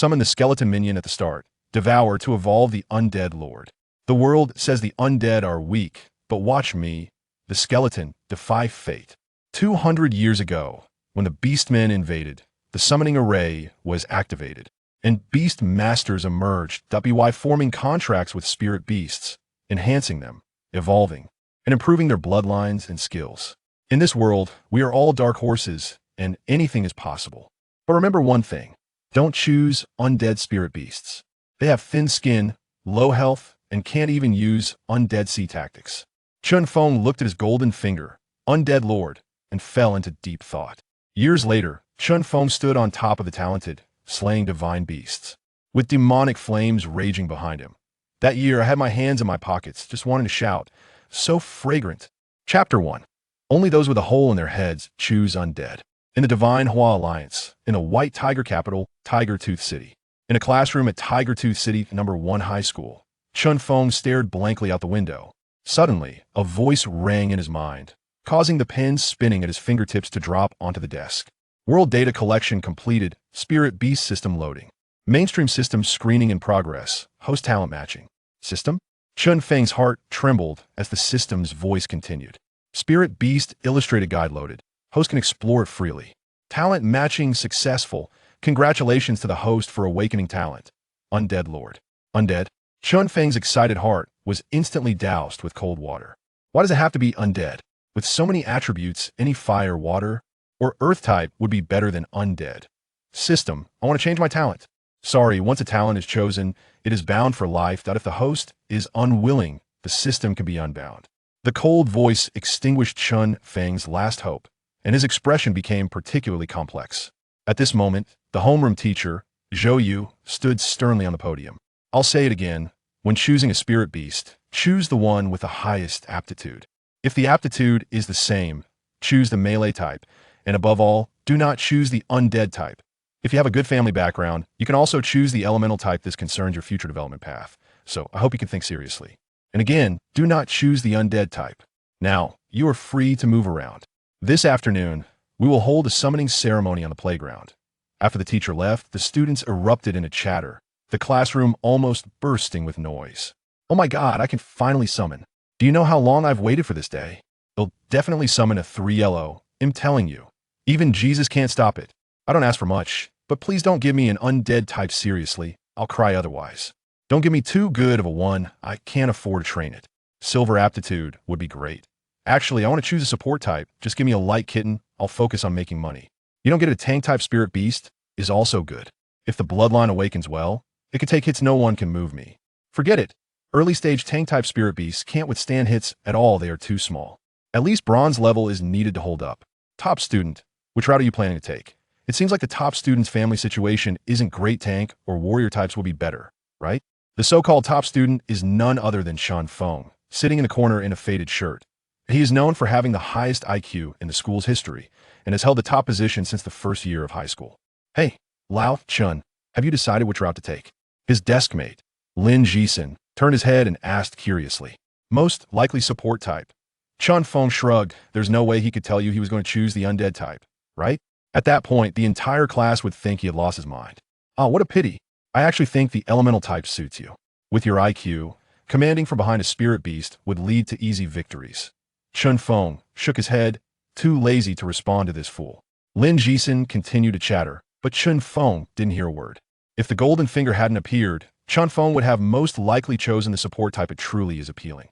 Summon the skeleton minion at the start. Devour to evolve the undead lord. The world says the undead are weak, but watch me, the skeleton, defy fate. 200 years ago, when the beastmen invaded, the summoning array was activated, and beastmasters emerged, by forming contracts with spirit beasts, enhancing them, evolving, and improving their bloodlines and skills. In this world, we are all dark horses, and anything is possible. But remember one thing, don't choose undead spirit beasts. They have thin skin, low health, and can't even use undead sea tactics. Chen Feng looked at his golden finger, undead lord, and fell into deep thought. Years later, Chen Feng stood on top of the talented, slaying divine beasts, with demonic flames raging behind him. That year, I had my hands in my pockets, just wanting to shout, so fragrant. Chapter 1. Only those with a hole in their heads choose undead. In the Divine Hua Alliance, in a white tiger capital, Tiger Tooth City. In a classroom at Tiger Tooth City No. 1 High School, Chen Feng stared blankly out the window. Suddenly, a voice rang in his mind, causing the pen spinning at his fingertips to drop onto the desk. World data collection completed, Spirit Beast system loading. Mainstream system screening in progress, host talent matching. System? Chen Feng's heart trembled as the system's voice continued. Spirit Beast illustrated guide loaded. Host can explore it freely. Talent matching successful. Congratulations to the host for awakening talent. Undead Lord. Undead? Chen Feng's excited heart was instantly doused with cold water. Why does it have to be undead? With so many attributes, any fire, water, or earth type would be better than undead. System, I want to change my talent. Sorry, once a talent is chosen, it is bound for life. If the host is unwilling, the system can be unbound. The cold voice extinguished Chen Feng's last hope, and his expression became particularly complex. At this moment, the homeroom teacher, Zhou Yu, stood sternly on the podium. I'll say it again, when choosing a spirit beast, choose the one with the highest aptitude. If the aptitude is the same, choose the melee type, and above all, do not choose the undead type. If you have a good family background, you can also choose the elemental type. This concerns your future development path, so I hope you can think seriously. And again, do not choose the undead type. Now, you are free to move around. This afternoon, we will hold a summoning ceremony on the playground. After the teacher left, the students erupted in a chatter, the classroom almost bursting with noise. Oh my god, I can finally summon. Do you know how long I've waited for this day? They'll definitely summon a 3 yellow, I'm telling you. Even Jesus can't stop it. I don't ask for much, but please don't give me an undead type seriously. I'll cry otherwise. Don't give me too good of a one. I can't afford to train it. Silver aptitude would be great. Actually, I want to choose a support type. Just give me a light kitten. I'll focus on making money. You don't get a tank type spirit beast is also good. If the bloodline awakens well, it can take hits no one can move me. Forget it. Early stage tank type spirit beasts can't withstand hits at all. They are too small. At least bronze level is needed to hold up. Top student. Which route are you planning to take? It seems like the top student's family situation isn't great. Tank or warrior types will be better, right? The so-called top student is none other than Chen Feng, sitting in the corner in a faded shirt. He is known for having the highest IQ in the school's history and has held the top position since the first year of high school. Hey, Lao Chun, have you decided which route to take? His desk mate, Lin Jisen, turned his head and asked curiously. Most likely support type. Chen Feng shrugged. There's no way he could tell you he was going to choose the undead type, right? At that point, the entire class would think he had lost his mind. Oh, what a pity. I actually think the elemental type suits you. With your IQ, commanding from behind a spirit beast would lead to easy victories. Chen Feng shook his head, too lazy to respond to this fool. Lin Jisen continued to chatter, but Chen Feng didn't hear a word. If the golden finger hadn't appeared, Chen Feng would have most likely chosen the support type. It truly is appealing.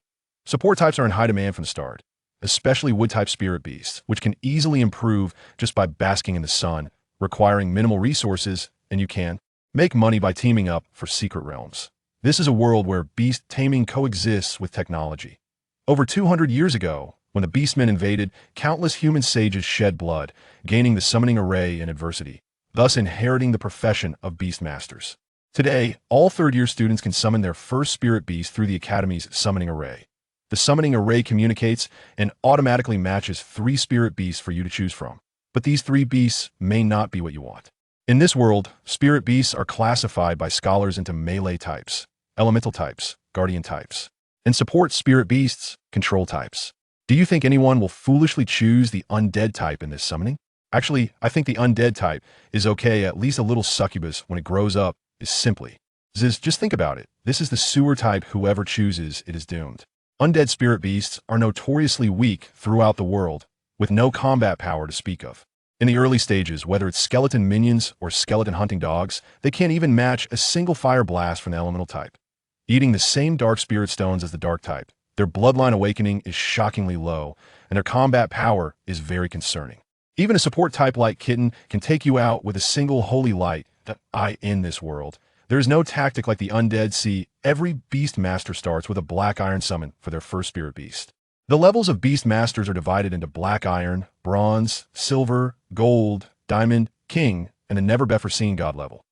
Support types are in high demand from the start, especially wood-type spirit beasts, which can easily improve just by basking in the sun, requiring minimal resources, and you can make money by teaming up for secret realms. This is a world where beast taming coexists with technology. Over 200 years ago, when the beastmen invaded, countless human sages shed blood, gaining the summoning array in adversity, thus inheriting the profession of beastmasters. Today, all third-year students can summon their first spirit beast through the Academy's summoning array. The summoning array communicates and automatically matches 3 spirit beasts for you to choose from. But these 3 beasts may not be what you want. In this world, spirit beasts are classified by scholars into melee types, elemental types, guardian types, and support spirit beasts, control types. Do you think anyone will foolishly choose the undead type in this summoning? Actually, I think the undead type is okay, at least a little succubus when it grows up is simply. Ziz, just think about it. This is the sewer type, whoever chooses it is doomed. Undead spirit beasts are notoriously weak throughout the world, with no combat power to speak of. In the early stages, whether it's skeleton minions or skeleton hunting dogs, they can't even match a single fire blast from the elemental type. Eating the same dark spirit stones as the dark type, their bloodline awakening is shockingly low, and their combat power is very concerning. Even a support type like Kitten can take you out with a single holy light that I in this world. There is no tactic like the undead. See, every Beastmaster starts with a black iron summon for their first spirit beast. The levels of Beastmasters are divided into black iron, bronze, silver, gold, diamond, king, and a never-before-seen god level.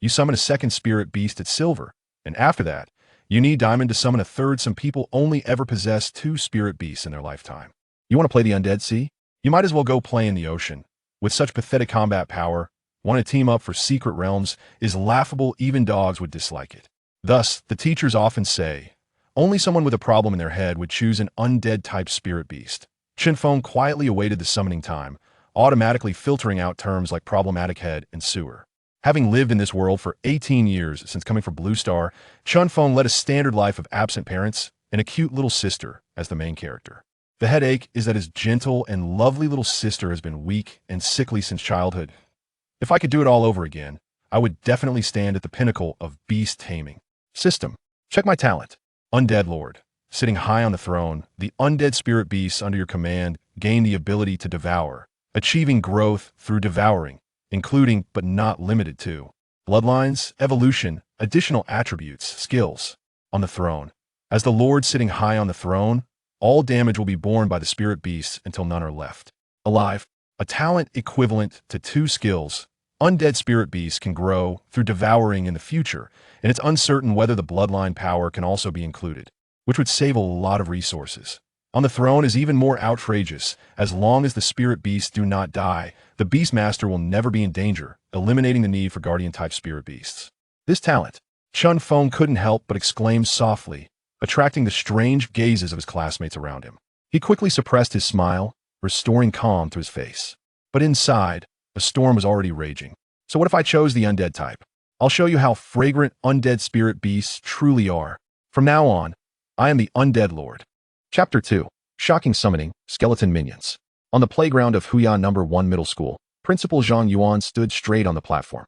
You summon a second spirit beast at silver, and after that, you need diamond to summon a third. Some people only ever possess 2 spirit beasts in their lifetime. You want to play the undead sea? You might as well go play in the ocean. With such pathetic combat power, want to team up for secret realms is laughable. Even dogs would dislike it. Thus, the teachers often say, only someone with a problem in their head would choose an undead-type spirit beast. Chen Feng quietly awaited the summoning time, automatically filtering out terms like problematic head and sewer. Having lived in this world for 18 years since coming from Blue Star, Chen Feng led a standard life of absent parents and a cute little sister as the main character. The headache is that his gentle and lovely little sister has been weak and sickly since childhood. If I could do it all over again, I would definitely stand at the pinnacle of Beast Taming. System. Check my talent. Undead Lord. Sitting high on the throne, the undead spirit beasts under your command gain the ability to devour, achieving growth through devouring, including but not limited to bloodlines, evolution, additional attributes, skills. On the throne. As the Lord sitting high on the throne, all damage will be borne by the spirit beasts until none are left alive. A talent equivalent to 2 skills. Undead spirit beasts can grow through devouring in the future, and it's uncertain whether the bloodline power can also be included, which would save a lot of resources. On the throne is even more outrageous. As long as the spirit beasts do not die, the Beastmaster will never be in danger, eliminating the need for guardian-type spirit beasts. This talent, Chen Feng couldn't help but exclaim softly, attracting the strange gazes of his classmates around him. He quickly suppressed his smile, restoring calm to his face. But inside, a storm was already raging. So what if I chose the undead type? I'll show you how fragrant undead spirit beasts truly are. From now on, I am the Undead Lord. Chapter 2. Shocking Summoning, Skeleton Minions. On the playground of Huyan No. 1 Middle School, Principal Zhang Yuan stood straight on the platform.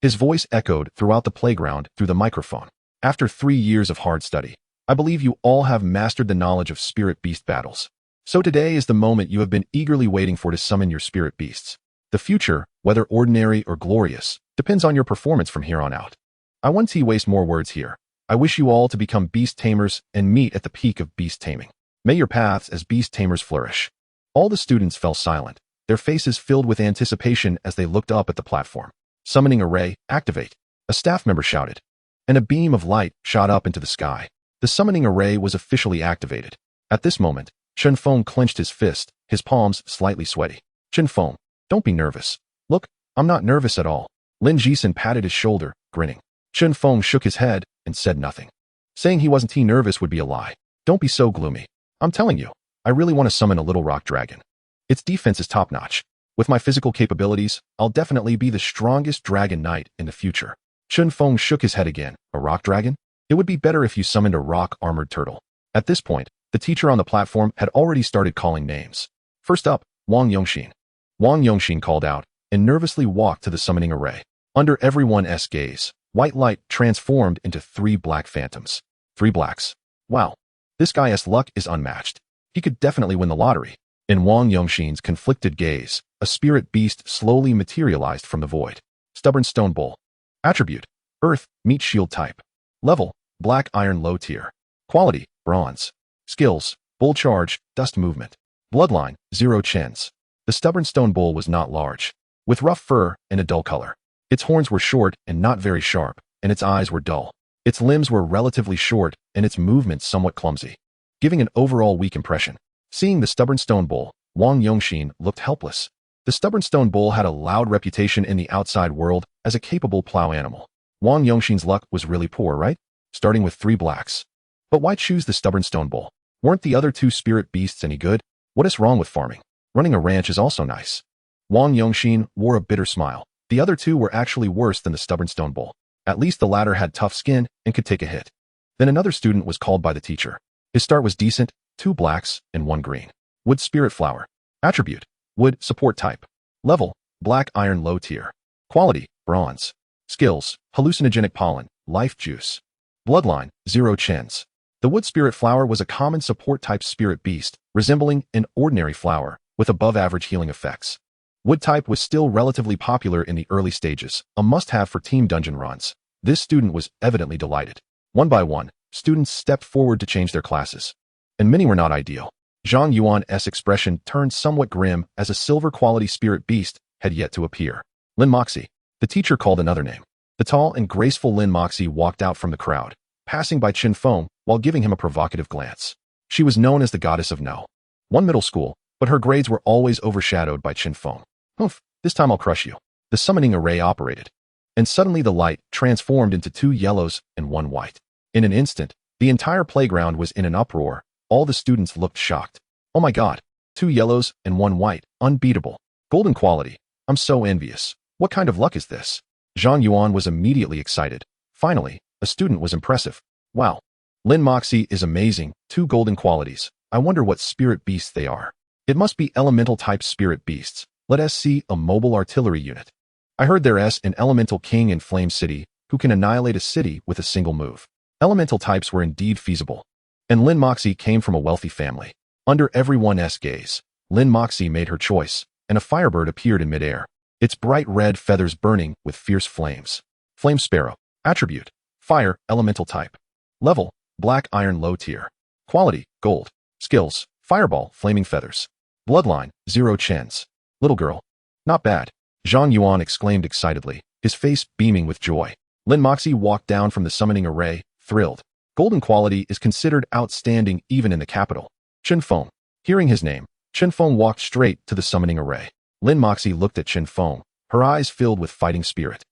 His voice echoed throughout the playground through the microphone. After 3 years of hard study, I believe you all have mastered the knowledge of spirit beast battles. So today is the moment you have been eagerly waiting for to summon your spirit beasts. The future, whether ordinary or glorious, depends on your performance from here on out. I won't waste more words here. I wish you all to become beast tamers and meet at the peak of beast taming. May your paths as beast tamers flourish. All the students fell silent, their faces filled with anticipation as they looked up at the platform. Summoning array, activate. A staff member shouted, and a beam of light shot up into the sky. The summoning array was officially activated. At this moment, Chen Feng clenched his fist, his palms slightly sweaty. Chen Feng, don't be nervous. Look, I'm not nervous at all. Lin Jisen patted his shoulder, grinning. Chen Feng shook his head and said nothing. Saying he wasn't nervous would be a lie. Don't be so gloomy. I'm telling you, I really want to summon a little rock dragon. Its defense is top-notch. With my physical capabilities, I'll definitely be the strongest dragon knight in the future. Chen Feng shook his head again. A rock dragon? It would be better if you summoned a rock-armored turtle. At this point, the teacher on the platform had already started calling names. First up, Wang Yongxin. Wang Yongxin called out and nervously walked to the summoning array. Under everyone's gaze, white light transformed into 3 black phantoms. 3 blacks. Wow. This guy's luck is unmatched. He could definitely win the lottery. In Wang Yongxin's conflicted gaze, a spirit beast slowly materialized from the void. Stubborn stone bull. Attribute, earth, meat shield type. Level, black iron low tier. Quality, bronze. Skills, bull charge, dust movement. Bloodline, 0 chins. The stubborn stone bull was not large, with rough fur and a dull color. Its horns were short and not very sharp, and its eyes were dull. Its limbs were relatively short and its movements somewhat clumsy, giving an overall weak impression. Seeing the stubborn stone bull, Wang Yongxin looked helpless. The stubborn stone bull had a loud reputation in the outside world as a capable plow animal. Wang Yongxin's luck was really poor, right? Starting with 3 blacks. But why choose the stubborn stone bull? Weren't the other 2 spirit beasts any good? What is wrong with farming? Running a ranch is also nice. Wang Yongxin wore a bitter smile. The other two were actually worse than the stubborn stone bull. At least the latter had tough skin and could take a hit. Then another student was called by the teacher. His start was decent, 2 blacks and 1 green. Wood spirit flower. Attribute: wood support type. Level: black iron low tier. Quality: bronze. Skills: hallucinogenic pollen, life juice. Bloodline: 0 chens. The wood spirit flower was a common support type spirit beast, resembling an ordinary flower, with above average healing effects. Wood type was still relatively popular in the early stages, a must-have for team dungeon runs. This student was evidently delighted. One by one, students stepped forward to change their classes. And many were not ideal. Zhang Yuan's expression turned somewhat grim as a silver-quality spirit beast had yet to appear. Lin Moxie. The teacher called another name. The tall and graceful Lin Moxie walked out from the crowd, passing by Chen Feng while giving him a provocative glance. She was known as the goddess of no. One middle school, but her grades were always overshadowed by Chen Feng. Humph, this time I'll crush you. The summoning array operated. And suddenly the light transformed into 2 yellows and 1 white. In an instant, the entire playground was in an uproar. All the students looked shocked. Oh my god, 2 yellows and 1 white, unbeatable. Golden quality. I'm so envious. What kind of luck is this? Zhang Yuan was immediately excited. Finally, a student was impressive. Wow. Lin Moxie is amazing, 2 golden qualities. I wonder what spirit beasts they are. It must be elemental type spirit beasts. Let us see a mobile artillery unit. I heard there's an elemental king in Flame City who can annihilate a city with a single move. Elemental types were indeed feasible. And Lin Moxie came from a wealthy family. Under everyone's gaze, Lin Moxie made her choice, and a firebird appeared in midair. Its bright red feathers burning with fierce flames. Flame Sparrow. Attribute: fire, elemental type. Level: black iron low tier. Quality: gold. Skills: fireball, flaming feathers. Bloodline: 0 chens. Little girl. Not bad. Zhang Yuan exclaimed excitedly, his face beaming with joy. Lin Moxie walked down from the summoning array, thrilled. Golden quality is considered outstanding even in the capital. Chen Feng. Hearing his name, Chen Feng walked straight to the summoning array. Lin Moxie looked at Chen Feng, her eyes filled with fighting spirit.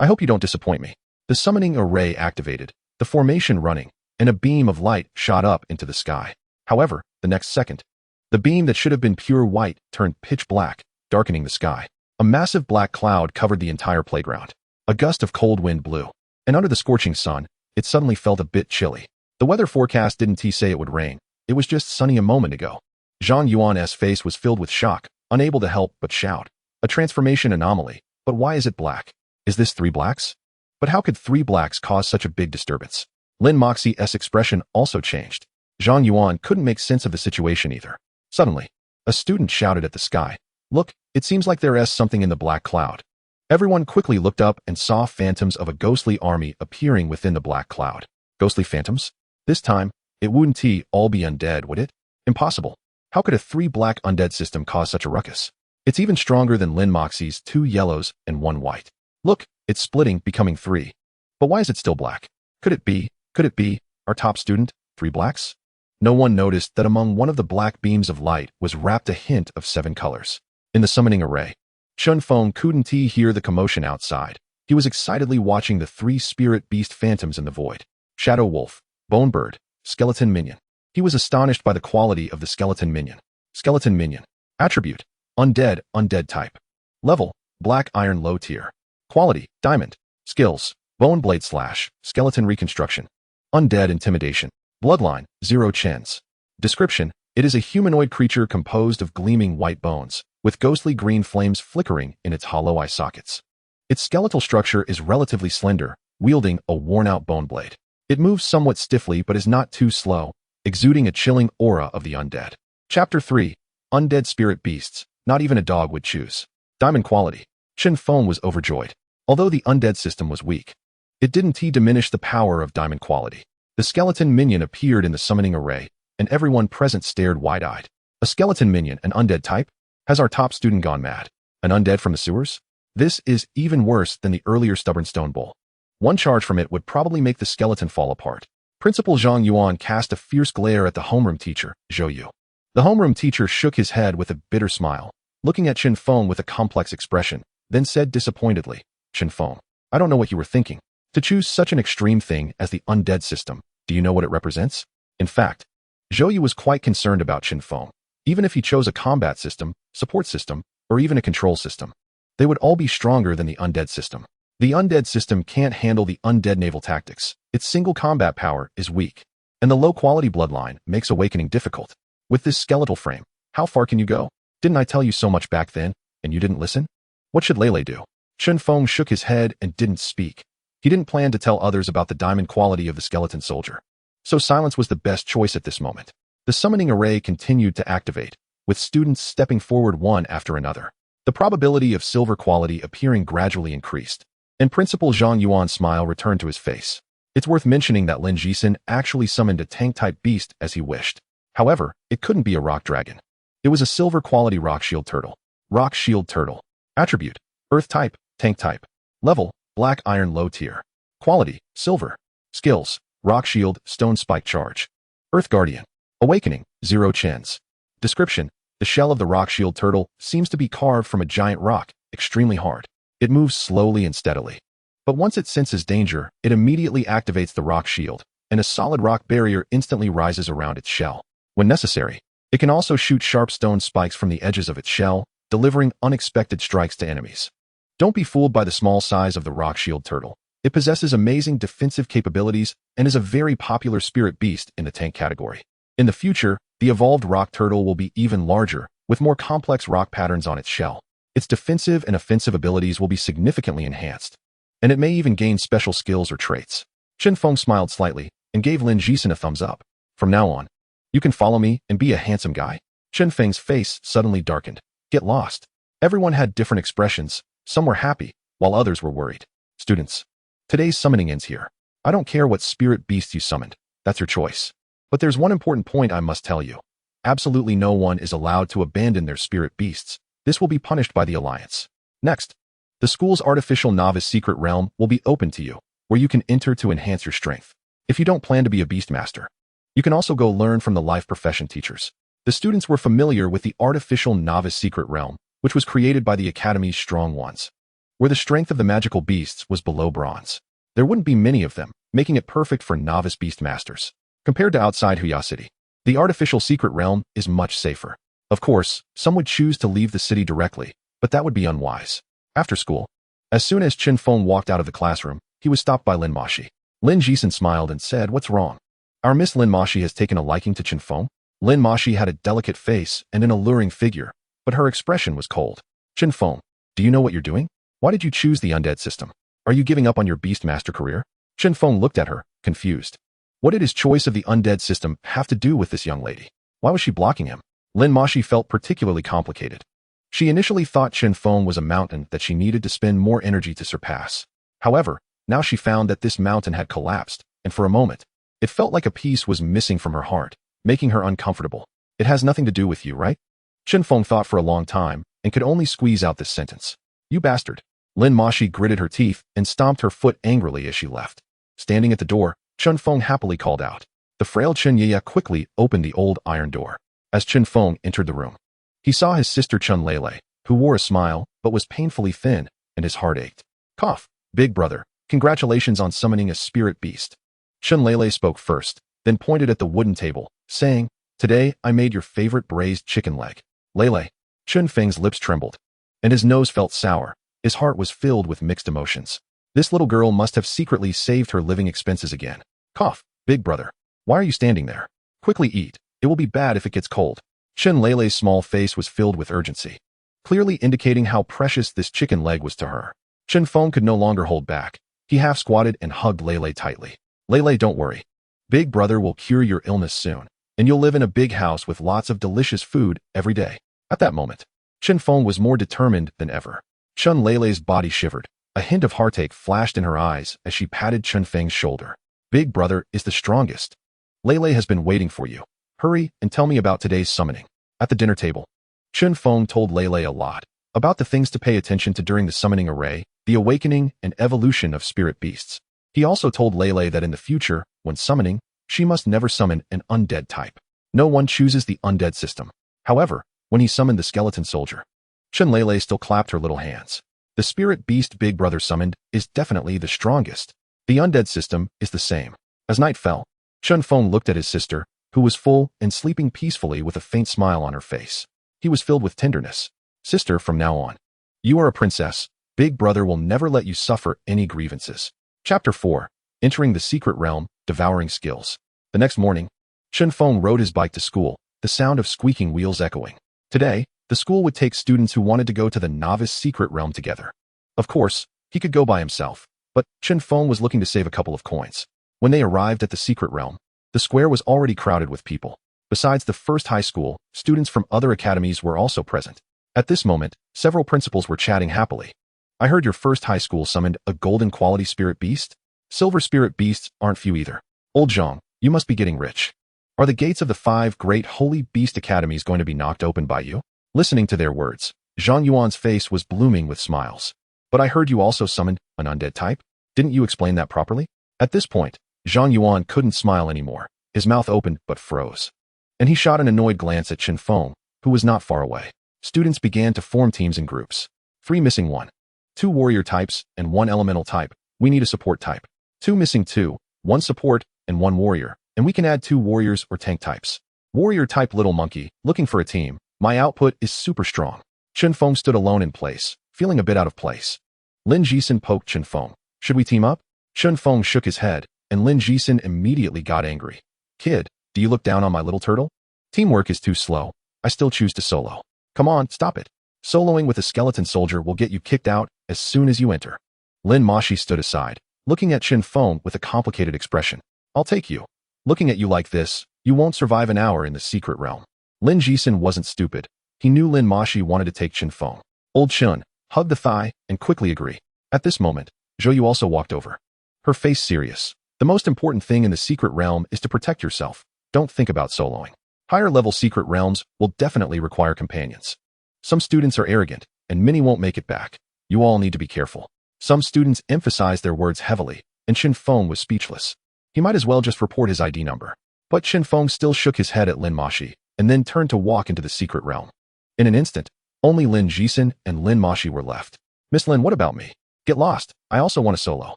I hope you don't disappoint me. The summoning array activated, the formation running, and a beam of light shot up into the sky. However, the next second, the beam that should have been pure white turned pitch black, darkening the sky. A massive black cloud covered the entire playground. A gust of cold wind blew, and under the scorching sun, it suddenly felt a bit chilly. The weather forecast didn't say it would rain. It was just sunny a moment ago. Zhang Yuan's face was filled with shock, unable to help but shout. A transformation anomaly, but why is it black? Is this 3 blacks? But how could 3 blacks cause such a big disturbance? Lin Moxie's expression also changed. Zhang Yuan couldn't make sense of the situation either. Suddenly, a student shouted at the sky. Look, it seems like there's something in the black cloud. Everyone quickly looked up and saw phantoms of a ghostly army appearing within the black cloud. Ghostly phantoms? This time, it wouldn't all be undead, would it? Impossible. How could a 3 black undead system cause such a ruckus? It's even stronger than Lin Moxie's 2 yellows and 1 white. Look, it's splitting, becoming 3. But why is it still black? Could it be, our top student, 3 blacks? No one noticed that among one of the black beams of light was wrapped a hint of 7 colors. In the summoning array, Chen Feng couldn't hear the commotion outside. He was excitedly watching the 3 spirit beast phantoms in the void. Shadow Wolf, Bone Bird, Skeleton Minion. He was astonished by the quality of the Skeleton Minion. Skeleton Minion. Attribute: undead-type. Level: black iron low tier. Quality: diamond. Skills: bone blade slash, skeleton reconstruction. Undead intimidation. Bloodline: 0 chens. Description: it is a humanoid creature composed of gleaming white bones, with ghostly green flames flickering in its hollow eye sockets. Its skeletal structure is relatively slender, wielding a worn-out bone blade. It moves somewhat stiffly but is not too slow, exuding a chilling aura of the undead. Chapter 3. Undead Spirit Beasts. Not even a dog would choose. Diamond quality. Chen Feng was overjoyed. Although the undead system was weak, it didn't diminish the power of diamond quality. The skeleton minion appeared in the summoning array, and everyone present stared wide-eyed. A skeleton minion, an undead type? Has our top student gone mad? An undead from the sewers? This is even worse than the earlier stubborn stone bull. One charge from it would probably make the skeleton fall apart. Principal Zhang Yuan cast a fierce glare at the homeroom teacher, Zhou Yu. The homeroom teacher shook his head with a bitter smile, looking at Chen Feng with a complex expression, then said disappointedly, Chen Feng, I don't know what you were thinking. To choose such an extreme thing as the undead system, do you know what it represents? In fact, Zhou Yu was quite concerned about Chen Feng. Even if he chose a combat system, support system, or even a control system. They would all be stronger than the undead system. The undead system can't handle the undead naval tactics. Its single combat power is weak, and the low-quality bloodline makes awakening difficult. With this skeletal frame, how far can you go? Didn't I tell you so much back then, and you didn't listen? What should Lele do? Chen Feng shook his head and didn't speak. He didn't plan to tell others about the diamond quality of the skeleton soldier. So silence was the best choice at this moment. The summoning array continued to activate, with students stepping forward one after another. The probability of silver quality appearing gradually increased, and Principal Zhang Yuan's smile returned to his face. It's worth mentioning that Lin Jixin actually summoned a tank-type beast as he wished. However, it couldn't be a rock dragon. It was a silver-quality rock shield turtle. Rock shield turtle. Attribute: Earth type, tank type. Level: Black iron low tier. Quality: Silver. Skills: Rock shield, stone spike charge. Earth guardian. Awakening: 0 chance. Description: the shell of the rock shield turtle seems to be carved from a giant rock, extremely hard. It moves slowly and steadily. But once it senses danger, it immediately activates the rock shield, and a solid rock barrier instantly rises around its shell. When necessary, it can also shoot sharp stone spikes from the edges of its shell, delivering unexpected strikes to enemies. Don't be fooled by the small size of the rock shield turtle. It possesses amazing defensive capabilities and is a very popular spirit beast in the tank category. In the future, the evolved rock turtle will be even larger, with more complex rock patterns on its shell. Its defensive and offensive abilities will be significantly enhanced, and it may even gain special skills or traits. Chen Feng smiled slightly and gave Lin Jixin a thumbs up. From now on, you can follow me and be a handsome guy. Chen Feng's face suddenly darkened. Get lost. Everyone had different expressions. Some were happy, while others were worried. Students, today's summoning ends here. I don't care what spirit beast you summoned. That's your choice. But there's one important point I must tell you. Absolutely no one is allowed to abandon their spirit beasts. This will be punished by the Alliance. Next, the school's artificial novice secret realm will be open to you, where you can enter to enhance your strength. If you don't plan to be a Beastmaster, you can also go learn from the life profession teachers. The students were familiar with the artificial novice secret realm, which was created by the Academy's strong ones, where the strength of the magical beasts was below bronze. There wouldn't be many of them, making it perfect for novice Beastmasters. Compared to outside Huya City, the artificial secret realm is much safer. Of course, some would choose to leave the city directly, but that would be unwise. After school, as soon as Chen Feng walked out of the classroom, he was stopped by Lin Mashi. Lin Jixin smiled and said, "What's wrong? Our Miss Lin Mashi has taken a liking to Chen Feng?" Lin Mashi had a delicate face and an alluring figure, but her expression was cold. "Chen Feng, do you know what you're doing? Why did you choose the undead system? Are you giving up on your Beastmaster career?" Chen Feng looked at her, confused. What did his choice of the undead system have to do with this young lady? Why was she blocking him? Lin Mashi felt particularly complicated. She initially thought Chen Feng was a mountain that she needed to spend more energy to surpass. However, now she found that this mountain had collapsed, and for a moment, it felt like a piece was missing from her heart, making her uncomfortable. "It has nothing to do with you, right?" Chen Feng thought for a long time and could only squeeze out this sentence. "You bastard." Lin Mashi gritted her teeth and stomped her foot angrily as she left. Standing at the door, Chen Feng happily called out. The frail Chen Yaya quickly opened the old iron door. As Chen Feng entered the room, he saw his sister Chen Lele, who wore a smile but was painfully thin, and his heart ached. "Cough, big brother, congratulations on summoning a spirit beast." Chen Lele spoke first, then pointed at the wooden table, saying, "Today I made your favorite braised chicken leg." Lele. Chen Feng's lips trembled, and his nose felt sour. His heart was filled with mixed emotions. This little girl must have secretly saved her living expenses again. "Cough, big brother. Why are you standing there? Quickly eat. It will be bad if it gets cold." Chen Lele's small face was filled with urgency, clearly indicating how precious this chicken leg was to her. Chen Feng could no longer hold back. He half squatted and hugged Lele tightly. "Lele, don't worry. Big brother will cure your illness soon, and you'll live in a big house with lots of delicious food every day." At that moment, Chen Feng was more determined than ever. Chen Lele's body shivered. A hint of heartache flashed in her eyes as she patted Chen Feng's shoulder. "Big brother is the strongest. Lele has been waiting for you. Hurry and tell me about today's summoning." At the dinner table, Chen Feng told Lele a lot about the things to pay attention to during the summoning array, the awakening and evolution of spirit beasts. He also told Lele that in the future, when summoning, she must never summon an undead type. No one chooses the undead system. However, when he summoned the skeleton soldier, Chen Lele still clapped her little hands. The spirit beast Big Brother summoned is definitely the strongest. The undead system is the same. As night fell, Chen Feng looked at his sister, who was full and sleeping peacefully with a faint smile on her face. He was filled with tenderness. Sister, from now on, you are a princess. Big brother will never let you suffer any grievances. Chapter 4. Entering the Secret Realm, Devouring Skills. The next morning, Chen Feng rode his bike to school, the sound of squeaking wheels echoing. Today, the school would take students who wanted to go to the novice secret realm together. Of course, he could go by himself, but Chen Feng was looking to save a couple of coins. When they arrived at the secret realm, the square was already crowded with people. Besides the first high school, students from other academies were also present. At this moment, several principals were chatting happily. I heard your first high school summoned a golden quality spirit beast? Silver spirit beasts aren't few either. Old Zhang, you must be getting rich. Are the gates of the 5 great holy beast academies going to be knocked open by you? Listening to their words, Zhang Yuan's face was blooming with smiles. But I heard you also summoned an undead type? Didn't you explain that properly? At this point, Zhang Yuan couldn't smile anymore. His mouth opened but froze. And he shot an annoyed glance at Chen Feng, who was not far away. Students began to form teams and groups. 3 missing 1. 2 warrior types and 1 elemental type. We need a support type. 2 missing 2, 1 support and 1 warrior. And we can add 2 warriors or tank types. Warrior type little monkey, looking for a team. My output is super strong. Chen Feng stood alone in place, feeling a bit out of place. Lin Jisen poked Chen Feng. Should we team up? Chen Feng shook his head, and Lin Jisen immediately got angry. Kid, do you look down on my little turtle? Teamwork is too slow. I still choose to solo. Come on, stop it. Soloing with a skeleton soldier will get you kicked out as soon as you enter. Lin Mashi stood aside, looking at Chen Feng with a complicated expression. I'll take you. Looking at you like this, you won't survive an hour in the secret realm. Lin Jisen wasn't stupid. He knew Lin Mashi wanted to take Chen Feng. Old Chen hugged the thigh and quickly agreed. At this moment, Zhou Yu also walked over. Her face serious. The most important thing in the secret realm is to protect yourself. Don't think about soloing. Higher level secret realms will definitely require companions. Some students are arrogant, and many won't make it back. You all need to be careful. Some students emphasize their words heavily, and Chen Feng was speechless. He might as well just report his ID number. But Chen Feng still shook his head at Lin Mashi, and then turned to walk into the secret realm. In an instant, only Lin Jisen and Lin Mashi were left. Miss Lin, what about me? Get lost. I also want to solo.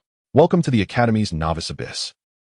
Welcome to the Academy's Novice Abyss.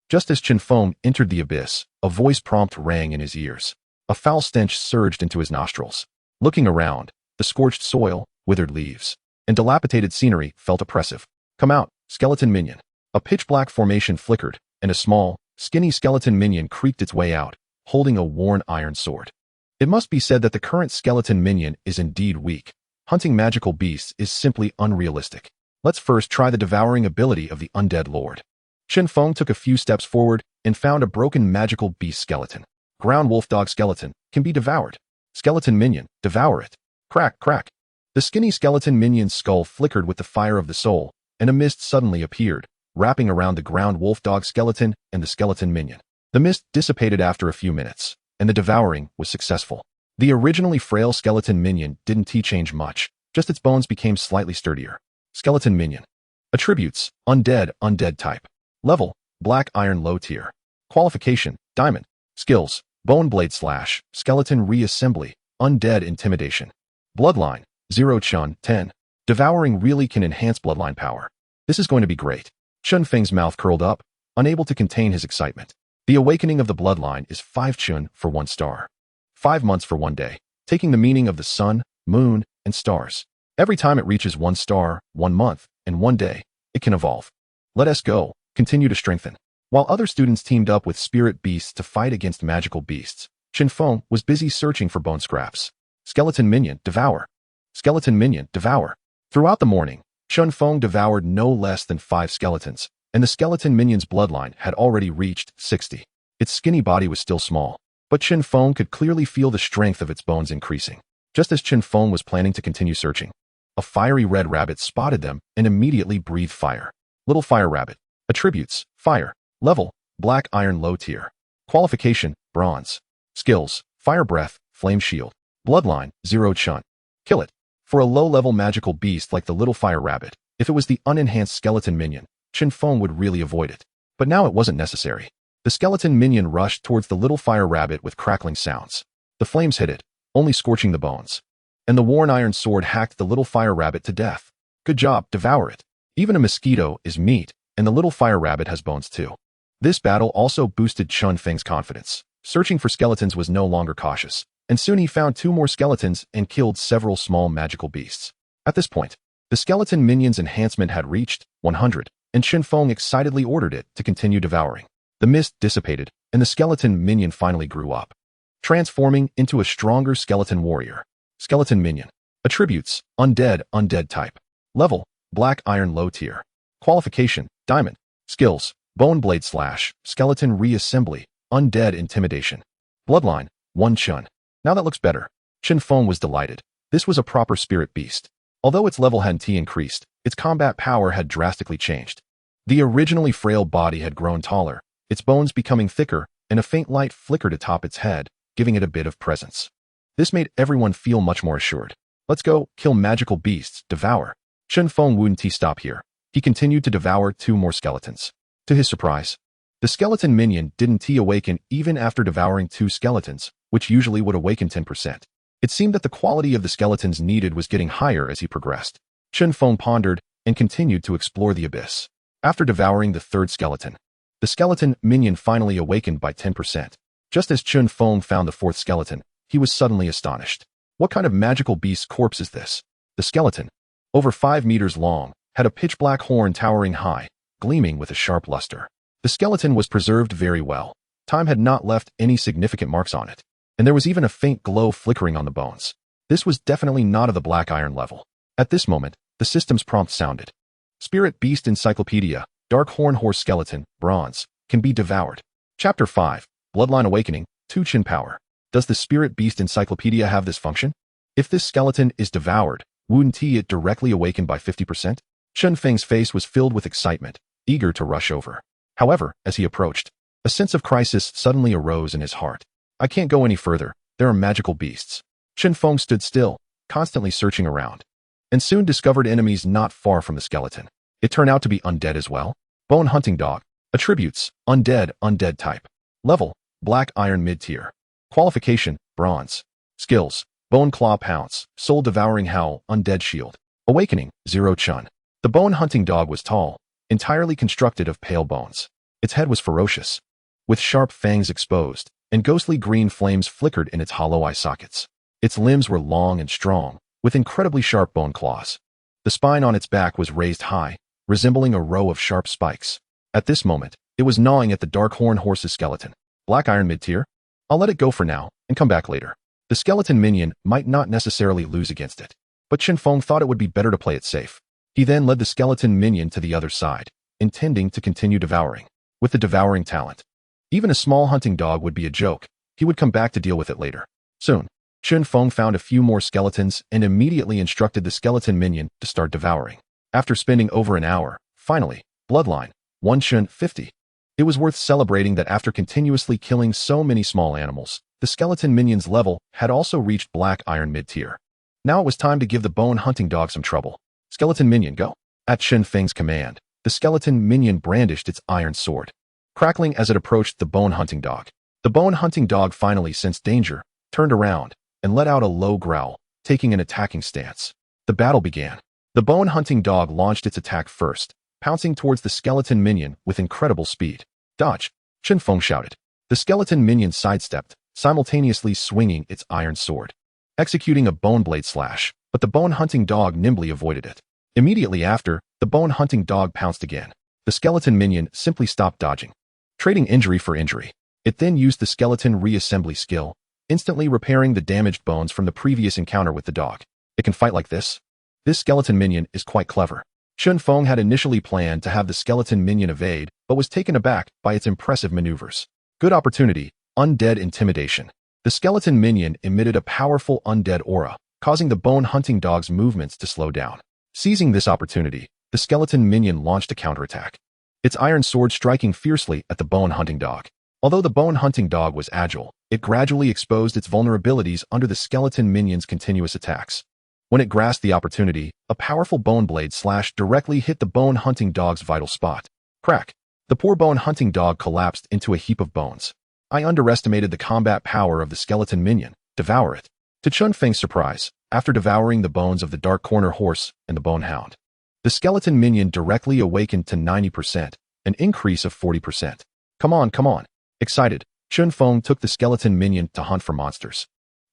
Just as Chen Feng entered the abyss, a voice prompt rang in his ears. A foul stench surged into his nostrils. Looking around, the scorched soil, withered leaves, and dilapidated scenery felt oppressive. Come out, skeleton minion. A pitch-black formation flickered, and a small, skinny skeleton minion creaked its way out, holding a worn iron sword. It must be said that the current skeleton minion is indeed weak. Hunting magical beasts is simply unrealistic. Let's first try the devouring ability of the undead lord. Chen Feng took a few steps forward and found a broken magical beast skeleton. Ground wolf dog skeleton can be devoured. Skeleton minion, devour it. Crack, crack. The skinny skeleton minion's skull flickered with the fire of the soul, and a mist suddenly appeared, wrapping around the ground wolf dog skeleton and the skeleton minion. The mist dissipated after a few minutes, and the devouring was successful. The originally frail skeleton minion didn't change much, just its bones became slightly sturdier. Skeleton minion. Attributes: undead type. Level: black iron low tier. Qualification: diamond. Skills: bone blade slash, skeleton reassembly, undead intimidation. Bloodline: 0 Chun 10. Devouring really can enhance bloodline power. This is going to be great. Chen Feng's mouth curled up, unable to contain his excitement. The awakening of the bloodline is 5 Chun for 1 star. 5 months for 1 day, taking the meaning of the sun, moon, and stars. Every time it reaches 1 star, 1 month, and 1 day, it can evolve. Let us go, continue to strengthen. While other students teamed up with spirit beasts to fight against magical beasts, Chen Feng was busy searching for bone scraps. Skeleton minion, devour. Skeleton minion, devour. Throughout the morning, Chen Feng devoured no less than 5 skeletons, and the skeleton minion's bloodline had already reached 60. Its skinny body was still small, but Chen Feng could clearly feel the strength of its bones increasing. Just as Chen Feng was planning to continue searching, a fiery red rabbit spotted them and immediately breathed fire. Little fire rabbit. Attributes: fire. Level: black iron low tier. Qualification: bronze. Skills: fire breath, flame shield. Bloodline: 0 Chun. Kill it. For a low-level magical beast like the little fire rabbit, if it was the unenhanced skeleton minion, Chen Feng would really avoid it. But now it wasn't necessary. The skeleton minion rushed towards the little fire rabbit with crackling sounds. The flames hit it, only scorching the bones. And the worn iron sword hacked the little fire rabbit to death. Good job, devour it. Even a mosquito is meat, and the little fire rabbit has bones too. This battle also boosted Chen Feng's confidence. Searching for skeletons was no longer cautious. and soon he found 2 more skeletons and killed several small magical beasts. At this point, the skeleton minion's enhancement had reached 100, and Chen Feng excitedly ordered it to continue devouring. The mist dissipated, and the skeleton minion finally grew up, transforming into a stronger skeleton warrior. Skeleton minion. Attributes: undead-type. Level: black iron low tier. Qualification: diamond. Skills: bone blade slash, skeleton reassembly, undead intimidation. Bloodline: 1 Chun. Now that looks better. Chen Feng was delighted. This was a proper spirit beast. Although its level hadn't increased, its combat power had drastically changed. The originally frail body had grown taller, its bones becoming thicker, and a faint light flickered atop its head, giving it a bit of presence. This made everyone feel much more assured. Let's go, kill magical beasts, devour. Chen Feng wouldn't stop here. He continued to devour 2 more skeletons. To his surprise, the skeleton minion didn't awaken even after devouring 2 skeletons, which usually would awaken 10%. It seemed that the quality of the skeletons needed was getting higher as he progressed. Chen Feng pondered and continued to explore the abyss. After devouring the 3rd skeleton, the skeleton minion finally awakened by 10%. Just as Chen Feng found the 4th skeleton, he was suddenly astonished. What kind of magical beast corpse is this? The skeleton, over 5 meters long, had a pitch-black horn towering high, gleaming with a sharp luster. The skeleton was preserved very well. Time had not left any significant marks on it, and there was even a faint glow flickering on the bones. This was definitely not of the black iron level. At this moment, the system's prompt sounded. Spirit Beast Encyclopedia, Dark Horn Horse Skeleton, Bronze, can be devoured. Chapter 5, Bloodline Awakening, 2 Chin Power. Does the Spirit Beast Encyclopedia have this function? If this skeleton is devoured, wouldn't it directly awaken by 50%? Chen Feng's face was filled with excitement, eager to rush over. However, as he approached, a sense of crisis suddenly arose in his heart. I can't go any further, there are magical beasts. Chen Feng stood still, constantly searching around, and soon discovered enemies not far from the skeleton. It turned out to be undead as well. Bone hunting dog. Attributes: undead-type. Level: black iron mid-tier. Qualification: bronze. Skills: bone claw pounce, soul devouring howl, undead shield. Awakening: 0 Chun. The bone hunting dog was tall, entirely constructed of pale bones. Its head was ferocious, with sharp fangs exposed, and ghostly green flames flickered in its hollow eye sockets. Its limbs were long and strong, with incredibly sharp bone claws. The spine on its back was raised high, resembling a row of sharp spikes. At this moment, it was gnawing at the dark horn horse's skeleton. Black iron mid-tier? I'll let it go for now, and come back later. The skeleton minion might not necessarily lose against it, but Chen Feng thought it would be better to play it safe. He then led the skeleton minion to the other side, intending to continue devouring. With the devouring talent, even a small hunting dog would be a joke. He would come back to deal with it later. Soon, Chen Feng found a few more skeletons and immediately instructed the skeleton minion to start devouring. After spending over an hour, finally, Bloodline, 1 Chun 50. It was worth celebrating that after continuously killing so many small animals, the skeleton minion's level had also reached black iron mid-tier. Now it was time to give the bone hunting dog some trouble. Skeleton minion, go. At Chen Feng's command, the skeleton minion brandished its iron sword, crackling as it approached the bone hunting dog. The bone hunting dog finally sensed danger, turned around, and let out a low growl, taking an attacking stance. The battle began. The bone hunting dog launched its attack first, pouncing towards the skeleton minion with incredible speed. Dodge! Chen Feng shouted. The skeleton minion sidestepped, simultaneously swinging its iron sword, executing a bone blade slash, but the bone hunting dog nimbly avoided it. Immediately after, the bone hunting dog pounced again. The skeleton minion simply stopped dodging, trading injury for injury. It then used the skeleton reassembly skill, instantly repairing the damaged bones from the previous encounter with the dog. It can fight like this? This skeleton minion is quite clever. Chen Feng had initially planned to have the skeleton minion evade, but was taken aback by its impressive maneuvers. Good opportunity. Undead intimidation. The skeleton minion emitted a powerful undead aura, causing the bone hunting dog's movements to slow down. Seizing this opportunity, the skeleton minion launched a counterattack, its iron sword striking fiercely at the bone hunting dog. Although the bone hunting dog was agile, it gradually exposed its vulnerabilities under the skeleton minion's continuous attacks. When it grasped the opportunity, a powerful bone blade slash directly hit the bone hunting dog's vital spot. Crack! The poor bone hunting dog collapsed into a heap of bones. I underestimated the combat power of the skeleton minion. Devour it. To Chen Feng's surprise, after devouring the bones of the dark corner horse and the bone hound, the skeleton minion directly awakened to 90%, an increase of 40%. Come on, come on. Excited, Chen Feng took the skeleton minion to hunt for monsters.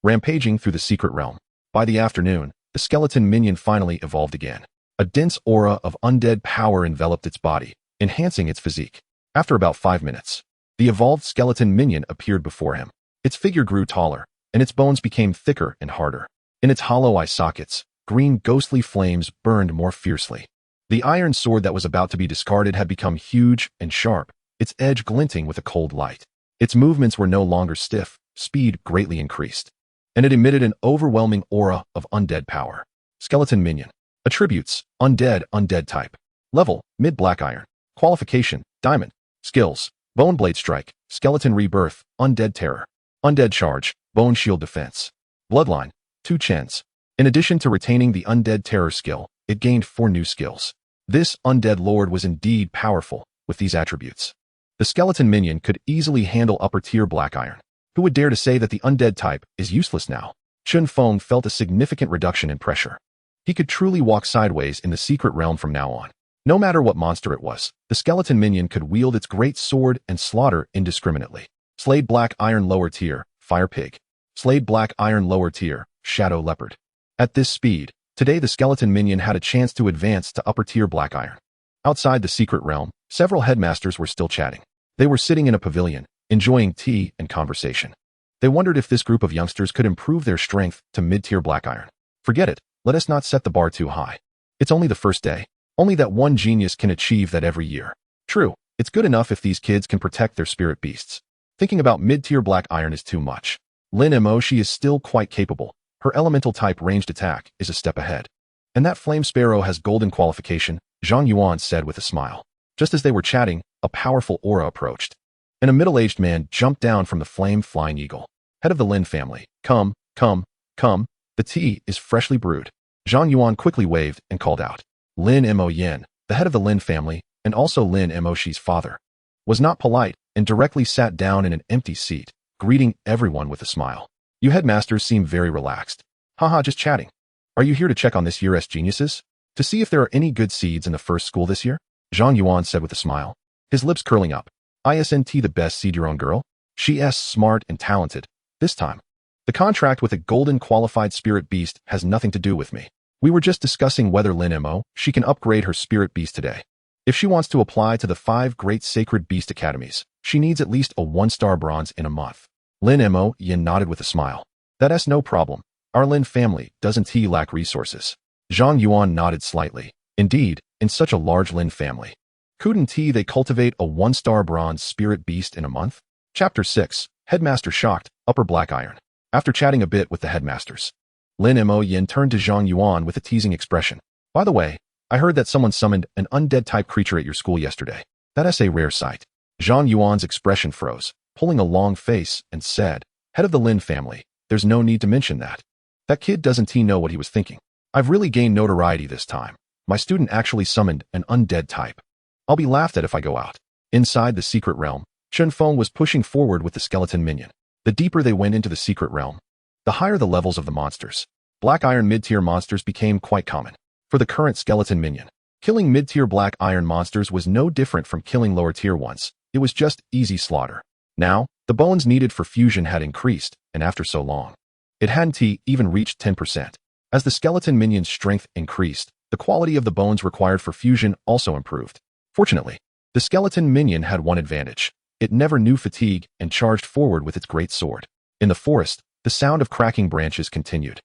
rampaging through the secret realm. By the afternoon, the skeleton minion finally evolved again. A dense aura of undead power enveloped its body, enhancing its physique. After about 5 minutes, the evolved skeleton minion appeared before him. Its figure grew taller, and its bones became thicker and harder. In its hollow eye sockets, green ghostly flames burned more fiercely. The iron sword that was about to be discarded had become huge and sharp, its edge glinting with a cold light. Its movements were no longer stiff, speed greatly increased, and it emitted an overwhelming aura of undead power. Skeleton minion. Attributes: undead type. Level: mid black iron. Qualification: diamond. Skills: bone blade strike, skeleton rebirth, undead terror. Undead charge, bone shield defense. Bloodline: 2 Chens. In addition to retaining the undead terror skill, it gained 4 new skills. This undead lord was indeed powerful with these attributes. The skeleton minion could easily handle upper tier black iron. Who would dare to say that the undead type is useless now? Chen Feng felt a significant reduction in pressure. He could truly walk sideways in the secret realm from now on. No matter what monster it was, the skeleton minion could wield its great sword and slaughter indiscriminately. Slade black iron lower tier, fire pig. Slade black iron lower tier, shadow leopard. At this speed, today the skeleton minion had a chance to advance to upper tier black iron. Outside the secret realm, several headmasters were still chatting. They were sitting in a pavilion, enjoying tea and conversation. They wondered if this group of youngsters could improve their strength to mid-tier black iron. Forget it, let us not set the bar too high. It's only the first day. Only that one genius can achieve that every year. True, it's good enough if these kids can protect their spirit beasts. Thinking about mid-tier black iron is too much. Lin Mo, she is still quite capable. Her elemental type ranged attack is a step ahead. And that flame sparrow has golden qualification, Zhang Yuan said with a smile. Just as they were chatting, a powerful aura approached. And a middle-aged man jumped down from the flame-flying eagle. Head of the Lin family. Come. The tea is freshly brewed. Zhang Yuan quickly waved and called out. Lin Mo Yin, the head of the Lin family, and also Lin Mo Shi's father, was not polite and directly sat down in an empty seat, greeting everyone with a smile. You headmasters seem very relaxed. Haha, just chatting. Are you here to check on this year's geniuses? To see if there are any good seeds in the first school this year? Zhang Yuan said with a smile, his lips curling up. Isn't the best seed your own girl? She's smart and talented. This time, the contract with a golden qualified spirit beast has nothing to do with me. We were just discussing whether Lin Mo, she can upgrade her spirit beast today. If she wants to apply to the 5 great sacred beast academies, she needs at least a 1-star bronze in a month. Lin Mo Yin nodded with a smile. That's no problem. Our Lin family doesn't lack resources. Zhang Yuan nodded slightly. Indeed, in such a large Lin family, couldn't they cultivate a 1-star bronze spirit beast in a month? Chapter 6, Headmaster shocked, upper black iron. After chatting a bit with the headmasters, Lin Mo Yin turned to Zhang Yuan with a teasing expression. By the way, I heard that someone summoned an undead-type creature at your school yesterday. That's a rare sight. Zhang Yuan's expression froze, pulling a long face, and said, Head of the Lin family, there's no need to mention that. That kid doesn't know what he was thinking. I've really gained notoriety this time. My student actually summoned an undead type. I'll be laughed at if I go out. Inside the secret realm, Chen Feng was pushing forward with the skeleton minion. The deeper they went into the secret realm, the higher the levels of the monsters. Black iron mid-tier monsters became quite common. For the current skeleton minion, killing mid-tier black iron monsters was no different from killing lower-tier ones. It was just easy slaughter. Now, the bones needed for fusion had increased, and after so long, it hadn't even reached 10%. As the skeleton minion's strength increased, the quality of the bones required for fusion also improved. Fortunately, the skeleton minion had one advantage. It never knew fatigue and charged forward with its great sword. In the forest, the sound of cracking branches continued.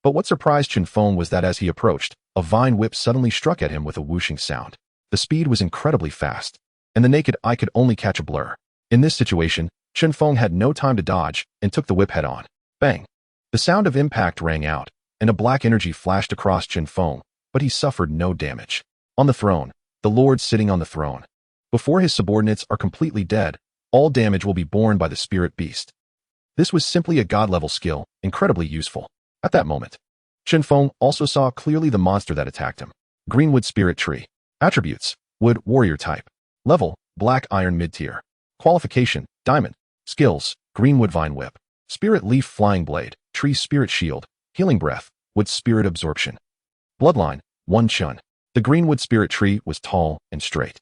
But what surprised Chen Feng was that as he approached, a vine whip suddenly struck at him with a whooshing sound. The speed was incredibly fast, and the naked eye could only catch a blur. In this situation, Chen Feng had no time to dodge and took the whip head on. Bang! The sound of impact rang out, and a black energy flashed across Chen Feng, but he suffered no damage. On the throne, the Lord sitting on the throne. Before his subordinates are completely dead, all damage will be borne by the spirit beast. This was simply a god-level skill, incredibly useful. At that moment, Chen Feng also saw clearly the monster that attacked him. Greenwood Spirit Tree. Attributes: Wood Warrior type. Level: Black Iron mid-tier. Qualification: Diamond. Skills: Greenwood Vine Whip. Spirit Leaf Flying Blade. Tree Spirit Shield. Healing Breath. Wood Spirit Absorption. Bloodline: 1 Chun. The Greenwood Spirit Tree was tall and straight,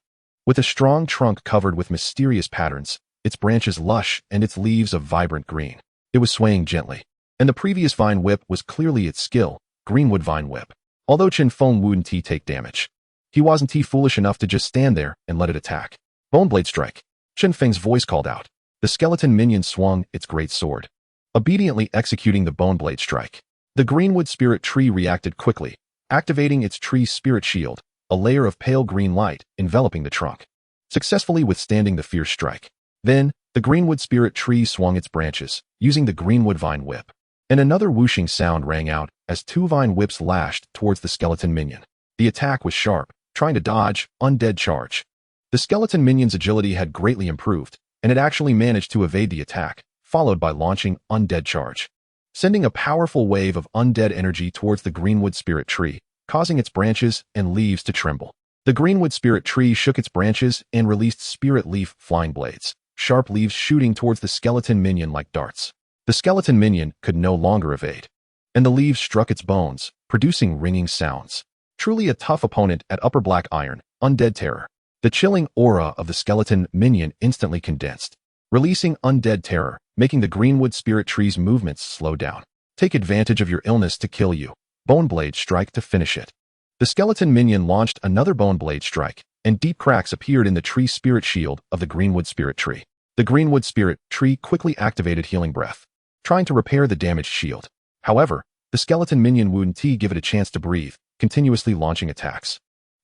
with a strong trunk covered with mysterious patterns, its branches lush and its leaves of vibrant green. It was swaying gently. And the previous Vine Whip was clearly its skill, Greenwood Vine Whip. Although Chen Feng wouldn't take damage, he wasn't foolish enough to just stand there and let it attack. Bone Blade Strike. Chen Feng's voice called out. The skeleton minion swung its great sword, obediently executing the Bone Blade Strike. The Greenwood Spirit Tree reacted quickly, activating its tree's spirit shield, a layer of pale green light enveloping the trunk, successfully withstanding the fierce strike. Then, the Greenwood Spirit Tree swung its branches, using the Greenwood Vine Whip. And another whooshing sound rang out as two vine whips lashed towards the skeleton minion. The attack was sharp, trying to dodge undead charge. The skeleton minion's agility had greatly improved, and it actually managed to evade the attack, followed by launching undead charge, sending a powerful wave of undead energy towards the Greenwood Spirit Tree, causing its branches and leaves to tremble. The Greenwood Spirit Tree shook its branches and released spirit leaf flying blades, sharp leaves shooting towards the skeleton minion like darts. The skeleton minion could no longer evade, and the leaves struck its bones, producing ringing sounds. Truly a tough opponent at Upper Black Iron, Undead Terror. The chilling aura of the skeleton minion instantly condensed, releasing undead terror, making the Greenwood Spirit Tree's movements slow down. Take advantage of your illness to kill you. Bone Blade Strike to finish it. The skeleton minion launched another Bone Blade Strike, and deep cracks appeared in the tree spirit shield of the Greenwood Spirit Tree. The Greenwood Spirit Tree quickly activated Healing Breath, trying to repair the damaged shield. However, the skeleton minion wouldn't give it a chance to breathe, continuously launching attacks.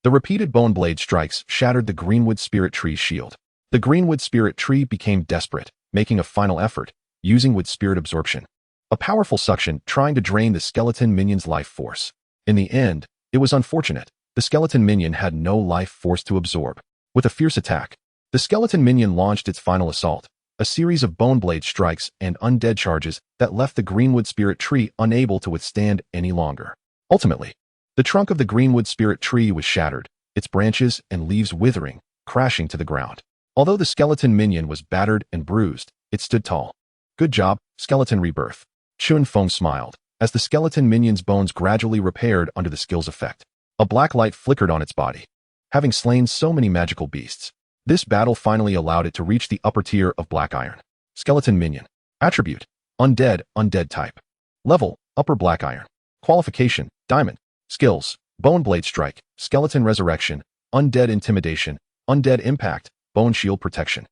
The repeated Bone Blade Strikes shattered the Greenwood Spirit Tree's shield. The Greenwood Spirit Tree became desperate, making a final effort, using Wood Spirit Absorption, a powerful suction trying to drain the skeleton minion's life force. In the end, it was unfortunate. The skeleton minion had no life force to absorb. With a fierce attack, the skeleton minion launched its final assault, a series of Bone Blade Strikes and undead charges that left the Greenwood Spirit Tree unable to withstand any longer. Ultimately, the trunk of the Greenwood Spirit Tree was shattered, its branches and leaves withering, crashing to the ground. Although the skeleton minion was battered and bruised, it stood tall. Good job, Skeleton Rebirth. Chen Feng smiled, as the skeleton minion's bones gradually repaired under the skill's effect. A black light flickered on its body. Having slain so many magical beasts, this battle finally allowed it to reach the upper tier of Black Iron. Skeleton Minion. Attribute: undead-type. Level: Upper Black Iron. Qualification: Diamond. Skills: Bone Blade Strike, Skeleton Resurrection, Undead Intimidation, Undead Impact, Bone Shield Protection.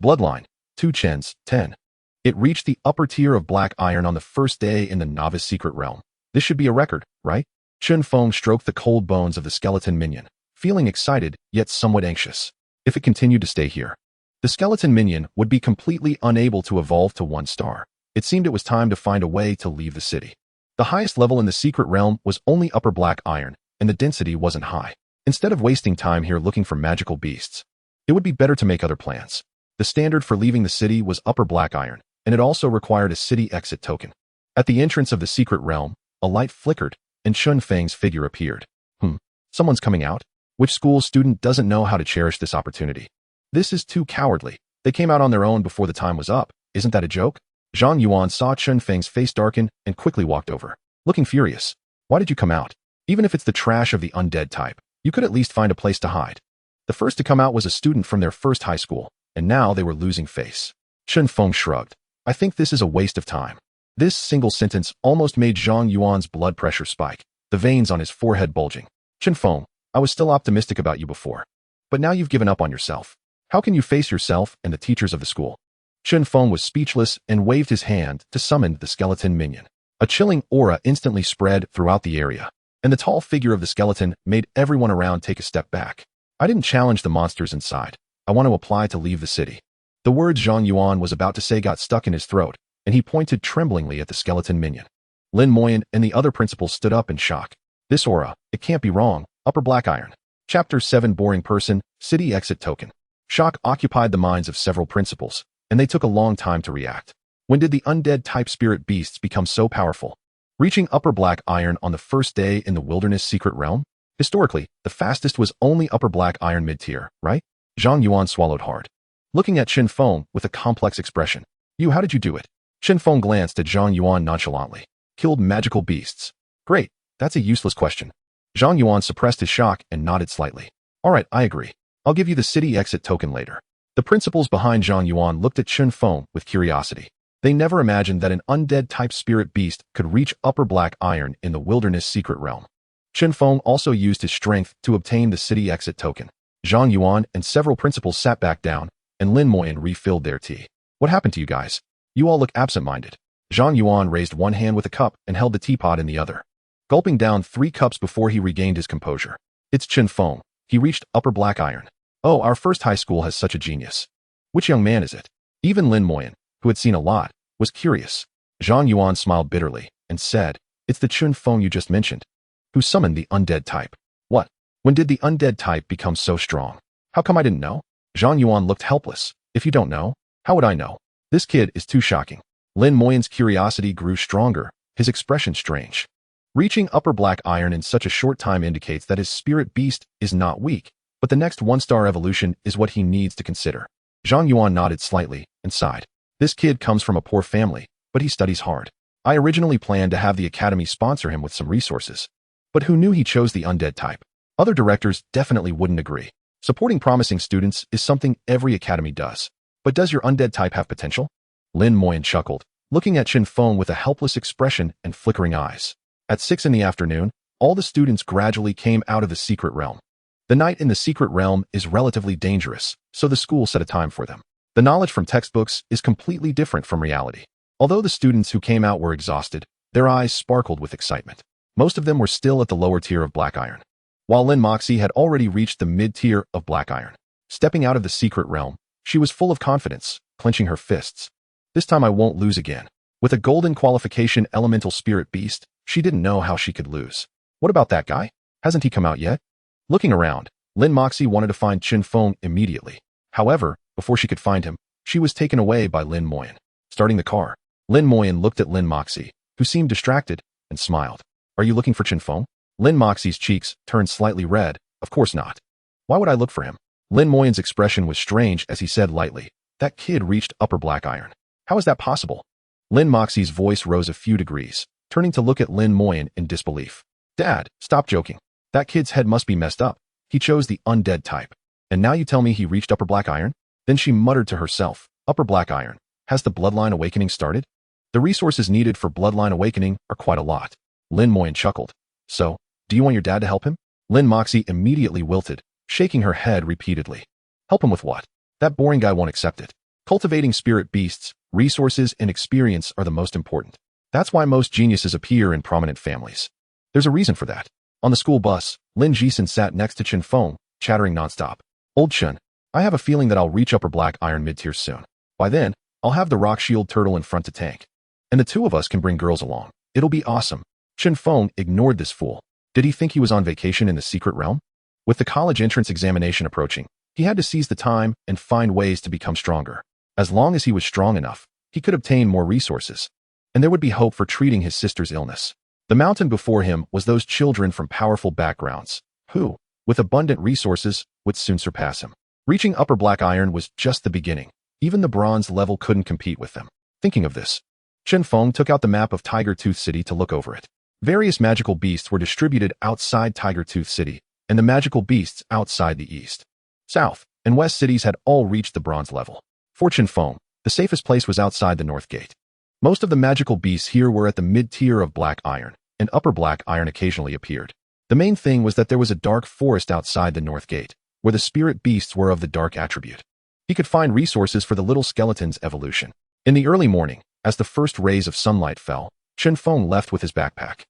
Bloodline: 2 Chens, 10. It reached the upper tier of Black Iron on the first day in the Novice Secret Realm. This should be a record, right? Chen Feng stroked the cold bones of the skeleton minion, feeling excited yet somewhat anxious. If it continued to stay here, the skeleton minion would be completely unable to evolve to 1 star. It seemed it was time to find a way to leave the city. The highest level in the secret realm was only Upper Black Iron, and the density wasn't high. Instead of wasting time here looking for magical beasts, it would be better to make other plans. The standard for leaving the city was Upper Black Iron, and it also required a city exit token. At the entrance of the secret realm, a light flickered, and Chen Feng's figure appeared. Someone's coming out? Which school student doesn't know how to cherish this opportunity? This is too cowardly. They came out on their own before the time was up. Isn't that a joke? Zhang Yuan saw Chen Feng's face darken and quickly walked over, looking furious. Why did you come out? Even if it's the trash of the undead type, you could at least find a place to hide. The first to come out was a student from their first high school, and now they were losing face. Chen Feng shrugged. I think this is a waste of time. This single sentence almost made Zhang Yuan's blood pressure spike, the veins on his forehead bulging. Chen Feng, I was still optimistic about you before, but now you've given up on yourself. How can you face yourself and the teachers of the school? Chen Feng was speechless and waved his hand to summon the skeleton minion. A chilling aura instantly spread throughout the area, and the tall figure of the skeleton made everyone around take a step back. I didn't challenge the monsters inside. I want to apply to leave the city. The words Zhang Yuan was about to say got stuck in his throat, and he pointed tremblingly at the skeleton minion. Lin Moyen and the other principals stood up in shock. This aura, it can't be wrong. Upper Black Iron. Chapter 7 Boring Person, City Exit Token. Shock occupied the minds of several principals, and they took a long time to react. When did the undead-type spirit beasts become so powerful? Reaching Upper Black Iron on the first day in the Wilderness Secret Realm? Historically, the fastest was only Upper Black Iron mid-tier, right? Zhang Yuan swallowed hard, looking at Chen Feng with a complex expression. How did you do it? Chen Feng glanced at Zhang Yuan nonchalantly. Killed magical beasts. Great, that's a useless question. Zhang Yuan suppressed his shock and nodded slightly. All right, I agree. I'll give you the city exit token later. The principals behind Zhang Yuan looked at Chen Feng with curiosity. They never imagined that an undead-type spirit beast could reach upper black iron in the wilderness secret realm. Chen Feng also used his strength to obtain the city exit token. Zhang Yuan and several principals sat back down, and Lin Moyan refilled their tea. What happened to you guys? You all look absent-minded. Zhang Yuan raised one hand with a cup and held the teapot in the other, gulping down 3 cups before he regained his composure. It's Chen Feng. He reached upper black iron. Oh, our first high school has such a genius. Which young man is it? Even Lin Moyan, who had seen a lot, was curious. Zhang Yuan smiled bitterly and said, it's the Chen Feng you just mentioned, who summoned the undead type. What? When did the undead type become so strong? How come I didn't know? Zhang Yuan looked helpless. If you don't know, how would I know? This kid is too shocking. Lin Moyan's curiosity grew stronger, his expression strange. Reaching upper black iron in such a short time indicates that his spirit beast is not weak, but the next 1-star evolution is what he needs to consider. Zhang Yuan nodded slightly and sighed. This kid comes from a poor family, but he studies hard. I originally planned to have the academy sponsor him with some resources. But who knew he chose the undead type? Other directors definitely wouldn't agree. Supporting promising students is something every academy does. But does your undead type have potential? Lin Moyan chuckled, looking at Chen Feng with a helpless expression and flickering eyes. At 6 in the afternoon, all the students gradually came out of the secret realm. The night in the secret realm is relatively dangerous, so the school set a time for them. The knowledge from textbooks is completely different from reality. Although the students who came out were exhausted, their eyes sparkled with excitement. Most of them were still at the lower tier of black iron, while Lin Moxie had already reached the mid-tier of black iron. Stepping out of the secret realm, she was full of confidence, clenching her fists. This time I won't lose again. With a golden qualification elemental spirit beast, she didn't know how she could lose. What about that guy? Hasn't he come out yet? Looking around, Lin Moxie wanted to find Chen Feng immediately. However, before she could find him, she was taken away by Lin Moyan. Starting the car, Lin Moyan looked at Lin Moxie, who seemed distracted, and smiled. Are you looking for Chen Feng? Lin Moxie's cheeks turned slightly red. Of course not. Why would I look for him? Lin Moyan's expression was strange as he said lightly, that kid reached upper black iron. How is that possible? Lin Moxie's voice rose a few degrees, turning to look at Lin Moyan in disbelief. Dad, stop joking. That kid's head must be messed up. He chose the undead type. And now you tell me he reached upper black iron? Then she muttered to herself, upper black iron. Has the bloodline awakening started? The resources needed for bloodline awakening are quite a lot. Lin Moyan chuckled. So, do you want your dad to help him? Lin Moxie immediately wilted, shaking her head repeatedly. Help him with what? That boring guy won't accept it. Cultivating spirit beasts, resources and experience are the most important. That's why most geniuses appear in prominent families. There's a reason for that. On the school bus, Lin Jisen sat next to Chen Feng, chattering nonstop. Old Chen, I have a feeling that I'll reach upper black iron mid-tier soon. By then, I'll have the rock shield turtle in front to tank. And the 2 of us can bring girls along. It'll be awesome. Chen Feng ignored this fool. Did he think he was on vacation in the secret realm? With the college entrance examination approaching, he had to seize the time and find ways to become stronger. As long as he was strong enough, he could obtain more resources. And there would be hope for treating his sister's illness. The mountain before him was those children from powerful backgrounds, who, with abundant resources, would soon surpass him. Reaching upper black iron was just the beginning. Even the bronze level couldn't compete with them. Thinking of this, Chen Feng took out the map of Tiger Tooth City to look over it. Various magical beasts were distributed outside Tiger Tooth City, and the magical beasts outside the east, south, and west cities had all reached the bronze level. For Chen Feng, the safest place was outside the north gate. Most of the magical beasts here were at the mid-tier of black iron, and upper black iron occasionally appeared. The main thing was that there was a dark forest outside the north gate, where the spirit beasts were of the dark attribute. He could find resources for the little skeleton's evolution. In the early morning, as the first rays of sunlight fell, Chen Feng left with his backpack.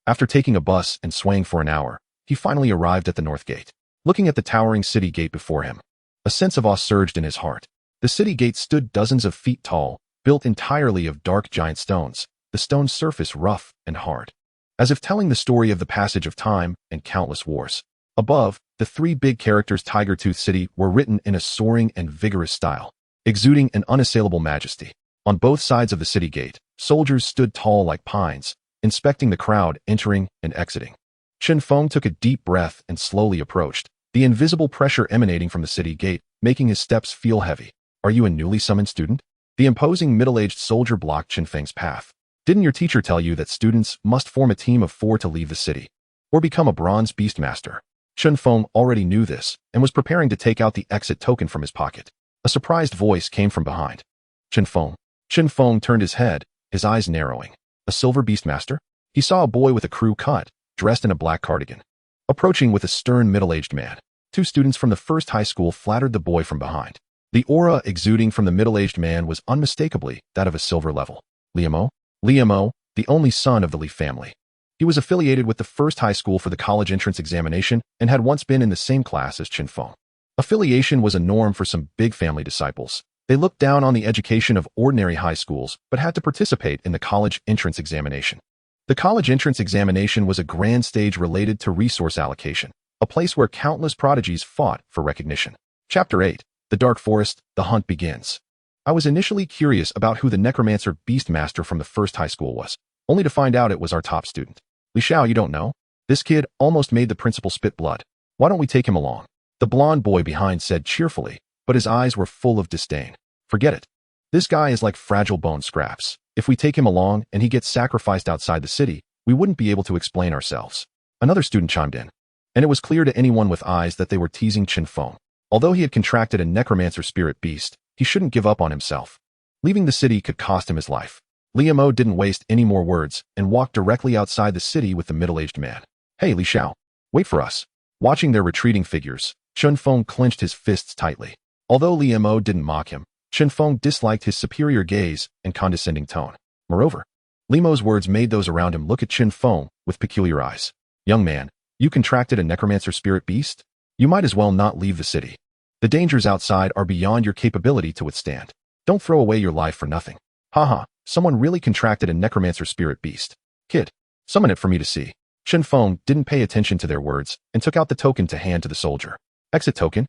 After taking a bus and swaying for an hour, he finally arrived at the north gate. Looking at the towering city gate before him, a sense of awe surged in his heart. The city gate stood dozens of feet tall, built entirely of dark giant stones, the stone's surface rough and hard, as if telling the story of the passage of time and countless wars. Above, the 3 big characters Tiger Tooth City were written in a soaring and vigorous style, exuding an unassailable majesty. On both sides of the city gate, soldiers stood tall like pines, inspecting the crowd entering and exiting. Chen Feng took a deep breath and slowly approached, the invisible pressure emanating from the city gate, making his steps feel heavy. Are you a newly summoned student? The imposing middle-aged soldier blocked Chen Feng's path. Didn't your teacher tell you that students must form a team of 4 to leave the city, or become a bronze Beastmaster? Chen Feng already knew this and was preparing to take out the exit token from his pocket. A surprised voice came from behind. Chen Feng, Chen Feng turned his head, his eyes narrowing. A silver Beastmaster? He saw a boy with a crew cut, dressed in a black cardigan, approaching with a stern middle-aged man. Two students from the first high school flattered the boy from behind. The aura exuding from the middle-aged man was unmistakably that of a silver level. Liamo? Liamo, the only son of the Li family. He was affiliated with the first high school for the college entrance examination and had once been in the same class as Chen Feng. Affiliation was a norm for some big family disciples. They looked down on the education of ordinary high schools, but had to participate in the college entrance examination. The college entrance examination was a grand stage related to resource allocation, a place where countless prodigies fought for recognition. Chapter 8. The Dark Forest, the hunt begins. I was initially curious about who the necromancer Beastmaster from the first high school was, only to find out it was our top student. Li Xiao, you don't know? This kid almost made the principal spit blood. Why don't we take him along? The blonde boy behind said cheerfully, but his eyes were full of disdain. Forget it. This guy is like fragile bone scraps. If we take him along and he gets sacrificed outside the city, we wouldn't be able to explain ourselves. Another student chimed in, and it was clear to anyone with eyes that they were teasing Chen Feng. Although he had contracted a necromancer spirit beast, he shouldn't give up on himself. Leaving the city could cost him his life. Liamo didn't waste any more words and walked directly outside the city with the middle-aged man. Hey, Li Xiao, wait for us. Watching their retreating figures, Chen Feng clenched his fists tightly. Although Liamo didn't mock him, Chen Feng disliked his superior gaze and condescending tone. Moreover, Liamo's words made those around him look at Chen Feng with peculiar eyes. Young man, you contracted a necromancer spirit beast? You might as well not leave the city. The dangers outside are beyond your capability to withstand. Don't throw away your life for nothing. Haha, someone really contracted a necromancer spirit beast. Kid, summon it for me to see. Chen Feng didn't pay attention to their words and took out the token to hand to the soldier. Exit token?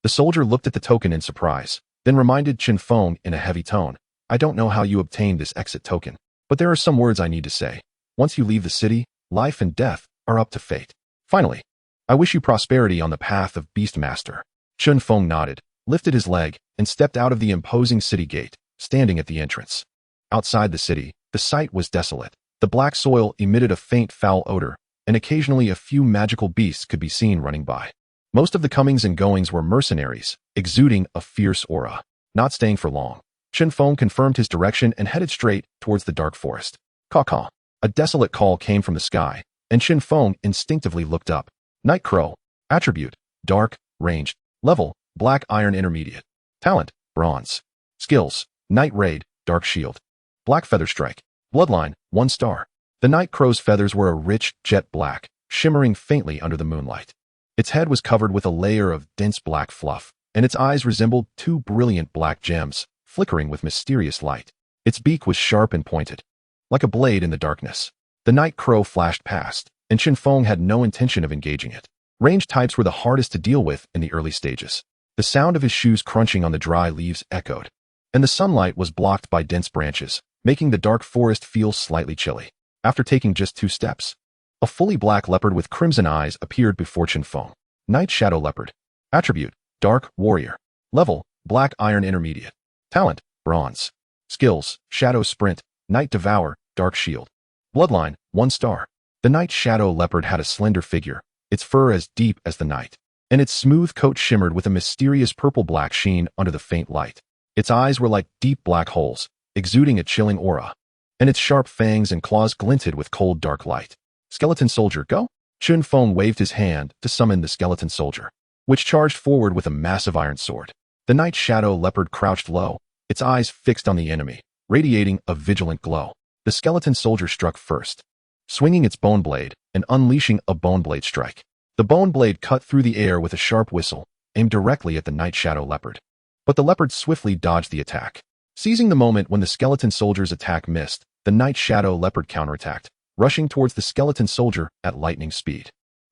The soldier looked at the token in surprise, then reminded Chen Feng in a heavy tone, I don't know how you obtained this exit token, but there are some words I need to say. Once you leave the city, life and death are up to fate. Finally, I wish you prosperity on the path of Beastmaster. Chen Feng nodded, lifted his leg, and stepped out of the imposing city gate, standing at the entrance. Outside the city, the site was desolate. The black soil emitted a faint foul odor, and occasionally a few magical beasts could be seen running by. Most of the comings and goings were mercenaries, exuding a fierce aura. Not staying for long, Chen Feng confirmed his direction and headed straight towards the dark forest. Caw-caw. A desolate call came from the sky, and Chen Feng instinctively looked up. Night Crow. Attribute: dark, ranged. Level: black iron intermediate. Talent: bronze. Skills: Night Raid, Dark Shield. Black Feather Strike. Bloodline: 1 star. The Night Crow's feathers were a rich jet black, shimmering faintly under the moonlight. Its head was covered with a layer of dense black fluff, and its eyes resembled 2 brilliant black gems, flickering with mysterious light. Its beak was sharp and pointed, like a blade in the darkness. The Night Crow flashed past, and Chen Feng had no intention of engaging it. Ranged types were the hardest to deal with in the early stages. The sound of his shoes crunching on the dry leaves echoed, and the sunlight was blocked by dense branches, making the dark forest feel slightly chilly. After taking just 2 steps, a fully black leopard with crimson eyes appeared before Chen Feng. Night Shadow Leopard. Attribute: dark, warrior. Level: black iron intermediate. Talent: bronze. Skills: Shadow Sprint, Night Devour, Dark Shield. Bloodline: 1 star. The Night Shadow Leopard had a slender figure, its fur as deep as the night, and its smooth coat shimmered with a mysterious purple-black sheen under the faint light. Its eyes were like deep black holes, exuding a chilling aura, and its sharp fangs and claws glinted with cold dark light. Skeleton Soldier, go! Chen Feng waved his hand to summon the Skeleton Soldier, which charged forward with a massive iron sword. The Night Shadow Leopard crouched low, its eyes fixed on the enemy, radiating a vigilant glow. The Skeleton Soldier struck first, swinging its bone blade and unleashing a bone blade strike. The bone blade cut through the air with a sharp whistle, aimed directly at the Night Shadow Leopard. But the leopard swiftly dodged the attack. Seizing the moment when the Skeleton Soldier's attack missed, the Night Shadow Leopard counterattacked, rushing towards the Skeleton Soldier at lightning speed.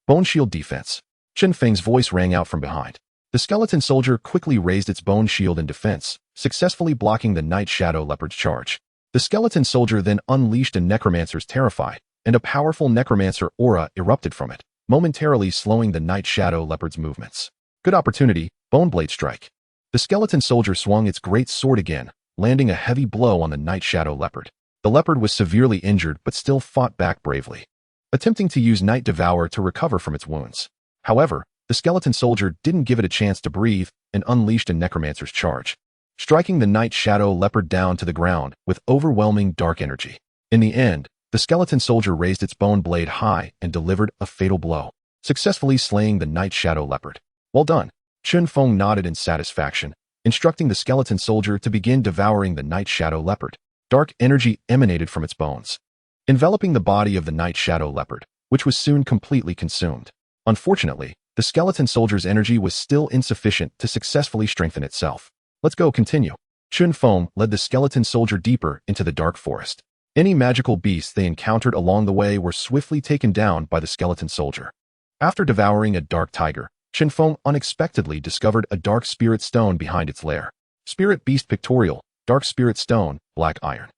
Bone Shield Defense. Chen Feng's voice rang out from behind. The Skeleton Soldier quickly raised its bone shield in defense, successfully blocking the Night Shadow Leopard's charge. The Skeleton Soldier then unleashed a Necromancer's Terrify, and a powerful Necromancer aura erupted from it, momentarily slowing the Night Shadow Leopard's movements. Good opportunity, Bone Blade Strike. The Skeleton Soldier swung its great sword again, landing a heavy blow on the Night Shadow Leopard. The leopard was severely injured but still fought back bravely, attempting to use Night Devour to recover from its wounds. However, the Skeleton Soldier didn't give it a chance to breathe and unleashed a Necromancer's charge. striking the night shadow leopard down to the ground with overwhelming dark energy. In the end, the skeleton soldier raised its bone blade high and delivered a fatal blow, successfully slaying the night shadow leopard. Well done. Chen Feng nodded in satisfaction, instructing the skeleton soldier to begin devouring the night shadow leopard. Dark energy emanated from its bones, enveloping the body of the night shadow leopard, which was soon completely consumed. Unfortunately, the skeleton soldier's energy was still insufficient to successfully strengthen itself. Let's go continue. Chen Feng led the skeleton soldier deeper into the dark forest. Any magical beasts they encountered along the way were swiftly taken down by the skeleton soldier. After devouring a dark tiger, Chen Feng unexpectedly discovered a dark spirit stone behind its lair. Spirit Beast Pictorial, Dark Spirit Stone, Black Iron.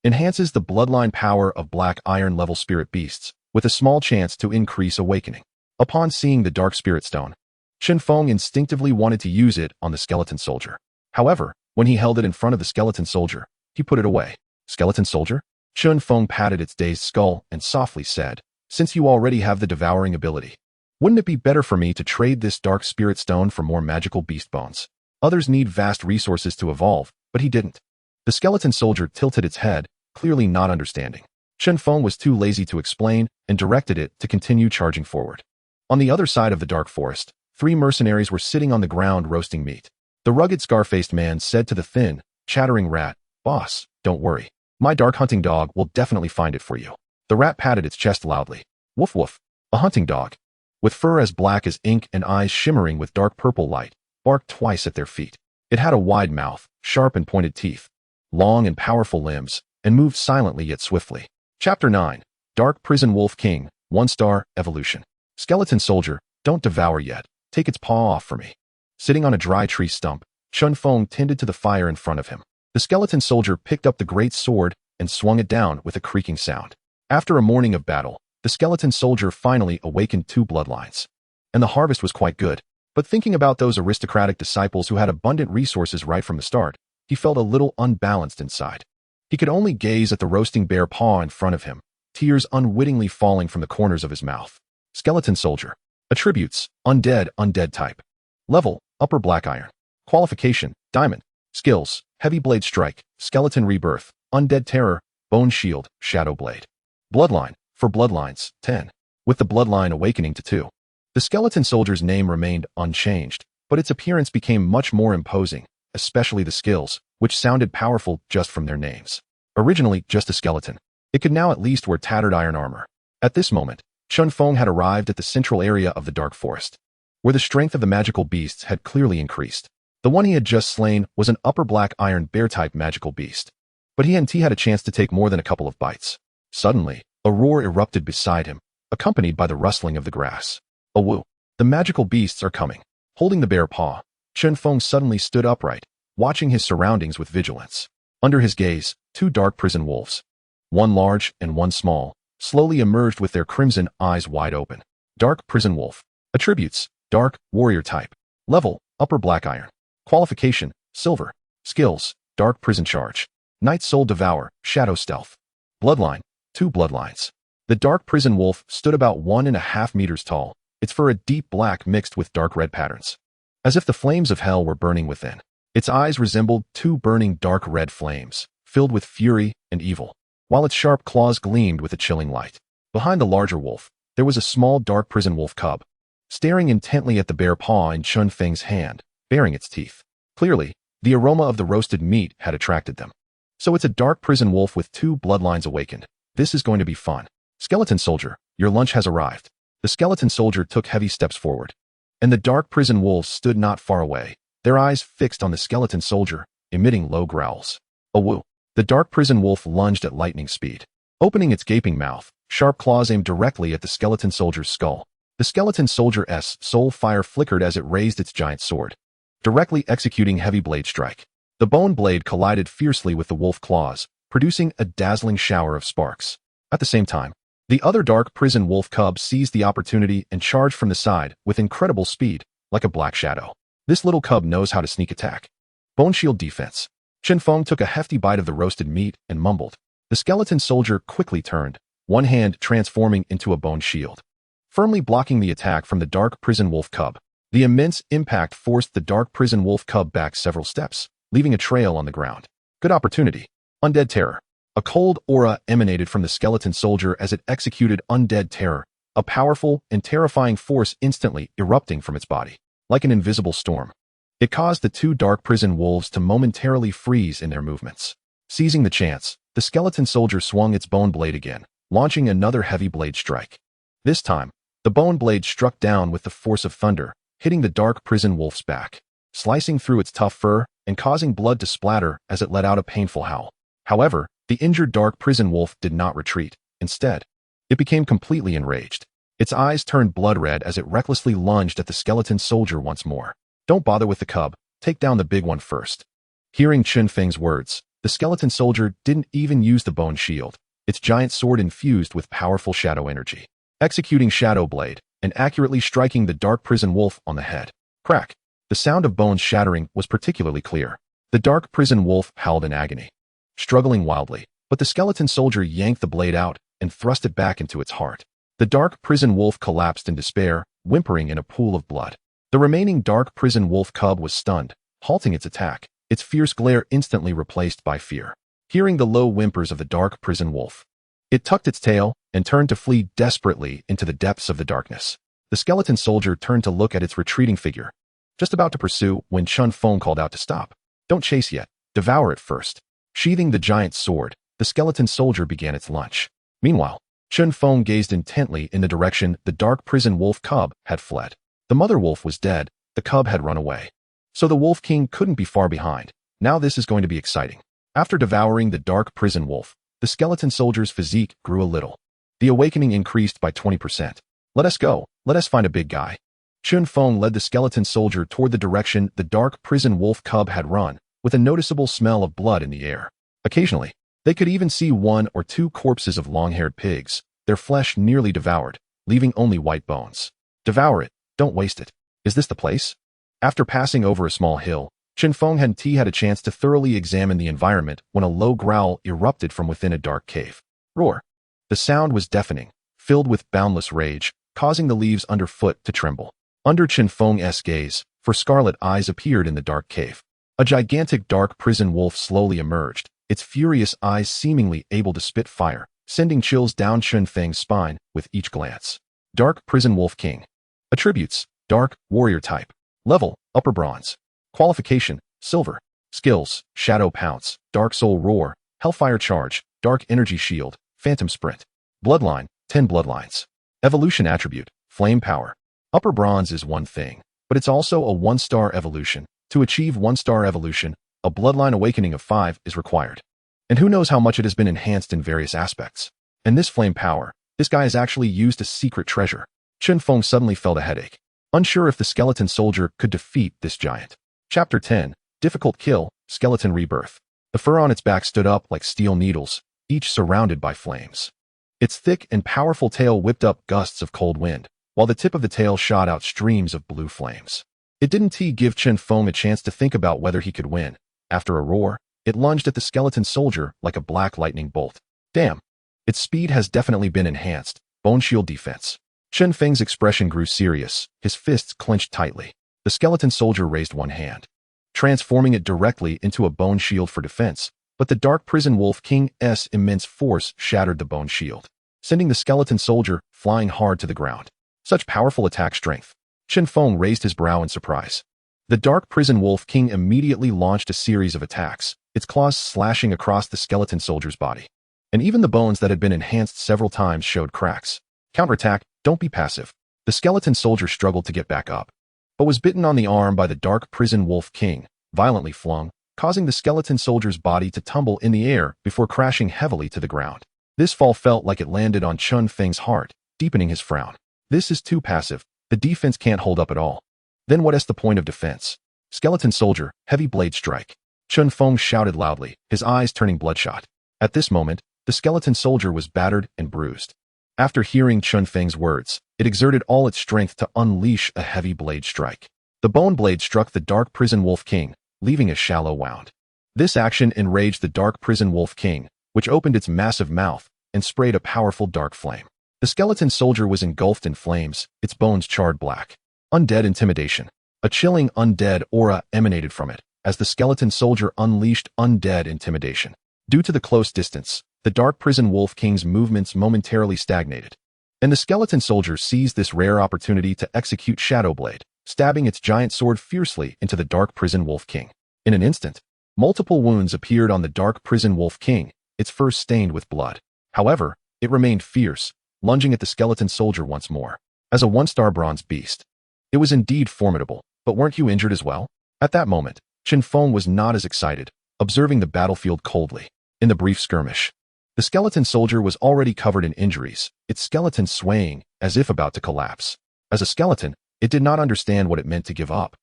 Enhances the bloodline power of Black Iron level spirit beasts, with a small chance to increase awakening. Upon seeing the Dark Spirit Stone, Chen Feng instinctively wanted to use it on the skeleton soldier. However, when he held it in front of the skeleton soldier, he put it away. Skeleton soldier? Chen Feng patted its dazed skull and softly said, "Since you already have the devouring ability, wouldn't it be better for me to trade this Dark Spirit Stone for more magical beast bones? Others need vast resources to evolve, but he didn't." The skeleton soldier tilted its head, clearly not understanding. Chen Feng was too lazy to explain and directed it to continue charging forward. On the other side of the dark forest, 3 mercenaries were sitting on the ground roasting meat. The rugged scar-faced man said to the thin, chattering rat, "Boss, don't worry. My dark hunting dog will definitely find it for you." The rat patted its chest loudly. Woof woof. A hunting dog, with fur as black as ink and eyes shimmering with dark purple light, barked twice at their feet. It had a wide mouth, sharp and pointed teeth, long and powerful limbs, and moved silently yet swiftly. Chapter 9. Dark Prison Wolf King, 1-star, Evolution. Skeleton soldier, don't devour yet. Take its paw off for me. Sitting on a dry tree stump, Chen Feng tended to the fire in front of him. The skeleton soldier picked up the great sword and swung it down with a creaking sound. After a morning of battle, the skeleton soldier finally awakened 2 bloodlines. And the harvest was quite good. But thinking about those aristocratic disciples who had abundant resources right from the start, he felt a little unbalanced inside. He could only gaze at the roasting bear paw in front of him, tears unwittingly falling from the corners of his mouth. Skeleton soldier. Attributes: undead-type. Level: upper black iron. Qualification: diamond. Skills: heavy blade strike, skeleton rebirth, undead terror, bone shield, shadow blade. Bloodline: for bloodlines, 10. With the bloodline awakening to 2. The skeleton soldier's name remained unchanged, but its appearance became much more imposing, especially the skills, which sounded powerful just from their names. Originally just a skeleton, it could now at least wear tattered iron armor. At this moment, Chen Feng had arrived at the central area of the dark forest, where the strength of the magical beasts had clearly increased. The one he had just slain was an upper black iron bear-type magical beast, but he had a chance to take more than a couple of bites. Suddenly, a roar erupted beside him, accompanied by the rustling of the grass. A woo! The magical beasts are coming. Holding the bear paw, Chen Feng suddenly stood upright, watching his surroundings with vigilance. Under his gaze, 2 dark prison wolves, one large and one small, slowly emerged with their crimson eyes wide open. Dark prison wolf. Attributes: dark, warrior type. Level: upper black iron. Qualification: silver. Skills: dark prison charge, night soul devour, shadow stealth. Bloodline: 2 bloodlines. The dark prison wolf stood about 1.5 meters tall, its fur a deep black mixed with dark red patterns, as if the flames of hell were burning within. Its eyes resembled 2 burning dark red flames, filled with fury and evil, while its sharp claws gleamed with a chilling light. Behind the larger wolf, there was a small dark prison wolf cub, staring intently at the bear paw in Chen Feng's hand, baring its teeth. Clearly, the aroma of the roasted meat had attracted them. So it's a dark prison wolf with 2 bloodlines awakened. This is going to be fun. Skeleton soldier, your lunch has arrived. The skeleton soldier took heavy steps forward, and the dark prison wolves stood not far away, their eyes fixed on the skeleton soldier, emitting low growls. A woo! The dark prison wolf lunged at lightning speed. Opening its gaping mouth, sharp claws aimed directly at the skeleton soldier's skull. The skeleton soldier's soul fire flickered as it raised its giant sword, directly executing heavy blade strike. The bone blade collided fiercely with the wolf claws, producing a dazzling shower of sparks. At the same time, the other dark prison wolf cub seized the opportunity and charged from the side with incredible speed, like a black shadow. This little cub knows how to sneak attack. Bone shield defense. Chen Feng took a hefty bite of the roasted meat and mumbled. The skeleton soldier quickly turned, one hand transforming into a bone shield, firmly blocking the attack from the dark prison wolf cub. The immense impact forced the dark prison wolf cub back several steps, leaving a trail on the ground. Good opportunity. Undead Terror. A cold aura emanated from the skeleton soldier as it executed Undead Terror, a powerful and terrifying force instantly erupting from its body, like an invisible storm. It caused the two dark prison wolves to momentarily freeze in their movements. Seizing the chance, the skeleton soldier swung its bone blade again, launching another heavy blade strike. This time, the bone blade struck down with the force of thunder, hitting the dark prison wolf's back, slicing through its tough fur and causing blood to splatter as it let out a painful howl. However, the injured dark prison wolf did not retreat. Instead, it became completely enraged. Its eyes turned blood red as it recklessly lunged at the skeleton soldier once more. Don't bother with the cub, take down the big one first. Hearing Chen Feng's words, the skeleton soldier didn't even use the bone shield, its giant sword infused with powerful shadow energy, executing Shadow Blade and accurately striking the dark prison wolf on the head. Crack! The sound of bones shattering was particularly clear. The dark prison wolf howled in agony, struggling wildly, but the skeleton soldier yanked the blade out and thrust it back into its heart. The dark prison wolf collapsed in despair, whimpering in a pool of blood. The remaining dark prison wolf cub was stunned, halting its attack, its fierce glare instantly replaced by fear. Hearing the low whimpers of the dark prison wolf, it tucked its tail and turned to flee desperately into the depths of the darkness. The skeleton soldier turned to look at its retreating figure, just about to pursue when Chen Feng called out to stop. Don't chase yet, devour it first. Sheathing the giant sword, the skeleton soldier began its lunge. Meanwhile, Chen Feng gazed intently in the direction the dark prison wolf cub had fled. The mother wolf was dead, the cub had run away. So the Wolf King couldn't be far behind. Now this is going to be exciting. After devouring the dark prison wolf, the skeleton soldier's physique grew a little. The awakening increased by 20%. Let us go, let us find a big guy. Chen Feng led the skeleton soldier toward the direction the dark prison wolf cub had run, with a noticeable smell of blood in the air. Occasionally, they could even see one or two corpses of long-haired pigs, their flesh nearly devoured, leaving only white bones. Devour it, don't waste it. Is this the place? After passing over a small hill, Chen Feng and T had a chance to thoroughly examine the environment when a low growl erupted from within a dark cave. Roar! The sound was deafening, filled with boundless rage, causing the leaves underfoot to tremble. Under Chen Feng's gaze, four scarlet eyes appeared in the dark cave. A gigantic dark prison wolf slowly emerged, its furious eyes seemingly able to spit fire, sending chills down Chen Feng's spine with each glance. Dark Prison Wolf King. Attributes: Dark, Warrior type. Level: Upper Bronze. Qualification: Silver. Skills: Shadow Pounce, Dark Soul Roar, Hellfire Charge, Dark Energy Shield, Phantom Sprint. Bloodline: 10 bloodlines. Evolution attribute: Flame Power. Upper Bronze is one thing, but it's also a 1-star evolution. To achieve 1-star evolution, a bloodline awakening of 5 is required. And who knows how much it has been enhanced in various aspects. And this flame power, this guy has actually used a secret treasure. Chen Feng suddenly felt a headache, unsure if the skeleton soldier could defeat this giant. Chapter 10, Difficult Kill, Skeleton Rebirth. The fur on its back stood up like steel needles, each surrounded by flames. Its thick and powerful tail whipped up gusts of cold wind, while the tip of the tail shot out streams of blue flames. It didn't give Chen Feng a chance to think about whether he could win. After a roar, it lunged at the skeleton soldier like a black lightning bolt. Damn! Its speed has definitely been enhanced. Bone shield defense. Chen Feng's expression grew serious, his fists clenched tightly. The skeleton soldier raised one hand, transforming it directly into a bone shield for defense, but the dark prison wolf king's immense force shattered the bone shield, sending the skeleton soldier flying hard to the ground. Such powerful attack strength. Chen Feng raised his brow in surprise. The dark prison wolf king immediately launched a series of attacks, its claws slashing across the skeleton soldier's body. And even the bones that had been enhanced several times showed cracks. Counterattack, don't be passive. The skeleton soldier struggled to get back up, but was bitten on the arm by the dark prison wolf king, violently flung, causing the skeleton soldier's body to tumble in the air before crashing heavily to the ground. This fall felt like it landed on Chen Feng's heart, deepening his frown. This is too passive. The defense can't hold up at all. Then what is the point of defense? Skeleton soldier, heavy blade strike. Chen Feng shouted loudly, his eyes turning bloodshot. At this moment, the skeleton soldier was battered and bruised. After hearing Chen Feng's words, it exerted all its strength to unleash a heavy blade strike. The bone blade struck the dark prison wolf king, leaving a shallow wound. This action enraged the dark prison wolf king, which opened its massive mouth and sprayed a powerful dark flame. The skeleton soldier was engulfed in flames, its bones charred black. Undead intimidation. A chilling undead aura emanated from it, as the skeleton soldier unleashed undead intimidation. Due to the close distance, the Dark Prison Wolf King's movements momentarily stagnated, and the skeleton soldier seized this rare opportunity to execute Shadow Blade, stabbing its giant sword fiercely into the Dark Prison Wolf King. In an instant, multiple wounds appeared on the Dark Prison Wolf King, its fur stained with blood. However, it remained fierce, lunging at the skeleton soldier once more. As a one-star bronze beast, it was indeed formidable, but weren't you injured as well? At that moment, Chen Feng was not as excited, observing the battlefield coldly. In the brief skirmish, the skeleton soldier was already covered in injuries, its skeleton swaying as if about to collapse. As a skeleton, it did not understand what it meant to give up.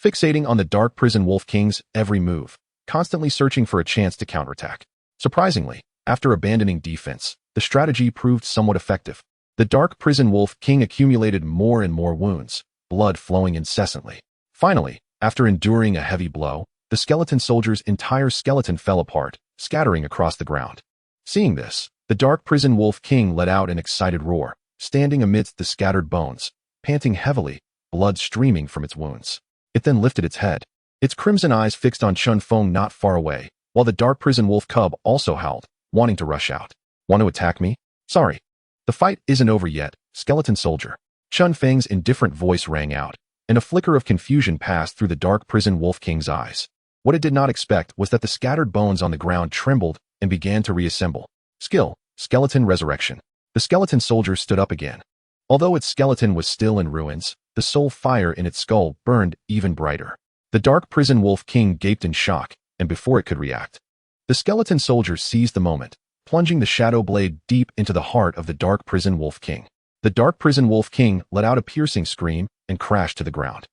Fixating on the Dark Prison Wolf King's every move, constantly searching for a chance to counterattack. Surprisingly, after abandoning defense, the strategy proved somewhat effective. The Dark Prison Wolf King accumulated more and more wounds, blood flowing incessantly. Finally, after enduring a heavy blow, the skeleton soldier's entire skeleton fell apart, scattering across the ground. Seeing this, the Dark Prison Wolf King let out an excited roar, standing amidst the scattered bones, panting heavily, blood streaming from its wounds. It then lifted its head, its crimson eyes fixed on Chen Feng not far away, while the Dark Prison Wolf cub also howled, wanting to rush out. Want to attack me? Sorry. The fight isn't over yet, skeleton soldier. Chen Feng's indifferent voice rang out, and a flicker of confusion passed through the Dark Prison Wolf King's eyes. What it did not expect was that the scattered bones on the ground trembled and began to reassemble. Skill, skeleton resurrection. The skeleton soldier stood up again. Although its skeleton was still in ruins, the soul fire in its skull burned even brighter. The Dark Prison Wolf King gaped in shock, and before it could react, the skeleton soldier seized the moment, plunging the shadow blade deep into the heart of the Dark Prison Wolf King. The Dark Prison Wolf King let out a piercing scream and crashed to the ground.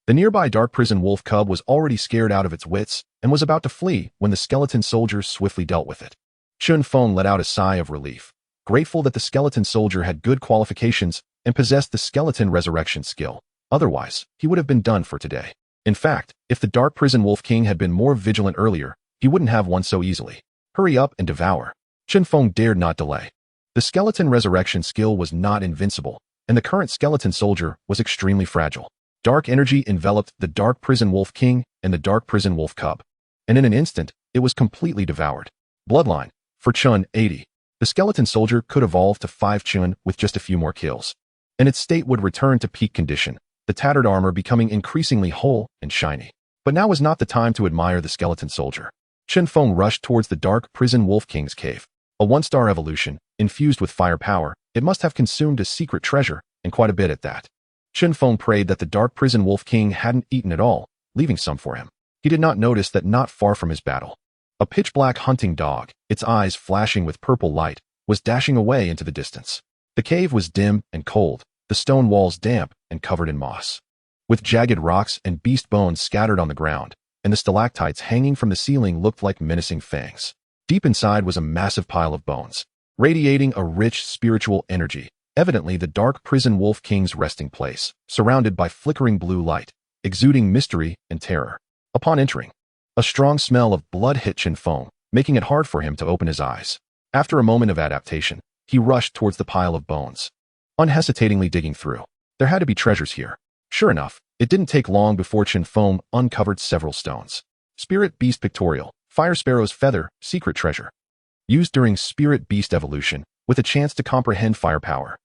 The nearby Dark Prison Wolf cub was already scared out of its wits and was about to flee when the skeleton soldier swiftly dealt with it. Chen Feng let out a sigh of relief, grateful that the skeleton soldier had good qualifications and possessed the skeleton resurrection skill. Otherwise, he would have been done for today. In fact, if the Dark Prison Wolf King had been more vigilant earlier, he wouldn't have won so easily. Hurry up and devour. Chen Feng dared not delay. The skeleton resurrection skill was not invincible, and the current skeleton soldier was extremely fragile. Dark energy enveloped the Dark Prison Wolf King and the Dark Prison Wolf cub, and in an instant, it was completely devoured. Bloodline. For Chen, 80. The skeleton soldier could evolve to 5 Chen with just a few more kills, and its state would return to peak condition, the tattered armor becoming increasingly whole and shiny. But now was not the time to admire the skeleton soldier. Chen Feng rushed towards the Dark Prison Wolf King's cave. A 1-star evolution, infused with fire power, it must have consumed a secret treasure, and quite a bit at that. Chen Feng prayed that the Dark Prison Wolf King hadn't eaten at all, leaving some for him. He did not notice that not far from his battle, a pitch-black hunting dog, its eyes flashing with purple light, was dashing away into the distance. The cave was dim and cold, the stone walls damp and covered in moss, with jagged rocks and beast bones scattered on the ground, and the stalactites hanging from the ceiling looked like menacing fangs. Deep inside was a massive pile of bones, radiating a rich spiritual energy, evidently the Dark Prison Wolf King's resting place, surrounded by flickering blue light, exuding mystery and terror. Upon entering, a strong smell of blood hit Chen Feng, making it hard for him to open his eyes. After a moment of adaptation, he rushed towards the pile of bones, unhesitatingly digging through. There had to be treasures here. Sure enough, it didn't take long before Chen Feng uncovered several stones. Spirit Beast Pictorial, Fire Sparrow's Feather, Secret Treasure. Used during Spirit Beast Evolution, with a chance to comprehend fire power.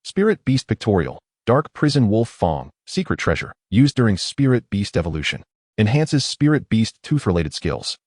Spirit Beast Pictorial, Dark Prison Wolf Fong, Secret Treasure, used during Spirit Beast Evolution. Enhances Spirit Beast tooth-related skills.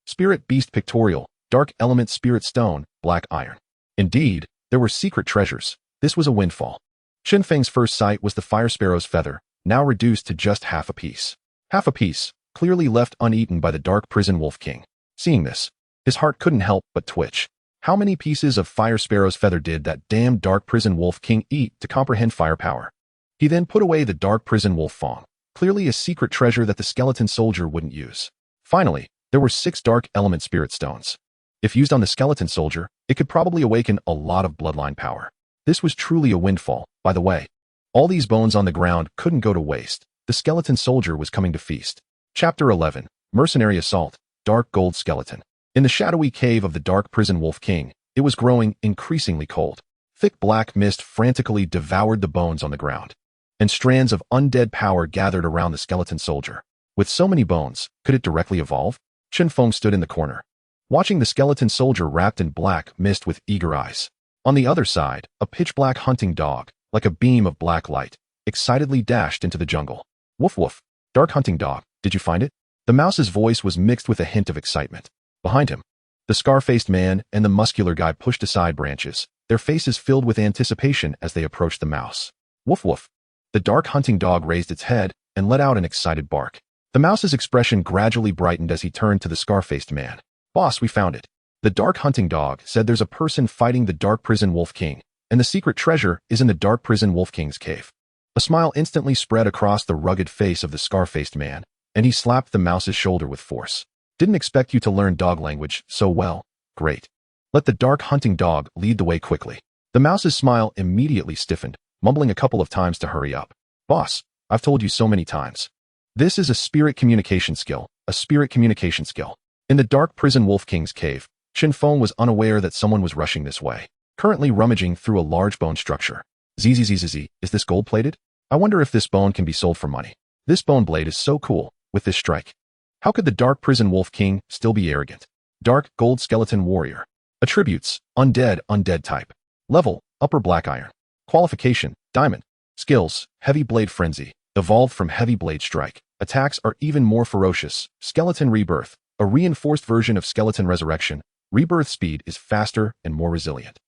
Spirit Beast Pictorial, Dark Element Spirit Stone, Black Iron. Indeed, there were secret treasures. This was a windfall. Chen Feng's first sight was the Fire Sparrow's Feather, now reduced to just half a piece. Half a piece, clearly left uneaten by the Dark Prison Wolf King. Seeing this, his heart couldn't help but twitch. How many pieces of Fire Sparrow's Feather did that damn Dark Prison Wolf King eat to comprehend fire power? He then put away the Dark Prison Wolf Fong, clearly a secret treasure that the skeleton soldier wouldn't use. Finally, there were 6 Dark Element Spirit Stones. If used on the skeleton soldier, it could probably awaken a lot of bloodline power. This was truly a windfall, by the way. All these bones on the ground couldn't go to waste. The skeleton soldier was coming to feast. Chapter 11, Mercenary Assault, Dark Gold Skeleton. In the shadowy cave of the Dark Prison Wolf King, it was growing increasingly cold. Thick black mist frantically devoured the bones on the ground, and strands of undead power gathered around the skeleton soldier. With so many bones, could it directly evolve? Chen Feng stood in the corner, watching the skeleton soldier wrapped in black mist with eager eyes. On the other side, a pitch-black hunting dog, like a beam of black light, excitedly dashed into the jungle. Woof woof. Dark hunting dog, did you find it? The mouse's voice was mixed with a hint of excitement. Behind him, the scar-faced man and the muscular guy pushed aside branches, their faces filled with anticipation as they approached the mouse. Woof woof. The dark hunting dog raised its head and let out an excited bark. The mouse's expression gradually brightened as he turned to the scar-faced man. Boss, we found it. The dark hunting dog said there's a person fighting the dark prison wolf king, and the secret treasure is in the dark prison wolf king's cave. A smile instantly spread across the rugged face of the scar-faced man, and he slapped the mouse's shoulder with force. Didn't expect you to learn dog language so well. Great. Let the dark hunting dog lead the way quickly. The mouse's smile immediately stiffened, mumbling a couple of times to hurry up. Boss, I've told you so many times. This is a spirit communication skill, a spirit communication skill. In the dark prison wolf king's cave, Chen Feng was unaware that someone was rushing this way, currently rummaging through a large bone structure. Zzz, is this gold-plated? I wonder if this bone can be sold for money. This bone blade is so cool, with this strike. How could the dark prison wolf king still be arrogant? Dark gold skeleton warrior. Attributes, undead-type. Level, upper black iron. Qualification, diamond. Skills, heavy blade frenzy. Evolved from heavy blade strike. Attacks are even more ferocious. Skeleton rebirth, a reinforced version of skeleton resurrection. Rebirth speed is faster and more resilient.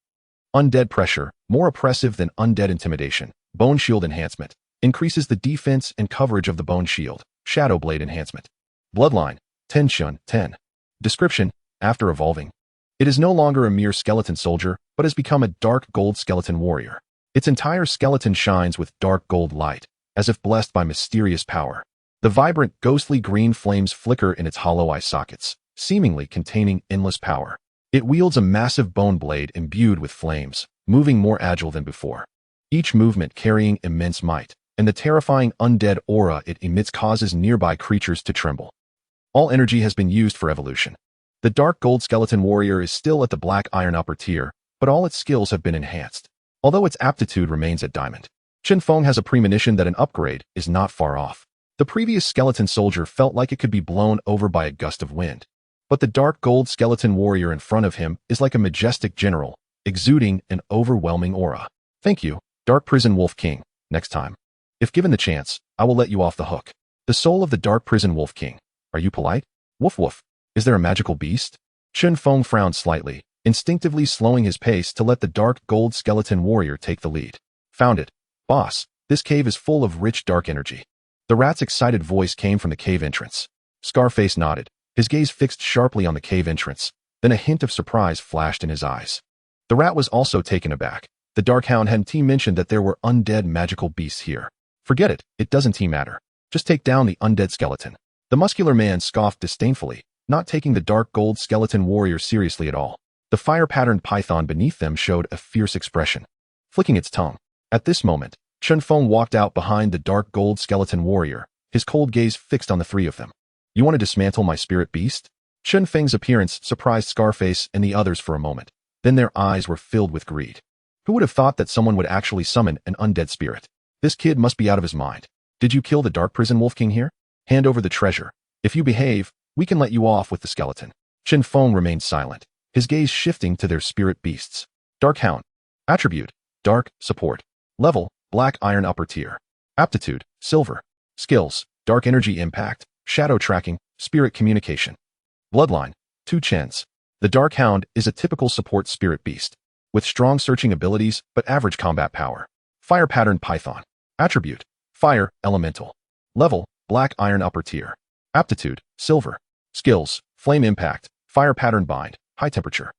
Undead pressure, more oppressive than undead intimidation. Bone shield enhancement, increases the defense and coverage of the bone shield. Shadow blade enhancement. Bloodline, 10. Description, after evolving, it is no longer a mere skeleton soldier, but has become a dark gold skeleton warrior. Its entire skeleton shines with dark gold light, as if blessed by mysterious power. The vibrant, ghostly green flames flicker in its hollow eye sockets, seemingly containing endless power. It wields a massive bone blade imbued with flames, moving more agile than before. Each movement carrying immense might, and the terrifying undead aura it emits causes nearby creatures to tremble. All energy has been used for evolution. The dark gold skeleton warrior is still at the black iron upper tier, but all its skills have been enhanced, although its aptitude remains at diamond. Chen Feng has a premonition that an upgrade is not far off. The previous skeleton soldier felt like it could be blown over by a gust of wind. But the dark gold skeleton warrior in front of him is like a majestic general, exuding an overwhelming aura. Thank you, Dark Prison Wolf King. Next time, if given the chance, I will let you off the hook. The soul of the Dark Prison Wolf King. Are you polite? Woof woof. Is there a magical beast? Chen Feng frowned slightly, instinctively slowing his pace to let the dark gold skeleton warrior take the lead. Found it. Boss, this cave is full of rich dark energy. The rat's excited voice came from the cave entrance. Scarface nodded, his gaze fixed sharply on the cave entrance, then a hint of surprise flashed in his eyes. The rat was also taken aback. The Dark Hound hadn't mentioned that there were undead magical beasts here. Forget it, it doesn't matter. Just take down the undead skeleton. The muscular man scoffed disdainfully, not taking the dark gold skeleton warrior seriously at all. The fire-patterned python beneath them showed a fierce expression, flicking its tongue. At this moment, Chen Feng walked out behind the dark gold skeleton warrior, his cold gaze fixed on the three of them. You want to dismantle my spirit beast? Chen Feng's appearance surprised Scarface and the others for a moment. Then their eyes were filled with greed. Who would have thought that someone would actually summon an undead spirit? This kid must be out of his mind. Did you kill the Dark Prison Wolf King here? Hand over the treasure. If you behave, we can let you off with the skeleton. Chen Feng remained silent, his gaze shifting to their spirit beasts. Dark Hound. Attribute, Dark, Support. Level, Black Iron Upper Tier. Aptitude, Silver. Skills, Dark Energy Impact, Shadow Tracking, Spirit Communication. Bloodline, 2 Chens. The Dark Hound is a typical support spirit beast, with strong searching abilities but average combat power. Fire Pattern Python. Attribute, Fire, Elemental. Level, Black Iron Upper Tier. Aptitude, Silver. Skills, Flame Impact, Fire Pattern Bind, High Temperature.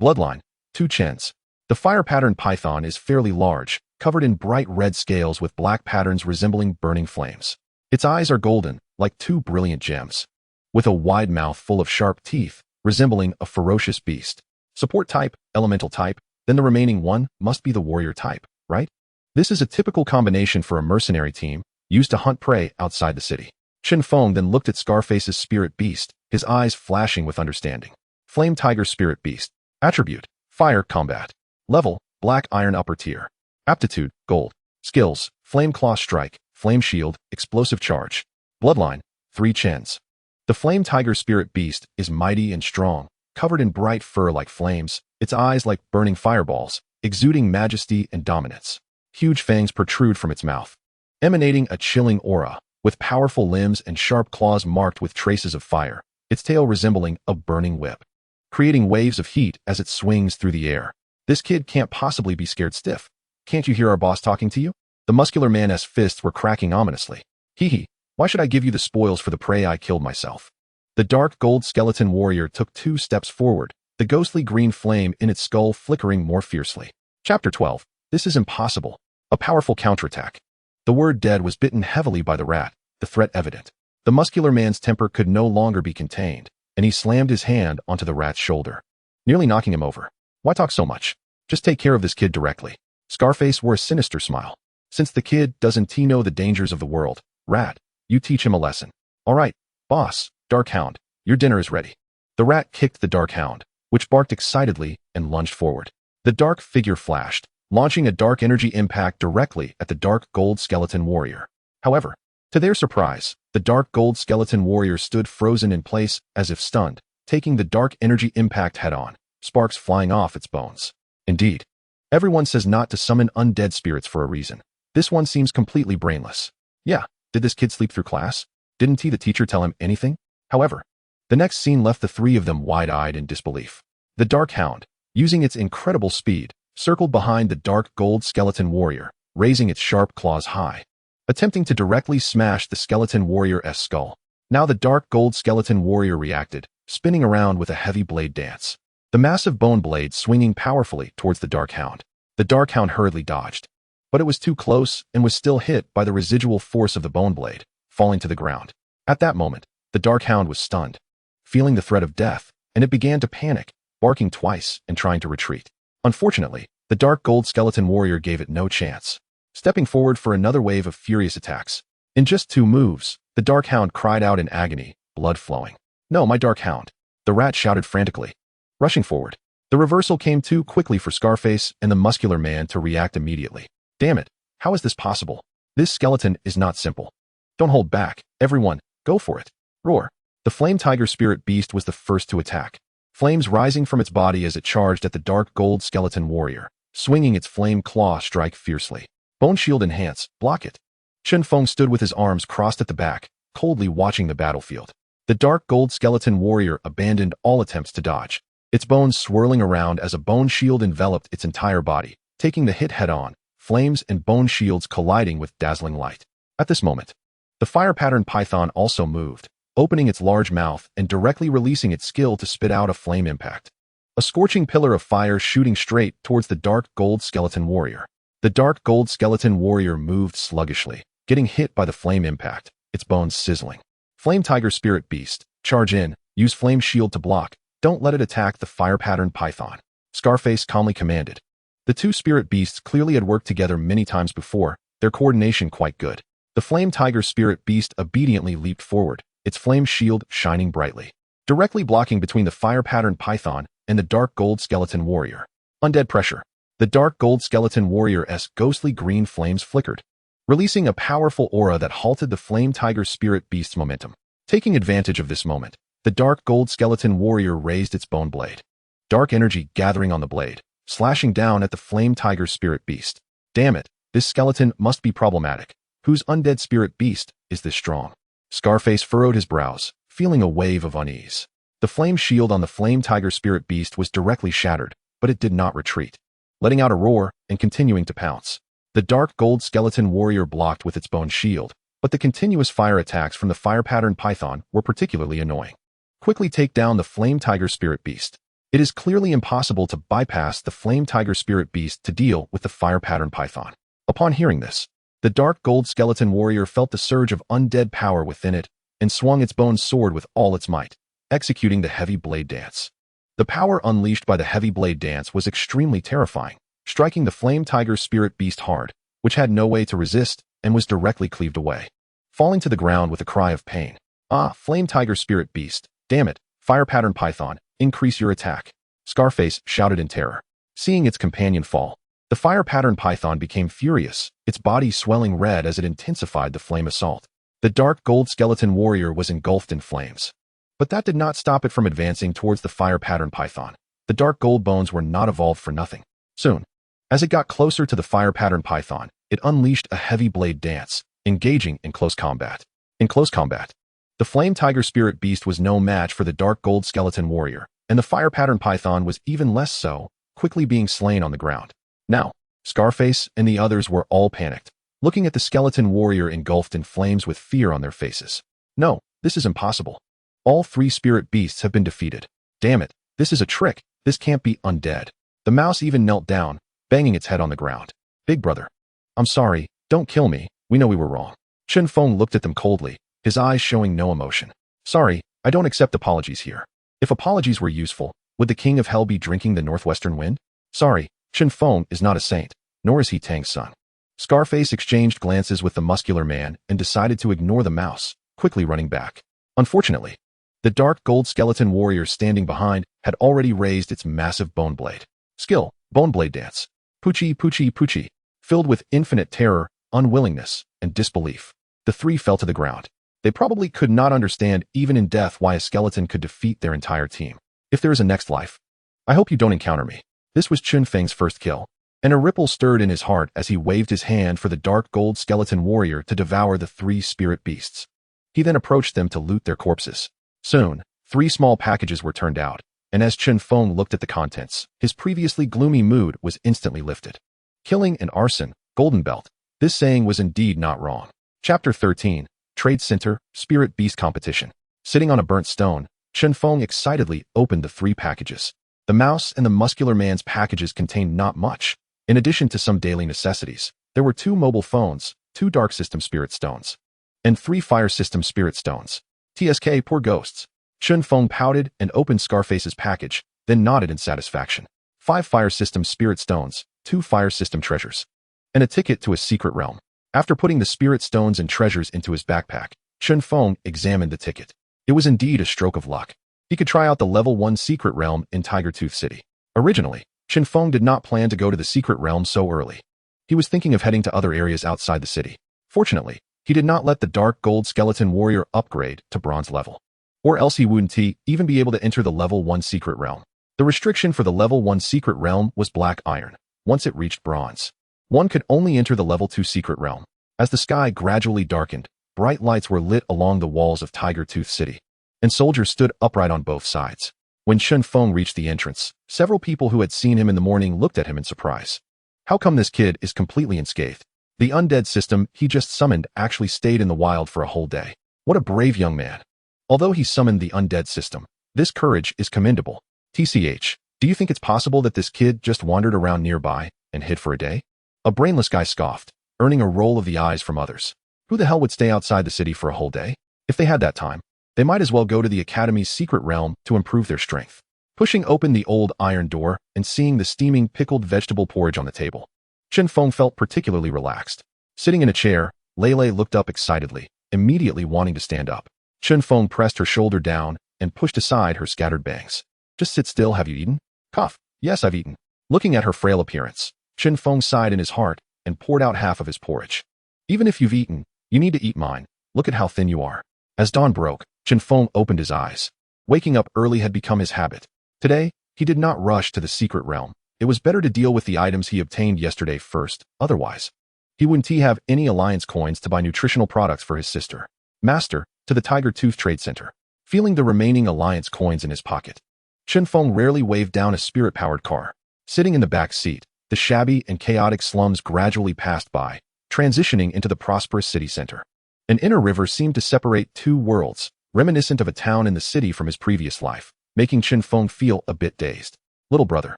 Bloodline, 2 Chens. The Fire Pattern Python is fairly large, covered in bright red scales with black patterns resembling burning flames. Its eyes are golden, like 2 brilliant gems, with a wide mouth full of sharp teeth, resembling a ferocious beast. Support type, Elemental type, then the remaining one must be the warrior type, right? This is a typical combination for a mercenary team, used to hunt prey outside the city. Chen Feng then looked at Scarface's spirit beast, his eyes flashing with understanding. Flame Tiger Spirit Beast. Attribute, Fire Combat. Level, Black Iron Upper Tier. Aptitude, Gold. Skills, Flame Claw Strike, Flame Shield, Explosive Charge. Bloodline, 3 chins. The flame tiger spirit beast is mighty and strong, covered in bright fur like flames, its eyes like burning fireballs, exuding majesty and dominance. Huge fangs protrude from its mouth, emanating a chilling aura, with powerful limbs and sharp claws marked with traces of fire, its tail resembling a burning whip, creating waves of heat as it swings through the air. This kid can't possibly be scared stiff. Can't you hear our boss talking to you? The muscular man's fists were cracking ominously. Hee hee, why should I give you the spoils for the prey I killed myself? The dark gold skeleton warrior took 2 steps forward, the ghostly green flame in its skull flickering more fiercely. Chapter 12. This is impossible. A powerful counterattack. The word dead was bitten heavily by the rat, the threat evident. The muscular man's temper could no longer be contained, and he slammed his hand onto the rat's shoulder, nearly knocking him over. Why talk so much? Just take care of this kid directly. Scarface wore a sinister smile. Since the kid doesn't know the dangers of the world, rat, you teach him a lesson. All right, boss, Dark Hound, your dinner is ready. The rat kicked the Dark Hound, which barked excitedly and lunged forward. The dark figure flashed, launching a dark energy impact directly at the dark gold skeleton warrior. However, to their surprise, the dark gold skeleton warrior stood frozen in place as if stunned, taking the dark energy impact head-on, sparks flying off its bones. Indeed, everyone says not to summon undead spirits for a reason. This one seems completely brainless. Yeah, did this kid sleep through class? Didn't the teacher tell him anything? However, the next scene left the 3 of them wide-eyed in disbelief. The Dark Hound, using its incredible speed, circled behind the dark gold skeleton warrior, raising its sharp claws high, attempting to directly smash the skeleton warrior's skull. Now the dark gold skeleton warrior reacted, spinning around with a heavy blade dance, the massive bone blade swinging powerfully towards the Dark Hound. The Dark Hound hurriedly dodged, but it was too close and was still hit by the residual force of the bone blade, falling to the ground. At that moment, the Dark Hound was stunned, feeling the threat of death, and it began to panic, barking twice and trying to retreat. Unfortunately, the dark gold skeleton warrior gave it no chance, stepping forward for another wave of furious attacks. In just 2 moves, the Dark Hound cried out in agony, blood flowing. No, my Dark Hound! The rat shouted frantically, rushing forward. The reversal came too quickly for Scarface and the muscular man to react immediately. Damn it, how is this possible? This skeleton is not simple. Don't hold back, everyone, go for it. Roar. The flame tiger spirit beast was the first to attack, flames rising from its body as it charged at the dark gold skeleton warrior, swinging its flame claw strike fiercely. Bone shield enhance, block it. Chen Feng stood with his arms crossed at the back, coldly watching the battlefield. The dark gold skeleton warrior abandoned all attempts to dodge, its bones swirling around as a bone shield enveloped its entire body, taking the hit head-on, flames and bone shields colliding with dazzling light. At this moment, the fire pattern python also moved, opening its large mouth and directly releasing its skill to spit out a flame impact. A scorching pillar of fire shooting straight towards the dark gold skeleton warrior. The dark gold skeleton warrior moved sluggishly, getting hit by the flame impact, its bones sizzling. Flame tiger spirit beast, charge in, use flame shield to block, don't let it attack the fire pattern python. Scarface calmly commanded. The 2 spirit beasts clearly had worked together many times before, their coordination quite good. The flame tiger spirit beast obediently leaped forward, its flame shield shining brightly, directly blocking between the fire pattern python and the dark gold skeleton warrior. Undead pressure. The dark gold skeleton warrior's ghostly green flames flickered, releasing a powerful aura that halted the flame tiger spirit beast's momentum. Taking advantage of this moment, the dark gold skeleton warrior raised its bone blade, dark energy gathering on the blade, slashing down at the flame tiger spirit beast. Damn it, this skeleton must be problematic. Whose undead spirit beast is this strong? Scarface furrowed his brows, feeling a wave of unease. The flame shield on the flame tiger spirit beast was directly shattered, but it did not retreat, letting out a roar and continuing to pounce. The dark gold skeleton warrior blocked with its bone shield, but the continuous fire attacks from the fire pattern python were particularly annoying. Quickly take down the flame tiger spirit beast. It is clearly impossible to bypass the flame tiger spirit beast to deal with the fire pattern python. Upon hearing this, the dark gold skeleton warrior felt the surge of undead power within it and swung its bone sword with all its might, executing the heavy blade dance. The power unleashed by the heavy blade dance was extremely terrifying, striking the flame tiger spirit beast hard, which had no way to resist and was directly cleaved away, falling to the ground with a cry of pain. Ah, flame tiger spirit beast, damn it, fire pattern python, increase your attack. Scarface shouted in terror. Seeing its companion fall, the fire pattern python became furious, its body swelling red as it intensified the flame assault. The dark gold skeleton warrior was engulfed in flames. But that did not stop it from advancing towards the fire pattern python. The dark gold bones were not evolved for nothing. Soon, as it got closer to the fire pattern python, it unleashed a heavy blade dance, engaging in close combat. In close combat, the flame tiger spirit beast was no match for the dark gold skeleton warrior, and the fire pattern python was even less so, quickly being slain on the ground. Now, Scarface and the others were all panicked, looking at the skeleton warrior engulfed in flames with fear on their faces. No, this is impossible. All three spirit beasts have been defeated. Damn it, this is a trick. This can't be undead. The mouse even knelt down, banging its head on the ground. Big brother. I'm sorry, don't kill me, we know we were wrong. Chen Feng looked at them coldly, his eyes showing no emotion. Sorry, I don't accept apologies here. If apologies were useful, would the king of hell be drinking the northwestern wind? Sorry, Chen Feng is not a saint, nor is he Tang's son. Scarface exchanged glances with the muscular man and decided to ignore the mouse, quickly running back. Unfortunately, the dark gold skeleton warrior standing behind had already raised its massive bone blade. Skill, bone blade dance. Poochie, poochie, poochie. Filled with infinite terror, unwillingness, and disbelief, the three fell to the ground. They probably could not understand even in death why a skeleton could defeat their entire team. If there is a next life, I hope you don't encounter me. This was Chen Feng's first kill, and a ripple stirred in his heart as he waved his hand for the dark gold skeleton warrior to devour the three spirit beasts. He then approached them to loot their corpses. Soon, 3 small packages were turned out, and as Chen Feng looked at the contents, his previously gloomy mood was instantly lifted. Killing and arson, golden belt. This saying was indeed not wrong. Chapter 13, Trade Center, Spirit Beast Competition. Sitting on a burnt stone, Chen Feng excitedly opened the 3 packages. The mouse and the muscular man's packages contained not much. In addition to some daily necessities, there were 2 mobile phones, 2 dark system spirit stones, and 3 fire system spirit stones. TSK, poor ghosts. Chen Feng pouted and opened Scarface's package, then nodded in satisfaction. 5 fire system spirit stones, 2 fire system treasures, and a ticket to a secret realm. After putting the spirit stones and treasures into his backpack, Chen Feng examined the ticket. It was indeed a stroke of luck. He could try out the level 1 secret realm in Tiger Tooth City. Originally, Chen Feng did not plan to go to the secret realm so early. He was thinking of heading to other areas outside the city. Fortunately, he did not let the dark gold skeleton warrior upgrade to bronze level, or else he wouldn't even be able to enter the level 1 secret realm. The restriction for the level 1 secret realm was black iron. Once it reached bronze, one could only enter the level 2 secret realm. As the sky gradually darkened, bright lights were lit along the walls of Tiger Tooth City, and soldiers stood upright on both sides. When Chen Feng reached the entrance, several people who had seen him in the morning looked at him in surprise. How come this kid is completely unscathed? The undead system he just summoned actually stayed in the wild for a whole day. What a brave young man. Although he summoned the undead system, this courage is commendable. TCH, do you think it's possible that this kid just wandered around nearby and hid for a day? A brainless guy scoffed, earning a roll of the eyes from others. Who the hell would stay outside the city for a whole day? If they had that time, they might as well go to the Academy's secret realm to improve their strength. Pushing open the old iron door and seeing the steaming pickled vegetable porridge on the table, Chen Feng felt particularly relaxed. Sitting in a chair, Lei looked up excitedly, immediately wanting to stand up. Chen Feng pressed her shoulder down and pushed aside her scattered bangs. Just sit still, have you eaten? Cough. Yes, I've eaten. Looking at her frail appearance, Chen Feng sighed in his heart and poured out half of his porridge. Even if you've eaten, you need to eat mine. Look at how thin you are. As dawn broke, Chen Feng opened his eyes. Waking up early had become his habit. Today, he did not rush to the secret realm. It was better to deal with the items he obtained yesterday first, otherwise, he wouldn't have any alliance coins to buy nutritional products for his sister. Master, to the Tiger Tooth Trade Center. Feeling the remaining alliance coins in his pocket, Chen Feng rarely waved down a spirit-powered car. Sitting in the back seat, the shabby and chaotic slums gradually passed by, transitioning into the prosperous city center. An inner river seemed to separate 2 worlds, reminiscent of a town in the city from his previous life, making Chen Feng feel a bit dazed. Little brother,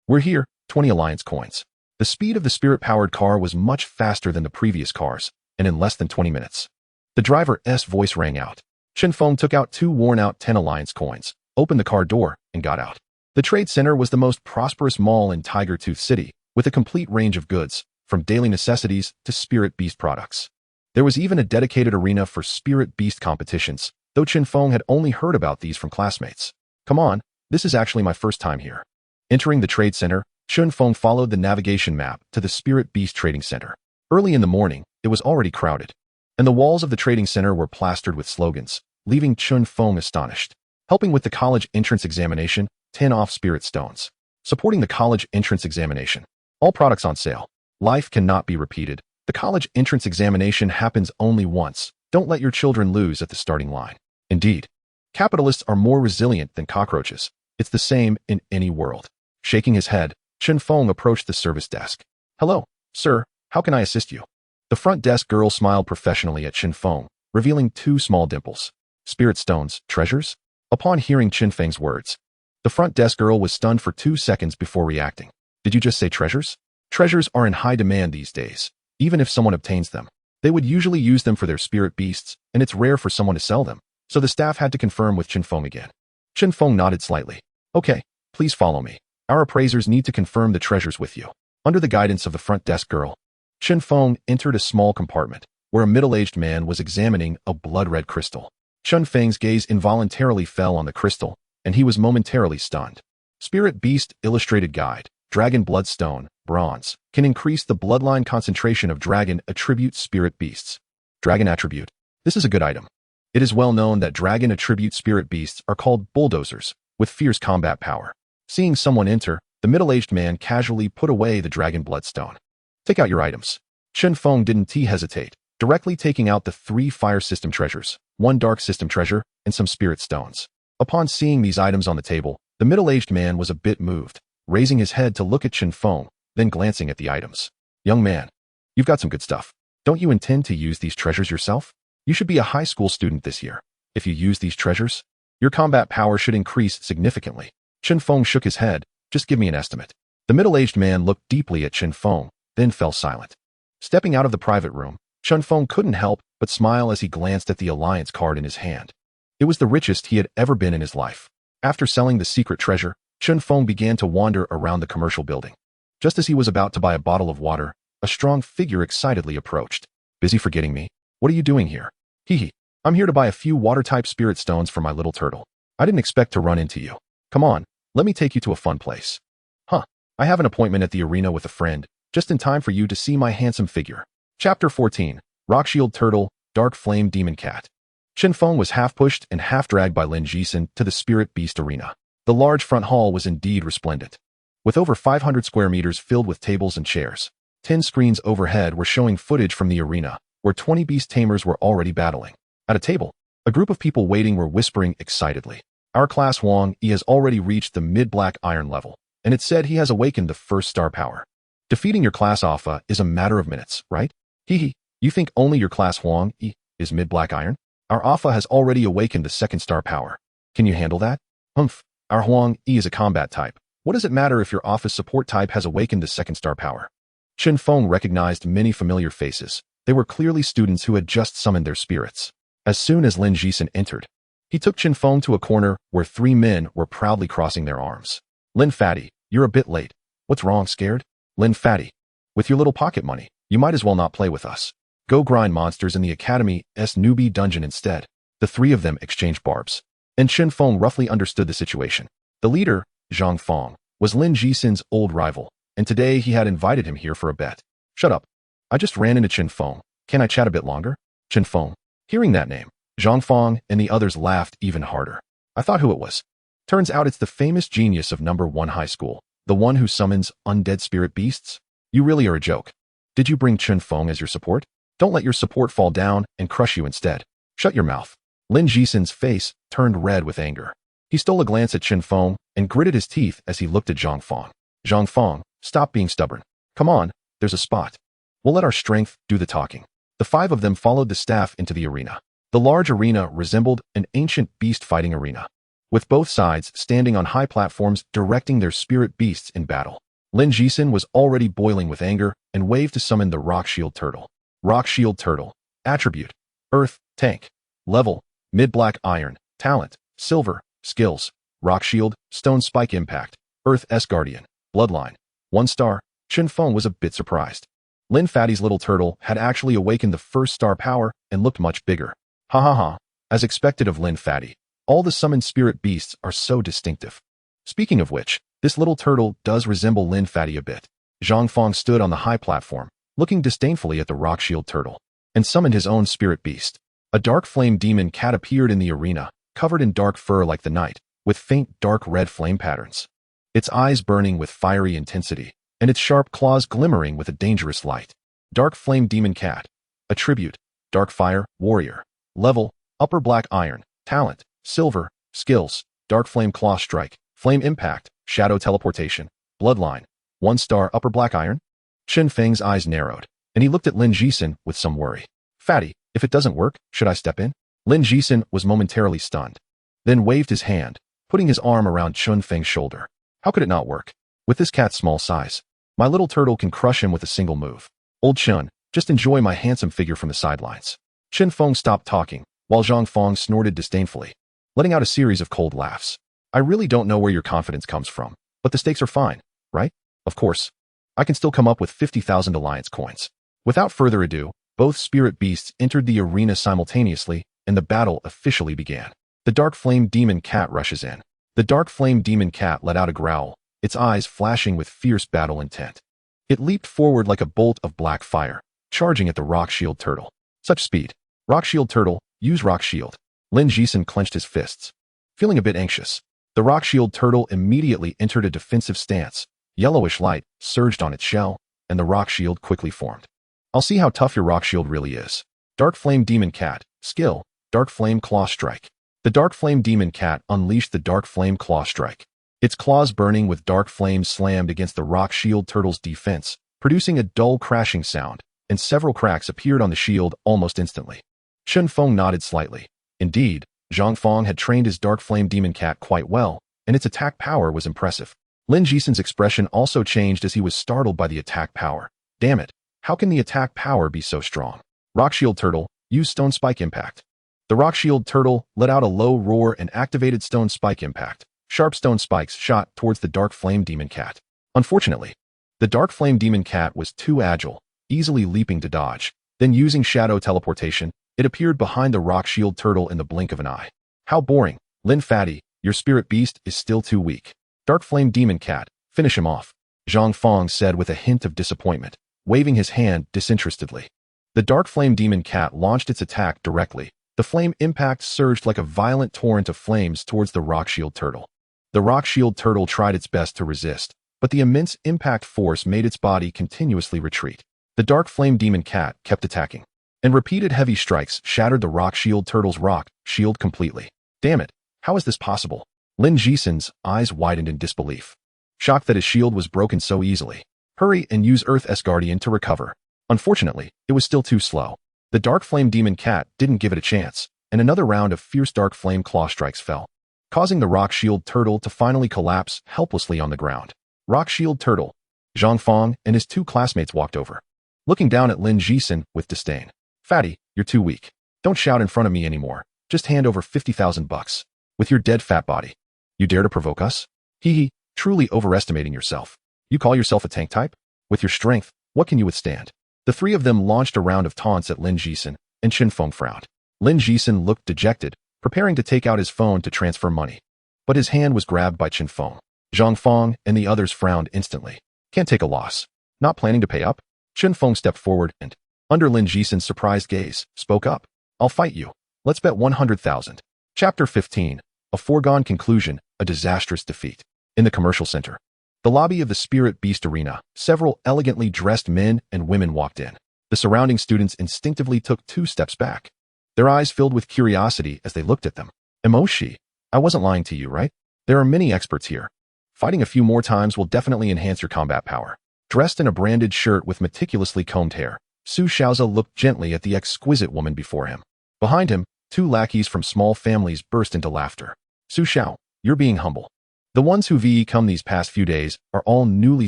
we're here, 20 alliance coins. The speed of the spirit-powered car was much faster than the previous cars, and in less than 20 minutes. The driver's voice rang out. Chen Feng took out 2 worn-out 10 alliance coins, opened the car door, and got out. The trade center was the most prosperous mall in Tiger Tooth City, with a complete range of goods, from daily necessities to spirit beast products. There was even a dedicated arena for spirit beast competitions, though Chen Feng had only heard about these from classmates. Come on, this is actually my first time here. Entering the trade center, Chen Feng followed the navigation map to the spirit beast trading center. Early in the morning, it was already crowded. and the walls of the trading center were plastered with slogans, leaving Chen Feng astonished. Helping with the college entrance examination, 10 off spirit stones. Supporting the college entrance examination. All products on sale. Life cannot be repeated. The college entrance examination happens only once. Don't let your children lose at the starting line. Indeed, capitalists are more resilient than cockroaches. It's the same in any world. Shaking his head, Chen Feng approached the service desk. Hello, sir, how can I assist you? The front desk girl smiled professionally at Chen Feng, revealing 2 small dimples. Spirit stones, treasures? Upon hearing Chen Feng's words, the front desk girl was stunned for 2 seconds before reacting. Did you just say treasures? Treasures are in high demand these days. Even if someone obtains them, they would usually use them for their spirit beasts, and it's rare for someone to sell them. So the staff had to confirm with Chen Feng again. Chen Feng nodded slightly. Okay, please follow me. Our appraisers need to confirm the treasures with you. Under the guidance of the front desk girl, Chen Feng entered a small compartment where a middle-aged man was examining a blood-red crystal. Chen Feng's gaze involuntarily fell on the crystal, and he was momentarily stunned. Spirit Beast Illustrated Guide, Dragon Bloodstone, Bronze, can increase the bloodline concentration of dragon attribute spirit beasts. Dragon attribute. This is a good item. It is well known that dragon attribute spirit beasts are called bulldozers, with fierce combat power. Seeing someone enter, the middle-aged man casually put away the dragon bloodstone. Take out your items. Chen Feng didn't hesitate, directly taking out the 3 fire system treasures, 1 dark system treasure, and some spirit stones. Upon seeing these items on the table, the middle-aged man was a bit moved, raising his head to look at Chen Feng, then glancing at the items. Young man, you've got some good stuff. Don't you intend to use these treasures yourself? You should be a high school student this year. If you use these treasures, your combat power should increase significantly. Chen Feng shook his head. Just give me an estimate. The middle-aged man looked deeply at Chen Feng, then fell silent. Stepping out of the private room, Chen Feng couldn't help but smile as he glanced at the alliance card in his hand. It was the richest he had ever been in his life. After selling the secret treasure, Chen Feng began to wander around the commercial building. Just as he was about to buy a bottle of water, a strong figure excitedly approached. Busy forgetting me? What are you doing here? Hee. I'm here to buy a few water-type spirit stones for my little turtle. I didn't expect to run into you. Come on, let me take you to a fun place. Huh, I have an appointment at the arena with a friend, just in time for you to see my handsome figure. Chapter 14, Rockshield Turtle, Dark Flame Demon Cat. Chen Feng was half pushed and half dragged by Lin Jixin to the Spirit Beast Arena. The large front hall was indeed resplendent, with over 500 square meters filled with tables and chairs. 10 screens overhead were showing footage from the arena, where 20 beast tamers were already battling. At a table, a group of people waiting were whispering excitedly. Our class Wang Yi has already reached the mid-black iron level, and it's said he has awakened the first star power. Defeating your class Alpha is a matter of minutes, right? Hee. You think only your class Wang Yi is mid-black iron? Our Alpha has already awakened the second star power. Can you handle that? Humph. Our Huang Yi is a combat type. What does it matter if your office support type has awakened the second star power? Chen Feng recognized many familiar faces. They were clearly students who had just summoned their spirits. As soon as Lin Jixin entered, he took Chen Feng to a corner where 3 men were proudly crossing their arms. Lin Fatty, you're a bit late. What's wrong, scared? Lin Fatty, with your little pocket money, you might as well not play with us. Go grind monsters in the Academy's newbie dungeon instead. The 3 of them exchanged barbs. And Chen Feng roughly understood the situation. The leader, Zhang Feng, was Lin Jixin's old rival, and today he had invited him here for a bet. Shut up. I just ran into Chen Feng. Can I chat a bit longer? Chen Feng. Hearing that name, Zhang Feng and the others laughed even harder. I thought who it was. Turns out it's the famous genius of number 1 high school, the one who summons undead spirit beasts. You really are a joke. Did you bring Chen Feng as your support? Don't let your support fall down and crush you instead. Shut your mouth. Lin Jixin's face turned red with anger. He stole a glance at Chen Feng and gritted his teeth as he looked at Zhang Feng. Zhang Feng, stop being stubborn. Come on, there's a spot. We'll let our strength do the talking. The 5 of them followed the staff into the arena. The large arena resembled an ancient beast fighting arena, with both sides standing on high platforms directing their spirit beasts in battle. Lin Jixin was already boiling with anger and waved to summon the Rockshield Turtle. Rockshield Turtle. Attribute: Earth, Tank. Level: Mid-Black Iron. Talent: Silver. Skills: Rock Shield, Stone Spike Impact. Earth's Guardian. Bloodline: 1 star. Chen Feng was a bit surprised. Lin Fatty's little turtle had actually awakened the first star power and looked much bigger. Ha ha ha. As expected of Lin Fatty, all the summoned spirit beasts are so distinctive. Speaking of which, this little turtle does resemble Lin Fatty a bit. Zhang Feng stood on the high platform, looking disdainfully at the Rockshield Turtle. and summoned his own spirit beast. A dark flame demon cat appeared in the arena, covered in dark fur like the night, with faint dark red flame patterns. Its eyes burning with fiery intensity, and its sharp claws glimmering with a dangerous light. Dark flame demon cat. Attribute: dark fire, warrior. Level: upper black iron. Talent: silver. Skills: dark flame claw strike, flame impact, shadow teleportation. Bloodline: 1 star upper black iron. Chen Feng's eyes narrowed, and he looked at Lin Jixin with some worry. Fatty, if it doesn't work, should I step in? Lin Jixin was momentarily stunned, then waved his hand, putting his arm around Chen Feng's shoulder. How could it not work? With this cat's small size, my little turtle can crush him with a single move. Old Chen, just enjoy my handsome figure from the sidelines. Chen Feng stopped talking, while Zhang Feng snorted disdainfully, letting out a series of cold laughs. I really don't know where your confidence comes from, but the stakes are fine, right? Of course. I can still come up with 50,000 alliance coins. Without further ado, both spirit beasts entered the arena simultaneously, and the battle officially began. The dark flame demon cat rushes in. The dark flame demon cat let out a growl, its eyes flashing with fierce battle intent. It leaped forward like a bolt of black fire, charging at the rock shield turtle. Such speed. Rock shield turtle, use rock shield. Lin Jixin clenched his fists, feeling a bit anxious. The rock shield turtle immediately entered a defensive stance. Yellowish light surged on its shell, and the rock shield quickly formed. I'll see how tough your rock shield really is. Dark flame demon cat. Skill: dark flame claw strike. The dark flame demon cat unleashed the dark flame claw strike. Its claws burning with dark flames slammed against the rock shield turtle's defense, producing a dull crashing sound, and several cracks appeared on the shield almost instantly. Chen Feng nodded slightly. Indeed, Zhang Feng had trained his dark flame demon cat quite well, and its attack power was impressive. Lin Jixin's expression also changed as he was startled by the attack power. Damn it, how can the attack power be so strong? Rock shield turtle, use stone spike impact. The rock shield turtle let out a low roar and activated stone spike impact. Sharp stone spikes shot towards the dark flame demon cat. Unfortunately, the dark flame demon cat was too agile, easily leaping to dodge. Then using shadow teleportation, it appeared behind the rock shield turtle in the blink of an eye. How boring. Lin Fatty, your spirit beast is still too weak. Dark flame demon cat, finish him off. Zhang Feng said with a hint of disappointment, waving his hand disinterestedly. The dark flame demon cat launched its attack directly. The flame impact surged like a violent torrent of flames towards the rock shield turtle. The rock shield turtle tried its best to resist, but the immense impact force made its body continuously retreat. The dark flame demon cat kept attacking, and repeated heavy strikes shattered the rock shield turtle's rock shield completely. Damn it, how is this possible? Lin Jixin's eyes widened in disbelief, shocked that his shield was broken so easily. Hurry and use Earth's Guardian to recover. Unfortunately, it was still too slow. The dark flame demon cat didn't give it a chance, and another round of fierce dark flame claw strikes fell, causing the rock shield turtle to finally collapse helplessly on the ground. Rock shield turtle. Zhang Feng and his 2 classmates walked over, looking down at Lin Jixin with disdain. Fatty, you're too weak. Don't shout in front of me anymore. Just hand over 50,000 bucks. With your dead fat body. You dare to provoke us? Hee hee, truly overestimating yourself. You call yourself a tank type? With your strength, what can you withstand? The 3 of them launched a round of taunts at Lin Jixin, and Chen Feng frowned. Lin Jixin looked dejected, preparing to take out his phone to transfer money. But his hand was grabbed by Chen Feng. Zhang Feng and the others frowned instantly. Can't take a loss. Not planning to pay up? Chen Feng stepped forward and, under Lin Jixin's surprised gaze, spoke up. I'll fight you. Let's bet 100,000. Chapter 15. A foregone conclusion, a disastrous defeat. In the commercial center, the lobby of the Spirit Beast Arena, several elegantly dressed men and women walked in. The surrounding students instinctively took 2 steps back, their eyes filled with curiosity as they looked at them. Emoshi, I wasn't lying to you, right? There are many experts here. Fighting a few more times will definitely enhance your combat power. Dressed in a branded shirt with meticulously combed hair, Su Xiaoza looked gently at the exquisite woman before him. Behind him, 2 lackeys from small families burst into laughter. Su Xiao, you're being humble. The ones who've come these past few days are all newly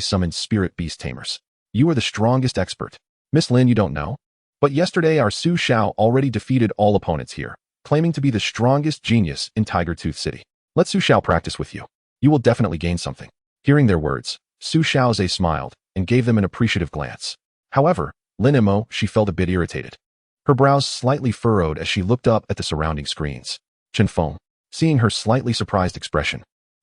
summoned spirit beast tamers. You are the strongest expert. Miss Lin, you don't know? But yesterday our Su Xiao already defeated all opponents here, claiming to be the strongest genius in Tiger Tooth City. Let Su Xiao practice with you. You will definitely gain something. Hearing their words, Su Xiaoze smiled and gave them an appreciative glance. However, Lin Mo, she felt a bit irritated. Her brows slightly furrowed as she looked up at the surrounding screens. Chen Feng, seeing her slightly surprised expression,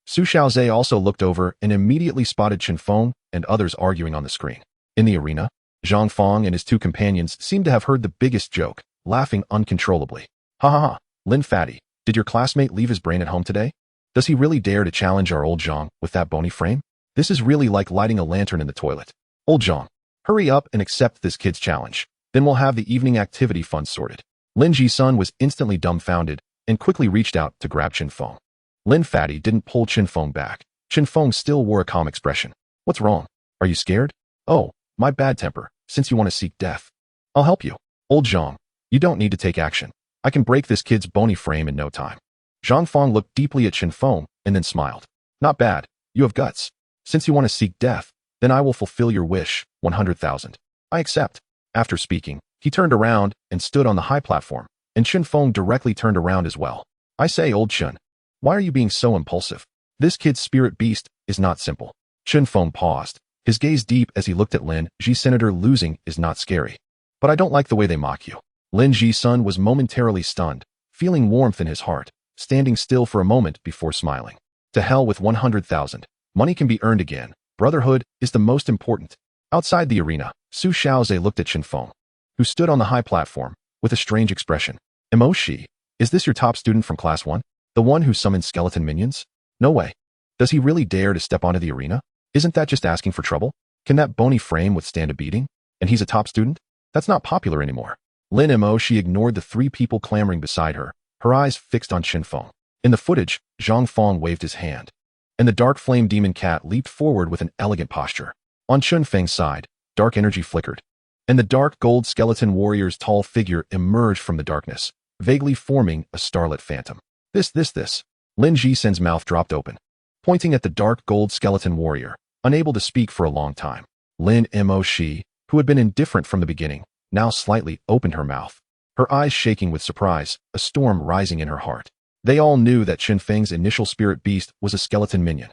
Su Xiaoze also looked over and immediately spotted Chen Feng and others arguing on the screen. In the arena, Chen Feng and his two companions seemed to have heard the biggest joke, laughing uncontrollably. Ha ha ha, Lin Fatty, did your classmate leave his brain at home today? Does he really dare to challenge our old Zhang with that bony frame? This is really like lighting a lantern in the toilet. Old Zhang, hurry up and accept this kid's challenge. Then we'll have the evening activity funds sorted. Lin Ji-sun was instantly dumbfounded and quickly reached out to grab Chen Feng. Lin Fatty didn't pull Chen Feng back. Chen Feng still wore a calm expression. What's wrong? Are you scared? Oh, my bad temper, since you want to seek death. I'll help you. Old Zhang, you don't need to take action. I can break this kid's bony frame in no time. Chen Feng looked deeply at Chen Feng and then smiled. Not bad, you have guts. Since you want to seek death, then I will fulfill your wish, 100,000. I accept. After speaking, he turned around and stood on the high platform, and Chen Feng directly turned around as well. I say, old Chen, why are you being so impulsive? This kid's spirit beast is not simple. Chen Feng paused, his gaze deep as he looked at Lin Ji. Senator, losing is not scary. But I don't like the way they mock you. Lin Ji-sun was momentarily stunned, feeling warmth in his heart, standing still for a moment before smiling. To hell with 100,000. Money can be earned again. Brotherhood is the most important. Outside the arena, Su Xiaoze looked at Chen Feng, who stood on the high platform, with a strange expression. Emoshi, is this your top student from class 1? The one who summons skeleton minions? No way. Does he really dare to step onto the arena? Isn't that just asking for trouble? Can that bony frame withstand a beating? And he's a top student? That's not popular anymore. Lin Emoshi ignored the three people clamoring beside her, her eyes fixed on Chen Feng. In the footage, Chen Feng waved his hand, and the dark flame demon cat leaped forward with an elegant posture. On Chen Feng's side, dark energy flickered, and the dark gold skeleton warrior's tall figure emerged from the darkness, vaguely forming a starlit phantom. This. Lin Ji-sun's mouth dropped open, pointing at the dark gold skeleton warrior, unable to speak for a long time. Lin Mo-shi, who had been indifferent from the beginning, now slightly opened her mouth, her eyes shaking with surprise, a storm rising in her heart. They all knew that Chen Feng's initial spirit beast was a skeleton minion.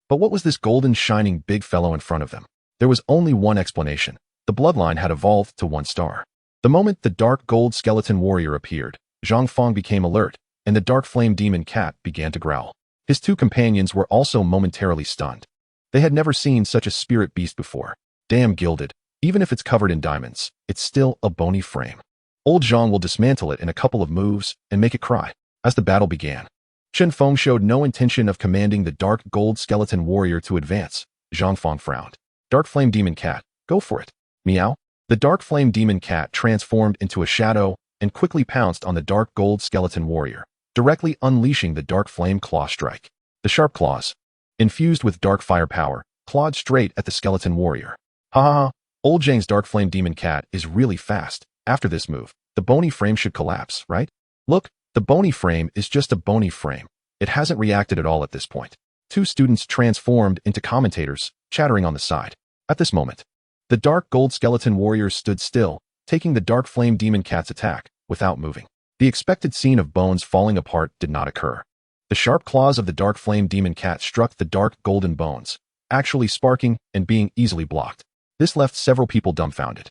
But what was this golden shining big fellow in front of them? There was only one explanation. The bloodline had evolved to 1 star. The moment the dark gold skeleton warrior appeared, Chen Feng became alert, and the dark flame demon cat began to growl. His two companions were also momentarily stunned. They had never seen such a spirit beast before. Damn gilded. Even if it's covered in diamonds, it's still a bony frame. Old Zhang will dismantle it in a couple of moves and make it cry. As the battle began, Chen Feng showed no intention of commanding the dark gold skeleton warrior to advance. Chen Feng frowned. Dark flame demon cat, go for it. Meow. The dark flame demon cat transformed into a shadow and quickly pounced on the dark gold skeleton warrior, directly unleashing the dark flame claw strike. The sharp claws, infused with dark fire power, clawed straight at the skeleton warrior. Ha ha ha. Old Zhang's dark flame demon cat is really fast. After this move, the bony frame should collapse, right? Look, the bony frame is just a bony frame. It hasn't reacted at all at this point. Two students transformed into commentators, chattering on the side. At this moment, the dark gold skeleton warrior stood still, taking the dark flame demon cat's attack, without moving. The expected scene of bones falling apart did not occur. The sharp claws of the dark flame demon cat struck the dark golden bones, actually sparking and being easily blocked. This left several people dumbfounded.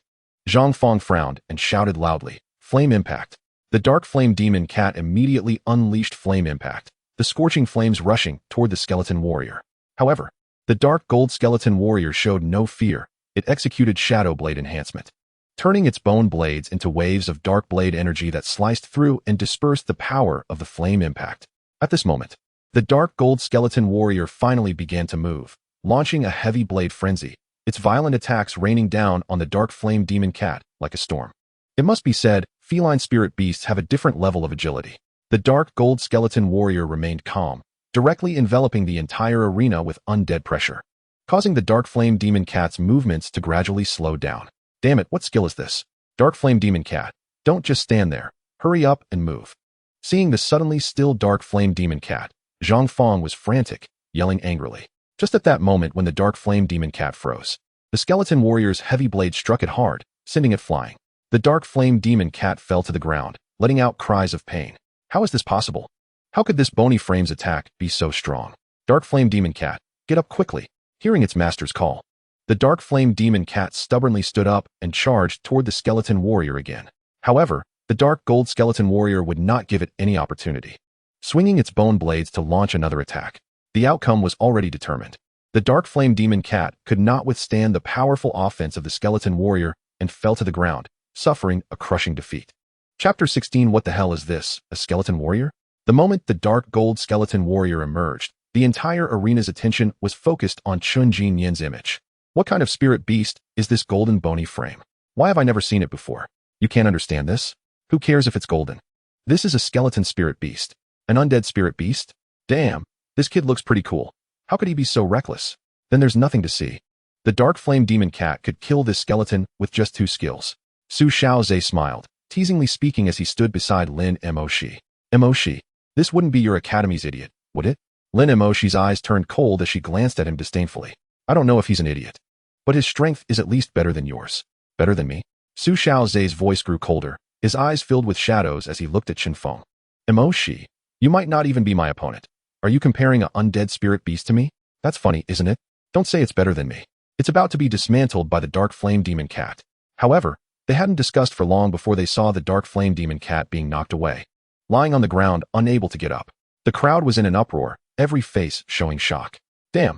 Chen Feng frowned and shouted loudly, "Flame impact." The dark flame demon cat immediately unleashed flame impact, the scorching flames rushing toward the skeleton warrior. However, the dark gold skeleton warrior showed no fear. It executed shadow blade enhancement, turning its bone blades into waves of dark blade energy that sliced through and dispersed the power of the flame impact. At this moment, the dark gold skeleton warrior finally began to move, launching a heavy blade frenzy, its violent attacks raining down on the dark flame demon cat like a storm. It must be said, feline spirit beasts have a different level of agility. The dark gold skeleton warrior remained calm, directly enveloping the entire arena with undead pressure, causing the dark flame demon cat's movements to gradually slow down. Damn it, what skill is this? Dark flame demon cat, don't just stand there. Hurry up and move. Seeing the suddenly still dark flame demon cat, Chen Feng was frantic, yelling angrily. Just at that moment when the dark flame demon cat froze, the skeleton warrior's heavy blade struck it hard, sending it flying. The dark flame demon cat fell to the ground, letting out cries of pain. How is this possible? How could this bony frame's attack be so strong? Dark flame demon cat, get up quickly. Hearing its master's call, the dark flame demon cat stubbornly stood up and charged toward the skeleton warrior again. However, the dark gold skeleton warrior would not give it any opportunity, swinging its bone blades to launch another attack. The outcome was already determined. The dark flame demon cat could not withstand the powerful offense of the skeleton warrior and fell to the ground, suffering a crushing defeat. Chapter 16. What the hell is this, a skeleton warrior? The moment the dark gold skeleton warrior emerged, the entire arena's attention was focused on Chun Jin Yin's image. What kind of spirit beast is this golden bony frame? Why have I never seen it before? You can't understand this? Who cares if it's golden? This is a skeleton spirit beast. An undead spirit beast? Damn, this kid looks pretty cool. How could he be so reckless? Then there's nothing to see. The dark flame demon cat could kill this skeleton with just 2 skills. Su Xiaozhe smiled, teasingly speaking as he stood beside Lin Emoshi. Emoshi, this wouldn't be your academy's idiot, would it? Lin Emoshi's eyes turned cold as she glanced at him disdainfully. I don't know if he's an idiot, but his strength is at least better than yours. Better than me? Su Xiaozhe's voice grew colder, his eyes filled with shadows as he looked at Chen Feng. Emoshi, you might not even be my opponent. Are you comparing an undead spirit beast to me? That's funny, isn't it? Don't say it's better than me. It's about to be dismantled by the dark flame demon cat. However, they hadn't discussed for long before they saw the dark flame demon cat being knocked away, lying on the ground, unable to get up. The crowd was in an uproar, every face showing shock. Damn,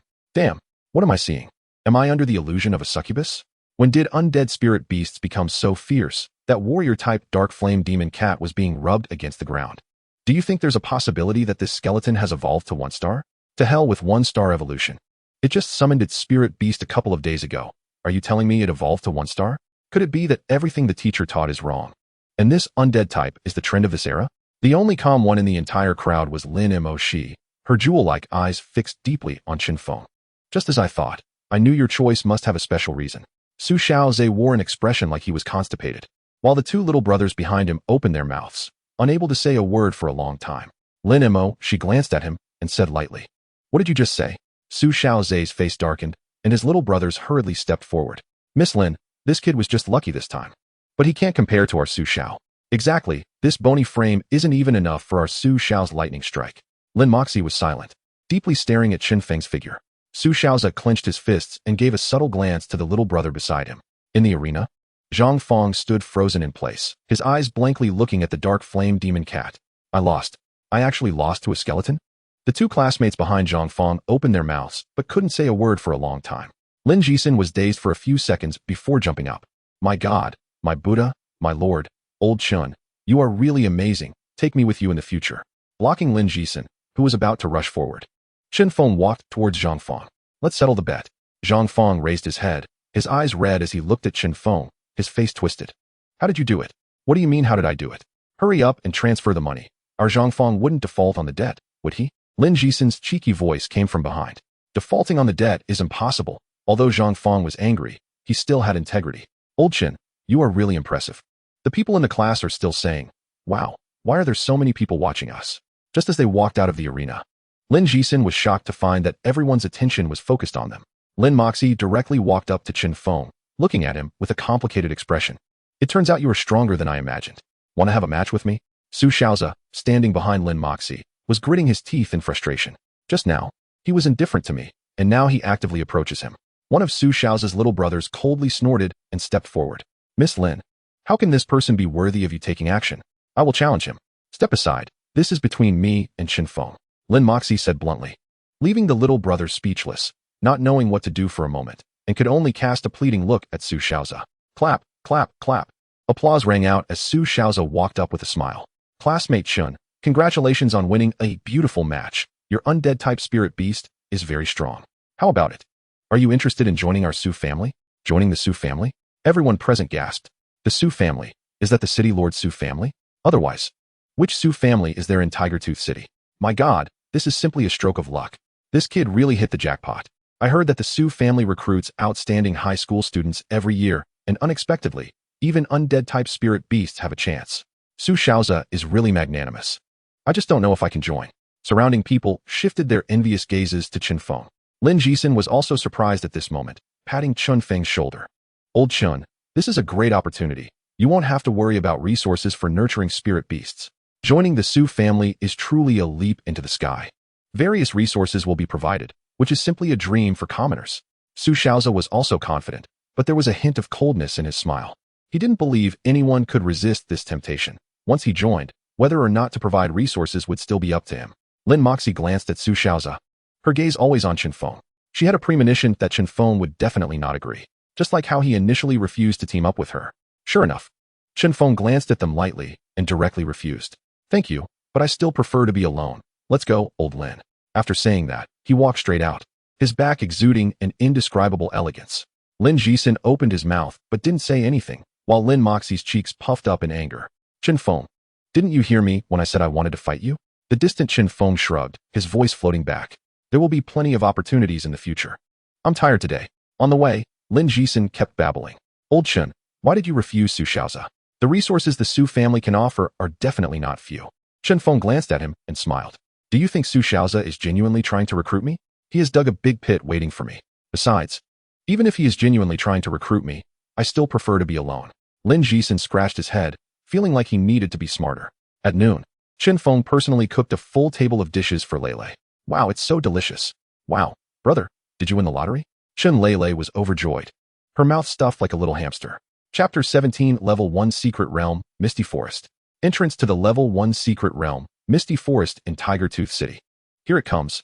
what am I seeing? Am I under the illusion of a succubus? When did undead spirit beasts become so fierce that warrior-type dark flame demon cat was being rubbed against the ground? Do you think there's a possibility that this skeleton has evolved to 1-star? To hell with 1-star evolution. It just summoned its spirit beast a couple of days ago. Are you telling me it evolved to 1-star? Could it be that everything the teacher taught is wrong? And this undead type is the trend of this era? The only calm one in the entire crowd was Lin Emoshi, her jewel-like eyes fixed deeply on Chen Feng. Just as I thought. I knew your choice must have a special reason. Su Xiaozhe wore an expression like he was constipated, while the 2 little brothers behind him opened their mouths, unable to say a word for a long time. Lin Emoshi glanced at him and said lightly, "What did you just say?" Su Xiaozhe's face darkened, and his little brothers hurriedly stepped forward. "Miss Lin, this kid was just lucky this time. But he can't compare to our Su Xiao." "Exactly, this bony frame isn't even enough for our Su Xiao's lightning strike." Lin Moxie was silent, deeply staring at Chen Feng's figure. Su Xiaoza clenched his fists and gave a subtle glance to the little brother beside him. In the arena, Zhang Feng stood frozen in place, his eyes blankly looking at the dark flame demon cat. I lost. I actually lost to a skeleton? The 2 classmates behind Zhang Feng opened their mouths, but couldn't say a word for a long time. Lin Jisen was dazed for a few seconds before jumping up. My God, my Buddha, my Lord, old Chun, you are really amazing. Take me with you in the future. Blocking Lin Jisen, who was about to rush forward. Chen Feng walked towards Zhang Feng. Let's settle the bet. Zhang Feng raised his head, his eyes red as he looked at Chen Feng, his face twisted. How did you do it? What do you mean how did I do it? Hurry up and transfer the money. Our Zhang Feng wouldn't default on the debt, would he? Lin Jisen's cheeky voice came from behind. Defaulting on the debt is impossible. Although Zhang Feng was angry, he still had integrity. Old Chen, you are really impressive. The people in the class are still saying, wow, why are there so many people watching us? Just as they walked out of the arena. Lin Jisen was shocked to find that everyone's attention was focused on them. Lin Moxie directly walked up to Chen Feng, looking at him with a complicated expression. It turns out you are stronger than I imagined. Want to have a match with me? Su Xiaoza, standing behind Lin Moxie, was gritting his teeth in frustration. Just now, he was indifferent to me, and now he actively approaches him. One of Su Xiaoza's little brothers coldly snorted and stepped forward. Miss Lin, how can this person be worthy of you taking action? I will challenge him. Step aside. This is between me and Chen Feng. Lin Moxie said bluntly, leaving the little brothers speechless, not knowing what to do for a moment, and could only cast a pleading look at Su Xiaoza. Clap, clap, clap. Applause rang out as Su Xiaoza walked up with a smile. Classmate Chun, congratulations on winning a beautiful match. Your undead-type spirit beast is very strong. How about it? Are you interested in joining our Su family? Joining the Su family? Everyone present gasped. The Su family? Is that the City Lord Su family? Otherwise, which Su family is there in Tiger Tooth City? My God, this is simply a stroke of luck. This kid really hit the jackpot. I heard that the Su family recruits outstanding high school students every year, and unexpectedly, even undead-type spirit beasts have a chance. Su Xiaoza is really magnanimous. I just don't know if I can join. Surrounding people shifted their envious gazes to Chen Feng. Lin Jisen was also surprised at this moment, patting Chen Feng's shoulder. Old Chun, this is a great opportunity. You won't have to worry about resources for nurturing spirit beasts. Joining the Su family is truly a leap into the sky. Various resources will be provided, which is simply a dream for commoners. Su Xiaoza was also confident, but there was a hint of coldness in his smile. He didn't believe anyone could resist this temptation. Once he joined, whether or not to provide resources would still be up to him. Lin Moxie glanced at Su Xiaoza, her gaze always on Chen Feng. She had a premonition that Chen Feng would definitely not agree. just like how he initially refused to team up with her. Sure enough, Chen Feng glanced at them lightly and directly refused. Thank you, but I still prefer to be alone. Let's go, old Lin. After saying that, he walked straight out, his back exuding an indescribable elegance. Lin Jixin opened his mouth but didn't say anything, while Lin Moxie's cheeks puffed up in anger. Chen Feng, didn't you hear me when I said I wanted to fight you? The distant Chen Feng shrugged, his voice floating back. There will be plenty of opportunities in the future. I'm tired today. On the way, Lin Jixin kept babbling. Old Chen, why did you refuse Su Xiaoza? The resources the Su family can offer are definitely not few. Chen Feng glanced at him and smiled. Do you think Su Xiaoza is genuinely trying to recruit me? He has dug a big pit waiting for me. Besides, even if he is genuinely trying to recruit me, I still prefer to be alone. Lin Jixin scratched his head, feeling like he needed to be smarter. At noon, Chen Feng personally cooked a full table of dishes for Lele. Wow, it's so delicious. Wow, brother, did you win the lottery? Chen Lele was overjoyed, her mouth stuffed like a little hamster. Chapter 17 Level 1 Secret Realm, Misty Forest. Entrance to the Level 1 Secret Realm, Misty Forest in Tiger Tooth City. Here it comes,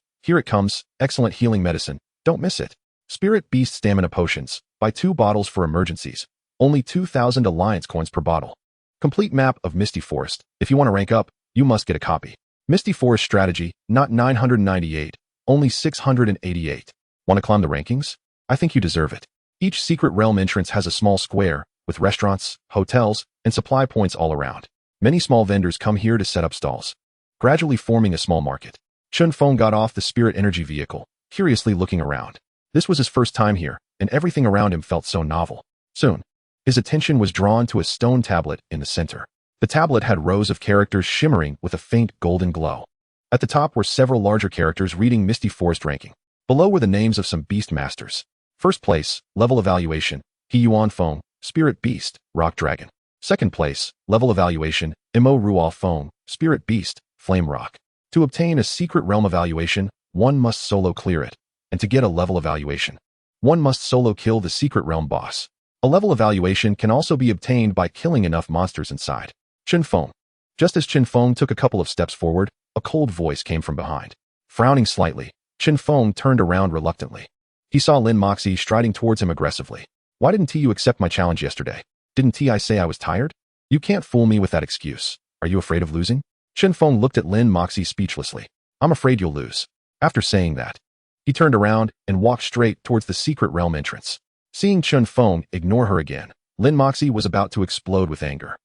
excellent healing medicine, don't miss it. Spirit Beast Stamina Potions, buy 2 bottles for emergencies, only 2,000 Alliance coins per bottle. Complete map of Misty Forest, if you want to rank up, you must get a copy. Misty Forest Strategy, not 998, only 688. Want to climb the rankings? I think you deserve it. Each secret realm entrance has a small square, with restaurants, hotels, and supply points all around. Many small vendors come here to set up stalls, gradually forming a small market. Chen Feng got off the spirit energy vehicle, curiously looking around. This was his first time here, and everything around him felt so novel. Soon, his attention was drawn to a stone tablet in the center. The tablet had rows of characters shimmering with a faint golden glow. At the top were several larger characters reading Misty Forest ranking. Below were the names of some Beastmasters. First place, level evaluation, He Yuan Feng, Spirit Beast, Rock Dragon. Second place, level evaluation, Imo Ruo Feng, Spirit Beast, Flame Rock. To obtain a secret realm evaluation, one must solo clear it. And to get a level evaluation, one must solo kill the secret realm boss. A level evaluation can also be obtained by killing enough monsters inside. Chen Feng. Just as Chen Feng took a couple of steps forward, a cold voice came from behind. Frowning slightly, Chen Feng turned around reluctantly. He saw Lin Moxie striding towards him aggressively. Why didn't you accept my challenge yesterday? Didn't I say I was tired? You can't fool me with that excuse. Are you afraid of losing? Chen Feng looked at Lin Moxie speechlessly. I'm afraid you'll lose. After saying that, he turned around and walked straight towards the secret realm entrance. Seeing Chen Feng ignore her again, Lin Moxie was about to explode with anger.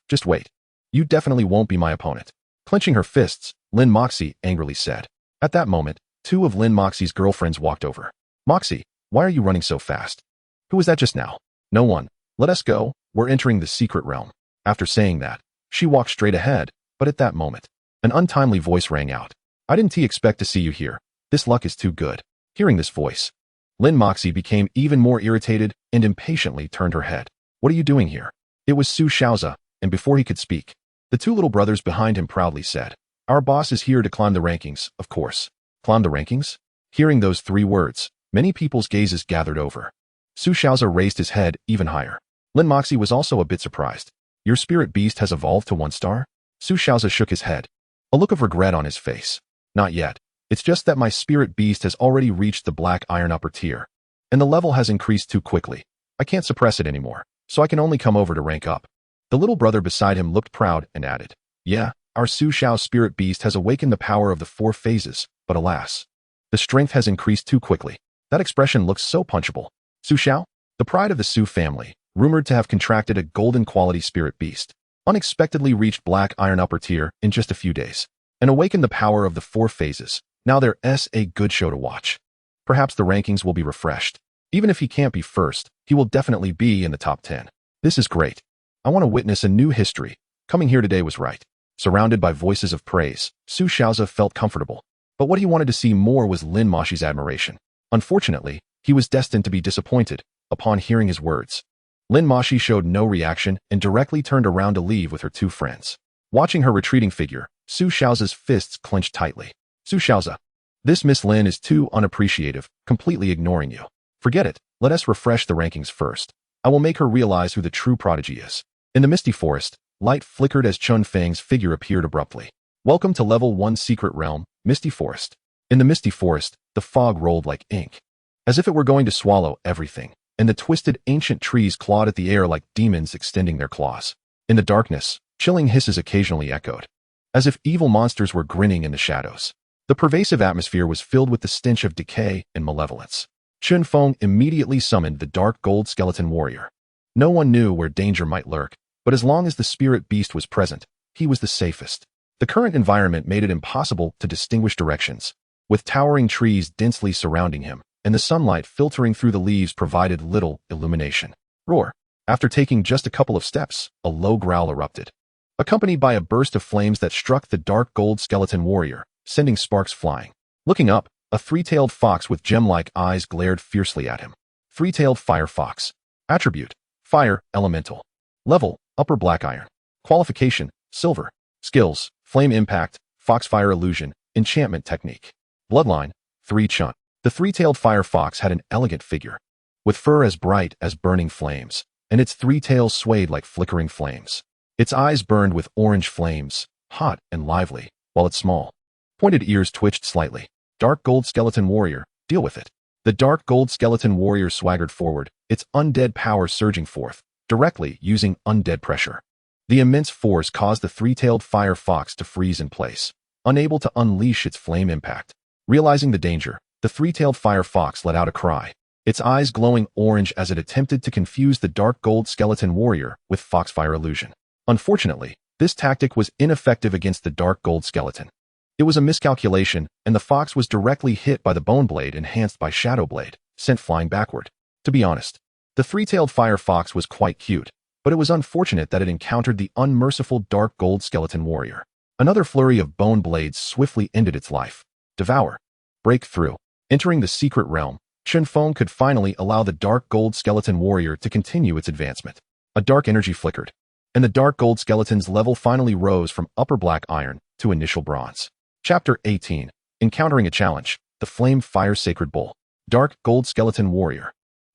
Just wait. You definitely won't be my opponent. Clenching her fists, Lin Moxie angrily said. At that moment, 2 of Lin Moxie's girlfriends walked over. Moxie, why are you running so fast? Who was that just now? No one. Let us go, we're entering the secret realm. After saying that, she walked straight ahead, but at that moment, an untimely voice rang out. I didn't expect to see you here. This luck is too good. Hearing this voice, Lin Moxie became even more irritated and impatiently turned her head. What are you doing here? It was Su Xiaoza, and before he could speak, the 2 little brothers behind him proudly said, Our boss is here to climb the rankings, of course. Climb the rankings? Hearing those 3 words, many people's gazes gathered over. Su Xiaoza raised his head even higher. Lin Moxie was also a bit surprised. Your spirit beast has evolved to 1 star? Su Xiaoza shook his head, a look of regret on his face. Not yet. It's just that my spirit beast has already reached the black iron upper tier, and the level has increased too quickly. I can't suppress it anymore, so I can only come over to rank up. The little brother beside him looked proud and added, Yeah, our Su Xiao spirit beast has awakened the power of the 4 phases, but alas, the strength has increased too quickly. That expression looks so punchable. Su Xiao, the pride of the Su family, rumored to have contracted a golden quality spirit beast, unexpectedly reached black iron upper tier in just a few days, and awakened the power of the 4 phases. Now there's a good show to watch. Perhaps the rankings will be refreshed. Even if he can't be first, he will definitely be in the top 10. This is great. I want to witness a new history. Coming here today was right. Surrounded by voices of praise, Su Xiaoza felt comfortable. But what he wanted to see more was Lin Moxi's admiration. Unfortunately, he was destined to be disappointed upon hearing his words. Lin Moxi showed no reaction and directly turned around to leave with her 2 friends. Watching her retreating figure, Su Xiaoza's fists clenched tightly. Su Xiaoza, this Miss Lin is too unappreciative, completely ignoring you. Forget it, let us refresh the rankings first. I will make her realize who the true prodigy is. In the Misty Forest, light flickered as Chen Feng's figure appeared abruptly. Welcome to Level 1 Secret Realm, Misty Forest. In the Misty Forest, the fog rolled like ink, as if it were going to swallow everything. and the twisted ancient trees clawed at the air like demons extending their claws. In the darkness, chilling hisses occasionally echoed, as if evil monsters were grinning in the shadows. The pervasive atmosphere was filled with the stench of decay and malevolence. Chen Feng immediately summoned the dark gold skeleton warrior. No one knew where danger might lurk, but as long as the spirit beast was present, he was the safest. The current environment made it impossible to distinguish directions, with towering trees densely surrounding him, and the sunlight filtering through the leaves provided little illumination. Roar! After taking just a couple of steps, a low growl erupted, accompanied by a burst of flames that struck the dark gold skeleton warrior, sending sparks flying. Looking up, a three-tailed fox with gem-like eyes glared fiercely at him. Three-tailed fire fox. Attribute: Fire, Elemental. Level: Upper Black Iron. Qualification: Silver. Skills: Flame Impact, Foxfire Illusion, Enchantment Technique. Bloodline: 3 Chun. The three-tailed fire fox had an elegant figure, with fur as bright as burning flames, and its 3 tails swayed like flickering flames. Its eyes burned with orange flames, hot and lively, while its small, pointed ears twitched slightly. Dark Gold Skeleton Warrior, deal with it. The Dark Gold Skeleton Warrior swaggered forward, its undead power surging forth, directly using undead pressure. The immense force caused the three-tailed fire fox to freeze in place, unable to unleash its flame impact. Realizing the danger, the three-tailed fire fox let out a cry, its eyes glowing orange as it attempted to confuse the Dark Gold Skeleton Warrior with Foxfire Illusion. Unfortunately, this tactic was ineffective against the Dark Gold Skeleton. It was a miscalculation, and the fox was directly hit by the Bone Blade enhanced by Shadow Blade, sent flying backward. To be honest, the three-tailed fire fox was quite cute, but it was unfortunate that it encountered the unmerciful Dark Gold Skeleton Warrior. Another flurry of bone blades swiftly ended its life. Devour. Breakthrough. Entering the secret realm, Chen Feng could finally allow the Dark Gold Skeleton Warrior to continue its advancement. A dark energy flickered, and the Dark Gold Skeleton's level finally rose from Upper Black Iron to Initial Bronze. Chapter 18. Encountering a Challenge. The Flame Fire Sacred Bull. Dark Gold Skeleton Warrior.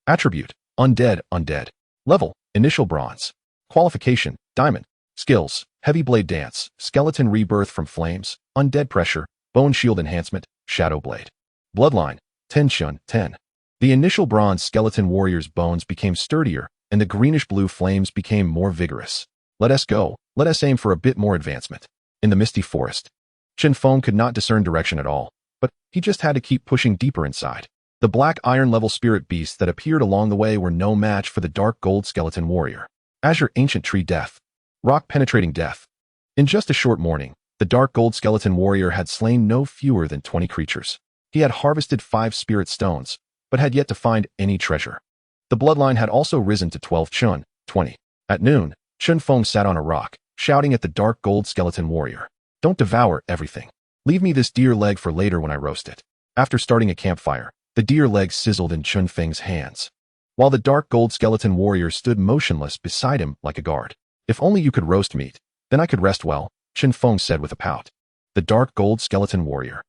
Attribute: Undead. Level: Initial Bronze. Qualification: Diamond. Skills: Heavy Blade Dance, Skeleton Rebirth from Flames, Undead Pressure, Bone Shield Enhancement, Shadow Blade. Bloodline: 10 Chun, 10. The Initial Bronze Skeleton Warrior's bones became sturdier, and the greenish-blue flames became more vigorous. Let us go. Let us aim for a bit more advancement. In the misty forest, Chen Feng could not discern direction at all, but he just had to keep pushing deeper inside. The black iron-level spirit beasts that appeared along the way were no match for the Dark Gold Skeleton Warrior. Azure Ancient Tree Death. Rock-penetrating death. In just a short morning, the Dark Gold Skeleton Warrior had slain no fewer than 20 creatures. He had harvested 5 spirit stones, but had yet to find any treasure. The bloodline had also risen to 12 Chun, 20. At noon, Chen Feng sat on a rock, shouting at the Dark Gold Skeleton Warrior. Don't devour everything. Leave me this deer leg for later when I roast it. After starting a campfire, the deer leg sizzled in Chen Feng's hands, while the Dark Gold Skeleton Warrior stood motionless beside him like a guard. If only you could roast meat, then I could rest well, Chen Feng said with a pout. The Dark Gold Skeleton Warrior.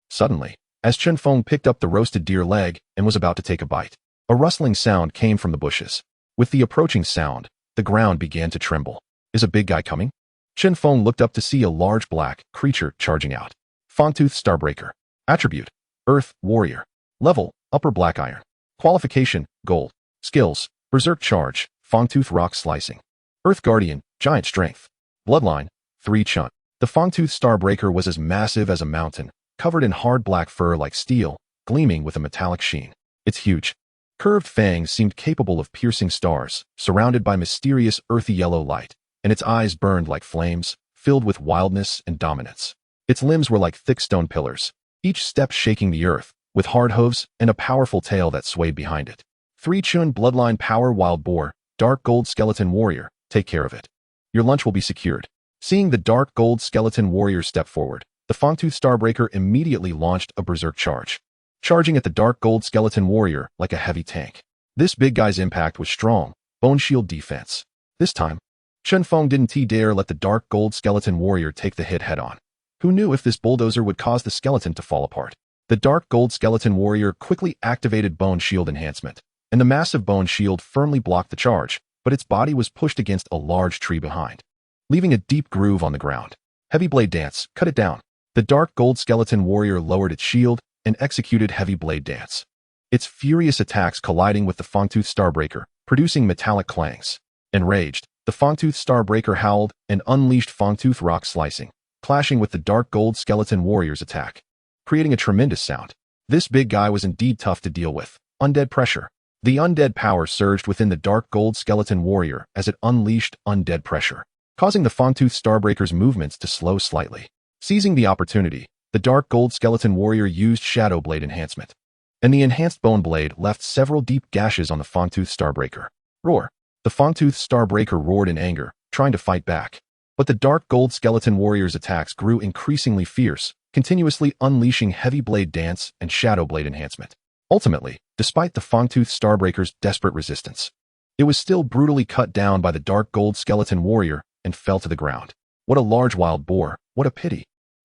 Suddenly, as Chen Feng picked up the roasted deer leg and was about to take a bite, a rustling sound came from the bushes. With the approaching sound, the ground began to tremble. Is a big guy coming? Chen Feng looked up to see a large black creature charging out. Fangtooth Starbreaker. Attribute: Earth Warrior. Level: Upper Black Iron. Qualification: Gold. Skills: Berserk Charge, Fangtooth Rock Slicing. Earth Guardian, Giant Strength. Bloodline: 3 Chun. The Fangtooth Starbreaker was as massive as a mountain, covered in hard black fur like steel, gleaming with a metallic sheen. Its huge, curved fangs seemed capable of piercing stars, surrounded by mysterious earthy yellow light, and its eyes burned like flames, filled with wildness and dominance. Its limbs were like thick stone pillars, each step shaking the earth, with hard hooves and a powerful tail that swayed behind it. 3 Chun Bloodline Power Wild Boar, Dark Gold Skeleton Warrior, take care of it. Your lunch will be secured. Seeing the Dark Gold Skeleton Warrior step forward, the Fangtooth Starbreaker immediately launched a berserk charge, charging at the Dark Gold Skeleton Warrior like a heavy tank. This big guy's impact was strong, bone shield defense. This time, Chen Feng didn't dare let the Dark Gold Skeleton Warrior take the hit head-on. Who knew if this bulldozer would cause the skeleton to fall apart? The Dark Gold Skeleton Warrior quickly activated Bone Shield Enhancement, and the massive bone shield firmly blocked the charge, but its body was pushed against a large tree behind, leaving a deep groove on the ground. Heavy Blade Dance, cut it down. The Dark Gold Skeleton Warrior lowered its shield and executed Heavy Blade Dance. its furious attacks colliding with the Fangtooth Starbreaker, producing metallic clangs. Enraged, the Fangtooth Starbreaker howled and unleashed Fangtooth Rock Slicing, clashing with the Dark Gold Skeleton Warrior's attack, creating a tremendous sound. This big guy was indeed tough to deal with. Undead pressure. The undead power surged within the Dark Gold Skeleton Warrior as it unleashed undead pressure, causing the Fangtooth Starbreaker's movements to slow slightly. Seizing the opportunity, the Dark Gold Skeleton Warrior used Shadow Blade enhancement, and the enhanced Bone Blade left several deep gashes on the Fangtooth Starbreaker. Roar. The Fangtooth Starbreaker roared in anger, trying to fight back. But the Dark Gold Skeleton Warrior's attacks grew increasingly fierce, continuously unleashing Heavy Blade Dance and Shadow Blade enhancement. Ultimately, despite the Fangtooth Starbreaker's desperate resistance, it was still brutally cut down by the Dark Gold Skeleton Warrior and fell to the ground. What a large wild boar, what a pity.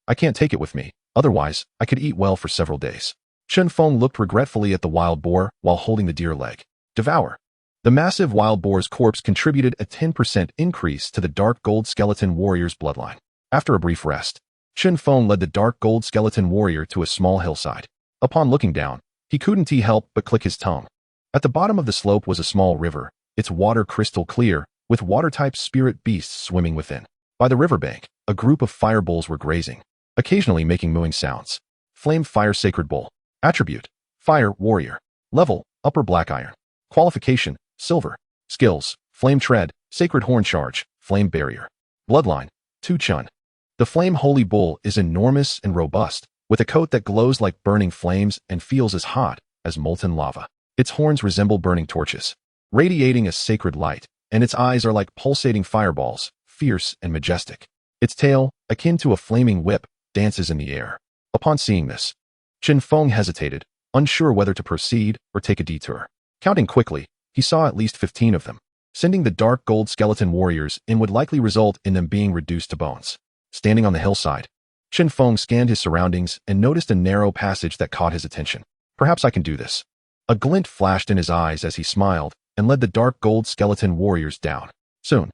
I can't take it with me, otherwise I could eat well for several days. Chen Feng looked regretfully at the wild boar while holding the deer leg. Devour. The massive wild boar's corpse contributed a 10% increase to the Dark Gold Skeleton Warrior's bloodline. After a brief rest, Chen Feng led the Dark Gold Skeleton Warrior to a small hillside. Upon looking down, he couldn't help but click his tongue. At the bottom of the slope was a small river, its water crystal clear, with water-type spirit beasts swimming within. By the riverbank, a group of fire bulls were grazing, occasionally making mooing sounds. Flame Fire Sacred Bull. Attribute: Fire Warrior. Level: Upper Black Iron. Qualification: Silver. Skills: Flame Tread, Sacred Horn Charge, Flame Barrier. Bloodline: 2 Chun. The Flame Holy Bull is enormous and robust, with a coat that glows like burning flames and feels as hot as molten lava. Its horns resemble burning torches, radiating a sacred light, and its eyes are like pulsating fireballs, fierce and majestic. Its tail, akin to a flaming whip, dances in the air. Upon seeing this, Chen Feng hesitated, unsure whether to proceed or take a detour. Counting quickly, he saw at least 15 of them. Sending the Dark Gold Skeleton Warriors in would likely result in them being reduced to bones. Standing on the hillside, Chen Feng scanned his surroundings and noticed a narrow passage that caught his attention. Perhaps I can do this. A glint flashed in his eyes as he smiled and led the Dark Gold Skeleton Warriors down. Soon,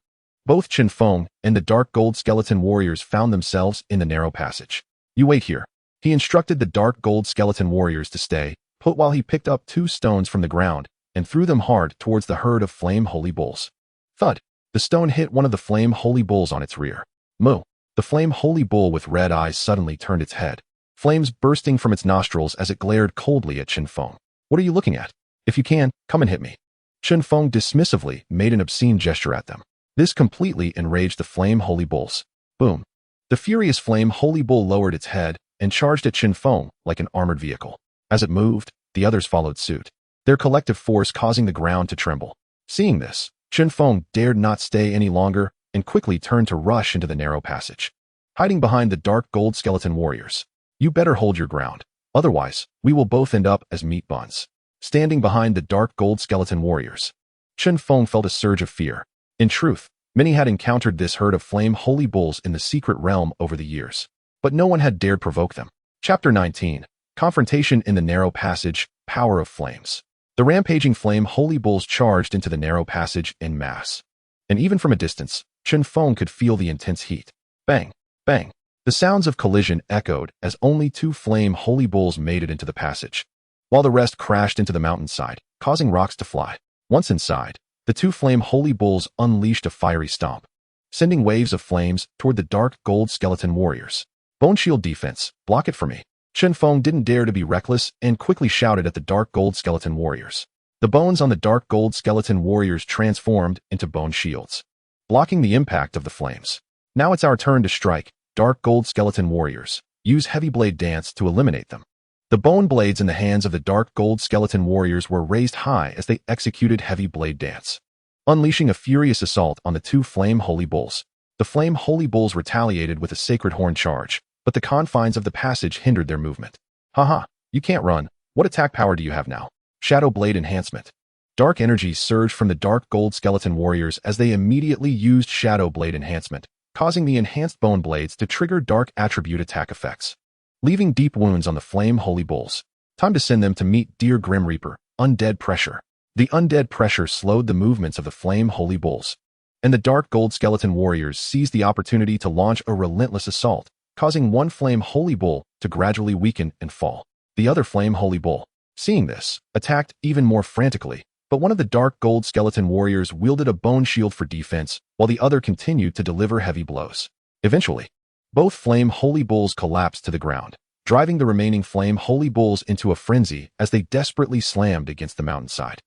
both Chen Feng and the Dark Gold Skeleton Warriors found themselves in the narrow passage. You wait here. He instructed the Dark Gold Skeleton Warriors to stay put while he picked up 2 stones from the ground and threw them hard towards the herd of Flame Holy Bulls. Thud! The stone hit one of the Flame Holy Bulls on its rear. Moo! The Flame Holy Bull with red eyes suddenly turned its head, flames bursting from its nostrils as it glared coldly at Chen Feng. What are you looking at? If you can, come and hit me. Chen Feng dismissively made an obscene gesture at them. This completely enraged the Flame Holy Bulls. Boom! The furious Flame Holy Bull lowered its head and charged at Chen Feng like an armored vehicle. As it moved, the others followed suit, their collective force causing the ground to tremble. Seeing this, Chen Feng dared not stay any longer and quickly turned to rush into the narrow passage, hiding behind the Dark Gold Skeleton Warriors. You better hold your ground, otherwise we will both end up as meat buns. Standing behind the Dark Gold Skeleton Warriors, Chen Feng felt a surge of fear. In truth, many had encountered this herd of Flame Holy Bulls in the secret realm over the years, but no one had dared provoke them. Chapter 19. Confrontation in the Narrow Passage, Power of Flames. The rampaging Flame Holy Bulls charged into the narrow passage en masse, and even from a distance, Chen Feng could feel the intense heat. Bang! Bang! The sounds of collision echoed as only 2 Flame Holy Bulls made it into the passage, while the rest crashed into the mountainside, causing rocks to fly. Once inside, the 2 Flame Holy Bulls unleashed a fiery stomp, sending waves of flames toward the Dark Gold Skeleton Warriors. Bone Shield Defense, block it for me. Chen Feng didn't dare to be reckless and quickly shouted at the Dark Gold Skeleton Warriors. The bones on the Dark Gold Skeleton Warriors transformed into bone shields, blocking the impact of the flames. Now it's our turn to strike. Dark Gold Skeleton Warriors, use Heavy Blade Dance to eliminate them. The bone blades in the hands of the Dark Gold Skeleton Warriors were raised high as they executed Heavy Blade Dance, unleashing a furious assault on the 2 Flame Holy Bulls. The Flame Holy Bulls retaliated with a Sacred Horn Charge, but the confines of the passage hindered their movement. Haha, you can't run. What attack power do you have now? Shadow Blade Enhancement. Dark energy surged from the Dark Gold Skeleton Warriors as they immediately used Shadow Blade Enhancement, causing the enhanced bone blades to trigger dark attribute attack effects, leaving deep wounds on the Flame Holy Bulls. Time to send them to meet Dear Grim Reaper. Undead Pressure. The Undead Pressure slowed the movements of the Flame Holy Bulls, and the Dark Gold Skeleton Warriors seized the opportunity to launch a relentless assault, causing one Flame Holy Bull to gradually weaken and fall. The other Flame Holy Bull, seeing this, attacked even more frantically, but one of the dark gold skeleton warriors wielded a bone shield for defense, while the other continued to deliver heavy blows. Eventually, both flame holy bulls collapsed to the ground, driving the remaining flame holy bulls into a frenzy as they desperately slammed against the mountainside,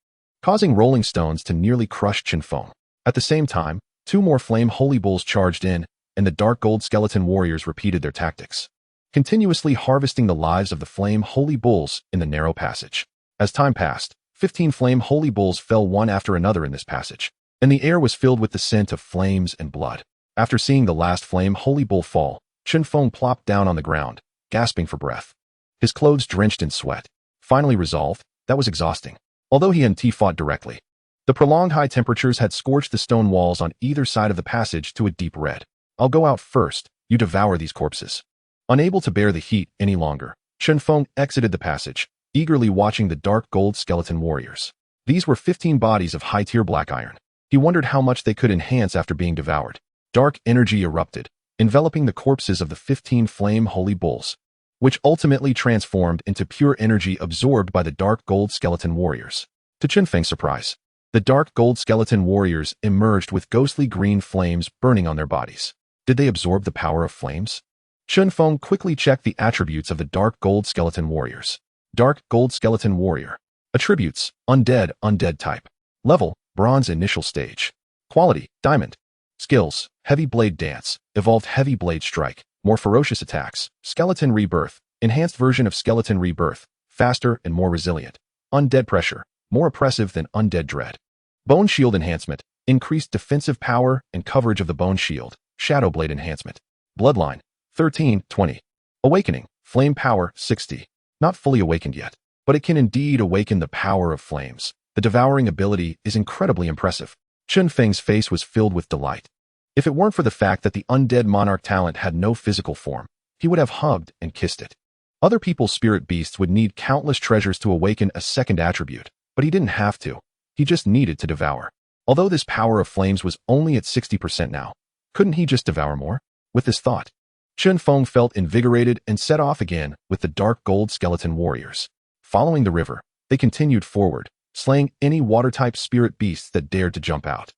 causing rolling stones to nearly crush Chen Feng. At the same time, two more flame holy bulls charged in, and the dark gold skeleton warriors repeated their tactics, continuously harvesting the lives of the flame holy bulls in the narrow passage. As time passed, 15 flame holy bulls fell one after another in this passage, and the air was filled with the scent of flames and blood. After seeing the last flame holy bull fall, Chen Feng plopped down on the ground, gasping for breath, his clothes drenched in sweat. Finally resolved, that was exhausting. Although he and T fought directly, the prolonged high temperatures had scorched the stone walls on either side of the passage to a deep red. I'll go out first, you devour these corpses. Unable to bear the heat any longer, Chen Feng exited the passage, eagerly watching the dark gold skeleton warriors. These were 15 bodies of high-tier black iron. He wondered how much they could enhance after being devoured. Dark energy erupted, enveloping the corpses of the 15 flame holy bulls, which ultimately transformed into pure energy absorbed by the dark gold skeleton warriors. To Chen Feng's surprise, the dark gold skeleton warriors emerged with ghostly green flames burning on their bodies. Did they absorb the power of flames? Chen Feng quickly checked the attributes of the dark gold skeleton warriors. Dark gold skeleton warrior. Attributes: undead type. Level: bronze initial stage. Quality: diamond. Skills: heavy blade dance, evolved heavy blade strike, more ferocious attacks, skeleton rebirth, enhanced version of skeleton rebirth, faster and more resilient. Undead pressure, more oppressive than undead dread. Bone shield enhancement, increased defensive power and coverage of the bone shield. Shadow blade enhancement. Bloodline, 13/20. Awakening, flame power, 60. Not fully awakened yet, but it can indeed awaken the power of flames. The devouring ability is incredibly impressive. Chen Feng's face was filled with delight. If it weren't for the fact that the Undead Monarch talent had no physical form, he would have hugged and kissed it. Other people's spirit beasts would need countless treasures to awaken a second attribute, but he didn't have to. He just needed to devour. Although this power of flames was only at 60% now, couldn't he just devour more? With this thought, Chen Feng felt invigorated and set off again with the dark gold skeleton warriors. Following the river, they continued forward, slaying any water-type spirit beasts that dared to jump out.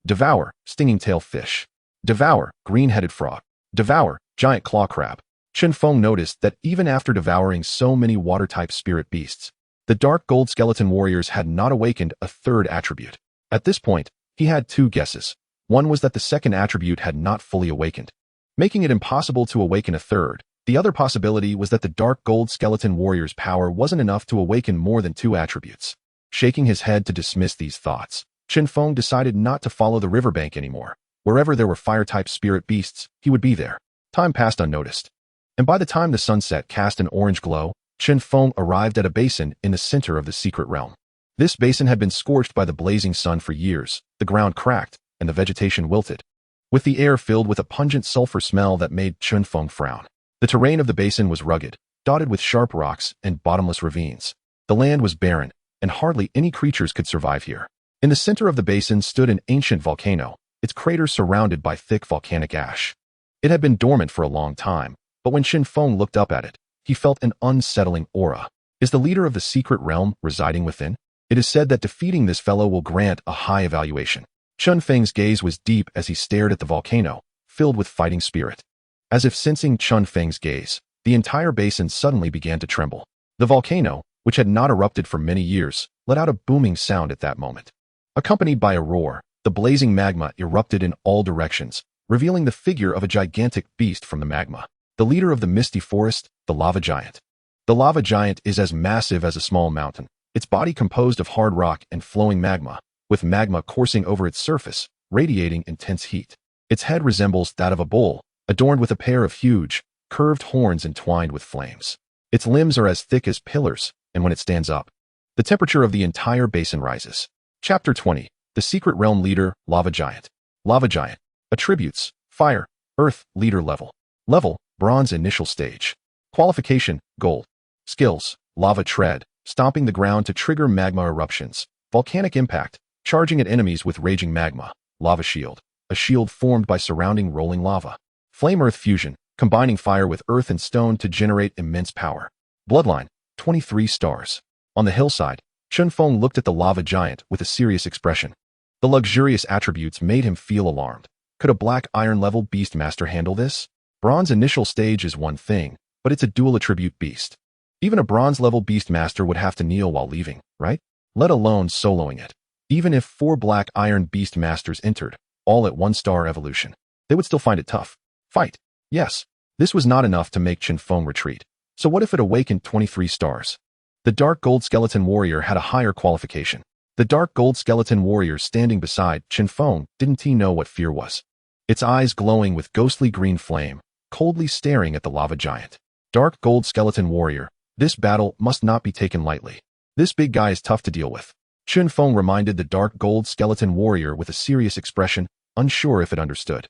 Devour, stinging tail fish. Devour, green-headed frog. Devour, giant claw crab. Chen Feng noticed that even after devouring so many water-type spirit beasts, the dark gold skeleton warriors had not awakened a third attribute. At this point, he had two guesses. One was that the second attribute had not fully awakened, making it impossible to awaken a third. The other possibility was that the dark gold skeleton warrior's power wasn't enough to awaken more than two attributes. Shaking his head to dismiss these thoughts, Chen Feng decided not to follow the riverbank anymore. Wherever there were fire-type spirit beasts, he would be there. Time passed unnoticed, and by the time the sunset cast an orange glow, Chen Feng arrived at a basin in the center of the secret realm. This basin had been scorched by the blazing sun for years. The ground cracked, and the vegetation wilted, with the air filled with a pungent sulfur smell that made Chen Feng frown. The terrain of the basin was rugged, dotted with sharp rocks and bottomless ravines. The land was barren, and hardly any creatures could survive here. In the center of the basin stood an ancient volcano, its crater surrounded by thick volcanic ash. It had been dormant for a long time, but when Chen Feng looked up at it, he felt an unsettling aura. Is the leader of the secret realm residing within? It is said that defeating this fellow will grant a high evaluation. Chen Feng's gaze was deep as he stared at the volcano, filled with fighting spirit. As if sensing Chen Feng's gaze, the entire basin suddenly began to tremble. The volcano, which had not erupted for many years, let out a booming sound at that moment. Accompanied by a roar, the blazing magma erupted in all directions, revealing the figure of a gigantic beast from the magma. The leader of the misty forest, the lava giant. The lava giant is as massive as a small mountain, its body composed of hard rock and flowing magma, with magma coursing over its surface, radiating intense heat. Its head resembles that of a bull, adorned with a pair of huge, curved horns entwined with flames. Its limbs are as thick as pillars, and when it stands up, the temperature of the entire basin rises. Chapter 20. The Secret Realm Leader, Lava Giant. Lava Giant. Attributes: Fire, Earth, Leader Level. Level: Bronze Initial Stage. Qualification: Gold. Skills: Lava Tread, stomping the ground to trigger magma eruptions. Volcanic Impact, charging at enemies with raging magma. Lava Shield, a shield formed by surrounding rolling lava. Flame Earth Fusion, combining fire with earth and stone to generate immense power. Bloodline, 23 stars. On the hillside, Chen Feng looked at the lava giant with a serious expression. The luxurious attributes made him feel alarmed. Could a black iron-level Beastmaster handle this? Bronze initial stage is one thing, but it's a dual-attribute beast. Even a bronze-level Beastmaster would have to kneel while leaving, right? Let alone soloing it. Even if 4 black iron Beastmasters entered, all at 1-star evolution, they would still find it tough. Fight. Yes, this was not enough to make Chen Feng retreat. So what if it awakened 23 stars? The Dark Gold Skeleton Warrior had a higher qualification. The Dark Gold Skeleton Warrior standing beside Chen Feng didn't he know what fear was? Its eyes glowing with ghostly green flame, coldly staring at the lava giant. Dark Gold Skeleton Warrior, this battle must not be taken lightly. This big guy is tough to deal with. Chen Feng reminded the Dark Gold Skeleton Warrior with a serious expression, unsure if it understood.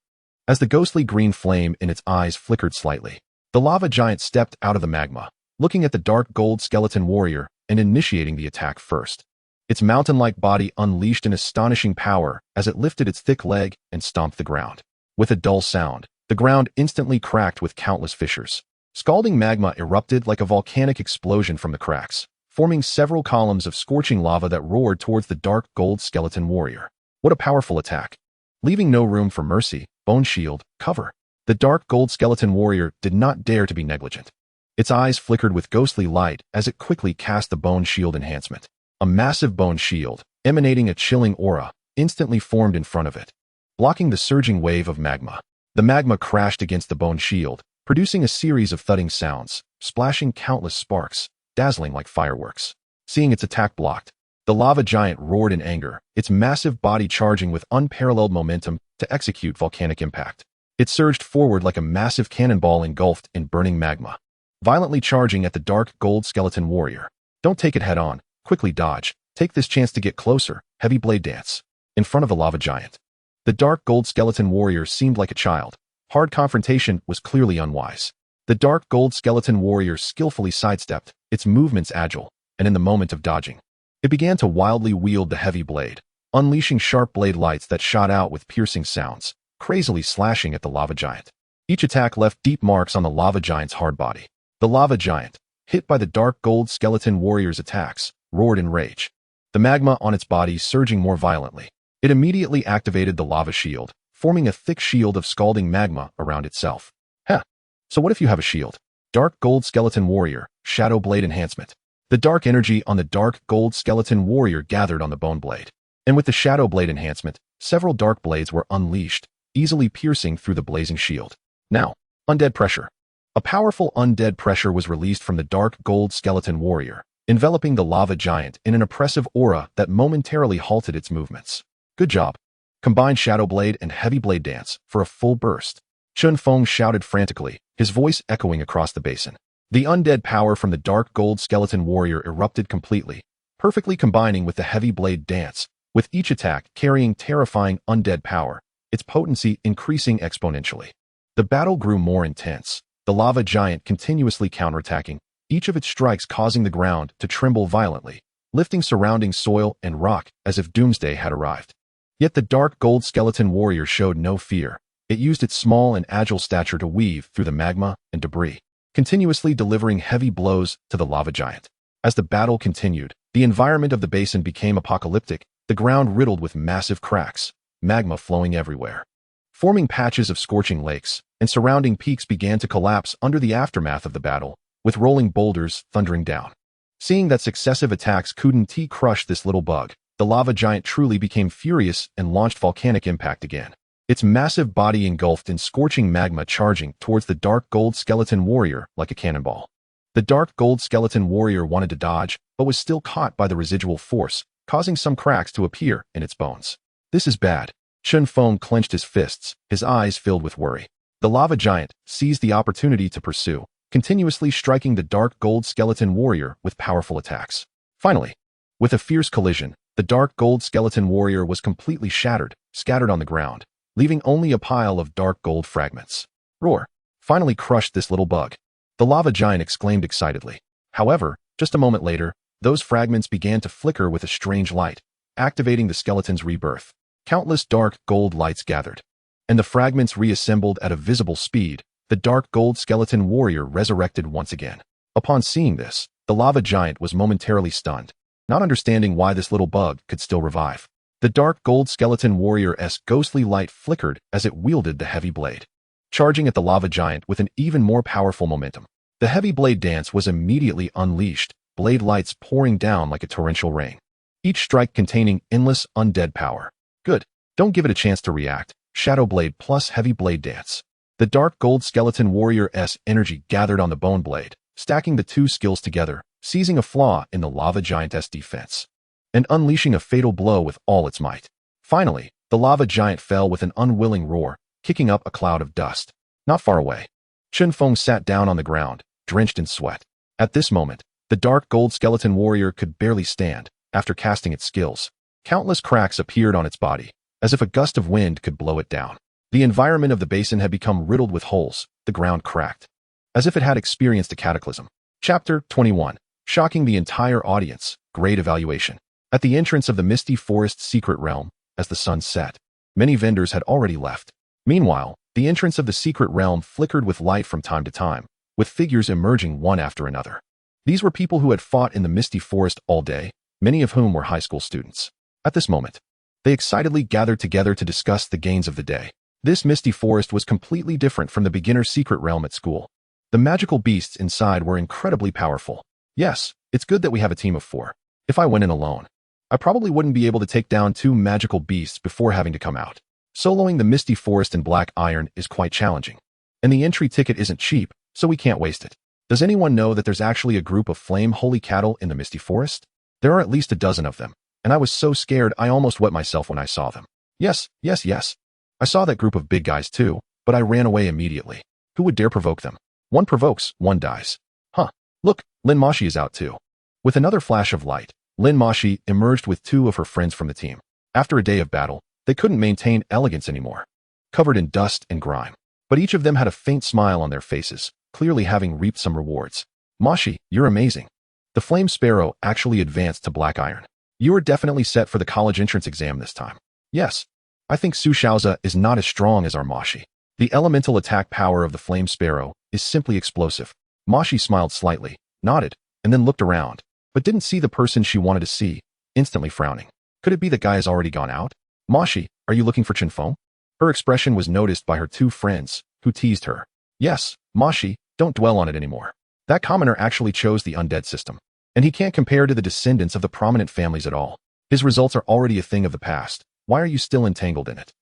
As the ghostly green flame in its eyes flickered slightly, the lava giant stepped out of the magma, looking at the Dark Gold Skeleton Warrior and initiating the attack first. Its mountain-like body unleashed an astonishing power as it lifted its thick leg and stomped the ground. With a dull sound, the ground instantly cracked with countless fissures. Scalding magma erupted like a volcanic explosion from the cracks, forming several columns of scorching lava that roared towards the Dark Gold Skeleton Warrior. What a powerful attack! Leaving no room for mercy, bone shield, cover. The Dark Gold Skeleton Warrior did not dare to be negligent. Its eyes flickered with ghostly light as it quickly cast the bone shield enhancement. A massive bone shield, emanating a chilling aura, instantly formed in front of it, blocking the surging wave of magma. The magma crashed against the bone shield, producing a series of thudding sounds, splashing countless sparks, dazzling like fireworks. Seeing its attack blocked, the lava giant roared in anger, its massive body charging with unparalleled momentum to execute volcanic impact. It surged forward like a massive cannonball engulfed in burning magma, violently charging at the Dark Gold Skeleton Warrior. Don't take it head on. Quickly dodge. Take this chance to get closer. Heavy blade dance. In front of the lava giant, the Dark Gold Skeleton Warrior seemed like a child. Hard confrontation was clearly unwise. The Dark Gold Skeleton Warrior skillfully sidestepped, its movements agile, and in the moment of dodging, it began to wildly wield the heavy blade, unleashing sharp blade lights that shot out with piercing sounds, crazily slashing at the lava giant. Each attack left deep marks on the lava giant's hard body. The lava giant, hit by the Dark Gold Skeleton Warrior's attacks, roared in rage. The magma on its body surging more violently. It immediately activated the lava shield, forming a thick shield of scalding magma around itself. Heh. So what if you have a shield? Dark Gold Skeleton Warrior, Shadow Blade Enhancement. The dark energy on the Dark Gold Skeleton Warrior gathered on the bone blade. And with the Shadow Blade Enhancement, several dark blades were unleashed, easily piercing through the blazing shield. Now, Undead Pressure. A powerful undead pressure was released from the Dark Gold Skeleton Warrior, enveloping the lava giant in an oppressive aura that momentarily halted its movements. Good job. Combine Shadow Blade and Heavy Blade Dance for a full burst. Chen Feng shouted frantically, his voice echoing across the basin. The undead power from the Dark Gold Skeleton Warrior erupted completely, perfectly combining with the Heavy Blade Dance, with each attack carrying terrifying undead power, its potency increasing exponentially. The battle grew more intense, the lava giant continuously counterattacking, each of its strikes causing the ground to tremble violently, lifting surrounding soil and rock as if doomsday had arrived. Yet the Dark Gold Skeleton Warrior showed no fear. It used its small and agile stature to weave through the magma and debris, continuously delivering heavy blows to the lava giant. As the battle continued, the environment of the basin became apocalyptic, the ground riddled with massive cracks, magma flowing everywhere, forming patches of scorching lakes, and surrounding peaks began to collapse under the aftermath of the battle, with rolling boulders thundering down. Seeing that successive attacks couldn't crush this little bug, the lava giant truly became furious and launched volcanic impact again. Its massive body engulfed in scorching magma charging towards the Dark Gold Skeleton Warrior like a cannonball. The Dark Gold Skeleton Warrior wanted to dodge, but was still caught by the residual force, causing some cracks to appear in its bones. This is bad. Chen Feng clenched his fists, his eyes filled with worry. The lava giant seized the opportunity to pursue, continuously striking the Dark Gold Skeleton Warrior with powerful attacks. Finally, with a fierce collision, the Dark Gold Skeleton Warrior was completely shattered, scattered on the ground, leaving only a pile of dark gold fragments. Roar! Finally crushed this little bug. The lava giant exclaimed excitedly. However, just a moment later, those fragments began to flicker with a strange light, activating the skeleton's rebirth. Countless dark gold lights gathered, and the fragments reassembled at a visible speed. The Dark Gold Skeleton Warrior resurrected once again. Upon seeing this, The lava giant was momentarily stunned, not understanding why this little bug could still revive. The dark gold skeleton warrior's ghostly light flickered as it wielded the heavy blade, charging at the lava giant with an even more powerful momentum. The heavy blade dance was immediately unleashed, blade lights pouring down like a torrential rain, each strike containing endless undead power. Good. Don't give it a chance to react. Shadow blade plus heavy blade dance. The dark gold skeleton warrior's energy gathered on the bone blade, stacking the two skills together, seizing a flaw in the lava giant's defense, and unleashing a fatal blow with all its might. Finally, the lava giant fell with an unwilling roar, kicking up a cloud of dust. Not far away, Chen Feng sat down on the ground, drenched in sweat. At this moment, the dark gold skeleton warrior could barely stand. After casting its skills, countless cracks appeared on its body, as if a gust of wind could blow it down. The environment of the basin had become riddled with holes, the ground cracked, as if it had experienced a cataclysm. Chapter 21. Shocking the entire audience. Great evaluation. At the entrance of the misty forest secret realm, as the sun set, many vendors had already left. Meanwhile, the entrance of the secret realm flickered with light from time to time, with figures emerging one after another. These were people who had fought in the misty forest all day, many of whom were high school students. At this moment, they excitedly gathered together to discuss the gains of the day. This misty forest was completely different from the beginner secret realm at school. The magical beasts inside were incredibly powerful. Yes, it's good that we have a team of 4. If I went in alone, I probably wouldn't be able to take down 2 magical beasts before having to come out. Soloing the misty forest in black iron is quite challenging, and the entry ticket isn't cheap, so we can't waste it. Does anyone know that there's actually a group of flame holy cattle in the misty forest? There are at least a dozen of them, and I was so scared I almost wet myself when I saw them. Yes. I saw that group of big guys too, but I ran away immediately. Who would dare provoke them? One provokes, one dies. Huh. Look, Lin Mashi is out too. With another flash of light, Lin Mashi emerged with 2 of her friends from the team. After a day of battle, they couldn't maintain elegance anymore, covered in dust and grime. But each of them had a faint smile on their faces, clearly having reaped some rewards. Mashi, you're amazing. The flame sparrow actually advanced to black iron. You are definitely set for the college entrance exam this time. Yes. I think Su Xiaoza is not as strong as our Mashi. The elemental attack power of the flame sparrow is simply explosive. Mashi smiled slightly, nodded, and then looked around, but didn't see the person she wanted to see, instantly frowning. Could it be the guy has already gone out? Mashi, are you looking for Chen Feng? Her expression was noticed by her 2 friends, who teased her. Yes, Mashi, don't dwell on it anymore. That commoner actually chose the undead system, and he can't compare to the descendants of the prominent families at all. His results are already a thing of the past. Why are you still entangled in it?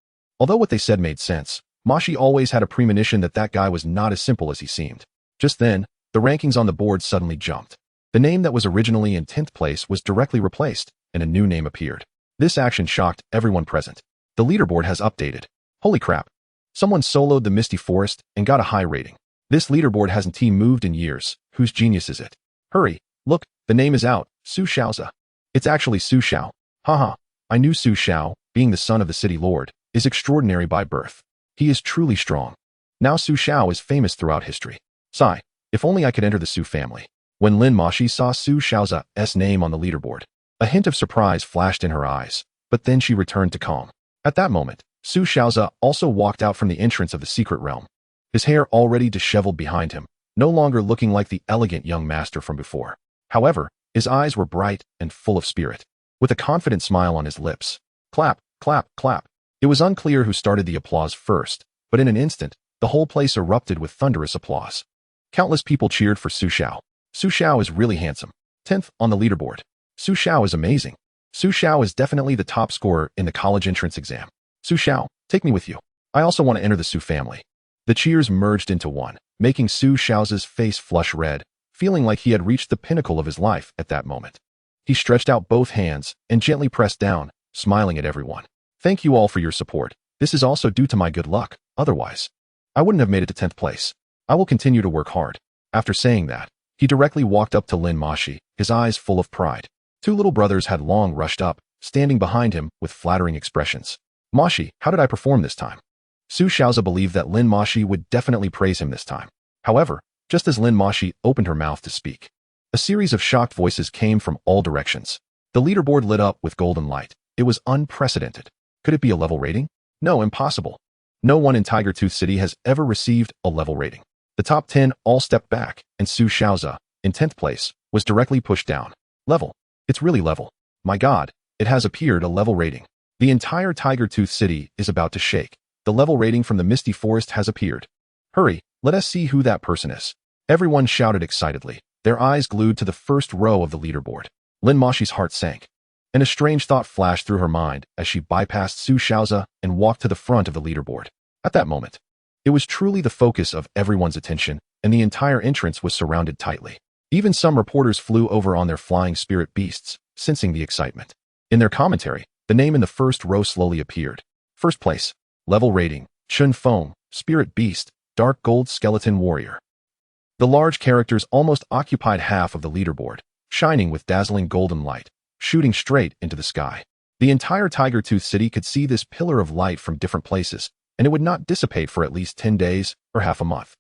Although what they said made sense, Mashi always had a premonition that that guy was not as simple as he seemed. Just then, the rankings on the board suddenly jumped. The name that was originally in 10th place was directly replaced, and a new name appeared. This action shocked everyone present. The leaderboard has updated. Holy crap. Someone soloed the Misty Forest and got a high rating. This leaderboard hasn't moved in years. Whose genius is it? Hurry, look, the name is out. Su Xiaoza. It's actually Su Xiao. Haha. I knew Su Xiao, being the son of the city lord, is extraordinary by birth. He is truly strong. Now Su Xiao is famous throughout history. Sigh, if only I could enter the Su family. When Lin Mashi saw Su Xiaoza's name on the leaderboard, a hint of surprise flashed in her eyes, but then she returned to calm. At that moment, Su Xiaoza also walked out from the entrance of the secret realm, his hair already disheveled behind him, no longer looking like the elegant young master from before. However, his eyes were bright and full of spirit, with a confident smile on his lips. Clap, clap, clap. It was unclear who started the applause first, but in an instant, the whole place erupted with thunderous applause. Countless people cheered for Su Xiao. Su Xiao is really handsome. 10th on the leaderboard. Su Xiao is amazing. Su Xiao is definitely the top scorer in the college entrance exam. Su Xiao, take me with you. I also want to enter the Su family. The cheers merged into one, making Su Xiaoza's face flush red, feeling like he had reached the pinnacle of his life at that moment. He stretched out both hands and gently pressed down, smiling at everyone. Thank you all for your support. This is also due to my good luck. Otherwise, I wouldn't have made it to 10th place. I will continue to work hard. After saying that, he directly walked up to Lin Mashi, his eyes full of pride. 2 little brothers had long rushed up, standing behind him with flattering expressions. Mashi, how did I perform this time? Su Xiaoza believed that Lin Mashi would definitely praise him this time. However, just as Lin Mashi opened her mouth to speak, a series of shocked voices came from all directions. The leaderboard lit up with golden light. It was unprecedented. Could it be a level rating? No, impossible. No one in Tiger Tooth City has ever received a level rating. The top 10 all stepped back, and Su Xiaoza, in 10th place, was directly pushed down. Level. It's really level. My god, it has appeared a level rating. The entire Tiger Tooth City is about to shake. The level rating from the Misty Forest has appeared. Hurry, let us see who that person is. Everyone shouted excitedly, their eyes glued to the first row of the leaderboard. Lin Mashi's heart sank, and a strange thought flashed through her mind as she bypassed Su Xiaozi and walked to the front of the leaderboard. At that moment, it was truly the focus of everyone's attention, and the entire entrance was surrounded tightly. Even some reporters flew over on their flying spirit beasts, sensing the excitement. In their commentary, the name in the first row slowly appeared. First place. Level rating, Chen Feng, Spirit Beast, Dark Gold Skeleton Warrior. The large characters almost occupied half of the leaderboard, shining with dazzling golden light, shooting straight into the sky. The entire Tiger Tooth City could see this pillar of light from different places, and it would not dissipate for at least 10 days or half a month.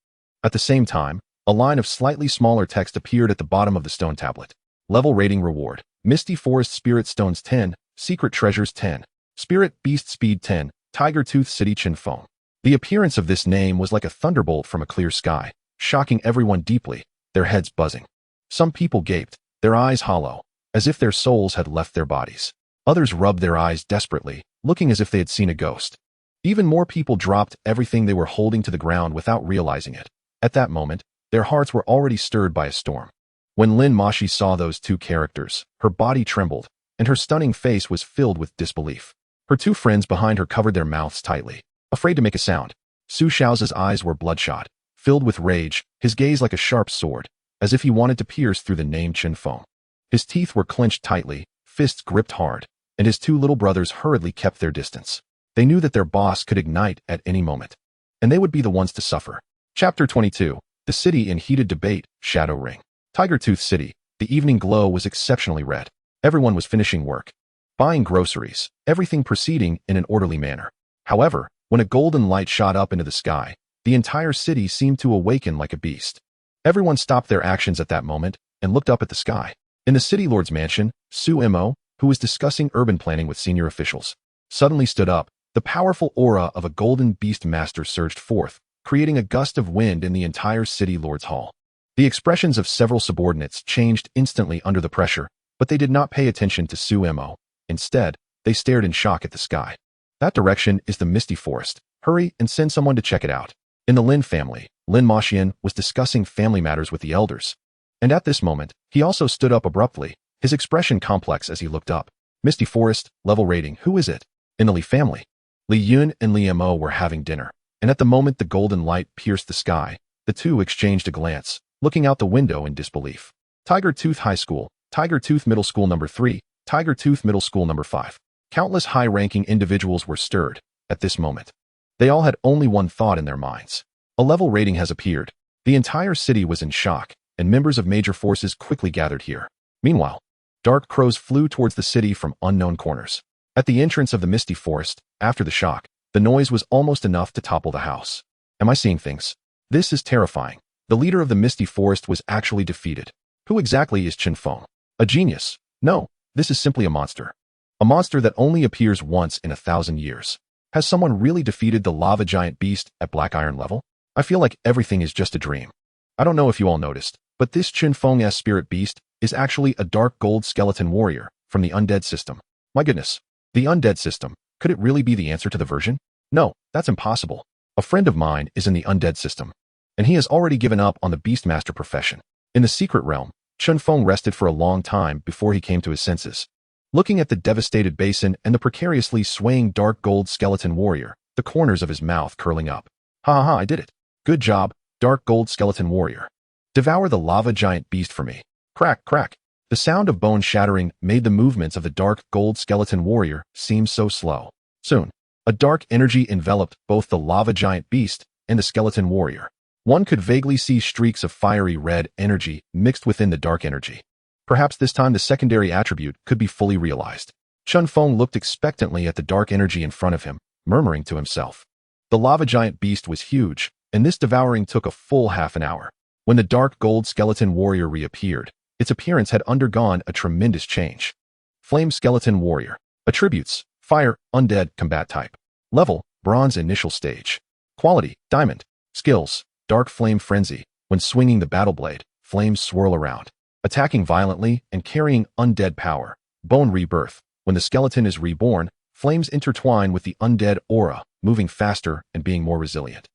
At the same time, a line of slightly smaller text appeared at the bottom of the stone tablet. Level rating reward, Misty Forest Spirit Stones 10, Secret Treasures 10, Spirit Beast Speed 10, Tiger Tooth City Chen Feng. The appearance of this name was like a thunderbolt from a clear sky, shocking everyone deeply, their heads buzzing. Some people gaped, their eyes hollow, as if their souls had left their bodies. Others rubbed their eyes desperately, looking as if they had seen a ghost. Even more people dropped everything they were holding to the ground without realizing it. At that moment, their hearts were already stirred by a storm. When Lin Mashi saw those two characters, her body trembled, and her stunning face was filled with disbelief. Her two friends behind her covered their mouths tightly, afraid to make a sound. Su Xiaozi's eyes were bloodshot, filled with rage, his gaze like a sharp sword, as if he wanted to pierce through the name Chen Feng. His teeth were clenched tightly, fists gripped hard, and his two little brothers hurriedly kept their distance. They knew that their boss could ignite at any moment, and they would be the ones to suffer. Chapter 22. The City in Heated Debate, Shadow Ring. Tiger Tooth City. The evening glow was exceptionally red. Everyone was finishing work, buying groceries, everything proceeding in an orderly manner. However, when a golden light shot up into the sky, the entire city seemed to awaken like a beast. Everyone stopped their actions at that moment and looked up at the sky. In the city lord's mansion, Su Mo, who was discussing urban planning with senior officials, suddenly stood up. The powerful aura of a golden Beastmaster surged forth, creating a gust of wind in the entire city lord's hall. The expressions of several subordinates changed instantly under the pressure, but they did not pay attention to Su Mo. Instead, they stared in shock at the sky. That direction is the Misty Forest. Hurry and send someone to check it out. In the Lin family, Lin Maxian was discussing family matters with the elders. And at this moment, he also stood up abruptly, his expression complex as he looked up. Misty Forest, level rating, who is it? In the Li family. Li Yun and Li Mo were having dinner, and at the moment the golden light pierced the sky, the two exchanged a glance, looking out the window in disbelief. Tiger Tooth High School, Tiger Tooth Middle School Number 3, Tiger Tooth Middle School Number 5. Countless high-ranking individuals were stirred at this moment. They all had only one thought in their minds. A level rating has appeared. The entire city was in shock, and members of major forces quickly gathered here. Meanwhile, dark crows flew towards the city from unknown corners. At the entrance of the Misty Forest, after the shock, the noise was almost enough to topple the house. Am I seeing things? This is terrifying. The leader of the Misty Forest was actually defeated. Who exactly is Chen Feng? A genius? No, this is simply a monster. A monster that only appears once in 1,000 years. Has someone really defeated the lava giant beast at Black Iron level? I feel like everything is just a dream. I don't know if you all noticed, but this Chen Feng-esque spirit beast is actually a dark gold skeleton warrior from the undead system. My goodness. The undead system, could it really be the answer to the version? No, that's impossible. A friend of mine is in the undead system, and he has already given up on the Beastmaster profession. In the secret realm, Chen Feng rested for a long time before he came to his senses. Looking at the devastated basin and the precariously swaying dark gold skeleton warrior, the corners of his mouth curling up. Ha ha, I did it. Good job, dark gold skeleton warrior. Devour the lava giant beast for me. Crack, crack. The sound of bone shattering made the movements of the dark gold skeleton warrior seem so slow. Soon, a dark energy enveloped both the lava giant beast and the skeleton warrior. One could vaguely see streaks of fiery red energy mixed within the dark energy. Perhaps this time the secondary attribute could be fully realized. Chen Feng looked expectantly at the dark energy in front of him, murmuring to himself. The lava giant beast was huge, and this devouring took a full half an hour. When the dark gold skeleton warrior reappeared, its appearance had undergone a tremendous change. Flame Skeleton Warrior. Attributes: Fire, Undead, Combat Type. Level: Bronze Initial Stage. Quality: Diamond. Skills: Dark Flame Frenzy. When swinging the battle blade, flames swirl around. attacking violently and carrying undead power. Bone rebirth. When the skeleton is reborn, flames intertwine with the undead aura, moving faster and being more resilient.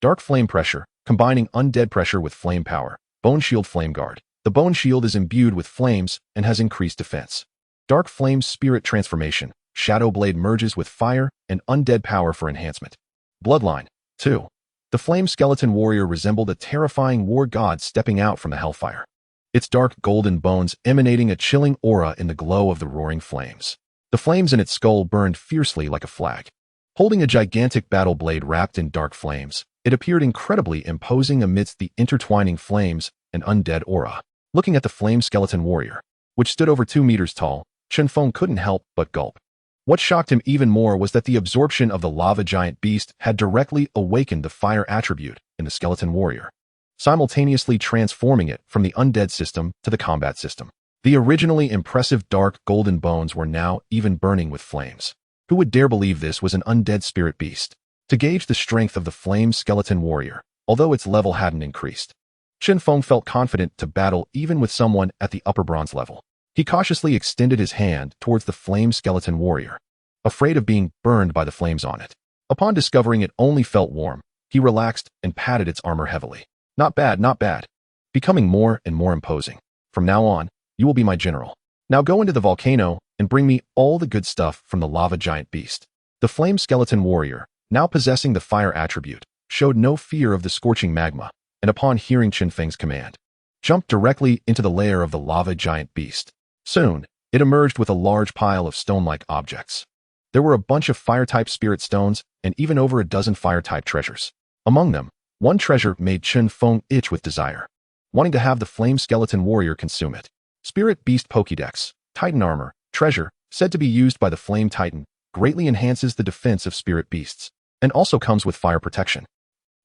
Dark flame pressure, combining undead pressure with flame power. Bone shield flame guard. The bone shield is imbued with flames and has increased defense. Dark flame spirit transformation. Shadow blade merges with fire and undead power for enhancement. Bloodline. 2. The flame skeleton warrior resembled a terrifying war god stepping out from the hellfire. Its dark golden bones emanating a chilling aura in the glow of the roaring flames. The flames in its skull burned fiercely like a flag. Holding a gigantic battle blade wrapped in dark flames, it appeared incredibly imposing amidst the intertwining flames and undead aura. Looking at the flame skeleton warrior, which stood over 2 meters tall, Chen Feng couldn't help but gulp. What shocked him even more was that the absorption of the lava giant beast had directly awakened the fire attribute in the skeleton warrior, simultaneously transforming it from the undead system to the combat system. The originally impressive dark golden bones were now even burning with flames. Who would dare believe this was an undead spirit beast? To gauge the strength of the flame skeleton warrior, although its level hadn't increased, Chen Feng felt confident to battle even with someone at the upper bronze level. He cautiously extended his hand towards the flame skeleton warrior, afraid of being burned by the flames on it. Upon discovering it only felt warm, he relaxed and patted its armor heavily. Not bad, not bad. Becoming more and more imposing. From now on, you will be my general. Now go into the volcano and bring me all the good stuff from the lava giant beast. The flame skeleton warrior, now possessing the fire attribute, showed no fear of the scorching magma, and upon hearing Chen Feng's command, jumped directly into the lair of the lava giant beast. Soon, it emerged with a large pile of stone-like objects. There were a bunch of fire-type spirit stones and even over a dozen fire-type treasures. Among them, one treasure made Chen Feng itch with desire, wanting to have the flame skeleton warrior consume it. Spirit Beast Pokédex, Titan Armor, treasure, said to be used by the Flame Titan, greatly enhances the defense of spirit beasts, and also comes with fire protection.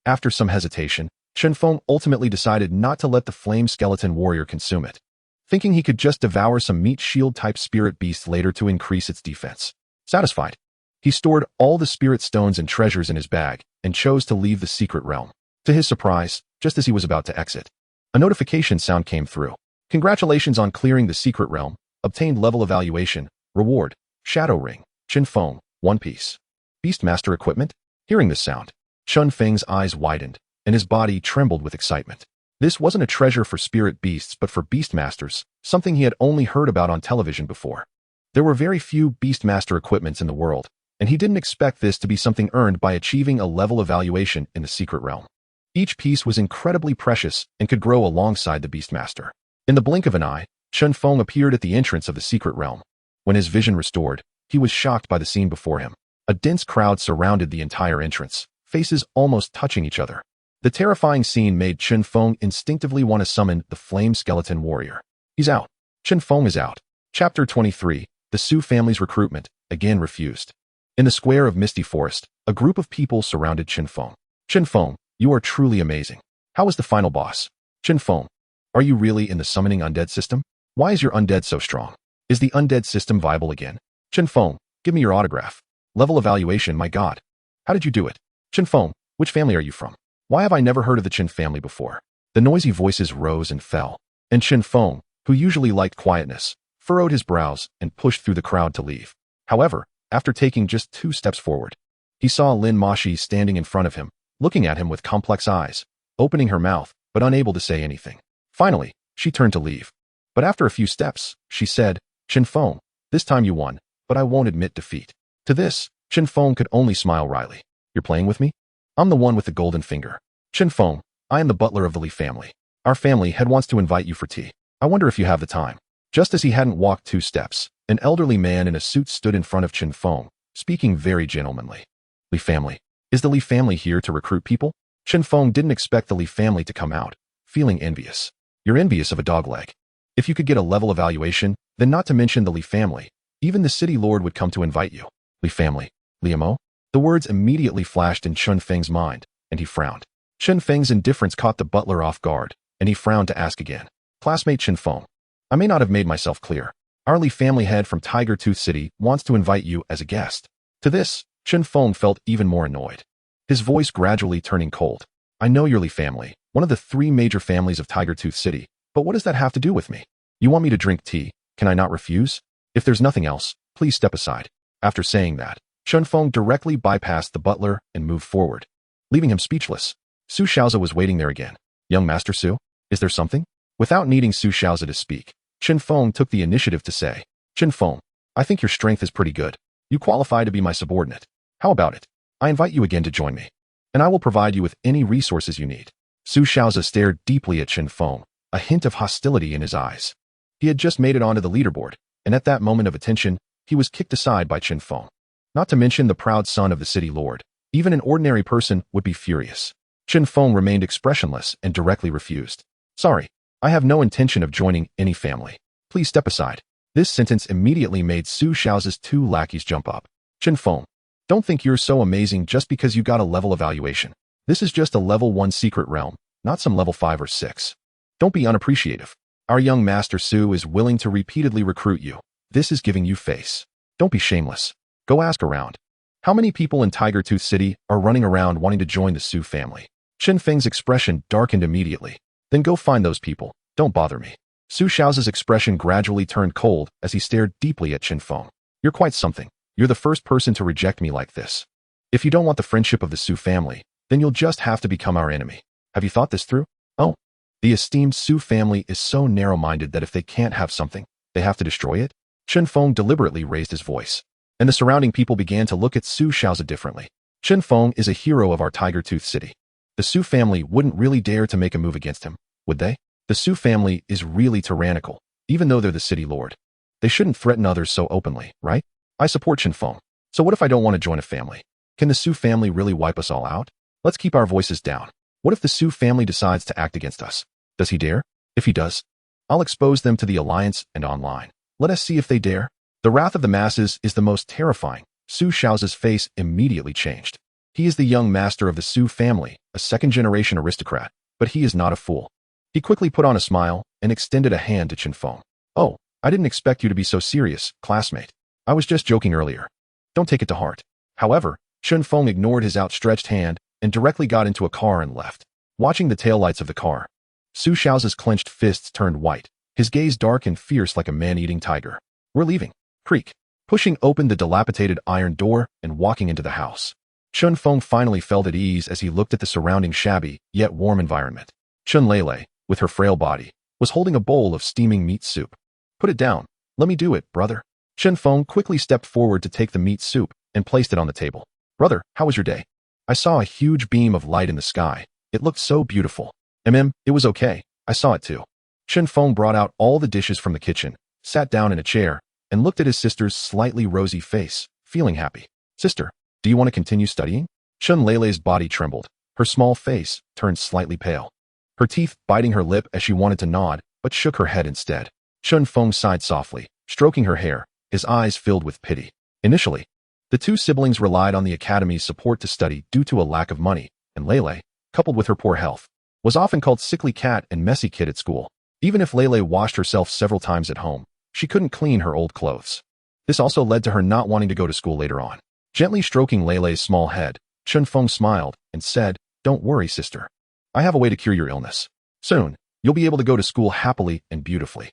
After some hesitation, Chen Feng ultimately decided not to let the flame skeleton warrior consume it, thinking he could just devour some meat shield-type spirit beasts later to increase its defense. Satisfied, he stored all the spirit stones and treasures in his bag and chose to leave the secret realm. To his surprise, just as he was about to exit, a notification sound came through. Congratulations on clearing the secret realm. Obtained level evaluation. Reward. Shadow Ring. Chen Feng. 1 piece. Beastmaster equipment. Hearing this sound, Chen Feng's eyes widened, and his body trembled with excitement. This wasn't a treasure for spirit beasts but for beastmasters, something he had only heard about on television before. There were very few beastmaster equipments in the world, and he didn't expect this to be something earned by achieving a level evaluation in the secret realm. Each piece was incredibly precious and could grow alongside the beastmaster. In the blink of an eye, Chen Feng appeared at the entrance of the secret realm. When his vision restored, he was shocked by the scene before him. A dense crowd surrounded the entire entrance, faces almost touching each other. The terrifying scene made Chen Feng instinctively want to summon the flame skeleton warrior. He's out. Chen Feng is out. Chapter 23. The Su family's recruitment, again refused. In the square of Misty Forest, a group of people surrounded Chen Feng. Chen Feng, you are truly amazing. How is the final boss? Chen Feng, are you really in the summoning undead system? Why is your undead so strong? Is the undead system viable again? Chen Feng, give me your autograph. Level evaluation, my god. How did you do it? Chen Feng, which family are you from? Why have I never heard of the Chen family before? The noisy voices rose and fell, and Chen Feng, who usually liked quietness, furrowed his brows and pushed through the crowd to leave. However, after taking just 2 steps forward, he saw Lin Mashi standing in front of him, looking at him with complex eyes, opening her mouth, but unable to say anything. Finally, she turned to leave. But after a few steps, she said, Chen Feng, this time you won, but I won't admit defeat. To this, Chen Feng could only smile wryly. You're playing with me? I'm the one with the golden finger. Chen Feng, I am the butler of the Li family. Our family head wants to invite you for tea. I wonder if you have the time. Just as he hadn't walked 2 steps, an elderly man in a suit stood in front of Chen Feng, speaking very gentlemanly. Li family. Is the Li family here to recruit people? Chen Feng didn't expect the Li family to come out, feeling envious. You're envious of a dog leg. If you could get a level evaluation, then not to mention the Li family, even the city lord would come to invite you. Li family. Liamo? The words immediately flashed in Chen Feng's mind, and he frowned. Chen Feng's indifference caught the butler off guard, and he frowned to ask again. Classmate Chen Feng, I may not have made myself clear. Our Li family head from Tiger Tooth City wants to invite you as a guest. To this, Chen Feng felt even more annoyed, his voice gradually turning cold. I know your Li family, one of the 3 major families of Tiger Tooth City, But what does that have to do with me? You want me to drink tea? Can I not refuse? If there's nothing else, please step aside. After saying that, Chen Feng directly bypassed the butler and moved forward, leaving him speechless. Su Xiaozi was waiting there again. Young Master Su, is there something? Without needing Su Xiaozi to speak, Chen Feng took the initiative to say, Chen Feng, I think your strength is pretty good. You qualify to be my subordinate. How about it? I invite you again to join me, and I will provide you with any resources you need. Su Xiaozi stared deeply at Chen Feng, a hint of hostility in his eyes. He had just made it onto the leaderboard, and at that moment of attention, he was kicked aside by Chen Feng. Not to mention the proud son of the city lord. Even an ordinary person would be furious. Chen Feng remained expressionless and directly refused. Sorry, I have no intention of joining any family. Please step aside. This sentence immediately made Su Xiaozi's 2 lackeys jump up. Chen Feng, don't think you're so amazing just because you got a level evaluation. This is just a level 1 secret realm, not some level 5 or 6. Don't be unappreciative. Our young Master Su is willing to repeatedly recruit you. This is giving you face. Don't be shameless. Go ask around. How many people in Tiger Tooth City are running around wanting to join the Su family? Chen Feng's expression darkened immediately. Then go find those people. Don't bother me. Su Xiaozi's expression gradually turned cold as he stared deeply at Chen Feng. You're quite something. You're the first person to reject me like this. If you don't want the friendship of the Su family, then you'll just have to become our enemy. Have you thought this through? Oh, the esteemed Su family is so narrow-minded that if they can't have something, they have to destroy it? Chen Feng deliberately raised his voice, and the surrounding people began to look at Su Xiaozi differently. Chen Feng is a hero of our Tiger Tooth City. The Su family wouldn't really dare to make a move against him, would they? The Su family is really tyrannical, even though they're the city lord. They shouldn't threaten others so openly, right? I support Chen Feng. So what if I don't want to join a family? Can the Su family really wipe us all out? Let's keep our voices down. What if the Su family decides to act against us? Does he dare? If he does, I'll expose them to the Alliance and online. Let us see if they dare. The wrath of the masses is the most terrifying. Su Xiaozi's face immediately changed. He is the young master of the Su family, a second-generation aristocrat, but he is not a fool. He quickly put on a smile and extended a hand to Chen Feng. Oh, I didn't expect you to be so serious, classmate. I was just joking earlier. Don't take it to heart. However, Chen Feng ignored his outstretched hand and directly got into a car and left. Watching the taillights of the car, Su Xiaozi's clenched fists turned white, his gaze dark and fierce like a man-eating tiger. We're leaving. Creak. Pushing open the dilapidated iron door and walking into the house. Chen Feng finally felt at ease as he looked at the surrounding shabby, yet warm environment. Chen Lele, with her frail body, was holding a bowl of steaming meat soup. Put it down. Let me do it, brother. Chen Feng quickly stepped forward to take the meat soup and placed it on the table. Brother, how was your day? I saw a huge beam of light in the sky. It looked so beautiful. It was okay. I saw it too. Chen Feng brought out all the dishes from the kitchen, sat down in a chair, and looked at his sister's slightly rosy face, feeling happy. Sister, do you want to continue studying? Chen Lele's body trembled. Her small face turned slightly pale. Her teeth biting her lip as she wanted to nod, but shook her head instead. Chen Feng sighed softly, stroking her hair, his eyes filled with pity. Initially, the 2 siblings relied on the academy's support to study due to a lack of money, and Lele, coupled with her poor health, was often called sickly cat and messy kid at school. Even if Lele washed herself several times at home, she couldn't clean her old clothes. This also led to her not wanting to go to school later on. Gently stroking Lele's small head, Chen Feng smiled and said, Don't worry, sister. I have a way to cure your illness. Soon, you'll be able to go to school happily and beautifully.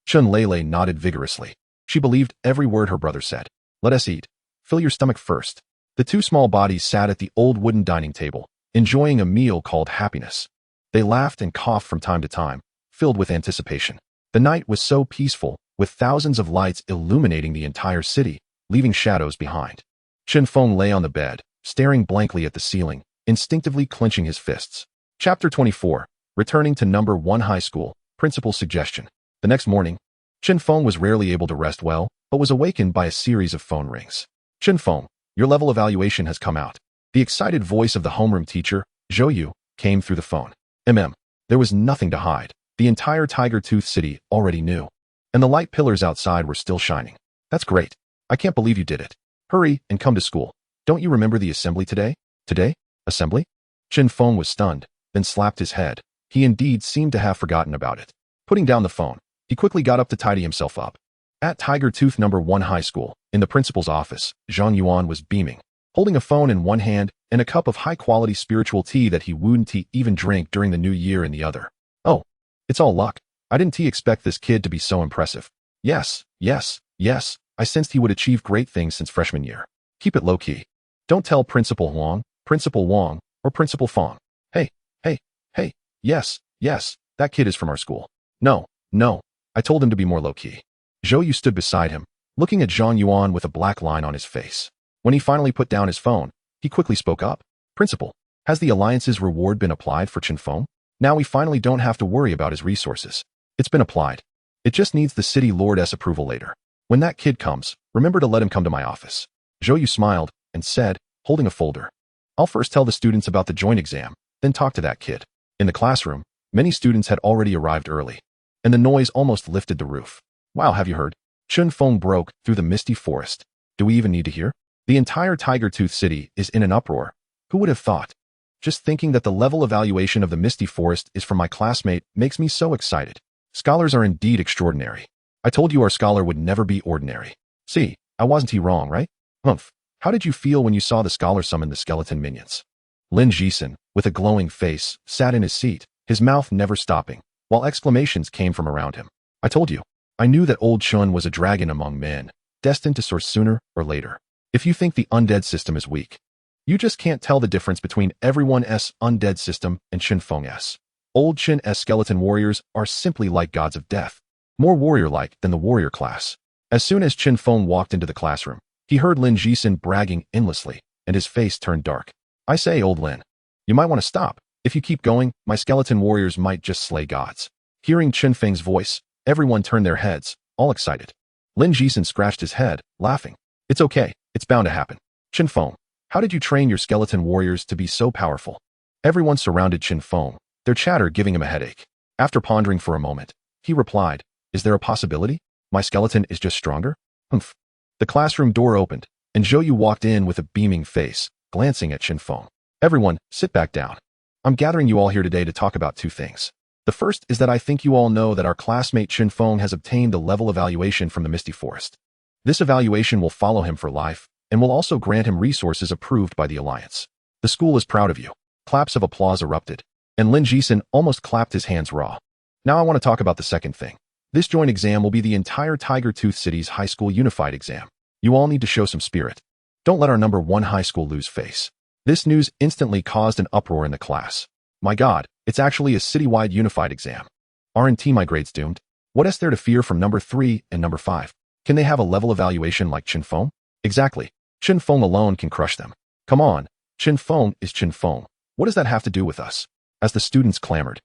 Chen Lele nodded vigorously. She believed every word her brother said. Let us eat. Fill your stomach first. The 2 small bodies sat at the old wooden dining table, enjoying a meal called happiness. They laughed and coughed from time to time, filled with anticipation. The night was so peaceful, with thousands of lights illuminating the entire city, leaving shadows behind. Chen Feng lay on the bed, staring blankly at the ceiling, instinctively clenching his fists. Chapter 24. Returning to number 1 high school. Principal's suggestion. The next morning, Chen Feng was rarely able to rest well, but was awakened by a series of phone rings. Chen Feng, your level evaluation has come out. The excited voice of the homeroom teacher, Zhou Yu, came through the phone. There was nothing to hide. The entire Tiger Tooth City already knew. And the light pillars outside were still shining. That's great. I can't believe you did it. Hurry and come to school. Don't you remember the assembly today? Today? Assembly? Chen Feng was stunned, then slapped his head. He indeed seemed to have forgotten about it. Putting down the phone, he quickly got up to tidy himself up. At Tiger Tooth number 1 high school, in the principal's office, Zhang Yuan was beaming, holding a phone in one hand and a cup of high-quality spiritual tea that he wouldn't even drink during the new year in the other. Oh, It's all luck. I didn't expect this kid to be so impressive. Yes, yes, yes, I sensed he would achieve great things since freshman year. Keep it low-key. Don't tell Principal Huang, Principal Wang, or Principal Fong. Hey, hey, hey, yes, yes, that kid is from our school. No, no, I told him to be more low-key. Zhou Yu stood beside him, looking at Zhang Yuan with a black line on his face. When he finally put down his phone, he quickly spoke up. Principal, has the Alliance's reward been applied for Chen Feng? Now we finally don't have to worry about his resources. It's been applied. It just needs the City Lord's approval later. When that kid comes, remember to let him come to my office. Zhou Yu smiled and said, holding a folder. I'll first tell the students about the joint exam, then talk to that kid. In the classroom, many students had already arrived early, and the noise almost lifted the roof. Wow, have you heard? Chen Feng broke through the misty forest. Do we even need to hear? The entire Tiger Tooth City is in an uproar. Who would have thought? Just thinking that the level evaluation of the misty forest is from my classmate makes me so excited. Scholars are indeed extraordinary. I told you our scholar would never be ordinary. See, I wasn't he wrong, right? Humph. How did you feel when you saw the scholar summon the skeleton minions? Lin Jixin, with a glowing face, sat in his seat, his mouth never stopping, while exclamations came from around him. I told you. I knew that old Chun was a dragon among men, destined to soar sooner or later. If you think the undead system is weak, you just can't tell the difference between everyone's undead system and Chen Feng's. Old Chen's skeleton warriors are simply like gods of death, more warrior-like than the warrior class. As soon as Chen Feng walked into the classroom, he heard Lin Jixin bragging endlessly, and his face turned dark. I say, old Lin, you might want to stop. If you keep going, my skeleton warriors might just slay gods. Hearing Chen Feng's voice, everyone turned their heads, all excited. Lin Jixin scratched his head, laughing. It's okay, it's bound to happen. Chen Feng, how did you train your skeleton warriors to be so powerful? Everyone surrounded Chen Feng, their chatter giving him a headache. After pondering for a moment, he replied, is there a possibility? My skeleton is just stronger? Humph. The classroom door opened, and Zhou Yu walked in with a beaming face, glancing at Chen Feng. Everyone, sit back down. I'm gathering you all here today to talk about two things. The first is that I think you all know that our classmate Chen Feng has obtained a level evaluation from the Misty Forest. This evaluation will follow him for life, and will also grant him resources approved by the Alliance. The school is proud of you. Claps of applause erupted, and Lin Jixin almost clapped his hands raw. Now I want to talk about the second thing. This joint exam will be the entire Tiger Tooth City's high school unified exam. You all need to show some spirit. Don't let our number one high school lose face. This news instantly caused an uproar in the class. My God, it's actually a citywide unified exam. Aren't my grades doomed? What is there to fear from number 3 and number 5? Can they have a level evaluation like Chen Feng? Exactly. Chen Feng alone can crush them. Come on, Chen Feng is Chen Feng. What does that have to do with us? As the students clamored,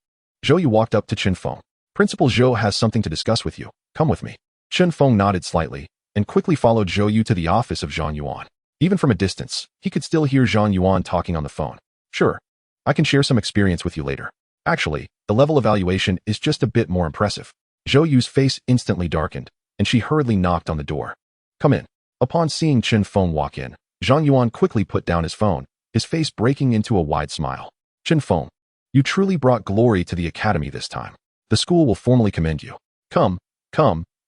Zhou Yu walked up to Chen Feng. Principal Zhou has something to discuss with you. Come with me. Chen Feng nodded slightly, and quickly followed Zhou Yu to the office of Zhang Yuan. Even from a distance, he could still hear Zhang Yuan talking on the phone. Sure, I can share some experience with you later. Actually, the level evaluation is just a bit more impressive. Zhou Yu's face instantly darkened, and she hurriedly knocked on the door. Come in. Upon seeing Chen Feng walk in, Zhang Yuan quickly put down his phone, his face breaking into a wide smile. Chen Feng, you truly brought glory to the academy this time. The school will formally commend you. Come,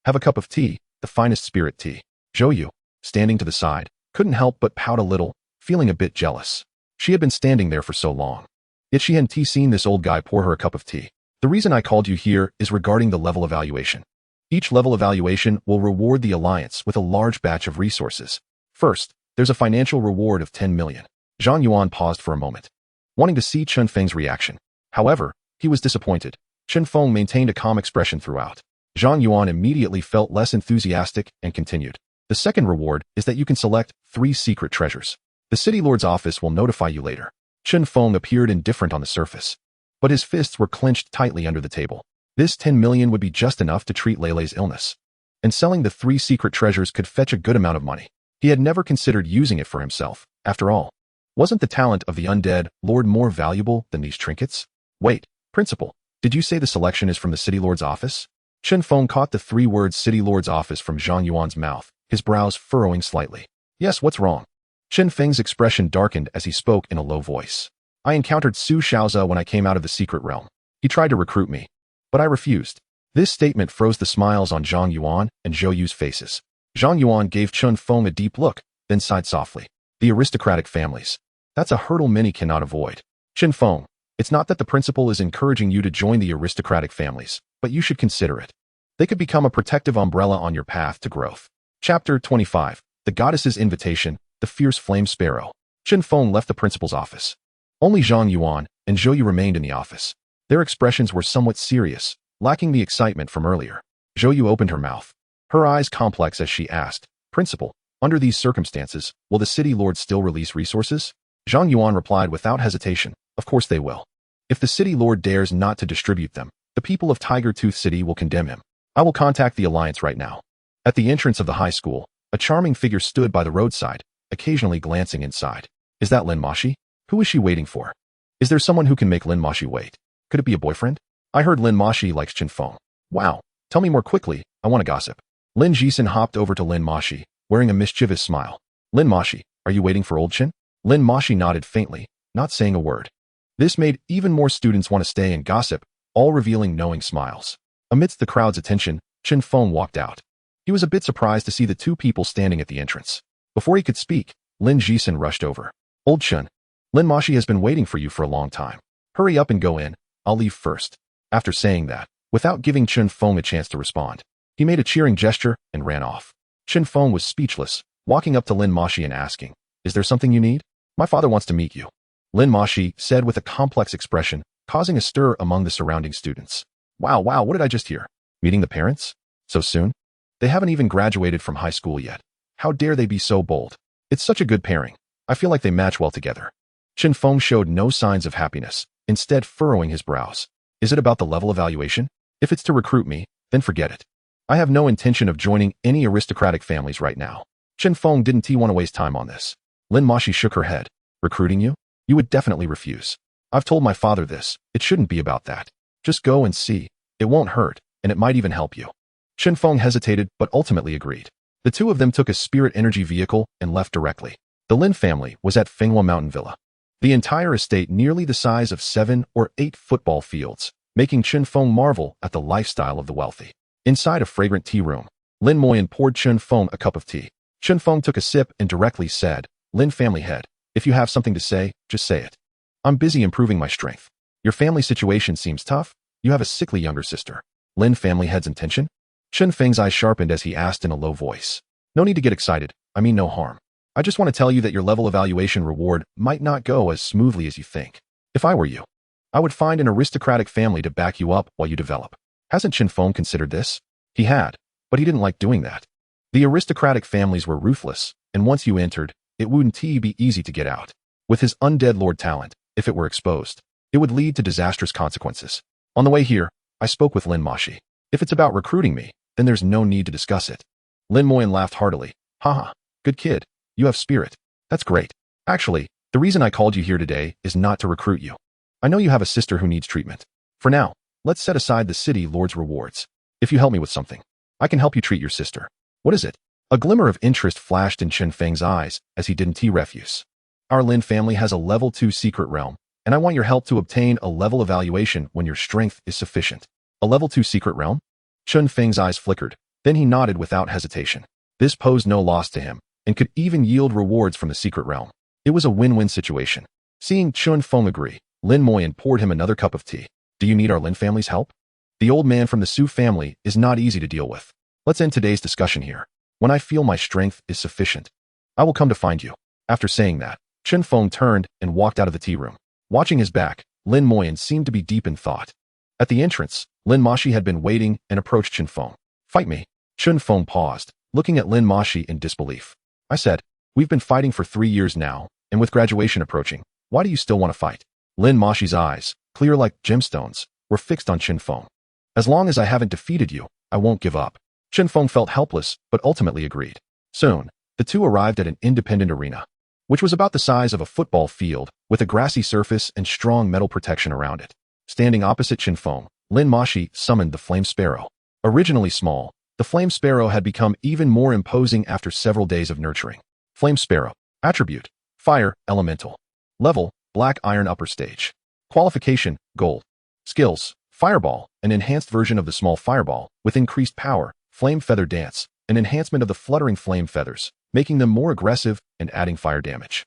have a cup of tea, the finest spirit tea. Zhou Yu, standing to the side, couldn't help but pout a little, feeling a bit jealous. She had been standing there for so long. Yet she hadn't seen this old guy pour her a cup of tea. The reason I called you here is regarding the level evaluation. Each level evaluation will reward the Alliance with a large batch of resources. First, there's a financial reward of 10 million. Zhang Yuan paused for a moment, wanting to see Chen Feng's reaction. However, he was disappointed. Chen Feng maintained a calm expression throughout. Zhang Yuan immediately felt less enthusiastic and continued. The second reward is that you can select 3 secret treasures. The City Lord's office will notify you later. Chen Feng appeared indifferent on the surface, but his fists were clenched tightly under the table. This 10 million would be just enough to treat Leilei's illness, and selling the 3 secret treasures could fetch a good amount of money. He had never considered using it for himself. After all, wasn't the talent of the undead lord more valuable than these trinkets? Wait, Principal, did you say the selection is from the City Lord's office? Chen Feng caught the 3 words City Lord's office from Zhang Yuan's mouth, his brows furrowing slightly. Yes, what's wrong? Chen Feng's expression darkened as he spoke in a low voice. I encountered Su Shaoza when I came out of the secret realm. He tried to recruit me, but I refused. This statement froze the smiles on Zhang Yuan and Zhou Yu's faces. Zhang Yuan gave Chen Feng a deep look, then sighed softly. The aristocratic families. That's a hurdle many cannot avoid. Chen Feng, It's not that the principal is encouraging you to join the aristocratic families, but you should consider it. They could become a protective umbrella on your path to growth. Chapter 25. The Goddess's Invitation, the Fierce Flame Sparrow. Chen Feng left the principal's office. Only Zhang Yuan and Zhou Yu remained in the office. Their expressions were somewhat serious, lacking the excitement from earlier. Zhou Yu opened her mouth, her eyes complex as she asked, Principal, under these circumstances, will the city lord still release resources? Zhang Yuan replied without hesitation, of course they will. If the city lord dares not to distribute them, the people of Tiger Tooth City will condemn him. I will contact the alliance right now. At the entrance of the high school, a charming figure stood by the roadside, occasionally glancing inside. Is that Lin Mashi? Who is she waiting for? Is there someone who can make Lin Mashi wait? Could it be a boyfriend? I heard Lin Mashi likes Chen Feng. Wow. Tell me more quickly, I want to gossip. Lin Jisen hopped over to Lin Mashi, wearing a mischievous smile. Lin Mashi, are you waiting for old Chen? Lin Mashi nodded faintly, not saying a word. This made even more students want to stay and gossip, all revealing knowing smiles. Amidst the crowd's attention, Chen Feng walked out. He was a bit surprised to see the two people standing at the entrance. Before he could speak, Lin Jisen rushed over. Old Chen, Lin Mashi has been waiting for you for a long time. Hurry up and go in, I'll leave first. After saying that, without giving Chen Feng a chance to respond, he made a cheering gesture and ran off. Chen Feng was speechless, walking up to Lin Mashi and asking, Is there something you need? My father wants to meet you. Lin Mashi said with a complex expression, causing a stir among the surrounding students. Wow, what did I just hear? Meeting the parents? So soon? They haven't even graduated from high school yet. How dare they be so bold? It's such a good pairing. I feel like they match well together. Chen Feng showed no signs of happiness, instead furrowing his brows. Is it about the level evaluation? If it's to recruit me, then forget it. I have no intention of joining any aristocratic families right now. Chen Feng didn't want to waste time on this. Lin Mashi shook her head. Recruiting you? You would definitely refuse. I've told my father this. It shouldn't be about that. Just go and see. It won't hurt, and it might even help you. Chen Feng hesitated but ultimately agreed. The two of them took a spirit energy vehicle and left directly. The Lin family was at Fenghua Mountain Villa. The entire estate nearly the size of 7 or 8 football fields, making Chen Feng marvel at the lifestyle of the wealthy. Inside a fragrant tea room, Lin Moyan poured Chen Feng a cup of tea. Chen Feng took a sip and directly said, Lin family head, if you have something to say, just say it. I'm busy improving my strength. Your family situation seems tough. You have a sickly younger sister. Lin family head's intention? Chen Feng's eyes sharpened as he asked in a low voice. No need to get excited. I mean no harm. I just want to tell you that your level evaluation reward might not go as smoothly as you think. If I were you, I would find an aristocratic family to back you up while you develop. Hasn't Chen Feng considered this? He had, but he didn't like doing that. The aristocratic families were ruthless, and once you entered, it wouldn't be easy to get out. With his undead lord talent, if it were exposed, it would lead to disastrous consequences. On the way here, I spoke with Lin Mashi. If it's about recruiting me, then there's no need to discuss it. Lin Moyan laughed heartily. Haha, good kid. You have spirit. That's great. Actually, the reason I called you here today is not to recruit you. I know you have a sister who needs treatment. For now, let's set aside the city lord's rewards. If you help me with something, I can help you treat your sister. What is it? A glimmer of interest flashed in Chen Feng's eyes as he didn't refuse. Our Lin family has a level 2 secret realm, and I want your help to obtain a level evaluation when your strength is sufficient. A level 2 secret realm? Chen Feng's eyes flickered, then he nodded without hesitation. This posed no loss to him, and could even yield rewards from the secret realm. It was a win-win situation. Seeing Chen Feng agree, Lin Moyan poured him another cup of tea. Do you need our Lin family's help? The old man from the Su family is not easy to deal with. Let's end today's discussion here. When I feel my strength is sufficient, I will come to find you. After saying that, Chen Feng turned and walked out of the tea room. Watching his back, Lin Moyan seemed to be deep in thought. At the entrance, Lin Mashi had been waiting and approached Chen Feng. Fight me. Chen Feng paused, looking at Lin Mashi in disbelief. I said, we've been fighting for 3 years now, and with graduation approaching, why do you still want to fight? Lin Mashi's eyes, clear like gemstones, were fixed on Chen Feng. As long as I haven't defeated you, I won't give up. Chen Feng felt helpless, but ultimately agreed. Soon, the two arrived at an independent arena, which was about the size of a football field, with a grassy surface and strong metal protection around it. Standing opposite Chen Feng, Lin Mashi summoned the Flame Sparrow. Originally small, the Flame Sparrow had become even more imposing after several days of nurturing. Flame Sparrow. Attribute: Fire, Elemental. Level: Black Iron Upper Stage. Qualification: Gold. Skills: Fireball, an enhanced version of the small fireball, with increased power. Flame Feather Dance, an enhancement of the fluttering flame feathers, making them more aggressive and adding fire damage.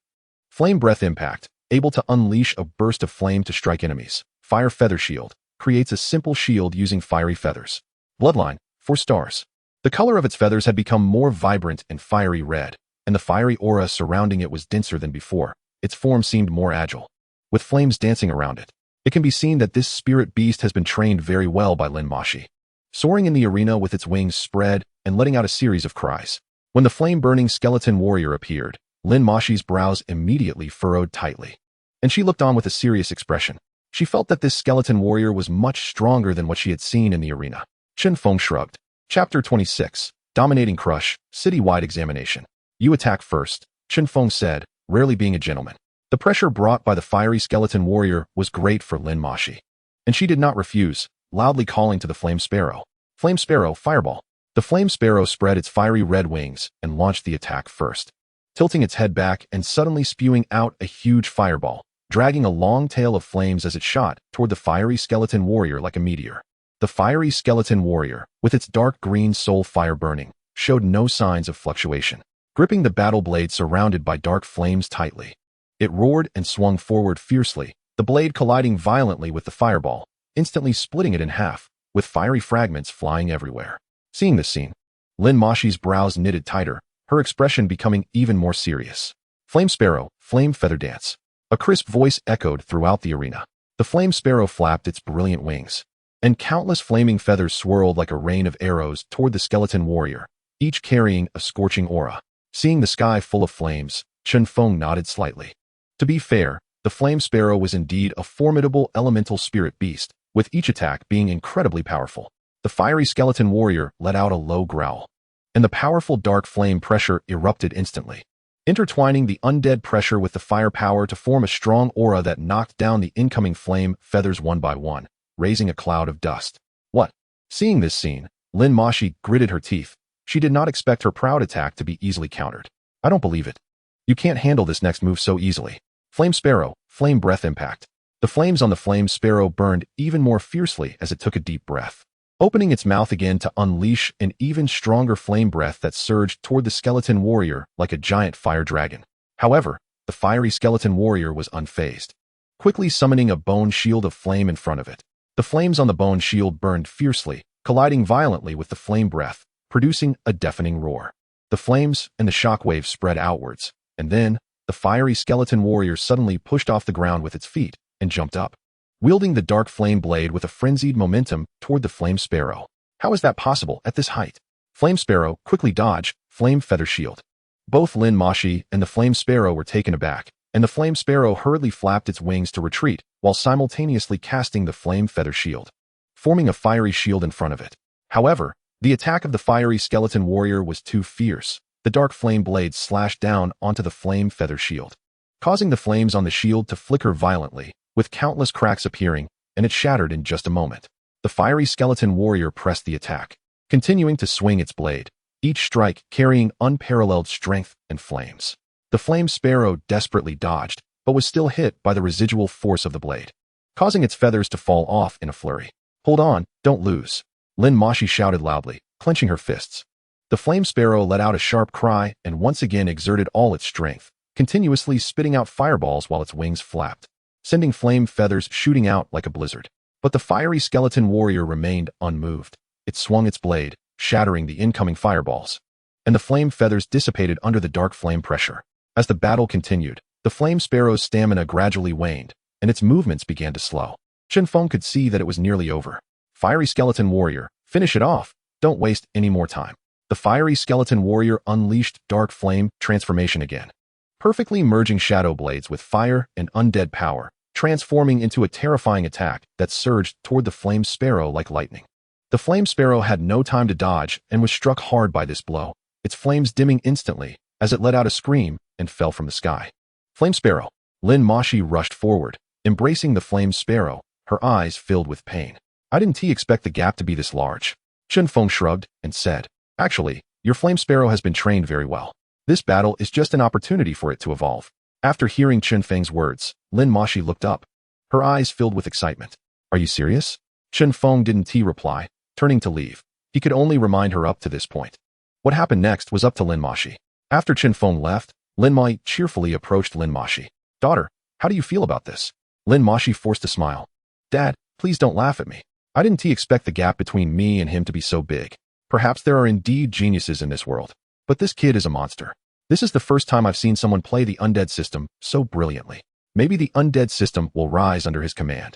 Flame Breath Impact, able to unleash a burst of flame to strike enemies. Fire Feather Shield creates a simple shield using fiery feathers. Bloodline, 4 stars. The color of its feathers had become more vibrant and fiery red, and the fiery aura surrounding it was denser than before. Its form seemed more agile, with flames dancing around it. It can be seen that this spirit beast has been trained very well by Lin Mashi. Soaring in the arena with its wings spread and letting out a series of cries. When the flame-burning skeleton warrior appeared, Lin Mashi's brows immediately furrowed tightly, and she looked on with a serious expression. She felt that this skeleton warrior was much stronger than what she had seen in the arena. Chen Feng shrugged. Chapter 26. Dominating Crush, Citywide Examination. You attack first, Chen Feng said, rarely being a gentleman. The pressure brought by the fiery skeleton warrior was great for Lin Mashi, and she did not refuse, loudly calling to the Flame Sparrow. Flame Sparrow, Fireball. The Flame Sparrow spread its fiery red wings and launched the attack first, tilting its head back and suddenly spewing out a huge fireball, dragging a long tail of flames as it shot toward the fiery skeleton warrior like a meteor. The fiery skeleton warrior, with its dark green soul fire burning, showed no signs of fluctuation, gripping the battle blade surrounded by dark flames tightly. It roared and swung forward fiercely, the blade colliding violently with the fireball, instantly splitting it in half, with fiery fragments flying everywhere. Seeing this scene, Lin Mashi's brows knitted tighter, her expression becoming even more serious. Flame Sparrow, Flame Feather Dance. A crisp voice echoed throughout the arena. The Flame Sparrow flapped its brilliant wings, and countless flaming feathers swirled like a rain of arrows toward the skeleton warrior, each carrying a scorching aura. Seeing the sky full of flames, Chen Feng nodded slightly. To be fair, the Flame Sparrow was indeed a formidable elemental spirit beast, with each attack being incredibly powerful. The fiery skeleton warrior let out a low growl, and the powerful dark flame pressure erupted instantly, intertwining the undead pressure with the fire power to form a strong aura that knocked down the incoming flame feathers one by one, raising a cloud of dust. What? Seeing this scene, Lin Mashi gritted her teeth. She did not expect her proud attack to be easily countered. I don't believe it. You can't handle this next move so easily. Flame Sparrow, Flame Breath Impact. The flames on the Flame Sparrow burned even more fiercely as it took a deep breath, opening its mouth again to unleash an even stronger flame breath that surged toward the skeleton warrior like a giant fire dragon. However, the fiery skeleton warrior was unfazed, quickly summoning a bone shield of flame in front of it. The flames on the bone shield burned fiercely, colliding violently with the flame breath, producing a deafening roar. The flames and the shockwaves spread outwards, and then, the fiery skeleton warrior suddenly pushed off the ground with its feet and jumped up, wielding the dark flame blade with a frenzied momentum toward the Flame Sparrow. How is that possible at this height? Flame Sparrow, quickly dodge, Flame Feather Shield. Both Lin Mashi and the Flame Sparrow were taken aback, and the Flame Sparrow hurriedly flapped its wings to retreat while simultaneously casting the Flame Feather Shield, forming a fiery shield in front of it. However, the attack of the fiery skeleton warrior was too fierce. The dark flame blade slashed down onto the Flame Feather Shield, causing the flames on the shield to flicker violently, with countless cracks appearing, and it shattered in just a moment. The fiery skeleton warrior pressed the attack, continuing to swing its blade, each strike carrying unparalleled strength and flames. The Flame Sparrow desperately dodged, but was still hit by the residual force of the blade, causing its feathers to fall off in a flurry. Hold on, don't lose, Lin Mashi shouted loudly, clenching her fists. The Flame Sparrow let out a sharp cry and once again exerted all its strength, continuously spitting out fireballs while its wings flapped, sending flame feathers shooting out like a blizzard. But the fiery skeleton warrior remained unmoved. It swung its blade, shattering the incoming fireballs, and the flame feathers dissipated under the dark flame pressure. As the battle continued, the Flame Sparrow's stamina gradually waned, and its movements began to slow. Chen Feng could see that it was nearly over. Fiery skeleton warrior, finish it off. Don't waste any more time. The fiery skeleton warrior unleashed dark flame transformation again, perfectly merging shadow blades with fire and undead power, transforming into a terrifying attack that surged toward the Flame Sparrow like lightning. The Flame Sparrow had no time to dodge and was struck hard by this blow, its flames dimming instantly as it let out a scream and fell from the sky. Flame Sparrow. Lin Mashi rushed forward, embracing the Flame Sparrow, her eyes filled with pain. I didn't expect the gap to be this large. Chen Feng shrugged and said, Actually, your Flame Sparrow has been trained very well. This battle is just an opportunity for it to evolve. After hearing Chen Feng's words, Lin Mashi looked up, her eyes filled with excitement. Are you serious? Chen Feng didn't reply, turning to leave. He could only remind her up to this point. What happened next was up to Lin Mashi. After Chen Feng left, Lin Mai cheerfully approached Lin Mashi. Daughter, How do you feel about this? Lin Mashi forced a smile. Dad, please don't laugh at me. I didn't expect the gap between me and him to be so big. Perhaps there are indeed geniuses in this world. But this kid is a monster. This is the first time I've seen someone play the undead system so brilliantly. Maybe the undead system will rise under his command.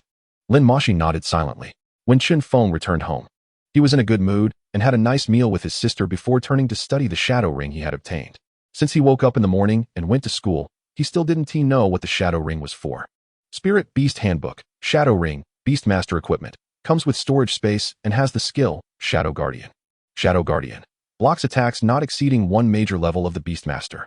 Lin Mashi nodded silently. When Chen Feng returned home, he was in a good mood and had a nice meal with his sister before turning to study the shadow ring he had obtained. Since he woke up in the morning and went to school, he still didn't know what the shadow ring was for. Spirit Beast Handbook, Shadow Ring, Beastmaster equipment, comes with storage space and has the skill, Shadow Guardian. Shadow Guardian blocks attacks not exceeding one major level of the Beastmaster.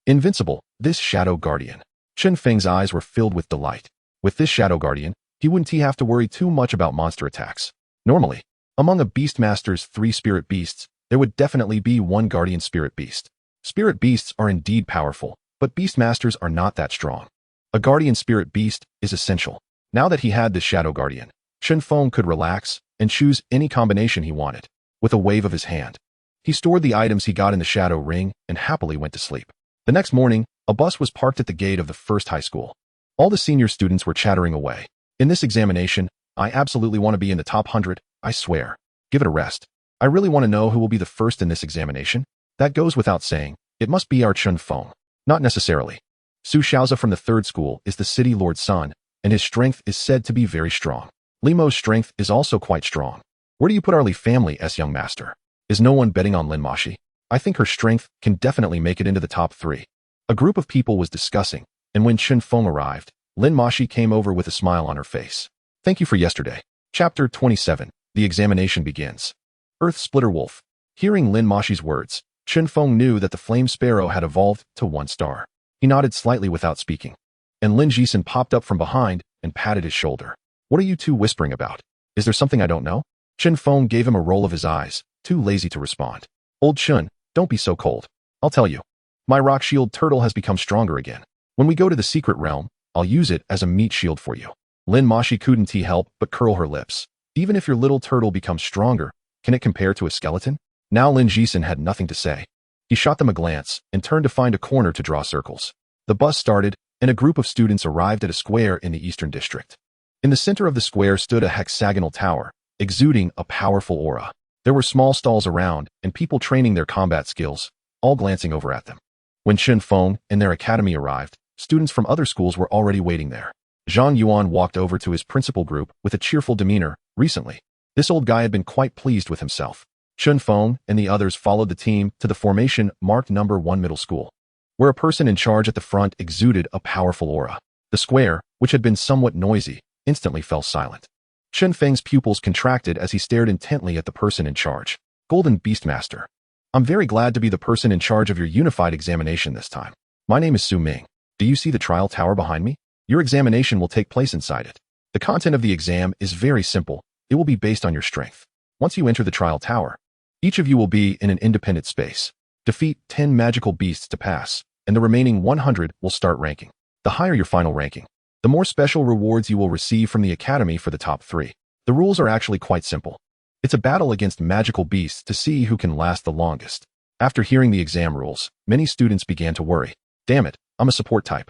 Invincible, this Shadow Guardian. Chen Feng's eyes were filled with delight. With this Shadow Guardian, he wouldn't have to worry too much about monster attacks. Normally, among a Beastmaster's 3 spirit beasts, there would definitely be 1 guardian spirit beast. Spirit beasts are indeed powerful, but Beastmasters are not that strong. A guardian spirit beast is essential. Now that he had this Shadow Guardian, Chen Feng could relax and choose any combination he wanted. With a wave of his hand, he stored the items he got in the Shadow Ring and happily went to sleep. The next morning, a bus was parked at the gate of the first high school. All the senior students were chattering away. In this examination, I absolutely want to be in the top 100, I swear. Give it a rest. I really want to know who will be the first in this examination. That goes without saying. It must be our Chen Feng. Not necessarily. Su Xiaoza from the 3rd school is the city lord's son, and his strength is said to be very strong. Limo's strength is also quite strong. Where do you put our Li family's young master? Is no one betting on Lin Mashi? I think her strength can definitely make it into the top 3. A group of people was discussing, and when Chen Feng arrived, Lin Mashi came over with a smile on her face. Thank you for yesterday. Chapter 27. The examination begins. Earth Splitter Wolf. Hearing Lin Mashi's words, Chen Feng knew that the flame sparrow had evolved to 1 star. He nodded slightly without speaking. And Lin Jisen popped up from behind and patted his shoulder. What are you two whispering about? Is there something I don't know? Chen Feng gave him a roll of his eyes, too lazy to respond. Old Chen, don't be so cold. I'll tell you. My rock shield turtle has become stronger again. When we go to the secret realm, I'll use it as a meat shield for you. Lin Mashi couldn't help but curl her lips. Even if your little turtle becomes stronger, can it compare to a skeleton? Now Lin Jisen had nothing to say. He shot them a glance and turned to find a corner to draw circles. The bus started, and a group of students arrived at a square in the Eastern District. In the center of the square stood a hexagonal tower, exuding a powerful aura. There were small stalls around, and people training their combat skills, all glancing over at them. When Chen Feng and their academy arrived, students from other schools were already waiting there. Zhang Yuan walked over to his principal group with a cheerful demeanor. Recently, this old guy had been quite pleased with himself. Chen Feng and the others followed the team to the formation marked number 1 middle school, where a person in charge at the front exuded a powerful aura. The square, which had been somewhat noisy, instantly fell silent. Chen Feng's pupils contracted as he stared intently at the person in charge. Golden Beastmaster. I'm very glad to be the person in charge of your unified examination this time. My name is Su Ming. Do you see the trial tower behind me? Your examination will take place inside it. The content of the exam is very simple. It will be based on your strength. Once you enter the trial tower, each of you will be in an independent space. Defeat 10 magical beasts to pass, and the remaining 100 will start ranking. The higher your final ranking, the more special rewards you will receive from the academy for the top 3. The rules are actually quite simple. It's a battle against magical beasts to see who can last the longest. After hearing the exam rules, many students began to worry. Damn it, I'm a support type.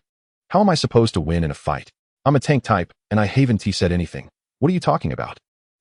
How am I supposed to win in a fight? I'm a tank type, and I haven't said anything. What are you talking about?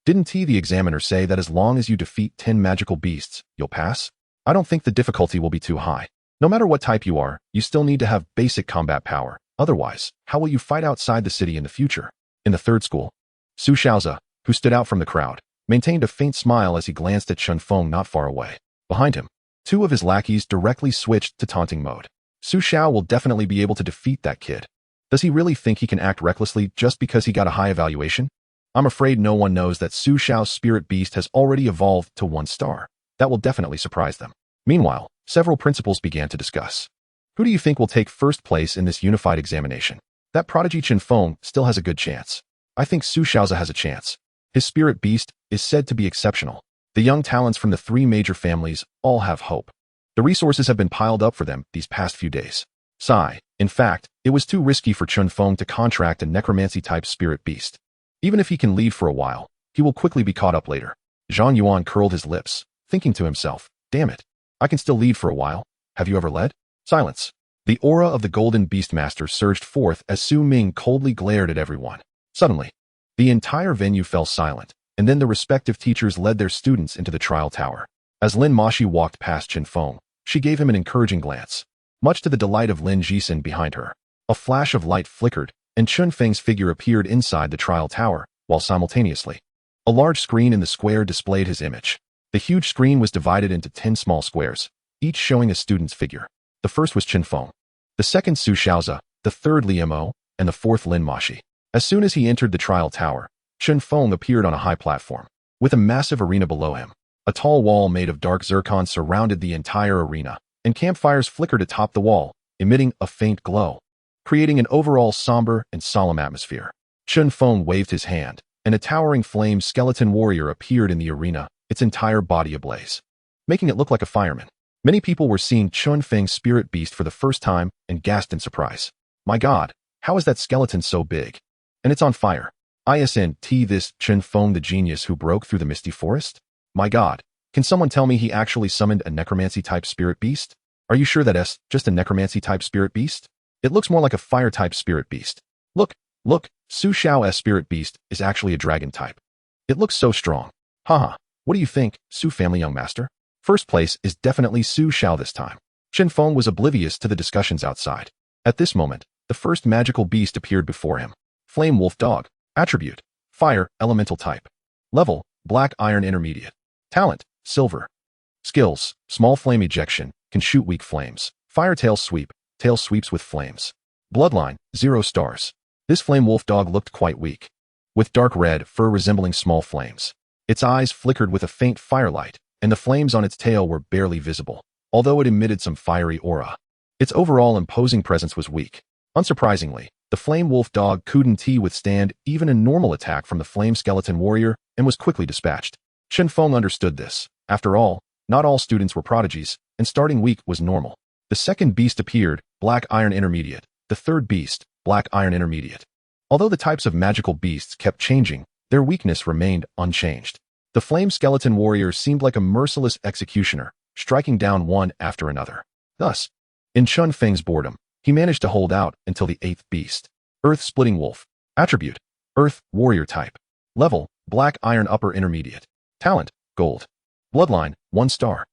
Didn't the examiner say that as long as you defeat 10 magical beasts, you'll pass? I don't think the difficulty will be too high. No matter what type you are, you still need to have basic combat power. Otherwise, how will you fight outside the city in the future? In the 3rd school, Su Xiaoza, who stood out from the crowd, maintained a faint smile as he glanced at Chen Feng not far away. Behind him, 2 of his lackeys directly switched to taunting mode. Su Xiao will definitely be able to defeat that kid. Does he really think he can act recklessly just because he got a high evaluation? I'm afraid no one knows that Su Xiao's spirit beast has already evolved to 1 star. That will definitely surprise them. Meanwhile, several principals began to discuss. Who do you think will take first place in this unified examination? That prodigy Chen Feng still has a good chance. I think Su Xiaoza has a chance. His spirit beast is said to be exceptional. The young talents from the 3 major families all have hope. The resources have been piled up for them these past few days. Sigh. In fact, it was too risky for Chen Feng to contract a necromancy-type spirit beast. Even if he can lead for a while, he will quickly be caught up later. Zhang Yuan curled his lips, thinking to himself, damn it, I can still lead for a while. Have you ever led? Silence. The aura of the golden Beastmaster surged forth as Su Ming coldly glared at everyone. Suddenly, the entire venue fell silent, and then the respective teachers led their students into the trial tower. As Lin Mashi walked past Chen Feng, she gave him an encouraging glance. Much to the delight of Lin Jixin behind her, a flash of light flickered, and Chen Feng's figure appeared inside the trial tower, while simultaneously, a large screen in the square displayed his image. The huge screen was divided into 10 small squares, each showing a student's figure. The first was Chen Feng, the second Su Xiaozi, the third Li Mo, and the fourth Lin Mashi. As soon as he entered the trial tower, Chen Feng appeared on a high platform, with a massive arena below him. A tall wall made of dark zircon surrounded the entire arena, and campfires flickered atop the wall, emitting a faint glow, creating an overall somber and solemn atmosphere. Chen Feng waved his hand, and a towering flame skeleton warrior appeared in the arena, its entire body ablaze, making it look like a fireman. Many people were seeing Chen Feng's spirit beast for the first time and gasped in surprise. My god, how is that skeleton so big? And it's on fire. Isn't this Chen Feng the genius who broke through the misty forest? My god, can someone tell me he actually summoned a necromancy-type spirit beast? Are you sure that's just a necromancy-type spirit beast? It looks more like a fire-type spirit beast. Look, Su Xiao's spirit beast is actually a dragon type. It looks so strong. Haha, what do you think, Su family young master? First place is definitely Su Xiao this time. Chen Feng was oblivious to the discussions outside. At this moment, the first magical beast appeared before him. Flame Wolf Dog. Attribute: Fire, Elemental Type. Level: Black Iron Intermediate. Talent: Silver. Skills: Small Flame Ejection, can shoot weak flames. Fire Tail Sweep, tail sweeps with flames. Bloodline: 0 stars. This Flame Wolf Dog looked quite weak, with dark red fur resembling small flames. Its eyes flickered with a faint firelight, and the flames on its tail were barely visible, although it emitted some fiery aura. Its overall imposing presence was weak. Unsurprisingly, the Flame Wolf Dog couldn't withstand even a normal attack from the Flame Skeleton Warrior and was quickly dispatched. Chen Feng understood this. After all, not all students were prodigies, and starting weak was normal. The second beast appeared, Black Iron Intermediate. The third beast, Black Iron Intermediate. Although the types of magical beasts kept changing, their weakness remained unchanged. The Flame Skeleton Warrior seemed like a merciless executioner, striking down one after another. Thus, in Chen Feng's boredom, he managed to hold out until the 8th beast. Earth Splitting Wolf. Attribute: Earth, Warrior Type. Level: Black Iron Upper Intermediate. Talent: Gold. Bloodline: 1 star.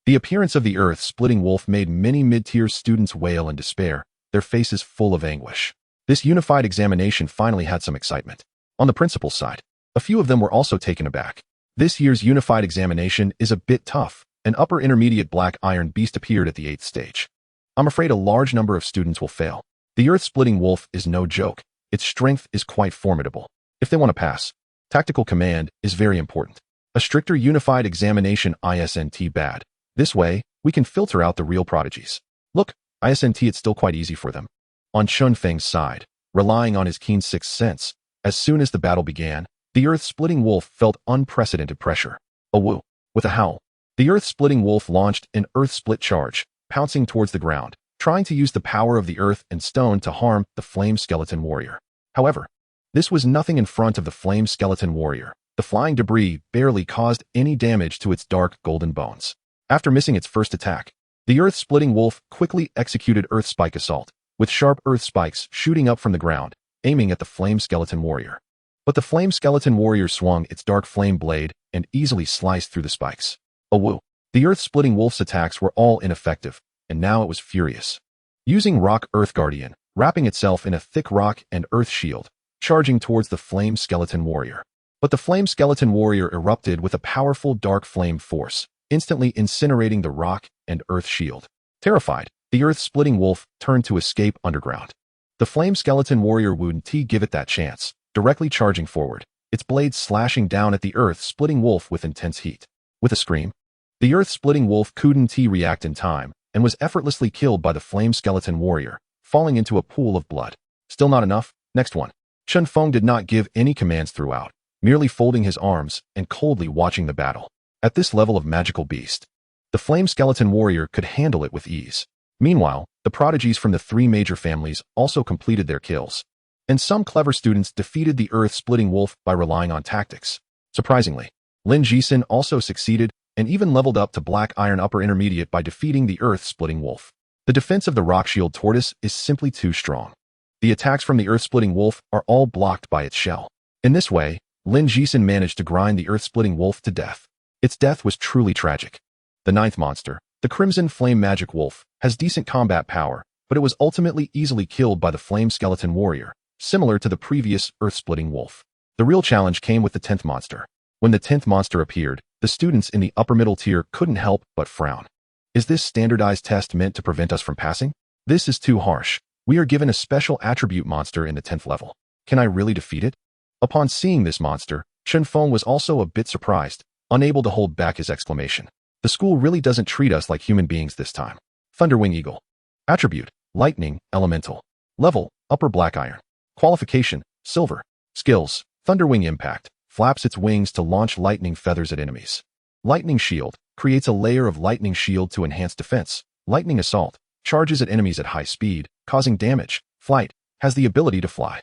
The appearance of the Earth Splitting Wolf made many mid-tier students wail in despair, their faces full of anguish. This unified examination finally had some excitement. On the principal's side, a few of them were also taken aback. This year's unified examination is a bit tough. An upper intermediate black iron beast appeared at the 8th stage. I'm afraid a large number of students will fail. The Earth-Splitting Wolf is no joke. Its strength is quite formidable. If they want to pass, tactical command is very important. A stricter unified examination isn't bad. This way, we can filter out the real prodigies. Look, isn't it's still quite easy for them. On Chen Feng's side, relying on his keen sixth sense, as soon as the battle began, the Earth-Splitting Wolf felt unprecedented pressure. A woo. With a howl, the Earth-Splitting Wolf launched an Earth Split charge, pouncing towards the ground, trying to use the power of the earth and stone to harm the Flame Skeleton Warrior. However, this was nothing in front of the Flame Skeleton Warrior. The flying debris barely caused any damage to its dark golden bones. After missing its first attack, the Earth-Splitting Wolf quickly executed Earth Spike Assault, with sharp earth spikes shooting up from the ground, aiming at the Flame Skeleton Warrior. But the Flame Skeleton Warrior swung its dark flame blade and easily sliced through the spikes. A woo. The Earth-Splitting Wolf's attacks were all ineffective, and now it was furious. Using Rock Earth Guardian, wrapping itself in a thick rock and earth shield, charging towards the Flame Skeleton Warrior. But the Flame Skeleton Warrior erupted with a powerful dark flame force, instantly incinerating the rock and earth shield. Terrified, the Earth-Splitting Wolf turned to escape underground. The Flame Skeleton Warrior wouldn't give it that chance, directly charging forward, its blades slashing down at the Earth-Splitting Wolf with intense heat. With a scream, the Earth-Splitting Wolf couldn't react in time, and was effortlessly killed by the Flame Skeleton Warrior, falling into a pool of blood. Still not enough? Next one. Chen Feng did not give any commands throughout, merely folding his arms and coldly watching the battle. At this level of magical beast, the Flame Skeleton Warrior could handle it with ease. Meanwhile, the prodigies from the 3 major families also completed their kills, and some clever students defeated the Earth-Splitting Wolf by relying on tactics. Surprisingly, Lin Jixin also succeeded and even leveled up to Black Iron Upper Intermediate by defeating the Earth-Splitting Wolf. The defense of the Rock Shield Tortoise is simply too strong. The attacks from the Earth-Splitting Wolf are all blocked by its shell. In this way, Lin Jisen managed to grind the Earth-Splitting Wolf to death. Its death was truly tragic. The ninth monster, the Crimson Flame Magic Wolf, has decent combat power, but it was ultimately easily killed by the Flame Skeleton Warrior, similar to the previous Earth-Splitting Wolf. The real challenge came with the 10th monster. When the 10th monster appeared, the students in the upper middle tier couldn't help but frown. Is this standardized test meant to prevent us from passing? This is too harsh. We are given a special attribute monster in the 10th level. Can I really defeat it? Upon seeing this monster, Chen Feng was also a bit surprised, unable to hold back his exclamation. The school really doesn't treat us like human beings this time. Thunderwing Eagle. Attribute, Lightning, Elemental. Level, Upper Black Iron. Qualification, Silver. Skills, Thunderwing Impact. Flaps its wings to launch lightning feathers at enemies. Lightning Shield. Creates a layer of lightning shield to enhance defense. Lightning Assault. Charges at enemies at high speed, causing damage. Flight. Has the ability to fly.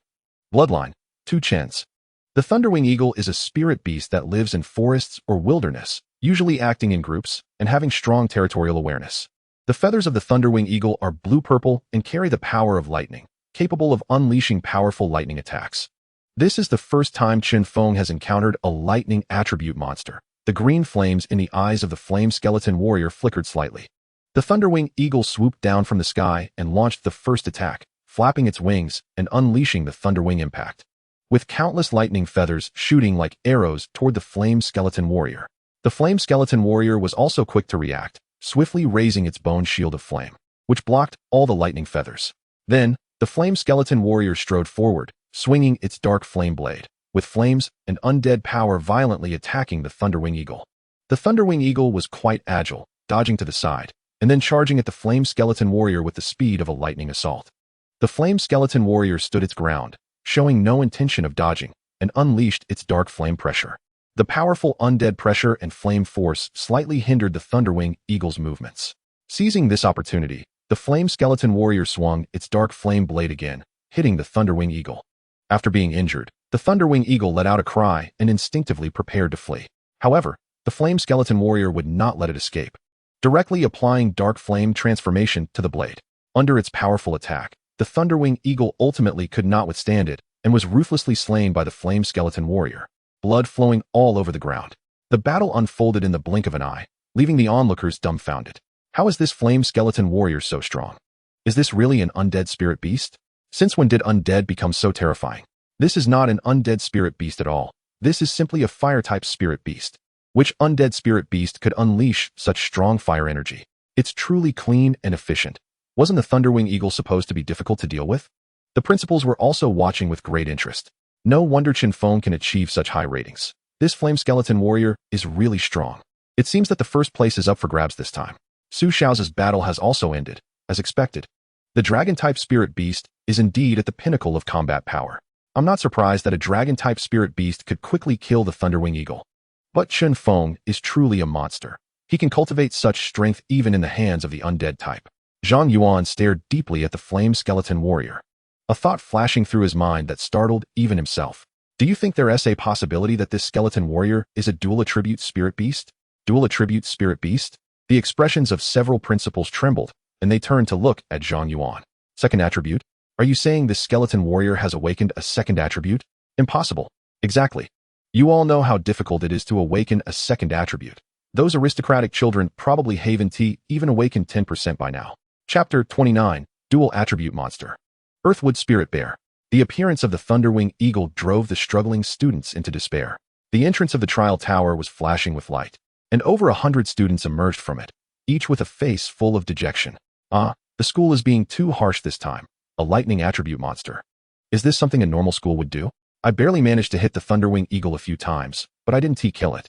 Bloodline. 2 Chens. The Thunderwing Eagle is a spirit beast that lives in forests or wilderness, usually acting in groups and having strong territorial awareness. The feathers of the Thunderwing Eagle are blue-purple and carry the power of lightning, capable of unleashing powerful lightning attacks. This is the first time Chen Feng has encountered a lightning attribute monster. The green flames in the eyes of the Flame Skeleton Warrior flickered slightly. The Thunderwing Eagle swooped down from the sky and launched the first attack, flapping its wings and unleashing the Thunderwing Impact. With countless lightning feathers shooting like arrows toward the Flame Skeleton Warrior. The Flame Skeleton Warrior was also quick to react, swiftly raising its bone shield of flame, which blocked all the lightning feathers. Then, the Flame Skeleton Warrior strode forward, swinging its dark flame blade, with flames and undead power violently attacking the Thunderwing Eagle. The Thunderwing Eagle was quite agile, dodging to the side, and then charging at the Flame Skeleton Warrior with the speed of a lightning assault. The Flame Skeleton Warrior stood its ground, showing no intention of dodging, and unleashed its dark flame pressure. The powerful undead pressure and flame force slightly hindered the Thunderwing Eagle's movements. Seizing this opportunity, the Flame Skeleton Warrior swung its dark flame blade again, hitting the Thunderwing Eagle. After being injured, the Thunderwing Eagle let out a cry and instinctively prepared to flee. However, the Flame Skeleton Warrior would not let it escape, directly applying dark flame transformation to the blade. Under its powerful attack, the Thunderwing Eagle ultimately could not withstand it and was ruthlessly slain by the Flame Skeleton Warrior, blood flowing all over the ground. The battle unfolded in the blink of an eye, leaving the onlookers dumbfounded. How is this Flame Skeleton Warrior so strong? Is this really an undead spirit beast? Since when did undead become so terrifying? This is not an undead spirit beast at all. This is simply a fire-type spirit beast. Which undead spirit beast could unleash such strong fire energy? It's truly clean and efficient. Wasn't the Thunderwing Eagle supposed to be difficult to deal with? The principals were also watching with great interest. No wonder Chen Feng can achieve such high ratings. This Flame Skeleton Warrior is really strong. It seems that the first place is up for grabs this time. Su Xiao's battle has also ended, as expected. The Dragon-type spirit beast is indeed at the pinnacle of combat power. I'm not surprised that a Dragon-type spirit beast could quickly kill the Thunderwing Eagle. But Chen Feng is truly a monster. He can cultivate such strength even in the hands of the undead type. Zhang Yuan stared deeply at the Flame Skeleton Warrior, a thought flashing through his mind that startled even himself. Do you think there is a possibility that this skeleton warrior is a dual attribute spirit beast? Dual attribute spirit beast? The expressions of several principals trembled, and they turned to look at Zhang Yuan. Second attribute? Are you saying this skeleton warrior has awakened a second attribute? Impossible. Exactly. You all know how difficult it is to awaken a second attribute. Those aristocratic children probably haven't even awakened 10% by now. Chapter 29, Dual Attribute Monster. Earthwood Spirit Bear. The appearance of the Thunderwing Eagle drove the struggling students into despair. The entrance of the trial tower was flashing with light, and over 100 students emerged from it, each with a face full of dejection. The school is being too harsh this time. A lightning attribute monster. Is this something a normal school would do? I barely managed to hit the Thunderwing Eagle a few times, but I didn't kill it.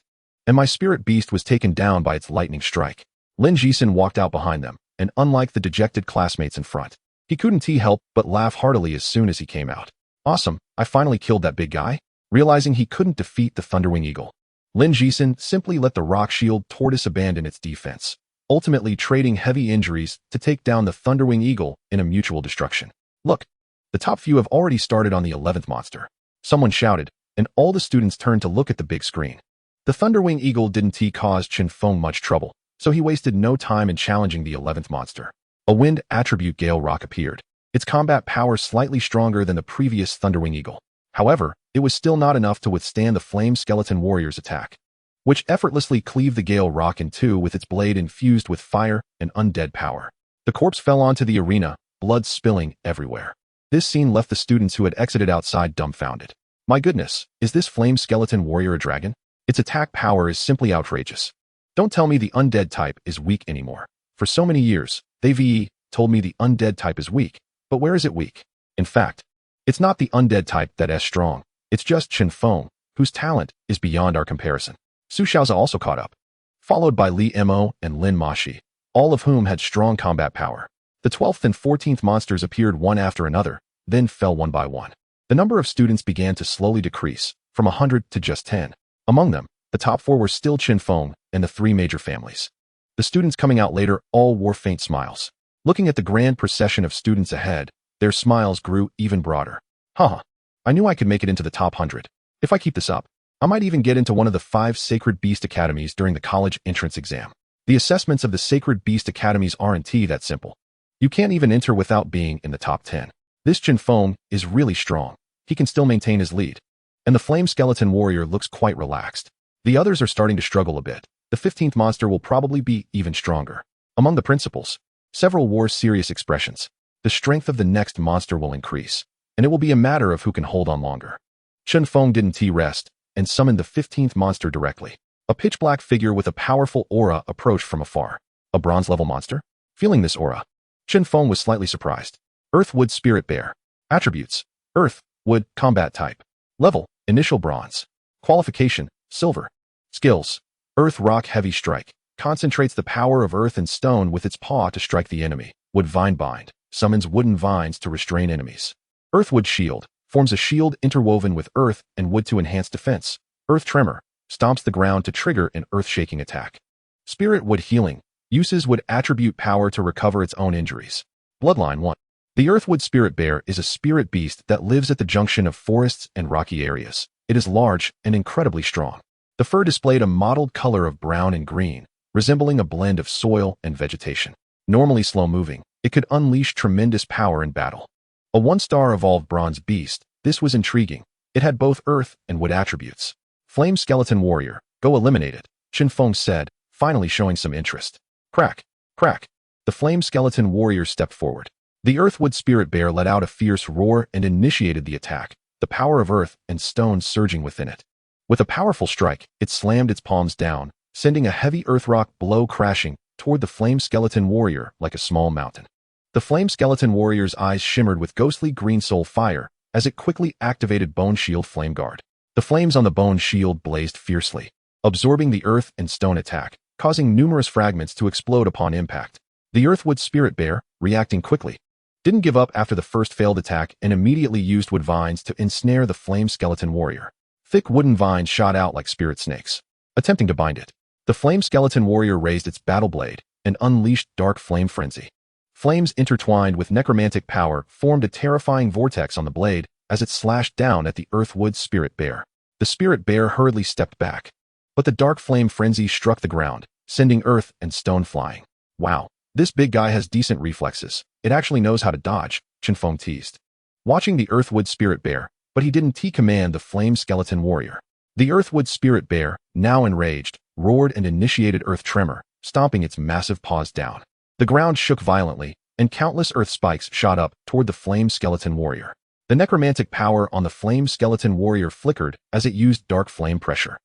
And my spirit beast was taken down by its lightning strike. Lin Jisen walked out behind them, and unlike the dejected classmates in front, he couldn't help but laugh heartily as soon as he came out. Awesome, I finally killed that big guy. Realizing he couldn't defeat the Thunderwing Eagle, Lin Jisen simply let the Rock Shield Tortoise abandon its defense, ultimately trading heavy injuries to take down the Thunderwing Eagle in a mutual destruction. Look, the top few have already started on the 11th monster. Someone shouted, and all the students turned to look at the big screen. The Thunderwing Eagle didn't cause Chen Feng much trouble, so he wasted no time in challenging the 11th monster. A wind attribute Gale Rock appeared. Its combat power slightly stronger than the previous Thunderwing Eagle. However, it was still not enough to withstand the Flame Skeleton Warrior's attack, which effortlessly cleaved the Gale Rock in two with its blade infused with fire and undead power. The corpse fell onto the arena, blood spilling everywhere. This scene left the students who had exited outside dumbfounded. My goodness, is this Flame Skeleton Warrior a dragon? Its attack power is simply outrageous. Don't tell me the undead type is weak anymore. For so many years, they've told me the undead type is weak, but where is it weak? In fact, it's not the undead type that is strong. It's just Chen Feng, whose talent is beyond our comparison. Su Xiaozi also caught up, followed by Li Mo and Lin Mashi, all of whom had strong combat power. The 12th and 14th monsters appeared one after another, then fell one by one. The number of students began to slowly decrease, from 100 to just 10. Among them, the top 4 were still Chen Feng and the 3 major families. The students coming out later all wore faint smiles. Looking at the grand procession of students ahead, their smiles grew even broader. Haha, I knew I could make it into the top 100. If I keep this up, I might even get into one of the 5 Sacred Beast Academies during the college entrance exam. The assessments of the Sacred Beast Academies aren't that simple. You can't even enter without being in the top 10. This Chen Feng is really strong. He can still maintain his lead. And the Flame Skeleton Warrior looks quite relaxed. The others are starting to struggle a bit. The 15th monster will probably be even stronger. Among the principals, several wore serious expressions. The strength of the next monster will increase, and it will be a matter of who can hold on longer. Chen Feng didn't rest, and summoned the 15th monster directly. A pitch-black figure with a powerful aura approached from afar. A bronze-level monster? Feeling this aura, Chen Feng was slightly surprised. Earth-Wood Spirit Bear. Attributes: Earth, Wood, Combat Type. Level: Initial Bronze. Qualification: Silver. Skills: Earth Rock Heavy Strike. Concentrates the power of earth and stone with its paw to strike the enemy. Wood Vine Bind. Summons wooden vines to restrain enemies. Earthwood Shield. Forms a shield interwoven with earth and wood to enhance defense. Earth Tremor. Stomps the ground to trigger an earth-shaking attack. Spirit Wood Healing. Uses wood attribute power to recover its own injuries. Bloodline 1. The Earthwood Spirit Bear is a spirit beast that lives at the junction of forests and rocky areas. It is large and incredibly strong. The fur displayed a mottled color of brown and green, resembling a blend of soil and vegetation. Normally slow-moving, it could unleash tremendous power in battle. A 1-star evolved bronze beast, this was intriguing. It had both earth and wood attributes. Flame Skeleton Warrior, go eliminate it, Chen Feng said, finally showing some interest. Crack, crack. The Flame Skeleton Warrior stepped forward. The Earthwood Spirit Bear let out a fierce roar and initiated the attack, the power of earth and stone surging within it. With a powerful strike, it slammed its palms down, sending a heavy earth rock blow crashing toward the Flame Skeleton Warrior like a small mountain. The Flame Skeleton Warrior's eyes shimmered with ghostly green soul fire as it quickly activated Bone Shield Flame Guard. The flames on the bone shield blazed fiercely, absorbing the earth and stone attack, causing numerous fragments to explode upon impact. The Earthwood Spirit Bear, reacting quickly, didn't give up after the first failed attack and immediately used wood vines to ensnare the Flame Skeleton Warrior. Thick wooden vines shot out like spirit snakes, attempting to bind it. The Flame Skeleton Warrior raised its battle blade and unleashed Dark Flame Frenzy. Flames intertwined with necromantic power formed a terrifying vortex on the blade as it slashed down at the Earthwood Spirit Bear. The Spirit Bear hurriedly stepped back, but the Dark Flame Frenzy struck the ground, sending earth and stone flying. Wow, this big guy has decent reflexes. It actually knows how to dodge, Chen Feng teased, watching the Earthwood Spirit Bear, but he didn't command the Flame Skeleton Warrior. The Earthwood Spirit Bear, now enraged, roared and initiated Earth Tremor, stomping its massive paws down. The ground shook violently, and countless earth spikes shot up toward the Flame Skeleton Warrior. The necromantic power on the Flame Skeleton Warrior flickered as it used Dark Flame Pressure,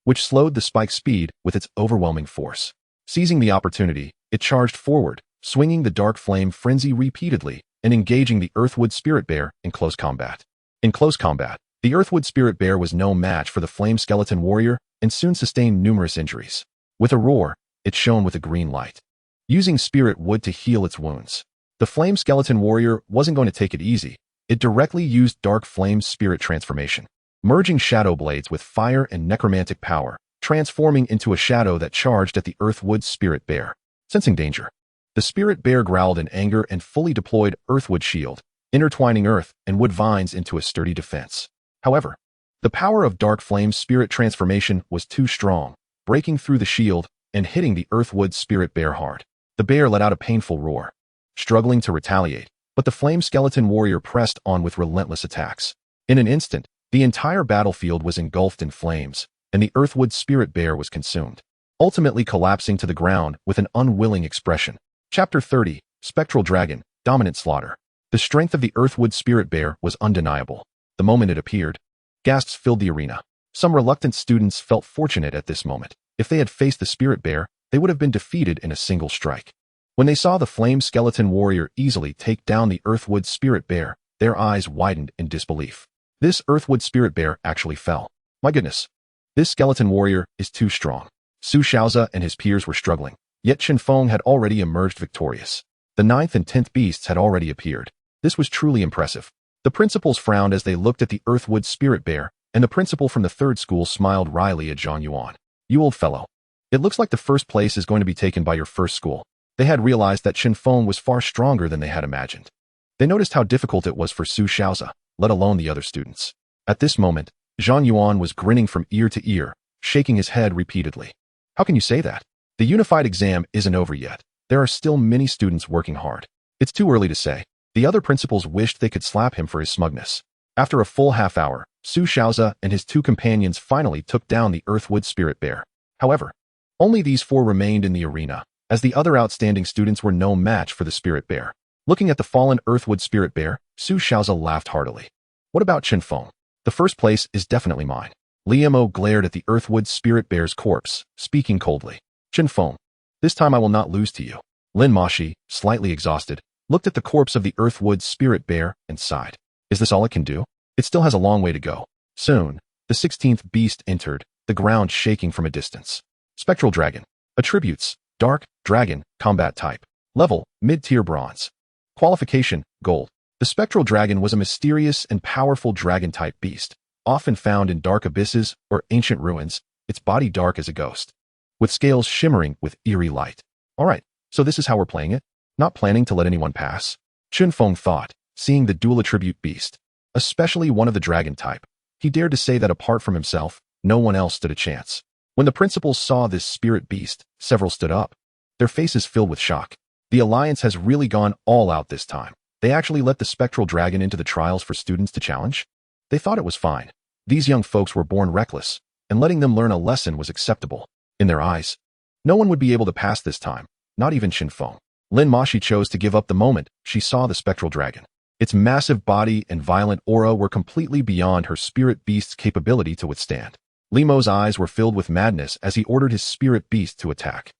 which slowed the spike's speed with its overwhelming force. Seizing the opportunity, it charged forward, swinging the Dark Flame Frenzy repeatedly and engaging the Earthwood Spirit Bear in close combat. In close combat, the Earthwood Spirit Bear was no match for the Flame Skeleton Warrior and soon sustained numerous injuries. With a roar, it shone with a green light, using spirit wood to heal its wounds. The Flame Skeleton Warrior wasn't going to take it easy. It directly used Dark Flame's Spirit Transformation, merging shadow blades with fire and necromantic power, transforming into a shadow that charged at the Earthwood Spirit Bear. Sensing danger, the Spirit Bear growled in anger and fully deployed Earthwood Shield, intertwining earth and wood vines into a sturdy defense. However, the power of Dark Flame's Spirit Transformation was too strong, breaking through the shield and hitting the Earthwood Spirit Bear hard. The bear let out a painful roar. struggling to retaliate, but the flame skeleton warrior pressed on with relentless attacks. In an instant, the entire battlefield was engulfed in flames, and the earthwood spirit bear was consumed, ultimately collapsing to the ground with an unwilling expression. Chapter 30, Spectral Dragon, Dominant Slaughter. The strength of the earthwood spirit bear was undeniable. The moment it appeared, gasps filled the arena. Some reluctant students felt fortunate at this moment. If they had faced the spirit bear, they would have been defeated in a single strike. When they saw the flame skeleton warrior easily take down the earthwood spirit bear, their eyes widened in disbelief. This earthwood spirit bear actually fell. My goodness. This skeleton warrior is too strong. Su Xiaozi and his peers were struggling, yet Chen Feng had already emerged victorious. The 9th and 10th beasts had already appeared. This was truly impressive. The principals frowned as they looked at the earthwood spirit bear, and the principal from the 3rd school smiled wryly at Zhang Yuan. You old fellow. It looks like the first place is going to be taken by your first school. They had realized that Chen Feng was far stronger than they had imagined. They noticed how difficult it was for Su Xiaozi, let alone the other students. At this moment, Zhang Yuan was grinning from ear to ear, shaking his head repeatedly. How can you say that? The unified exam isn't over yet. There are still many students working hard. It's too early to say. The other principals wished they could slap him for his smugness. After a full half hour, Su Xiaozi and his 2 companions finally took down the earthwood spirit bear. However, only these 4 remained in the arena, as the other outstanding students were no match for the spirit bear. Looking at the fallen earthwood spirit bear, Su Xiaozi laughed heartily. What about Chen Feng? The first place is definitely mine. Liamo glared at the earthwood spirit bear's corpse, speaking coldly. Chen Feng, this time I will not lose to you. Lin Mashi, slightly exhausted, looked at the corpse of the earthwood spirit bear and sighed. Is this all it can do? It still has a long way to go. Soon, the 16th beast entered, the ground shaking from a distance. Spectral Dragon. Attributes: Dark, Dragon, Combat Type. Level: Mid-tier Bronze. Qualification: Gold. The Spectral Dragon was a mysterious and powerful dragon-type beast, often found in dark abysses or ancient ruins, its body dark as a ghost, with scales shimmering with eerie light. Alright, so this is how we're playing it? Not planning to let anyone pass? Chen Feng thought, seeing the dual attribute beast, especially one of the dragon type. He dared to say that apart from himself, no one else stood a chance. When the principals saw this spirit beast, several stood up, their faces filled with shock. The Alliance has really gone all out this time. They actually let the Spectral Dragon into the trials for students to challenge? They thought it was fine. These young folks were born reckless, and letting them learn a lesson was acceptable. In their eyes, no one would be able to pass this time, not even Chen Feng. Lin Mashi chose to give up the moment she saw the Spectral Dragon. Its massive body and violent aura were completely beyond her spirit beast's capability to withstand. Limo's eyes were filled with madness as he ordered his spirit beast to attack.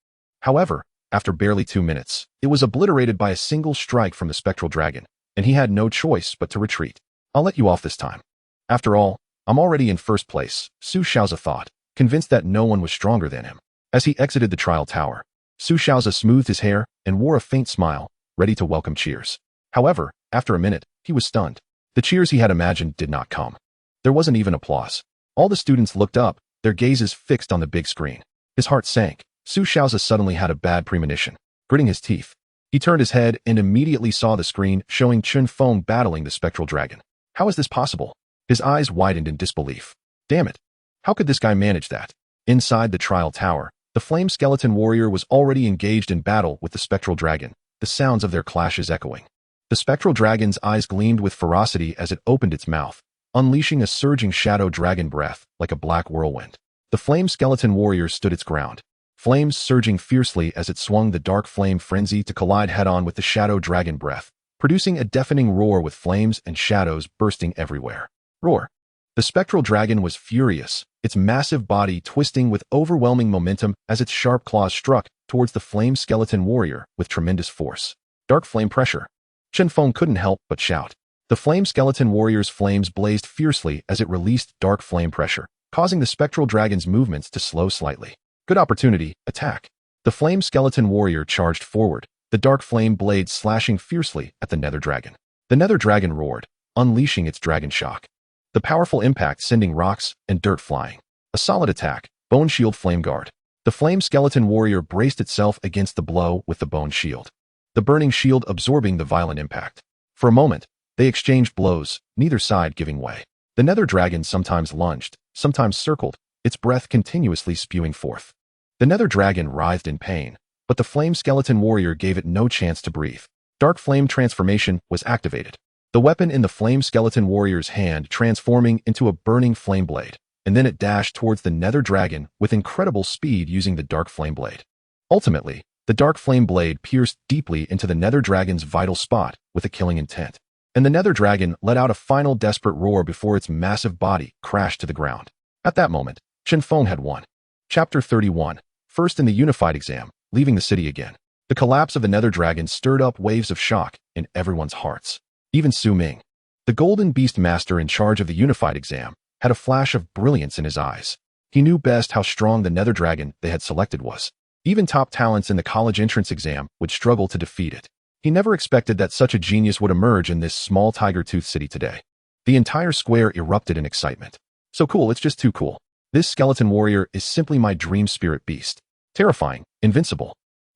However, after barely 2 minutes, it was obliterated by a single strike from the Spectral Dragon, and he had no choice but to retreat. I'll let you off this time. After all, I'm already in first place, Su Xiaozi thought, convinced that no one was stronger than him. As he exited the trial tower, Su Xiaozi smoothed his hair and wore a faint smile, ready to welcome cheers. However, after a minute, he was stunned. The cheers he had imagined did not come. There wasn't even applause. All the students looked up, their gazes fixed on the big screen. His heart sank. Su Xiaozi suddenly had a bad premonition. Gritting his teeth, he turned his head and immediately saw the screen showing Chen Feng battling the Spectral Dragon. How is this possible? His eyes widened in disbelief. Damn it. How could this guy manage that? Inside the trial tower, the flame skeleton warrior was already engaged in battle with the Spectral Dragon, the sounds of their clashes echoing. The Spectral Dragon's eyes gleamed with ferocity as it opened its mouth, unleashing a surging shadow dragon breath like a black whirlwind. The flame skeleton warrior stood its ground, flames surging fiercely as it swung the dark flame frenzy to collide head-on with the shadow dragon breath, producing a deafening roar with flames and shadows bursting everywhere. Roar. The Spectral Dragon was furious, its massive body twisting with overwhelming momentum as its sharp claws struck towards the flame skeleton warrior with tremendous force. Dark flame pressure. Chen Feng couldn't help but shout. The flame skeleton warrior's flames blazed fiercely as it released dark flame pressure, causing the Spectral Dragon's movements to slow slightly. Good opportunity, attack. The flame skeleton warrior charged forward, the dark flame blade slashing fiercely at the nether dragon. The nether dragon roared, unleashing its dragon shock. The powerful impact sending rocks and dirt flying. A solid attack, bone shield flame guard. The flame skeleton warrior braced itself against the blow with the bone shield, the burning shield absorbing the violent impact. For a moment, they exchanged blows, neither side giving way. The nether dragon sometimes lunged, sometimes circled, its breath continuously spewing forth. The nether dragon writhed in pain, but the flame skeleton warrior gave it no chance to breathe. Dark Flame transformation was activated. The weapon in the Flame Skeleton Warrior's hand transforming into a burning flame blade, and then it dashed towards the Nether Dragon with incredible speed using the Dark Flame Blade. Ultimately, the Dark Flame Blade pierced deeply into the Nether Dragon's vital spot with a killing intent, and the Nether Dragon let out a final desperate roar before its massive body crashed to the ground. At that moment, Chen Feng had won. Chapter 31. First in the Unified Exam, leaving the city again. The collapse of the Nether Dragon stirred up waves of shock in everyone's hearts. Even Su Ming, the golden Beastmaster in charge of the Unified Exam, had a flash of brilliance in his eyes. He knew best how strong the Nether Dragon they had selected was. Even top talents in the college entrance exam would struggle to defeat it. He never expected that such a genius would emerge in this small tiger-tooth city today. The entire square erupted in excitement. So cool, it's just too cool. This skeleton warrior is simply my dream spirit beast. Terrifying, invincible.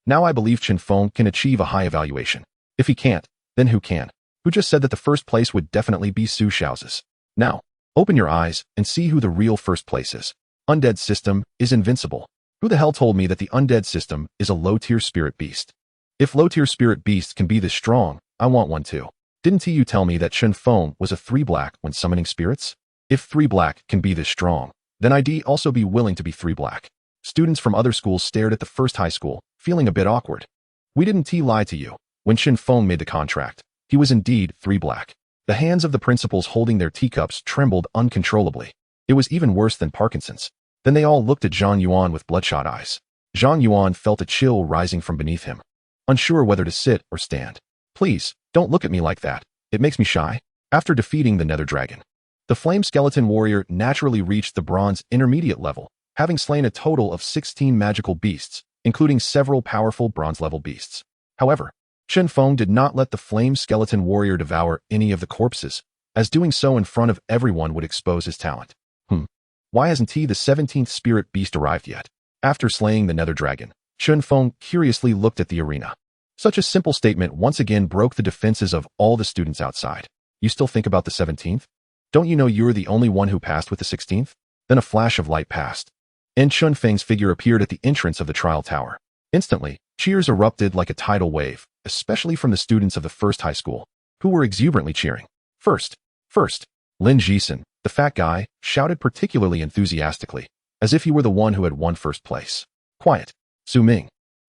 Now I believe Chen Feng can achieve a high evaluation. If he can't, then who can? Who just said that the first place would definitely be Su Xiao's? Now, open your eyes and see who the real first place is. Undead system is invincible. Who the hell told me that the undead system is a low-tier spirit beast? If low-tier spirit beasts can be this strong, I want one too. Didn't you tell me that Chen Feng was a 3 black when summoning spirits? If 3 black can be this strong, then I'd also be willing to be 3 black. Students from other schools stared at the first high school, feeling a bit awkward. We didn't lie to you. When Chen Feng made the contract, he was indeed 3 black. The hands of the principals holding their teacups trembled uncontrollably. It was even worse than Parkinson's. Then they all looked at Zhang Yuan with bloodshot eyes. Zhang Yuan felt a chill rising from beneath him, unsure whether to sit or stand. Please, don't look at me like that. It makes me shy. After defeating the Nether Dragon, the Flame Skeleton Warrior naturally reached the Bronze Intermediate level, having slain a total of 16 magical beasts, including several powerful bronze-level beasts. However, Chen Feng did not let the Flame Skeleton Warrior devour any of the corpses, as doing so in front of everyone would expose his talent. Why hasn't he, the 17th spirit beast, arrived yet? After slaying the Nether Dragon, Chen Feng curiously looked at the arena. Such a simple statement once again broke the defenses of all the students outside. You still think about the 17th? Don't you know you're the only one who passed with the 16th? Then a flash of light passed, and Chen Feng's figure appeared at the entrance of the trial tower. Instantly, cheers erupted like a tidal wave, especially from the students of the first high school, who were exuberantly cheering. First. Lin Jisen, the fat guy, shouted particularly enthusiastically, as if he were the one who had won first place. Quiet. Su Ming,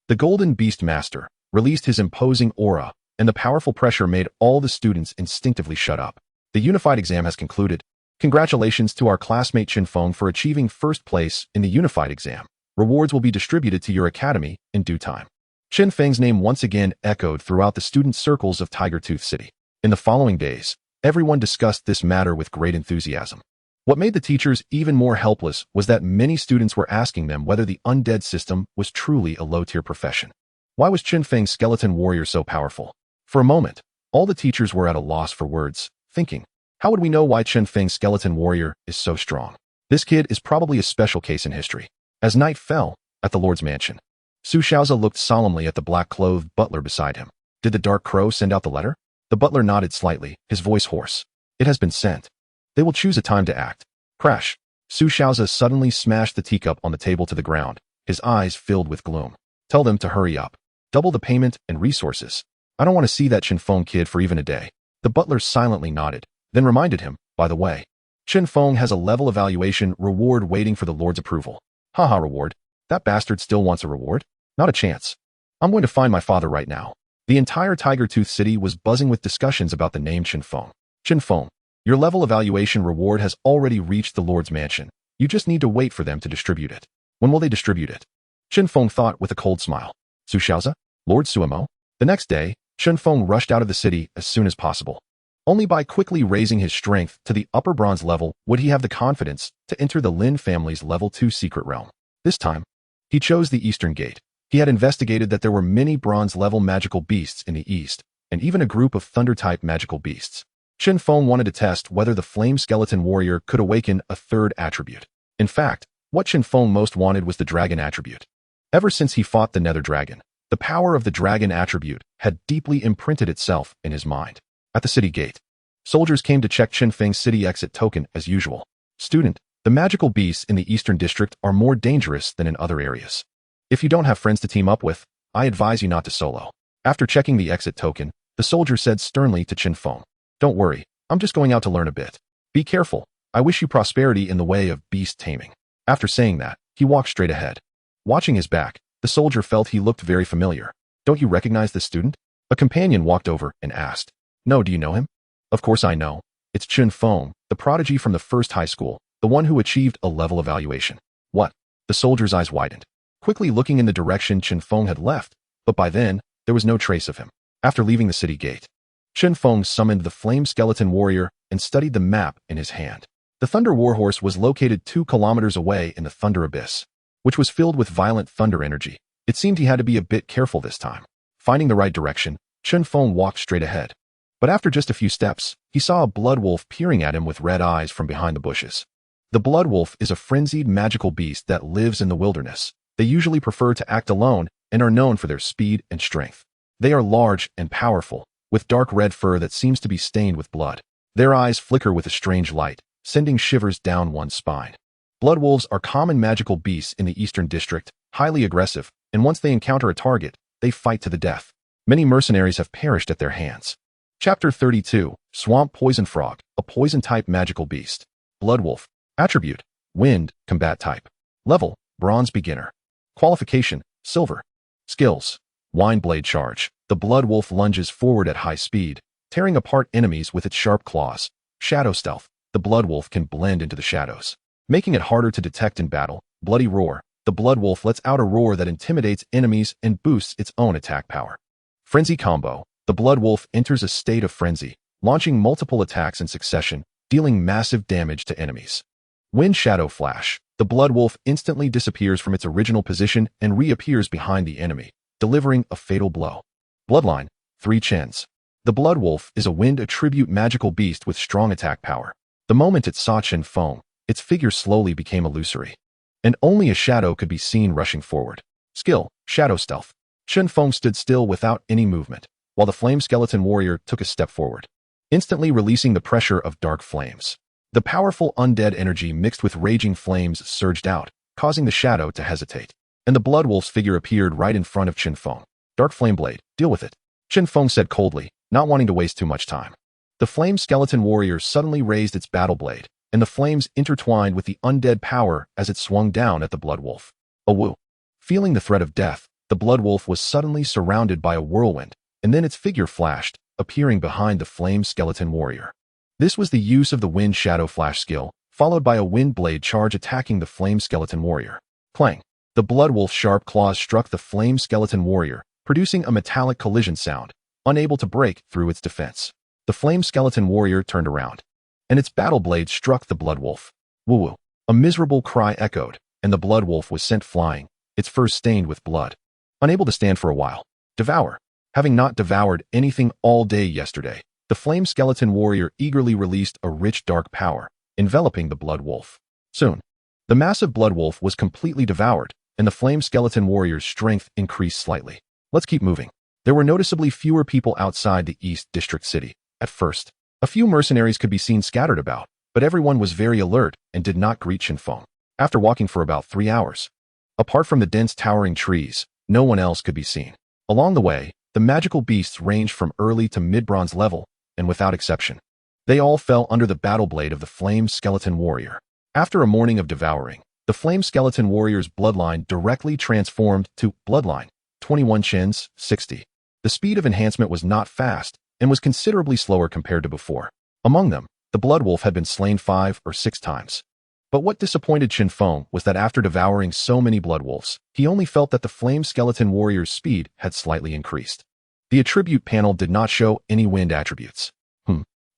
the golden Beastmaster, released his imposing aura, and the powerful pressure made all the students instinctively shut up. The Unified Exam has concluded. Congratulations to our classmate Chen Feng for achieving first place in the Unified Exam. Rewards will be distributed to your academy in due time. Chen Feng's name once again echoed throughout the student circles of Tiger Tooth City. In the following days, everyone discussed this matter with great enthusiasm. What made the teachers even more helpless was that many students were asking them whether the undead system was truly a low-tier profession. Why was Chen Feng's skeleton warrior so powerful? For a moment, all the teachers were at a loss for words, thinking, how would we know why Chen Feng's skeleton warrior is so strong? This kid is probably a special case in history. As night fell, at the Lord's mansion, Su Xiaoza looked solemnly at the black-clothed butler beside him. Did the Dark Crow send out the letter? The butler nodded slightly, his voice hoarse. It has been sent. They will choose a time to act. Crash. Su Xiaoza suddenly smashed the teacup on the table to the ground, his eyes filled with gloom. Tell them to hurry up. Double the payment and resources. I don't want to see that Chen Feng kid for even a day. The butler silently nodded, then reminded him, by the way, Chen Feng has a level evaluation reward waiting for the Lord's approval. Haha, reward. That bastard still wants a reward? Not a chance. I'm going to find my father right now. The entire Tiger Tooth City was buzzing with discussions about the name Chen Feng. Chen Feng, your level evaluation reward has already reached the Lord's mansion. You just need to wait for them to distribute it. When will they distribute it? Chen Feng thought with a cold smile. Su Xiaoza? Lord Suemo? The next day, Chen Feng rushed out of the city as soon as possible. Only by quickly raising his strength to the upper bronze level would he have the confidence to enter the Lin family's level 2 secret realm. This time, he chose the Eastern Gate. He had investigated that there were many bronze-level magical beasts in the east, and even a group of thunder-type magical beasts. Chen Feng wanted to test whether the Flame Skeleton Warrior could awaken a third attribute. In fact, what Chen Feng most wanted was the dragon attribute. Ever since he fought the Nether Dragon, the power of the dragon attribute had deeply imprinted itself in his mind. At the city gate, soldiers came to check Chen Feng's city exit token as usual. Student, the magical beasts in the Eastern District are more dangerous than in other areas. If you don't have friends to team up with, I advise you not to solo. After checking the exit token, The soldier said sternly to Chen Feng. Don't worry, I'm just going out to learn a bit. Be careful. I wish you prosperity in the way of beast taming. After saying that, he walked straight ahead. Watching his back, the soldier felt he looked very familiar. Don't you recognize this student? A companion walked over and asked. No, do you know him? Of course I know. It's Chen Feng, the prodigy from the first high school, the one who achieved a level evaluation. What? The soldier's eyes widened, quickly looking in the direction Chen Feng had left, but by then, there was no trace of him. After leaving the city gate, Chen Feng summoned the flame skeleton warrior and studied the map in his hand. The Thunder Warhorse was located 2 kilometers away in the Thunder Abyss, which was filled with violent thunder energy. It seemed he had to be a bit careful this time. Finding the right direction, Chen Feng walked straight ahead. But after just a few steps, he saw a blood wolf peering at him with red eyes from behind the bushes. The blood wolf is a frenzied magical beast that lives in the wilderness. They usually prefer to act alone and are known for their speed and strength. They are large and powerful, with dark red fur that seems to be stained with blood. Their eyes flicker with a strange light, sending shivers down one's spine. Blood wolves are common magical beasts in the Eastern District, highly aggressive, and once they encounter a target, they fight to the death. Many mercenaries have perished at their hands. Chapter 32, Swamp Poison Frog, a poison-type magical beast. Blood wolf. Attribute: Wind, combat type. Level: Bronze beginner. Qualification: Silver. Skills: Wind blade charge. The blood wolf lunges forward at high speed, tearing apart enemies with its sharp claws. Shadow stealth. The blood wolf can blend into the shadows, making it harder to detect in battle. Bloody roar. The blood wolf lets out a roar that intimidates enemies and boosts its own attack power. Frenzy combo. The blood wolf enters a state of frenzy, launching multiple attacks in succession, dealing massive damage to enemies. Wind shadow flash. The blood wolf instantly disappears from its original position and reappears behind the enemy, delivering a fatal blow. Bloodline. 3 chens. The blood wolf is a wind attribute magical beast with strong attack power. The moment it saw Chen Feng, its figure slowly became illusory, and only a shadow could be seen rushing forward. Skill: Shadow stealth. Chen Feng stood still without any movement, while the flame skeleton warrior took a step forward, instantly releasing the pressure of dark flames. The powerful undead energy mixed with raging flames surged out, causing the shadow to hesitate, and the blood wolf's figure appeared right in front of Chen Feng. Dark flame blade, deal with it, Chen Feng said coldly, not wanting to waste too much time. The flame skeleton warrior suddenly raised its battle blade, and the flames intertwined with the undead power as it swung down at the blood wolf. A woo. Feeling the threat of death, the blood wolf was suddenly surrounded by a whirlwind, and then its figure flashed, appearing behind the flame skeleton warrior. This was the use of the wind shadow flash skill, followed by a wind blade charge attacking the flame skeleton warrior. Clang. The blood wolf's sharp claws struck the flame skeleton warrior, producing a metallic collision sound, unable to break through its defense. The flame skeleton warrior turned around, and its battle blade struck the blood wolf. Woo-woo. A miserable cry echoed, and the blood wolf was sent flying, its fur stained with blood. Unable to stand for a while. Devour. Having not devoured anything all day yesterday, the flame skeleton warrior eagerly released a rich dark power, enveloping the blood wolf. Soon, the massive blood wolf was completely devoured, and the flame skeleton warrior's strength increased slightly. Let's keep moving. There were noticeably fewer people outside the East District City. At first, a few mercenaries could be seen scattered about, but everyone was very alert and did not greet Chen Feng. After walking for about 3 hours, apart from the dense towering trees, no one else could be seen. Along the way, the magical beasts ranged from early to mid-bronze level, and without exception, they all fell under the battle blade of the flame skeleton warrior. After a morning of devouring, the flame skeleton warrior's bloodline directly transformed to bloodline, 21 chens, 60. The speed of enhancement was not fast, and was considerably slower compared to before. Among them, the blood wolf had been slain 5 or 6 times. But what disappointed Chen Feng was that after devouring so many blood wolves, he only felt that the flame skeleton warrior's speed had slightly increased. The attribute panel did not show any wind attributes.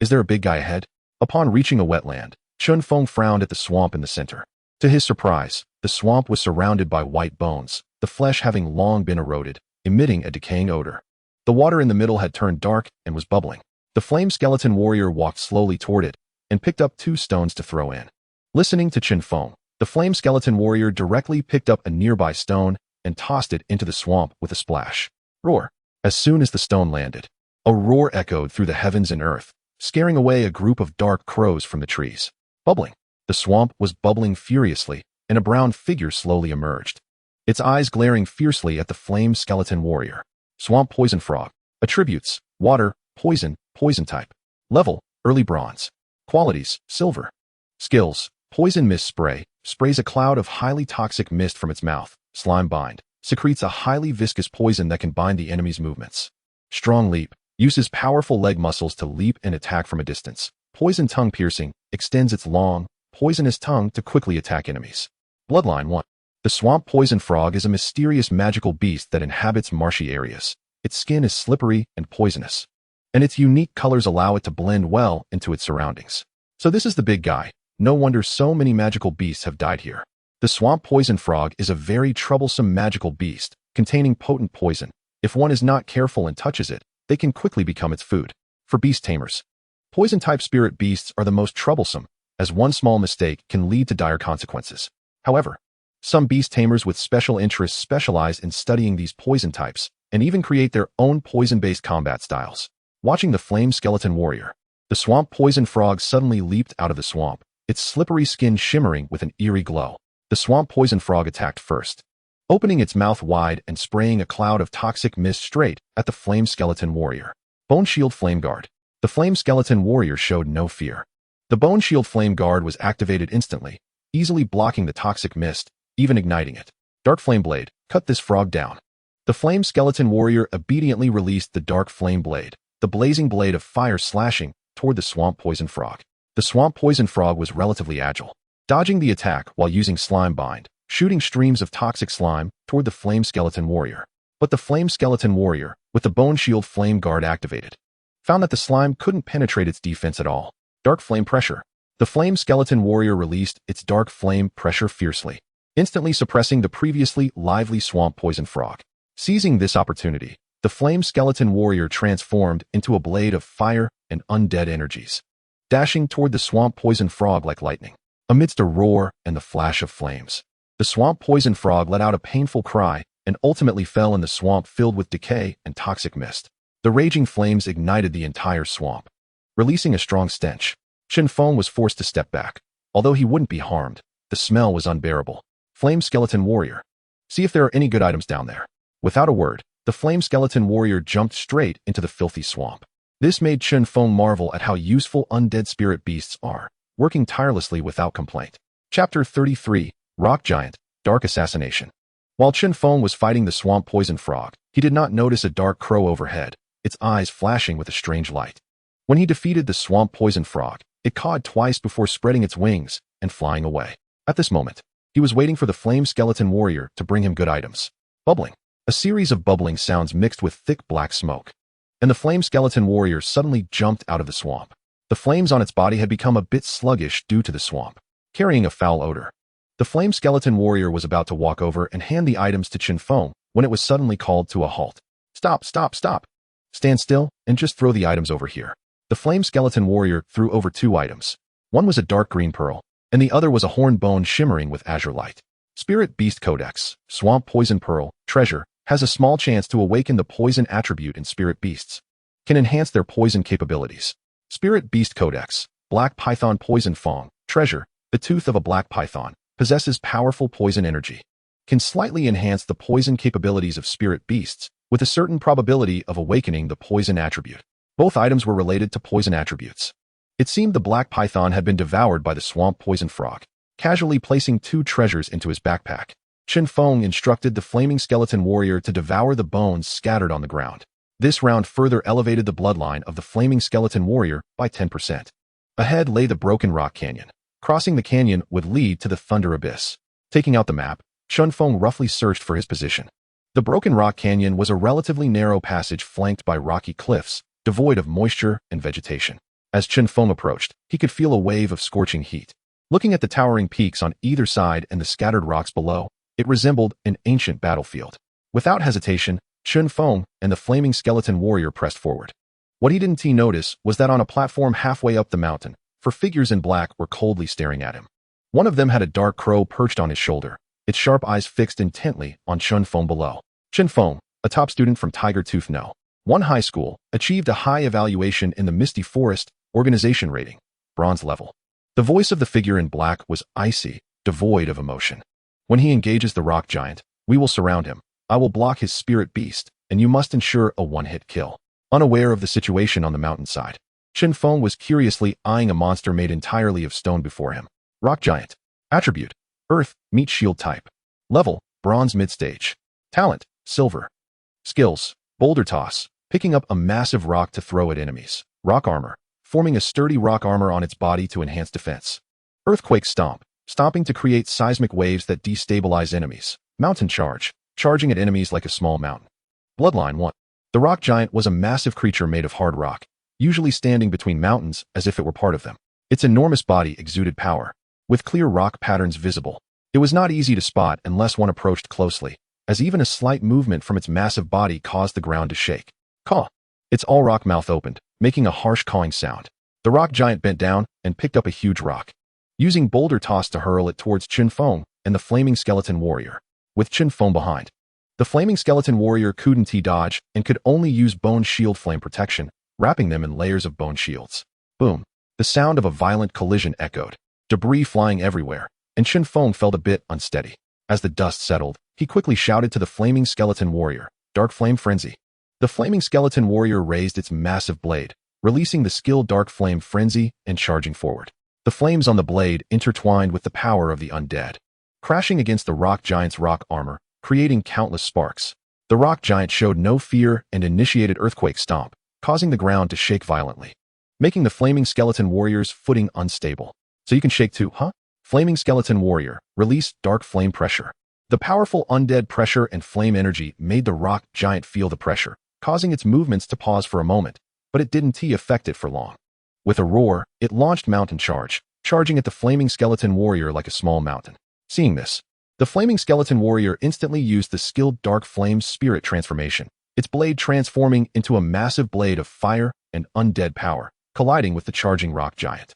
Is there a big guy ahead? Upon reaching a wetland, Chen Feng frowned at the swamp in the center. To his surprise, the swamp was surrounded by white bones, the flesh having long been eroded, emitting a decaying odor. The water in the middle had turned dark and was bubbling. The flame skeleton warrior walked slowly toward it and picked up 2 stones to throw in. Listening to Chen Feng, the flame skeleton warrior directly picked up a nearby stone and tossed it into the swamp with a splash. Roar. As soon as the stone landed, a roar echoed through the heavens and earth, scaring away a group of dark crows from the trees. Bubbling. The swamp was bubbling furiously, and a brown figure slowly emerged, its eyes glaring fiercely at the flame skeleton warrior. Swamp poison frog. Attributes: Water, poison, poison type. Level, early bronze. Qualities, silver. Skills, poison mist spray, sprays a cloud of highly toxic mist from its mouth. Slime bind, secretes a highly viscous poison that can bind the enemy's movements. Strong leap, uses powerful leg muscles to leap and attack from a distance. Poison tongue piercing, extends its long, poisonous tongue to quickly attack enemies. Bloodline 1. The swamp poison frog is a mysterious magical beast that inhabits marshy areas. Its skin is slippery and poisonous, and its unique colors allow it to blend well into its surroundings. So this is the big guy. No wonder so many magical beasts have died here. The swamp poison frog is a very troublesome magical beast, containing potent poison. If one is not careful and touches it, they can quickly become its food. For beast tamers, poison-type spirit beasts are the most troublesome, as one small mistake can lead to dire consequences. However, some beast tamers with special interests specialize in studying these poison types and even create their own poison-based combat styles. Watching the flame skeleton warrior, the swamp poison frog suddenly leaped out of the swamp, its slippery skin shimmering with an eerie glow. The swamp poison frog attacked first, opening its mouth wide and spraying a cloud of toxic mist straight at the flame skeleton warrior. Bone Shield Flame Guard. The flame skeleton warrior showed no fear. The Bone Shield Flame Guard was activated instantly, easily blocking the toxic mist, even igniting it. Dark Flame Blade. Cut this frog down. The flame skeleton warrior obediently released the dark flame blade, the blazing blade of fire slashing toward the swamp poison frog. The swamp poison frog was relatively agile, dodging the attack while using slime bind, shooting streams of toxic slime toward the flame skeleton warrior. But the flame skeleton warrior, with the Bone Shield Flame Guard activated, found that the slime couldn't penetrate its defense at all. Dark Flame Pressure. The flame skeleton warrior released its dark flame pressure fiercely, instantly suppressing the previously lively swamp poison frog. Seizing this opportunity, the flame skeleton warrior transformed into a blade of fire and undead energies, dashing toward the swamp poison frog like lightning. Amidst a roar and the flash of flames, the swamp poison frog let out a painful cry and ultimately fell in the swamp filled with decay and toxic mist. The raging flames ignited the entire swamp, releasing a strong stench. Chen Feng was forced to step back. Although he wouldn't be harmed, the smell was unbearable. Flame skeleton warrior. See if there are any good items down there. Without a word, the flame skeleton warrior jumped straight into the filthy swamp. This made Chen Feng marvel at how useful undead spirit beasts are, working tirelessly without complaint. Chapter 33, Rock Giant, Dark Assassination. While Chen Feng was fighting the swamp poison frog, he did not notice a dark crow overhead, its eyes flashing with a strange light. When he defeated the swamp poison frog, it cawed twice before spreading its wings and flying away. At this moment, he was waiting for the flame skeleton warrior to bring him good items. Bubbling. A series of bubbling sounds mixed with thick black smoke, and the flame skeleton warrior suddenly jumped out of the swamp. The flames on its body had become a bit sluggish due to the swamp, carrying a foul odor. The flame skeleton warrior was about to walk over and hand the items to Chen Feng when it was suddenly called to a halt. Stop, stop, stop. Stand still and just throw the items over here. The flame skeleton warrior threw over 2 items. One was a dark green pearl, and the other was a horn bone shimmering with azure light. Spirit Beast Codex, Swamp Poison Pearl, Treasure, has a small chance to awaken the poison attribute in spirit beasts. Can enhance their poison capabilities. Spirit Beast Codex, Black Python Poison Fong, Treasure, the tooth of a black python, possesses powerful poison energy. Can slightly enhance the poison capabilities of spirit beasts, with a certain probability of awakening the poison attribute. Both items were related to poison attributes. It seemed the black python had been devoured by the swamp poison frog, casually placing 2 treasures into his backpack. Chen Feng instructed the flaming skeleton warrior to devour the bones scattered on the ground. This round further elevated the bloodline of the flaming skeleton warrior by 10%. Ahead lay the broken rock canyon. Crossing the canyon would lead to the thunder abyss. Taking out the map, Chen Feng roughly searched for his position. The broken rock canyon was a relatively narrow passage flanked by rocky cliffs, devoid of moisture and vegetation. As Chen Feng approached, he could feel a wave of scorching heat. Looking at the towering peaks on either side and the scattered rocks below, it resembled an ancient battlefield. Without hesitation, Chen Feng and the flaming skeleton warrior pressed forward. What he didn't notice was that on a platform halfway up the mountain, 4 figures in black were coldly staring at him. One of them had a dark crow perched on his shoulder, its sharp eyes fixed intently on Chen Feng below. Chen Feng, a top student from Tiger Tooth No. 1 high school, achieved a high evaluation in the Misty Forest organization rating, bronze level. The voice of the figure in black was icy, devoid of emotion. When he engages the rock giant, we will surround him. I will block his spirit beast, and you must ensure a 1-hit kill. Unaware of the situation on the mountainside, Chen Feng was curiously eyeing a monster made entirely of stone before him. Rock Giant. Attribute: Earth, Meat Shield type. Level: Bronze mid-stage. Talent: Silver. Skills: Boulder Toss, picking up a massive rock to throw at enemies. Rock Armor, forming a sturdy rock armor on its body to enhance defense. Earthquake Stomp, stomping to create seismic waves that destabilize enemies. Mountain Charge, charging at enemies like a small mountain. Bloodline 1. The Rock Giant was a massive creature made of hard rock, usually standing between mountains as if it were part of them. Its enormous body exuded power, with clear rock patterns visible. It was not easy to spot unless one approached closely, as even a slight movement from its massive body caused the ground to shake. Caw! Its all-rock mouth opened, making a harsh cawing sound. The Rock Giant bent down and picked up a huge rock, using Boulder Toss to hurl it towards Chen Feng and the Flaming Skeleton Warrior, with Chen Feng behind. The Flaming Skeleton Warrior couldn't dodge and could only use Bone Shield Flame Protection, wrapping them in layers of bone shields. Boom! The sound of a violent collision echoed, debris flying everywhere, and Chen Feng felt a bit unsteady. As the dust settled, he quickly shouted to the Flaming Skeleton Warrior, Dark Flame Frenzy. The Flaming Skeleton Warrior raised its massive blade, releasing the skill Dark Flame Frenzy and charging forward. The flames on the blade intertwined with the power of the undead, crashing against the Rock Giant's rock armor, creating countless sparks. The Rock Giant showed no fear and initiated Earthquake Stomp, causing the ground to shake violently, making the Flaming Skeleton Warrior's footing unstable. So you can shake too, huh? Flaming Skeleton Warrior, release Dark Flame Pressure. The powerful undead pressure and flame energy made the Rock Giant feel the pressure, causing its movements to pause for a moment, but it didn't affect it for long. With a roar, it launched Mountain Charge, charging at the Flaming Skeleton Warrior like a small mountain. Seeing this, the Flaming Skeleton Warrior instantly used the skilled Dark Flame Spirit Transformation, its blade transforming into a massive blade of fire and undead power, colliding with the charging Rock Giant.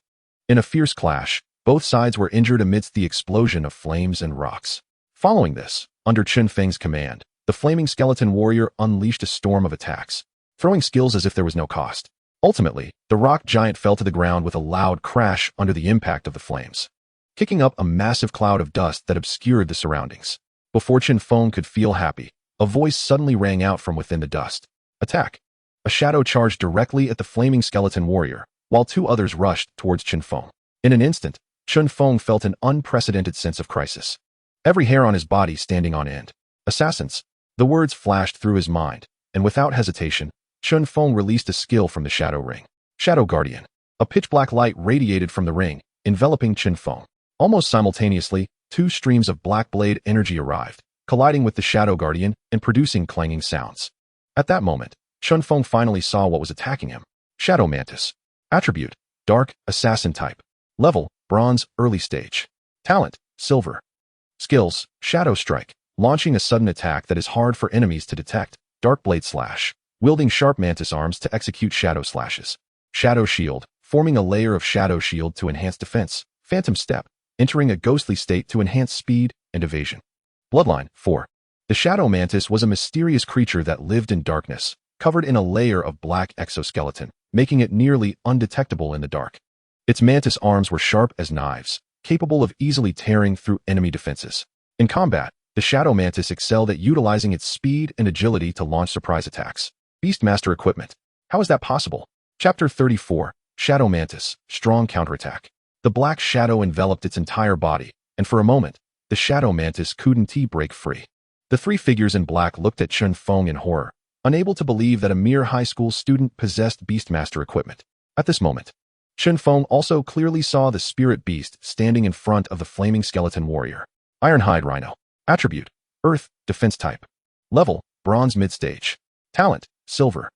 In a fierce clash, both sides were injured amidst the explosion of flames and rocks. Following this, under Chen Feng's command, the Flaming Skeleton Warrior unleashed a storm of attacks, throwing skills as if there was no cost. Ultimately, the Rock Giant fell to the ground with a loud crash under the impact of the flames, kicking up a massive cloud of dust that obscured the surroundings. Before Chen Feng could feel happy, a voice suddenly rang out from within the dust. Attack! A shadow charged directly at the Flaming Skeleton Warrior, while two others rushed towards Chen Feng. In an instant, Chen Feng felt an unprecedented sense of crisis, every hair on his body standing on end. Assassins! The words flashed through his mind, and without hesitation, Chen Feng released a skill from the Shadow Ring. Shadow Guardian. A pitch-black light radiated from the ring, enveloping Chen Feng. Almost simultaneously, two streams of black blade energy arrived, colliding with the Shadow Guardian and producing clanging sounds. At that moment, Chen Feng finally saw what was attacking him. Shadow Mantis. Attribute: Dark, Assassin type. Level: Bronze, early stage. Talent: Silver. Skills: Shadow Strike, launching a sudden attack that is hard for enemies to detect. Dark Blade Slash, wielding sharp mantis arms to execute shadow slashes. Shadow Shield, forming a layer of shadow shield to enhance defense. Phantom Step, entering a ghostly state to enhance speed and evasion. Bloodline 4. The Shadow Mantis was a mysterious creature that lived in darkness, covered in a layer of black exoskeleton, making it nearly undetectable in the dark. Its mantis arms were sharp as knives, capable of easily tearing through enemy defenses. In combat, the Shadow Mantis excelled at utilizing its speed and agility to launch surprise attacks. Beastmaster equipment. How is that possible? Chapter 34, Shadow Mantis, Strong Counterattack. The black shadow enveloped its entire body, and for a moment, the Shadow Mantis couldn't break free. The three figures in black looked at Chen Feng in horror, unable to believe that a mere high school student possessed Beastmaster equipment. At this moment, Chen Feng also clearly saw the spirit beast standing in front of the Flaming Skeleton Warrior. Ironhide Rhino. Attribute: Earth, Defense type. Level: Bronze mid-stage. Talent: Silver.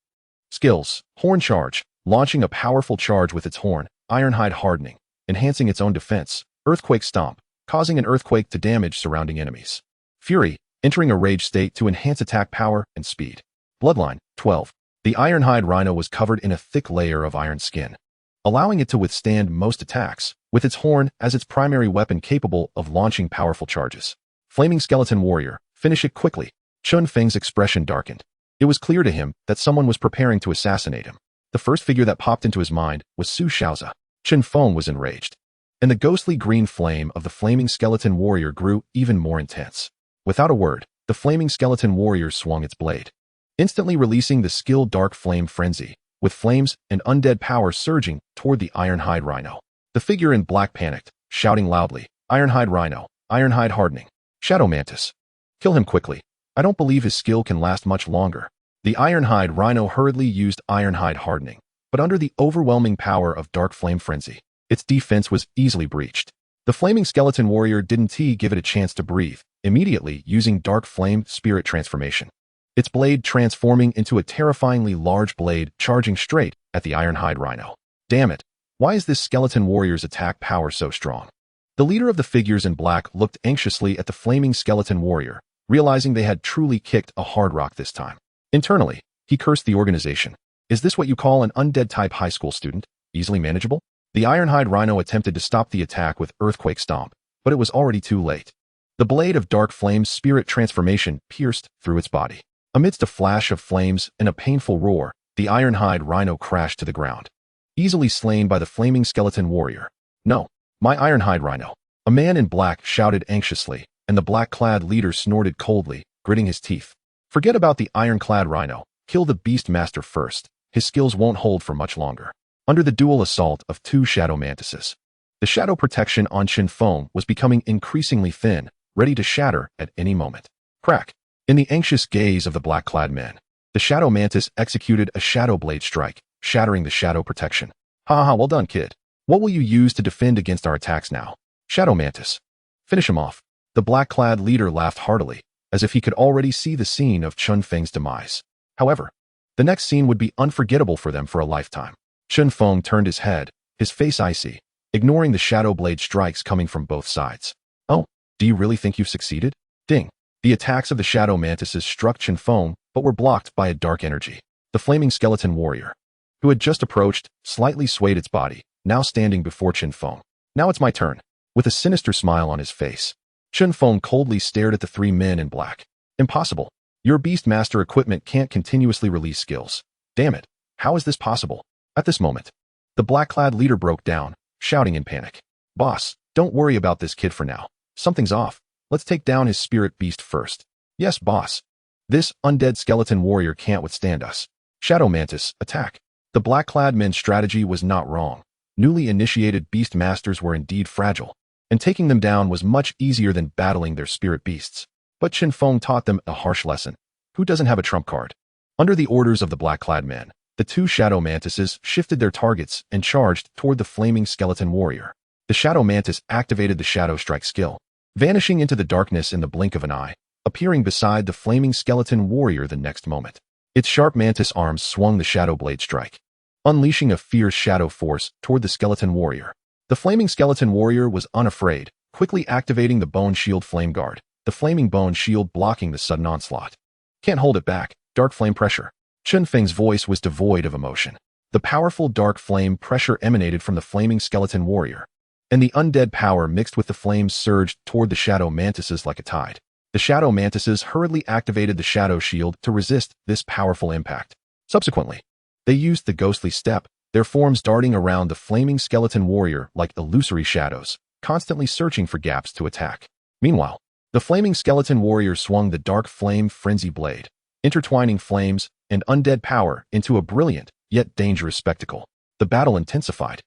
Skills: Horn Charge, launching a powerful charge with its horn. Ironhide Hardening, enhancing its own defense. Earthquake Stomp, causing an earthquake to damage surrounding enemies. Fury, entering a rage state to enhance attack power and speed. Bloodline 12. The Ironhide Rhino was covered in a thick layer of iron skin, allowing it to withstand most attacks, with its horn as its primary weapon capable of launching powerful charges. Flaming Skeleton Warrior, finish it quickly. Chen Feng's expression darkened. It was clear to him that someone was preparing to assassinate him. The first figure that popped into his mind was Su Xiaozi. Chen Feng was enraged, and the ghostly green flame of the Flaming Skeleton Warrior grew even more intense. Without a word, the Flaming Skeleton Warrior swung its blade, instantly releasing the skill Dark Flame Frenzy, with flames and undead power surging toward the Ironhide Rhino. The figure in black panicked, shouting loudly, "Ironhide Rhino, Ironhide Hardening, Shadow Mantis. Kill him quickly. I don't believe his skill can last much longer." The Ironhide Rhino hurriedly used Ironhide Hardening, but under the overwhelming power of Dark Flame Frenzy, its defense was easily breached. The Flaming Skeleton Warrior didn't give it a chance to breathe, immediately using Dark Flame Spirit Transformation. Its blade transforming into a terrifyingly large blade charging straight at the Ironhide Rhino. Damn it, why is this Skeleton Warrior's attack power so strong? The leader of the figures in black looked anxiously at the Flaming Skeleton Warrior, realizing they had truly kicked a hard rock this time. Internally, he cursed the organization. Is this what you call an undead-type high school student? Easily manageable? The Ironhide Rhino attempted to stop the attack with Earthquake Stomp, but it was already too late. The blade of Dark Flame's Spirit Transformation pierced through its body. Amidst a flash of flames and a painful roar, the Ironhide Rhino crashed to the ground, easily slain by the Flaming Skeleton Warrior. "No, my Ironhide Rhino!" A man in black shouted anxiously, and the black-clad leader snorted coldly, gritting his teeth. "Forget about the iron-clad Rhino. Kill the Beastmaster first. His skills won't hold for much longer." Under the dual assault of two Shadow Mantises, the shadow protection on Chen Feng was becoming increasingly thin, ready to shatter at any moment. Crack! In the anxious gaze of the black-clad men, the Shadow Mantis executed a Shadow Blade strike, shattering the shadow protection. "Ha, well done, kid. What will you use to defend against our attacks now?" "Shadow Mantis. Finish him off." The black-clad leader laughed heartily, as if he could already see the scene of Chen Feng's demise. However, the next scene would be unforgettable for them for a lifetime. Chen Feng turned his head, his face icy, ignoring the Shadow Blade strikes coming from both sides. "Oh, do you really think you've succeeded?" Ding! The attacks of the Shadow Mantises struck Chen Feng, but were blocked by a dark energy. The Flaming Skeleton Warrior, who had just approached, slightly swayed its body, now standing before Chen Feng. "Now it's my turn." With a sinister smile on his face, Chen Feng coldly stared at the three men in black. "Impossible. Your Beastmaster equipment can't continuously release skills. Damn it, how is this possible?" At this moment, the black-clad leader broke down, shouting in panic. "Boss, don't worry about this kid for now. Something's off. Let's take down his spirit beast first." "Yes, boss. This undead skeleton warrior can't withstand us." Shadow Mantis, attack. The black-clad men's strategy was not wrong. Newly initiated Beastmasters were indeed fragile, and taking them down was much easier than battling their spirit beasts. But Chen Feng taught them a harsh lesson. Who doesn't have a trump card? Under the orders of the black-clad men, the two Shadow Mantises shifted their targets and charged toward the Flaming Skeleton Warrior. The Shadow Mantis activated the Shadow Strike skill, vanishing into the darkness in the blink of an eye, appearing beside the Flaming Skeleton Warrior the next moment. Its sharp mantis arms swung the Shadow Blade strike, unleashing a fierce shadow force toward the Skeleton Warrior. The Flaming Skeleton Warrior was unafraid, quickly activating the Bone Shield Flame Guard, the Flaming Bone Shield blocking the sudden onslaught. "Can't hold it back. Dark Flame Pressure." Chen Feng's voice was devoid of emotion. The powerful dark flame pressure emanated from the Flaming Skeleton Warrior, and the undead power mixed with the flames surged toward the Shadow Mantises like a tide. The Shadow Mantises hurriedly activated the Shadow Shield to resist this powerful impact. Subsequently, they used the Ghostly Step, their forms darting around the Flaming Skeleton Warrior like illusory shadows, constantly searching for gaps to attack. Meanwhile, the Flaming Skeleton Warrior swung the Dark Flame Frenzy Blade, intertwining flames and undead power into a brilliant, yet dangerous spectacle. The battle intensified,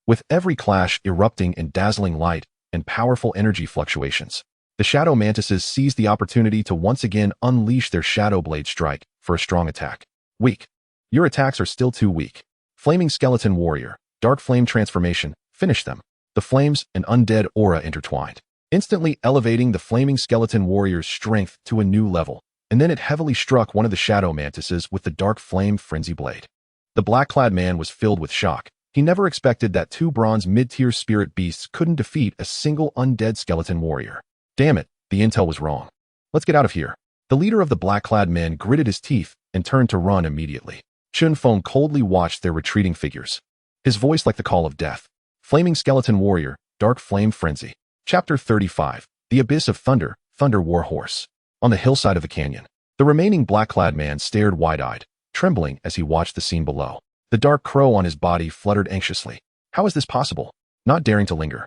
with every clash erupting in dazzling light and powerful energy fluctuations. The Shadow Mantises seized the opportunity to once again unleash their Shadow Blade strike for a strong attack. "Weak. Your attacks are still too weak. Flaming Skeleton Warrior, Dark Flame Transformation, finish them." The flames and undead aura intertwined, instantly elevating the Flaming Skeleton Warrior's strength to a new level, and then it heavily struck one of the Shadow Mantises with the Dark Flame Frenzy Blade. The black-clad man was filled with shock. He never expected that two bronze mid-tier spirit beasts couldn't defeat a single undead skeleton warrior. Damn it, the intel was wrong. "Let's get out of here." The leader of the black-clad men gritted his teeth and turned to run immediately. Chen Feng coldly watched their retreating figures, his voice like the call of death. Flaming Skeleton Warrior, Dark Flame Frenzy. Chapter 35, The Abyss of Thunder, Thunder War Horse. On the hillside of the canyon, the remaining black-clad man stared wide-eyed, trembling as he watched the scene below. The dark crow on his body fluttered anxiously. How is this possible? Not daring to linger,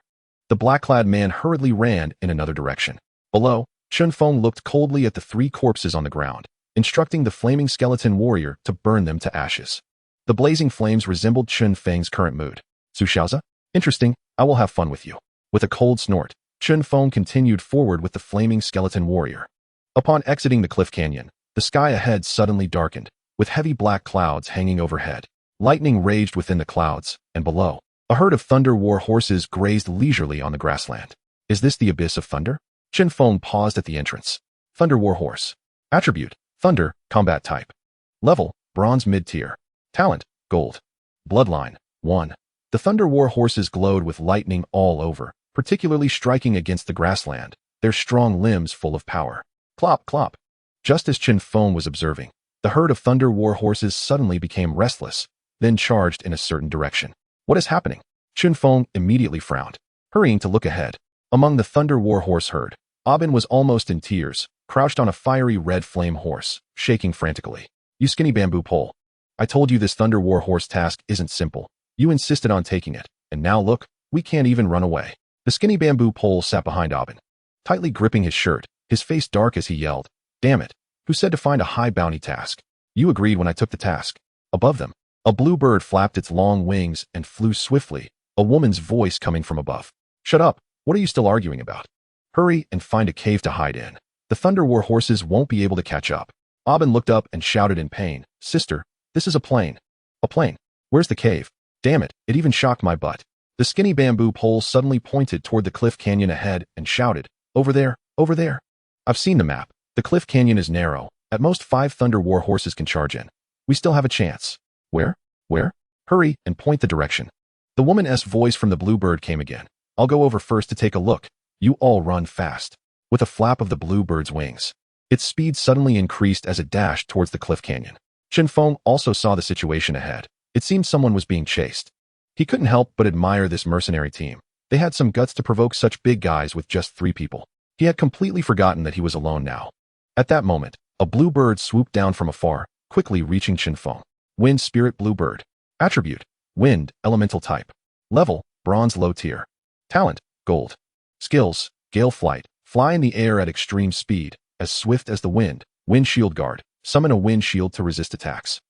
the black-clad man hurriedly ran in another direction. Below, Chen Feng looked coldly at the three corpses on the ground, instructing the flaming skeleton warrior to burn them to ashes. The blazing flames resembled Chen Feng's current mood. Sushaoza? Interesting, I will have fun with you. With a cold snort, Chen Feng continued forward with the flaming skeleton warrior. Upon exiting the cliff canyon, the sky ahead suddenly darkened, with heavy black clouds hanging overhead. Lightning raged within the clouds, and below, a herd of thunder war horses grazed leisurely on the grassland. Is this the abyss of thunder? Chen Feng paused at the entrance. Thunder war horse. Attribute: Thunder, combat type. Level: Bronze mid-tier. Talent: Gold. Bloodline: 1. The thunder war horses glowed with lightning all over, particularly striking against the grassland, their strong limbs full of power. Clop, clop. Just as Chen Feng was observing, the herd of thunder war horses suddenly became restless, then charged in a certain direction. What is happening? Chen Feng immediately frowned, hurrying to look ahead. Among the thunder war horse herd, Abin was almost in tears, crouched on a fiery red flame horse, shaking frantically. You skinny bamboo pole. I told you this thunder war horse task isn't simple. You insisted on taking it, and now look, we can't even run away. The skinny bamboo pole sat behind Abin, tightly gripping his shirt, his face dark as he yelled, Damn it, who said to find a high bounty task? You agreed when I took the task. Above them, a blue bird flapped its long wings and flew swiftly, a woman's voice coming from above. Shut up, what are you still arguing about? Hurry and find a cave to hide in. The thunder war horses won't be able to catch up. Abin looked up and shouted in pain, Sister, this is a plane. A plane. Where's the cave? Damn it, it even shocked my butt. The skinny bamboo pole suddenly pointed toward the cliff canyon ahead and shouted, Over there, over there. I've seen the map. The cliff canyon is narrow. At most 5 thunder war horses can charge in. We still have a chance. Where? Where? Hurry and point the direction. The woman's voice from the bluebird came again. I'll go over first to take a look. You all run fast. With a flap of the bluebird's wings, its speed suddenly increased as it dashed towards the cliff canyon. Chen Feng also saw the situation ahead. It seemed someone was being chased. He couldn't help but admire this mercenary team. They had some guts to provoke such big guys with just 3 people. He had completely forgotten that he was alone now. At that moment, a bluebird swooped down from afar, quickly reaching Chen Feng. Wind Spirit Bluebird. Attribute: Wind, elemental type. Level: Bronze low tier. Talent: Gold. Skills: Gale Flight. Fly in the air at extreme speed, as swift as the wind. Wind Shield Guard. Summon a wind shield to resist attacks.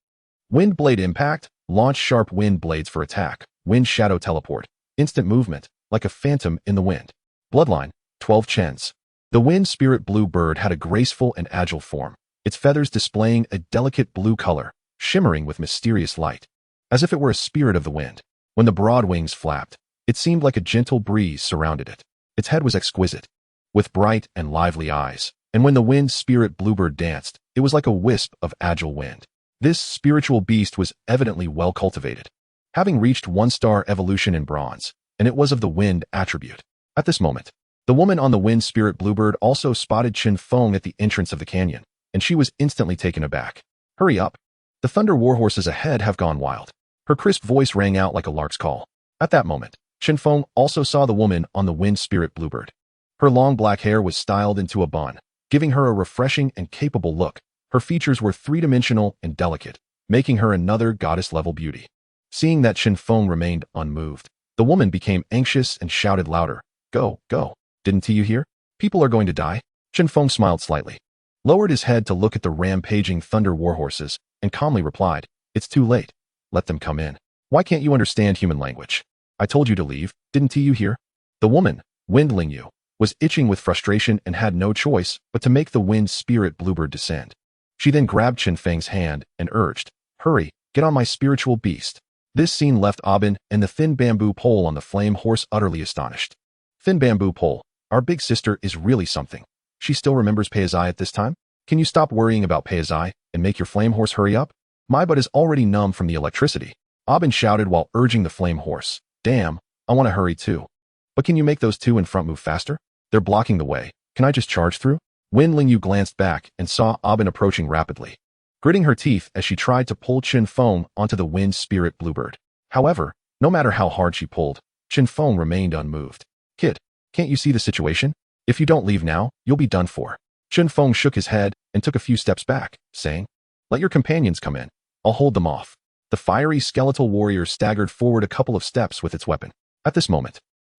Wind Blade Impact. Launch sharp wind blades for attack. Wind Shadow Teleport. Instant movement, like a phantom in the wind. Bloodline: 12 Chens. The Wind Spirit Bluebird had a graceful and agile form, its feathers displaying a delicate blue color, shimmering with mysterious light, as if it were a spirit of the wind. When the broad wings flapped, it seemed like a gentle breeze surrounded it. Its head was exquisite, with bright and lively eyes, and when the Wind Spirit Bluebird danced, it was like a wisp of agile wind. This spiritual beast was evidently well cultivated, having reached 1-star evolution in bronze, and it was of the wind attribute. At this moment, the woman on the Wind Spirit Bluebird also spotted Chen Feng at the entrance of the canyon, and she was instantly taken aback. Hurry up. The thunder warhorses ahead have gone wild. Her crisp voice rang out like a lark's call. At that moment, Chen Feng also saw the woman on the Wind Spirit Bluebird. Her long black hair was styled into a bun, giving her a refreshing and capable look. Her features were 3-dimensional and delicate, making her another goddess-level beauty. Seeing that Chen Feng remained unmoved, the woman became anxious and shouted louder, Go, go. Didn't you hear? People are going to die. Chen Feng smiled slightly, lowered his head to look at the rampaging thunder warhorses, and calmly replied, It's too late. Let them come in. Why can't you understand human language? I told you to leave, didn't you hear? The woman, Wind Lingyu, was itching with frustration and had no choice but to make the Wind Spirit Bluebird descend. She then grabbed Chen Feng's hand and urged, Hurry, get on my spiritual beast. This scene left Abin and the thin bamboo pole on the flame horse utterly astonished. Thin bamboo pole, our big sister is really something. She still remembers Peizai at this time? Can you stop worrying about Peizai and make your flame horse hurry up? My butt is already numb from the electricity. Abin shouted while urging the flame horse. Damn, I want to hurry too. But can you make those 2 in front move faster? They're blocking the way. Can I just charge through? Wen Lingyu glanced back and saw Abin approaching rapidly, gritting her teeth as she tried to pull Chen Feng onto the Wind Spirit Bluebird. However, no matter how hard she pulled, Chen Feng remained unmoved. Kid, can't you see the situation? If you don't leave now, you'll be done for. Chen Feng shook his head and took a few steps back, saying, Let your companions come in. I'll hold them off. The fiery skeletal warrior staggered forward a couple of steps with its weapon. At this moment,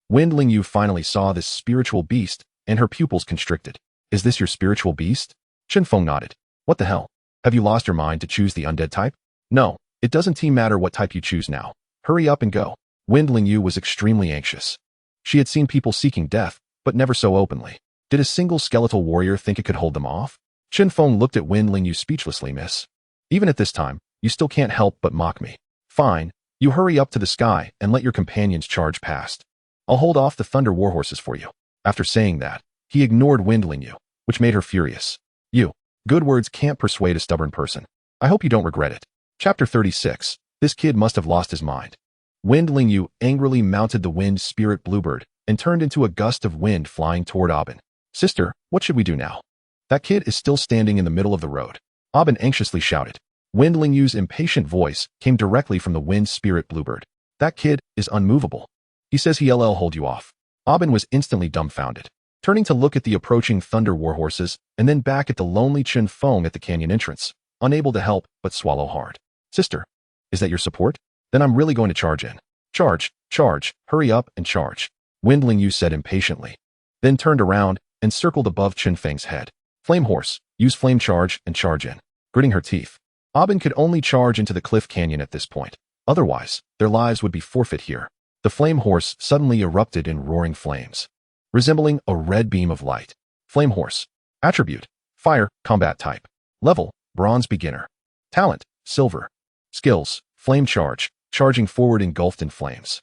Wind Lingyu finally saw this spiritual beast, and her pupils constricted. Is this your spiritual beast? Chen Feng nodded. What the hell? Have you lost your mind to choose the undead type? No, it doesn't matter what type you choose now. Hurry up and go. Wind Lingyu was extremely anxious. She had seen people seeking death, but never so openly. Did a single skeletal warrior think it could hold them off? Chen Feng looked at Wind Lingyu speechlessly. Miss. Even at this time, you still can't help but mock me. Fine, you hurry up to the sky and let your companions charge past. I'll hold off the thunder warhorses for you. After saying that, he ignored Wind Lingyu, which made her furious. You. Good words can't persuade a stubborn person. I hope you don't regret it. Chapter 36. This kid must have lost his mind. Wind Lingyu angrily mounted the wind spirit bluebird and turned into a gust of wind flying toward Aubin. Sister, what should we do now? That kid is still standing in the middle of the road. Aubin anxiously shouted. Wind Lingyu's impatient voice came directly from the wind spirit bluebird. That kid is unmovable. He says he'll hold you off. Aubin was instantly dumbfounded, turning to look at the approaching thunder warhorses and then back at the lonely Chen Feng at the canyon entrance, unable to help but swallow hard. Sister, is that your support? Then I'm really going to charge in. Charge, charge, hurry up and charge. Wind Lingyu said impatiently, then turned around and circled above Chen Feng's head. Flame horse, use flame charge and charge in. Gritting her teeth, Aubin could only charge into the cliff canyon at this point. Otherwise, their lives would be forfeit here. The flame horse suddenly erupted in roaring flames, resembling a red beam of light. Flame horse. Attribute: fire, combat type. Level: bronze beginner. Talent: silver. Skills: flame charge, charging forward engulfed in flames.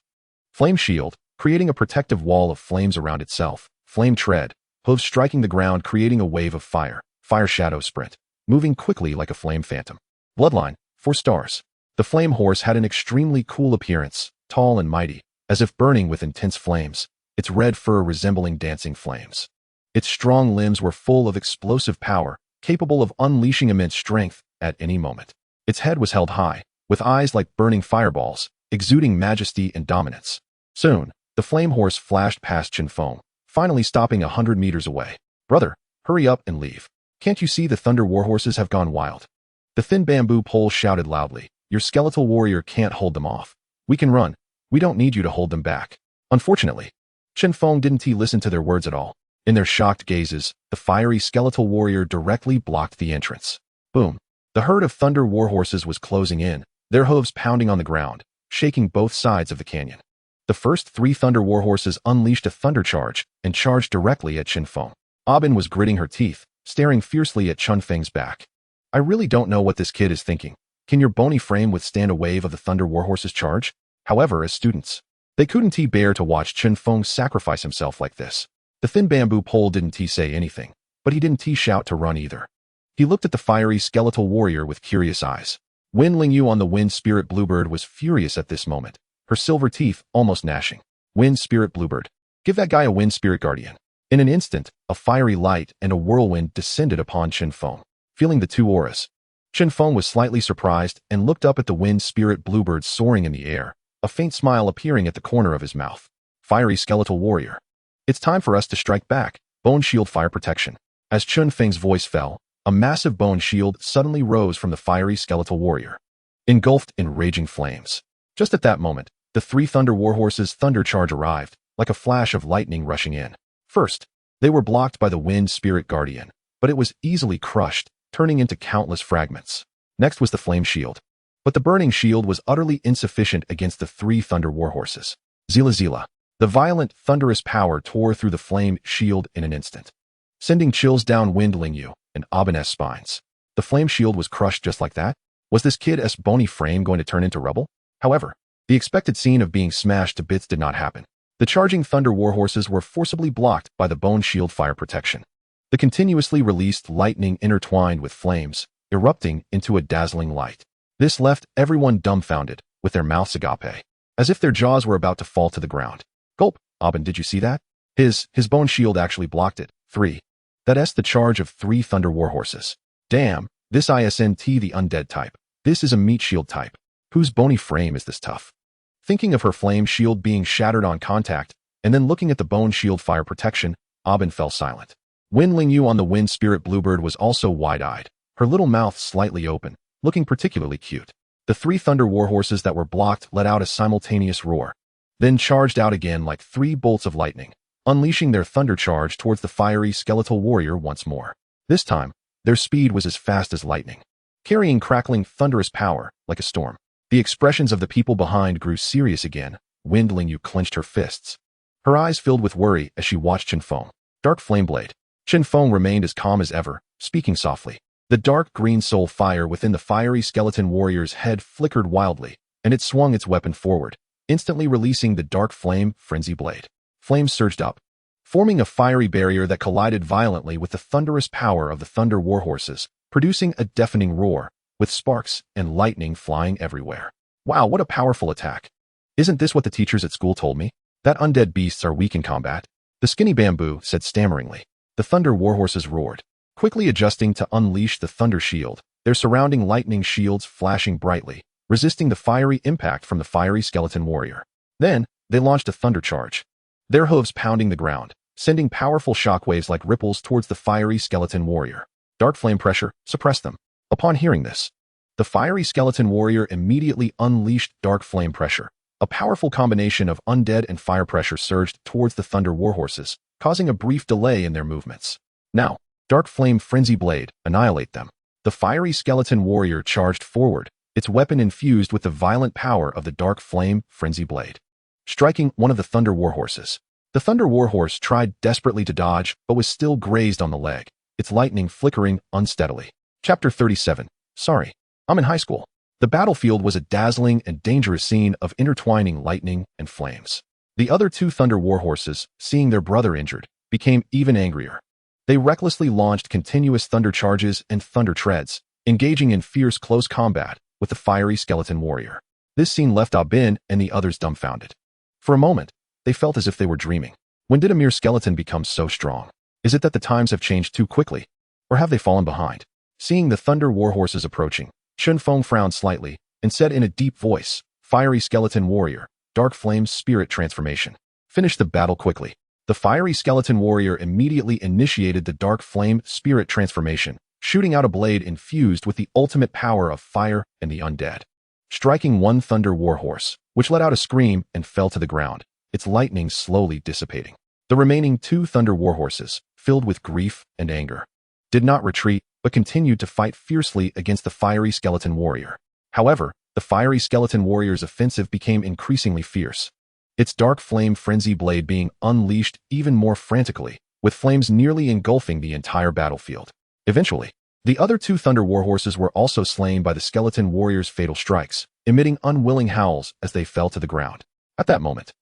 Flame shield, creating a protective wall of flames around itself. Flame tread, hooves striking the ground creating a wave of fire. Fire shadow sprint, moving quickly like a flame phantom. Bloodline, 4 stars. The flame horse had an extremely cool appearance, tall and mighty, as if burning with intense flames, its red fur resembling dancing flames. Its strong limbs were full of explosive power, capable of unleashing immense strength at any moment. Its head was held high, with eyes like burning fireballs, exuding majesty and dominance. Soon, the flame horse flashed past Chen Feng, finally stopping 100 meters away. Brother, hurry up and leave. Can't you see the thunder warhorses have gone wild? The thin bamboo pole shouted loudly. Your skeletal warrior can't hold them off. We can run. We don't need you to hold them back. Unfortunately, Chen Feng didn't listen to their words at all. In their shocked gazes, the fiery skeletal warrior directly blocked the entrance. Boom. The herd of thunder warhorses was closing in, their hooves pounding on the ground, shaking both sides of the canyon. The first 3 thunder warhorses unleashed a thunder charge and charged directly at Chen Feng. Aubin was gritting her teeth, staring fiercely at Chen Feng's back. I really don't know what this kid is thinking. Can your bony frame withstand a wave of the thunder warhorse's charge? However, as students, they couldn't bear to watch Chen Feng sacrifice himself like this. The thin bamboo pole didn't say anything, but he didn't shout to run either. He looked at the fiery skeletal warrior with curious eyes. Wind Lingyu on the wind spirit bluebird was furious at this moment, her silver teeth almost gnashing. Wind spirit bluebird. Give that guy a wind spirit guardian. In an instant, a fiery light and a whirlwind descended upon Chen Feng, feeling the 2 auras. Chen Feng was slightly surprised and looked up at the wind spirit bluebird soaring in the air, a faint smile appearing at the corner of his mouth. Fiery skeletal warrior. It's time for us to strike back. Bone shield fire protection. As Chen Feng's voice fell, a massive bone shield suddenly rose from the fiery skeletal warrior, engulfed in raging flames. Just at that moment, the 3 thunder warhorses' thunder charge arrived, like a flash of lightning rushing in. First, they were blocked by the wind spirit guardian, but it was easily crushed, turning into countless fragments. Next was the flame shield. But the burning shield was utterly insufficient against the 3 thunder warhorses. Zila Zila. The violent, thunderous power tore through the flame shield in an instant, sending chills down Wind Lingyu and Aubin's spines. The flame shield was crushed just like that? Was this kid's bony frame going to turn into rubble? However, the expected scene of being smashed to bits did not happen. The charging thunder warhorses were forcibly blocked by the bone shield fire protection. The continuously released lightning intertwined with flames, erupting into a dazzling light. This left everyone dumbfounded, with their mouths agape, as if their jaws were about to fall to the ground. Gulp, Aubin, did you see that? His bone shield actually blocked it. 3. That's the charge of 3 thunder warhorses. Damn, this isn't the undead type. This is a meat shield type. Whose bony frame is this tough? Thinking of her flame shield being shattered on contact, and then looking at the bone shield fire protection, Aubin fell silent. Wind Lingyu on the wind spirit bluebird was also wide-eyed, her little mouth slightly open, looking particularly cute. The 3 thunder warhorses that were blocked let out a simultaneous roar, then charged out again like 3 bolts of lightning, unleashing their thunder charge towards the fiery skeletal warrior once more. This time, their speed was as fast as lightning. carrying crackling, thunderous power like a storm. The expressions of the people behind grew serious again. Wind Lingyu clenched her fists. Her eyes filled with worry as she watched Chen Feng. Dark Flame Blade. Chen Feng remained as calm as ever, speaking softly. The dark green soul fire within the fiery skeleton warrior's head flickered wildly, and it swung its weapon forward, instantly releasing the dark flame frenzy blade. Flames surged up, forming a fiery barrier that collided violently with the thunderous power of the thunder warhorses, producing a deafening roar, with sparks and lightning flying everywhere. Wow, what a powerful attack. Isn't this what the teachers at school told me? That undead beasts are weak in combat? The skinny bamboo said stammeringly. The thunder warhorses roared, quickly adjusting to unleash the thunder shield, their surrounding lightning shields flashing brightly, resisting the fiery impact from the fiery skeleton warrior. Then, they launched a thunder charge, their hooves pounding the ground, sending powerful shockwaves like ripples towards the fiery skeleton warrior. Dark flame pressure suppressed them. Upon hearing this, the fiery skeleton warrior immediately unleashed dark flame pressure. A powerful combination of undead and fire pressure surged towards the thunder warhorses, causing a brief delay in their movements. Now, Dark Flame Frenzy Blade, annihilate them. The fiery skeleton warrior charged forward, its weapon infused with the violent power of the Dark Flame Frenzy Blade, striking one of the thunder warhorses. The thunder warhorse tried desperately to dodge, but was still grazed on the leg, its lightning flickering unsteadily. Chapter 37. Sorry, I'm in high school. The battlefield was a dazzling and dangerous scene of intertwining lightning and flames. The other two thunder warhorses, seeing their brother injured, became even angrier. They recklessly launched continuous thunder charges and thunder treads, engaging in fierce close combat with the fiery skeleton warrior. This scene left Bin and the others dumbfounded. For a moment, they felt as if they were dreaming. When did a mere skeleton become so strong? Is it that the times have changed too quickly? Or have they fallen behind? Seeing the thunder warhorses approaching, Chen Feng frowned slightly and said in a deep voice, "Fiery skeleton warrior, Dark Flame's spirit transformation. Finish the battle quickly." The fiery skeleton warrior immediately initiated the Dark Flame spirit transformation, shooting out a blade infused with the ultimate power of fire and the undead, striking one thunder warhorse, which let out a scream and fell to the ground, its lightning slowly dissipating. The remaining two thunder warhorses, filled with grief and anger, did not retreat, but continued to fight fiercely against the fiery skeleton warrior. However, the fiery skeleton warrior's offensive became increasingly fierce, its dark flame frenzy blade being unleashed even more frantically, with flames nearly engulfing the entire battlefield. Eventually, the other two thunder warhorses were also slain by the skeleton warrior's fatal strikes, emitting unwilling howls as they fell to the ground. At that moment,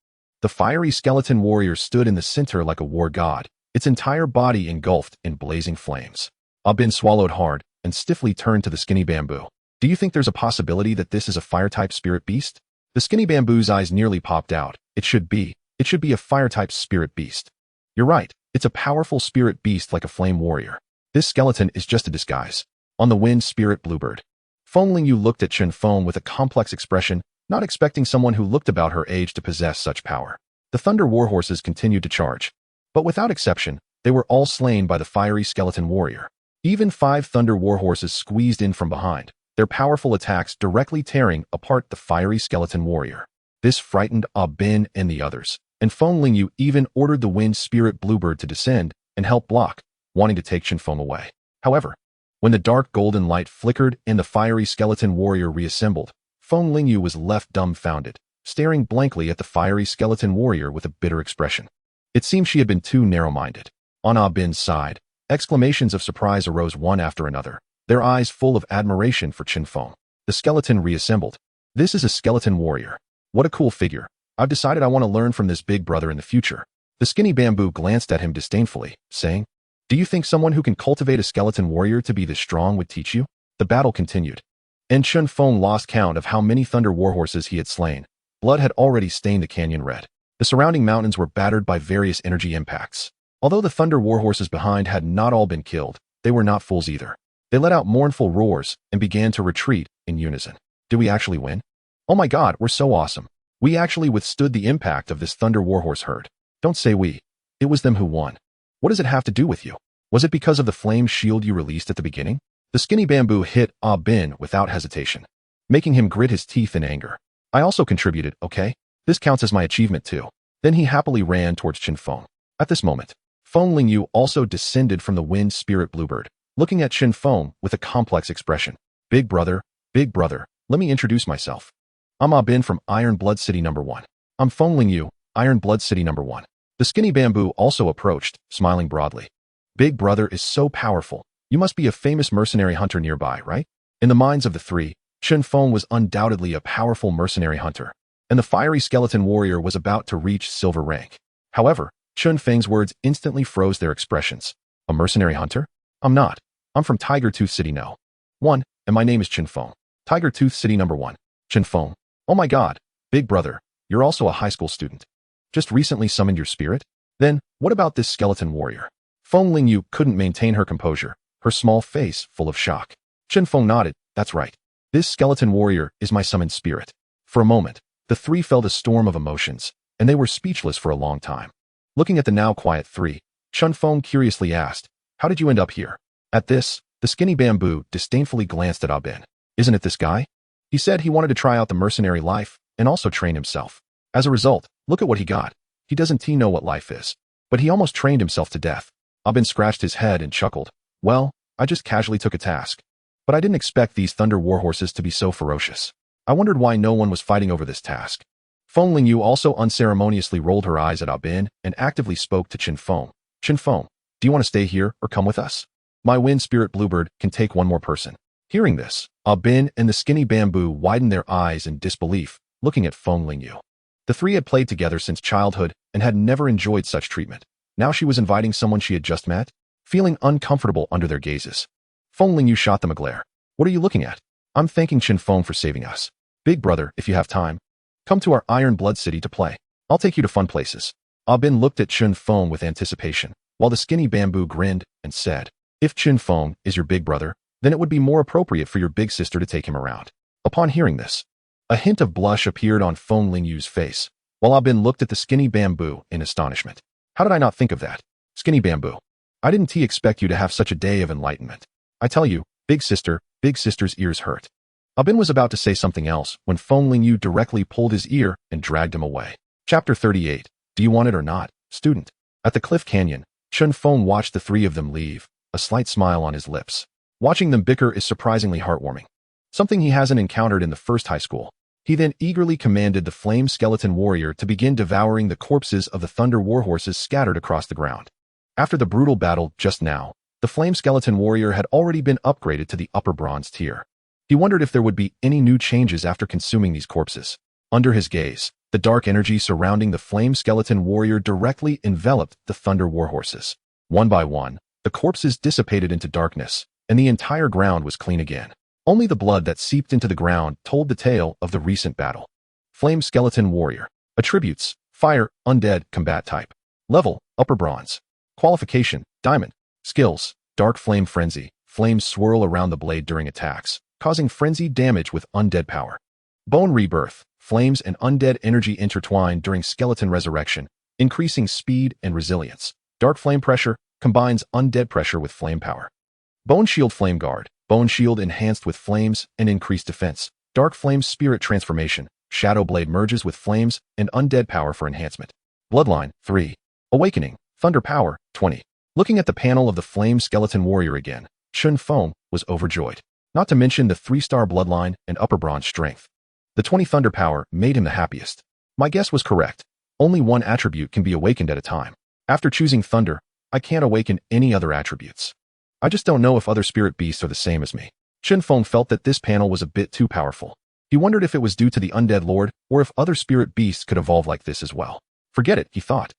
the fiery skeleton warrior stood in the center like a war god, its entire body engulfed in blazing flames. Bin swallowed hard and stiffly turned to the skinny bamboo. "Do you think there's a possibility that this is a fire-type spirit beast?" The skinny bamboo's eyes nearly popped out. It should be a fire-type spirit beast. "You're right, it's a powerful spirit beast like a flame warrior. This skeleton is just a disguise." On the wind spirit bluebird. Feng Lingyu looked at Chen Feng with a complex expression, not expecting someone who looked about her age to possess such power. The thunder warhorses continued to charge, but without exception, they were all slain by the fiery skeleton warrior. Even 5 thunder warhorses squeezed in from behind, their powerful attacks directly tearing apart the fiery skeleton warrior. This frightened Bin and the others, and Feng Lingyu even ordered the wind spirit bluebird to descend and help block, wanting to take Chen Feng away. However, when the dark golden light flickered and the fiery skeleton warrior reassembled, Feng Lingyu was left dumbfounded, staring blankly at the fiery skeleton warrior with a bitter expression. It seemed she had been too narrow-minded. On Bin's side, exclamations of surprise arose one after another, their eyes full of admiration for Chen Feng. The skeleton reassembled. "This is a skeleton warrior. What a cool figure. I've decided I want to learn from this big brother in the future." The skinny bamboo glanced at him disdainfully, saying, "Do you think someone who can cultivate a skeleton warrior to be this strong would teach you?" The battle continued, and Chen Feng lost count of how many thunder warhorses he had slain. Blood had already stained the canyon red. The surrounding mountains were battered by various energy impacts. Although the thunder warhorses behind had not all been killed, they were not fools either. They let out mournful roars and began to retreat in unison. "Did we actually win? Oh my god, we're so awesome. We actually withstood the impact of this thunder warhorse herd." "Don't say we. It was them who won. What does it have to do with you? Was it because of the flame shield you released at the beginning?" The skinny bamboo hit Bin without hesitation, making him grit his teeth in anger. "I also contributed, okay? This counts as my achievement too." Then he happily ran towards Chen Feng. At this moment, Feng Lingyu also descended from the wind spirit bluebird, looking at Chen Feng with a complex expression. Big brother, let me introduce myself. I'm Ah Bin from Iron Blood City number 1. I'm Feng Yu, Iron Blood City number 1. The skinny bamboo also approached, smiling broadly. Big brother is so powerful. You must be a famous mercenary hunter nearby, right? In the minds of the three, Chen Feng was undoubtedly a powerful mercenary hunter, and the fiery skeleton warrior was about to reach silver rank. However, Chen Feng's words instantly froze their expressions. A mercenary hunter? I'm not. I'm from Tiger Tooth City No. 1, and my name is Chen Feng. Tiger Tooth City number 1. Chen Feng. Oh my god, big brother, you're also a high school student. Just recently summoned your spirit? Then, what about this skeleton warrior? Feng Yu couldn't maintain her composure, her small face full of shock. Chen Feng nodded, that's right. This skeleton warrior is my summoned spirit. For a moment, the three felt a storm of emotions, and they were speechless for a long time. Looking at the now quiet three, Chen Feng curiously asked, how did you end up here? At this, the skinny bamboo disdainfully glanced at Ah Bin. Isn't it this guy? He said he wanted to try out the mercenary life and also train himself. As a result, look at what he got. He doesn't know what life is. But he almost trained himself to death. Ah Bin scratched his head and chuckled. Well, I just casually took a task. But I didn't expect these thunder warhorses to be so ferocious. I wondered why no one was fighting over this task. Feng Yu also unceremoniously rolled her eyes at Ah Bin and actively spoke to Chen Feng. Chen Feng, do you want to stay here or come with us? My wind spirit bluebird can take one more person. Hearing this, Ah Bin and the skinny bamboo widened their eyes in disbelief, looking at Feng Yu. The three had played together since childhood and had never enjoyed such treatment. Now she was inviting someone she had just met, feeling uncomfortable under their gazes. Feng Yu shot them a glare. What are you looking at? I'm thanking Chen Feng for saving us. Big brother, if you have time, come to our Iron Blood City to play. I'll take you to fun places. Ah Bin looked at Chen Feng with anticipation, while the skinny bamboo grinned and said, if Chen Feng is your big brother, then it would be more appropriate for your big sister to take him around. Upon hearing this, a hint of blush appeared on Feng Yu's face, while Ah Bin looked at the skinny bamboo in astonishment. How did I not think of that? Skinny bamboo. I didn't expect you to have such a day of enlightenment. I tell you, big sister's ears hurt. Ah Bin was about to say something else when Feng Yu directly pulled his ear and dragged him away. Chapter 38. Do you want it or not, student? At the cliff canyon, Chen Feng watched the three of them leave, a slight smile on his lips. Watching them bicker is surprisingly heartwarming. Something he hasn't encountered in the first high school. He then eagerly commanded the flame skeleton warrior to begin devouring the corpses of the thunder warhorses scattered across the ground. After the brutal battle just now, the flame skeleton warrior had already been upgraded to the upper bronze tier. He wondered if there would be any new changes after consuming these corpses. Under his gaze, the dark energy surrounding the flame skeleton warrior directly enveloped the thunder warhorses. One by one, the corpses dissipated into darkness, and the entire ground was clean again. Only the blood that seeped into the ground told the tale of the recent battle. Flame skeleton warrior. Attributes: fire, undead, combat type. Level: upper bronze. Qualification: diamond. Skills: dark flame frenzy. Flames swirl around the blade during attacks, causing frenzied damage with undead power. Bone rebirth. Flames and undead energy intertwine during skeleton resurrection, increasing speed and resilience. Dark flame pressure combines undead pressure with flame power. Bone shield flame guard. Bone shield enhanced with flames and increased defense. Dark flame spirit transformation. Shadow blade merges with flames and undead power for enhancement. Bloodline 3. Awakening. Thunder power 20. Looking at the panel of the flame skeleton warrior again, Chen Feng was overjoyed. Not to mention the 3-star bloodline and upper bronze strength. The 20 thunder power made him the happiest. My guess was correct. Only one attribute can be awakened at a time. After choosing thunder, I can't awaken any other attributes. I just don't know if other spirit beasts are the same as me. Chen Feng felt that this panel was a bit too powerful. He wondered if it was due to the undead lord or if other spirit beasts could evolve like this as well. Forget it, he thought.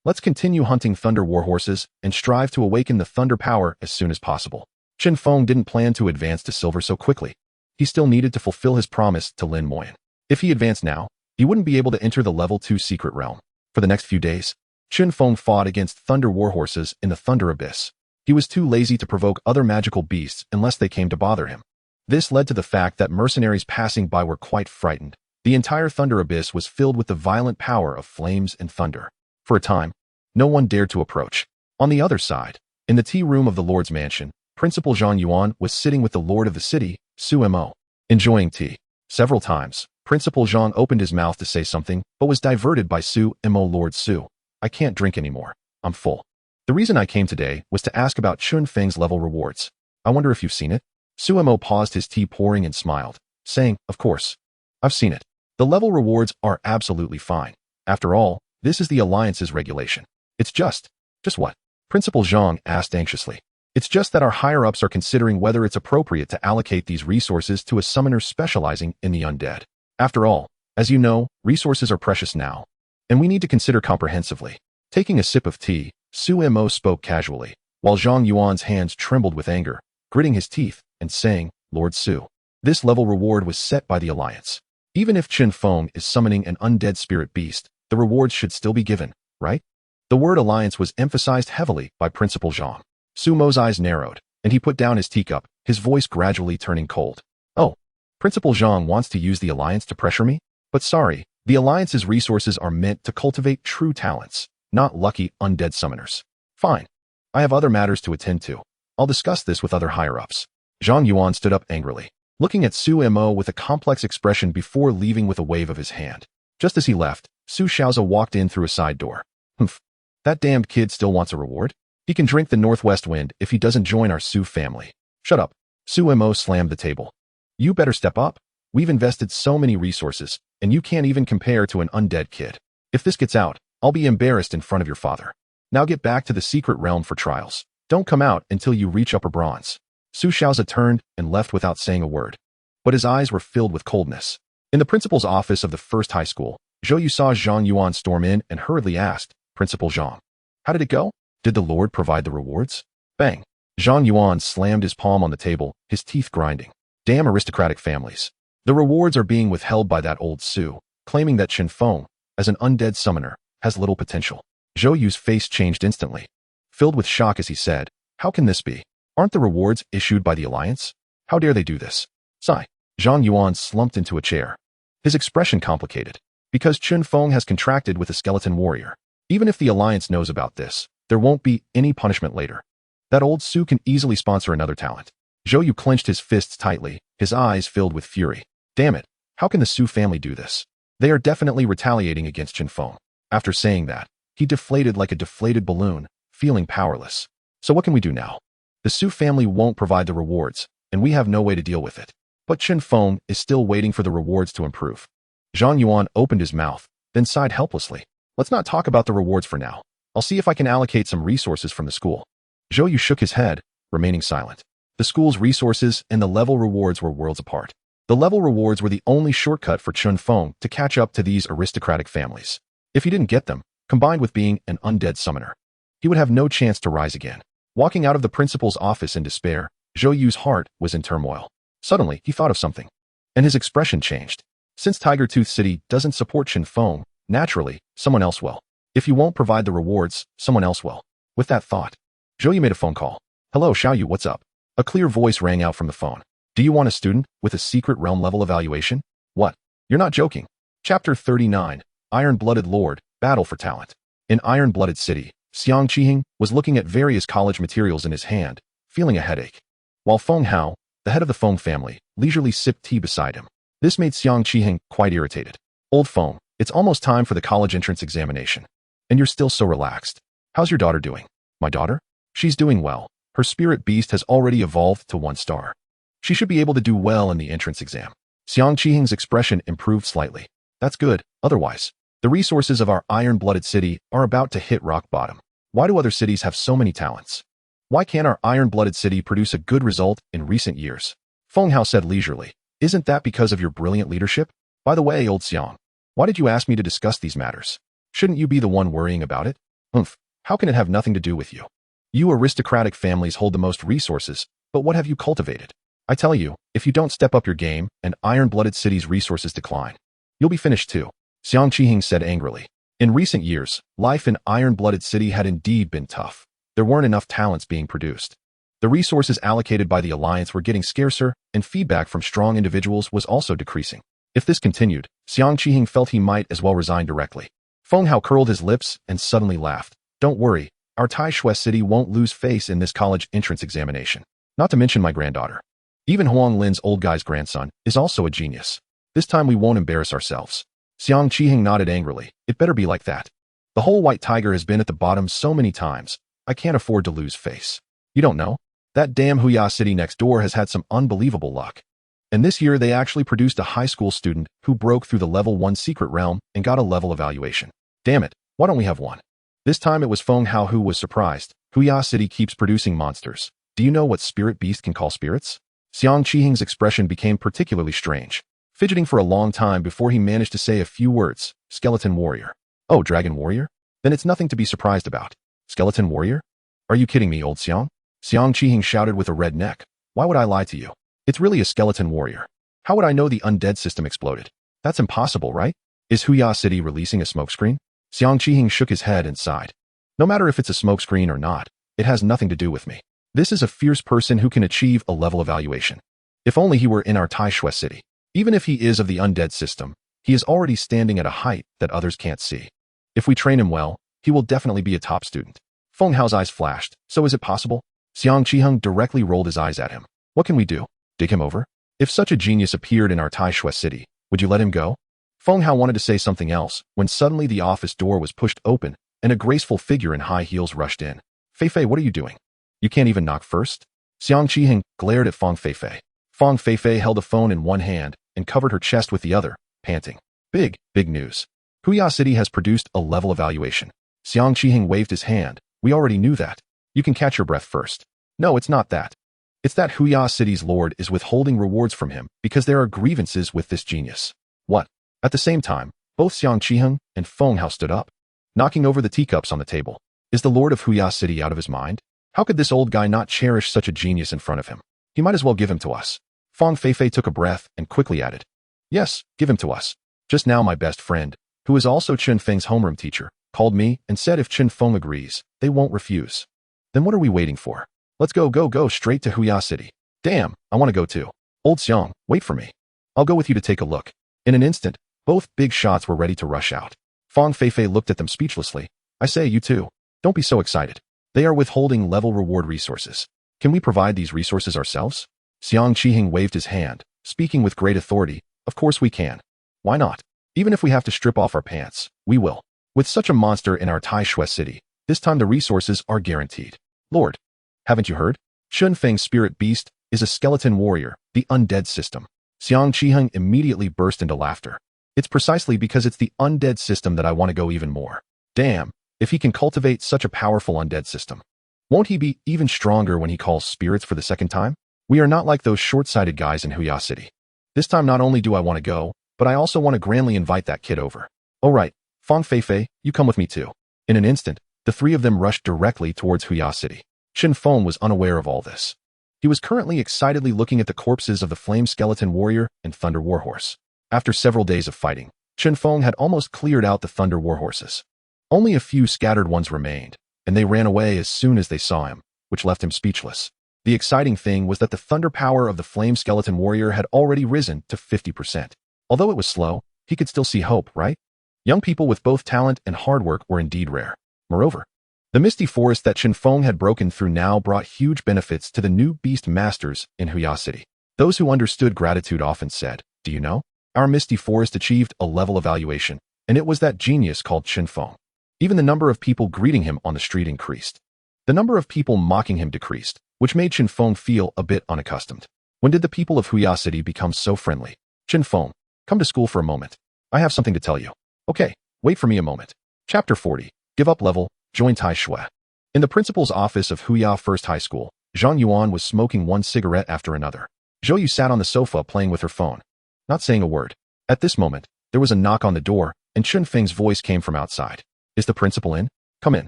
Let's continue hunting thunder warhorses and strive to awaken the thunder power as soon as possible. Chen Feng didn't plan to advance to silver so quickly. He still needed to fulfill his promise to Lin Moyan. If he advanced now, he wouldn't be able to enter the level 2 secret realm. For the next few days, Chen Feng fought against thunder warhorses in the thunder abyss. He was too lazy to provoke other magical beasts unless they came to bother him. This led to the fact that mercenaries passing by were quite frightened. The entire thunder abyss was filled with the violent power of flames and thunder. For a time, no one dared to approach. On the other side, in the tea room of the Lord's mansion, Principal Zhang Yuan was sitting with the Lord of the city, Su Mo, enjoying tea. Several times, Principal Zhang opened his mouth to say something, but was diverted by Su Mo. Lord Su, I can't drink anymore. I'm full. The reason I came today was to ask about Chen Feng's level rewards. I wonder if you've seen it? Suemo paused his tea pouring and smiled, saying, "Of course. I've seen it. The level rewards are absolutely fine. After all, this is the Alliance's regulation. It's just what?" Principal Zhang asked anxiously. "It's just that our higher-ups are considering whether it's appropriate to allocate these resources to a summoner specializing in the undead. After all, as you know, resources are precious now, and we need to consider comprehensively." Taking a sip of tea, Suemo spoke casually, while Zhang Yuan's hands trembled with anger, gritting his teeth and saying, "Lord Su, this level reward was set by the Alliance. Even if Chen Feng is summoning an undead spirit beast, the rewards should still be given, right?" The word Alliance was emphasized heavily by Principal Zhang. Sumo's eyes narrowed, and he put down his teacup, his voice gradually turning cold. "Oh, Principal Zhang wants to use the Alliance to pressure me? But sorry, the Alliance's resources are meant to cultivate true talents, not lucky undead summoners. Fine. I have other matters to attend to. I'll discuss this with other higher-ups." Zhang Yuan stood up angrily, looking at Suemo with a complex expression before leaving with a wave of his hand. Just as he left, Su Xiaoza walked in through a side door. "Humph. That damned kid still wants a reward? He can drink the northwest wind if he doesn't join our Su family." "Shut up." Suemo slammed the table. "You better step up. We've invested so many resources, and you can't even compare to an undead kid. If this gets out, I'll be embarrassed in front of your father. Now get back to the secret realm for trials. Don't come out until you reach upper bronze." Su Xiaoza turned and left without saying a word, but his eyes were filled with coldness. In the principal's office of the first high school, Zhou Yu saw Zhang Yuan storm in and hurriedly asked, "Principal Zhang, how did it go? Did the Lord provide the rewards?" Bang! Zhang Yuan slammed his palm on the table, his teeth grinding. "Damn aristocratic families. The rewards are being withheld by that old Su, claiming that Chen Feng, as an undead summoner, has little potential." Zhou Yu's face changed instantly, filled with shock as he said, "How can this be? Aren't the rewards issued by the Alliance? How dare they do this?" Sigh. Zhang Yuan slumped into a chair, his expression complicated. "Because Chen Feng has contracted with a skeleton warrior. Even if the Alliance knows about this, there won't be any punishment later. That old Su can easily sponsor another talent." Zhou Yu clenched his fists tightly, his eyes filled with fury. "Damn it, how can the Su family do this? They are definitely retaliating against Chen Feng." After saying that, he deflated like a deflated balloon, feeling powerless. "So what can we do now? The Su family won't provide the rewards, and we have no way to deal with it. But Chen Feng is still waiting for the rewards to improve." Zhang Yuan opened his mouth, then sighed helplessly. "Let's not talk about the rewards for now. I'll see if I can allocate some resources from the school." Zhou Yu shook his head, remaining silent. The school's resources and the level rewards were worlds apart. The level rewards were the only shortcut for Chen Feng to catch up to these aristocratic families. If he didn't get them, combined with being an undead summoner, he would have no chance to rise again. Walking out of the principal's office in despair, Zhou Yu's heart was in turmoil. Suddenly, he thought of something, and his expression changed. Since Tiger Tooth City doesn't support Chen Feng, naturally, someone else will. If you won't provide the rewards, someone else will. With that thought, Zhou Yu made a phone call. "Hello, Xiaoyu, what's up?" A clear voice rang out from the phone. "Do you want a student with a secret realm level evaluation?" "What? You're not joking." Chapter 39, Iron-Blooded Lord, Battle for Talent. In Iron-Blooded City, Xiang Qihing was looking at various college materials in his hand, feeling a headache, while Feng Hao, the head of the Feng family, leisurely sipped tea beside him. This made Xiang Qihing quite irritated. "Old Feng, it's almost time for the college entrance examination, and you're still so relaxed. How's your daughter doing?" "My daughter? She's doing well. Her spirit beast has already evolved to 1 star. She should be able to do well in the entrance exam." Xiang Qihing's expression improved slightly. "That's good. Otherwise, the resources of our iron-blooded city are about to hit rock bottom. Why do other cities have so many talents? Why can't our iron-blooded city produce a good result in recent years?" Feng Hao said leisurely. "Isn't that because of your brilliant leadership? By the way, old Xiang, why did you ask me to discuss these matters? Shouldn't you be the one worrying about it?" "Humph, how can it have nothing to do with you? You aristocratic families hold the most resources, but what have you cultivated? I tell you, if you don't step up your game and iron-blooded city's resources decline, you'll be finished too." Xiang Qihing said angrily. In recent years, life in iron-blooded city had indeed been tough. There weren't enough talents being produced. The resources allocated by the Alliance were getting scarcer, and feedback from strong individuals was also decreasing. If this continued, Xiang Qihing felt he might as well resign directly. Feng Hao curled his lips and suddenly laughed. "Don't worry, our Taishui city won't lose face in this college entrance examination. Not to mention my granddaughter. Even Huang Lin's old guy's grandson is also a genius. This time we won't embarrass ourselves." Xiang Qihing nodded angrily. "It better be like that. The whole white tiger has been at the bottom so many times, I can't afford to lose face. You don't know? That damn Huya city next door has had some unbelievable luck. And this year they actually produced a high school student who broke through the level 1 secret realm and got a level evaluation. Damn it, why don't we have one? This time it was Feng Hao who was surprised. Huya city keeps producing monsters. Do you know what spirit beast can call spirits? Xiang Qihing's expression became particularly strange, fidgeting for a long time before he managed to say a few words. Skeleton warrior. Oh, dragon warrior? Then it's nothing to be surprised about. Skeleton warrior? Are you kidding me, old Xiang? Xiang Qihing shouted with a red neck. Why would I lie to you? It's really a skeleton warrior. How would I know the undead system exploded? That's impossible, right? Is Huya city releasing a smokescreen? Xiang Qihing shook his head and sighed. No matter if it's a smokescreen or not, it has nothing to do with me. This is a fierce person who can achieve a level evaluation. If only he were in our Taishui city. Even if he is of the undead system, he is already standing at a height that others can't see. If we train him well, he will definitely be a top student. Feng Hao's eyes flashed. So is it possible? Xiang Qiheng directly rolled his eyes at him. What can we do? Dig him over? If such a genius appeared in our Taishui city, would you let him go? Feng Hao wanted to say something else when suddenly the office door was pushed open and a graceful figure in high heels rushed in. Feifei, what are you doing? You can't even knock first? Xiang Qiheng glared at Feng Feifei. Feng Feifei held a phone in one hand and covered her chest with the other, panting. Big news. Huya city has produced a level evaluation. Xiang Qiheng waved his hand. We already knew that. You can catch your breath first. No, it's not that. It's that Huya city's lord is withholding rewards from him because there are grievances with this genius. What? At the same time, both Xiang Qiheng and Feng Hao stood up, knocking over the teacups on the table. Is the lord of Huya city out of his mind? How could this old guy not cherish such a genius in front of him? He might as well give him to us. Feng Feifei took a breath and quickly added. Yes, give him to us. Just now my best friend, who is also Chen Feng's homeroom teacher, called me and said if Chen Feng agrees, they won't refuse. Then what are we waiting for? Let's go straight to Huya city. Damn, I want to go too. Old Xiang, wait for me. I'll go with you to take a look. In an instant, both big shots were ready to rush out. Feng Feifei looked at them speechlessly. I say, you too. Don't be so excited. They are withholding level reward resources. Can we provide these resources ourselves? Xiang Qiheng waved his hand, speaking with great authority. Of course we can. Why not? Even if we have to strip off our pants, we will. With such a monster in our Taishui city, this time the resources are guaranteed. Lord, haven't you heard? Chen Feng's spirit beast is a skeleton warrior, the undead system. Xiang Qiheng immediately burst into laughter. It's precisely because it's the undead system that I want to go even more. Damn, if he can cultivate such a powerful undead system. Won't he be even stronger when he calls spirits for the second time? We are not like those short-sighted guys in Huya city. This time not only do I want to go, but I also want to grandly invite that kid over. All right, Feng Feifei, you come with me too. In an instant, the three of them rushed directly towards Huya city. Chen Feng was unaware of all this. He was currently excitedly looking at the corpses of the Flame Skeleton Warrior and Thunder Warhorse. After several days of fighting, Chen Feng had almost cleared out the Thunder Warhorses. Only a few scattered ones remained, and they ran away as soon as they saw him, which left him speechless. The exciting thing was that the thunder power of the Flame Skeleton Warrior had already risen to 50%. Although it was slow, he could still see hope, right? Young people with both talent and hard work were indeed rare. Moreover, the misty forest that Chen Feng had broken through now brought huge benefits to the new Beastmasters in Huya city. Those who understood gratitude often said, do you know? Our misty forest achieved a level evaluation, and it was that genius called Chen Feng. Even the number of people greeting him on the street increased. The number of people mocking him decreased, which made Chen Feng feel a bit unaccustomed. When did the people of Huya city become so friendly? Chen Feng, come to school for a moment. I have something to tell you. Okay, wait for me a moment. Chapter 40. Give up level, join Taishui. In the principal's office of Huya First High School, Zhang Yuan was smoking one cigarette after another. Zhou Yu sat on the sofa playing with her phone, not saying a word. At this moment, there was a knock on the door, and Chen Feng's voice came from outside. Is the principal in? Come in.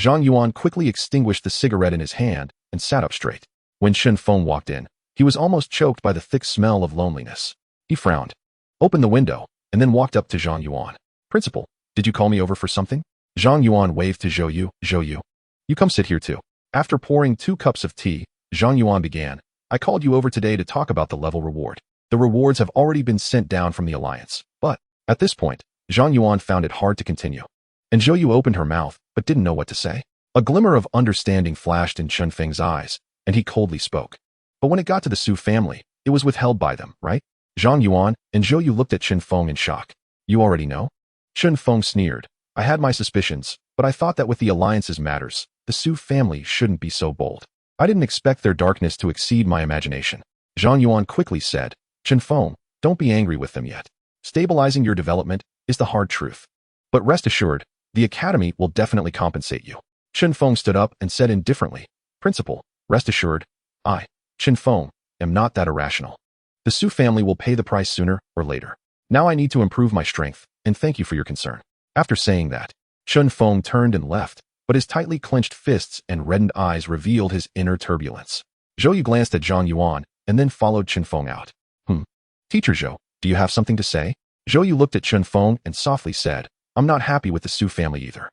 Zhang Yuan quickly extinguished the cigarette in his hand and sat up straight. When Chen Feng walked in, he was almost choked by the thick smell of loneliness. He frowned, opened the window, and then walked up to Zhang Yuan. Principal, did you call me over for something? Zhang Yuan waved to Zhou Yu. Zhou Yu, you come sit here too. After pouring 2 cups of tea, Zhang Yuan began. I called you over today to talk about the level reward. The rewards have already been sent down from the Alliance, but at this point, Zhang Yuan found it hard to continue. And Zhou Yu opened her mouth, but didn't know what to say. A glimmer of understanding flashed in Chen Feng's eyes, and he coldly spoke. But when it got to the Su family, it was withheld by them, right? Zhang Yuan and Zhou Yu looked at Chen Feng in shock. You already know? Chen Feng sneered. I had my suspicions, but I thought that with the Alliance's matters, the Su family shouldn't be so bold. I didn't expect their darkness to exceed my imagination. Zhang Yuan quickly said, Chen Feng, don't be angry with them yet. Stabilizing your development is the hard truth. But rest assured, the academy will definitely compensate you. Chen Feng stood up and said indifferently, Principal, rest assured, I, Chen Feng, am not that irrational. The Su family will pay the price sooner or later. Now I need to improve my strength, and thank you for your concern. After saying that, Chen Feng turned and left, but his tightly clenched fists and reddened eyes revealed his inner turbulence. Zhou Yu glanced at Zhang Yuan and then followed Chen Feng out. Teacher Zhou, do you have something to say? Zhou Yu looked at Chen Feng and softly said, I'm not happy with the Su family either.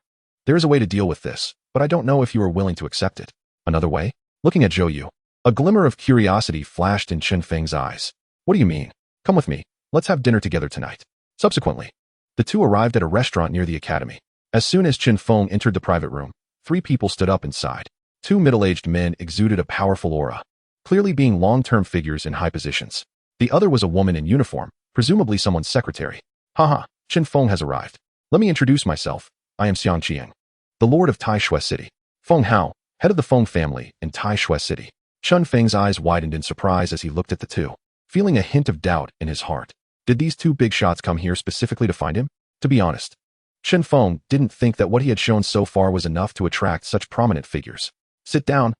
There is a way to deal with this, but I don't know if you are willing to accept it. Another way? Looking at Zhou Yu, a glimmer of curiosity flashed in Chen Feng's eyes. What do you mean? Come with me. Let's have dinner together tonight. Subsequently, the two arrived at a restaurant near the academy. As soon as Chen Feng entered the private room, 3 people stood up inside. 2 middle-aged men exuded a powerful aura, clearly being long-term figures in high positions. The other was a woman in uniform, presumably someone's secretary. Haha, Chen Feng has arrived. Let me introduce myself. I am Xiang Qiang, the Lord of Taishui City. Feng Hao, head of the Feng family in Taishui City. Chen Feng's eyes widened in surprise as he looked at the two, feeling a hint of doubt in his heart. Did these 2 big shots come here specifically to find him? To be honest, Chen Feng didn't think that what he had shown so far was enough to attract such prominent figures. Sit down,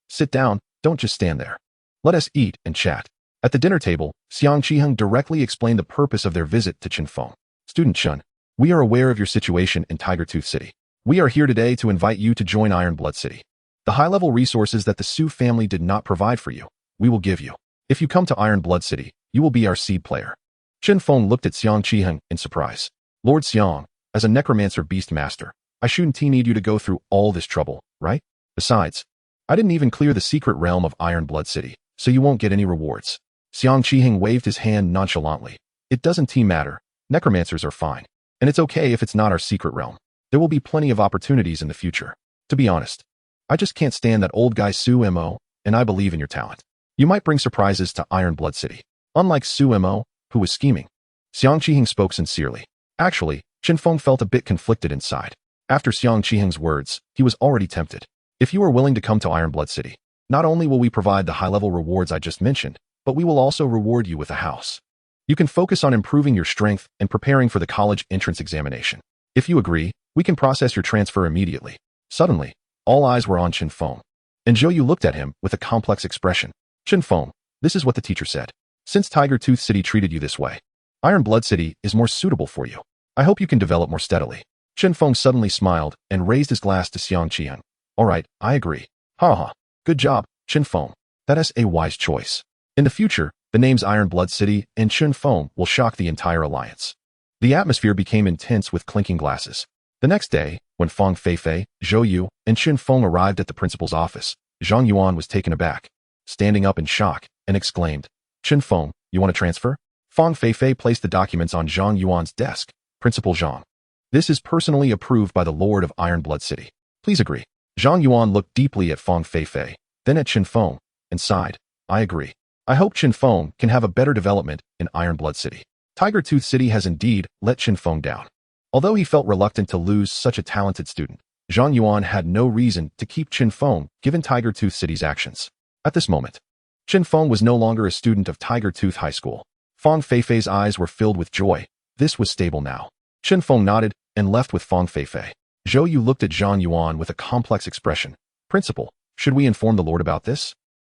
don't just stand there. Let us eat and chat. At the dinner table, Xiang Qiheng directly explained the purpose of their visit to Chen Feng. Student Chen, we are aware of your situation in Tiger Tooth City. We are here today to invite you to join Iron Blood City. The high-level resources that the Su family did not provide for you, we will give you. If you come to Iron Blood City, you will be our seed player. Chen Feng looked at Xiang Qiheng in surprise. Lord Xiang, as a necromancer Beastmaster, I shouldn't need you to go through all this trouble, right? Besides, I didn't even clear the secret realm of Iron Blood City, so you won't get any rewards. Xiang Qiheng waved his hand nonchalantly. It doesn't matter. Necromancers are fine. And it's okay if it's not our secret realm. There will be plenty of opportunities in the future. To be honest, I just can't stand that old guy Su Mo, and I believe in your talent. You might bring surprises to Iron Blood City. Unlike Su Mo, who was scheming. Xiang Qiheng spoke sincerely. Actually, Chen Feng felt a bit conflicted inside. After Xiang Qiheng's words, he was already tempted. If you are willing to come to Iron Blood City, not only will we provide the high-level rewards I just mentioned, but we will also reward you with a house. You can focus on improving your strength and preparing for the college entrance examination. If you agree, we can process your transfer immediately. Suddenly, all eyes were on Chen Feng. And Zhou Yu looked at him with a complex expression. Chen Feng, this is what the teacher said. Since Tiger Tooth City treated you this way, Iron Blood City is more suitable for you. I hope you can develop more steadily. Chen Feng suddenly smiled and raised his glass to Xiang Qian. All right, I agree. Ha. Good job, Chen Feng. That is a wise choice. In the future, the names Iron Blood City and Chen Feng will shock the entire alliance. The atmosphere became intense with clinking glasses. The next day, when Fang Feifei, Zhou Yu, and Chen Feng arrived at the principal's office, Zhang Yuan was taken aback, standing up in shock, and exclaimed, Chen Feng, you want to transfer? Fang Feifei placed the documents on Zhang Yuan's desk. Principal Zhang. This is personally approved by the Lord of Iron Blood City. Please agree. Zhang Yuan looked deeply at Fang Feifei, then at Chen Feng, and sighed. I agree. I hope Chen Feng can have a better development in Iron Blood City. Tiger Tooth City has indeed let Chen Feng down. Although he felt reluctant to lose such a talented student, Zhang Yuan had no reason to keep Chen Feng given Tiger Tooth City's actions. At this moment, Chen Feng was no longer a student of Tiger Tooth High School. Fang Feifei's eyes were filled with joy. This was stable now. Chen Feng nodded and left with Fang Feifei. Zhou Yu looked at Zhang Yuan with a complex expression. Principal, should we inform the Lord about this?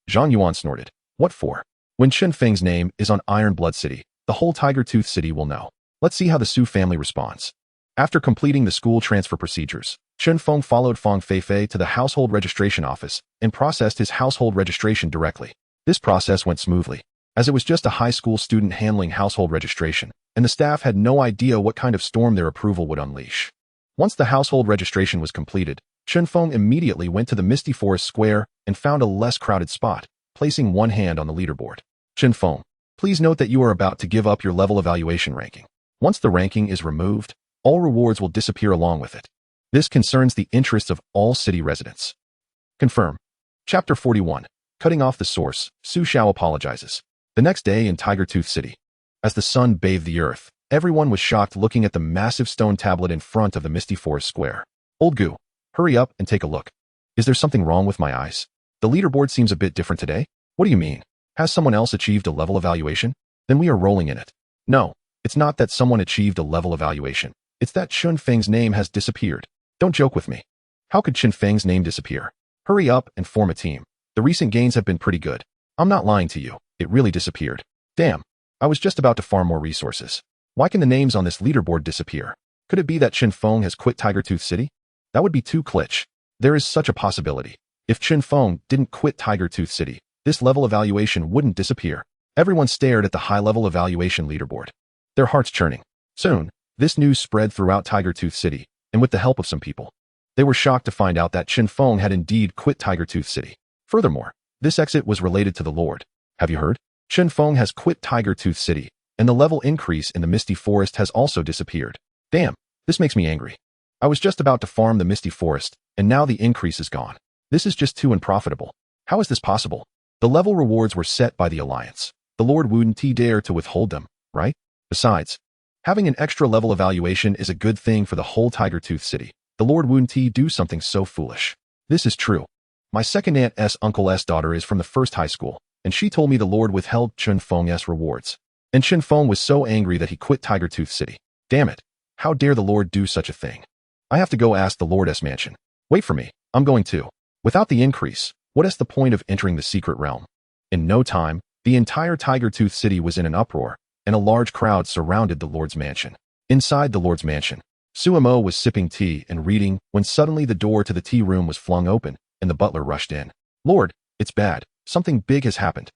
Zhang Yuan snorted. What for? When Chen Feng's name is on Iron Blood City, the whole Tiger Tooth City will know. Let's see how the Su family responds. After completing the school transfer procedures, Chen Feng followed Fang Feifei to the household registration office and processed his household registration directly. This process went smoothly, as it was just a high school student handling household registration, and the staff had no idea what kind of storm their approval would unleash. Once the household registration was completed, Chen Feng immediately went to the Misty Forest Square and found a less crowded spot, placing one hand on the leaderboard. Chen Feng, please note that you are about to give up your level evaluation ranking. Once the ranking is removed, all rewards will disappear along with it. This concerns the interests of all city residents. Confirm. Chapter 41. Cutting off the source, Su Xiao apologizes. The next day in Tiger Tooth City. As the sun bathed the earth, everyone was shocked looking at the massive stone tablet in front of the Misty Forest Square. Old Gu, hurry up and take a look. Is there something wrong with my eyes? The leaderboard seems a bit different today. What do you mean? Has someone else achieved a level evaluation? Then we are rolling in it. No, it's not that someone achieved a level evaluation. It's that Chen Feng's name has disappeared. Don't joke with me. How could Chen Feng's name disappear? Hurry up and form a team. The recent gains have been pretty good. I'm not lying to you. It really disappeared. Damn. I was just about to farm more resources. Why can the names on this leaderboard disappear? Could it be that Chen Feng has quit Tiger Tooth City? That would be too glitch. There is such a possibility. If Chen Feng didn't quit Tiger Tooth City, this level evaluation wouldn't disappear. Everyone stared at the high-level evaluation leaderboard, their hearts churning. Soon, this news spread throughout Tiger Tooth City, and with the help of some people, they were shocked to find out that Chen Feng had indeed quit Tiger Tooth City. Furthermore, this exit was related to the Lord. Have you heard? Chen Feng has quit Tiger Tooth City, and the level increase in the Misty Forest has also disappeared. Damn, this makes me angry. I was just about to farm the Misty Forest, and now the increase is gone. This is just too unprofitable. How is this possible? The level rewards were set by the Alliance. The Lord wouldn't dare to withhold them, right? Besides, having an extra level evaluation is a good thing for the whole Tiger Tooth City. The Lord wouldn't do something so foolish. This is true. My second aunt's uncle's daughter is from the first high school, and she told me the Lord withheld Chen Feng's rewards. And Chen Feng was so angry that he quit Tiger Tooth City. Damn it. How dare the Lord do such a thing? I have to go ask the Lord's mansion. Wait for me. I'm going to. Without the increase, what is the point of entering the secret realm? In no time, the entire Tiger Tooth City was in an uproar, and a large crowd surrounded the Lord's mansion. Inside the Lord's mansion, Suemo was sipping tea and reading when suddenly the door to the tea room was flung open, and the butler rushed in. Lord, it's bad. Something big has happened.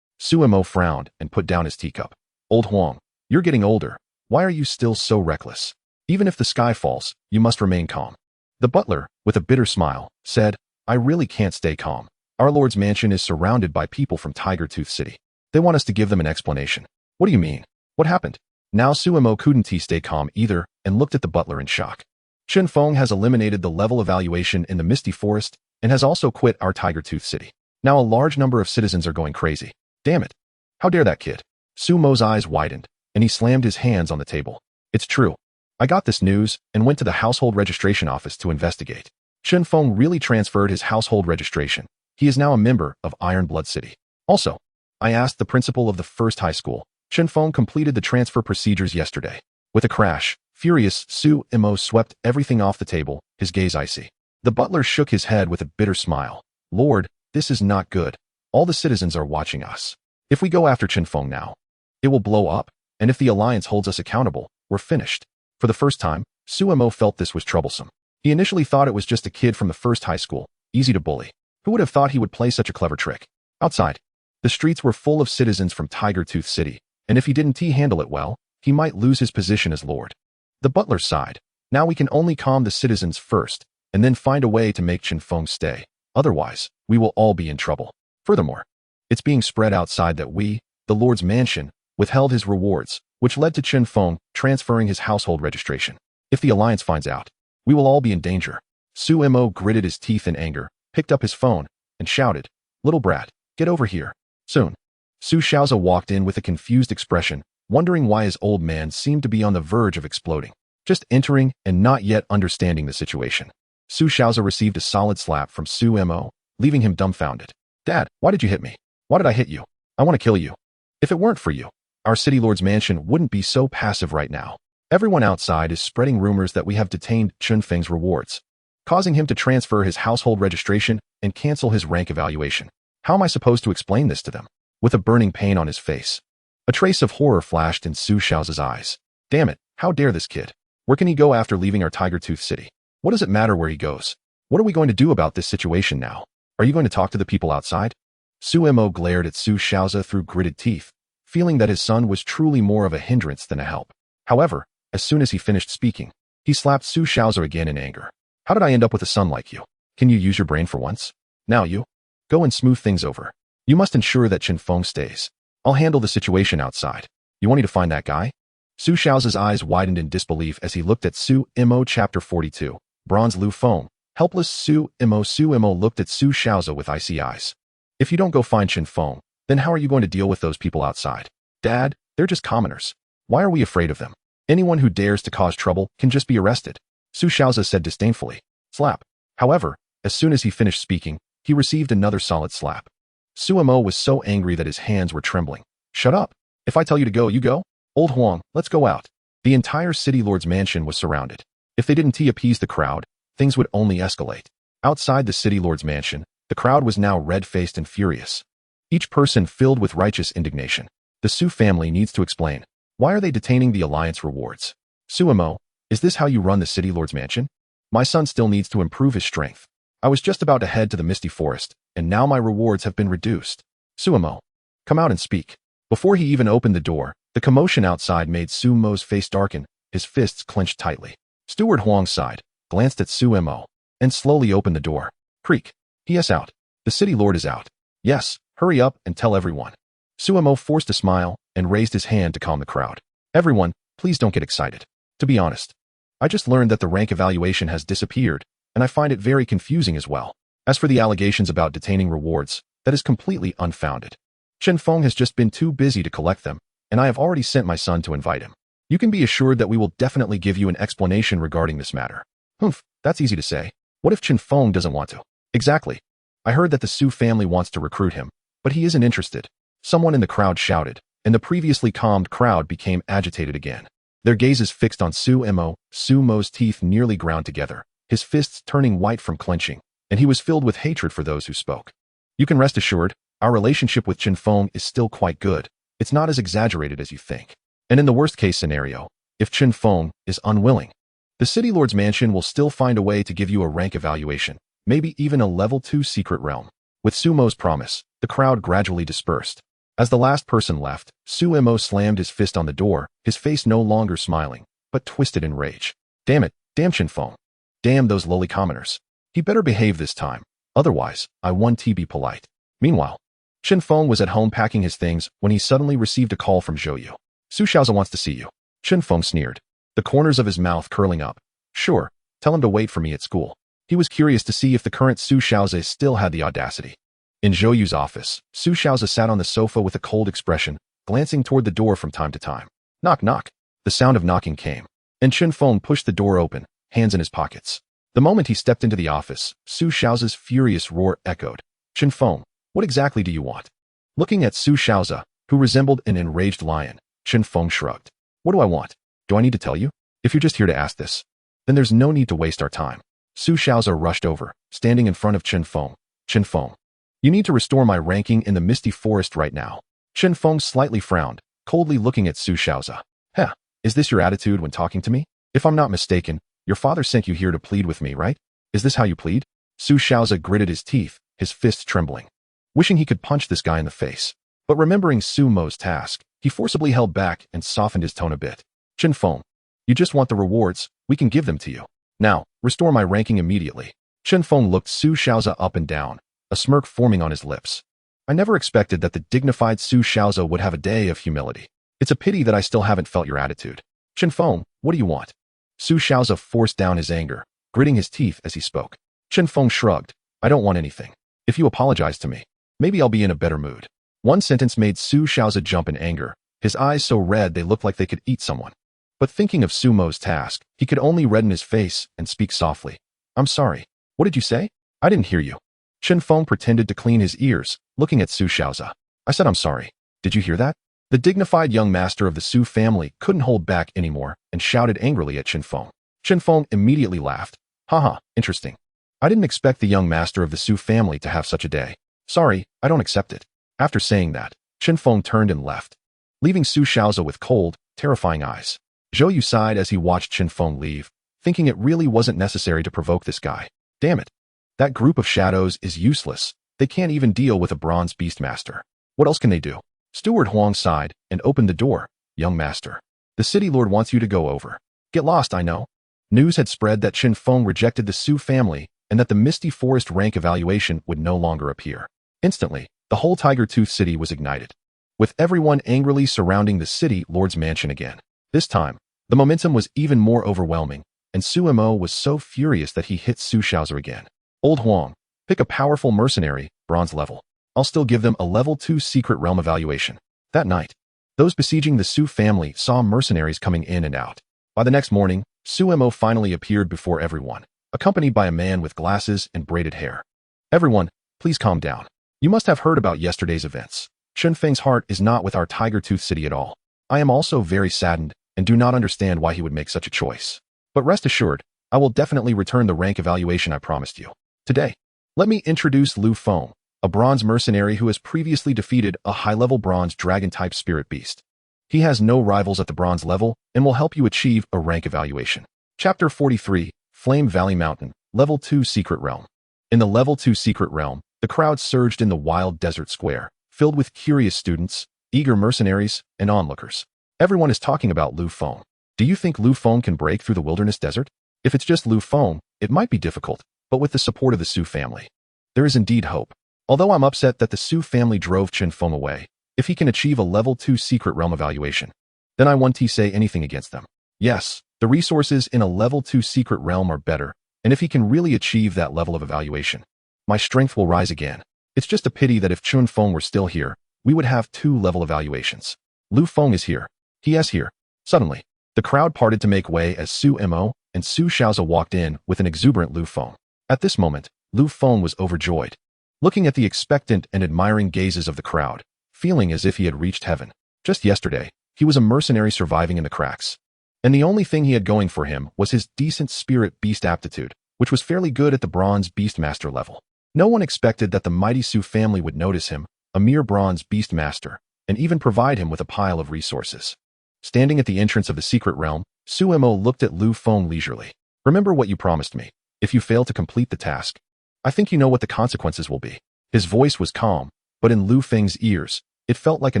Suemo frowned and put down his teacup. Old Huang, you're getting older. Why are you still so reckless? Even if the sky falls, you must remain calm. The butler, with a bitter smile, said, I really can't stay calm. Our Lord's mansion is surrounded by people from Tiger Tooth City. They want us to give them an explanation. What do you mean? What happened? Now Suemo couldn't stay calm either and looked at the butler in shock. Chen Feng has eliminated the level evaluation in the Misty Forest and has also quit our Tiger Tooth City. Now a large number of citizens are going crazy. Damn it. How dare that kid? Sumo's eyes widened, and he slammed his hands on the table. It's true. I got this news and went to the household registration office to investigate. Chen Feng really transferred his household registration. He is now a member of Iron Blood City. Also, I asked the principal of the first high school. Chen Feng completed the transfer procedures yesterday. With a crash, furious, Suemo swept everything off the table, his gaze icy. The butler shook his head with a bitter smile. Lord, this is not good. All the citizens are watching us. If we go after Chen Feng now, it will blow up, and if the Alliance holds us accountable, we're finished. For the first time, Suemo felt this was troublesome. He initially thought it was just a kid from the first high school, easy to bully. Who would have thought he would play such a clever trick? Outside, the streets were full of citizens from Tiger Tooth City, and if he didn't handle it well, he might lose his position as Lord. The butler sighed. Now we can only calm the citizens first, and then find a way to make Chen Feng stay. Otherwise, we will all be in trouble. Furthermore, it's being spread outside that we, the Lord's mansion, withheld his rewards, which led to Chen Feng transferring his household registration. If the Alliance finds out, we will all be in danger. Suemo gritted his teeth in anger, picked up his phone, and shouted, Little brat, get over here. Soon, Su Xiaoza walked in with a confused expression, wondering why his old man seemed to be on the verge of exploding. Just entering and not yet understanding the situation. Su Xiaoza received a solid slap from Suemo, leaving him dumbfounded. Dad, why did you hit me? Why did I hit you? I want to kill you. If it weren't for you, our city lord's mansion wouldn't be so passive right now. Everyone outside is spreading rumors that we have detained Chen Feng's rewards, causing him to transfer his household registration and cancel his rank evaluation. How am I supposed to explain this to them? With a burning pain on his face, a trace of horror flashed in Su Xiaoza's eyes. Damn it, how dare this kid? Where can he go after leaving our Tiger Tooth City? What does it matter where he goes? What are we going to do about this situation now? Are you going to talk to the people outside? Suemo glared at Su Xiaoza through gritted teeth, feeling that his son was truly more of a hindrance than a help. However, as soon as he finished speaking, he slapped Su Xiaoza again in anger. How did I end up with a son like you? Can you use your brain for once? Now you, go and smooth things over. You must ensure that Chen Feng stays. I'll handle the situation outside. You want me to find that guy? Su Xiaoza's eyes widened in disbelief as he looked at Suemo Chapter 42. Bronze Lu Feng. Helpless Suemo looked at Su Xiaoza with icy eyes. If you don't go find Chen Feng, then how are you going to deal with those people outside? Dad, they're just commoners. Why are we afraid of them? Anyone who dares to cause trouble can just be arrested. Su Xiaoza said disdainfully. Slap. However, as soon as he finished speaking, he received another solid slap. Suemo was so angry that his hands were trembling. Shut up. If I tell you to go, you go? Old Huang, let's go out. The entire city lord's mansion was surrounded. If they didn't appease the crowd, things would only escalate. Outside the city lord's mansion, the crowd was now red-faced and furious. Each person filled with righteous indignation. The Su family needs to explain. Why are they detaining the alliance rewards? Suemo, is this how you run the city lord's mansion? My son still needs to improve his strength. I was just about to head to the Misty Forest, and now my rewards have been reduced. Suemo, come out and speak. Before he even opened the door, the commotion outside made Suemo's face darken, his fists clenched tightly. Steward Huang sighed, glanced at Suemo, and slowly opened the door. Creak. Yes, out. The city lord is out. Yes, hurry up and tell everyone. Suemo forced a smile and raised his hand to calm the crowd. Everyone, please don't get excited. To be honest, I just learned that the rank evaluation has disappeared, and I find it very confusing as well. As for the allegations about detaining rewards, that is completely unfounded. Chen Feng has just been too busy to collect them, and I have already sent my son to invite him. You can be assured that we will definitely give you an explanation regarding this matter. Humph, that's easy to say. What if Chen Feng doesn't want to? Exactly. I heard that the Su family wants to recruit him, but he isn't interested. Someone in the crowd shouted, and the previously calmed crowd became agitated again. Their gazes fixed on Suemo's teeth nearly ground together, his fists turning white from clenching, and he was filled with hatred for those who spoke. You can rest assured, our relationship with Chen Feng is still quite good. It's not as exaggerated as you think. And in the worst-case scenario, if Chen Feng is unwilling, the City Lord's Mansion will still find a way to give you a rank evaluation, maybe even a level 2 secret realm. With Suemo's promise, the crowd gradually dispersed. As the last person left, Suemo slammed his fist on the door, his face no longer smiling, but twisted in rage. Damn it, damn Chen Feng. Damn those lowly commoners. He better behave this time, otherwise, I want to be polite. Meanwhile, Chen Feng was at home packing his things when he suddenly received a call from Zhou. Su Xiaoza wants to see you. Chen Feng sneered, the corners of his mouth curling up. Sure, tell him to wait for me at school. He was curious to see if the current Su Xiaoza still had the audacity. In Zhou's office, Su Xiaoza sat on the sofa with a cold expression, glancing toward the door from time to time. Knock, knock. The sound of knocking came, and Chen Feng pushed the door open, hands in his pockets. The moment he stepped into the office, Su Xiaoza's furious roar echoed. Chen Feng, what exactly do you want? Looking at Su Xiaoza, who resembled an enraged lion, Chen Feng shrugged. What do I want? Do I need to tell you? If you're just here to ask this, then there's no need to waste our time. Su Xiaoza rushed over, standing in front of Chen Feng. Chen Feng, you need to restore my ranking in the Misty Forest right now. Chen Feng slightly frowned, coldly looking at Su Xiaoza. Heh, is this your attitude when talking to me? If I'm not mistaken, your father sent you here to plead with me, right? Is this how you plead? Su Xiaoza gritted his teeth, his fists trembling, wishing he could punch this guy in the face. But remembering Suemo's task, he forcibly held back and softened his tone a bit. Chen Feng, you just want the rewards, we can give them to you. Now, restore my ranking immediately. Chen Feng looked Su Xiaoza up and down, a smirk forming on his lips. I never expected that the dignified Su Xiaoza would have a day of humility. It's a pity that I still haven't felt your attitude. Chen Feng, what do you want? Su Xiaoza forced down his anger, gritting his teeth as he spoke. Chen Feng shrugged. I don't want anything. If you apologize to me, maybe I'll be in a better mood. One sentence made Su Xiaoza jump in anger, his eyes so red they looked like they could eat someone. But thinking of Suemo's task, he could only redden his face and speak softly. I'm sorry. What did you say? I didn't hear you. Chen Feng pretended to clean his ears, looking at Su Xiaoza. I said I'm sorry. Did you hear that? The dignified young master of the Su family couldn't hold back anymore and shouted angrily at Chen Feng. Chen Feng immediately laughed. Haha, interesting. I didn't expect the young master of the Su family to have such a day. Sorry, I don't accept it. After saying that, Chen Feng turned and left, leaving Su Xiaoza with cold, terrifying eyes. Zhou sighed as he watched Chen Feng leave, thinking it really wasn't necessary to provoke this guy. Damn it. That group of shadows is useless. They can't even deal with a bronze Beastmaster. What else can they do? Steward Huang sighed and opened the door. Young master, the city lord wants you to go over. Get lost, I know. News had spread that Chen Feng rejected the Su family and that the Misty Forest rank evaluation would no longer appear. Instantly, the whole Tiger Tooth city was ignited, with everyone angrily surrounding the city lord's mansion again. This time, the momentum was even more overwhelming, and Suemo was so furious that he hit Su Xiaoza again. Old Huang, pick a powerful mercenary, bronze level. I'll still give them a level 2 secret realm evaluation. That night, those besieging the Su family saw mercenaries coming in and out. By the next morning, Suemo finally appeared before everyone, accompanied by a man with glasses and braided hair. Everyone, Please calm down. You must have heard about yesterday's events. Chen Feng's heart is not with our Tiger Tooth City at all. I am also very saddened and do not understand why he would make such a choice. But rest assured, I will definitely return the rank evaluation I promised you. Today, let me introduce Lu Feng, a bronze mercenary who has previously defeated a high-level bronze dragon-type spirit beast. He has no rivals at the bronze level and will help you achieve a rank evaluation. Chapter 43, Flame Valley Mountain, Level 2 Secret Realm. In the Level 2 Secret Realm, the crowd surged in the wild desert square, filled with curious students, eager mercenaries, and onlookers. Everyone is talking about Lu Feng. Do you think Lu Feng can break through the wilderness desert? If it's just Lu Feng, it might be difficult, but with the support of the Su family, there is indeed hope. Although I'm upset that the Su family drove Chen Feng away, if he can achieve a Level 2 Secret Realm evaluation, then I won't say anything against them. Yes, the resources in a Level 2 Secret Realm are better, and if he can really achieve that level of evaluation, my strength will rise again. It's just a pity that if Chen Feng were still here, we would have 2 level evaluations. Lu Feng is here. He is here. Suddenly, the crowd parted to make way as Su Mo and Su Xiaoza walked in with an exuberant Lu Feng. At this moment, Lu Feng was overjoyed, looking at the expectant and admiring gazes of the crowd, feeling as if he had reached heaven. Just yesterday, he was a mercenary surviving in the cracks, and the only thing he had going for him was his decent spirit beast aptitude, which was fairly good at the bronze Beastmaster level. No one expected that the mighty Su family would notice him, a mere bronze Beastmaster, and even provide him with a pile of resources. Standing at the entrance of the secret realm, Su Mo looked at Lu Feng leisurely. Remember what you promised me. If you fail to complete the task, I think you know what the consequences will be. His voice was calm, but in Lu Feng's ears, it felt like a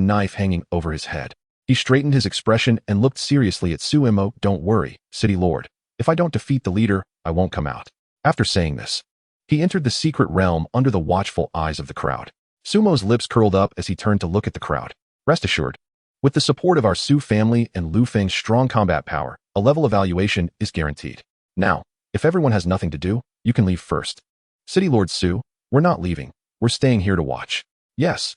knife hanging over his head. He straightened his expression and looked seriously at Su Mo. Don't worry, City Lord. If I don't defeat the leader, I won't come out. After saying this, he entered the secret realm under the watchful eyes of the crowd. Sumo's lips curled up as he turned to look at the crowd. Rest assured, with the support of our Su family and Lu Feng's strong combat power, a level evaluation is guaranteed. Now, if everyone has nothing to do, you can leave first. City Lord Su, we're not leaving. We're staying here to watch. Yes,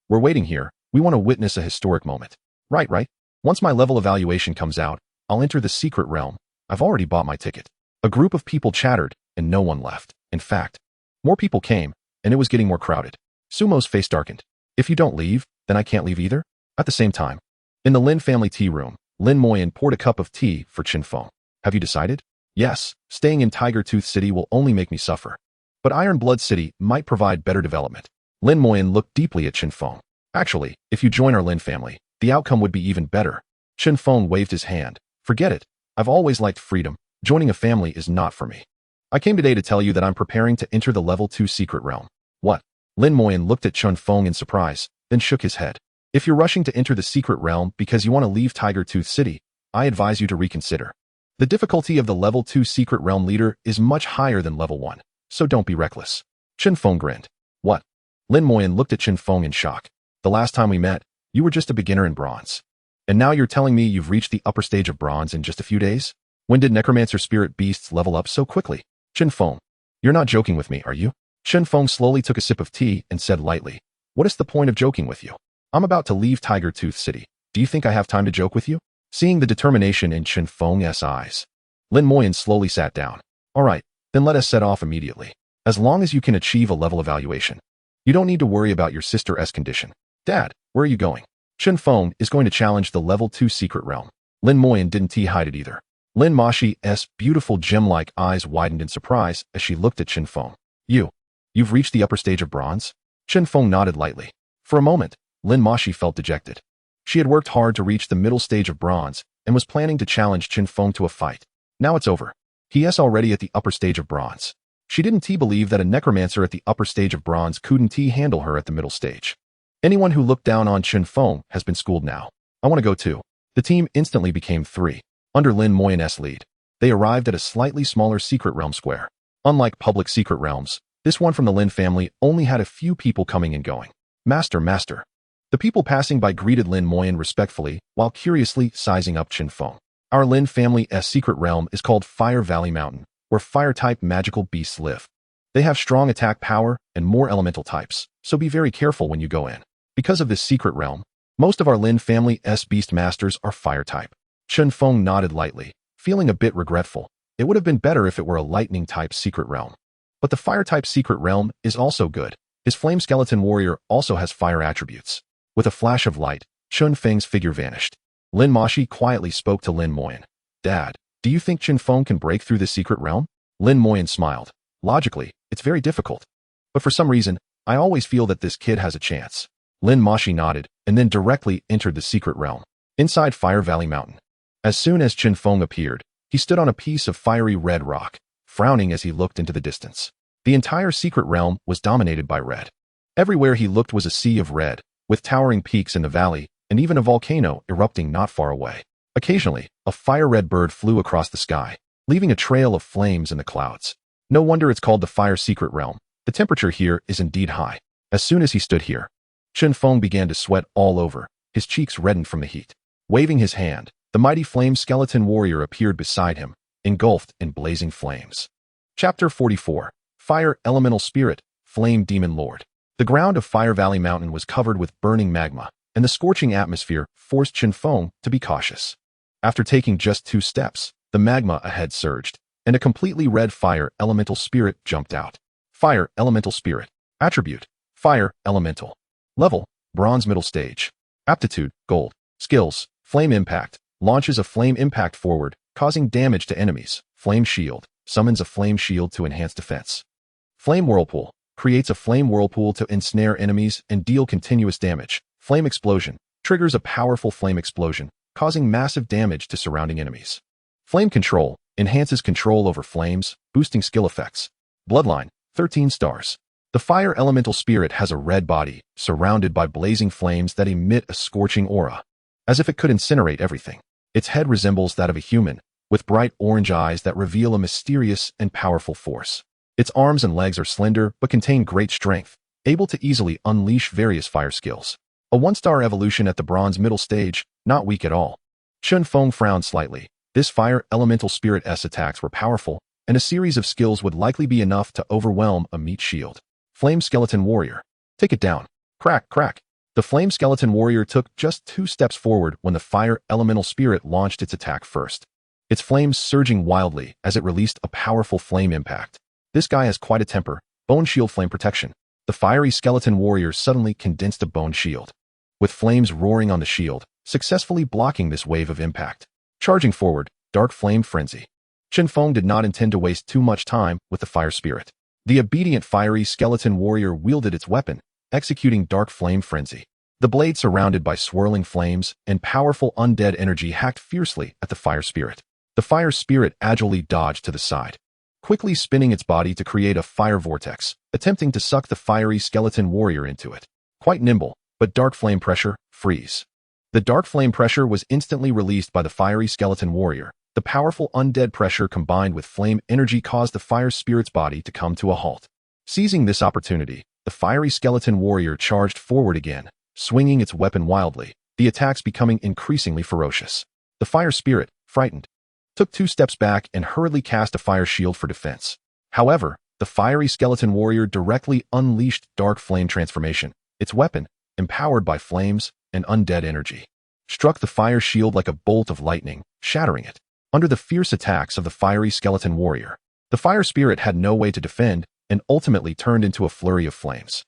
we're waiting here. We want to witness a historic moment. Right. Once my level evaluation comes out, I'll enter the secret realm. I've already bought my ticket. A group of people chattered, and no one left. In fact, more people came, and it was getting more crowded. Sumo's face darkened. If you don't leave, then I can't leave either? At the same time, in the Lin family tea room, Lin Moyan poured a cup of tea for Chen Feng. Have you decided? Yes, staying in Tiger Tooth City will only make me suffer. But Iron Blood City might provide better development. Lin Moyan looked deeply at Chen Feng. Actually, if you join our Lin family, the outcome would be even better. Chen Feng waved his hand. Forget it. I've always liked freedom. Joining a family is not for me. I came today to tell you that I'm preparing to enter the Level 2 Secret Realm. What? Lin Moyan looked at Chen Feng in surprise, then shook his head. If you're rushing to enter the Secret Realm because you want to leave Tiger Tooth City, I advise you to reconsider. The difficulty of the Level 2 Secret Realm leader is much higher than Level 1, so don't be reckless. Chen Feng grinned. What? Lin Moyan looked at Chen Feng in shock. The last time we met, you were just a beginner in bronze. And now you're telling me you've reached the upper stage of bronze in just a few days? When did Necromancer Spirit Beasts level up so quickly? Chen Feng, you're not joking with me, are you? Chen Feng slowly took a sip of tea and said lightly, what is the point of joking with you? I'm about to leave Tiger Tooth City. Do you think I have time to joke with you? Seeing the determination in Chen Feng's eyes, Lin Moyan slowly sat down. All right, then let us set off immediately. As long as you can achieve a level evaluation, you don't need to worry about your sister's condition. Dad, where are you going? Chen Feng is going to challenge the Level 2 Secret Realm. Lin Moyan didn't hide it either. Lin Mashi's beautiful gem-like eyes widened in surprise as she looked at Chen Feng. You've reached the upper stage of bronze? Chen Feng nodded lightly. For a moment, Lin Mashi felt dejected. She had worked hard to reach the middle stage of bronze and was planning to challenge Chen Feng to a fight. Now it's over. He is already at the upper stage of bronze. She didn't believe that a necromancer at the upper stage of bronze couldn't handle her at the middle stage. Anyone who looked down on Chen Feng has been schooled now. I want to go too. The team instantly became 3. Under Lin Moyan's lead, they arrived at a slightly smaller secret realm square. Unlike public secret realms, this one from the Lin family only had a few people coming and going. Master. The people passing by greeted Lin Moyan respectfully while curiously sizing up Chen Feng. Our Lin family's secret realm is called Fire Valley Mountain, where fire-type magical beasts live. They have strong attack power and more elemental types, so be very careful when you go in. Because of this secret realm, most of our Lin family's Beastmasters are fire-type. Chen Feng nodded lightly, feeling a bit regretful. It would have been better if it were a lightning-type secret realm. But the fire-type secret realm is also good. His flame skeleton warrior also has fire attributes. With a flash of light, Chen Feng's figure vanished. Lin Moshi quietly spoke to Lin Moyan. Dad, do you think Chen Feng can break through the secret realm? Lin Moyan smiled. Logically, it's very difficult. But for some reason, I always feel that this kid has a chance. Lin Moshi nodded, and then directly entered the secret realm. Inside Fire Valley Mountain. As soon as Chen Feng appeared, he stood on a piece of fiery red rock, frowning as he looked into the distance. The entire secret realm was dominated by red. Everywhere he looked was a sea of red, with towering peaks in the valley, and even a volcano erupting not far away. Occasionally, a fire-red bird flew across the sky, leaving a trail of flames in the clouds. No wonder it's called the Fire Secret Realm. The temperature here is indeed high. As soon as he stood here, Chen Feng began to sweat all over, his cheeks reddened from the heat. Waving his hand, the mighty flame skeleton warrior appeared beside him, engulfed in blazing flames. Chapter 44. Fire Elemental Spirit, Flame Demon Lord. The ground of Fire Valley Mountain was covered with burning magma, and the scorching atmosphere forced Chen Feng to be cautious. After taking just 2 steps, the magma ahead surged, and a completely red fire elemental spirit jumped out. Fire Elemental Spirit. Attribute: Fire Elemental. Level: Bronze Middle Stage. Aptitude: Gold. Skills: Flame Impact. Launches a flame impact forward, causing damage to enemies. Flame Shield. Summons a flame shield to enhance defense. Flame Whirlpool. Creates a flame whirlpool to ensnare enemies and deal continuous damage. Flame Explosion. Triggers a powerful flame explosion, causing massive damage to surrounding enemies. Flame Control. Enhances control over flames, boosting skill effects. Bloodline. 13 stars. The fire elemental spirit has a red body, surrounded by blazing flames that emit a scorching aura, as if it could incinerate everything. Its head resembles that of a human, with bright orange eyes that reveal a mysterious and powerful force. Its arms and legs are slender but contain great strength, able to easily unleash various fire skills. A 1-star evolution at the bronze middle stage, not weak at all. Chen Feng frowned slightly. This fire elemental spirit's attacks were powerful, and a series of skills would likely be enough to overwhelm a meat shield. Flame Skeleton Warrior. Take it down. Crack, crack. The Flame Skeleton Warrior took just 2 steps forward when the fire elemental spirit launched its attack first. Its flames surging wildly as it released a powerful flame impact. This guy has quite a temper. Bone Shield Flame Protection. The fiery skeleton warrior suddenly condensed a bone shield, with flames roaring on the shield, successfully blocking this wave of impact. Charging forward, Dark Flame Frenzy. Chen Feng did not intend to waste too much time with the fire spirit. The obedient fiery skeleton warrior wielded its weapon, executing Dark Flame Frenzy. The blade, surrounded by swirling flames and powerful undead energy, hacked fiercely at the fire spirit. The fire spirit agilely dodged to the side, quickly spinning its body to create a fire vortex, attempting to suck the fiery skeleton warrior into it. Quite nimble, but Dark Flame Pressure, freeze. The Dark Flame Pressure was instantly released by the fiery skeleton warrior. The powerful undead pressure combined with flame energy caused the fire spirit's body to come to a halt. Seizing this opportunity, the fiery skeleton warrior charged forward again, swinging its weapon wildly, the attacks becoming increasingly ferocious. The fire spirit, frightened, took 2 steps back and hurriedly cast a fire shield for defense. However, the fiery skeleton warrior directly unleashed Dark Flame Transformation. Its weapon, empowered by flames and undead energy, struck the fire shield like a bolt of lightning, shattering it. Under the fierce attacks of the fiery skeleton warrior, the fire spirit had no way to defend and ultimately turned into a flurry of flames.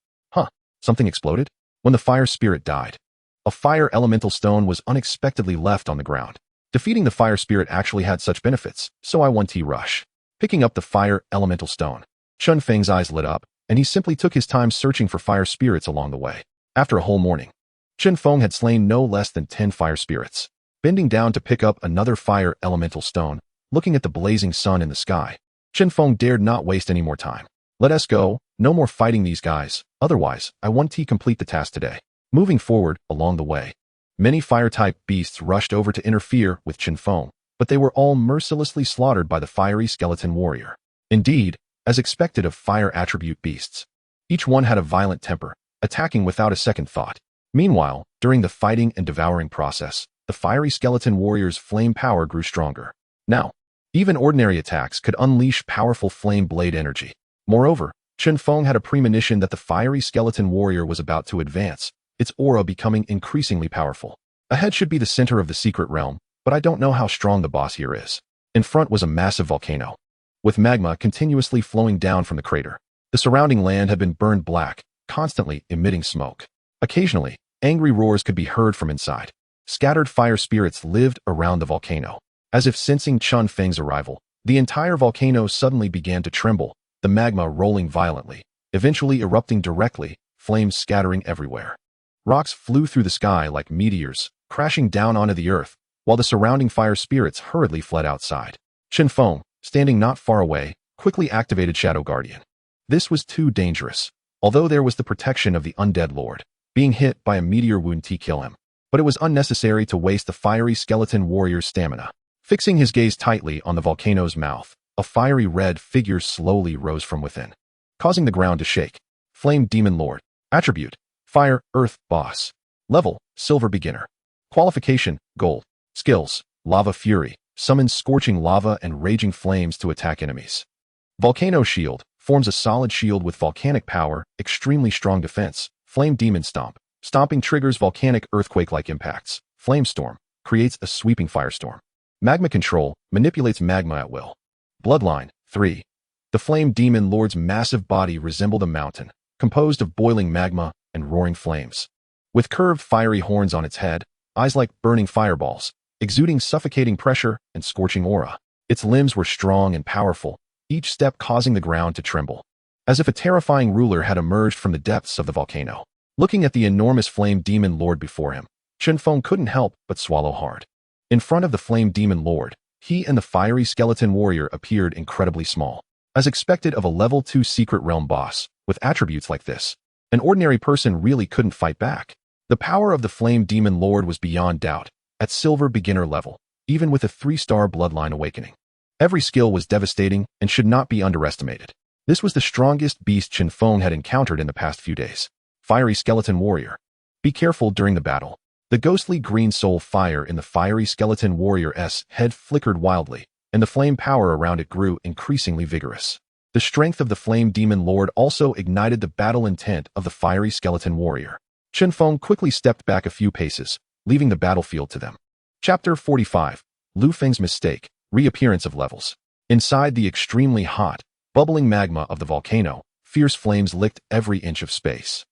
Something exploded? When the fire spirit died, a fire elemental stone was unexpectedly left on the ground. Defeating the fire spirit actually had such benefits, so I 1T rush. Picking up the fire elemental stone, Chen Feng's eyes lit up, and he simply took his time searching for fire spirits along the way. After a whole morning, Chen Feng had slain no less than 10 fire spirits. Bending down to pick up another fire elemental stone, looking at the blazing sun in the sky, Chen Feng dared not waste any more time. Let us go, no more fighting these guys, otherwise I 1T complete the task today. Moving forward, along the way, many fire-type beasts rushed over to interfere with Chen Feng, but they were all mercilessly slaughtered by the fiery skeleton warrior. Indeed, as expected of fire attribute beasts, each one had a violent temper, attacking without a second thought. Meanwhile, during the fighting and devouring process, the fiery skeleton warrior's flame power grew stronger. Now, even ordinary attacks could unleash powerful flame blade energy. Moreover, Chen Feng had a premonition that the fiery skeleton warrior was about to advance, its aura becoming increasingly powerful. Ahead should be the center of the secret realm, but I don't know how strong the boss here is. In front was a massive volcano. with magma continuously flowing down from the crater. The surrounding land had been burned black, constantly emitting smoke. Occasionally, angry roars could be heard from inside. Scattered fire spirits lived around the volcano. As if sensing Chen Feng's arrival, the entire volcano suddenly began to tremble, the magma rolling violently, eventually erupting directly, flames scattering everywhere. Rocks flew through the sky like meteors, crashing down onto the earth, while the surrounding fire spirits hurriedly fled outside. Chen Feng, standing not far away, quickly activated Shadow Guardian. This was too dangerous. Although there was the protection of the Undead Lord, being hit by a meteor would kill him. But it was unnecessary to waste the fiery skeleton warrior's stamina. Fixing his gaze tightly on the volcano's mouth, a fiery red figure slowly rose from within, causing the ground to shake. Flame Demon Lord. Attribute: Fire, Earth, Boss. Level: Silver Beginner. Qualification: Gold. Skills: Lava Fury. Summons scorching lava and raging flames to attack enemies. Volcano Shield. Forms a solid shield with volcanic power, extremely strong defense. Flame Demon Stomp. Stomping triggers volcanic earthquake-like impacts. Flame Storm. Creates a sweeping firestorm. Magma Control. Manipulates magma at will. Bloodline. 3. The Flame Demon Lord's massive body resembled a mountain, composed of boiling magma and roaring flames. With curved fiery horns on its head, eyes like burning fireballs, exuding suffocating pressure and scorching aura. Its limbs were strong and powerful, each step causing the ground to tremble. As if a terrifying ruler had emerged from the depths of the volcano. Looking at the enormous Flame Demon Lord before him, Chen Feng couldn't help but swallow hard. In front of the Flame Demon Lord, he and the fiery skeleton warrior appeared incredibly small. As expected of a level 2 secret realm boss, with attributes like this, an ordinary person really couldn't fight back. The power of the Flame Demon Lord was beyond doubt, at silver beginner level, even with a 3-star bloodline awakening. Every skill was devastating and should not be underestimated. This was the strongest beast Chen Feng had encountered in the past few days. Fiery Skeleton Warrior. Be careful during the battle. The ghostly green soul fire in the fiery skeleton warrior's head flickered wildly, and the flame power around it grew increasingly vigorous. The strength of the Flame Demon Lord also ignited the battle intent of the fiery skeleton warrior. Chen Feng quickly stepped back a few paces, leaving the battlefield to them. Chapter 45. Lu Feng's Mistake. Reappearance of Levels. Inside the extremely hot, bubbling magma of the volcano, fierce flames licked every inch of space.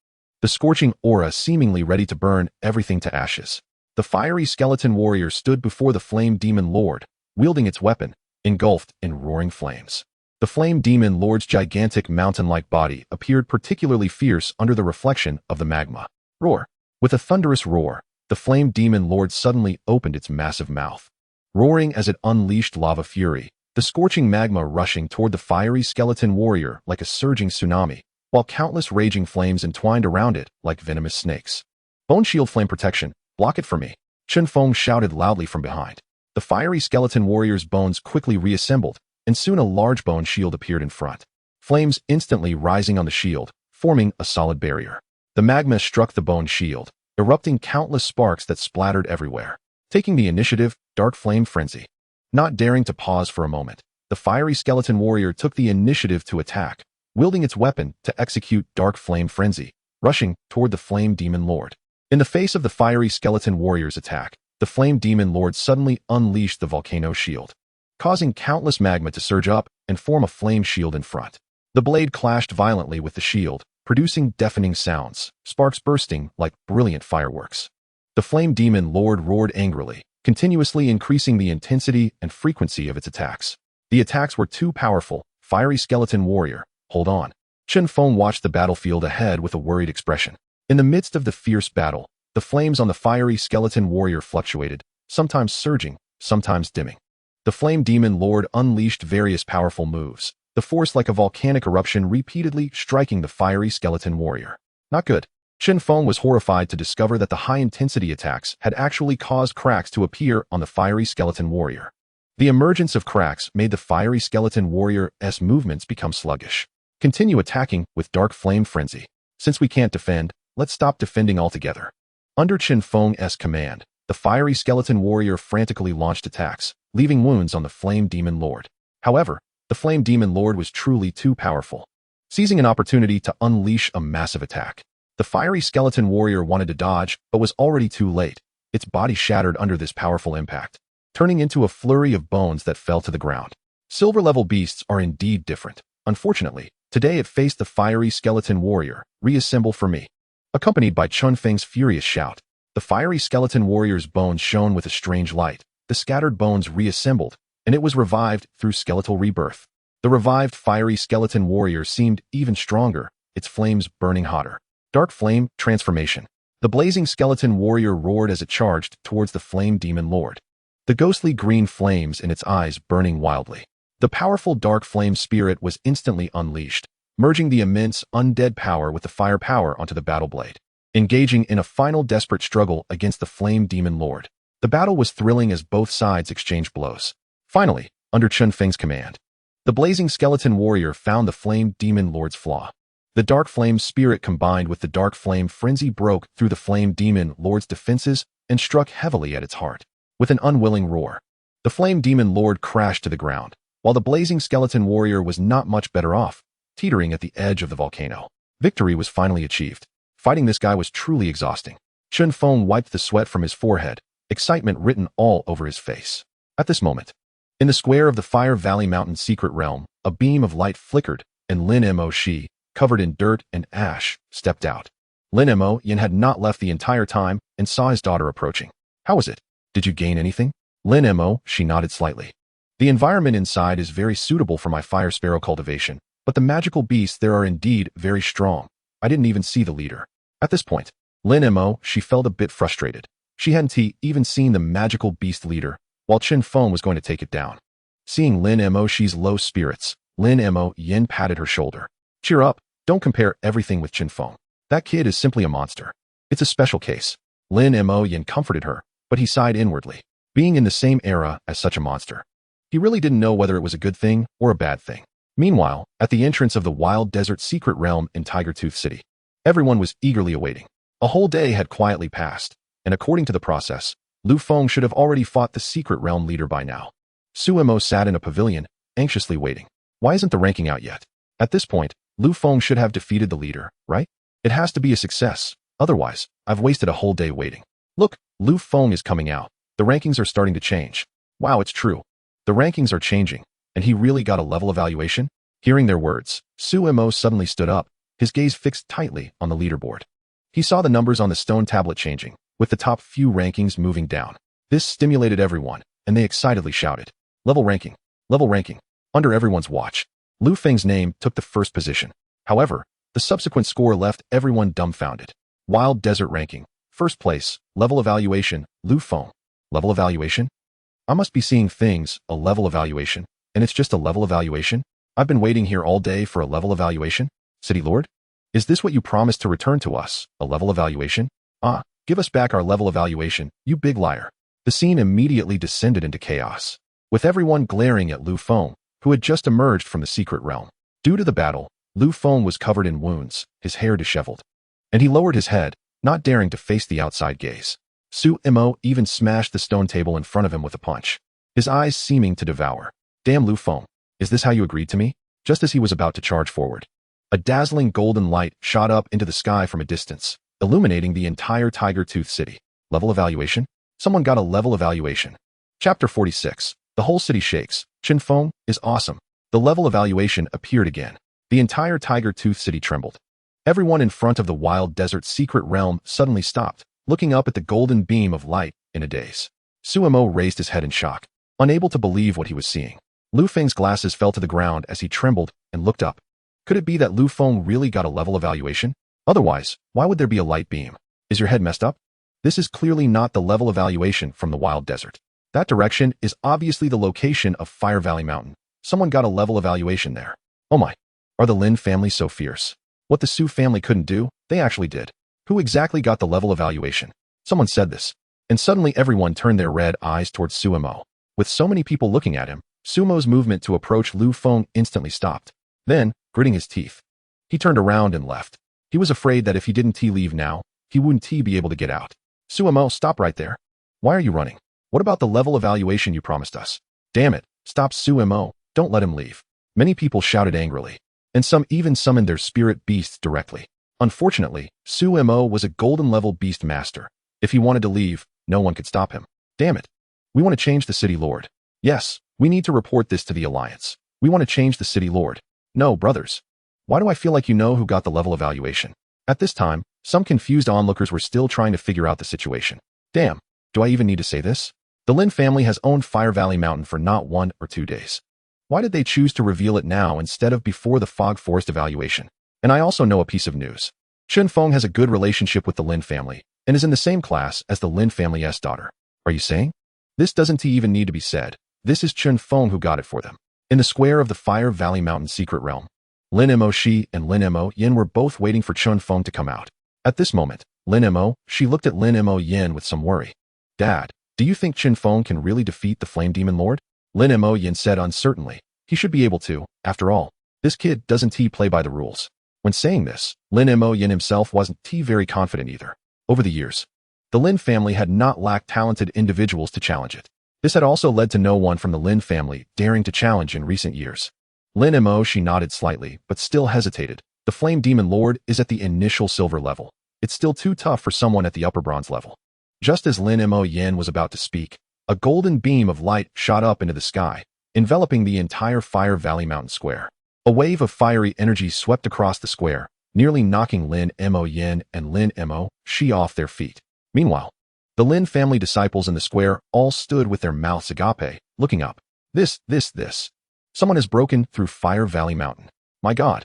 The scorching aura seemingly ready to burn everything to ashes. The fiery skeleton warrior stood before the Flame Demon Lord, wielding its weapon, engulfed in roaring flames. The Flame Demon Lord's gigantic mountain-like body appeared particularly fierce under the reflection of the magma. Roar. With a thunderous roar, the Flame Demon Lord suddenly opened its massive mouth. Roaring as it unleashed lava fury, the scorching magma rushing toward the fiery skeleton warrior like a surging tsunami, while countless raging flames entwined around it like venomous snakes. Bone Shield Flame Protection. Block it for me. Chen Feng shouted loudly from behind. The fiery skeleton warrior's bones quickly reassembled, and soon a large bone shield appeared in front. Flames instantly rising on the shield, forming a solid barrier. The magma struck the bone shield, erupting countless sparks that splattered everywhere. Taking the initiative, Dark Flame Frenzy. Not daring to pause for a moment, the fiery skeleton warrior took the initiative to attack, wielding its weapon to execute Dark Flame Frenzy, rushing toward the Flame Demon Lord. In the face of the fiery skeleton warrior's attack, the Flame Demon Lord suddenly unleashed the volcano shield, causing countless magma to surge up and form a flame shield in front. The blade clashed violently with the shield, producing deafening sounds, sparks bursting like brilliant fireworks. The Flame Demon Lord roared angrily, continuously increasing the intensity and frequency of its attacks. The attacks were too powerful. Fiery skeleton warrior, hold on. Chen Feng watched the battlefield ahead with a worried expression. In the midst of the fierce battle, the flames on the fiery skeleton warrior fluctuated, sometimes surging, sometimes dimming. The Flame Demon Lord unleashed various powerful moves, the force like a volcanic eruption repeatedly striking the fiery skeleton warrior. Not good. Chen Feng was horrified to discover that the high-intensity attacks had actually caused cracks to appear on the fiery skeleton warrior. The emergence of cracks made the fiery skeleton warrior's movements become sluggish. Continue attacking with Dark Flame Frenzy. Since we can't defend, let's stop defending altogether. Under Chen Feng's command, the fiery skeleton warrior frantically launched attacks, leaving wounds on the Flame Demon Lord. However, the Flame Demon Lord was truly too powerful. Seizing an opportunity to unleash a massive attack, the fiery skeleton warrior wanted to dodge, but was already too late. Its body shattered under this powerful impact, turning into a flurry of bones that fell to the ground. Silver-level beasts are indeed different. Unfortunately, today it faced the fiery skeleton warrior, reassemble for me. Accompanied by Chen Feng's furious shout, the fiery skeleton warrior's bones shone with a strange light. The scattered bones reassembled, and it was revived through skeletal rebirth. The revived fiery skeleton warrior seemed even stronger, its flames burning hotter. Dark flame transformation. The blazing skeleton warrior roared as it charged towards the flame demon lord. The ghostly green flames in its eyes burning wildly. The powerful dark flame spirit was instantly unleashed, merging the immense undead power with the fire power onto the battle blade, engaging in a final desperate struggle against the flame demon lord. The battle was thrilling as both sides exchanged blows. Finally, under Chen Feng's command, the blazing skeleton warrior found the flame demon lord's flaw. The dark flame spirit combined with the dark flame frenzy broke through the flame demon lord's defenses and struck heavily at its heart. With an unwilling roar, the flame demon lord crashed to the ground, while the blazing skeleton warrior was not much better off, teetering at the edge of the volcano. Victory was finally achieved. Fighting this guy was truly exhausting. Chen Feng wiped the sweat from his forehead, excitement written all over his face. At this moment, in the square of the Fire Valley Mountain secret realm, a beam of light flickered, and Lin Mo Shi, covered in dirt and ash, stepped out. Lin Mo Yin had not left the entire time and saw his daughter approaching. How was it? Did you gain anything? Lin Mo, she nodded slightly. The environment inside is very suitable for my fire sparrow cultivation, but the magical beasts there are indeed very strong. I didn't even see the leader. At this point, Lin Mo, she felt a bit frustrated. She hadn't even seen the magical beast leader, while Chen Feng was going to take it down. Seeing Lin Mo Shi's low spirits, Lin Mo Yin patted her shoulder. Cheer up, don't compare everything with Chen Feng. That kid is simply a monster. It's a special case. Lin Mo Yin comforted her, but he sighed inwardly. Being in the same era as such a monster, he really didn't know whether it was a good thing or a bad thing. Meanwhile, at the entrance of the wild desert secret realm in Tiger Tooth City, everyone was eagerly awaiting. A whole day had quietly passed, and according to the process, Lu Feng should have already fought the secret realm leader by now. Su Mo sat in a pavilion, anxiously waiting. Why isn't the ranking out yet? At this point, Lu Feng should have defeated the leader, right? It has to be a success. Otherwise, I've wasted a whole day waiting. Look, Lu Feng is coming out. The rankings are starting to change. Wow, it's true. The rankings are changing, and he really got a level evaluation? Hearing their words, Su Mo suddenly stood up, his gaze fixed tightly on the leaderboard. He saw the numbers on the stone tablet changing, with the top few rankings moving down. This stimulated everyone, and they excitedly shouted, level ranking, level ranking. Under everyone's watch, Lu Feng's name took the first position. However, the subsequent score left everyone dumbfounded. Wild Desert ranking, first place, level evaluation, Lu Feng. Level evaluation? I must be seeing things, a level evaluation, and it's just a level evaluation? I've been waiting here all day for a level evaluation? City Lord? Is this what you promised to return to us, a level evaluation? Ah, give us back our level evaluation, you big liar. The scene immediately descended into chaos, with everyone glaring at Lu Feng, who had just emerged from the secret realm. Due to the battle, Lu Feng was covered in wounds, his hair disheveled, and he lowered his head, not daring to face the outside gaze. Su Mo even smashed the stone table in front of him with a punch, his eyes seeming to devour. Damn, Lu Feng, is this how you agreed to me? Just as he was about to charge forward, a dazzling golden light shot up into the sky from a distance, illuminating the entire Tiger Tooth City. Level evaluation? Someone got a level evaluation. Chapter 46. The whole city shakes. Chen Feng is awesome. The level evaluation appeared again. The entire Tiger Tooth City trembled. Everyone in front of the wild desert secret realm suddenly stopped, looking up at the golden beam of light in a daze. Su Mo raised his head in shock, unable to believe what he was seeing. Lu Feng's glasses fell to the ground as he trembled and looked up. Could it be that Lu Feng really got a level evaluation? Otherwise, why would there be a light beam? Is your head messed up? This is clearly not the level evaluation from the wild desert. That direction is obviously the location of Fire Valley Mountain. Someone got a level evaluation there. Oh my. Are the Lin family so fierce? What the Su family couldn't do, they actually did. Who exactly got the level evaluation? Someone said this. And suddenly everyone turned their red eyes towards Su Mo. With so many people looking at him, Su Mo's movement to approach Lu Feng instantly stopped. Then, gritting his teeth, he turned around and left. He was afraid that if he didn't leave now, he wouldn't be able to get out. Su Mo, stop right there. Why are you running? What about the level evaluation you promised us? Damn it, stop Su Mo, don't let him leave. Many people shouted angrily, and some even summoned their spirit beasts directly. Unfortunately, Su Mo was a golden level Beastmaster. If he wanted to leave, no one could stop him. Damn it. We want to change the city lord. Yes, We need to report this to the Alliance. We want to change the city lord. No, brothers. Why do I feel like you know who got the level evaluation? At this time, some confused onlookers were still trying to figure out the situation. Damn, do I even need to say this? The Lin family has owned Fire Valley Mountain for not 1 or 2 days. Why did they choose to reveal it now instead of before the Fog Forest evaluation? And I also know a piece of news. Chen Feng has a good relationship with the Lin family and is in the same class as the Lin family's daughter. Are you saying? This doesn't even need to be said. This is Chen Feng who got it for them. In the square of the Fire Valley Mountain secret realm, Lin Mo Shi and Lin Mo Yin were both waiting for Chen Feng to come out. At this moment, Lin Mo Shi looked at Lin Mo Yin with some worry. Dad, do you think Chen Feng can really defeat the Flame Demon Lord? Lin Mo Yin said uncertainly. He should be able to, after all. This kid doesn't play by the rules. When saying this, Lin Mo Yin himself wasn't very confident either. Over the years, the Lin family had not lacked talented individuals to challenge it. This had also led to no one from the Lin family daring to challenge in recent years. Lin Mo Shi nodded slightly, but still hesitated. The Flame Demon Lord is at the initial silver level. It's still too tough for someone at the upper bronze level. Just as Lin Mo Yin was about to speak, a golden beam of light shot up into the sky, enveloping the entire Fire Valley Mountain Square. A wave of fiery energy swept across the square, nearly knocking Lin Mo Yin and Lin Mo Shi off their feet. Meanwhile, the Lin family disciples in the square all stood with their mouths agape, looking up. This. Someone has broken through Fire Valley Mountain. My God.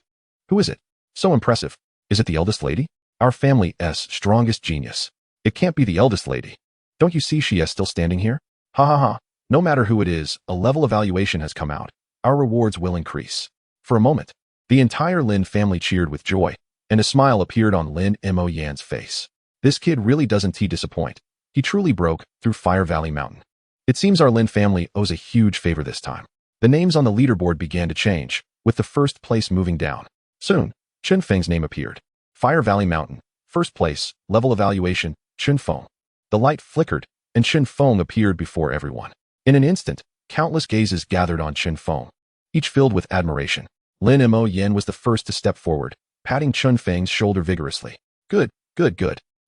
Who is it? So impressive. Is it the eldest lady? Our family's strongest genius. It can't be the eldest lady. Don't you see she is still standing here? Ha ha ha. No matter who it is, a level evaluation has come out. Our rewards will increase. For a moment, the entire Lin family cheered with joy, and a smile appeared on Lin Mo Yan's face. This kid really doesn't disappoint. He truly broke through Fire Valley Mountain. It seems our Lin family owes a huge favor this time. The names on the leaderboard began to change, with the first place moving down. Soon, Chen Feng's name appeared. Fire Valley Mountain, first place, level evaluation, Chen Feng. The light flickered, and Chen Feng appeared before everyone. In an instant, countless gazes gathered on Chen Feng, each filled with admiration. Lin Mo Yin was the first to step forward, patting Chen Feng's shoulder vigorously. Good.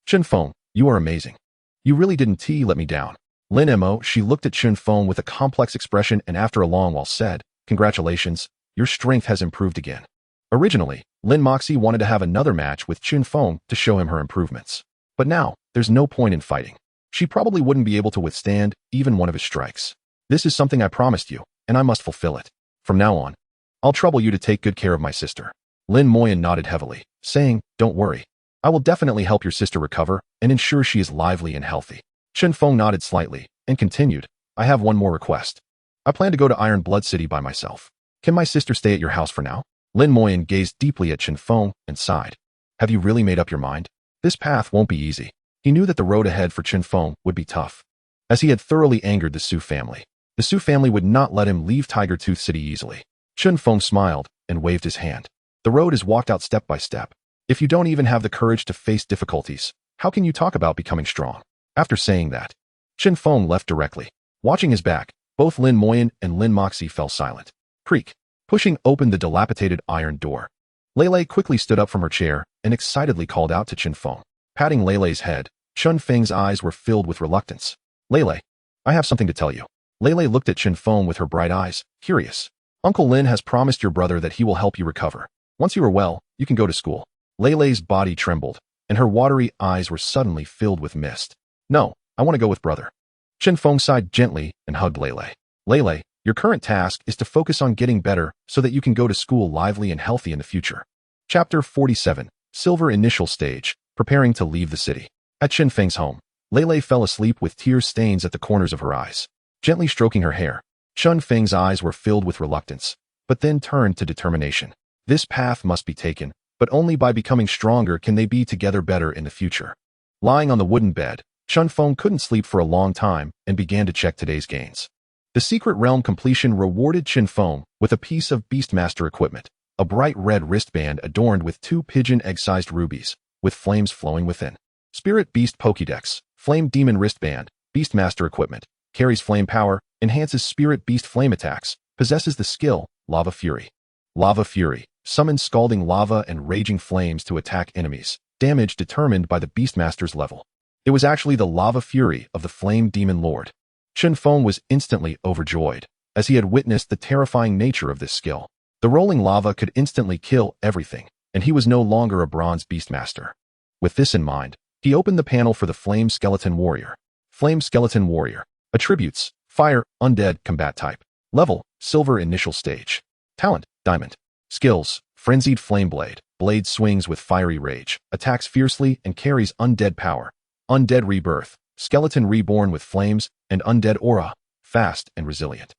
Chen Feng, you are amazing. You really didn't let me down. Lin Mo Shi looked at Chen Feng with a complex expression and after a long while said, Congratulations, your strength has improved again. Originally, Lin Moxie wanted to have another match with Chen Feng to show him her improvements. But now, there's no point in fighting. She probably wouldn't be able to withstand even one of his strikes. This is something I promised you, and I must fulfill it. From now on, I'll trouble you to take good care of my sister. Lin Moyan nodded heavily, saying, Don't worry. I will definitely help your sister recover and ensure she is lively and healthy. Chen Feng nodded slightly and continued, I have one more request. I plan to go to Iron Blood City by myself. Can my sister stay at your house for now? Lin Moyan gazed deeply at Chen Feng and sighed. Have you really made up your mind? This path won't be easy. He knew that the road ahead for Chen Feng would be tough. As he had thoroughly angered the Su family, the Su family would not let him leave Tiger Tooth City easily. Chen Feng smiled and waved his hand. The road is walked out step by step. If you don't even have the courage to face difficulties, how can you talk about becoming strong? After saying that, Chen Feng left directly. Watching his back, both Lin Moyan and Lin Moxie fell silent. Creak. Pushing open the dilapidated iron door, Lele quickly stood up from her chair and excitedly called out to Chen Feng. Patting Lele's head, Chen Feng's eyes were filled with reluctance. Lele, I have something to tell you. Lele looked at Chen Feng with her bright eyes, curious. Uncle Lin has promised your brother that he will help you recover. Once you are well, you can go to school. Lele's body trembled, and her watery eyes were suddenly filled with mist. No, I want to go with brother. Chen Feng sighed gently and hugged Lele. Lele, your current task is to focus on getting better so that you can go to school lively and healthy in the future. Chapter 47, Silver Initial Stage, Preparing to Leave the City. At Chen Feng's home, Lele fell asleep with tear stains at the corners of her eyes. Gently stroking her hair, Chen Feng's eyes were filled with reluctance, but then turned to determination. This path must be taken, but only by becoming stronger can they be together better in the future. Lying on the wooden bed, Chen Feng couldn't sleep for a long time and began to check today's gains. The Secret Realm completion rewarded Chen Feng with a piece of Beastmaster equipment, a bright red wristband adorned with 2 pigeon egg-sized rubies, with flames flowing within. Spirit Beast Pokédex, Flame Demon Wristband, Beastmaster equipment, carries flame power, enhances Spirit Beast flame attacks, possesses the skill, Lava Fury. Lava Fury, summons scalding lava and raging flames to attack enemies, damage determined by the Beastmaster's level. It was actually the Lava Fury of the Flame Demon Lord. Chen Feng was instantly overjoyed. as he had witnessed the terrifying nature of this skill. The rolling lava could instantly kill everything, and he was no longer a bronze Beastmaster. With this in mind, he opened the panel for the Flame Skeleton Warrior. Flame Skeleton Warrior. Attributes: Fire, Undead, Combat Type. Level: Silver Initial Stage. Talent: Diamond. Skills: Frenzied Flame Blade. Blade swings with fiery rage, attacks fiercely, and carries undead power. Undead Rebirth. Skeleton reborn with flames, and undead aura. Fast and resilient.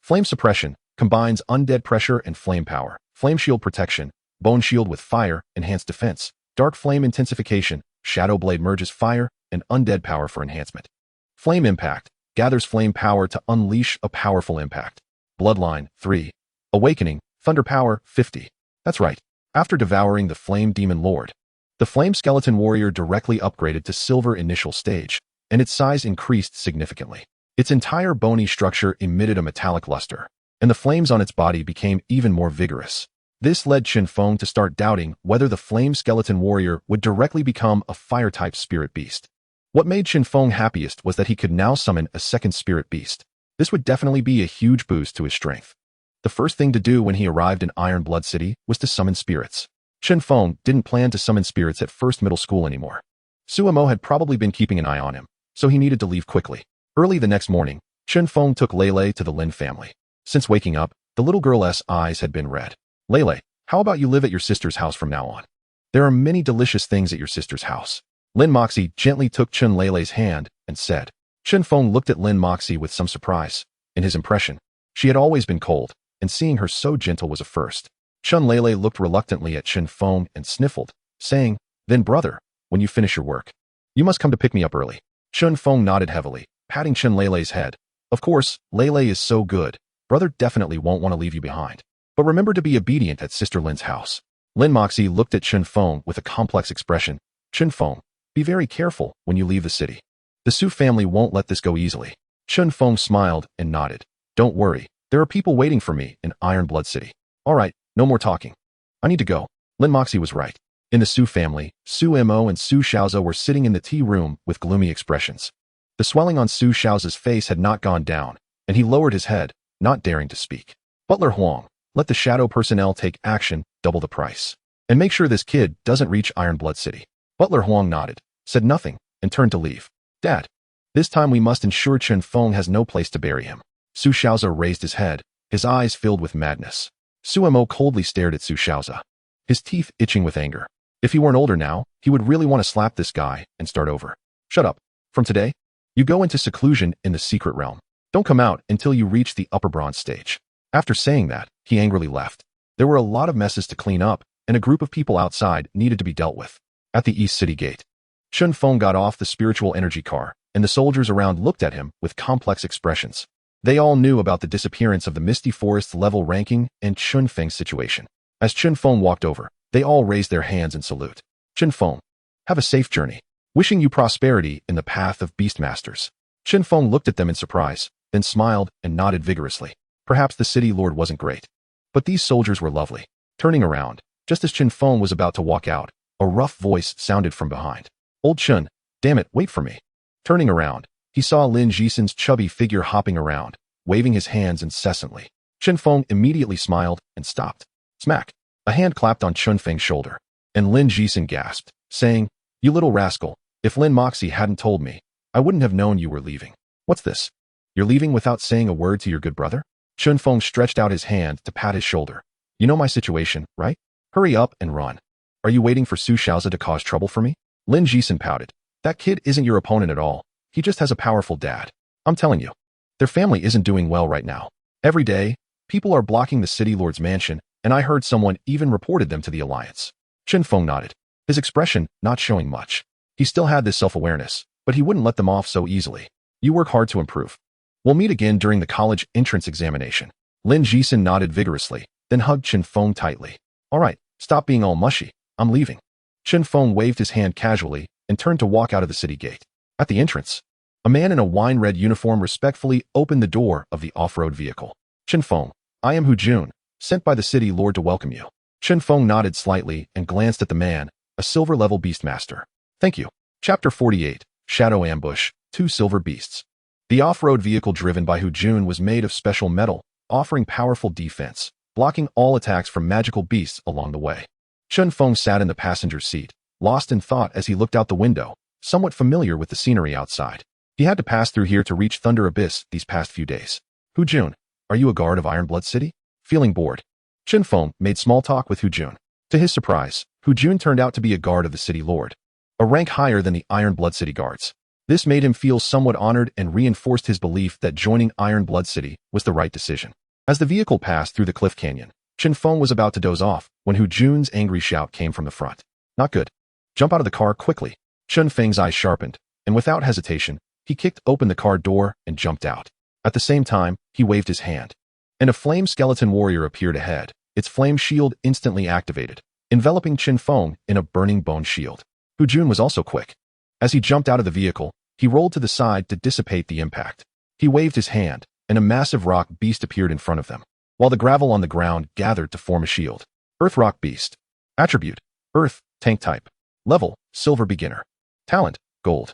Flame Suppression. Combines undead pressure and flame power. Flame Shield Protection. Bone Shield with fire, enhanced defense. Dark Flame Intensification. Shadow Blade merges fire and undead power for enhancement. Flame Impact. Gathers flame power to unleash a powerful impact. Bloodline 3. Awakening. Thunder Power 50. That's right. After devouring the Flame Demon Lord, the Flame Skeleton Warrior directly upgraded to Silver Initial Stage, and its size increased significantly. Its entire bony structure emitted a metallic luster, and the flames on its body became even more vigorous. This led Chen Feng to start doubting whether the Flame Skeleton Warrior would directly become a fire-type spirit beast. What made Chen Feng happiest was that he could now summon a second spirit beast. This would definitely be a huge boost to his strength. The first thing to do when he arrived in Iron Blood City was to summon spirits. Chen Feng didn't plan to summon spirits at first middle school anymore. Suemo had probably been keeping an eye on him, so he needed to leave quickly. Early the next morning, Chen Feng took Lele to the Lin family. Since waking up, the little girl's eyes had been red. Lele, how about you live at your sister's house from now on? There are many delicious things at your sister's house. Lin Moxie gently took Chen Lele's hand and said. Chen Feng looked at Lin Moxie with some surprise. In his impression, she had always been cold, and seeing her so gentle was a first. Chen Lele looked reluctantly at Chen Feng and sniffled, saying, Then brother, when you finish your work, you must come to pick me up early. Chen Feng nodded heavily, patting Chen Lele's head. Of course, Lele is so good. Brother definitely won't want to leave you behind. But remember to be obedient at Sister Lin's house. Lin Moxie looked at Chen Feng with a complex expression. Chen Feng, be very careful when you leave the city. The Su family won't let this go easily. Chen Feng smiled and nodded. Don't worry, there are people waiting for me in Iron Blood City. All right, no more talking. I need to go. Lin Moxie was right. In the Su family, Su Mo and Su Xiaoza were sitting in the tea room with gloomy expressions. The swelling on Su Xiaoza's face had not gone down, and he lowered his head, not daring to speak. Butler Huang, let the shadow personnel take action, double the price. And make sure this kid doesn't reach Iron Blood City. Butler Huang nodded, said nothing, and turned to leave. Dad, this time we must ensure Chen Feng has no place to bury him. Su Xiaoza raised his head, his eyes filled with madness. Su Mo coldly stared at Su Xiaoza, his teeth itching with anger. If he weren't older now, he would really want to slap this guy and start over. Shut up. From today, you go into seclusion in the secret realm. Don't come out until you reach the upper bronze stage. After saying that, he angrily left. There were a lot of messes to clean up, and a group of people outside needed to be dealt with. At the East City Gate, Chen Feng got off the spiritual energy car, and the soldiers around looked at him with complex expressions. They all knew about the disappearance of the Misty Forest level ranking and Chen Feng's situation. As Chen Feng walked over, they all raised their hands in salute. Chen Feng, have a safe journey. Wishing you prosperity in the path of Beastmasters. Chen Feng looked at them in surprise, then smiled and nodded vigorously. Perhaps the city lord wasn't great, but these soldiers were lovely. Turning around, just as Chen Feng was about to walk out, a rough voice sounded from behind. Old Chen, damn it, wait for me. Turning around, he saw Lin Jisen's chubby figure hopping around, waving his hands incessantly. Chen Feng immediately smiled and stopped. Smack! A hand clapped on Chen Feng's shoulder, and Lin Jisen gasped, saying, You little rascal, if Lin Moxie hadn't told me, I wouldn't have known you were leaving. What's this? You're leaving without saying a word to your good brother? Chen Feng stretched out his hand to pat his shoulder. You know my situation, right? Hurry up and run. Are you waiting for Su Xiaoza to cause trouble for me? Lin Jisen pouted. That kid isn't your opponent at all. He just has a powerful dad. I'm telling you. Their family isn't doing well right now. Every day, people are blocking the city lord's mansion, and I heard someone even reported them to the Alliance. Chen Feng nodded, his expression not showing much. He still had this self-awareness, but he wouldn't let them off so easily. You work hard to improve. We'll meet again during the college entrance examination. Lin Jisen nodded vigorously, then hugged Chen Feng tightly. All right, stop being all mushy. I'm leaving. Chen Feng waved his hand casually and turned to walk out of the city gate. At the entrance, a man in a wine-red uniform respectfully opened the door of the off-road vehicle. Chen Feng, I am Hu Jun, sent by the city lord to welcome you. Chen Feng nodded slightly and glanced at the man, a silver-level Beastmaster. Thank you. Chapter 48, Shadow Ambush, 2 Silver Beasts. The off-road vehicle driven by Hu Jun was made of special metal, offering powerful defense, blocking all attacks from magical beasts along the way. Chen Feng sat in the passenger seat, lost in thought as he looked out the window, somewhat familiar with the scenery outside. He had to pass through here to reach Thunder Abyss these past few days. Hu Jun, are you a guard of Ironblood City? Feeling bored, Chen Feng made small talk with Hu Jun. To his surprise, Hu Jun turned out to be a guard of the city lord, a rank higher than the Ironblood City guards. This made him feel somewhat honored and reinforced his belief that joining Ironblood City was the right decision. As the vehicle passed through the cliff canyon, Chen Feng was about to doze off when Hu Jun's angry shout came from the front. Not good. Jump out of the car quickly. Chen Feng's eyes sharpened, and without hesitation, he kicked open the car door and jumped out. At the same time, he waved his hand, and a flame skeleton warrior appeared ahead. Its flame shield instantly activated, enveloping Chen Feng in a burning bone shield. Hu Jun was also quick. As he jumped out of the vehicle, he rolled to the side to dissipate the impact. He waved his hand, and a massive rock beast appeared in front of them, while the gravel on the ground gathered to form a shield. Earth Rock Beast. Attribute: Earth, tank type. Level: Silver beginner. Talent: Gold.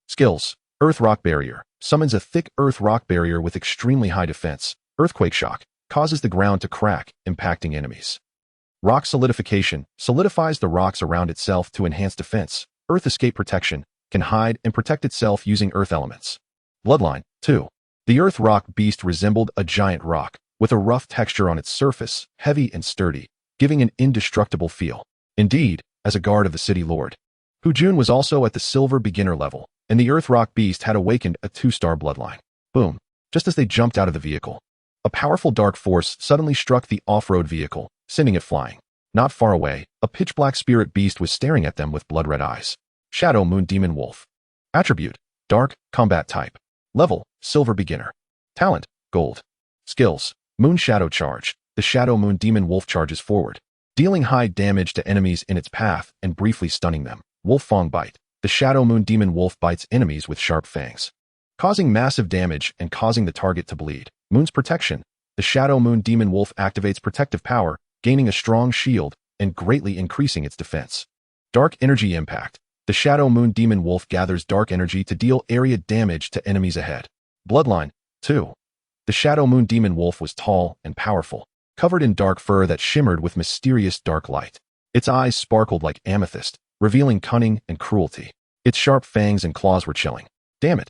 Skills: Earth Rock Barrier. Summons a thick earth rock barrier with extremely high defense. Earthquake Shock. Causes the ground to crack, impacting enemies. Rock Solidification. Solidifies the rocks around itself to enhance defense. Earth Escape Protection. Can hide and protect itself using earth elements. Bloodline 2. The Earth Rock Beast resembled a giant rock, with a rough texture on its surface, heavy and sturdy, giving an indestructible feel. Indeed, as a guard of the city lord, Hu Jun was also at the silver beginner level, and the Earth Rock Beast had awakened a 2-star bloodline. Boom. Just as they jumped out of the vehicle, a powerful dark force suddenly struck the off-road vehicle, sending it flying. Not far away, a pitch-black spirit beast was staring at them with blood-red eyes. Shadow Moon Demon Wolf. Attribute: Dark, Combat Type. Level: Silver beginner. Talent: Gold. Skills: Moon Shadow Charge. The Shadow Moon Demon Wolf charges forward, dealing high damage to enemies in its path and briefly stunning them. Wolf Fang Bite. The Shadow Moon Demon Wolf bites enemies with sharp fangs, causing massive damage and causing the target to bleed. Moon's Protection. The Shadow Moon Demon Wolf activates protective power, gaining a strong shield and greatly increasing its defense. Dark Energy Impact. The Shadow Moon Demon Wolf gathers dark energy to deal area damage to enemies ahead. Bloodline 2. The Shadow Moon Demon Wolf was tall and powerful, covered in dark fur that shimmered with mysterious dark light. Its eyes sparkled like amethyst, revealing cunning and cruelty. Its sharp fangs and claws were chilling. Damn it.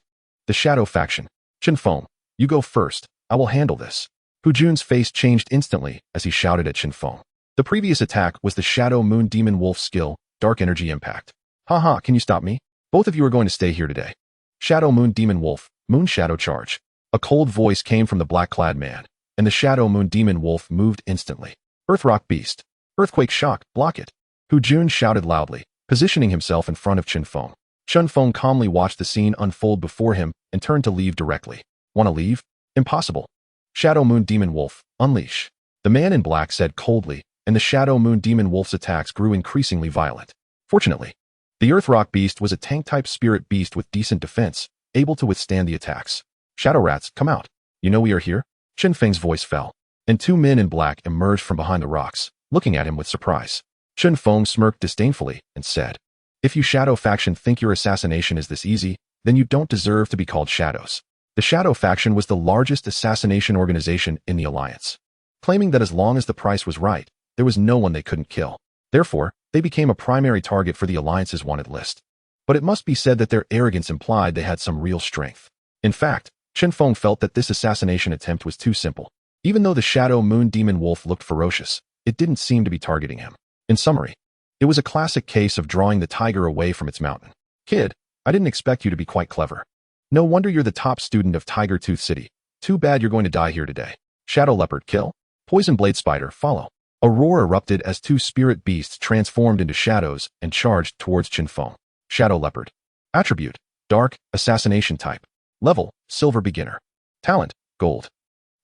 The Shadow Faction. Chen Feng, you go first. I will handle this. Hu Jun's face changed instantly as he shouted at Chen Feng. The previous attack was the Shadow Moon Demon Wolf skill, Dark Energy Impact. Haha, can you stop me? Both of you are going to stay here today. Shadow Moon Demon Wolf, Moon Shadow Charge. A cold voice came from the black-clad man, and the Shadow Moon Demon Wolf moved instantly. Earth Rock Beast. Earthquake Shock, block it. Hu Jun shouted loudly, positioning himself in front of Chen Feng. Chen Feng calmly watched the scene unfold before him and turned to leave directly. Want to leave? Impossible. Shadow Moon Demon Wolf, unleash. The man in black said coldly, and the Shadow Moon Demon Wolf's attacks grew increasingly violent. Fortunately, the Earth Rock Beast was a tank-type spirit beast with decent defense, able to withstand the attacks. Shadow Rats, come out. You know we are here? Chen Feng's voice fell, and 2 men in black emerged from behind the rocks, looking at him with surprise. Chen Feng smirked disdainfully and said, If you Shadow Faction think your assassination is this easy, then you don't deserve to be called Shadows. The Shadow Faction was the largest assassination organization in the Alliance, claiming that as long as the price was right, there was no one they couldn't kill. Therefore, they became a primary target for the Alliance's wanted list. But it must be said that their arrogance implied they had some real strength. In fact, Chen Feng felt that this assassination attempt was too simple. Even though the Shadow Moon Demon Wolf looked ferocious, it didn't seem to be targeting him. In summary, it was a classic case of drawing the tiger away from its mountain. Kid, I didn't expect you to be quite clever. No wonder you're the top student of Tiger Tooth City. Too bad you're going to die here today. Shadow Leopard, kill. Poison Blade Spider, follow. A roar erupted as 2 spirit beasts transformed into shadows and charged towards Chen Feng. Shadow Leopard. Attribute: Dark, Assassination Type. Level: Silver beginner. Talent: Gold.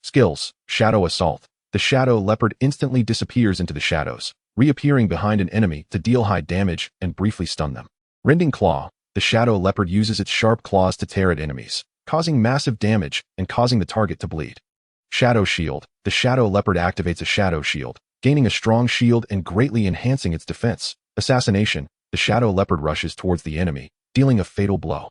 Skills: Shadow Assault. The Shadow Leopard instantly disappears into the shadows, reappearing behind an enemy to deal high damage and briefly stun them. Rending Claw. The Shadow Leopard uses its sharp claws to tear at enemies, causing massive damage and causing the target to bleed. Shadow Shield. The Shadow Leopard activates a Shadow Shield, gaining a strong shield and greatly enhancing its defense. Assassination. The Shadow Leopard rushes towards the enemy, dealing a fatal blow.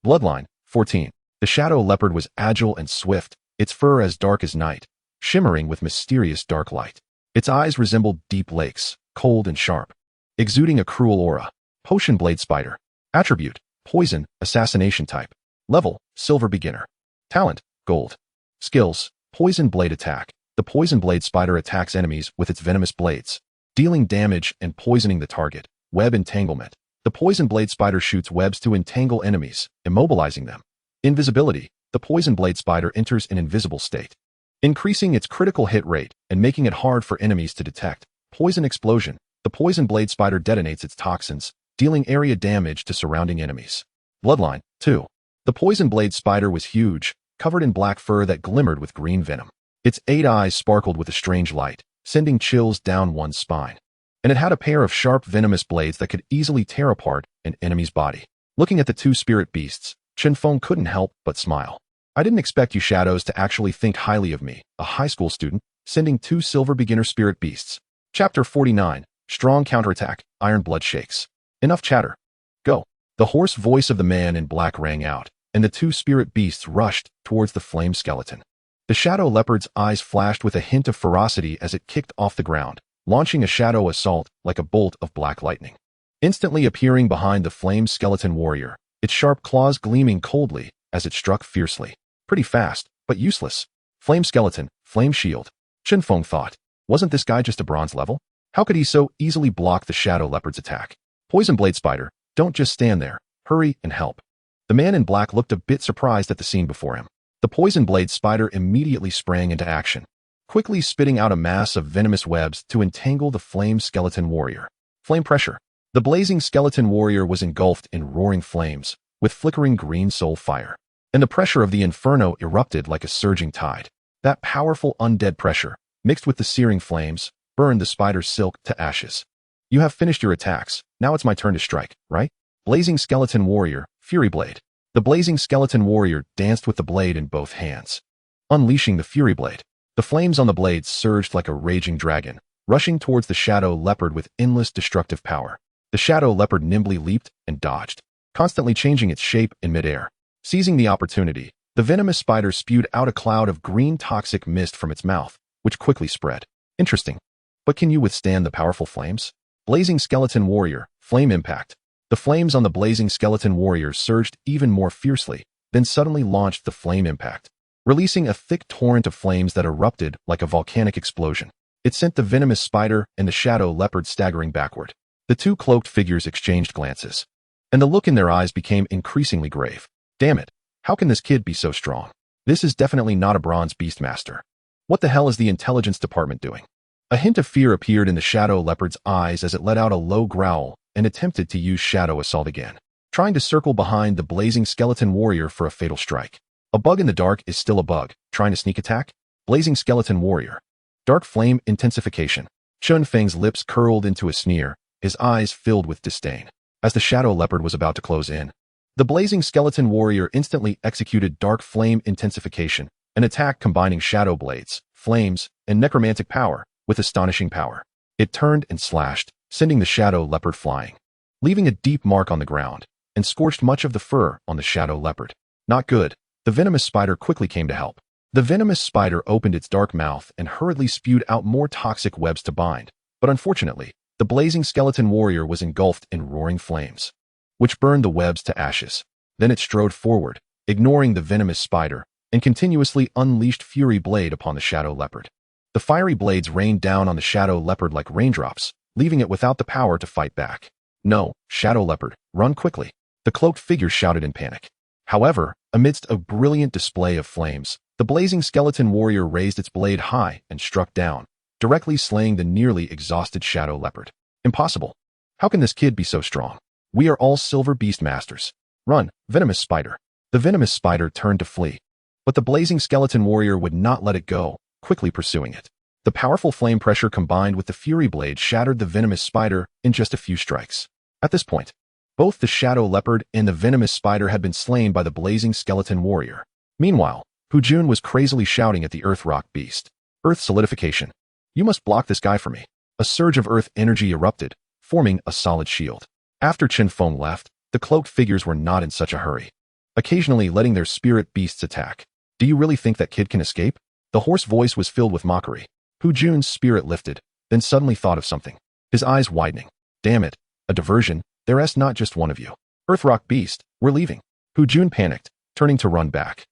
Bloodline 14. The shadow leopard was agile and swift, its fur as dark as night, shimmering with mysterious dark light. Its eyes resembled deep lakes, cold and sharp, exuding a cruel aura. Potion blade spider. Attribute: poison, assassination type. Level: silver beginner. Talent: gold. Skills: poison blade attack. The poison blade spider attacks enemies with its venomous blades, dealing damage and poisoning the target. Web entanglement. The poison blade spider shoots webs to entangle enemies, immobilizing them. Invisibility. The poison blade spider enters an invisible state, increasing its critical hit rate and making it hard for enemies to detect. Poison explosion. The poison blade spider detonates its toxins, dealing area damage to surrounding enemies. Bloodline. 2. The poison blade spider was huge, covered in black fur that glimmered with green venom. Its 8 eyes sparkled with a strange light, sending chills down one's spine. And it had a pair of sharp venomous blades that could easily tear apart an enemy's body. Looking at the 2 spirit beasts, Chen Feng couldn't help but smile. I didn't expect you shadows to actually think highly of me, a high school student, sending 2 silver beginner spirit beasts. Chapter 49. Strong counterattack. Iron blood shakes. Enough chatter. Go. The hoarse voice of the man in black rang out, and the 2 spirit beasts rushed towards the flame skeleton. The shadow leopard's eyes flashed with a hint of ferocity as it kicked off the ground, launching a shadow assault like a bolt of black lightning. Instantly appearing behind the flame skeleton warrior, its sharp claws gleaming coldly as it struck fiercely. Pretty fast, but useless. Flame skeleton, flame shield. Chen Feng thought. Wasn't this guy just a bronze level? How could he so easily block the shadow leopard's attack? Poison blade spider, don't just stand there. Hurry and help. The man in black looked a bit surprised at the scene before him. The poison blade spider immediately sprang into action, quickly spitting out a mass of venomous webs to entangle the flame skeleton warrior. Flame pressure. The blazing skeleton warrior was engulfed in roaring flames, with flickering green soul fire. And the pressure of the inferno erupted like a surging tide. That powerful undead pressure, mixed with the searing flames, burned the spider's silk to ashes. You have finished your attacks, now it's my turn to strike, right? Blazing skeleton warrior, fury blade. The blazing skeleton warrior danced with the blade in both hands, unleashing the fury blade. The flames on the blade surged like a raging dragon, rushing towards the shadow leopard with endless destructive power. The shadow leopard nimbly leaped and dodged, constantly changing its shape in midair. Seizing the opportunity, the venomous spider spewed out a cloud of green toxic mist from its mouth, which quickly spread. Interesting. But can you withstand the powerful flames? Blazing skeleton warrior, flame impact. The flames on the blazing skeleton warrior surged even more fiercely, then suddenly launched the flame impact, releasing a thick torrent of flames that erupted like a volcanic explosion. It sent the venomous spider and the shadow leopard staggering backward. The 2 cloaked figures exchanged glances, and the look in their eyes became increasingly grave. Damn it, how can this kid be so strong? This is definitely not a bronze Beastmaster. What the hell is the intelligence department doing? A hint of fear appeared in the shadow leopard's eyes as it let out a low growl and attempted to use shadow assault again, trying to circle behind the blazing skeleton warrior for a fatal strike. A bug in the dark is still a bug. Trying to sneak attack? Blazing skeleton warrior. Dark flame intensification. Chen Feng's lips curled into a sneer, his eyes filled with disdain. As the shadow leopard was about to close in, the blazing skeleton warrior instantly executed dark flame intensification, an attack combining shadow blades, flames, and necromantic power with astonishing power. It turned and slashed, sending the shadow leopard flying, leaving a deep mark on the ground, and scorched much of the fur on the shadow leopard. Not good. The venomous spider quickly came to help. The venomous spider opened its dark mouth and hurriedly spewed out more toxic webs to bind, but unfortunately, the blazing skeleton warrior was engulfed in roaring flames, which burned the webs to ashes. Then it strode forward, ignoring the venomous spider, and continuously unleashed fury blade upon the shadow leopard. The fiery blades rained down on the shadow leopard like raindrops, leaving it without the power to fight back. No, shadow leopard, run quickly. The cloaked figure shouted in panic. However, amidst a brilliant display of flames, the blazing skeleton warrior raised its blade high and struck down, directly slaying the nearly exhausted shadow leopard. Impossible. How can this kid be so strong? We are all silver Beastmasters. Run, venomous spider. The venomous spider turned to flee, but the blazing skeleton warrior would not let it go, quickly pursuing it. The powerful flame pressure combined with the fury blade shattered the venomous spider in just a few strikes. At this point, both the shadow leopard and the venomous spider had been slain by the blazing skeleton warrior. Meanwhile, Hu Jun was crazily shouting at the earth rock beast. Earth solidification. You must block this guy for me. A surge of earth energy erupted, forming a solid shield. After Chen Feng left, the cloaked figures were not in such a hurry. occasionally letting their spirit beasts attack. Do you really think that kid can escape? The hoarse voice was filled with mockery. Hu Jun's spirit lifted, then suddenly thought of something. His eyes widening. Damn it. A diversion. There's not just one of you. Earthrock Beast, we're leaving. Hu Jun panicked, turning to run back.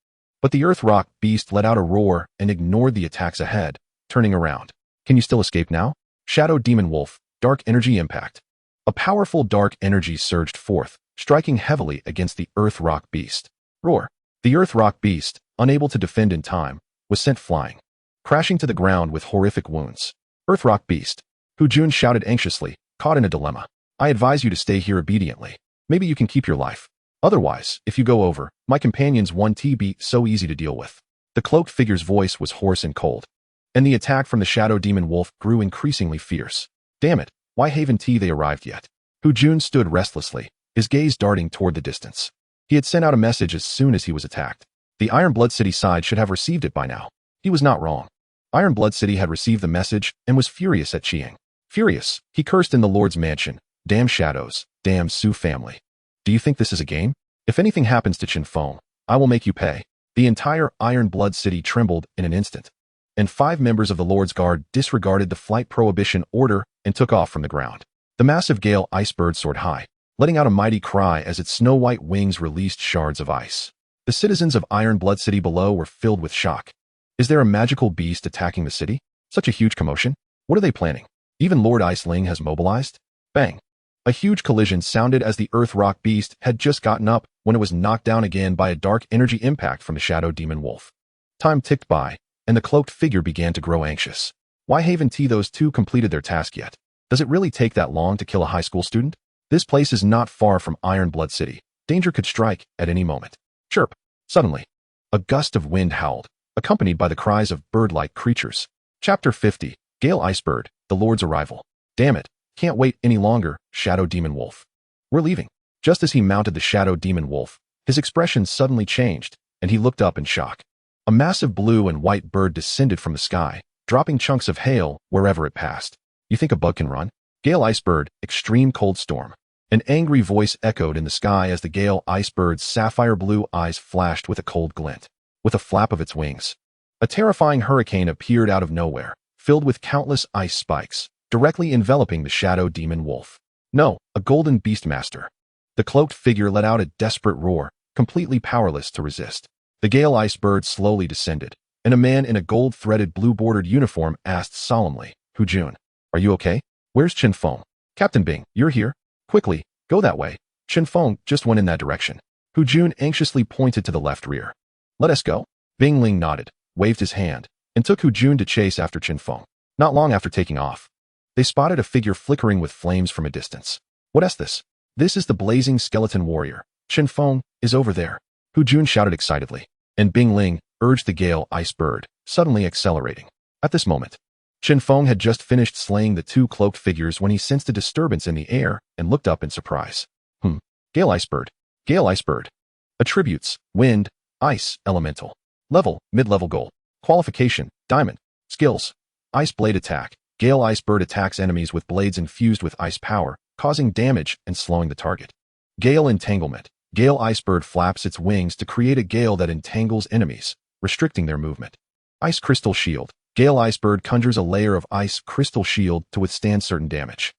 But the Earthrock Beast let out a roar and ignored the attacks ahead, turning around. Can you still escape now? Shadow Demon Wolf, Dark Energy Impact. A powerful dark energy surged forth, striking heavily against the Earthrock Beast. Roar. The Earthrock Beast, unable to defend in time, was sent flying, crashing to the ground with horrific wounds. Earthrock Beast. Hu Jun shouted anxiously, caught in a dilemma. I advise you to stay here obediently. Maybe you can keep your life. Otherwise, if you go over, my companions won't be so easy to deal with. The cloaked figure's voice was hoarse and cold, and the attack from the Shadow Demon Wolf grew increasingly fierce. Damn it, why haven't they arrived yet? Hu Jun stood restlessly, his gaze darting toward the distance. He had sent out a message as soon as he was attacked. The Iron Blood City side should have received it by now. He was not wrong. Iron Blood City had received the message and was furious at Chiang. Furious, he cursed in the Lord's mansion. Damn shadows, damn Su family. Do you think this is a game? If anything happens to Chen Feng, I will make you pay. The entire Iron Blood City trembled in an instant, and 5 members of the Lord's Guard disregarded the flight prohibition order and took off from the ground. The massive Gale Icebird soared high, letting out a mighty cry as its snow-white wings released shards of ice. The citizens of Iron Blood City below were filled with shock. Is there a magical beast attacking the city? Such a huge commotion? What are they planning? Even Lord Iceling has mobilized? Bang! A huge collision sounded as the Earthrock Beast had just gotten up when it was knocked down again by a dark energy impact from the Shadow Demon Wolf. Time ticked by, and the cloaked figure began to grow anxious. Why haven't those two completed their task yet? Does it really take that long to kill a high school student? This place is not far from Iron Blood City. Danger could strike at any moment. Chirp! Suddenly, a gust of wind howled, accompanied by the cries of bird-like creatures. Chapter 50, Gale Icebird, the Lord's Arrival. Damn it, can't wait any longer, Shadow Demon Wolf. We're leaving. Just as he mounted the Shadow Demon Wolf, his expression suddenly changed, and he looked up in shock. A massive blue and white bird descended from the sky, dropping chunks of hail wherever it passed. You think a bug can run? Gale Icebird, Extreme Cold Storm. An angry voice echoed in the sky as the Gale Icebird's sapphire blue eyes flashed with a cold glint. With a flap of its wings, a terrifying hurricane appeared out of nowhere, filled with countless ice spikes, directly enveloping the Shadow Demon Wolf. No, a golden Beastmaster. The cloaked figure let out a desperate roar, completely powerless to resist. The Gale Icebird slowly descended, and a man in a gold-threaded blue-bordered uniform asked solemnly, Hu Jun, are you okay? Where's Chen Feng? Captain Bing, you're here? Quickly, go that way. Chen Feng just went in that direction. Hu Jun anxiously pointed to the left rear. Let us go. Bing Ling nodded, waved his hand, and took Hu Jun to chase after Chen Feng. Not long after taking off, they spotted a figure flickering with flames from a distance. What is this? This is the blazing skeleton warrior. Chen Feng is over there. Hu Jun shouted excitedly, and Bing Ling urged the Gale Icebird, suddenly accelerating. At this moment, Chen Feng had just finished slaying the 2 cloaked figures when he sensed a disturbance in the air and looked up in surprise. Gale Icebird. Gale Icebird. Attributes: Wind, Ice, Elemental. Level: Mid-level Gold. Qualification: Diamond. Skills: Ice Blade Attack. Gale Icebird attacks enemies with blades infused with ice power, causing damage and slowing the target. Gale Entanglement. Gale Icebird flaps its wings to create a gale that entangles enemies, restricting their movement. Ice Crystal Shield. Gale Icebird conjures a layer of ice crystal shield to withstand certain damage.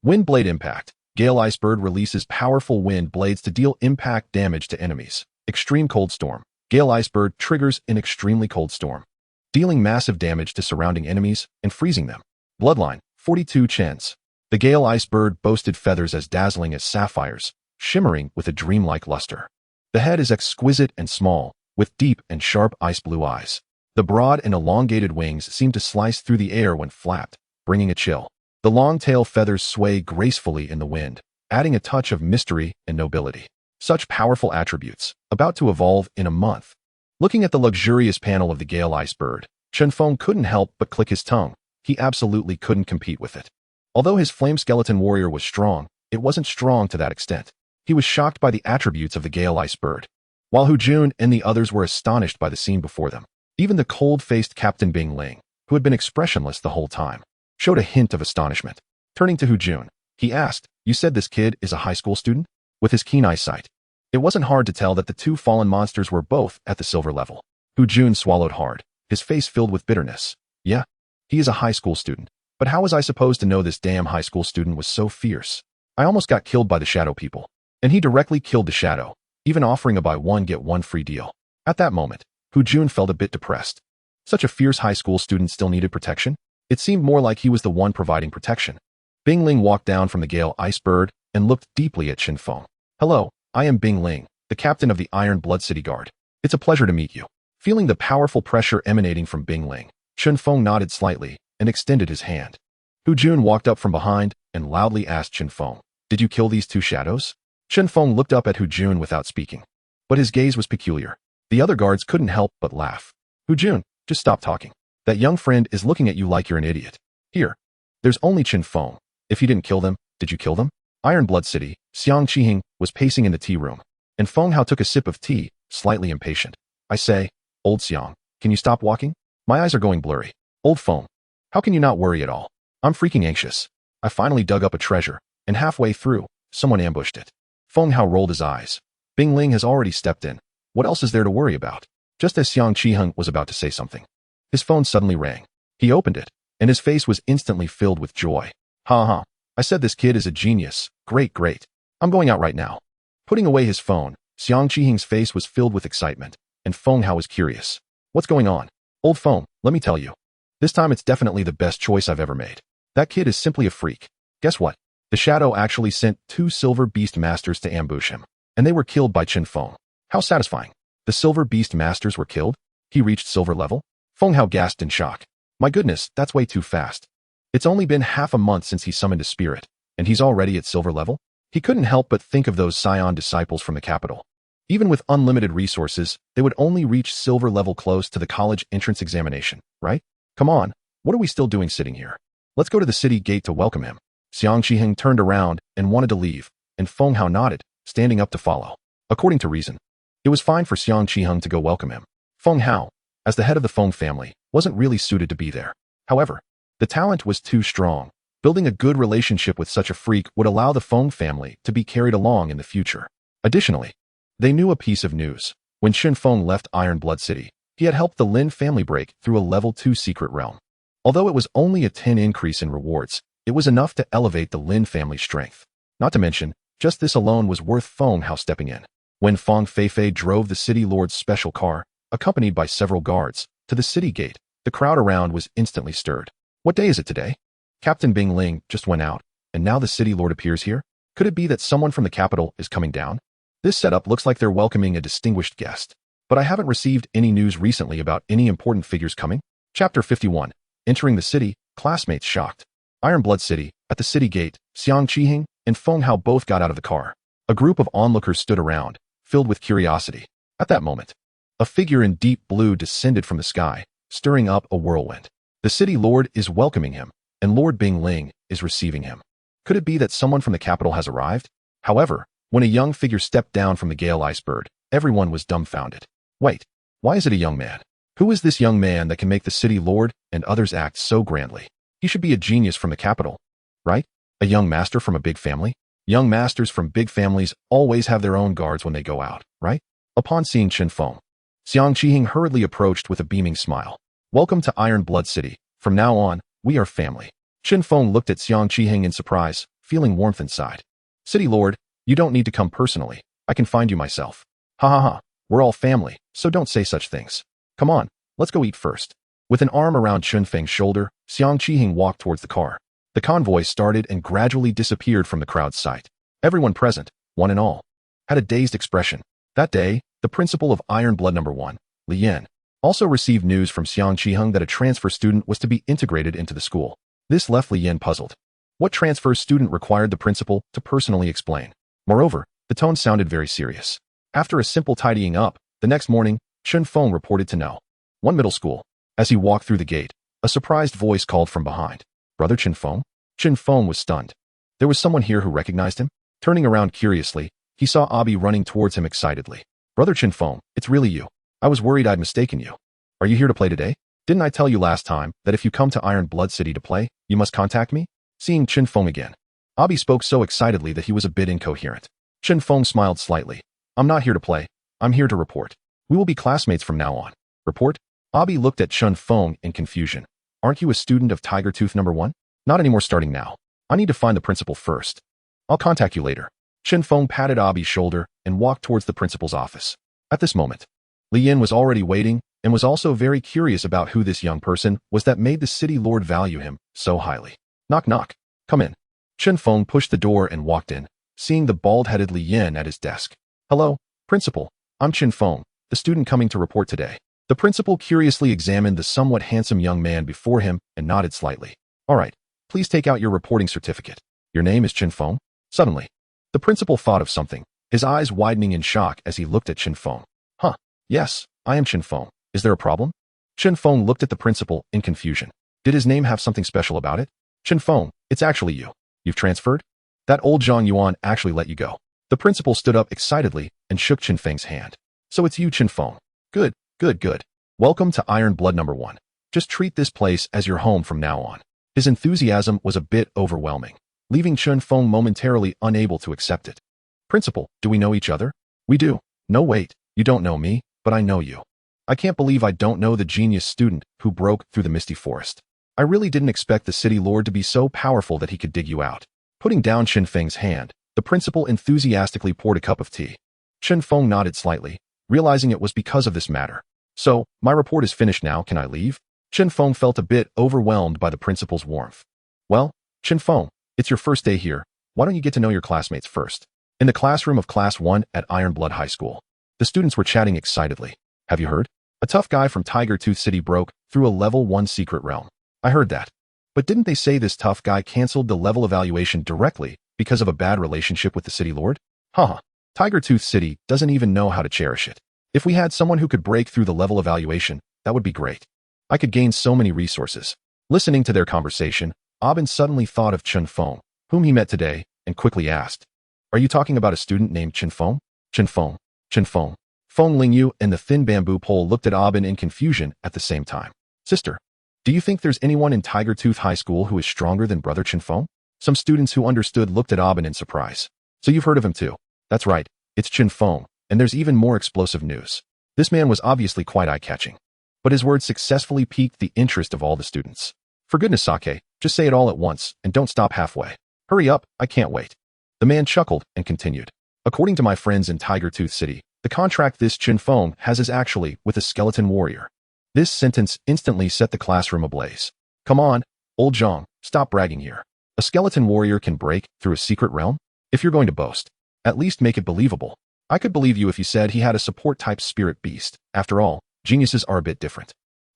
Wind Blade Impact. Gale Icebird releases powerful wind blades to deal impact damage to enemies. Extreme Cold Storm. Gale Icebird triggers an extremely cold storm, dealing massive damage to surrounding enemies and freezing them. Bloodline, 42 Chens. The Gale Icebird boasted feathers as dazzling as sapphires, shimmering with a dreamlike luster. The head is exquisite and small, with deep and sharp ice blue eyes. The broad and elongated wings seem to slice through the air when flapped, bringing a chill. The long tail feathers sway gracefully in the wind, adding a touch of mystery and nobility. Such powerful attributes, about to evolve in a month. Looking at the luxurious panel of the Gale Icebird, Chen Feng couldn't help but click his tongue. He absolutely couldn't compete with it. Although his flame skeleton warrior was strong, it wasn't strong to that extent. He was shocked by the attributes of the Gale Icebird, while Hu Jun and the others were astonished by the scene before them. Even the cold-faced Captain Bing Ling, who had been expressionless the whole time, showed a hint of astonishment. Turning to Hu Jun, he asked, You said this kid is a high school student? With his keen eyesight, It wasn't hard to tell that the two fallen monsters were both at the silver level. Hu Jun swallowed hard, his face filled with bitterness. Yeah, he is a high school student. But how was I supposed to know this damn high school student was so fierce? I almost got killed by the shadow people. And he directly killed the shadow, even offering a buy one get one free deal. At that moment, Hu Jun felt a bit depressed. Such a fierce high school student still needed protection? It seemed more like he was the one providing protection. Bing Ling walked down from the Gale Icebird and looked deeply at Chen Feng. Hello, I am Bing Ling, the captain of the Iron Blood City Guard. It's a pleasure to meet you. Feeling the powerful pressure emanating from Bing Ling, Chen Feng nodded slightly and extended his hand. Hu Jun walked up from behind and loudly asked Chen Feng, "Did you kill these two shadows?" Chen Feng looked up at Hu Jun without speaking. But his gaze was peculiar. The other guards couldn't help but laugh. Hu Jun, just stop talking. That young friend is looking at you like you're an idiot. Here. There's only Chen Feng. If you didn't kill them, did you kill them? Iron Blood City, Xiang Qihing was pacing in the tea room. And Feng Hao took a sip of tea, slightly impatient. I say, old Xiang, can you stop walking? My eyes are going blurry. Old Feng, how can you not worry at all? I'm freaking anxious. I finally dug up a treasure, and halfway through, someone ambushed it. Feng Hao rolled his eyes. Bing Ling has already stepped in. What else is there to worry about? Just as Xiang Qiheng was about to say something, his phone suddenly rang. He opened it, and his face was instantly filled with joy. Ha ha. I said this kid is a genius. Great, great. I'm going out right now. Putting away his phone, Xiang Qiheng's face was filled with excitement, and Feng Hao was curious. What's going on? Old Feng, let me tell you. This time it's definitely the best choice I've ever made. That kid is simply a freak. Guess what? The Shadow actually sent 2 silver Beastmasters to ambush him, and they were killed by Chen Feng. How satisfying. The silver Beastmasters were killed? He reached silver level? Feng Hao gasped in shock. My goodness, that's way too fast. It's only been half a month since he summoned a spirit, and he's already at silver level? He couldn't help but think of those Scion disciples from the capital. Even with unlimited resources, they would only reach silver level close to the college entrance examination, right? Come on, what are we still doing sitting here? Let's go to the city gate to welcome him. Xiang Qiheng turned around and wanted to leave, and Feng Hao nodded, standing up to follow. According to reason, it was fine for Xiang Qiheng to go welcome him. Feng Hao, as the head of the Feng family, wasn't really suited to be there. However, the talent was too strong. Building a good relationship with such a freak would allow the Feng family to be carried along in the future. Additionally, they knew a piece of news. When Chen Feng left Iron Blood City, he had helped the Lin family break through a level 2 secret realm. Although it was only a 10 increase in rewards, it was enough to elevate the Lin family's strength. Not to mention, just this alone was worth Feng Hao stepping in. When Feng Feifei drove the city lord's special car, accompanied by several guards, to the city gate, the crowd around was instantly stirred. What day is it today? Captain Bing Ling just went out, and now the city lord appears here? Could it be that someone from the capital is coming down? This setup looks like they're welcoming a distinguished guest. But I haven't received any news recently about any important figures coming. Chapter 51. Entering the city, classmates shocked. Iron Blood City, at the city gate, Xiang Qiheng and Feng Hao both got out of the car. A group of onlookers stood around, filled with curiosity. At that moment, a figure in deep blue descended from the sky, stirring up a whirlwind. The city lord is welcoming him, and Lord Bing Ling is receiving him. Could it be that someone from the capital has arrived? However, when a young figure stepped down from the Gale Icebird, everyone was dumbfounded. Wait, why is it a young man? Who is this young man that can make the city lord and others act so grandly? He should be a genius from the capital, right? A young master from a big family? Young masters from big families always have their own guards when they go out, right? Upon seeing Chen Feng, Xiang Qiheng hurriedly approached with a beaming smile. Welcome to Iron Blood City. From now on, we are family. Chen Feng looked at Xiang Qiheng in surprise, feeling warmth inside. City lord, you don't need to come personally. I can find you myself. Ha ha ha. We're all family, so don't say such things. Come on, let's go eat first. With an arm around Chen Feng's shoulder, Xiang Qiheng walked towards the car. The convoy started and gradually disappeared from the crowd's sight. Everyone present, one and all, had a dazed expression. That day, the principal of Iron Blood No. 1, Li Yan, also received news from Xiang Qiheng that a transfer student was to be integrated into the school. This left Li Yan puzzled. What transfer student required the principal to personally explain? Moreover, the tone sounded very serious. After a simple tidying up, the next morning, Chen Feng reported to No. 1 middle school. As he walked through the gate, a surprised voice called from behind. Brother Chen Feng? Chen Feng was stunned. There was someone here who recognized him? Turning around curiously, he saw Abi running towards him excitedly. Brother Chen Feng, it's really you. I was worried I'd mistaken you. Are you here to play today? Didn't I tell you last time that if you come to Iron Blood City to play, you must contact me? Seeing Chen Feng again, Abi spoke so excitedly that he was a bit incoherent. Chen Feng smiled slightly. I'm not here to play. I'm here to report. We will be classmates from now on. Report? Abi looked at Chen Feng in confusion. Aren't you a student of Tiger Tooth number 1? Not anymore, starting now. I need to find the principal first. I'll contact you later. Chen Feng patted Abi's shoulder and walked towards the principal's office. At this moment, Li Yin was already waiting and was also very curious about who this young person was that made the city lord value him so highly. Knock knock. Come in. Chen Feng pushed the door and walked in, seeing the bald-headed Li Yin at his desk. Hello, principal. I'm Chen Feng, the student coming to report today. The principal curiously examined the somewhat handsome young man before him and nodded slightly. All right, please take out your reporting certificate. Your name is Chen Feng? Suddenly, the principal thought of something, his eyes widening in shock as he looked at Chen Feng. Huh, yes, I am Chen Feng. Is there a problem? Chen Feng looked at the principal in confusion. Did his name have something special about it? Chen Feng, it's actually you. You've transferred? That old Zhang Yuan actually let you go. The principal stood up excitedly and shook Chen Feng's hand. So it's you, Chen Feng. Good, good, good. Welcome to Iron Blood number 1. Just treat this place as your home from now on. His enthusiasm was a bit overwhelming, leaving Chen Feng momentarily unable to accept it. Principal, do we know each other? We do. No, wait, you don't know me, but I know you. I can't believe I don't know the genius student who broke through the misty forest. I really didn't expect the city lord to be so powerful that he could dig you out. Putting down Chen Feng's hand, the principal enthusiastically poured a cup of tea. Chen Feng nodded slightly, realizing it was because of this matter. So, my report is finished now, can I leave? Chen Feng felt a bit overwhelmed by the principal's warmth. Well, Chen Feng, it's your first day here. Why don't you get to know your classmates first? In the classroom of Class 1 at Iron Blood High School, the students were chatting excitedly. Have you heard? A tough guy from Tiger Tooth City broke through a level 1 secret realm. I heard that. But didn't they say this tough guy canceled the level evaluation directly because of a bad relationship with the city lord? Haha. Tiger Tooth City doesn't even know how to cherish it. If we had someone who could break through the level evaluation, that would be great. I could gain so many resources. Listening to their conversation, Abin suddenly thought of Chen Feng, whom he met today, and quickly asked, Are you talking about a student named Chen Feng? Chen Feng. Chen Feng. Feng Lingyu and the thin bamboo pole looked at Abin in confusion at the same time. Sister, do you think there's anyone in Tiger Tooth High School who is stronger than brother Chen Feng? Some students who understood looked at Abin in surprise. So you've heard of him too? That's right, it's Chen Feng, and there's even more explosive news. This man was obviously quite eye-catching. But his words successfully piqued the interest of all the students. For goodness sake, just say it all at once, and don't stop halfway. Hurry up, I can't wait. The man chuckled and continued. According to my friends in Tiger Tooth City, the contract this Chen Feng has is actually with a skeleton warrior. This sentence instantly set the classroom ablaze. Come on, old Zhang, stop bragging here. A skeleton warrior can break through a secret realm? If you're going to boast, at least make it believable. I could believe you if you said he had a support-type spirit beast. After all, geniuses are a bit different.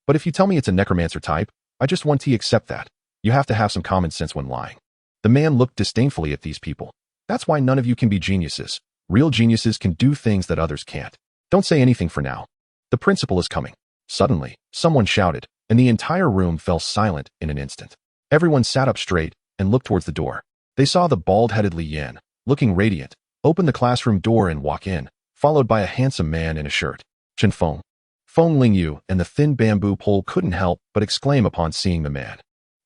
But if you tell me it's a necromancer type, I just want to accept that. You have to have some common sense when lying. The man looked disdainfully at these people. That's why none of you can be geniuses. Real geniuses can do things that others can't. Don't say anything for now. The principal is coming. Suddenly, someone shouted, and the entire room fell silent in an instant. Everyone sat up straight and looked towards the door. They saw the bald-headed Li Yin, looking radiant, open the classroom door and walk in, followed by a handsome man in a shirt. Chen Feng. Feng Lingyu and the thin bamboo pole couldn't help but exclaim upon seeing the man.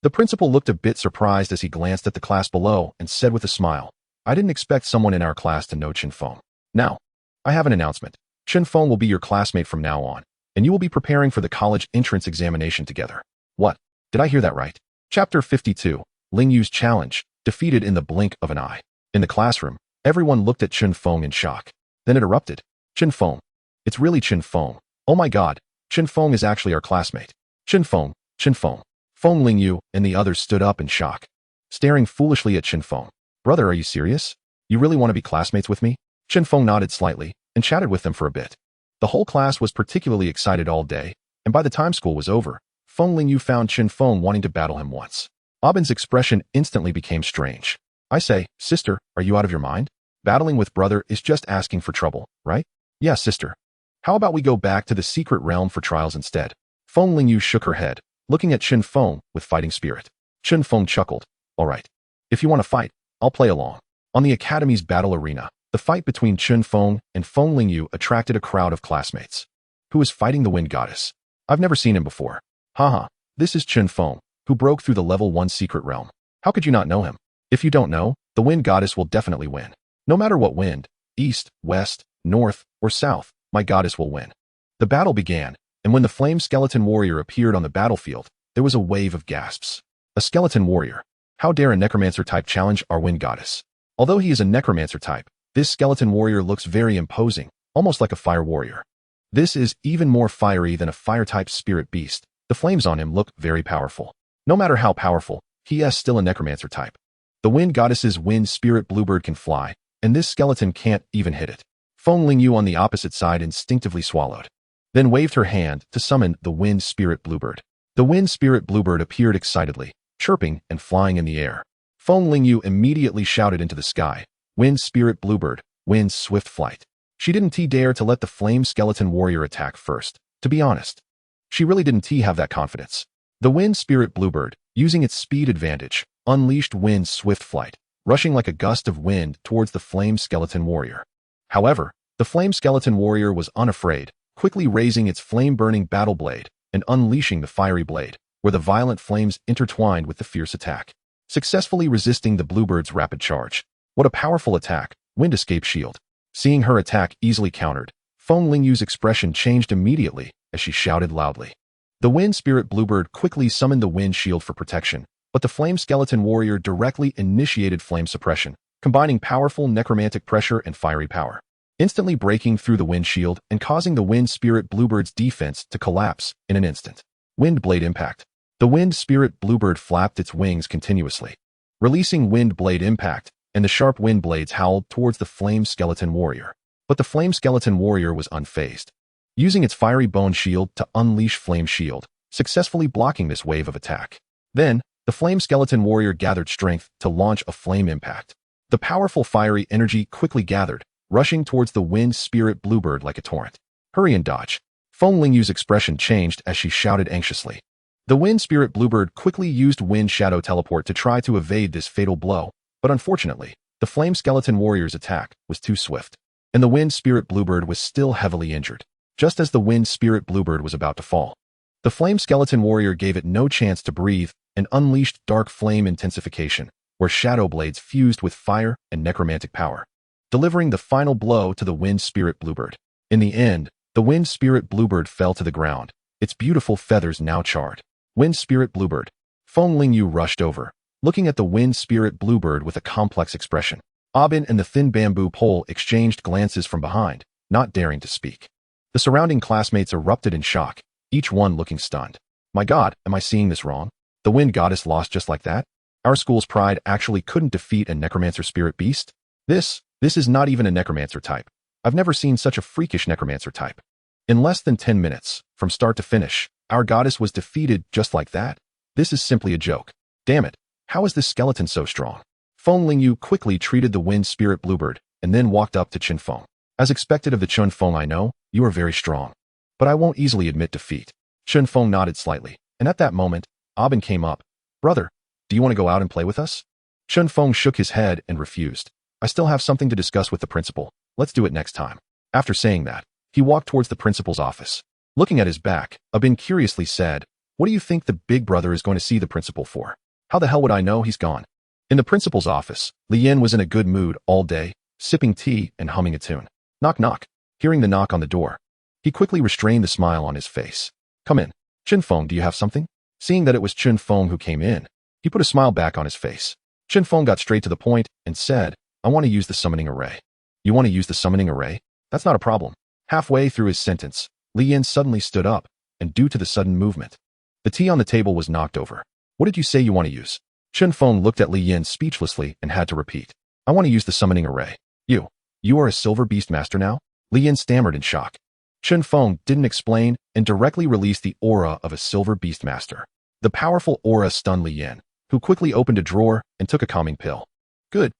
The principal looked a bit surprised as he glanced at the class below and said with a smile, I didn't expect someone in our class to know Chen Feng. Now, I have an announcement. Chen Feng will be your classmate from now on, and you will be preparing for the college entrance examination together. What? Did I hear that right? Chapter 52, Lingyu's Challenge, defeated in the blink of an eye. In the classroom, everyone looked at Chen Feng in shock. Then it erupted. Chen Feng. It's really Chen Feng. Oh my god, Chen Feng is actually our classmate. Chen Feng, Chen Feng. Feng Lingyu and the others stood up in shock, staring foolishly at Chen Feng. Brother, are you serious? You really want to be classmates with me? Chen Feng nodded slightly and chatted with them for a bit. The whole class was particularly excited all day, and by the time school was over, Feng Lingyu found Chen Feng wanting to battle him once. Abin's expression instantly became strange. I say, sister, are you out of your mind? Battling with brother is just asking for trouble, right? Yeah, sister. How about we go back to the secret realm for trials instead? Feng Lingyu shook her head, looking at Chen Feng with fighting spirit. Chen Feng chuckled. All right. If you want to fight, I'll play along. On the academy's battle arena, the fight between Chen Feng and Feng Lingyu attracted a crowd of classmates. Who is fighting the wind goddess? I've never seen him before. Haha, this is Chen Feng, who broke through the level 1 secret realm. How could you not know him? If you don't know, the wind goddess will definitely win. No matter what wind, east, west, north, or south, my goddess will win. The battle began, and when the flame skeleton warrior appeared on the battlefield, there was a wave of gasps. A skeleton warrior. How dare a necromancer type challenge our wind goddess? Although he is a necromancer type, this skeleton warrior looks very imposing, almost like a fire warrior. This is even more fiery than a fire-type spirit beast. The flames on him look very powerful. No matter how powerful, he is still a necromancer type. The wind goddess's wind spirit bluebird can fly, and this skeleton can't even hit it. Feng Lingyu on the opposite side instinctively swallowed, then waved her hand to summon the wind spirit bluebird. The wind spirit bluebird appeared excitedly, chirping and flying in the air. Feng Lingyu immediately shouted into the sky, "Wind spirit bluebird, wind swift flight." She didn't dare to let the flame skeleton warrior attack first, to be honest. She really didn't have that confidence. The wind spirit bluebird, using its speed advantage, unleashed wind swift flight, rushing like a gust of wind towards the flame skeleton warrior. However, the flame skeleton warrior was unafraid, quickly raising its flame-burning battle blade and unleashing the fiery blade, where the violent flames intertwined with the fierce attack, successfully resisting the bluebird's rapid charge. What a powerful attack! Wind escape shield. Seeing her attack easily countered, Feng Lingyu's expression changed immediately as she shouted loudly. The wind spirit bluebird quickly summoned the wind shield for protection, but the flame skeleton warrior directly initiated flame suppression, combining powerful necromantic pressure and fiery power, instantly breaking through the wind shield and causing the wind spirit bluebird's defense to collapse in an instant. Wind blade impact. The wind spirit bluebird flapped its wings continuously, releasing wind blade impact, and the sharp wind blades howled towards the flame skeleton warrior. But the flame skeleton warrior was unfazed, using its fiery bone shield to unleash flame shield, successfully blocking this wave of attack. Then, the flame skeleton warrior gathered strength to launch a flame impact. The powerful fiery energy quickly gathered, rushing towards the wind spirit bluebird like a torrent. Hurry and dodge. Feng Lingyu's expression changed as she shouted anxiously. The wind spirit bluebird quickly used wind shadow teleport to try to evade this fatal blow, but unfortunately, the flame skeleton warrior's attack was too swift, and the wind spirit bluebird was still heavily injured. Just as the wind spirit bluebird was about to fall, the flame skeleton warrior gave it no chance to breathe and unleashed dark flame intensification, where shadow blades fused with fire and necromantic power, delivering the final blow to the wind spirit bluebird. In the end, the wind spirit bluebird fell to the ground, its beautiful feathers now charred. Wind spirit bluebird. Feng Lingyu rushed over, looking at the wind spirit bluebird with a complex expression. Abin and the thin bamboo pole exchanged glances from behind, not daring to speak. The surrounding classmates erupted in shock, each one looking stunned. My God, am I seeing this wrong? The wind goddess lost just like that? Our school's pride actually couldn't defeat a necromancer spirit beast? This is not even a necromancer type. I've never seen such a freakish necromancer type. In less than 10 minutes, from start to finish, our goddess was defeated just like that? This is simply a joke. Damn it. How is this skeleton so strong? Feng Lingyu quickly treated the wind spirit bluebird and then walked up to Chen Feng. As expected of the Chen Feng, I know, you are very strong, but I won't easily admit defeat. Chen Feng nodded slightly, and at that moment, Abin came up. Brother, do you want to go out and play with us? Chen Feng shook his head and refused. I still have something to discuss with the principal. Let's do it next time. After saying that, he walked towards the principal's office. Looking at his back, Abin curiously said, what do you think the big brother is going to see the principal for? How the hell would I know he's gone? In the principal's office, Li Yin was in a good mood all day, sipping tea and humming a tune. Knock knock. Hearing the knock on the door, he quickly restrained the smile on his face. Come in. Chen Feng, do you have something? Seeing that it was Chen Feng who came in, he put a smile back on his face. Chen Feng got straight to the point and said, I want to use the summoning array. You want to use the summoning array? That's not a problem. Halfway through his sentence, Li Yin suddenly stood up, and due to the sudden movement, the tea on the table was knocked over. What did you say you want to use? Chen Feng looked at Li Yin speechlessly and had to repeat. I want to use the summoning array. You are a silver Beastmaster now? Li Yin stammered in shock. Chen Feng didn't explain and directly released the aura of a silver Beastmaster. The powerful aura stunned Li Yin, who quickly opened a drawer and took a calming pill. Good.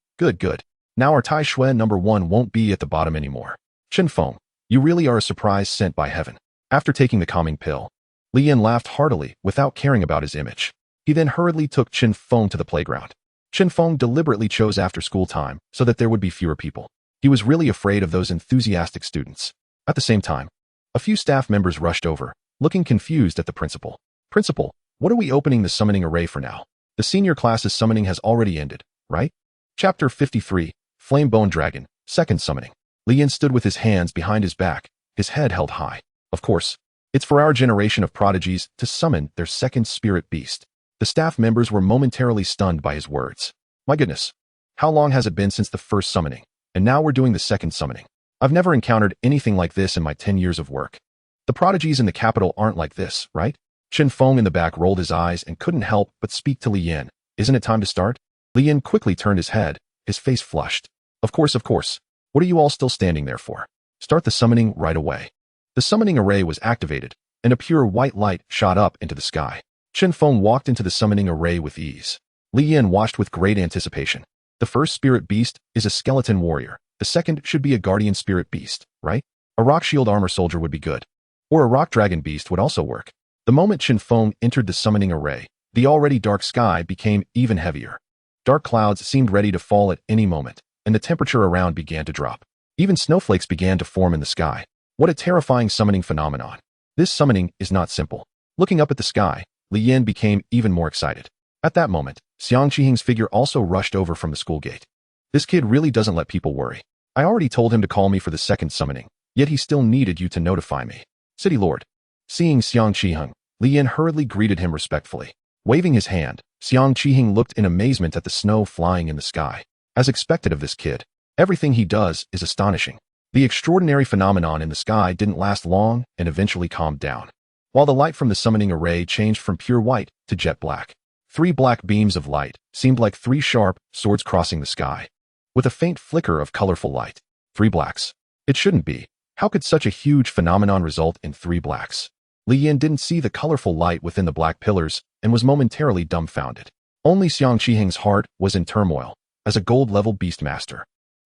Now our Tai Shui #1 won't be at the bottom anymore. Chen Feng, you really are a surprise sent by heaven. After taking the calming pill, Li Yin laughed heartily without caring about his image. He then hurriedly took Chen Feng to the playground. Chen Feng deliberately chose after school time so that there would be fewer people. He was really afraid of those enthusiastic students. At the same time, a few staff members rushed over, looking confused at the principal. Principal, what are we opening the summoning array for now? The senior class's summoning has already ended, right? Chapter 53, Flame Bone Dragon, Second Summoning. Li Yin stood with his hands behind his back, his head held high. Of course, it's for our generation of prodigies to summon their second spirit beast. The staff members were momentarily stunned by his words. My goodness, how long has it been since the first summoning? And now we're doing the second summoning. I've never encountered anything like this in my 10 years of work. The prodigies in the capital aren't like this, right? Chen Feng in the back rolled his eyes and couldn't help but speak to Li Yin. Isn't it time to start? Li Yin quickly turned his head, his face flushed. Of course. What are you all still standing there for? Start the summoning right away. The summoning array was activated, and a pure white light shot up into the sky. Chen Feng walked into the summoning array with ease. Li Yin watched with great anticipation. The first spirit beast is a skeleton warrior. The second should be a guardian spirit beast, right? A rock shield armor soldier would be good. Or a rock dragon beast would also work. The moment Chen Feng entered the summoning array, the already dark sky became even heavier. Dark clouds seemed ready to fall at any moment, and the temperature around began to drop. Even snowflakes began to form in the sky. What a terrifying summoning phenomenon. This summoning is not simple. Looking up at the sky, Li Yin became even more excited. At that moment, Xiang Qihing's figure also rushed over from the school gate. This kid really doesn't let people worry. I already told him to call me for the second summoning, yet he still needed you to notify me. City Lord. Seeing Xiang Qihing, Li Yin hurriedly greeted him respectfully. Waving his hand, Xiang Qihing looked in amazement at the snow flying in the sky. As expected of this kid, everything he does is astonishing. The extraordinary phenomenon in the sky didn't last long and eventually calmed down. While the light from the summoning array changed from pure white to jet black, 3 black beams of light seemed like 3 sharp swords crossing the sky. With a faint flicker of colorful light, 3 blacks. It shouldn't be. How could such a huge phenomenon result in 3 blacks? Li Yin didn't see the colorful light within the black pillars and was momentarily dumbfounded. Only Xiang Qihing's heart was in turmoil. As a gold-level Beastmaster,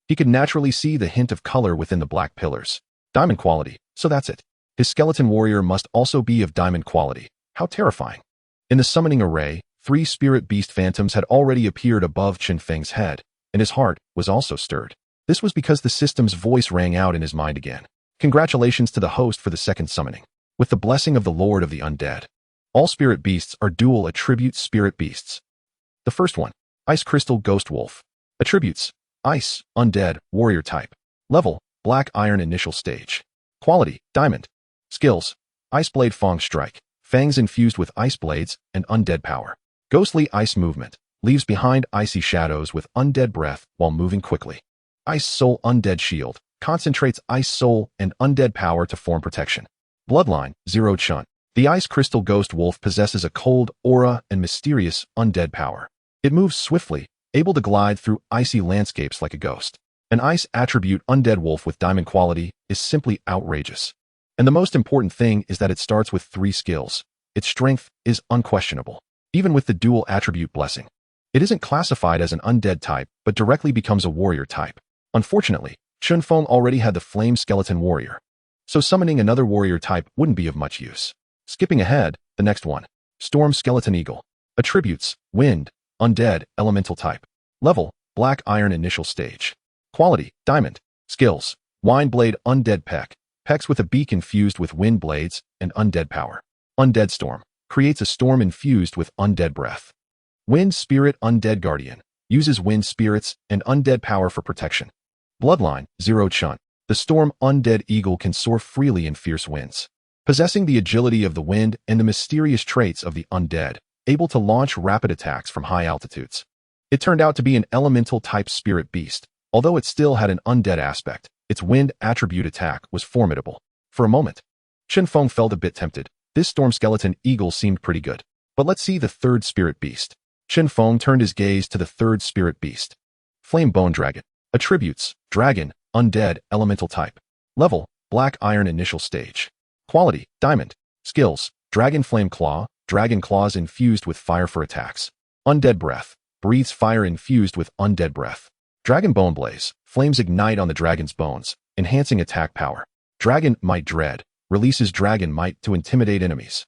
he could naturally see the hint of color within the black pillars. Diamond quality, so that's it. His skeleton warrior must also be of diamond quality. How terrifying. In the summoning array, 3 spirit beast phantoms had already appeared above Chen Feng's head, and his heart was also stirred. This was because the system's voice rang out in his mind again. Congratulations to the host for the second summoning. With the blessing of the Lord of the Undead. All spirit beasts are dual attribute spirit beasts. The first one, Ice Crystal Ghost Wolf. Attributes, Ice, Undead, Warrior type. Level, Black Iron initial stage. Quality, Diamond. Skills, Ice Blade Fang Strike. Fangs infused with ice blades and undead power. Ghostly ice movement. Leaves behind icy shadows with undead breath while moving quickly. Ice Soul Undead Shield. Concentrates ice soul and undead power to form protection. Bloodline, 0 Chun. The Ice Crystal Ghost Wolf possesses a cold aura and mysterious undead power. It moves swiftly, able to glide through icy landscapes like a ghost. An ice attribute undead wolf with diamond quality is simply outrageous. And the most important thing is that it starts with 3 skills. Its strength is unquestionable, even with the dual attribute blessing. It isn't classified as an undead type, but directly becomes a warrior type. Unfortunately, Chen Feng already had the flame skeleton warrior, so summoning another warrior type wouldn't be of much use. Skipping ahead, the next one, Storm Skeleton Eagle. Attributes, Wind, Undead, Elemental type. Level, Black Iron initial stage. Quality, Diamond. Skills, Wine Blade Undead Peck. Pecks with a beak infused with wind blades and undead power. Undead Storm. Creates a storm infused with undead breath. Wind Spirit Undead Guardian. Uses wind spirits and undead power for protection. Bloodline, 0 Chun. The Storm Undead Eagle can soar freely in fierce winds. Possessing the agility of the wind and the mysterious traits of the undead, able to launch rapid attacks from high altitudes. It turned out to be an elemental-type spirit beast. Although it still had an undead aspect, its wind attribute attack was formidable. For a moment, Chen Feng felt a bit tempted. This storm skeleton eagle seemed pretty good. But let's see the third spirit beast. Chen Feng turned his gaze to the third spirit beast. Flame Bone Dragon. Attributes, Dragon, Undead, Elemental type. Level, Black Iron initial stage. Quality, Diamond. Skills, Dragon Flame Claw. Dragon claws infused with fire for attacks. Undead Breath. Breathes fire infused with undead breath. Dragon Bone Blaze. Flames ignite on the dragon's bones, enhancing attack power. Dragon Might Dread. Releases dragon might to intimidate enemies.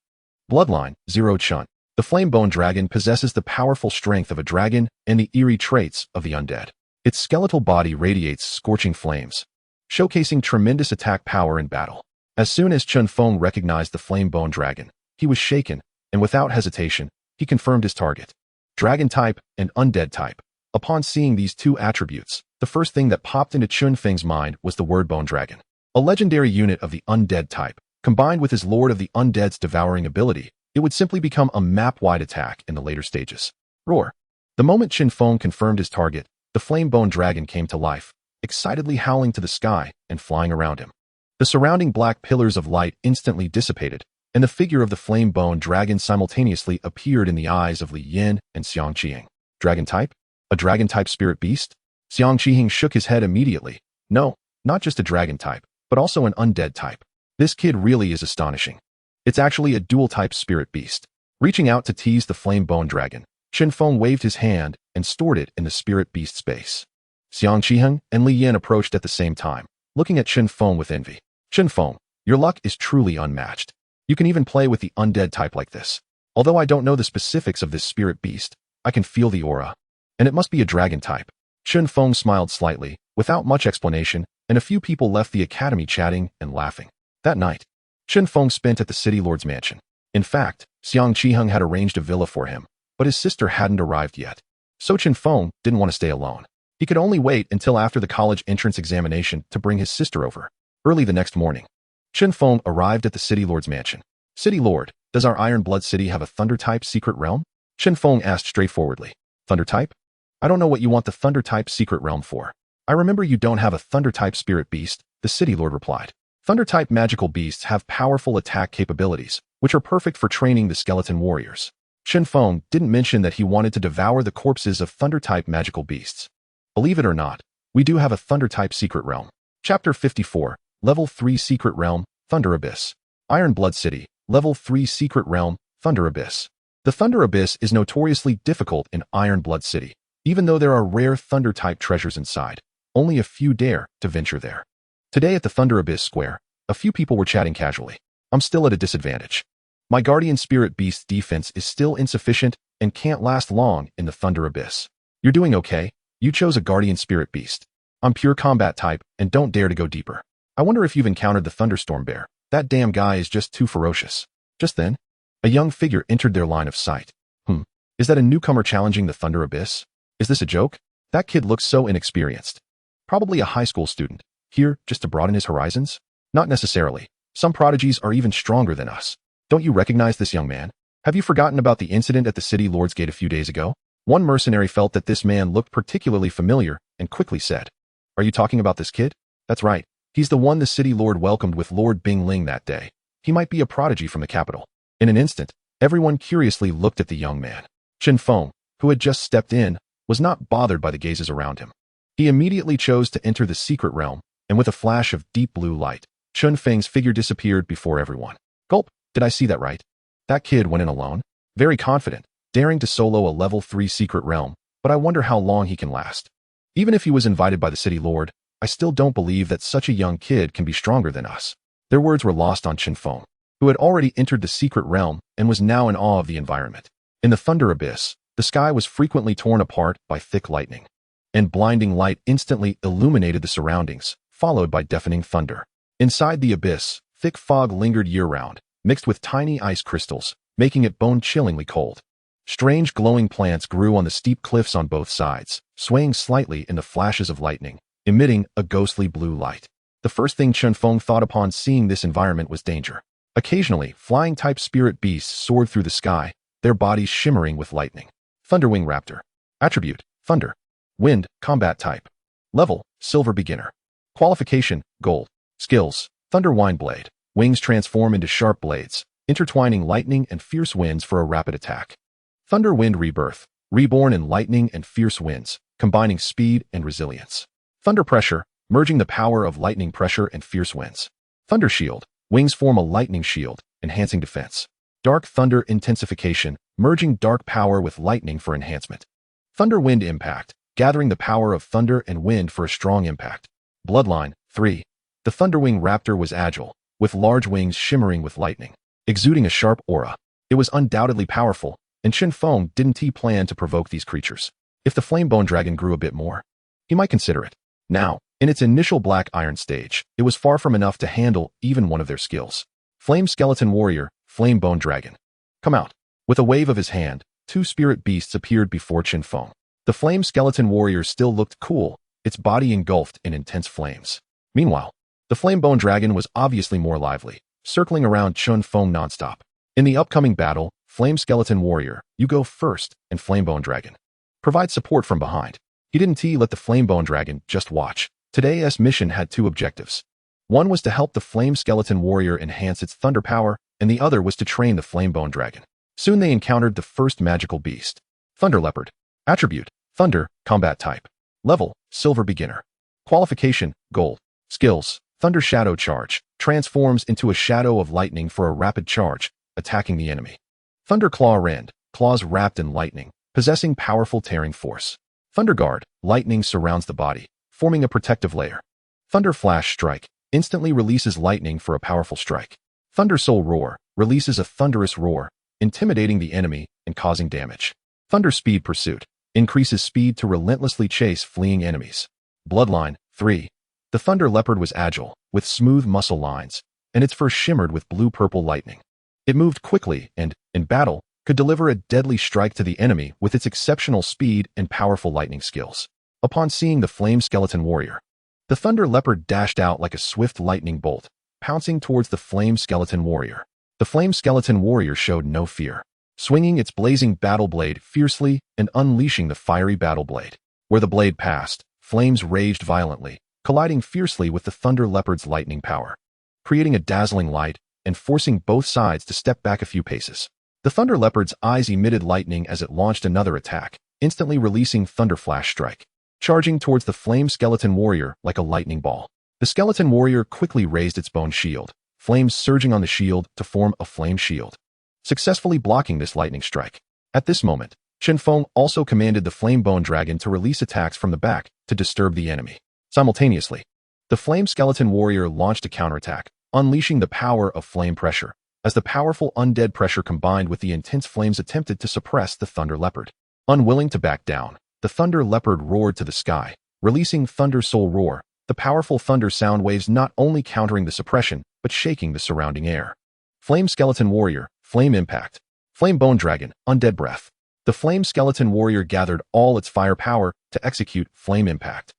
Bloodline, 0 Chun. The Flame Bone Dragon possesses the powerful strength of a dragon and the eerie traits of the undead. Its skeletal body radiates scorching flames, showcasing tremendous attack power in battle. As soon as Chen Feng recognized the Flame Bone Dragon, he was shaken, and without hesitation, he confirmed his target. Dragon type and undead type. Upon seeing these 2 attributes, the first thing that popped into Chen Feng's mind was the word Bone Dragon. A legendary unit of the undead type, combined with his Lord of the Undead's devouring ability, it would simply become a map-wide attack in the later stages. Roar. The moment Chen Feng confirmed his target, the flame bone dragon came to life, excitedly howling to the sky and flying around him. The surrounding black pillars of light instantly dissipated, and the figure of the flame bone dragon simultaneously appeared in the eyes of Li Yin and Xiang Qiheng. Dragon type? A dragon type spirit beast? Xiang Qiheng shook his head immediately. No, not just a dragon type, but also an undead type. This kid really is astonishing. It's actually a dual type spirit beast. Reaching out to tease the flame bone dragon, Chen Feng waved his hand and stored it in the spirit beast space. Xiang Qiheng and Li Yin approached at the same time, looking at Chen Feng with envy. Chen Feng, your luck is truly unmatched. You can even play with the undead type like this. Although I don't know the specifics of this spirit beast, I can feel the aura. And it must be a dragon type. Chen Feng smiled slightly, without much explanation, and a few people left the academy chatting and laughing. That night, Chen Feng spent at the city lord's mansion. In fact, Xiang Qiheng had arranged a villa for him, but his sister hadn't arrived yet. So Chen Feng didn't want to stay alone. He could only wait until after the college entrance examination to bring his sister over. Early the next morning, Chen Feng arrived at the city lord's mansion. City lord, does our Iron Blood city have a thunder-type secret realm? Chen Feng asked straightforwardly. Thunder-type? I don't know what you want the thunder-type secret realm for. I remember you don't have a thunder-type spirit beast, the city lord replied. Thunder-type magical beasts have powerful attack capabilities, which are perfect for training the skeleton warriors. Chen Feng didn't mention that he wanted to devour the corpses of thunder-type magical beasts. Believe it or not, we do have a thunder-type secret realm. Chapter 54, Level 3 Secret Realm, Thunder Abyss. Iron Blood City, Level 3 Secret Realm, Thunder Abyss. The Thunder Abyss is notoriously difficult in Iron Blood City. Even though there are rare Thunder-type treasures inside, only a few dare to venture there. Today at the Thunder Abyss Square, a few people were chatting casually. I'm still at a disadvantage. My Guardian Spirit Beast's defense is still insufficient and can't last long in the Thunder Abyss. You're doing okay. You chose a Guardian Spirit Beast. I'm pure combat type and don't dare to go deeper. I wonder if you've encountered the Thunderstorm Bear. That damn guy is just too ferocious. Just then, a young figure entered their line of sight. Is that a newcomer challenging the Thunder Abyss? Is this a joke? That kid looks so inexperienced. Probably a high school student. Here, just to broaden his horizons? Not necessarily. Some prodigies are even stronger than us. Don't you recognize this young man? Have you forgotten about the incident at the city lord's gate a few days ago? One mercenary felt that this man looked particularly familiar and quickly said, Are you talking about this kid? That's right. He's the one the city lord welcomed with Lord Bing Ling that day. He might be a prodigy from the capital. In an instant, everyone curiously looked at the young man. Chen Feng, who had just stepped in, was not bothered by the gazes around him. He immediately chose to enter the secret realm, and with a flash of deep blue light, Chen Feng's figure disappeared before everyone. Gulp, did I see that right? That kid went in alone, very confident, daring to solo a level 3 secret realm, but I wonder how long he can last. Even if he was invited by the city lord, I still don't believe that such a young kid can be stronger than us. Their words were lost on Chen Feng, who had already entered the secret realm and was now in awe of the environment. In the Thunder Abyss, the sky was frequently torn apart by thick lightning, and blinding light instantly illuminated the surroundings, followed by deafening thunder. Inside the abyss, thick fog lingered year-round, mixed with tiny ice crystals, making it bone-chillingly cold. Strange glowing plants grew on the steep cliffs on both sides, swaying slightly in the flashes of lightning, emitting a ghostly blue light. The first thing Chen Feng thought upon seeing this environment was danger. Occasionally, flying-type spirit beasts soared through the sky, their bodies shimmering with lightning. Thunderwing Raptor. Attribute, Thunder. Wind, Combat Type. Level, Silver Beginner. Qualification, Gold. Skills, Thunder Wind Blade. Wings transform into sharp blades, intertwining lightning and fierce winds for a rapid attack. Thunder Wind Rebirth. Reborn in lightning and fierce winds, combining speed and resilience. Thunder Pressure. Merging the power of lightning pressure and fierce winds. Thunder Shield. Wings form a lightning shield, enhancing defense. Dark Thunder Intensification. Merging dark power with lightning for enhancement. Thunder Wind Impact. Gathering the power of thunder and wind for a strong impact. Bloodline 3. The Thunderwing Raptor was agile, with large wings shimmering with lightning, exuding a sharp aura. It was undoubtedly powerful, and Chen Feng didn't plan to provoke these creatures. If the Flamebone Dragon grew a bit more, he might consider it. Now, in its initial Black Iron stage, it was far from enough to handle even one of their skills. Flame Skeleton Warrior, Flamebone Dragon. Come out. With a wave of his hand, 2 spirit beasts appeared before Chen Feng. The Flame Skeleton Warrior still looked cool, its body engulfed in intense flames. Meanwhile, the flame-bone dragon was obviously more lively, circling around Chen Feng nonstop. In the upcoming battle, Flame Skeleton Warrior, you go first, and Flame-bone Dragon provide support from behind. He didn't let the Flame-bone Dragon just watch. Today's mission had two objectives. One was to help the Flame Skeleton Warrior enhance its thunder power, and the other was to train the Flame-bone Dragon. Soon they encountered the first magical beast. Thunder Leopard. Attribute: Thunder, combat type. Level: Silver beginner. Qualification: Gold. Skills: Thunder Shadow Charge. Transforms into a shadow of lightning for a rapid charge, attacking the enemy. Thunder Claw Rend. Claws wrapped in lightning, possessing powerful tearing force. Thunder Guard. Lightning surrounds the body, forming a protective layer. Thunder Flash Strike. Instantly releases lightning for a powerful strike. Thunder Soul Roar. Releases a thunderous roar, intimidating the enemy and causing damage. Thunder Speed Pursuit. Increases speed to relentlessly chase fleeing enemies. Bloodline 3. The Thunder Leopard was agile, with smooth muscle lines, and its fur shimmered with blue-purple lightning. It moved quickly and, in battle, could deliver a deadly strike to the enemy with its exceptional speed and powerful lightning skills. Upon seeing the Flame Skeleton Warrior, the Thunder Leopard dashed out like a swift lightning bolt, pouncing towards the Flame Skeleton Warrior. The Flame Skeleton Warrior showed no fear, swinging its blazing battle blade fiercely and unleashing the fiery battle blade. Where the blade passed, flames raged violently, colliding fiercely with the Thunder Leopard's lightning power, creating a dazzling light and forcing both sides to step back a few paces. The Thunder Leopard's eyes emitted lightning as it launched another attack, instantly releasing Thunder Flash Strike, charging towards the Flame Skeleton Warrior like a lightning ball. The Skeleton Warrior quickly raised its bone shield, flames surging on the shield to form a flame shield, successfully blocking this lightning strike. At this moment, Chen Feng also commanded the Flame-bone Dragon to release attacks from the back to disturb the enemy. Simultaneously, the Flame Skeleton Warrior launched a counterattack, unleashing the power of flame pressure, as the powerful undead pressure combined with the intense flames attempted to suppress the Thunder Leopard. Unwilling to back down, the Thunder Leopard roared to the sky, releasing Thunder Soul Roar, the powerful thunder sound waves not only countering the suppression, but shaking the surrounding air. Flame Skeleton Warrior, Flame Impact. Flame-bone Dragon, Undead Breath. The Flame Skeleton Warrior gathered all its firepower to execute Flame Impact.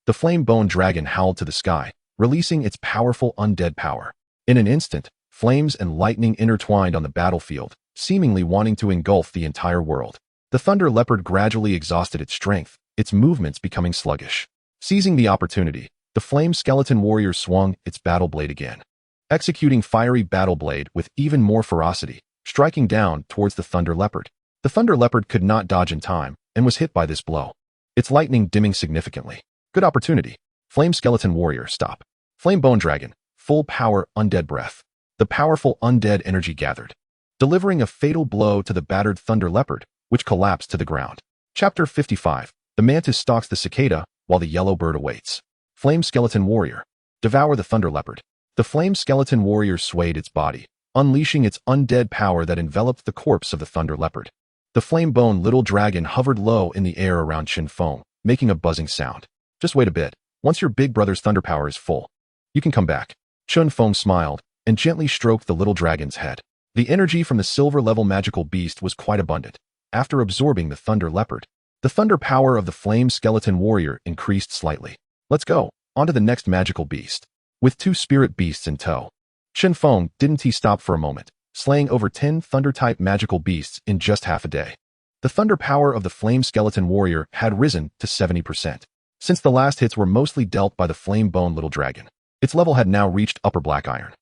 The Flame-bone Dragon howled to the sky, releasing its powerful undead power. In an instant, flames and lightning intertwined on the battlefield, seemingly wanting to engulf the entire world. The Thunder Leopard gradually exhausted its strength, its movements becoming sluggish. Seizing the opportunity, the Flame Skeleton Warrior swung its battle blade again, executing fiery battle blade with even more ferocity, striking down towards the Thunder Leopard. The Thunder Leopard could not dodge in time and was hit by this blow, its lightning dimming significantly. Good opportunity. Flame Skeleton Warrior, stop. Flame-bone Dragon, full power undead breath. The powerful undead energy gathered, delivering a fatal blow to the battered Thunder Leopard, which collapsed to the ground. Chapter 55. The Mantis stalks the cicada, while the yellow bird awaits. Flame Skeleton Warrior. Devour the Thunder Leopard. The Flame Skeleton Warrior swayed its body, unleashing its undead power that enveloped the corpse of the Thunder Leopard. The flame-bone little dragon hovered low in the air around Chen Feng, making a buzzing sound. Just wait a bit. Once your big brother's thunder power is full, you can come back. Chen Feng smiled and gently stroked the little dragon's head. The energy from the silver-level magical beast was quite abundant. After absorbing the Thunder Leopard, the thunder power of the Flame Skeleton Warrior increased slightly. Let's go, on to the next magical beast. With 2 spirit beasts in tow, Chen Feng didn't stop for a moment, slaying over 10 thunder-type magical beasts in just half a day. The thunder power of the Flame Skeleton Warrior had risen to 70%. Since the last hits were mostly dealt by the flame-bone little dragon, its level had now reached upper black iron.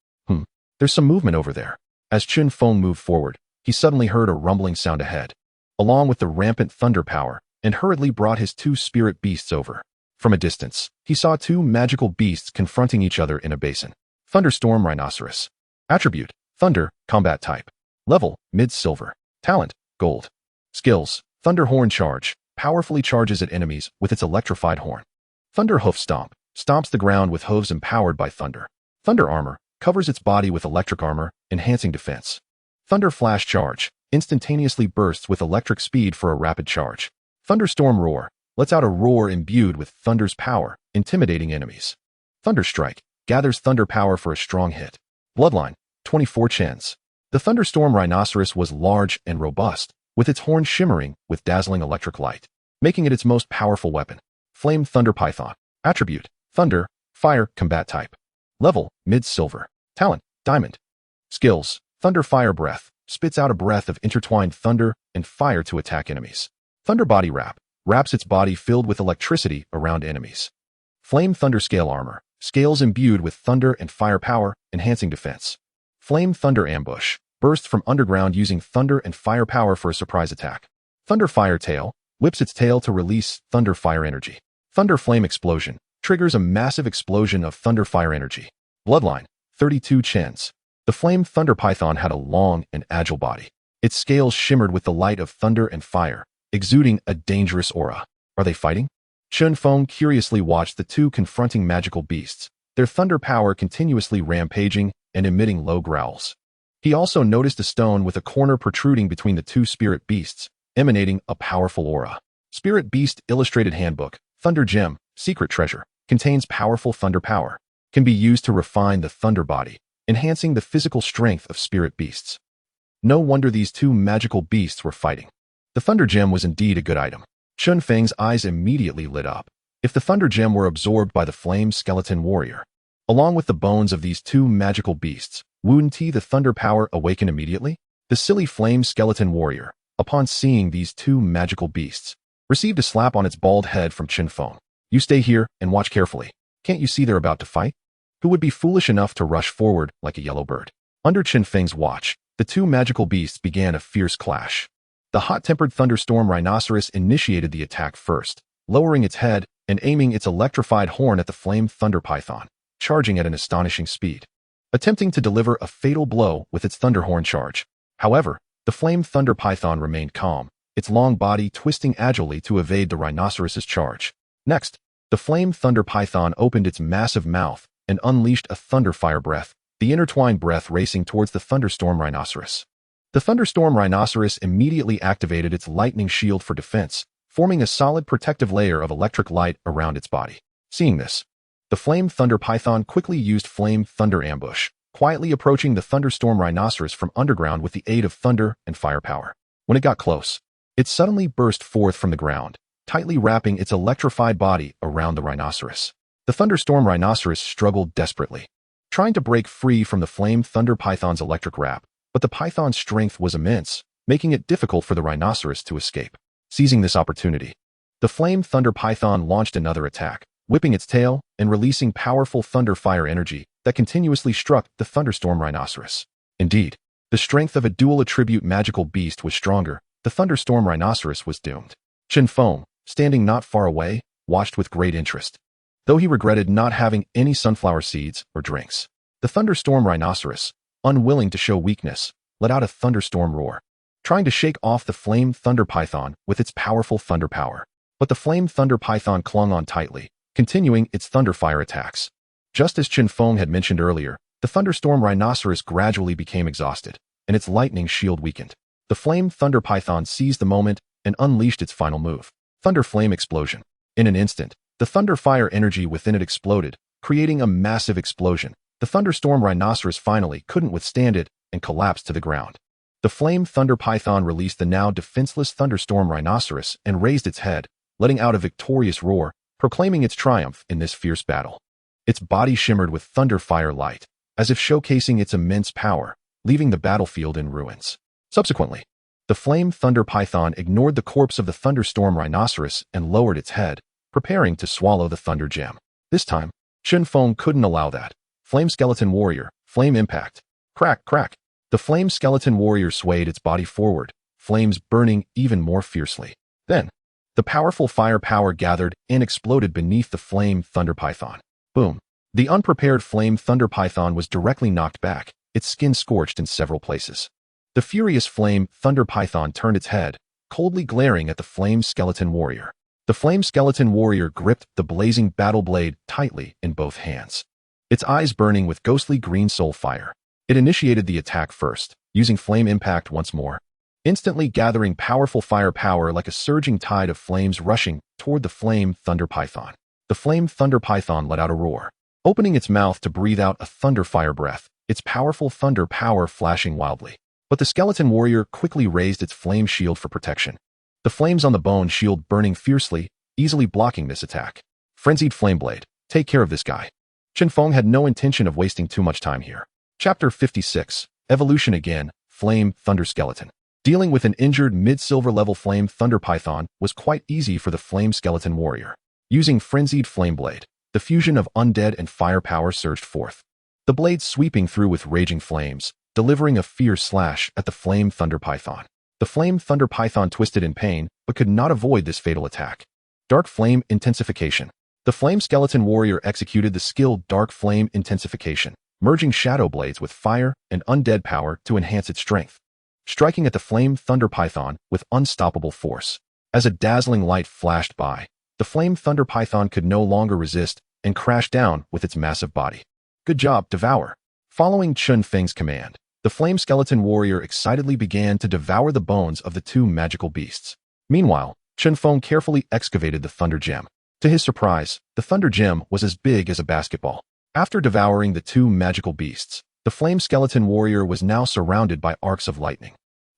There's some movement over there. As Chen Feng moved forward, he suddenly heard a rumbling sound ahead, along with the rampant thunder power, and hurriedly brought his 2 spirit beasts over. From a distance, he saw 2 magical beasts confronting each other in a basin. Thunderstorm Rhinoceros. Attribute: Thunder, combat type. Level: mid-silver. Talent: gold. Skills: Thunder Horn Charge. Powerfully charges at enemies with its electrified horn. Thunder Hoof Stomp. Stomps the ground with hooves empowered by thunder. Thunder Armor. Covers its body with electric armor, enhancing defense. Thunder Flash Charge. Instantaneously bursts with electric speed for a rapid charge. Thunderstorm Roar. Lets out a roar imbued with thunder's power, intimidating enemies. Thunder Strike. Gathers thunder power for a strong hit. Bloodline. 24 chens. The Thunderstorm Rhinoceros was large and robust, with its horn shimmering with dazzling electric light, making it its most powerful weapon. Flame Thunder Python. Attribute: Thunder, Fire, Combat Type. Level: Mid-Silver. Talent: Diamond. Skills: Thunder Fire Breath. Spits out a breath of intertwined thunder and fire to attack enemies. Thunder Body Wrap. Wraps its body filled with electricity around enemies. Flame Thunder Scale Armor. Scales imbued with thunder and fire power, enhancing defense. Flame Thunder Ambush. Bursts from underground using thunder and fire power for a surprise attack. Thunder Fire Tail. Whips its tail to release thunder fire energy. Thunder Flame Explosion. Triggers a massive explosion of thunder fire energy. Bloodline: 32 chins. The flame thunder python had a long and agile body. Its scales shimmered with the light of thunder and fire, exuding a dangerous aura. Are they fighting? Chen Feng curiously watched the two confronting magical beasts, their thunder power continuously rampaging and emitting low growls. He also noticed a stone with a corner protruding between the two spirit beasts, emanating a powerful aura. Spirit Beast Illustrated Handbook, Thunder Gem, Secret Treasure, contains powerful thunder power, can be used to refine the thunder body, enhancing the physical strength of spirit beasts. No wonder these two magical beasts were fighting. The Thunder Gem was indeed a good item. Chen Feng's eyes immediately lit up. If the Thunder Gem were absorbed by the Flame Skeleton Warrior, along with the bones of these two magical beasts, wouldn't the thunder power awaken immediately? The silly Flame Skeleton Warrior, upon seeing these two magical beasts, received a slap on its bald head from Chen Feng. You stay here and watch carefully. Can't you see they're about to fight? Who would be foolish enough to rush forward like a yellow bird? Under Chen Feng's watch, the two magical beasts began a fierce clash. The hot-tempered thunderstorm rhinoceros initiated the attack first, lowering its head and aiming its electrified horn at the flame thunder python, charging at an astonishing speed, attempting to deliver a fatal blow with its thunderhorn charge. However, the flame thunder python remained calm, its long body twisting agilely to evade the rhinoceros's charge. Next, the flame thunder python opened its massive mouth and unleashed a thunder fire breath, the intertwined breath racing towards the thunderstorm rhinoceros. The thunderstorm rhinoceros immediately activated its lightning shield for defense, forming a solid protective layer of electric light around its body. Seeing this, the flame thunder python quickly used flame thunder ambush, quietly approaching the thunderstorm rhinoceros from underground with the aid of thunder and fire power. When it got close, it suddenly burst forth from the ground, tightly wrapping its electrified body around the rhinoceros. The thunderstorm rhinoceros struggled desperately, trying to break free from the flame thunder python's electric wrap, but the python's strength was immense, making it difficult for the rhinoceros to escape. Seizing this opportunity, the flame thunder python launched another attack, whipping its tail and releasing powerful thunder fire energy that continuously struck the thunderstorm rhinoceros. Indeed, the strength of a dual attribute magical beast was stronger. The thunderstorm rhinoceros was doomed. Chen Feng, standing not far away, watched with great interest. Though he regretted not having any sunflower seeds or drinks, the thunderstorm rhinoceros, unwilling to show weakness, let out a thunderstorm roar, trying to shake off the flame thunder python with its powerful thunder power. But the flame thunder python clung on tightly, continuing its thunder fire attacks. Just as Chen Feng had mentioned earlier, the thunderstorm rhinoceros gradually became exhausted, and its lightning shield weakened. The flame thunder python seized the moment and unleashed its final move, Thunder Flame Explosion. In an instant, the thunder fire energy within it exploded, creating a massive explosion. The thunderstorm rhinoceros finally couldn't withstand it and collapsed to the ground. The flame thunder python released the now defenseless thunderstorm rhinoceros and raised its head, letting out a victorious roar, proclaiming its triumph in this fierce battle. Its body shimmered with thunder fire light, as if showcasing its immense power, leaving the battlefield in ruins. Subsequently, the flame thunder python ignored the corpse of the thunderstorm rhinoceros and lowered its head, preparing to swallow the thunder gem. This time, Chen Feng couldn't allow that. Flame Skeleton Warrior, Flame Impact. Crack, crack. The Flame Skeleton Warrior swayed its body forward, flames burning even more fiercely. Then, the powerful fire power gathered and exploded beneath the flame thunder python. Boom. The unprepared flame thunder python was directly knocked back, its skin scorched in several places. The furious flame thunder python turned its head, coldly glaring at the Flame Skeleton Warrior. The Flame Skeleton Warrior gripped the blazing battle blade tightly in both hands, its eyes burning with ghostly green soul fire. It initiated the attack first, using Flame Impact once more, instantly gathering powerful fire power like a surging tide of flames rushing toward the Flame Thunder Python. The Flame Thunder Python let out a roar, opening its mouth to breathe out a thunder fire breath, its powerful thunder power flashing wildly. But the Skeleton Warrior quickly raised its flame shield for protection, the flames on the bone shield burning fiercely, easily blocking this attack. Frenzied Flameblade. Take care of this guy. Chen Feng had no intention of wasting too much time here. Chapter 56. Evolution again. Flame Thunder Skeleton. Dealing with an injured mid-silver level Flame Thunder Python was quite easy for the Flame Skeleton Warrior. Using Frenzied Flameblade, the fusion of undead and fire power surged forth. The blade sweeping through with raging flames, delivering a fierce slash at the Flame Thunder Python. The Flame Thunder Python twisted in pain, but could not avoid this fatal attack. Dark Flame Intensification. The Flame Skeleton Warrior executed the skill Dark Flame Intensification, merging shadow blades with fire and undead power to enhance its strength, striking at the Flame Thunder Python with unstoppable force. As a dazzling light flashed by, the Flame Thunder Python could no longer resist and crashed down with its massive body. Good job, Devour. Following Chen Feng's command, the Flame Skeleton Warrior excitedly began to devour the bones of the two magical beasts. Meanwhile, Chen Feng carefully excavated the Thunder Gem. To his surprise, the Thunder Gem was as big as a basketball. After devouring the two magical beasts, the Flame Skeleton Warrior was now surrounded by arcs of lightning.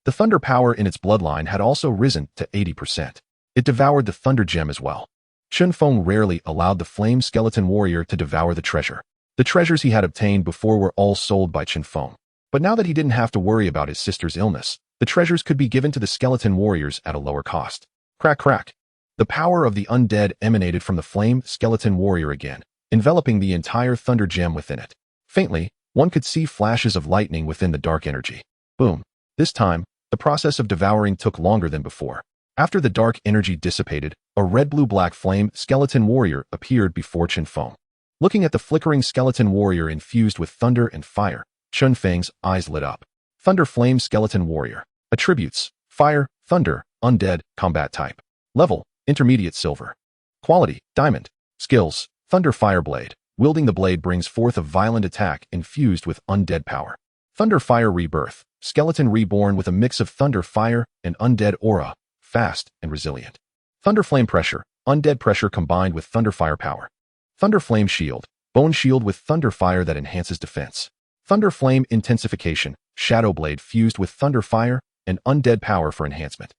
The thunder power in its bloodline had also risen to 80%. It devoured the Thunder Gem as well. Chen Feng rarely allowed the Flame Skeleton Warrior to devour the treasure. The treasures he had obtained before were all sold by Chen Feng. But now that he didn't have to worry about his sister's illness, the treasures could be given to the skeleton warriors at a lower cost. Crack crack. The power of the undead emanated from the Flame Skeleton Warrior again, enveloping the entire Thunder Gem within it. Faintly, one could see flashes of lightning within the dark energy. Boom. This time, the process of devouring took longer than before. After the dark energy dissipated, a red-blue-black Flame Skeleton Warrior appeared before Chen Feng. Looking at the flickering skeleton warrior infused with thunder and fire, Chen Feng's eyes lit up. Thunder Flame Skeleton Warrior. Attributes: Fire, Thunder, Undead, Combat Type. Level: Intermediate Silver. Quality: Diamond. Skills: Thunder Fire Blade. Wielding the blade brings forth a violent attack infused with undead power. Thunder Fire Rebirth. Skeleton reborn with a mix of thunder fire and undead aura. Fast and resilient. Thunder Flame Pressure. Undead pressure combined with thunder fire power. Thunder Flame Shield. Bone shield with thunder fire that enhances defense. Thunder Flame Intensification. Shadow Blade fused with thunder fire and undead power for enhancement.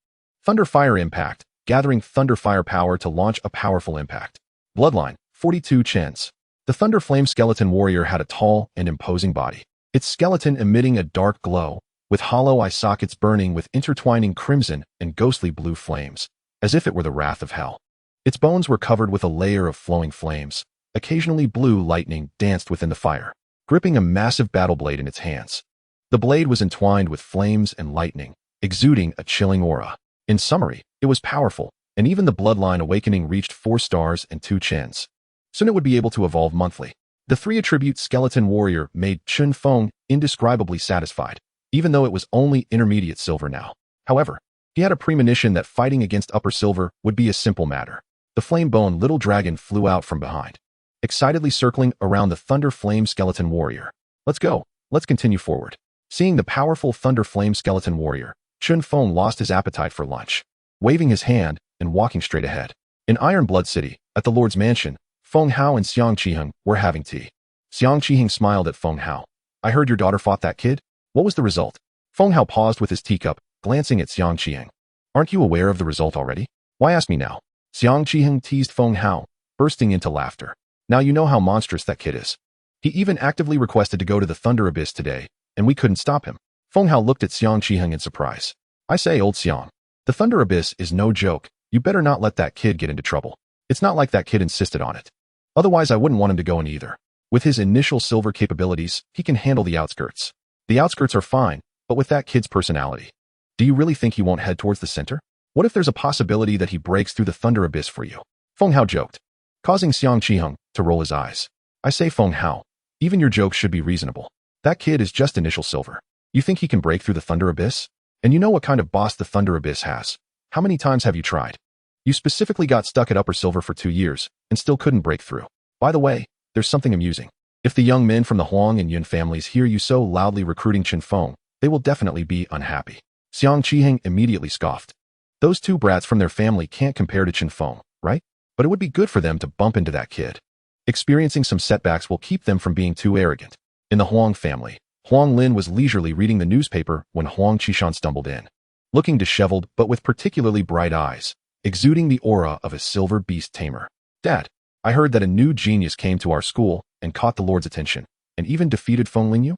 Thunder Fire Impact. Gathering thunder fire power to launch a powerful impact. Bloodline. 42 Chens. The Thunder Flame Skeleton Warrior had a tall and imposing body. Its skeleton emitting a dark glow, with hollow eye sockets burning with intertwining crimson and ghostly blue flames, as if it were the wrath of hell. Its bones were covered with a layer of flowing flames. Occasionally blue lightning danced within the fire, gripping a massive battle blade in its hands. The blade was entwined with flames and lightning, exuding a chilling aura. In summary, it was powerful, and even the Bloodline Awakening reached 4 stars and 2 chens. Soon it would be able to evolve monthly. The 3 attribute Skeleton Warrior made Chen Feng indescribably satisfied, even though it was only intermediate silver now. However, he had a premonition that fighting against upper silver would be a simple matter. The flame-bone little dragon flew out from behind, excitedly circling around the Thunder Flame Skeleton Warrior. Let's go. Let's continue forward. Seeing the powerful Thunder Flame Skeleton Warrior, Chen Feng lost his appetite for lunch, waving his hand and walking straight ahead. In Iron Blood City, at the Lord's Mansion, Feng Hao and Xiang Qiheng were having tea. Xiang Qiheng smiled at Feng Hao. I heard your daughter fought that kid? What was the result? Feng Hao paused with his teacup, glancing at Xiang Qiheng. Aren't you aware of the result already? Why ask me now? Xiang Qiheng teased Feng Hao, bursting into laughter. Now you know how monstrous that kid is. He even actively requested to go to the Thunder Abyss today, and we couldn't stop him. Feng Hao looked at Xiang Qiheng in surprise. I say, old Xiang, the Thunder Abyss is no joke. You better not let that kid get into trouble. It's not like that kid insisted on it. Otherwise, I wouldn't want him to go in either. With his initial silver capabilities, he can handle the outskirts. The outskirts are fine, but with that kid's personality, do you really think he won't head towards the center? What if there's a possibility that he breaks through the Thunder Abyss for you? Feng Hao joked, causing Xiang Qiheng to roll his eyes. I say, Feng Hao, even your jokes should be reasonable. That kid is just initial silver. You think he can break through the Thunder Abyss? And you know what kind of boss the Thunder Abyss has. How many times have you tried? You specifically got stuck at upper silver for 2 years and still couldn't break through. By the way, there's something amusing. If the young men from the Huang and Yun families hear you so loudly recruiting Chen Feng, they will definitely be unhappy. Xiang Qiheng immediately scoffed. Those 2 brats from their family can't compare to Chen Feng, right? But it would be good for them to bump into that kid. Experiencing some setbacks will keep them from being too arrogant. In the Huang family, Huang Lin was leisurely reading the newspaper when Huang Qishan stumbled in. Looking disheveled but with particularly bright eyes, exuding the aura of a silver beast tamer. Dad, I heard that a new genius came to our school and caught the Lord's attention, and even defeated Feng Lingyu?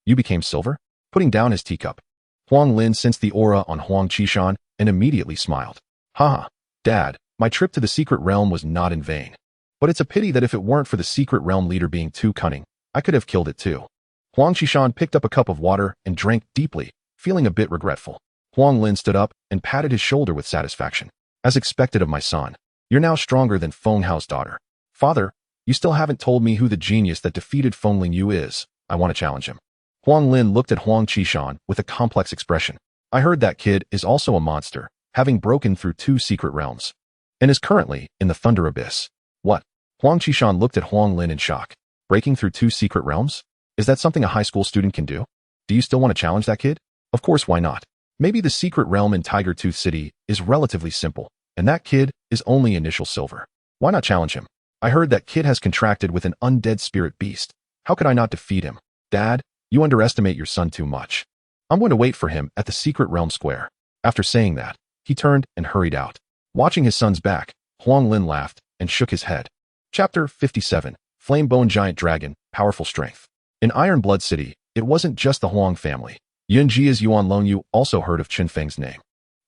You became silver? Putting down his teacup, Huang Lin sensed the aura on Huang Qishan and immediately smiled. Haha, Dad, my trip to the secret realm was not in vain. But it's a pity that if it weren't for the secret realm leader being too cunning, I could have killed it too. Huang Qishan picked up a cup of water and drank deeply, feeling a bit regretful. Huang Lin stood up and patted his shoulder with satisfaction. As expected of my son, you're now stronger than Feng Hao's daughter. Father, you still haven't told me who the genius that defeated Feng Lingyu is. I want to challenge him. Huang Lin looked at Huang Qishan with a complex expression. I heard that kid is also a monster, having broken through 2 secret realms, and is currently in the Thunder Abyss. What? Huang Qishan looked at Huang Lin in shock. Breaking through 2 secret realms? Is that something a high school student can do? Do you still want to challenge that kid? Of course, why not? Maybe the secret realm in Tiger Tooth City is relatively simple, and that kid is only initial silver. Why not challenge him? I heard that kid has contracted with an undead spirit beast. How could I not defeat him? Dad, you underestimate your son too much. I'm going to wait for him at the secret realm square. After saying that, he turned and hurried out. Watching his son's back, Huang Lin laughed and shook his head. Chapter 57, Flamebone Giant Dragon, Powerful Strength. In Iron Blood City, it wasn't just the Huang family. Yunjia's Yuan Longyu also heard of Chen Feng's name.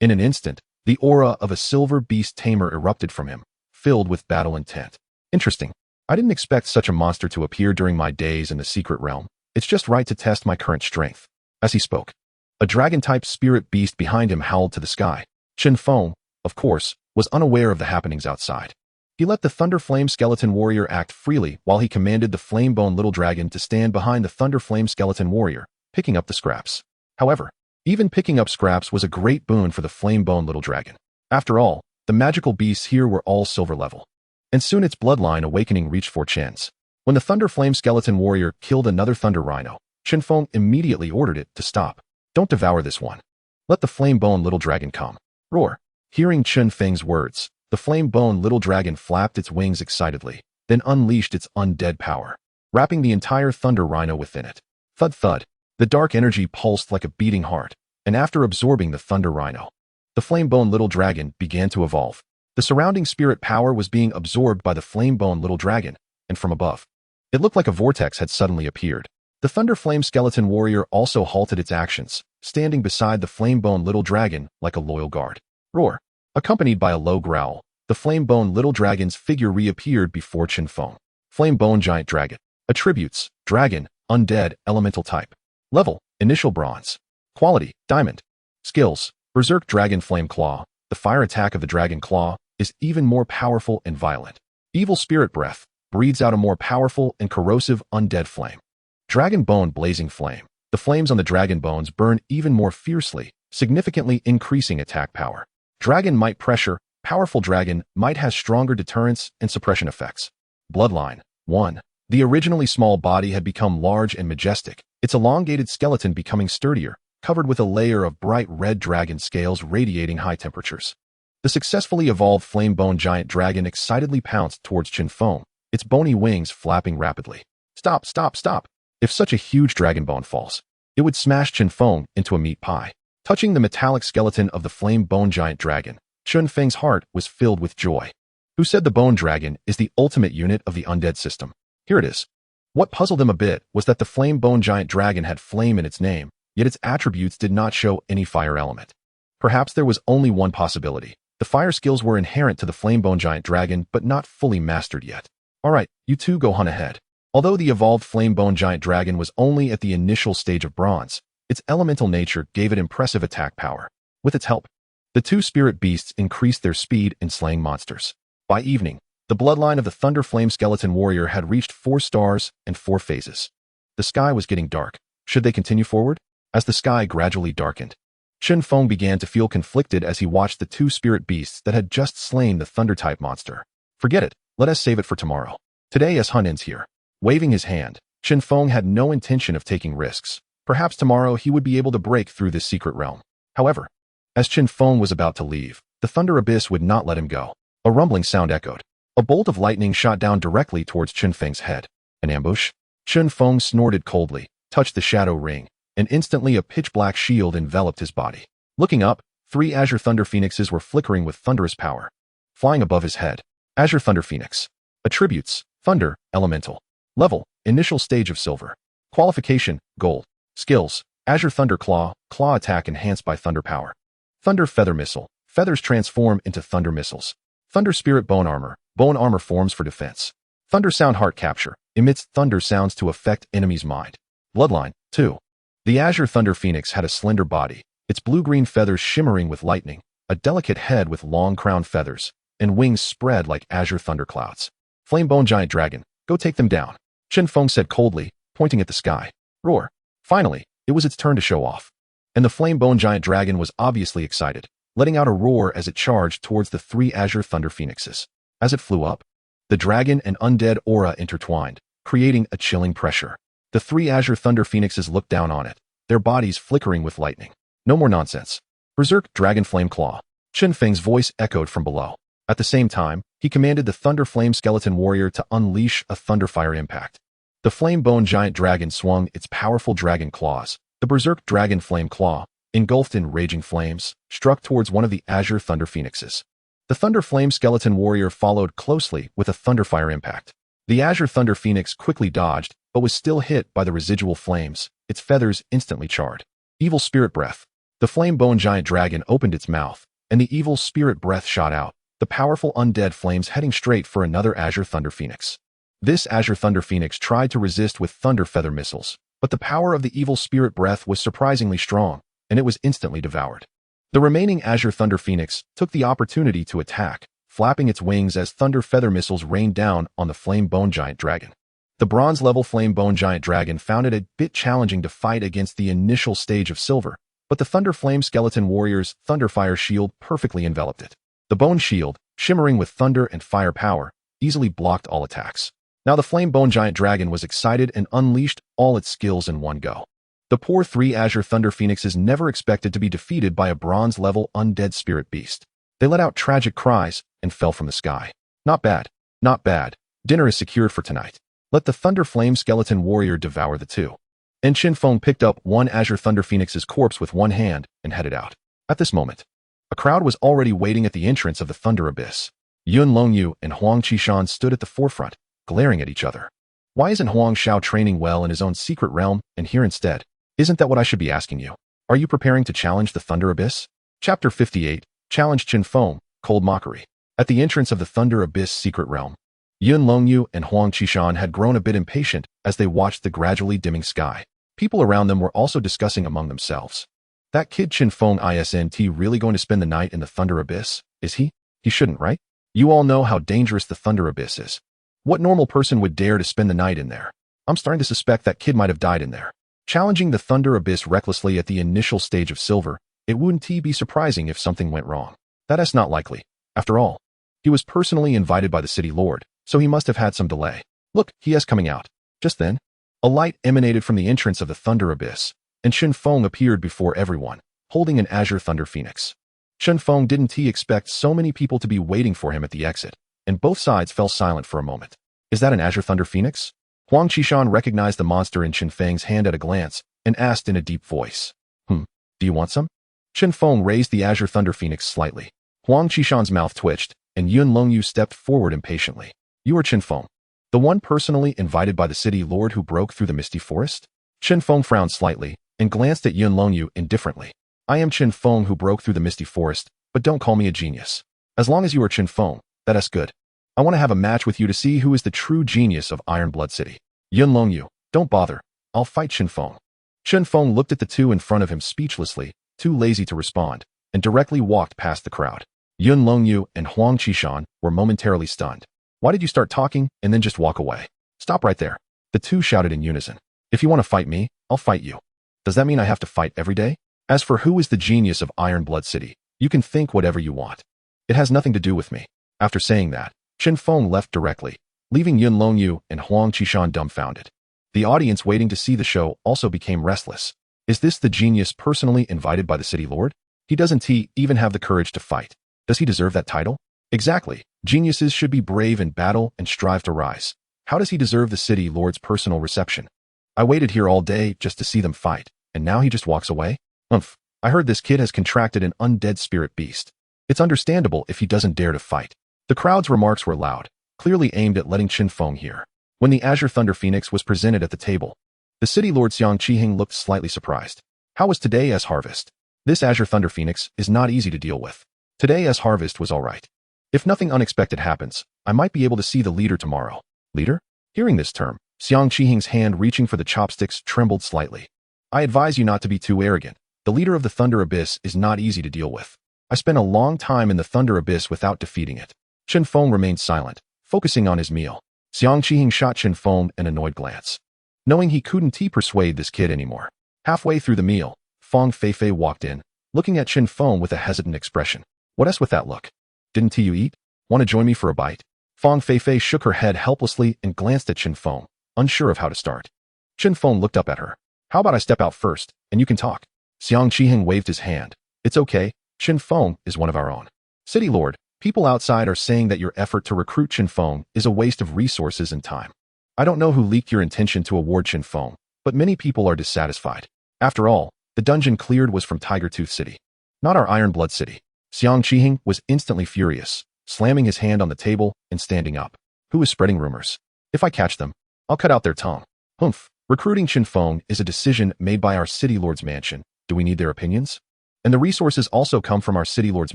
In an instant, the aura of a silver beast tamer erupted from him, filled with battle intent. Interesting. I didn't expect such a monster to appear during my days in the secret realm. It's just right to test my current strength. As he spoke, a dragon-type spirit beast behind him howled to the sky. Chen Feng, of course, was unaware of the happenings outside. He let the Thunder Flame Skeleton Warrior act freely while he commanded the Flamebone Little Dragon to stand behind the Thunder Flame Skeleton Warrior, picking up the scraps. However, even picking up scraps was a great boon for the Flamebone Little Dragon. After all, the magical beasts here were all silver level. And soon its bloodline awakening reached for Chen's. When the Thunder Flame Skeleton Warrior killed another Thunder Rhino, Chen Feng immediately ordered it to stop. Don't devour this one. Let the Flamebone Little Dragon come. Roar. Hearing Chen Feng's words, the Flamebone Little Dragon flapped its wings excitedly, then unleashed its undead power, wrapping the entire Thunder Rhino within it. Thud thud. The dark energy pulsed like a beating heart, and after absorbing the Thunder Rhino, the Flamebone Little Dragon began to evolve. The surrounding spirit power was being absorbed by the Flamebone Little Dragon, and from above, it looked like a vortex had suddenly appeared. The Thunder Flame Skeleton Warrior also halted its actions, standing beside the Flamebone Little Dragon like a loyal guard. Roar. Accompanied by a low growl, the Flamebone Little Dragon's figure reappeared before Chen Feng. Flamebone Giant Dragon. Attributes: Dragon, Undead, Elemental Type. Level: Initial Bronze. Quality: Diamond. Skills: Berserk Dragon Flame Claw. The fire attack of the Dragon Claw is even more powerful and violent. Evil Spirit Breath breathes out a more powerful and corrosive undead flame. Dragon Bone Blazing Flame. The flames on the dragon bones burn even more fiercely, significantly increasing attack power. Dragon Might Pressure. Powerful Dragon Might has stronger deterrence and suppression effects. Bloodline 1. The originally small body had become large and majestic, its elongated skeleton becoming sturdier, covered with a layer of bright red dragon scales radiating high temperatures. The successfully evolved Flamebone Giant Dragon excitedly pounced towards Chen Feng, its bony wings flapping rapidly. Stop, stop, stop! If such a huge dragon bone falls, it would smash Chen Feng into a meat pie. Touching the metallic skeleton of the Flamebone Giant Dragon, Chen Feng's heart was filled with joy. Who said the Bone Dragon is the ultimate unit of the undead system? Here it is. What puzzled him a bit was that the Flamebone Giant Dragon had flame in its name, yet its attributes did not show any fire element. Perhaps there was only one possibility. The fire skills were inherent to the Flamebone Giant Dragon, but not fully mastered yet. Alright, you two go hunt ahead. Although the evolved Flamebone Giant Dragon was only at the initial stage of bronze, its elemental nature gave it impressive attack power. With its help, the 2 spirit beasts increased their speed in slaying monsters. By evening, the bloodline of the Thunder Flame Skeleton Warrior had reached 4 stars and 4 phases. The sky was getting dark. Should they continue forward? As the sky gradually darkened, Chen Feng began to feel conflicted as he watched the 2 spirit beasts that had just slain the Thunder-type monster. Forget it, let us save it for tomorrow. Today as Hun ends here. Waving his hand, Chen Feng had no intention of taking risks. Perhaps tomorrow he would be able to break through this secret realm. However, as Chen Feng was about to leave, the Thunder Abyss would not let him go. A rumbling sound echoed. A bolt of lightning shot down directly towards Chen Feng's head. An ambush? Chen Feng snorted coldly, touched the shadow ring, and instantly a pitch-black shield enveloped his body. Looking up, 3 Azure Thunder Phoenixes were flickering with thunderous power. Flying above his head. Azure Thunder Phoenix. Attributes: Thunder, Elemental. Level: Initial stage of Silver. Qualification: Gold. Skills: Azure Thunder Claw, Claw attack enhanced by Thunder Power. Thunder Feather Missile, feathers transform into Thunder Missiles. Thunder Spirit Bone Armor forms for defense. Thunder Sound Heart Capture, emits thunder sounds to affect enemy's mind. Bloodline, 2. The Azure Thunder Phoenix had a slender body, its blue-green feathers shimmering with lightning, a delicate head with long crown feathers, and wings spread like azure thunder clouds. Flamebone Giant Dragon, go take them down, Chen Feng said coldly, pointing at the sky. Roar. Finally, it was its turn to show off. And the Flamebone Giant Dragon was obviously excited, letting out a roar as it charged towards the 3 Azure Thunder Phoenixes. As it flew up, the dragon and undead aura intertwined, creating a chilling pressure. The 3 Azure Thunder Phoenixes looked down on it, their bodies flickering with lightning. No more nonsense. Berserk Dragon Flame Claw. Chen Feng's voice echoed from below. At the same time, he commanded the Thunder Flame Skeleton Warrior to unleash a Thunderfire impact. The Flamebone Giant Dragon swung its powerful dragon claws. The Berserk Dragon Flame Claw, engulfed in raging flames, struck towards one of the Azure Thunder Phoenixes. The Thunder Flame Skeleton Warrior followed closely with a Thunderfire impact. The Azure Thunder Phoenix quickly dodged, but was still hit by the residual flames, its feathers instantly charred. Evil Spirit Breath. The Flamebone Giant Dragon opened its mouth, and the Evil Spirit Breath shot out, the powerful undead flames heading straight for another Azure Thunder Phoenix. This Azure Thunder Phoenix tried to resist with Thunder Feather missiles, but the power of the Evil Spirit Breath was surprisingly strong, and it was instantly devoured. The remaining Azure Thunder Phoenix took the opportunity to attack, flapping its wings as Thunder Feather missiles rained down on the Flamebone Giant Dragon. The bronze-level Flamebone Giant Dragon found it a bit challenging to fight against the initial stage of Silver, but the Thunder Flame Skeleton Warrior's Thunderfire Shield perfectly enveloped it. The Bone Shield, shimmering with thunder and fire power, easily blocked all attacks. Now the Flamebone Giant Dragon was excited and unleashed all its skills in one go. The poor 3 Azure Thunder Phoenixes never expected to be defeated by a bronze-level undead spirit beast. They let out tragic cries and fell from the sky. Not bad. Not bad. Dinner is secured for tonight. Let the Thunder Flame Skeleton Warrior devour the 2. And Chen Feng picked up one Azure Thunder Phoenix's corpse with one hand and headed out. At this moment, a crowd was already waiting at the entrance of the Thunder Abyss. Yun Longyu and Huang Qishan stood at the forefront, glaring at each other. Why isn't Huang Xiao training well in his own secret realm and here instead? Isn't that what I should be asking you? Are you preparing to challenge the Thunder Abyss? Chapter 58, Challenge Chen Feng, Cold Mockery. At the entrance of the Thunder Abyss secret realm, Yun Longyu and Huang Qishan had grown a bit impatient as they watched the gradually dimming sky. People around them were also discussing among themselves. That kid Chen Feng isn't really going to spend the night in the Thunder Abyss, is he? He shouldn't, right? You all know how dangerous the Thunder Abyss is. What normal person would dare to spend the night in there? I'm starting to suspect that kid might have died in there. Challenging the Thunder Abyss recklessly at the initial stage of Silver, it wouldn't be surprising if something went wrong. That is not likely. After all, he was personally invited by the city lord, so he must have had some delay. Look, he is coming out. Just then, a light emanated from the entrance of the Thunder Abyss, and Chen Feng appeared before everyone, holding an Azure Thunder Phoenix. Chen Feng didn't expect so many people to be waiting for him at the exit, and both sides fell silent for a moment. Is that an Azure Thunder Phoenix? Huang Qishan recognized the monster in Chen Feng's hand at a glance, and asked in a deep voice. Do you want some? Chen Feng raised the Azure Thunder Phoenix slightly. Huang Qishan's mouth twitched, and Yun Longyu stepped forward impatiently. You are Chen Feng, the one personally invited by the city lord who broke through the misty forest? Chen Feng frowned slightly, and glanced at Yun Longyu indifferently. I am Chen Feng who broke through the misty forest, but don't call me a genius. As long as you are Chen Feng, that is good. I want to have a match with you to see who is the true genius of Iron Blood City. Yun Longyu, don't bother. I'll fight Chen Feng. Chen Feng looked at the two in front of him speechlessly, too lazy to respond, and directly walked past the crowd. Yun Longyu and Huang Qishan were momentarily stunned. Why did you start talking and then just walk away? Stop right there. The two shouted in unison. If you want to fight me, I'll fight you. Does that mean I have to fight every day? As for who is the genius of Iron Blood City, you can think whatever you want. It has nothing to do with me. After saying that, Chen Feng left directly, leaving Yun Longyu and Huang Qishan dumbfounded. The audience waiting to see the show also became restless. Is this the genius personally invited by the city lord? He doesn't even have the courage to fight. Does he deserve that title? Exactly. Geniuses should be brave in battle and strive to rise. How does he deserve the city lord's personal reception? I waited here all day just to see them fight, and now he just walks away? I heard this kid has contracted an undead spirit beast. It's understandable if he doesn't dare to fight. The crowd's remarks were loud, clearly aimed at letting Chen Feng hear. When the Azure Thunder Phoenix was presented at the table, the city lord Xiang Qiheng looked slightly surprised. How was today as harvest? This Azure Thunder Phoenix is not easy to deal with. Today as harvest was alright. If nothing unexpected happens, I might be able to see the leader tomorrow. Leader? Hearing this term, Xiang Qiheng's hand reaching for the chopsticks trembled slightly. I advise you not to be too arrogant. The leader of the Thunder Abyss is not easy to deal with. I spent a long time in the Thunder Abyss without defeating it. Chen Feng remained silent, focusing on his meal. Xiang Qiheng shot Chen Feng an annoyed glance. Knowing he couldn't persuade this kid anymore. Halfway through the meal, Feng Feifei walked in, looking at Chen Feng with a hesitant expression. What else with that look? Didn't you eat? Want to join me for a bite? Feng Feifei shook her head helplessly and glanced at Chen Feng, unsure of how to start. Chen Feng looked up at her. How about I step out first, and you can talk? Xiang Qiheng waved his hand. It's okay, Chen Feng is one of our own. City Lord, people outside are saying that your effort to recruit Chen Feng is a waste of resources and time. I don't know who leaked your intention to award Chen Feng, but many people are dissatisfied. After all, the dungeon cleared was from Tiger Tooth City, not our Iron Blood City. Xiang Qiheng was instantly furious, slamming his hand on the table and standing up. Who is spreading rumors? If I catch them, I'll cut out their tongue. Humph. Recruiting Chen Feng is a decision made by our City Lord's mansion. Do we need their opinions? And the resources also come from our City Lord's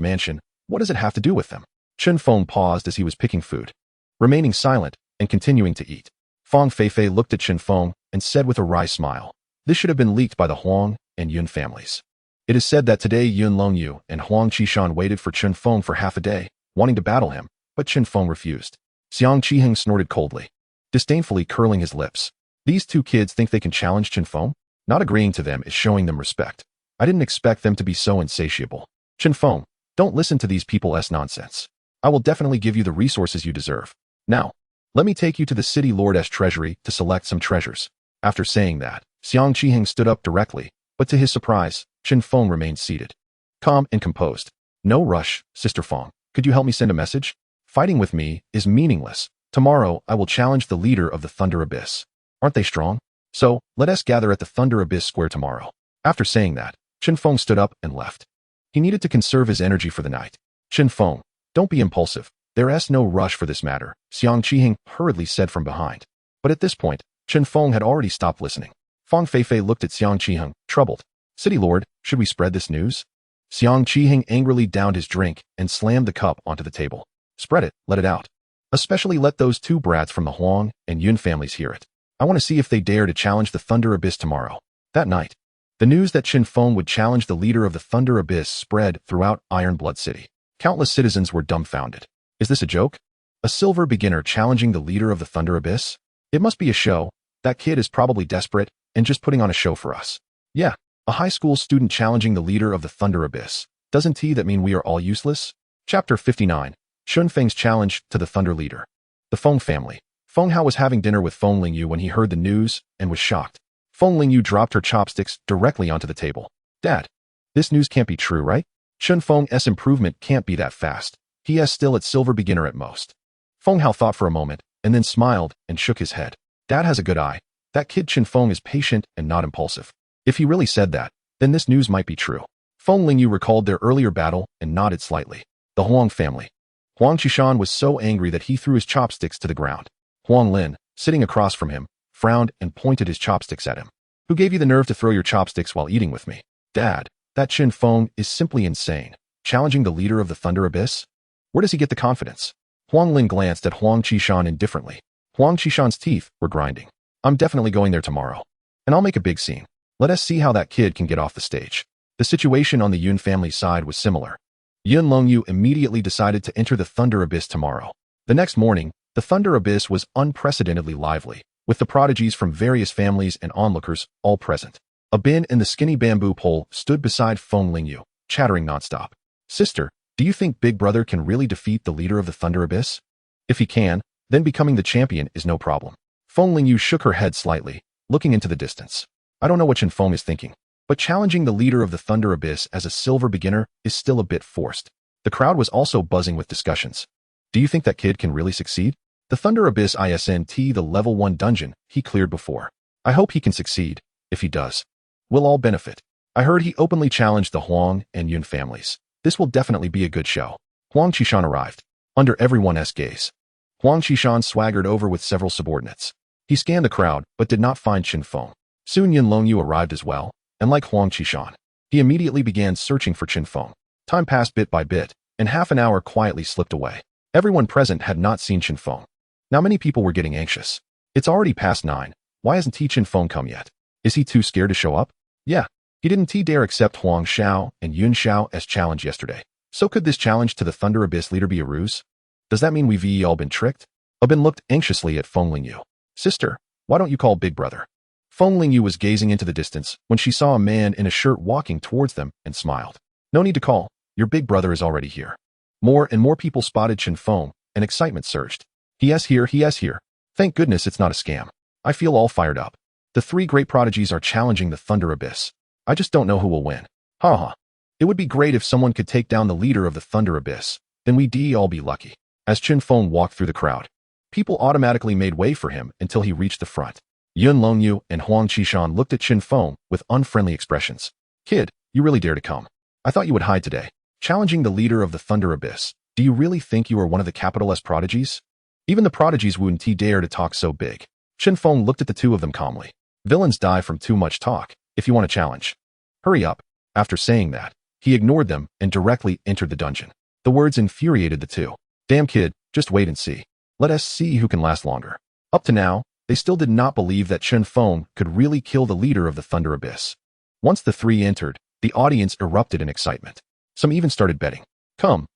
mansion. What does it have to do with them? Chen Feng paused as he was picking food, remaining silent and continuing to eat. Feng Feifei looked at Chen Feng and said with a wry smile, this should have been leaked by the Huang and Yun families. It is said that today Yun Longyu and Huang Qishan waited for Chen Feng for half a day, wanting to battle him, but Chen Feng refused. Xiang Qiheng snorted coldly, disdainfully curling his lips. These two kids think they can challenge Chen Feng? Not agreeing to them is showing them respect. I didn't expect them to be so insatiable. Chen Feng, don't listen to these people's nonsense. I will definitely give you the resources you deserve. Now, let me take you to the City Lord's treasury to select some treasures. After saying that, Xiang Qiheng stood up directly, but to his surprise, Chen Feng remained seated, calm and composed. No rush, Sister Feng. Could you help me send a message? Fighting with me is meaningless. Tomorrow I will challenge the leader of the Thunder Abyss. Aren't they strong? So, let us gather at the Thunder Abyss Square tomorrow. After saying that, Chen Feng stood up and left. He needed to conserve his energy for the night. Chen Feng, don't be impulsive. There is no rush for this matter, Xiang Qiheng hurriedly said from behind. But at this point, Chen Feng had already stopped listening. Feng Feifei looked at Xiang Qiheng, troubled. City Lord, should we spread this news? Xiang Qiheng angrily downed his drink and slammed the cup onto the table. Spread it, let it out. Especially let those two brats from the Huang and Yun families hear it. I want to see if they dare to challenge the Thunder Abyss tomorrow. That night, the news that Chen Feng would challenge the leader of the Thunder Abyss spread throughout Iron Blood City. Countless citizens were dumbfounded. Is this a joke? A silver beginner challenging the leader of the Thunder Abyss? It must be a show. That kid is probably desperate and just putting on a show for us. Yeah, a high school student challenging the leader of the Thunder Abyss. Doesn't that mean we are all useless? Chapter 59. Chen Feng's challenge to the Thunder Leader. The Feng family. Feng Hao was having dinner with Feng Lingyu when he heard the news and was shocked. Feng Lingyu dropped her chopsticks directly onto the table. Dad, this news can't be true, right? Chen Feng's improvement can't be that fast. He is still at silver beginner at most. Feng Hao thought for a moment and then smiled and shook his head. Dad has a good eye. That kid Chen Feng is patient and not impulsive. If he really said that, then this news might be true. Feng Lingyu recalled their earlier battle and nodded slightly. The Huang family. Huang Qishan was so angry that he threw his chopsticks to the ground. Huang Lin, sitting across from him, frowned and pointed his chopsticks at him. Who gave you the nerve to throw your chopsticks while eating with me? Dad, that Chen Feng is simply insane. Challenging the leader of the Thunder Abyss? Where does he get the confidence? Huang Lin glanced at Huang Qishan indifferently. Huang Qishan's teeth were grinding. I'm definitely going there tomorrow. And I'll make a big scene. Let us see how that kid can get off the stage. The situation on the Yun family side was similar. Yun Longyu immediately decided to enter the Thunder Abyss tomorrow. The next morning, the Thunder Abyss was unprecedentedly lively, with the prodigies from various families and onlookers all present. A bin and the skinny bamboo pole stood beside Feng Lingyu, chattering nonstop. Sister, do you think Big Brother can really defeat the leader of the Thunder Abyss? If he can, then becoming the champion is no problem. Feng Lingyu shook her head slightly, looking into the distance. I don't know what Chen Feng is thinking, but challenging the leader of the Thunder Abyss as a silver beginner is still a bit forced. The crowd was also buzzing with discussions. Do you think that kid can really succeed? The Thunder Abyss isn't the level 1 dungeon he cleared before. I hope he can succeed. If he does, we'll all benefit. I heard he openly challenged the Huang and Yun families. This will definitely be a good show. Huang Qishan arrived, under everyone's gaze. Huang Qishan swaggered over with several subordinates. He scanned the crowd, but did not find Chen Feng. Soon Yin Longyu arrived as well, and like Huang Qishan, he immediately began searching for Chen Feng. Time passed bit by bit, and half an hour quietly slipped away. Everyone present had not seen Chen Feng. Now many people were getting anxious. It's already past 9. Why hasn't Chen Feng come yet? Is he too scared to show up? Yeah, he didn't dare accept Huang Xiao and Yun Xiao as challenge yesterday. So could this challenge to the Thunder Abyss leader be a ruse? Does that mean we've all been tricked? Abin looked anxiously at Feng Lingyu. Sister, why don't you call Big Brother? Feng Lingyu was gazing into the distance when she saw a man in a shirt walking towards them and smiled. No need to call. Your big brother is already here. More and more people spotted Chen Feng, and excitement surged. He is here. Thank goodness it's not a scam. I feel all fired up. The 3 great prodigies are challenging the Thunder Abyss. I just don't know who will win. Ha. It would be great if someone could take down the leader of the Thunder Abyss. Then we'd all be lucky. As Chen Feng walked through the crowd, people automatically made way for him until he reached the front. Yun Longyu and Huang Qishan looked at Chen Feng with unfriendly expressions. Kid, you really dare to come. I thought you would hide today. Challenging the leader of the Thunder Abyss. Do you really think you are one of the capital S prodigies? Even the prodigies wouldn't dare to talk so big. Chen Feng looked at the two of them calmly. Villains die from too much talk. If you want a challenge, hurry up. After saying that, he ignored them and directly entered the dungeon. The words infuriated the two. Damn kid, just wait and see. Let us see who can last longer. Up to now, they still did not believe that Chen Feng could really kill the leader of the Thunder Abyss. Once the 3 entered, the audience erupted in excitement. Some even started betting. Come,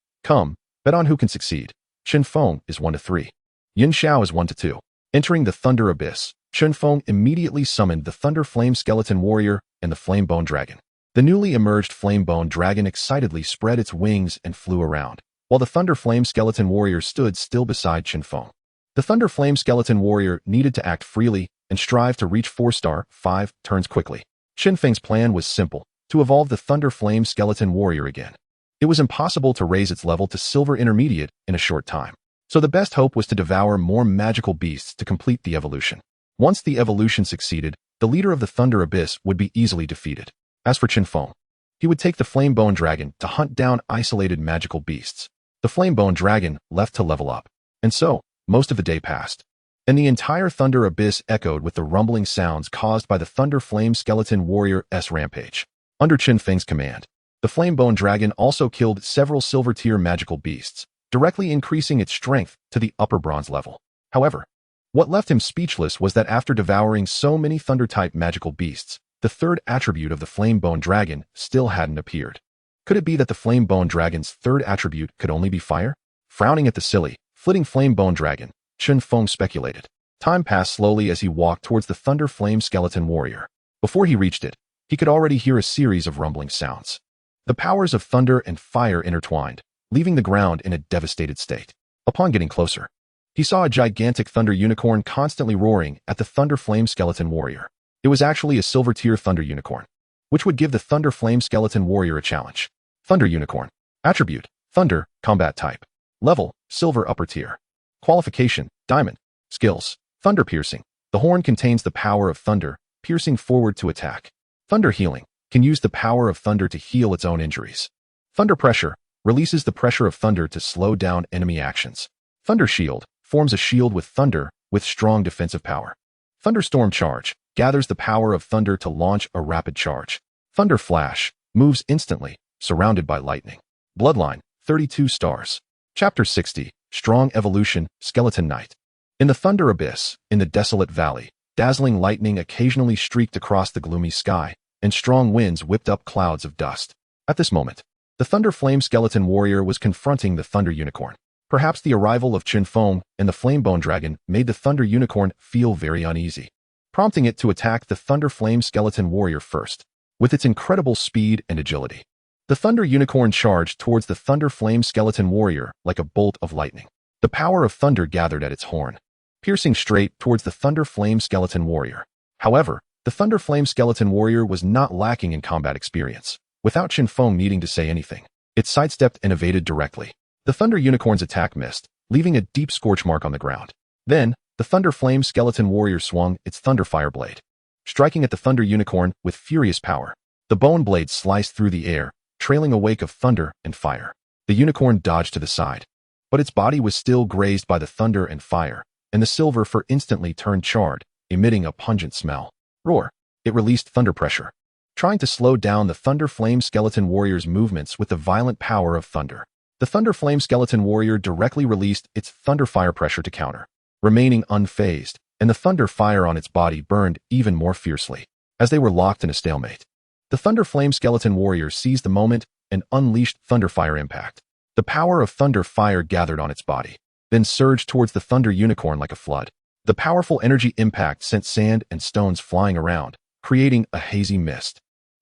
bet on who can succeed. Chen Feng is 1-3. Yin Xiao is 1-2. Entering the Thunder Abyss, Chen Feng immediately summoned the Thunder Flame Skeleton Warrior and the Flame Bone Dragon. The newly emerged Flame Bone Dragon excitedly spread its wings and flew around, while the Thunder Flame Skeleton Warrior stood still beside Chen Feng. The Thunder Flame Skeleton Warrior needed to act freely and strive to reach 4-star 5 turns quickly. Chen Feng's plan was simple, to evolve the Thunder Flame Skeleton Warrior again. It was impossible to raise its level to Silver Intermediate in a short time, so the best hope was to devour more magical beasts to complete the evolution. Once the evolution succeeded, the leader of the Thunder Abyss would be easily defeated. As for Chen Feng, he would take the Flame Bone Dragon to hunt down isolated magical beasts. The Flame Bone Dragon left to level up, and so, most of the day passed, and the entire Thunder Abyss echoed with the rumbling sounds caused by the Thunder Flame Skeleton Warrior's rampage. Under Chen Feng's command, the Flame Bone Dragon also killed several silver-tier magical beasts, directly increasing its strength to the upper bronze level. However, what left him speechless was that after devouring so many Thunder-type magical beasts, the 3rd attribute of the Flame Bone Dragon still hadn't appeared. Could it be that the Flame Bone Dragon's 3rd attribute could only be fire? Frowning at the silly, flitting Flame Bone Dragon, Chen Feng speculated. Time passed slowly as he walked towards the Thunder Flame Skeleton Warrior. Before he reached it, he could already hear a series of rumbling sounds. The powers of thunder and fire intertwined, leaving the ground in a devastated state. Upon getting closer, he saw a gigantic thunder unicorn constantly roaring at the Thunder Flame Skeleton Warrior. It was actually a silver-tier thunder unicorn, which would give the Thunder Flame Skeleton Warrior a challenge. Thunder Unicorn. Attribute: Thunder, Combat Type. Level: Silver Upper Tier. Qualification: Diamond. Skills: Thunder Piercing. The horn contains the power of thunder, piercing forward to attack. Thunder Healing. Can use the power of thunder to heal its own injuries. Thunder Pressure. Releases the pressure of thunder to slow down enemy actions. Thunder Shield. Forms a shield with thunder, with strong defensive power. Thunderstorm Charge. Gathers the power of thunder to launch a rapid charge. Thunder Flash. Moves instantly, surrounded by lightning. Bloodline. 32 stars. Chapter 60. Strong Evolution, Skeleton Knight. In the Thunder Abyss, in the desolate valley, dazzling lightning occasionally streaked across the gloomy sky, and strong winds whipped up clouds of dust. At this moment, the Thunder Flame Skeleton Warrior was confronting the Thunder Unicorn. Perhaps the arrival of Chen Feng and the Flame Bone Dragon made the Thunder Unicorn feel very uneasy, prompting it to attack the Thunder Flame Skeleton Warrior first. With its incredible speed and agility, the Thunder Unicorn charged towards the Thunder Flame Skeleton Warrior like a bolt of lightning. The power of thunder gathered at its horn, piercing straight towards the Thunder Flame Skeleton Warrior. However, the Thunder Flame Skeleton Warrior was not lacking in combat experience. Without Chen Feng needing to say anything, it sidestepped and evaded directly. The Thunder Unicorn's attack missed, leaving a deep scorch mark on the ground. Then, the Thunder Flame Skeleton Warrior swung its Thunder Fire Blade, striking at the Thunder Unicorn with furious power. The bone blade sliced through the air, trailing a wake of thunder and fire. The unicorn dodged to the side, but its body was still grazed by the thunder and fire, and the silver fur instantly turned charred, emitting a pungent smell. Roar! It released thunder pressure, trying to slow down the Thunder Flame Skeleton Warrior's movements with the violent power of thunder. The Thunder Flame Skeleton Warrior directly released its thunder fire pressure to counter, remaining unfazed, and the thunder fire on its body burned even more fiercely. As they were locked in a stalemate, the Thunder Flame Skeleton Warrior seized the moment and unleashed Thunder Fire Impact. The power of thunder fire gathered on its body, then surged towards the Thunder Unicorn like a flood. The powerful energy impact sent sand and stones flying around, creating a hazy mist.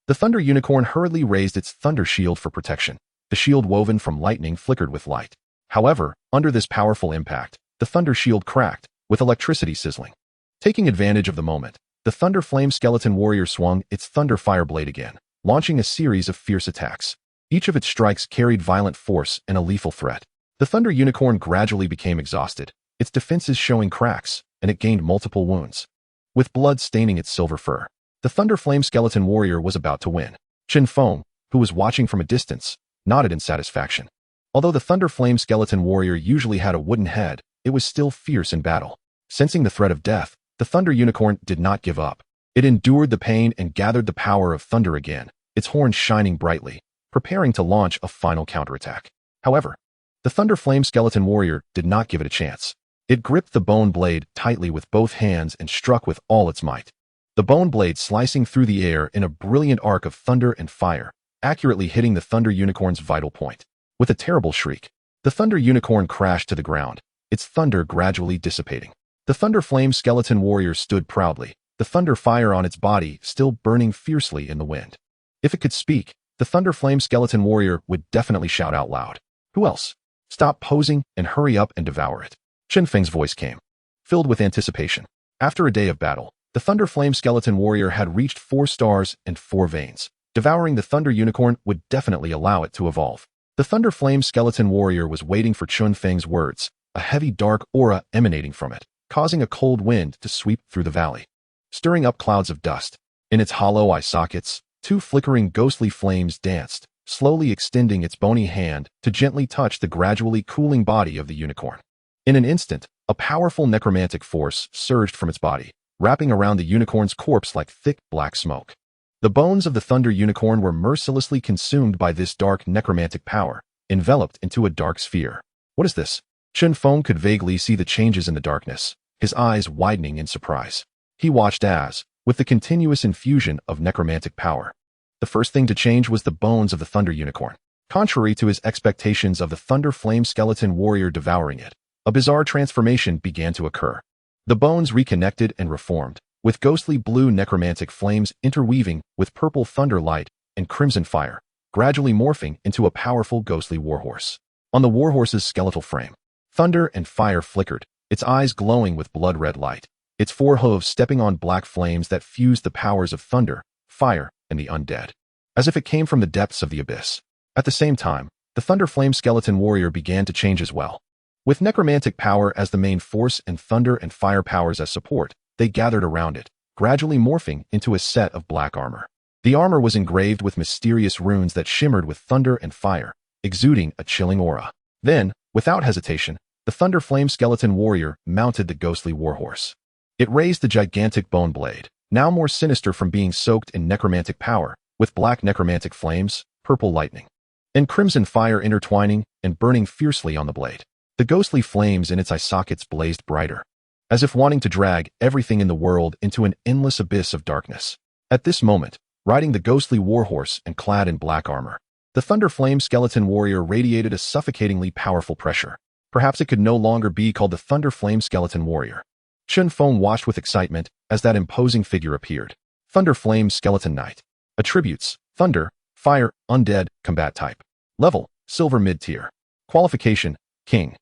The Thunder Unicorn hurriedly raised its Thunder Shield for protection. The shield woven from lightning flickered with light. However, under this powerful impact, the Thunder Shield cracked, with electricity sizzling. Taking advantage of the moment, the Thunder Flame Skeleton Warrior swung its Thunder Fire Blade again, launching a series of fierce attacks. Each of its strikes carried violent force and a lethal threat. The Thunder Unicorn gradually became exhausted, its defenses showing cracks, and it gained multiple wounds, with blood staining its silver fur. The Thunder Flame Skeleton Warrior was about to win. Chen Feng, who was watching from a distance, nodded in satisfaction. Although the Thunder Flame Skeleton Warrior usually had a wooden head, it was still fierce in battle. Sensing the threat of death, the Thunder Unicorn did not give up. It endured the pain and gathered the power of thunder again, its horns shining brightly, preparing to launch a final counterattack. However, the Thunder Flame Skeleton Warrior did not give it a chance. It gripped the bone blade tightly with both hands and struck with all its might. The bone blade slicing through the air in a brilliant arc of thunder and fire, accurately hitting the Thunder Unicorn's vital point. With a terrible shriek, the Thunder Unicorn crashed to the ground, its thunder gradually dissipating. The Thunder Flame Skeleton Warrior stood proudly, the thunder fire on its body still burning fiercely in the wind. If it could speak, the Thunder Flame Skeleton Warrior would definitely shout out loud. Who else? Stop posing and hurry up and devour it. Chen Feng's voice came, filled with anticipation. After a day of battle, the Thunder Flame Skeleton Warrior had reached 4 stars and 4 veins. Devouring the Thunder Unicorn would definitely allow it to evolve. The Thunder Flame Skeleton Warrior was waiting for Chen Feng's words, a heavy dark aura emanating from it, causing a cold wind to sweep through the valley, stirring up clouds of dust. In its hollow eye sockets, 2 flickering ghostly flames danced, slowly extending its bony hand to gently touch the gradually cooling body of the unicorn. In an instant, a powerful necromantic force surged from its body, wrapping around the unicorn's corpse like thick black smoke. The bones of the Thunder Unicorn were mercilessly consumed by this dark necromantic power, enveloped into a dark sphere. What is this? Chen Feng could vaguely see the changes in the darkness, his eyes widening in surprise. He watched as, with the continuous infusion of necromantic power, the first thing to change was the bones of the Thunder Unicorn. Contrary to his expectations of the Thunder Flame Skeleton Warrior devouring it, a bizarre transformation began to occur. The bones reconnected and reformed, with ghostly blue necromantic flames interweaving with purple thunder light and crimson fire, gradually morphing into a powerful ghostly warhorse. On the warhorse's skeletal frame, thunder and fire flickered, its eyes glowing with blood-red light, its 4 hooves stepping on black flames that fused the powers of thunder, fire, and the undead, as if it came from the depths of the abyss. At the same time, the Thunder Flame Skeleton Warrior began to change as well. With necromantic power as the main force and thunder and fire powers as support, they gathered around it, gradually morphing into a set of black armor. The armor was engraved with mysterious runes that shimmered with thunder and fire, exuding a chilling aura. Then, without hesitation, the Thunder Flame Skeleton Warrior mounted the ghostly warhorse. It raised the gigantic bone blade, now more sinister from being soaked in necromantic power, with black necromantic flames, purple lightning, and crimson fire intertwining and burning fiercely on the blade. The ghostly flames in its eye sockets blazed brighter, as if wanting to drag everything in the world into an endless abyss of darkness. At this moment, riding the ghostly warhorse and clad in black armor, the Thunder Flame Skeleton Warrior radiated a suffocatingly powerful pressure. Perhaps it could no longer be called the Thunder Flame Skeleton Warrior. Chen Feng watched with excitement as that imposing figure appeared. Thunder Flame Skeleton Knight. Attributes: Thunder, Fire, Undead, Combat Type. Level: Silver Mid-Tier. Qualification: King.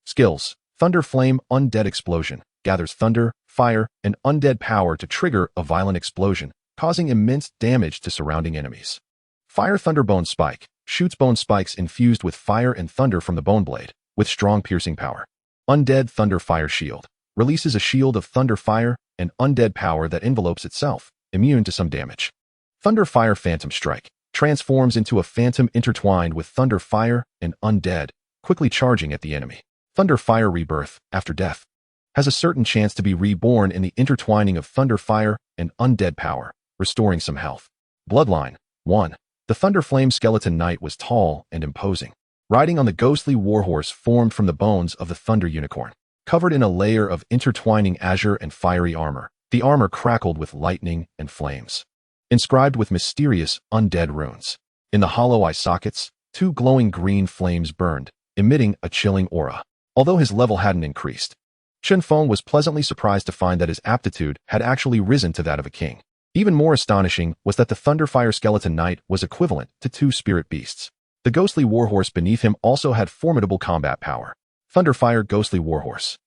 Skills: Thunder Flame Undead Explosion. Gathers thunder, fire, and undead power to trigger a violent explosion, causing immense damage to surrounding enemies. Fire Thunder Bone Spike. Shoots bone spikes infused with fire and thunder from the bone blade, with strong piercing power. Undead Thunder Fire Shield. Releases a shield of thunder fire and undead power that envelopes itself, immune to some damage. Thunder Fire Phantom Strike. Transforms into a phantom intertwined with thunder fire and undead. quickly charging at the enemy. Thunder Fire Rebirth, after death, has a certain chance to be reborn in the intertwining of Thunder Fire and undead power, restoring some health. Bloodline 1. The Thunder Flame Skeleton Knight was tall and imposing, riding on the ghostly warhorse formed from the bones of the Thunder Unicorn. Covered in a layer of intertwining azure and fiery armor, the armor crackled with lightning and flames, inscribed with mysterious undead runes. In the hollow eye sockets, 2 glowing green flames burned, emitting a chilling aura. Although his level hadn't increased, Chen Feng was pleasantly surprised to find that his aptitude had actually risen to that of a king. Even more astonishing was that the Thunderfire Skeleton Knight was equivalent to 2 spirit beasts. The ghostly warhorse beneath him also had formidable combat power. Thunderfire Ghostly Warhorse.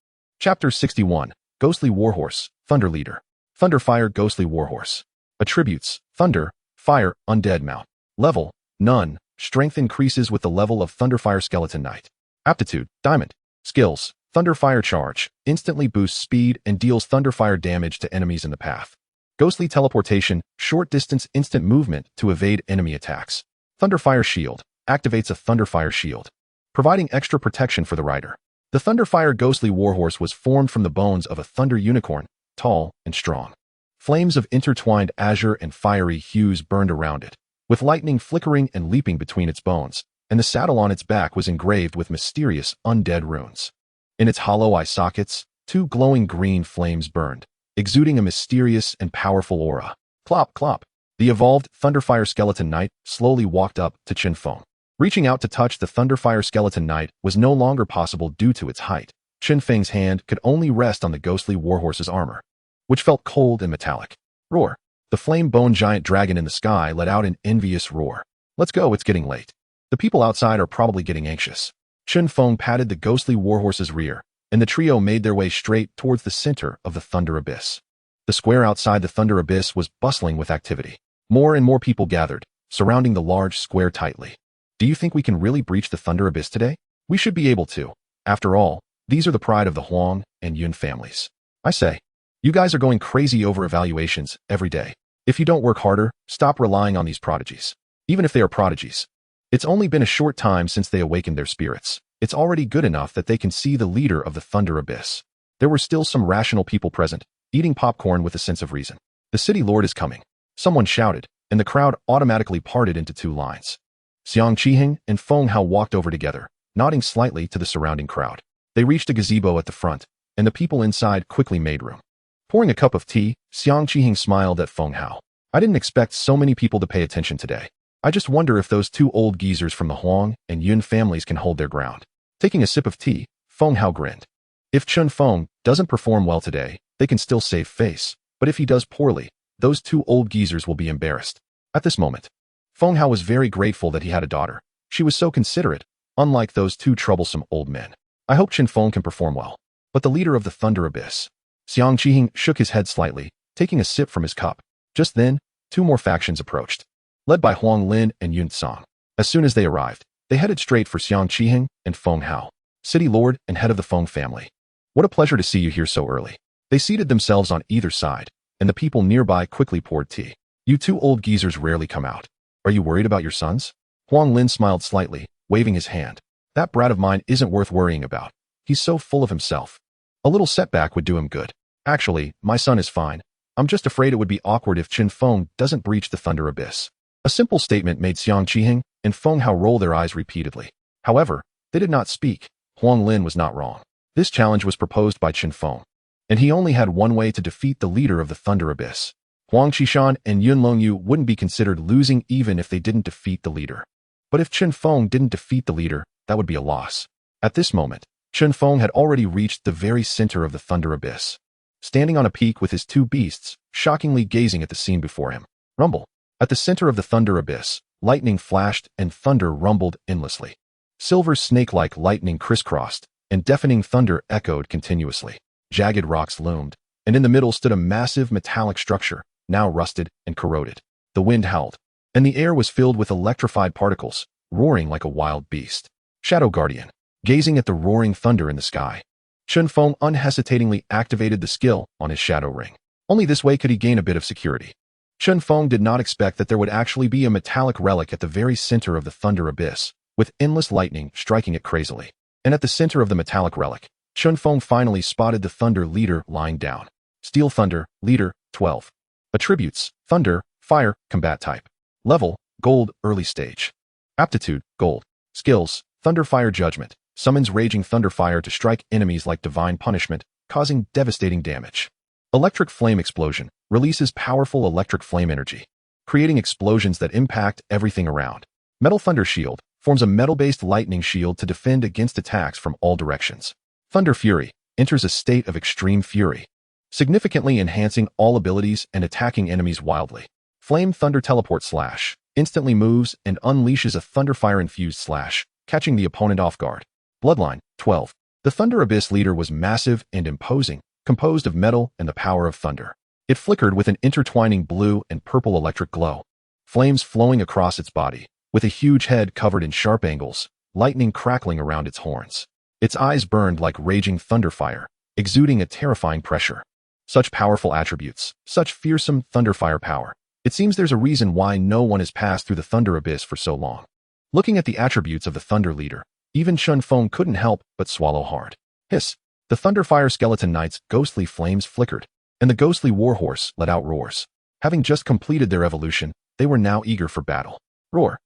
Chapter 61. Ghostly Warhorse, Thunder Leader. Thunderfire Ghostly Warhorse. Attributes: Thunder, Fire, Undead Mount. Level: None. Strength increases with the level of Thunderfire Skeleton Knight. Aptitude: Diamond. Skills: Thunderfire Charge. Instantly boosts speed and deals Thunderfire damage to enemies in the path. Ghostly Teleportation. Short distance instant movement to evade enemy attacks. Thunderfire Shield. Activates a Thunderfire Shield, providing extra protection for the rider. The Thunderfire Ghostly Warhorse was formed from the bones of a Thunder Unicorn, tall and strong. Flames of intertwined azure and fiery hues burned around it, with lightning flickering and leaping between its bones, and the saddle on its back was engraved with mysterious undead runes. In its hollow eye sockets, 2 glowing green flames burned, exuding a mysterious and powerful aura. Clop, clop. The evolved Thunderfire Skeleton Knight slowly walked up to Chen Feng. Reaching out to touch the Thunderfire Skeleton Knight was no longer possible due to its height. Chen Feng's hand could only rest on the ghostly warhorse's armor, which felt cold and metallic. Roar. The flame-bone giant dragon in the sky let out an envious roar. Let's go, it's getting late. The people outside are probably getting anxious. Chen Feng patted the ghostly warhorse's rear, and the trio made their way straight towards the center of the Thunder Abyss. The square outside the Thunder Abyss was bustling with activity. More and more people gathered, surrounding the large square tightly. Do you think we can really breach the Thunder Abyss today? We should be able to. After all, these are the pride of the Huang and Yun families. I say, you guys are going crazy over evaluations every day. If you don't work harder, stop relying on these prodigies. Even if they are prodigies, it's only been a short time since they awakened their spirits. It's already good enough that they can see the leader of the Thunder Abyss. There were still some rational people present, eating popcorn with a sense of reason. The city lord is coming. Someone shouted, and the crowd automatically parted into 2 lines. Xiang Qiheng and Feng Hao walked over together, nodding slightly to the surrounding crowd. They reached a gazebo at the front, and the people inside quickly made room. Pouring a cup of tea, Xiang Qiheng smiled at Feng Hao. I didn't expect so many people to pay attention today. I just wonder if those 2 old geezers from the Huang and Yun families can hold their ground. Taking a sip of tea, Feng Hao grinned. If Chen Feng doesn't perform well today, they can still save face, but if he does poorly, those 2 old geezers will be embarrassed. At this moment, Feng Hao was very grateful that he had a daughter. She was so considerate, unlike those 2 troublesome old men. I hope Chen Feng can perform well. But the leader of the Thunder Abyss, Xiang Qiheng, shook his head slightly, taking a sip from his cup. Just then, 2 more factions approached, led by Huang Lin and Yun Tsang. As soon as they arrived, they headed straight for Xiang Qiheng and Feng Hao, city lord and head of the Feng family. What a pleasure to see you here so early. They seated themselves on either side, and the people nearby quickly poured tea. You 2 old geezers rarely come out. Are you worried about your sons? Huang Lin smiled slightly, waving his hand. That brat of mine isn't worth worrying about. He's so full of himself. A little setback would do him good. Actually, my son is fine. I'm just afraid it would be awkward if Chen Feng doesn't breach the Thunder Abyss. A simple statement made Xiang Qiheng and Feng Hao roll their eyes repeatedly. However, they did not speak. Huang Lin was not wrong. This challenge was proposed by Chen Feng, and he only had one way to defeat the leader of the Thunder Abyss. Huang Qishan and Yun Longyu wouldn't be considered losing even if they didn't defeat the leader. But if Chen Feng didn't defeat the leader, that would be a loss. At this moment, Chen Feng had already reached the very center of the Thunder Abyss, standing on a peak with his 2 beasts, shockingly gazing at the scene before him. Rumble. At the center of the Thunder Abyss, lightning flashed and thunder rumbled endlessly. Silver snake-like lightning crisscrossed, and deafening thunder echoed continuously. Jagged rocks loomed, and in the middle stood a massive metallic structure, now rusted and corroded. The wind howled, and the air was filled with electrified particles, roaring like a wild beast. Shadow Guardian. Gazing at the roaring thunder in the sky, Chen Feng unhesitatingly activated the skill on his shadow ring. Only this way could he gain a bit of security. Chen Feng did not expect that there would actually be a metallic relic at the very center of the Thunder Abyss, with endless lightning striking it crazily. And at the center of the metallic relic, Chen Feng finally spotted the Thunder Leader lying down. Steel Thunder, Leader, 12. Attributes, Thunder, Fire, Combat Type. Level, Gold, Early Stage. Aptitude, Gold. Skills, Thunder Fire Judgment. Summons raging thunder fire to strike enemies like divine punishment, causing devastating damage. Electric Flame Explosion. Releases powerful electric flame energy, creating explosions that impact everything around. Metal Thunder Shield. Forms a metal-based lightning shield to defend against attacks from all directions. Thunder Fury. Enters a state of extreme fury, significantly enhancing all abilities and attacking enemies wildly. Flame Thunder Teleport Slash. Instantly moves and unleashes a Thunder Fire-infused slash, catching the opponent off guard. Bloodline, 12. The Thunder Abyss Leader was massive and imposing, composed of metal and the power of thunder. It flickered with an intertwining blue and purple electric glow, flames flowing across its body, with a huge head covered in sharp angles, lightning crackling around its horns. Its eyes burned like raging thunder fire, exuding a terrifying pressure. Such powerful attributes, such fearsome thunder fire power. It seems there's a reason why no one has passed through the Thunder Abyss for so long. Looking at the attributes of the Thunder Leader, even Chen Feng couldn't help but swallow hard. Hiss! The Thunderfire Skeleton Knight's ghostly flames flickered, and the ghostly warhorse let out roars. Having just completed their evolution, they were now eager for battle. Roar!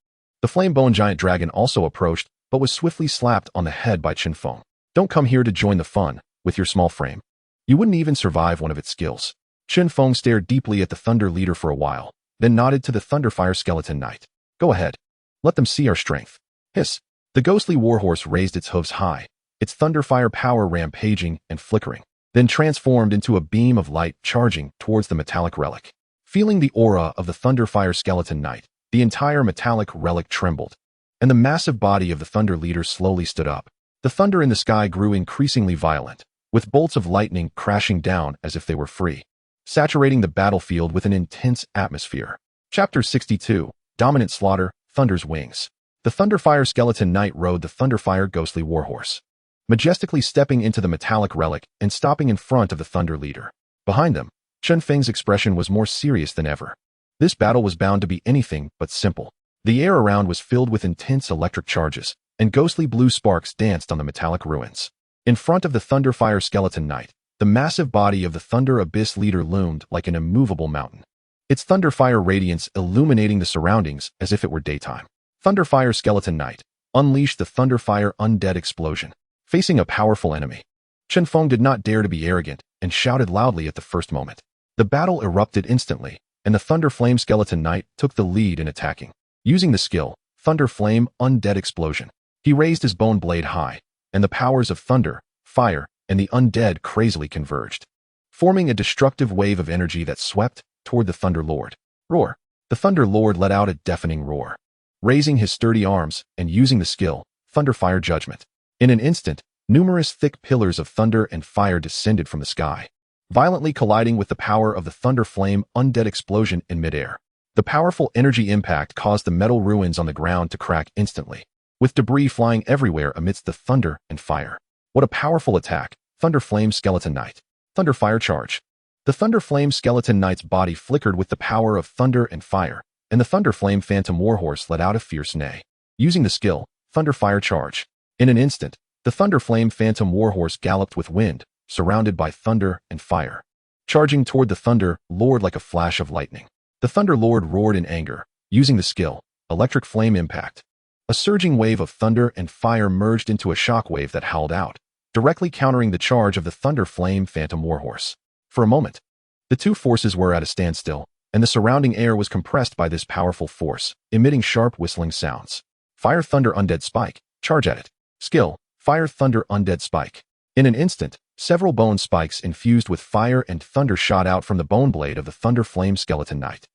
The Flame-Bone Giant Dragon also approached, but was swiftly slapped on the head by Chen Feng. Don't come here to join the fun, with your small frame. You wouldn't even survive one of its skills. Chen Feng stared deeply at the Thunder Leader for a while, then nodded to the Thunderfire Skeleton Knight. Go ahead. Let them see our strength. Hiss! The ghostly warhorse raised its hooves high, its Thunderfire power rampaging and flickering, then transformed into a beam of light charging towards the metallic relic. Feeling the aura of the Thunderfire Skeleton Knight, the entire metallic relic trembled, and the massive body of the Thunder Leader slowly stood up. The thunder in the sky grew increasingly violent, with bolts of lightning crashing down as if they were free, saturating the battlefield with an intense atmosphere. Chapter 62, Dominant Slaughter, Thunder's Wings. The Thunderfire Skeleton Knight rode the Thunderfire Ghostly Warhorse, majestically stepping into the metallic relic and stopping in front of the Thunder Leader. Behind them, Chen Feng's expression was more serious than ever. This battle was bound to be anything but simple. The air around was filled with intense electric charges, and ghostly blue sparks danced on the metallic ruins. In front of the Thunderfire Skeleton Knight, the massive body of the Thunder Abyss Leader loomed like an immovable mountain, its Thunderfire radiance illuminating the surroundings as if it were daytime. Thunderfire Skeleton Knight unleashed the Thunderfire Undead Explosion, facing a powerful enemy. Chen Feng did not dare to be arrogant and shouted loudly at the first moment. The battle erupted instantly, and the Thunder Flame Skeleton Knight took the lead in attacking. Using the skill, Thunder Flame Undead Explosion, he raised his bone blade high, and the powers of thunder, fire, and the undead crazily converged, forming a destructive wave of energy that swept toward the Thunder Lord. Roar! The Thunder Lord let out a deafening roar, raising his sturdy arms and using the skill, Thunderfire Judgment. In an instant, numerous thick pillars of thunder and fire descended from the sky, violently colliding with the power of the Thunder Flame Undead Explosion in midair. The powerful energy impact caused the metal ruins on the ground to crack instantly, with debris flying everywhere amidst the thunder and fire. What a powerful attack! Thunder Flame Skeleton Knight. Thunderfire Charge. The Thunder Flame Skeleton Knight's body flickered with the power of thunder and fire, and the Thunder Flame Phantom Warhorse let out a fierce neigh. Using the skill, Thunderfire Charge. In an instant, the Thunder Flame Phantom Warhorse galloped with wind, surrounded by thunder and fire, charging toward the Thunder Lord like a flash of lightning. The Thunder Lord roared in anger, using the skill, Electric Flame Impact. A surging wave of thunder and fire merged into a shockwave that howled out, directly countering the charge of the Thunder Flame Phantom Warhorse. For a moment, the two forces were at a standstill, and the surrounding air was compressed by this powerful force, emitting sharp whistling sounds. Fire Thunder Undead Spike. Charge at it. Skill, Fire Thunder Undead Spike. In an instant, several bone spikes infused with fire and thunder shot out from the bone blade of the Thunder Flame Skeleton Knight,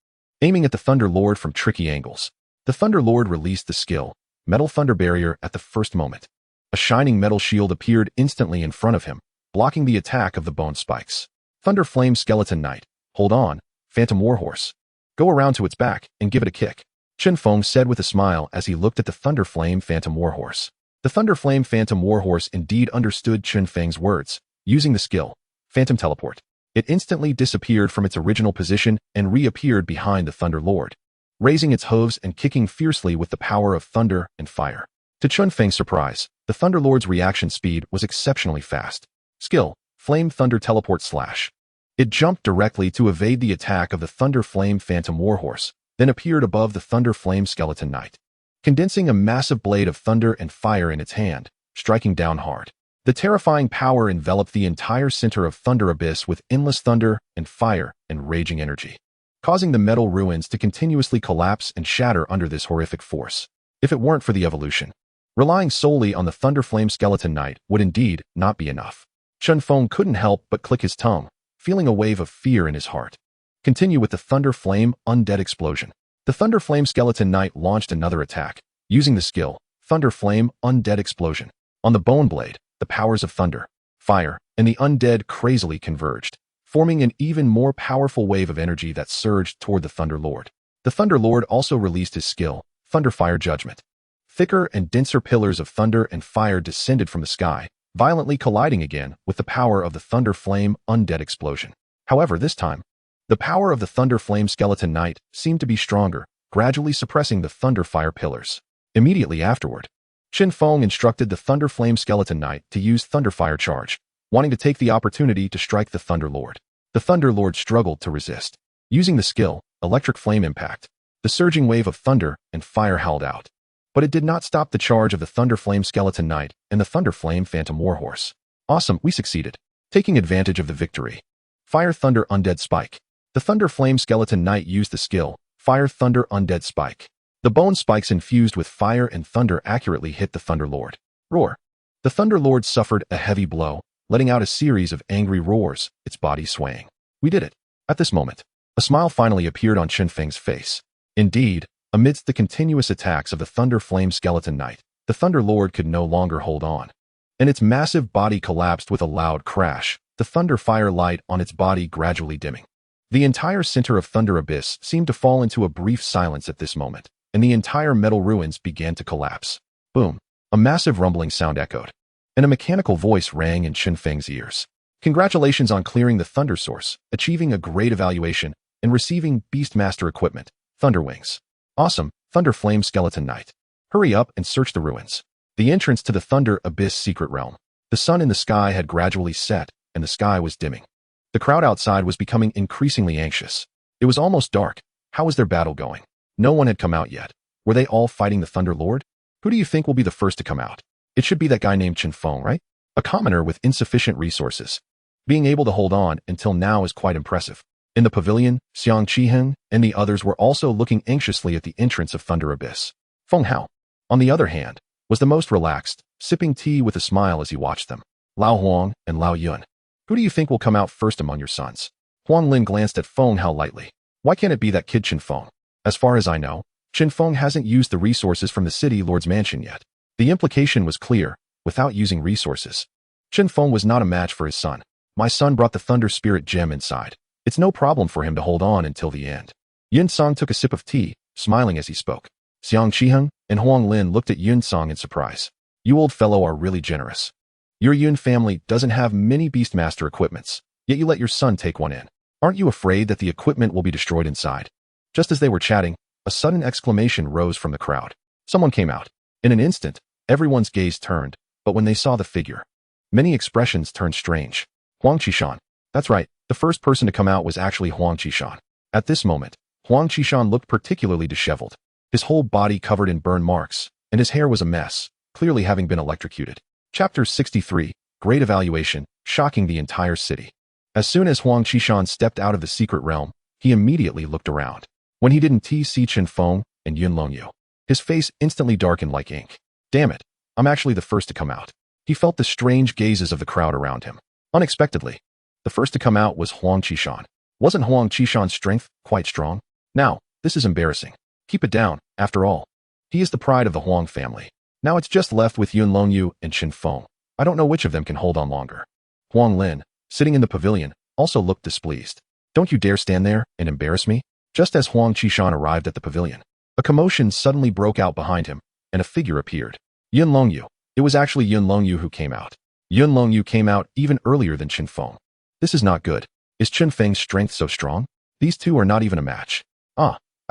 aiming at the Thunder Lord from tricky angles. The Thunder Lord released the skill, Metal Thunder Barrier, at the first moment. A shining metal shield appeared instantly in front of him, blocking the attack of the bone spikes. Thunder Flame Skeleton Knight, hold on, Phantom Warhorse. Go around to its back and give it a kick, Chen Feng said with a smile as he looked at the Thunder Flame Phantom Warhorse. The Thunder Flame Phantom Warhorse indeed understood Chen Feng's words. Using the skill, Phantom Teleport, it instantly disappeared from its original position and reappeared behind the Thunder Lord, raising its hooves and kicking fiercely with the power of thunder and fire. To Chen Feng's surprise, the Thunderlord's reaction speed was exceptionally fast. Skill: Flame Thunder Teleport Slash. It jumped directly to evade the attack of the Thunder Flame Phantom Warhorse, then appeared above the Thunder Flame Skeleton Knight, condensing a massive blade of thunder and fire in its hand, striking down hard. The terrifying power enveloped the entire center of Thunder Abyss with endless thunder and fire and raging energy, causing the metal ruins to continuously collapse and shatter under this horrific force. If it weren't for the evolution, relying solely on the Thunder Flame Skeleton Knight would indeed not be enough. Chen Feng couldn't help but click his tongue, feeling a wave of fear in his heart. Continue with the Thunder Flame Undead Explosion. The Thunder Flame Skeleton Knight launched another attack, using the skill Thunder Flame Undead Explosion. On the Bone Blade, the powers of thunder, fire, and the undead crazily converged, forming an even more powerful wave of energy that surged toward the Thunder Lord. The Thunder Lord also released his skill, Thunder Fire Judgment. Thicker and denser pillars of thunder and fire descended from the sky, violently colliding again with the power of the Thunder Flame Undead Explosion. However, this time, the power of the Thunder Flame Skeleton Knight seemed to be stronger, gradually suppressing the Thunder Fire pillars. Immediately afterward, Chen Feng instructed the Thunder Flame Skeleton Knight to use Thunder Fire Charge, wanting to take the opportunity to strike the Thunder Lord. The Thunder Lord struggled to resist. Using the skill, Electric Flame Impact, the surging wave of thunder and fire howled out. But it did not stop the charge of the Thunder Flame Skeleton Knight and the Thunder Flame Phantom Warhorse. Awesome, we succeeded. Taking advantage of the victory. Fire Thunder Undead Spike. The Thunder Flame Skeleton Knight used the skill, Fire Thunder Undead Spike. The bone spikes infused with fire and thunder accurately hit the Thunder Lord. Roar. The Thunder Lord suffered a heavy blow, letting out a series of angry roars, its body swaying. We did it. At this moment, a smile finally appeared on Chen Feng's face. Indeed, amidst the continuous attacks of the Thunder Flame Skeleton Knight, the Thunder Lord could no longer hold on, and its massive body collapsed with a loud crash, the Thunder Fire light on its body gradually dimming. The entire center of Thunder Abyss seemed to fall into a brief silence at this moment, and the entire metal ruins began to collapse. Boom. A massive rumbling sound echoed, and a mechanical voice rang in Chen Feng's ears. Congratulations on clearing the Thunder Source, achieving a great evaluation, and receiving Beastmaster equipment, Thunder Wings. Awesome, Thunder Flame Skeleton Knight. Hurry up and search the ruins. The entrance to the Thunder Abyss secret realm. The sun in the sky had gradually set, and the sky was dimming. The crowd outside was becoming increasingly anxious. It was almost dark. How was their battle going? No one had come out yet. Were they all fighting the Thunder Lord? Who do you think will be the first to come out? It should be that guy named Chen Feng, right? A commoner with insufficient resources. Being able to hold on until now is quite impressive. In the pavilion, Xiang Qiheng and the others were also looking anxiously at the entrance of Thunder Abyss. Feng Hao, on the other hand, was the most relaxed, sipping tea with a smile as he watched them. Lao Huang and Lao Yun. Who do you think will come out first among your sons? Huang Lin glanced at Feng Hao lightly. Why can't it be that kid Chen Feng? As far as I know, Chen Feng hasn't used the resources from the city lord's mansion yet. The implication was clear, without using resources. Chen Feng was not a match for his son. My son brought the Thunder Spirit Gem inside. It's no problem for him to hold on until the end. Yun Song took a sip of tea, smiling as he spoke. Xiang Qiheng and Huang Lin looked at Yun Song in surprise. You old fellow are really generous. Your Yun family doesn't have many Beastmaster equipments, yet you let your son take one in. Aren't you afraid that the equipment will be destroyed inside? Just as they were chatting, a sudden exclamation rose from the crowd. Someone came out. In an instant, everyone's gaze turned, but when they saw the figure, many expressions turned strange. Huang Qishan. That's right, the first person to come out was actually Huang Qishan. At this moment, Huang Qishan looked particularly disheveled. His whole body covered in burn marks, and his hair was a mess, clearly having been electrocuted. Chapter 63, Great Evaluation, shocking the entire city. As soon as Huang Qishan stepped out of the secret realm, he immediately looked around. When he didn't see Chen Feng and Yun Longyu, his face instantly darkened like ink. Damn it, I'm actually the first to come out. He felt the strange gazes of the crowd around him. Unexpectedly, the first to come out was Huang Qishan. Wasn't Huang Qishan's strength quite strong? Now, this is embarrassing. Keep it down, after all. He is the pride of the Huang family. Now it's just left with Yun Longyu and Chen Feng. I don't know which of them can hold on longer. Huang Lin, sitting in the pavilion, also looked displeased. Don't you dare stand there and embarrass me. Just as Huang Qishan arrived at the pavilion, a commotion suddenly broke out behind him, and a figure appeared. Yun Longyu. It was actually Yun Longyu who came out. Yun Longyu came out even earlier than Chen Feng. This is not good. Is Chen Feng's strength so strong? These two are not even a match.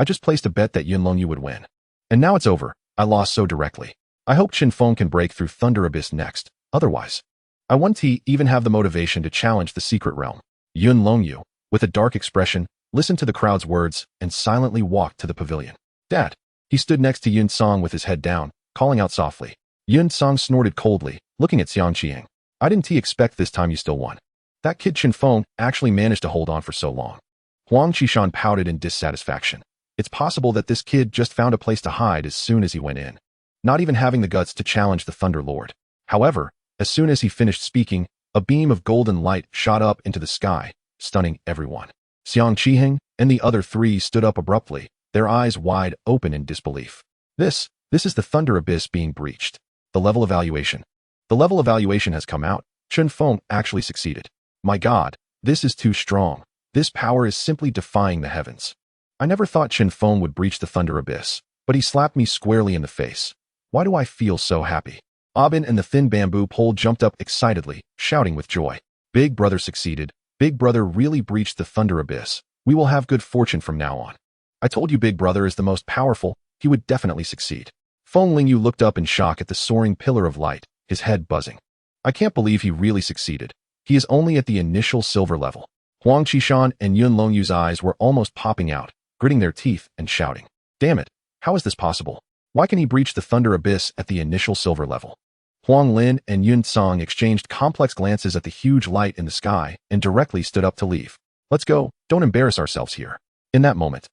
I just placed a bet that Yun Longyu would win. And now it's over. I lost so directly. I hope Chen Feng can break through Thunder Abyss next. Otherwise, I won't even have the motivation to challenge the secret realm. Yun Longyu, with a dark expression, listened to the crowd's words and silently walked to the pavilion. Dad. He stood next to Yun Song with his head down, calling out softly. Yun Song snorted coldly, looking at Xiang Qiang. I didn't expect this time you still won. That kid Chen Feng actually managed to hold on for so long. Huang Qishan pouted in dissatisfaction. It's possible that this kid just found a place to hide as soon as he went in, not even having the guts to challenge the Thunder Lord. However, as soon as he finished speaking, a beam of golden light shot up into the sky, stunning everyone. Xiang Qiheng and the other three stood up abruptly, their eyes wide open in disbelief. This is the Thunder Abyss being breached. The level evaluation. The level evaluation has come out. Chen Feng actually succeeded. My God, this is too strong. This power is simply defying the heavens. I never thought Chen Feng would breach the Thunder Abyss, but he slapped me squarely in the face. Why do I feel so happy? Abin and the thin bamboo pole jumped up excitedly, shouting with joy. Big brother succeeded. Big brother really breached the Thunder Abyss. We will have good fortune from now on. I told you Big brother is the most powerful. He would definitely succeed. Feng Lingyu looked up in shock at the soaring pillar of light, his head buzzing. I can't believe he really succeeded. He is only at the initial silver level. Huang Qishan and Yun Longyu's eyes were almost popping out, gritting their teeth and shouting. Damn it, how is this possible? Why can he breach the Thunder Abyss at the initial silver level? Huang Lin and Yun Song exchanged complex glances at the huge light in the sky and directly stood up to leave. Let's go, don't embarrass ourselves here. In that moment,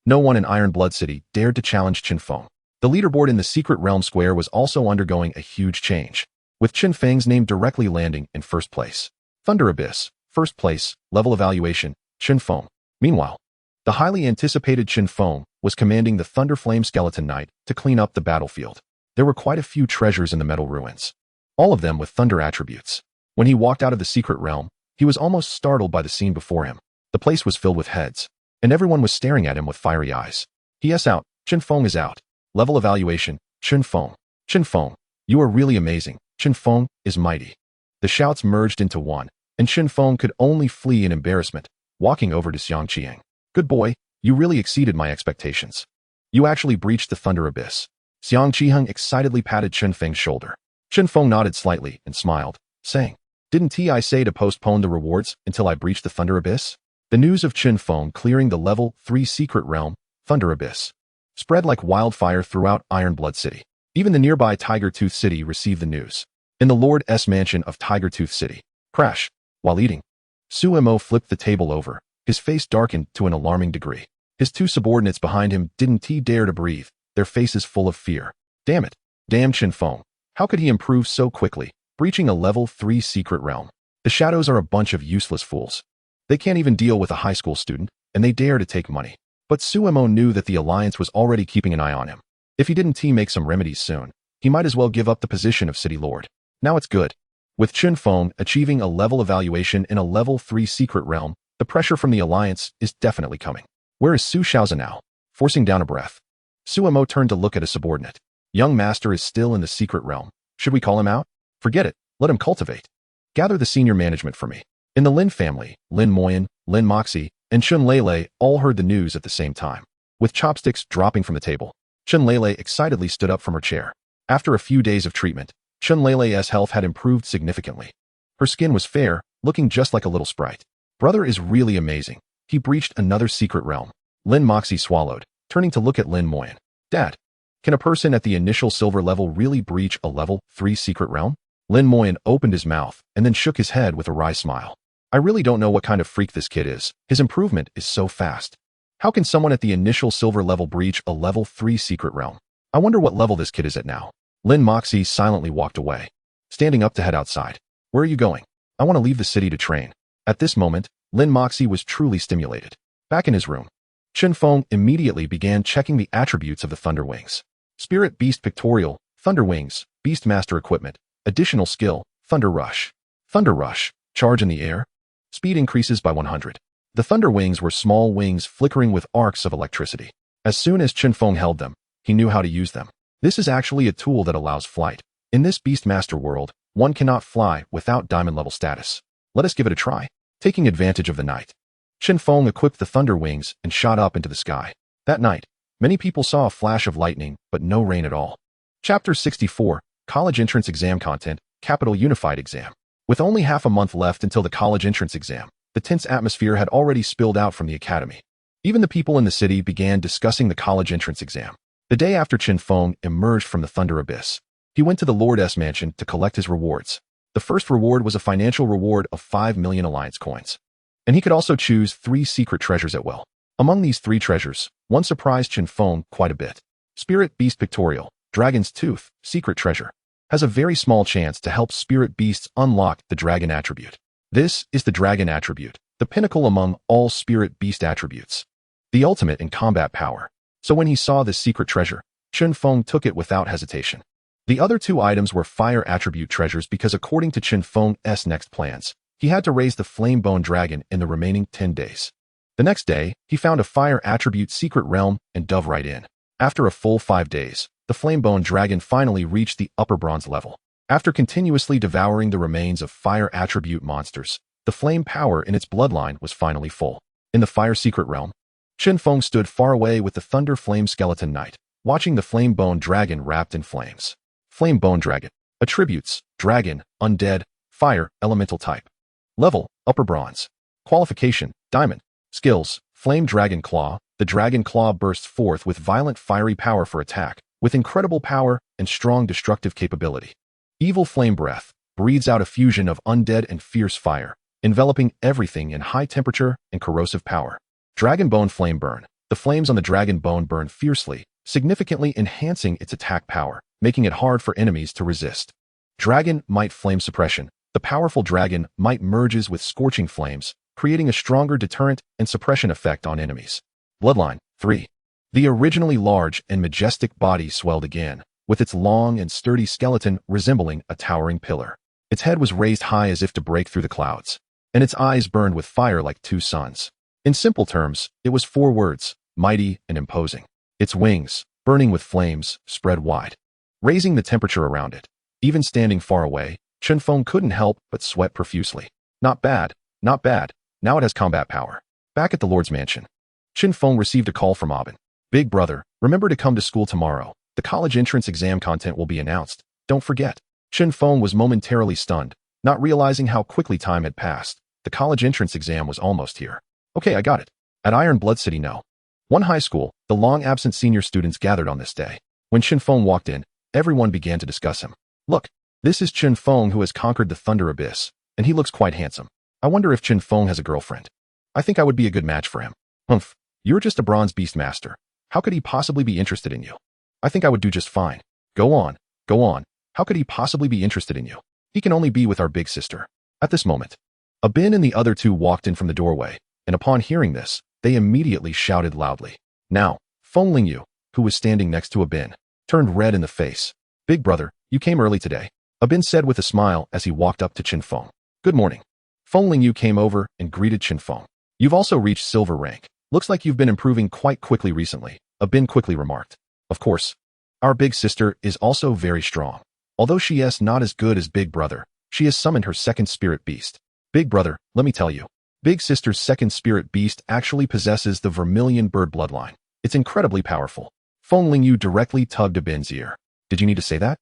no one in Iron Blood City dared to challenge Chen Feng. The leaderboard in the Secret Realm Square was also undergoing a huge change, with Chen Feng's name directly landing in first place. Thunder Abyss, first place, level evaluation, Chen Feng. Meanwhile, the highly anticipated Chen Feng was commanding the Thunder Flame Skeleton Knight to clean up the battlefield. There were quite a few treasures in the metal ruins, all of them with thunder attributes. When he walked out of the secret realm, he was almost startled by the scene before him. The place was filled with heads, and everyone was staring at him with fiery eyes. Yes, out. Chen Feng is out. Level evaluation, Chen Feng. Chen Feng, you are really amazing. Chen Feng is mighty. The shouts merged into one, and Chen Feng could only flee in embarrassment, walking over to Xiang Qiang. Good boy, you really exceeded my expectations. You actually breached the Thunder Abyss. Xiang Qiheng excitedly patted Chen Feng's shoulder. Chen Feng nodded slightly and smiled, saying, Didn't I say to postpone the rewards until I breach the Thunder Abyss? The news of Chen Feng clearing the level 3 secret realm, Thunder Abyss, spread like wildfire throughout Iron Blood City. Even the nearby Tiger Tooth City received the news. In the Lord S mansion of Tiger Tooth City, crash, while eating, Su Mo flipped the table over, his face darkened to an alarming degree. His two subordinates behind him didn't dare to breathe, their faces full of fear. Damn it. Damn Chen Feng. How could he improve so quickly, breaching a level 3 secret realm? The shadows are a bunch of useless fools. They can't even deal with a high school student, and they dare to take money. But Suemo knew that the Alliance was already keeping an eye on him. If he didn't make some remedies soon, he might as well give up the position of City Lord. Now it's good. With Chen Feng achieving a level evaluation in a level 3 secret realm, the pressure from the Alliance is definitely coming. Where is Su Shaoza now? Forcing down a breath, Suemo turned to look at a subordinate. Young master is still in the secret realm. Should we call him out? Forget it. Let him cultivate. Gather the senior management for me. In the Lin family, Lin Moyan, Lin Moxie, and Chun Lele all heard the news at the same time. With chopsticks dropping from the table, Chun Lele excitedly stood up from her chair. After a few days of treatment, Chun Lele's health had improved significantly. Her skin was fair, looking just like a little sprite. Brother is really amazing. He breached another secret realm. Lin Moxie swallowed, turning to look at Lin Moyan. Dad, can a person at the initial silver level really breach a level 3 secret realm? Lin Moyan opened his mouth and then shook his head with a wry smile. I really don't know what kind of freak this kid is. His improvement is so fast. How can someone at the initial silver level breach a level 3 secret realm? I wonder what level this kid is at now. Lin Moxie silently walked away, standing up to head outside. Where are you going? I want to leave the city to train. At this moment, Lin Moxie was truly stimulated. Back in his room, Chen Feng immediately began checking the attributes of the Thunder Wings. Spirit Beast Pictorial, Thunder Wings, Beastmaster Equipment, Additional Skill, Thunder Rush. Thunder Rush, Charge in the air. Speed increases by 100. The Thunder Wings were small wings flickering with arcs of electricity. As soon as Chen Feng held them, he knew how to use them. This is actually a tool that allows flight. In this Beastmaster world, one cannot fly without diamond level status. Let us give it a try. Taking advantage of the night, Chen Feng equipped the Thunder Wings and shot up into the sky. That night, many people saw a flash of lightning, but no rain at all. Chapter 64, College Entrance Exam Content, Capital Unified Exam. With only half a month left until the college entrance exam, the tense atmosphere had already spilled out from the academy. Even the people in the city began discussing the college entrance exam. The day after Chen Feng emerged from the Thunder Abyss, he went to the Lord's mansion to collect his rewards. The first reward was a financial reward of 5 million Alliance coins. And he could also choose 3 secret treasures at will. Among these 3 treasures, one surprised Chen Feng quite a bit. Spirit Beast Pictorial, Dragon's Tooth, Secret Treasure, has a very small chance to help spirit beasts unlock the dragon attribute. This is the dragon attribute, the pinnacle among all spirit beast attributes, the ultimate in combat power. So when he saw this secret treasure, Chen Feng took it without hesitation. The other 2 items were fire attribute treasures because according to Chen Feng's next plans, he had to raise the flame-bone dragon in the remaining 10 days. The next day, he found a fire attribute secret realm and dove right in. After a full 5 days, the flame-bone dragon finally reached the upper bronze level. After continuously devouring the remains of fire attribute monsters, the flame power in its bloodline was finally full. In the fire secret realm, Chen Feng stood far away with the thunder flame skeleton knight, watching the flame-bone dragon wrapped in flames. Flame-bone dragon. Attributes: dragon, undead, fire, elemental type. Level: upper bronze. Qualification: diamond. Skills: flame dragon claw. The dragon claw bursts forth with violent fiery power for attack, with incredible power and strong destructive capability. Evil flame breath breathes out a fusion of undead and fierce fire, enveloping everything in high temperature and corrosive power. Dragon bone flame burn. The flames on the dragon bone burn fiercely, significantly enhancing its attack power, making it hard for enemies to resist. Dragon might flame suppression. The powerful dragon might merges with scorching flames, creating a stronger deterrent and suppression effect on enemies. Bloodline 3. The originally large and majestic body swelled again, with its long and sturdy skeleton resembling a towering pillar. Its head was raised high as if to break through the clouds, and its eyes burned with fire like 2 suns. In simple terms, it was 4 words: mighty and imposing. Its wings, burning with flames, spread wide, raising the temperature around it. Even standing far away, Chen Feng couldn't help but sweat profusely. Not bad, not bad. Now it has combat power. Back at the Lord's mansion, Chen Feng received a call from Aben. Big brother, remember to come to school tomorrow. The college entrance exam content will be announced. Don't forget. Chen Feng was momentarily stunned, not realizing how quickly time had passed. The college entrance exam was almost here. Okay, I got it. At Iron Blood City, no. One high school, the long-absent senior students gathered on this day. When Chen Feng walked in, everyone began to discuss him. Look, this is Chen Feng who has conquered the Thunder Abyss, and he looks quite handsome. I wonder if Chen Feng has a girlfriend. I think I would be a good match for him. Humph, you're just a bronze Beastmaster. How could he possibly be interested in you? I think I would do just fine. Go on, go on. How could he possibly be interested in you? He can only be with our big sister. At this moment, Aben and the other 2 walked in from the doorway, and upon hearing this, they immediately shouted loudly. Now, Feng Lingyu, who was standing next to Aben, turned red in the face. Big brother, you came early today, Aben said with a smile as he walked up to Chen Feng. Good morning. Feng Lingyu came over and greeted Chen Feng. You've also reached silver rank. Looks like you've been improving quite quickly recently, Aben quickly remarked. Of course. Our big sister is also very strong. Although she is not as good as big brother, she has summoned her second spirit beast. Big brother, let me tell you. Big sister's second spirit beast actually possesses the vermilion bird bloodline. It's incredibly powerful. Feng Lingyu directly tugged Aben's ear. Did you need to say that?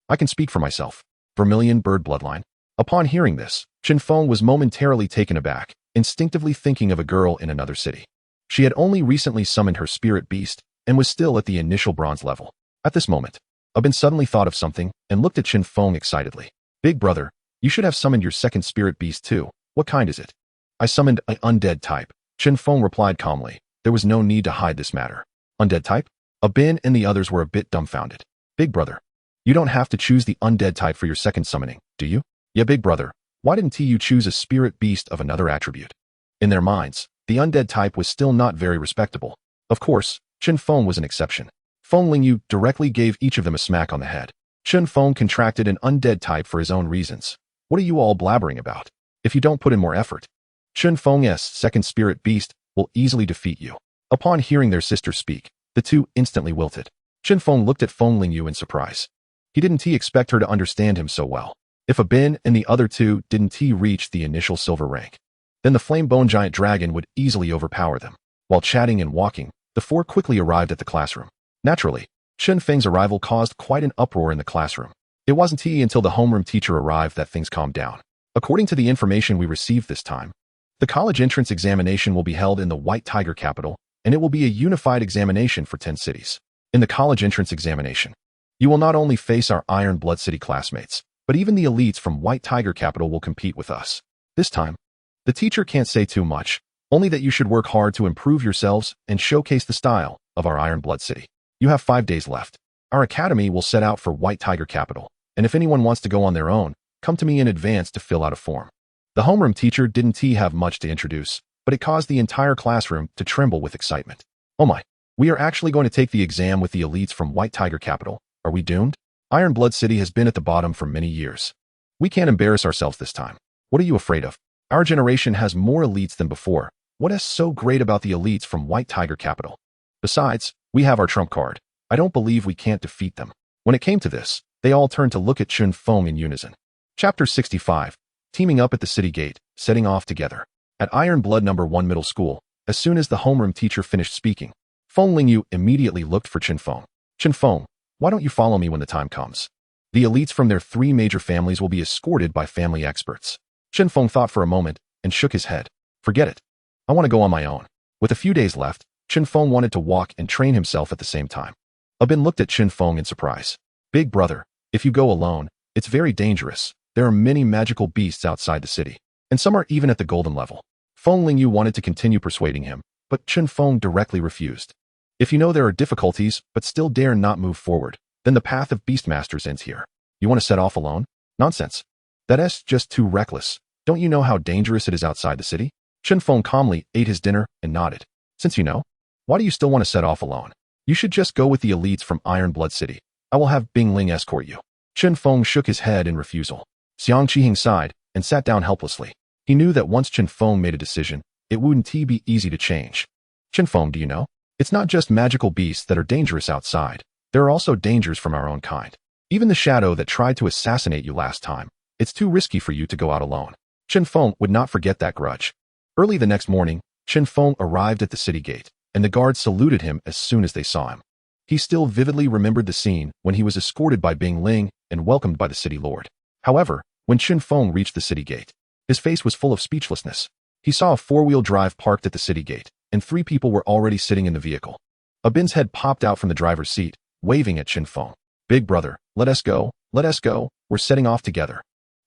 I can speak for myself. Vermilion bird bloodline. Upon hearing this, Chen Feng was momentarily taken aback, instinctively thinking of a girl in another city. She had only recently summoned her spirit beast and was still at the initial bronze level. At this moment, Aben suddenly thought of something and looked at Chen Feng excitedly. Big brother, you should have summoned your second spirit beast too. What kind is it? I summoned an undead type. Chen Feng replied calmly. There was no need to hide this matter. Undead type? Aben and the others were a bit dumbfounded. Big brother, you don't have to choose the undead type for your second summoning, do you? Yeah, big brother, why didn't you choose a spirit beast of another attribute? In their minds, the undead type was still not very respectable. Of course, Chen Feng was an exception. Feng Lingyu directly gave each of them a smack on the head. Chen Feng contracted an undead type for his own reasons. What are you all blabbering about? If you don't put in more effort, Chen Feng's second spirit beast will easily defeat you. Upon hearing their sister speak, the 2 instantly wilted. Chen Feng looked at Feng Lingyu in surprise. Didn't he expect her to understand him so well? If Aben and the other 2 didn't reach the initial silver rank, then the flame bone giant dragon would easily overpower them. While chatting and walking, the 4 quickly arrived at the classroom. Naturally, Chen Feng's arrival caused quite an uproar in the classroom. It wasn't until the homeroom teacher arrived that things calmed down. According to the information we received this time, the college entrance examination will be held in the White Tiger capital, and it will be a unified examination for 10 cities. In the college entrance examination, you will not only face our Iron Blood City classmates, but even the elites from White Tiger capital will compete with us. This time, the teacher can't say too much, only that you should work hard to improve yourselves and showcase the style of our Iron Blood City. You have 5 days left. Our academy will set out for White Tiger capital, and if anyone wants to go on their own, come to me in advance to fill out a form. The homeroom teacher didn't have much to introduce, but it caused the entire classroom to tremble with excitement. Oh my, we are actually going to take the exam with the elites from White Tiger capital. Are we doomed? Iron Blood City has been at the bottom for many years. We can't embarrass ourselves this time. What are you afraid of? Our generation has more elites than before. What is so great about the elites from White Tiger capital? Besides, we have our trump card. I don't believe we can't defeat them. When it came to this, they all turned to look at Chen Feng in unison. Chapter 65. Teaming up at the city gate, setting off together. At Iron Blood No. 1 Middle School, as soon as the homeroom teacher finished speaking, Feng Lingyu immediately looked for Chen Feng. Chen Feng, why don't you follow me when the time comes? The elites from their 3 major families will be escorted by family experts. Chen Feng thought for a moment and shook his head. Forget it. I want to go on my own. With a few days left, Chen Feng wanted to walk and train himself at the same time. Abin looked at Chen Feng in surprise. Big brother, if you go alone, it's very dangerous. There are many magical beasts outside the city, and some are even at the golden level. Feng Lingyu wanted to continue persuading him, but Chen Feng directly refused. If you know there are difficulties, but still dare not move forward, then the path of Beastmasters ends here. You want to set off alone? Nonsense. That's just too reckless. Don't you know how dangerous it is outside the city? Chen Feng calmly ate his dinner and nodded. Since you know, why do you still want to set off alone? You should just go with the elites from Iron Blood City. I will have Bing Ling escort you. Chen Feng shook his head in refusal. Xiang Qihing sighed and sat down helplessly. He knew that once Chen Feng made a decision, it wouldn't be easy to change. Chen Feng, do you know? It's not just magical beasts that are dangerous outside. There are also dangers from our own kind. Even the shadow that tried to assassinate you last time. It's too risky for you to go out alone. Chen Feng would not forget that grudge. Early the next morning, Chen Feng arrived at the city gate, and the guards saluted him as soon as they saw him. He still vividly remembered the scene when he was escorted by Bing Ling and welcomed by the city lord. However, when Chen Feng reached the city gate, his face was full of speechlessness. He saw a 4-wheel drive parked at the city gate, and 3 people were already sitting in the vehicle. Abin's head popped out from the driver's seat, waving at Chen Feng. Big brother, let us go, we're setting off together.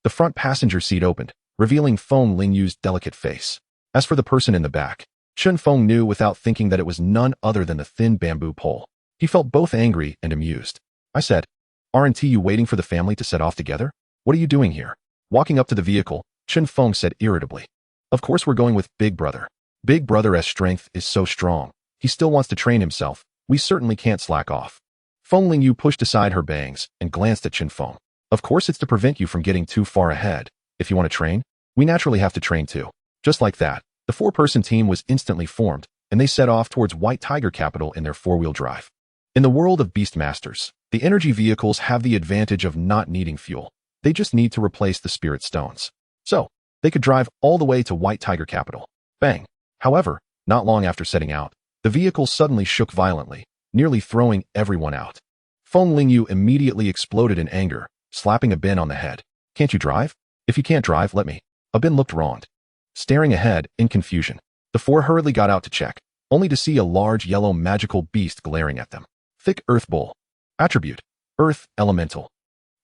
The front passenger seat opened, revealing Feng Lingyu's delicate face. As for the person in the back, Chen Feng knew without thinking that it was none other than the thin bamboo pole. He felt both angry and amused. I said, aren't you waiting for the family to set off together? What are you doing here? Walking up to the vehicle, Chen Feng said irritably. Of course we're going with Big Brother. Big Brother's strength is so strong. He still wants to train himself. We certainly can't slack off. Feng Lingyu pushed aside her bangs and glanced at Chen Feng. Of course it's to prevent you from getting too far ahead. If you want to train, we naturally have to train too. Just like that, the 4-person team was instantly formed, and they set off towards White Tiger capital in their 4-wheel drive. In the world of Beastmasters, the energy vehicles have the advantage of not needing fuel. They just need to replace the spirit stones. So, they could drive all the way to White Tiger capital. Bang! However, not long after setting out, the vehicle suddenly shook violently, nearly throwing everyone out. Feng Lingyu immediately exploded in anger, slapping Abin on the head. Can't you drive? If you can't drive, let me. Abin looked wronged. Staring ahead, in confusion, the 4 hurriedly got out to check, only to see a large yellow magical beast glaring at them. Thick Earth Bull. Attribute: Earth Elemental.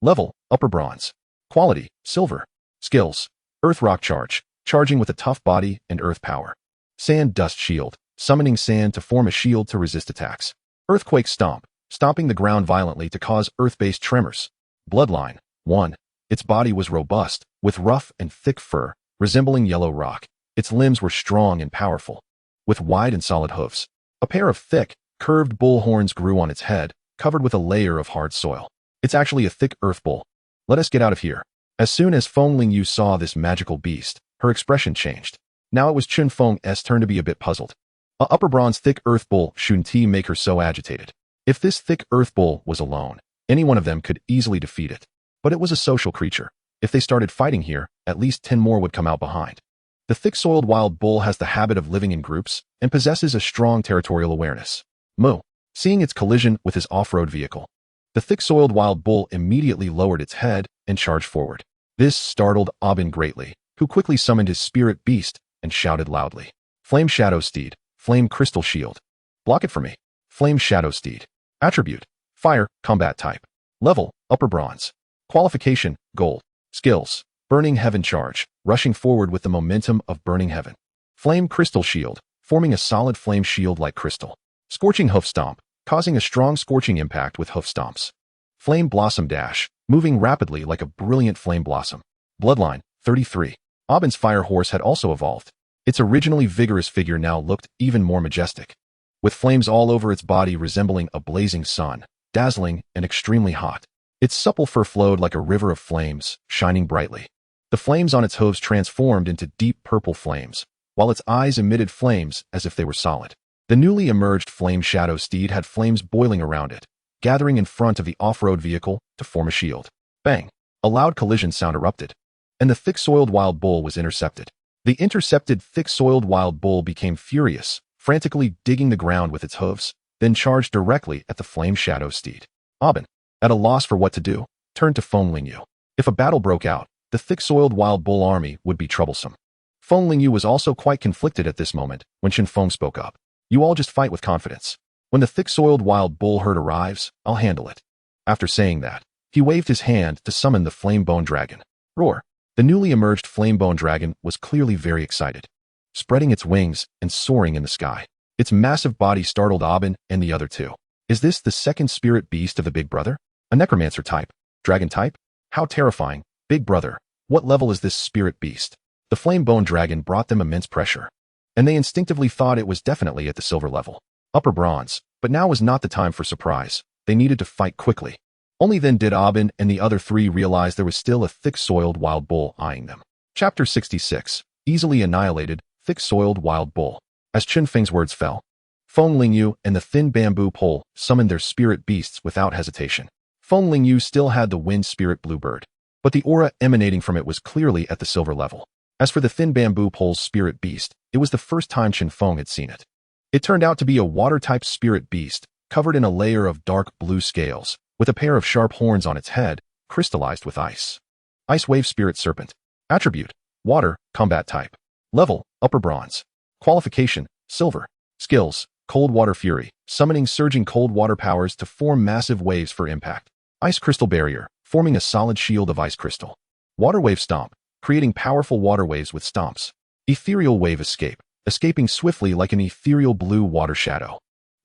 Level: Upper Bronze. Quality: Silver. Skills: Earth Rock Charge, charging with a tough body and earth power. Sand Dust Shield, summoning sand to form a shield to resist attacks. Earthquake Stomp, stomping the ground violently to cause earth-based tremors. Bloodline: 1. Its body was robust, with rough and thick fur, resembling yellow rock. Its limbs were strong and powerful, with wide and solid hooves. A pair of thick, curved bull horns grew on its head, covered with a layer of hard soil. It's actually a thick earth bull. Let us get out of here. As soon as Feng Lingyu saw this magical beast, her expression changed. Now it was Chen Feng's turn to be a bit puzzled. A upper bronze thick earth bull shouldn't make her so agitated. If this thick earth bull was alone, any one of them could easily defeat it. But it was a social creature. If they started fighting here, at least 10 more would come out behind. The thick-soiled wild bull has the habit of living in groups and possesses a strong territorial awareness. Moo. seeing its collision with his off-road vehicle. The thick-soiled wild bull immediately lowered its head and charged forward. This startled Abin greatly, who quickly summoned his spirit beast and shouted loudly. Flame Shadow Steed, Flame Crystal Shield. Block it for me. Flame Shadow Steed. Attribute: Fire, Combat Type. Level: Upper Bronze. Qualification: Gold. Skills: Burning Heaven Charge, rushing forward with the momentum of Burning Heaven. Flame Crystal Shield, forming a solid flame shield like crystal. Scorching Hoof Stomp, causing a strong scorching impact with hoof stomps. Flame Blossom Dash, moving rapidly like a brilliant flame blossom. Bloodline: 33. Abin's fire horse had also evolved. Its originally vigorous figure now looked even more majestic, with flames all over its body resembling a blazing sun, dazzling and extremely hot. Its supple fur flowed like a river of flames, shining brightly. The flames on its hooves transformed into deep purple flames, while its eyes emitted flames as if they were solid. The newly emerged Flame Shadow Steed had flames boiling around it, gathering in front of the off-road vehicle to form a shield. Bang! A loud collision sound erupted, and the thick-soiled wild bull was intercepted. The intercepted thick-soiled wild bull became furious, frantically digging the ground with its hooves, then charged directly at the Flame Shadow Steed. Abin, at a loss for what to do, turned to Feng Lingyu. If a battle broke out, the thick-soiled wild bull army would be troublesome. Feng Lingyu was also quite conflicted at this moment when Chen Feng spoke up. You all just fight with confidence. When the thick-soiled wild bull herd arrives, I'll handle it. After saying that, he waved his hand to summon the Flame-Bone Dragon. Roar! The newly emerged Flame-Bone Dragon was clearly very excited, spreading its wings and soaring in the sky. Its massive body startled Abin and the other two. Is this the second spirit beast of the Big Brother? A necromancer type? Dragon type? How terrifying. Big Brother, what level is this spirit beast? The Flame-Bone Dragon brought them immense pressure, and they instinctively thought it was definitely at the silver level. Upper Bronze, but now was not the time for surprise. They needed to fight quickly. Only then did Abin and the other three realize there was still a thick-soiled wild bull eyeing them. Chapter 66. Easily annihilated, thick-soiled wild bull. As Chen Feng's words fell, Feng Lingyu and the thin bamboo pole summoned their spirit beasts without hesitation. Feng Lingyu still had the wind spirit bluebird, but the aura emanating from it was clearly at the silver level. As for the thin bamboo pole's spirit beast, it was the first time Chen Feng had seen it. It turned out to be a water-type spirit beast, covered in a layer of dark blue scales, with a pair of sharp horns on its head, crystallized with ice. Ice Wave Spirit Serpent. Attribute: Water, Combat Type. Level: Upper Bronze. Qualification: Silver. Skills: Cold Water Fury, summoning surging cold water powers to form massive waves for impact. Ice Crystal Barrier, forming a solid shield of ice crystal. Water Wave Stomp, creating powerful water waves with stomps. Ethereal Wave Escape, escaping swiftly like an ethereal blue water shadow.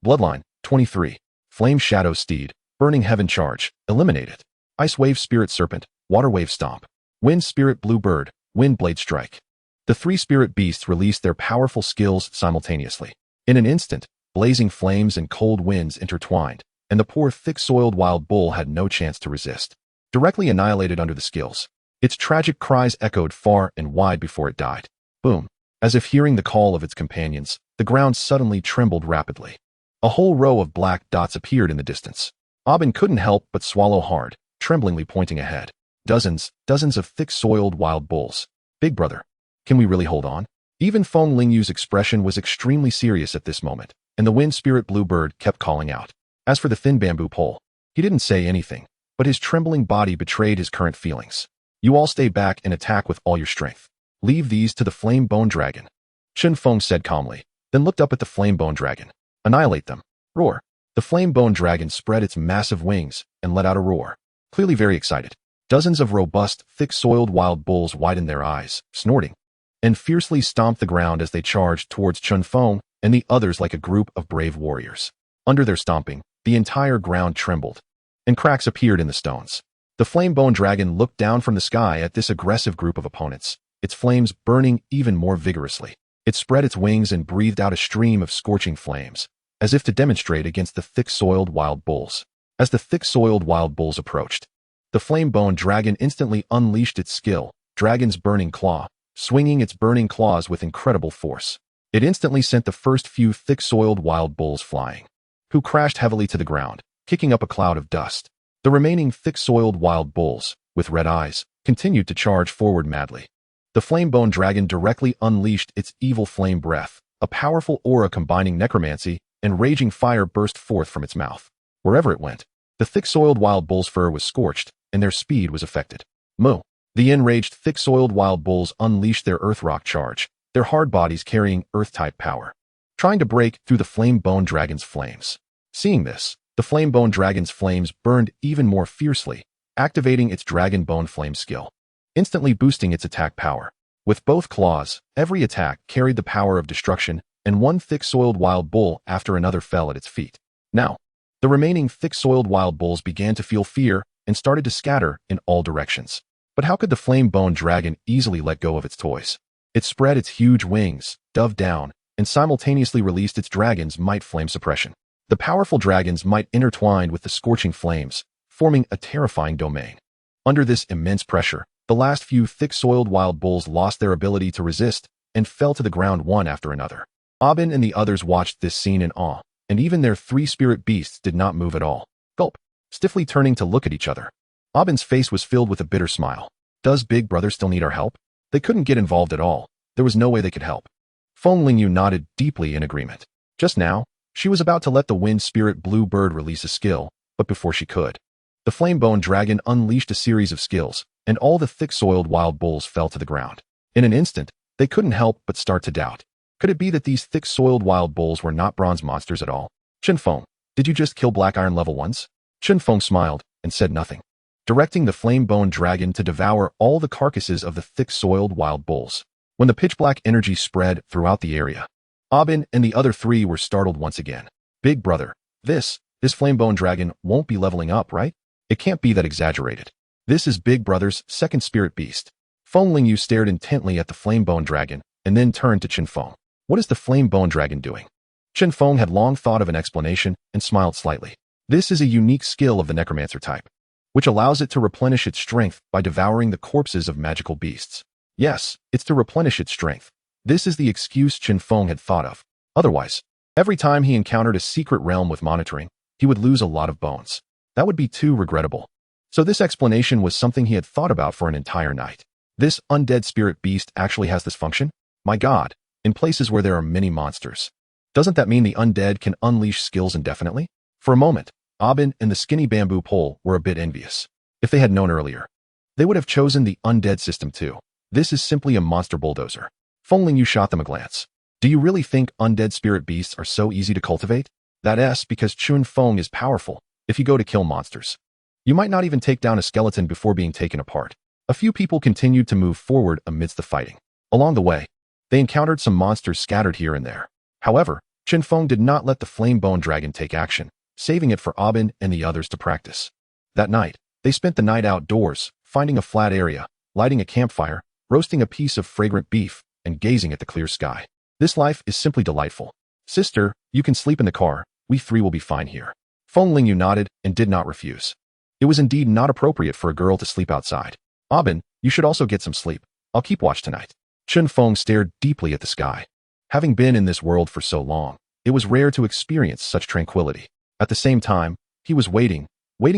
Bloodline: 23. Flame Shadow Steed, Burning Heaven Charge, eliminated. Ice Wave Spirit Serpent, Water Wave Stomp. Wind Spirit Bluebird, Wind Blade Strike. The three spirit beasts released their powerful skills simultaneously. In an instant, blazing flames and cold winds intertwined, and the poor thick-soiled wild bull had no chance to resist. Directly annihilated under the skills, its tragic cries echoed far and wide before it died. Boom! As if hearing the call of its companions, the ground suddenly trembled rapidly. A whole row of black dots appeared in the distance. Abin couldn't help but swallow hard, tremblingly pointing ahead. Dozens of thick-soiled wild bulls. Big Brother, can we really hold on? Even Feng Lingyu's expression was extremely serious at this moment, and the wind spirit bluebird kept calling out. As for the thin bamboo pole, he didn't say anything, but his trembling body betrayed his current feelings. You all stay back and attack with all your strength. Leave these to the Flame-Bone Dragon. Chen Feng said calmly, then looked up at the Flame-Bone Dragon. Annihilate them. Roar. The Flame-Bone Dragon spread its massive wings and let out a roar, clearly very excited. Dozens of robust, thick-soiled wild bulls widened their eyes, snorting, and fiercely stomped the ground as they charged towards Chen Feng and the others like a group of brave warriors. Under their stomping, the entire ground trembled, and cracks appeared in the stones. The Flame-Bone Dragon looked down from the sky at this aggressive group of opponents, its flames burning even more vigorously. It spread its wings and breathed out a stream of scorching flames, as if to demonstrate against the thick-soiled wild bulls. As the thick-soiled wild bulls approached, the Flame-Bone Dragon instantly unleashed its skill, Dragon's Burning Claw, swinging its burning claws with incredible force. It instantly sent the first few thick-soiled wild bulls flying, who crashed heavily to the ground, kicking up a cloud of dust. The remaining thick-soiled wild bulls, with red eyes, continued to charge forward madly. The Flame-Bone Dragon directly unleashed its evil flame breath, a powerful aura combining necromancy and raging fire burst forth from its mouth. Wherever it went, the thick-soiled wild bull's fur was scorched, and their speed was affected. Moo! The enraged, thick-soiled wild bulls unleashed their earth rock charge, their hard bodies carrying earth-type power, trying to break through the flame-bone dragon's flames. Seeing this, the flame-bone dragon's flames burned even more fiercely, activating its dragon bone flame skill, instantly boosting its attack power. With both claws, every attack carried the power of destruction, and one thick-soiled wild bull after another fell at its feet. Now, the remaining thick-soiled wild bulls began to feel fear and started to scatter in all directions. But how could the flame-bone dragon easily let go of its toys? It spread its huge wings, dove down, and simultaneously released its dragon's might flame suppression. The powerful dragon's might intertwined with the scorching flames, forming a terrifying domain. Under this immense pressure, the last few thick-soiled wild bulls lost their ability to resist and fell to the ground one after another. Abin and the others watched this scene in awe, and even their 3 spirit beasts did not move at all. Gulp! Stiffly turning to look at each other. Abin's face was filled with a bitter smile. Does Big Brother still need our help? They couldn't get involved at all. There was no way they could help. Feng Lingyu nodded deeply in agreement. Just now, she was about to let the wind spirit blue bird release a skill, but before she could, the flame-bone dragon unleashed a series of skills, and all the thick-soiled wild bulls fell to the ground. In an instant, they couldn't help but start to doubt. Could it be that these thick-soiled wild bulls were not bronze monsters at all? Chen Feng, did you just kill Black Iron level 1s? Chen Feng smiled and said nothing, directing the flame-bone dragon to devour all the carcasses of the thick-soiled wild bulls. When the pitch-black energy spread throughout the area, Abin and the other 3 were startled once again. Big Brother, this flame-bone dragon won't be leveling up, right? It can't be that exaggerated. This is Big Brother's second spirit beast. Feng Lingyu stared intently at the flame-bone dragon and then turned to Chen Feng. What is the flame-bone dragon doing? Chen Feng had long thought of an explanation and smiled slightly. This is a unique skill of the necromancer type, which allows it to replenish its strength by devouring the corpses of magical beasts. Yes, it's to replenish its strength. This is the excuse Chen Feng had thought of. Otherwise, every time he encountered a secret realm with monitoring, he would lose a lot of bones. That would be too regrettable. So this explanation was something he had thought about for an entire night. This undead spirit beast actually has this function? My God, in places where there are many monsters. Doesn't that mean the undead can unleash skills indefinitely? For a moment, Abin and the skinny bamboo pole were a bit envious. If they had known earlier, they would have chosen the undead system too. This is simply a monster bulldozer. Feng Lingyu shot them a glance. Do you really think undead spirit beasts are so easy to cultivate? That's because Chen Feng is powerful. If you go to kill monsters, you might not even take down a skeleton before being taken apart. A few people continued to move forward amidst the fighting. Along the way, they encountered some monsters scattered here and there. However, Chen Feng did not let the flame-bone dragon take action, saving it for Abin and the others to practice. That night, they spent the night outdoors, finding a flat area, lighting a campfire, roasting a piece of fragrant beef, and gazing at the clear sky. This life is simply delightful. Sister, you can sleep in the car. We 3 will be fine here. Feng Lingyu nodded and did not refuse. It was indeed not appropriate for a girl to sleep outside. Abin, you should also get some sleep. I'll keep watch tonight. Chen Feng stared deeply at the sky. Having been in this world for so long, it was rare to experience such tranquility. At the same time, he was waiting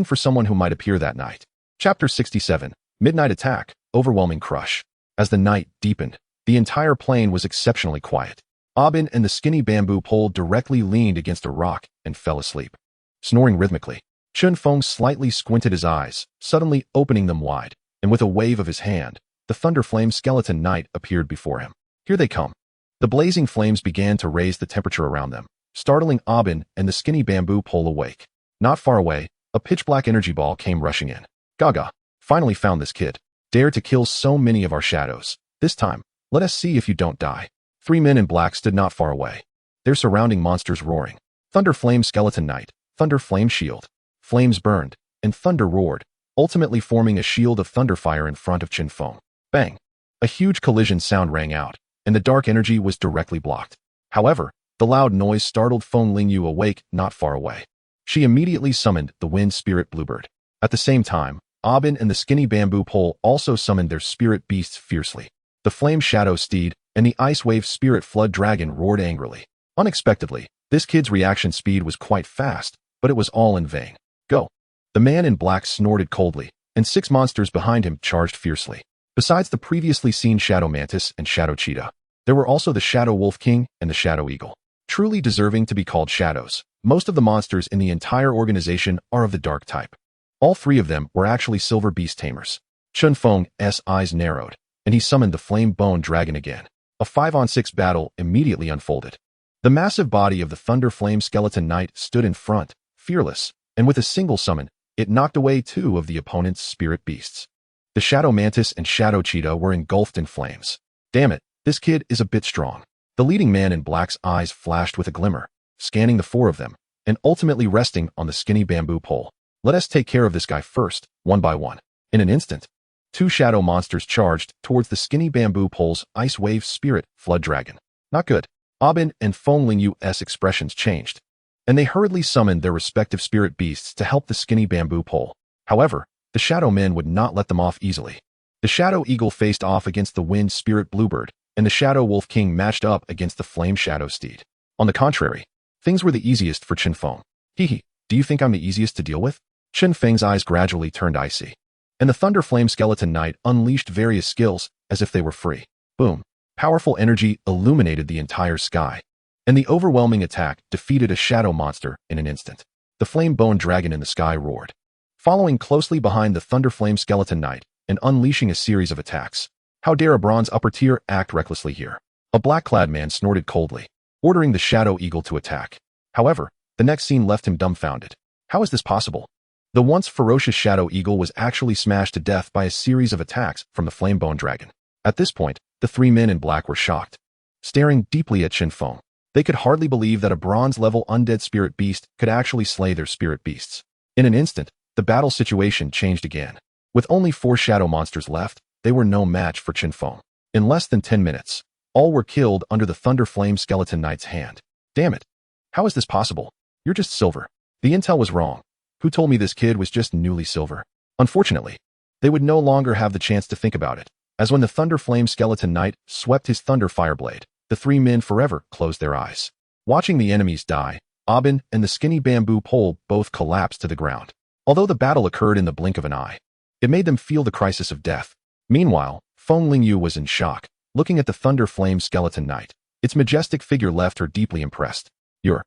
for someone who might appear that night. Chapter 67, Midnight Attack, Overwhelming Crush. As the night deepened, the entire plain was exceptionally quiet. Abin and the skinny bamboo pole directly leaned against a rock and fell asleep. Snoring rhythmically, Chen Feng slightly squinted his eyes, suddenly opening them wide, and with a wave of his hand, the Thunderflame skeleton knight appeared before him. Here they come. The blazing flames began to raise the temperature around them, startling Abin and the skinny bamboo pole awake. Not far away, a pitch-black energy ball came rushing in. Gaga, finally found this kid. Dare to kill so many of our shadows. This time, let us see if you don't die. 3 men in black stood not far away, their surrounding monsters roaring. Thunderflame skeleton knight, Thunderflame shield. Flames burned, and thunder roared, ultimately forming a shield of thunderfire in front of Chen Feng. Bang! A huge collision sound rang out, and the dark energy was directly blocked. However, the loud noise startled Feng Lingyu awake not far away. She immediately summoned the wind spirit bluebird. At the same time, Abin and the skinny bamboo pole also summoned their spirit beasts fiercely. The flame shadow steed and the ice wave spirit flood dragon roared angrily. Unexpectedly, this kid's reaction speed was quite fast, but it was all in vain. Go! The man in black snorted coldly, and 6 monsters behind him charged fiercely. Besides the previously seen Shadow Mantis and Shadow Cheetah, there were also the Shadow Wolf King and the Shadow Eagle. truly deserving to be called shadows. Most of the monsters in the entire organization are of the dark type. All three of them were actually silver beast tamers. Chen Feng's eyes narrowed, and he summoned the flame bone dragon again. A 5-on-6 battle immediately unfolded. The massive body of the Thunder Flame Skeleton Knight stood in front, fearless, and with a single summon, it knocked away two of the opponent's spirit beasts. The Shadow Mantis and Shadow Cheetah were engulfed in flames. Damn it, this kid is a bit strong. The leading man in black's eyes flashed with a glimmer, scanning the four of them, and ultimately resting on the skinny bamboo pole. Let us take care of this guy first, one by one. In an instant, two shadow monsters charged towards the skinny bamboo pole's Ice Wave Spirit Flood Dragon. Not good. Abin and Feng Lingyu's expressions changed, and they hurriedly summoned their respective spirit beasts to help the skinny bamboo pole. However, the Shadow Men would not let them off easily. The Shadow Eagle faced off against the Wind Spirit Bluebird, and the Shadow Wolf King matched up against the Flame Shadow Steed. On the contrary, things were the easiest for Chen Feng. Hee, do you think I'm the easiest to deal with? Chen Feng's eyes gradually turned icy, and the Thunder Flame Skeleton Knight unleashed various skills as if they were free. Boom. Powerful energy illuminated the entire sky, and the overwhelming attack defeated a shadow monster in an instant. The Flame Bone Dragon in the sky roared, following closely behind the Thunder Flame Skeleton Knight and unleashing a series of attacks. How dare a bronze upper tier act recklessly here? A black-clad man snorted coldly, ordering the Shadow Eagle to attack. However, the next scene left him dumbfounded. How is this possible? The once ferocious Shadow Eagle was actually smashed to death by a series of attacks from the Flame Bone Dragon. At this point, the three men in black were shocked, staring deeply at Chen Feng. They could hardly believe that a bronze-level undead spirit beast could actually slay their spirit beasts. In an instant, the battle situation changed again. With only 4 shadow monsters left, they were no match for Chen Feng. In less than 10 minutes, all were killed under the Thunder Flame Skeleton Knight's hand. Damn it. How is this possible? You're just silver. The intel was wrong. Who told me this kid was just newly silver? Unfortunately, they would no longer have the chance to think about it, as when the Thunder Flame Skeleton Knight swept his Thunder Fireblade, the three men forever closed their eyes. Watching the enemies die, Abin and the skinny bamboo pole both collapsed to the ground. Although the battle occurred in the blink of an eye, it made them feel the crisis of death. Meanwhile, Feng Lingyu was in shock, looking at the Thunder Flame Skeleton Knight. Its majestic figure left her deeply impressed. Your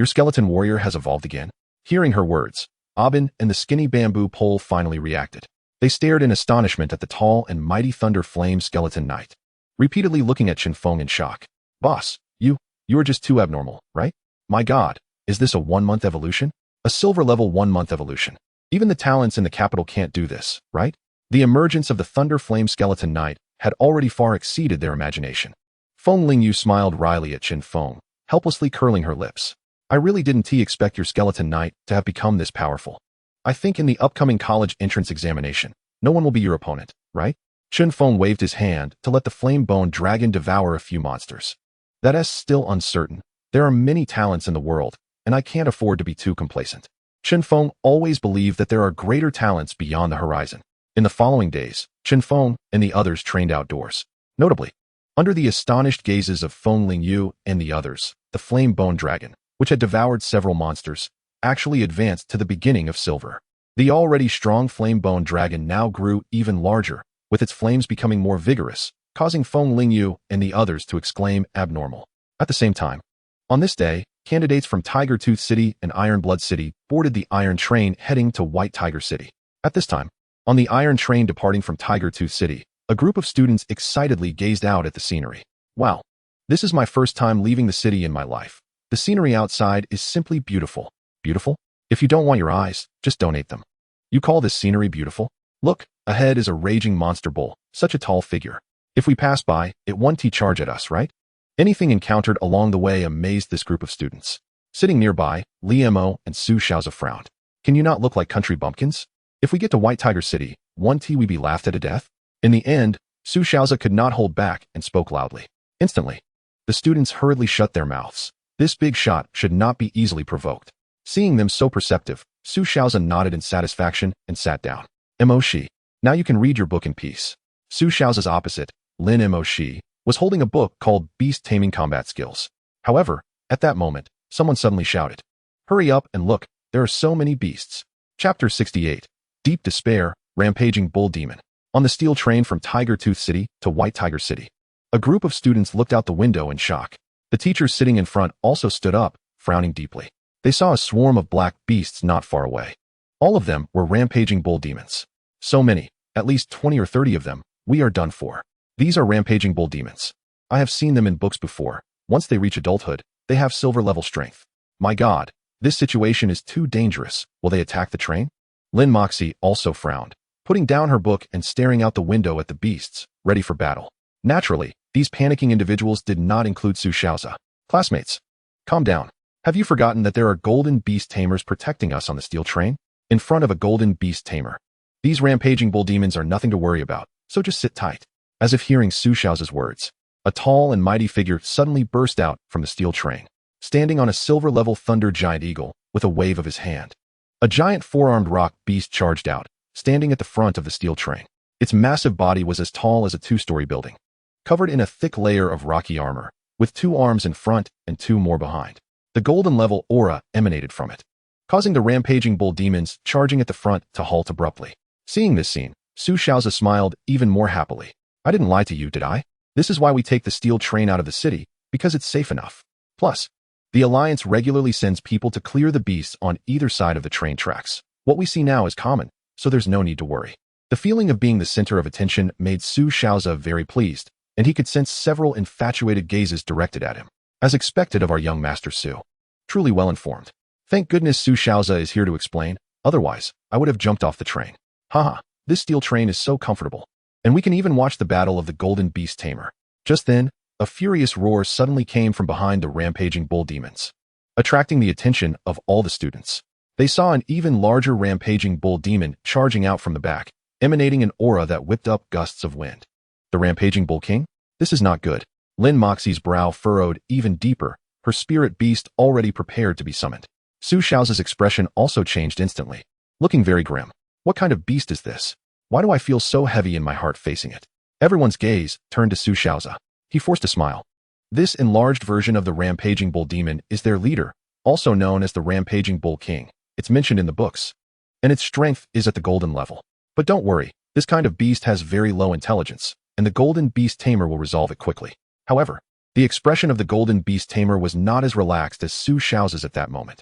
skeleton warrior has evolved again? Hearing her words, Abin and the skinny bamboo pole finally reacted. They stared in astonishment at the tall and mighty Thunder Flame Skeleton Knight, repeatedly looking at Chen Feng in shock. Boss, you are just too abnormal, right? My god, is this a 1-month evolution? A silver level 1-month evolution. Even the talents in the capital can't do this, right? The emergence of the Thunder Flame Skeleton Knight had already far exceeded their imagination. Feng Lingyu smiled wryly at Chen Feng, helplessly curling her lips. I really didn't expect your skeleton knight to have become this powerful. I think in the upcoming college entrance examination, no one will be your opponent, right? Chen Feng waved his hand to let the Flame Bone Dragon devour a few monsters. That is still uncertain. There are many talents in the world, and I can't afford to be too complacent. Chen Feng always believed that there are greater talents beyond the horizon. In the following days, Chen Feng and the others trained outdoors. Notably, under the astonished gazes of Feng Lingyu and the others, the Flame Bone Dragon, which had devoured several monsters, actually advanced to the beginning of silver. The already strong Flame Bone Dragon now grew even larger, with its flames becoming more vigorous, causing Feng Lingyu and the others to exclaim abnormal. At the same time, on this day, candidates from Tiger Tooth City and Iron Blood City boarded the Iron Train heading to White Tiger City. At this time, on the Iron Train departing from Tiger Tooth City, a group of students excitedly gazed out at the scenery. Wow, this is my first time leaving the city in my life. The scenery outside is simply beautiful. Beautiful? If you don't want your eyes, just donate them. You call this scenery beautiful? Look, ahead is a raging monster bull, such a tall figure. If we pass by, it won't charge at us, right? Anything encountered along the way amazed this group of students. Sitting nearby, Li Mo and Su Xiaoza frowned. Can you not look like country bumpkins? If we get to White Tiger City, won't we be laughed at to death? In the end, Su Xiaoza could not hold back and spoke loudly. Instantly, the students hurriedly shut their mouths. This big shot should not be easily provoked. Seeing them so perceptive, Su Xiaoza nodded in satisfaction and sat down. Mo Shi, now you can read your book in peace. Su Xiaoza's opposite, Lin Mo Shi, was holding a book called Beast Taming Combat Skills. However, at that moment, someone suddenly shouted, "Hurry up and look, there are so many beasts." Chapter 68. Deep Despair, Rampaging Bull Demon. On the steel train from Tiger Tooth City to White Tiger City, a group of students looked out the window in shock. The teachers sitting in front also stood up, frowning deeply. They saw a swarm of black beasts not far away. All of them were rampaging bull demons. So many, at least 20 or 30 of them. We are done for. These are rampaging bull demons. I have seen them in books before. Once they reach adulthood, they have silver level strength. My God, this situation is too dangerous. Will they attack the train? Lin Moxie also frowned, putting down her book and staring out the window at the beasts, ready for battle. Naturally, these panicking individuals did not include Su Xiaozi. Classmates, calm down. Have you forgotten that there are golden beast tamers protecting us on the steel train? In front of a golden beast tamer. These rampaging bull demons are nothing to worry about, so just sit tight. As if hearing Su Xiaozi's words, a tall and mighty figure suddenly burst out from the steel train, standing on a silver-level thunder giant eagle with a wave of his hand. A giant four-armed rock beast charged out, standing at the front of the steel train. Its massive body was as tall as a two-story building, covered in a thick layer of rocky armor, with 2 arms in front and 2 more behind. The golden-level aura emanated from it, causing the rampaging bull demons charging at the front to halt abruptly. Seeing this scene, Su Xiaozi smiled even more happily. I didn't lie to you, did I? This is why we take the steel train out of the city, because it's safe enough. Plus, the Alliance regularly sends people to clear the beasts on either side of the train tracks. What we see now is common, so there's no need to worry. The feeling of being the center of attention made Su Xiaozi very pleased, and he could sense several infatuated gazes directed at him, as expected of our young Master Su. Truly well informed. Thank goodness Su Xiaozi is here to explain, otherwise, I would have jumped off the train. Haha, this steel train is so comfortable. And we can even watch the battle of the golden beast tamer. Just then, a furious roar suddenly came from behind the rampaging bull demons, attracting the attention of all the students. They saw an even larger rampaging bull demon charging out from the back, emanating an aura that whipped up gusts of wind. The rampaging bull king? This is not good. Lin Moxie's brow furrowed even deeper, her spirit beast already prepared to be summoned. Su Xiaozi's expression also changed instantly, looking very grim. What kind of beast is this? Why do I feel so heavy in my heart facing it? Everyone's gaze turned to Su Xiaozi. He forced a smile. This enlarged version of the rampaging bull demon is their leader, also known as the rampaging bull king. It's mentioned in the books, and its strength is at the golden level. But don't worry, this kind of beast has very low intelligence, and the golden beast tamer will resolve it quickly. However, the expression of the golden beast tamer was not as relaxed as Su Xiaozi's at that moment,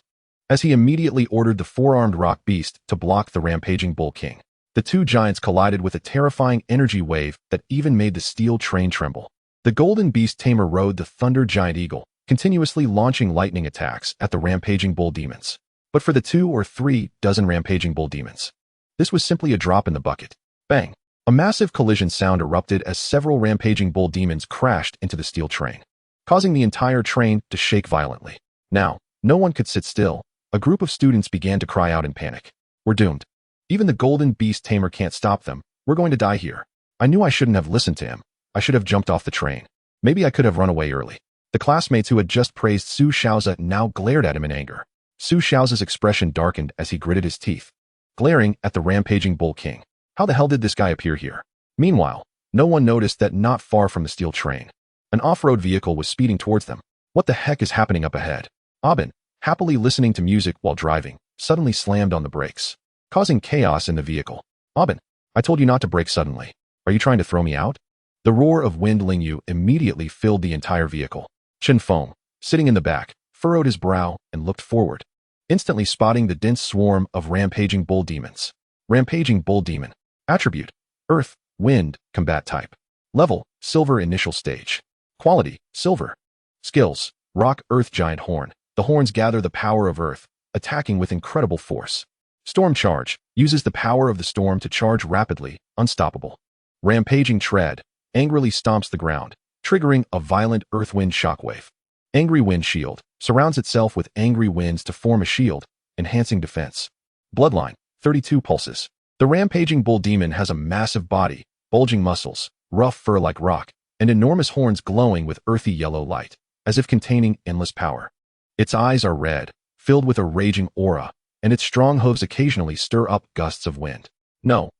as he immediately ordered the four-armed rock beast to block the rampaging bull king. The two giants collided with a terrifying energy wave that even made the steel train tremble. The golden beast tamer rode the thunder giant eagle, continuously launching lightning attacks at the rampaging bull demons. But for the 2 or 3 dozen rampaging bull demons, this was simply a drop in the bucket. Bang! A massive collision sound erupted as several rampaging bull demons crashed into the steel train, causing the entire train to shake violently. Now, no one could sit still. A group of students began to cry out in panic. We're doomed. Even the golden beast tamer can't stop them. We're going to die here. I knew I shouldn't have listened to him. I should have jumped off the train. Maybe I could have run away early. The classmates who had just praised Su Xiaozi now glared at him in anger. Su Xiaozi's expression darkened as he gritted his teeth, glaring at the rampaging bull king. How the hell did this guy appear here? Meanwhile, no one noticed that not far from the steel train, an off-road vehicle was speeding towards them. What the heck is happening up ahead? Abin, happily listening to music while driving, suddenly slammed on the brakes, causing chaos in the vehicle. Abin, I told you not to brake suddenly. Are you trying to throw me out? The roar of wind Lingyu immediately filled the entire vehicle. Chen Feng, sitting in the back, furrowed his brow and looked forward, instantly spotting the dense swarm of rampaging bull demons. Rampaging bull demon. Attribute: Earth, Wind, Combat Type. Level: Silver Initial Stage. Quality: Silver. Skills: Rock Earth Giant Horn. The horns gather the power of Earth, attacking with incredible force. Storm Charge. Uses the power of the storm to charge rapidly, unstoppable. Rampaging Tread. Angrily stomps the ground, triggering a violent earthwind shockwave. Angry Wind Shield. Surrounds itself with angry winds to form a shield, enhancing defense. Bloodline. 32 pulses. The rampaging bull demon has a massive body, bulging muscles, rough fur like rock, and enormous horns glowing with earthy yellow light, as if containing endless power. Its eyes are red, filled with a raging aura, and its strong hooves occasionally stir up gusts of wind. No,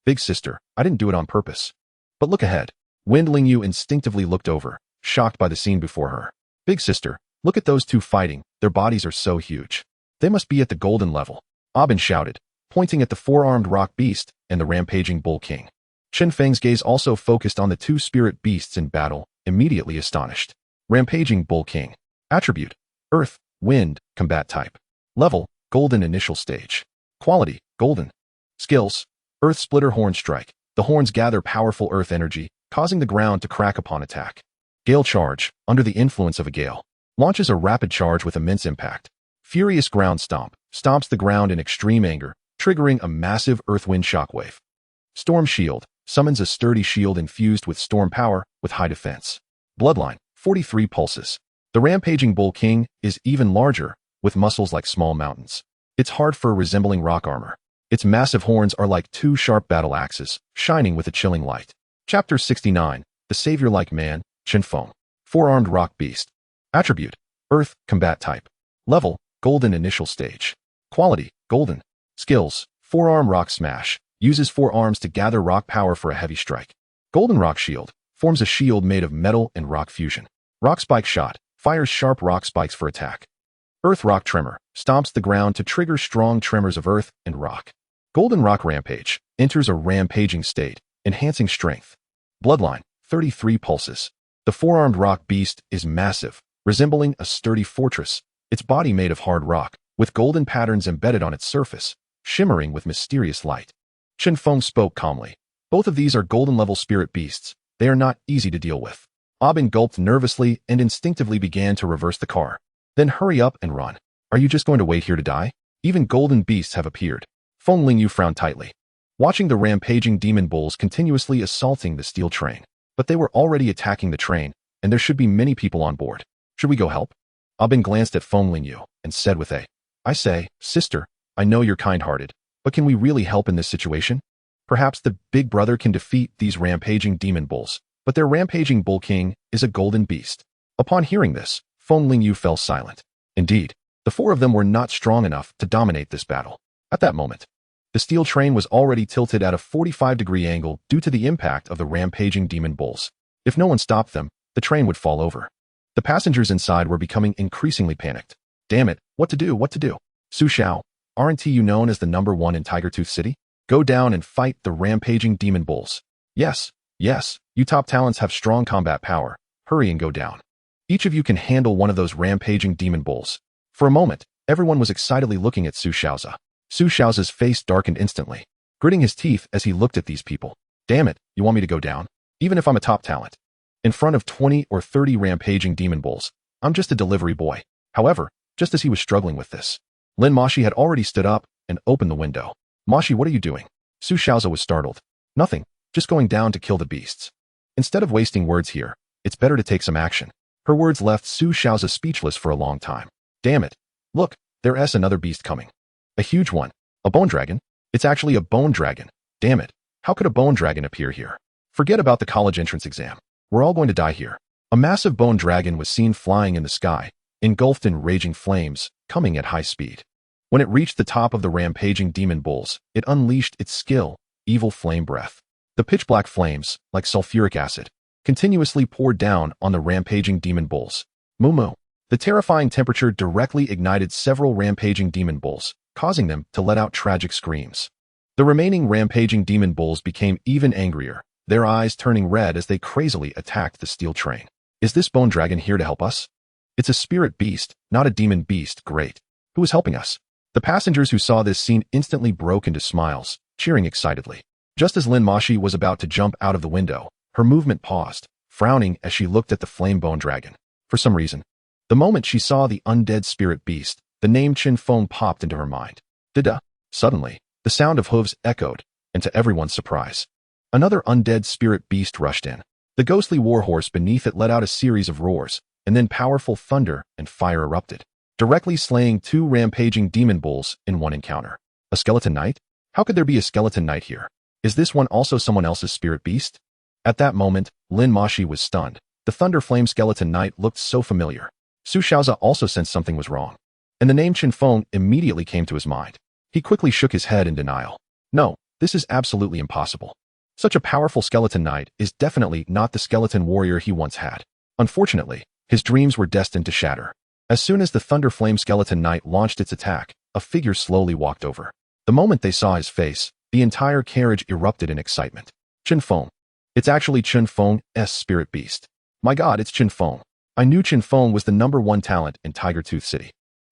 big sister, I didn't do it on purpose. But look ahead. Wind Lingyu instinctively looked over, shocked by the scene before her. Big sister, look at those two fighting, their bodies are so huge. They must be at the golden level. Abin shouted, pointing at the four-armed rock beast and the rampaging bull king. Chen Feng's gaze also focused on the two spirit beasts in battle, immediately astonished. Rampaging Bull King. Attribute: Earth, Wind, Combat Type. Level: Golden Initial Stage. Quality: Golden. Skills: Earth Splitter Horn Strike. The horns gather powerful earth energy, causing the ground to crack upon attack. Gale Charge. Under the influence of a gale. Launches a rapid charge with immense impact. Furious Ground Stomp. Stomps the ground in extreme anger, triggering a massive earthwind shockwave. Storm Shield. Summons a sturdy shield infused with storm power with high defense. Bloodline. 43 pulses. The Rampaging Bull King is even larger, with muscles like small mountains. Its hard fur resembling rock armor. Its massive horns are like two sharp battle axes, shining with a chilling light. Chapter 69. The Savior-like Man, Chen Feng. Four-armed rock beast. Attribute: Earth, Combat Type. Level: Golden Initial Stage. Quality: Golden. Skills: Four-arm Rock Smash. Uses four arms to gather rock power for a heavy strike. Golden Rock Shield. Forms a shield made of metal and rock fusion. Rock Spike Shot. Fires sharp rock spikes for attack. Earth Rock Tremor. Stomps the ground to trigger strong tremors of earth and rock. Golden Rock Rampage. Enters a rampaging state, enhancing strength. Bloodline. 33 pulses. The four-armed rock beast is massive, resembling a sturdy fortress, its body made of hard rock, with golden patterns embedded on its surface, shimmering with mysterious light. Chen Feng spoke calmly. Both of these are golden-level spirit beasts. They are not easy to deal with. Aubin gulped nervously and instinctively began to reverse the car. Then hurry up and run. Are you just going to wait here to die? Even golden beasts have appeared. Feng Lingyu frowned tightly, watching the rampaging demon bulls continuously assaulting the steel train. But they were already attacking the train, and there should be many people on board. Should we go help? Aubin glanced at Feng Lingyu and said with I say, sister, I know you're kind-hearted, but can we really help in this situation? Perhaps the big brother can defeat these rampaging demon bulls, but their rampaging bull king is a golden beast. Upon hearing this, Feng Lingyu fell silent. Indeed, the four of them were not strong enough to dominate this battle. At that moment, the steel train was already tilted at a 45-degree angle due to the impact of the rampaging demon bulls. If no one stopped them, the train would fall over. The passengers inside were becoming increasingly panicked. Damn it, what to do, what to do? Su Xiao, aren't you known as the #1 in Tiger Tooth City? Go down and fight the rampaging demon bulls. Yes, you top talents have strong combat power. Hurry and go down. Each of you can handle one of those rampaging demon bulls. For a moment, everyone was excitedly looking at Su Xiaoza. Su Xiaoza's face darkened instantly, gritting his teeth as he looked at these people. Damn it, you want me to go down? Even if I'm a top talent. In front of 20 or 30 rampaging demon bulls, I'm just a delivery boy. However, just as he was struggling with this, Lin Mashi had already stood up and opened the window. Mashi, what are you doing? Su Xiaoza was startled. Nothing, just going down to kill the beasts. Instead of wasting words here, it's better to take some action. Her words left Su Xiaoza speechless for a long time. Damn it. Look, there's another beast coming. A huge one. A bone dragon? It's actually a bone dragon. Damn it. How could a bone dragon appear here? Forget about the college entrance exam. We're all going to die here. A massive bone dragon was seen flying in the sky, engulfed in raging flames, coming at high speed. When it reached the top of the rampaging demon bulls, it unleashed its skill, evil flame breath. The pitch-black flames, like sulfuric acid, continuously poured down on the rampaging demon bulls. Moo. The terrifying temperature directly ignited several rampaging demon bulls, causing them to let out tragic screams. The remaining rampaging demon bulls became even angrier, their eyes turning red as they crazily attacked the steel train. Is this bone dragon here to help us? It's a spirit beast, not a demon beast. Great. Who is helping us? The passengers who saw this scene instantly broke into smiles, cheering excitedly. Just as Lin Mashi was about to jump out of the window, her movement paused, frowning as she looked at the flame bone dragon. For some reason, the moment she saw the undead spirit beast, the name Chen Feng popped into her mind. Dida. Suddenly, the sound of hooves echoed, and to everyone's surprise, another undead spirit beast rushed in. The ghostly warhorse beneath it let out a series of roars, and then powerful thunder and fire erupted, directly slaying two rampaging demon bulls in one encounter. A skeleton knight? How could there be a skeleton knight here? Is this one also someone else's spirit beast? At that moment, Lin Mashi was stunned. The thunder flame skeleton knight looked so familiar. Su Xiaoza also sensed something was wrong, and the name Chen Feng immediately came to his mind. He quickly shook his head in denial. No, this is absolutely impossible. Such a powerful skeleton knight is definitely not the skeleton warrior he once had. Unfortunately, his dreams were destined to shatter. As soon as the thunder flame skeleton knight launched its attack, a figure slowly walked over. The moment they saw his face, the entire carriage erupted in excitement. Chen Feng. It's actually Chen Feng's spirit beast. My god, it's Chen Feng. I knew Chen Feng was the #1 talent in Tiger Tooth City.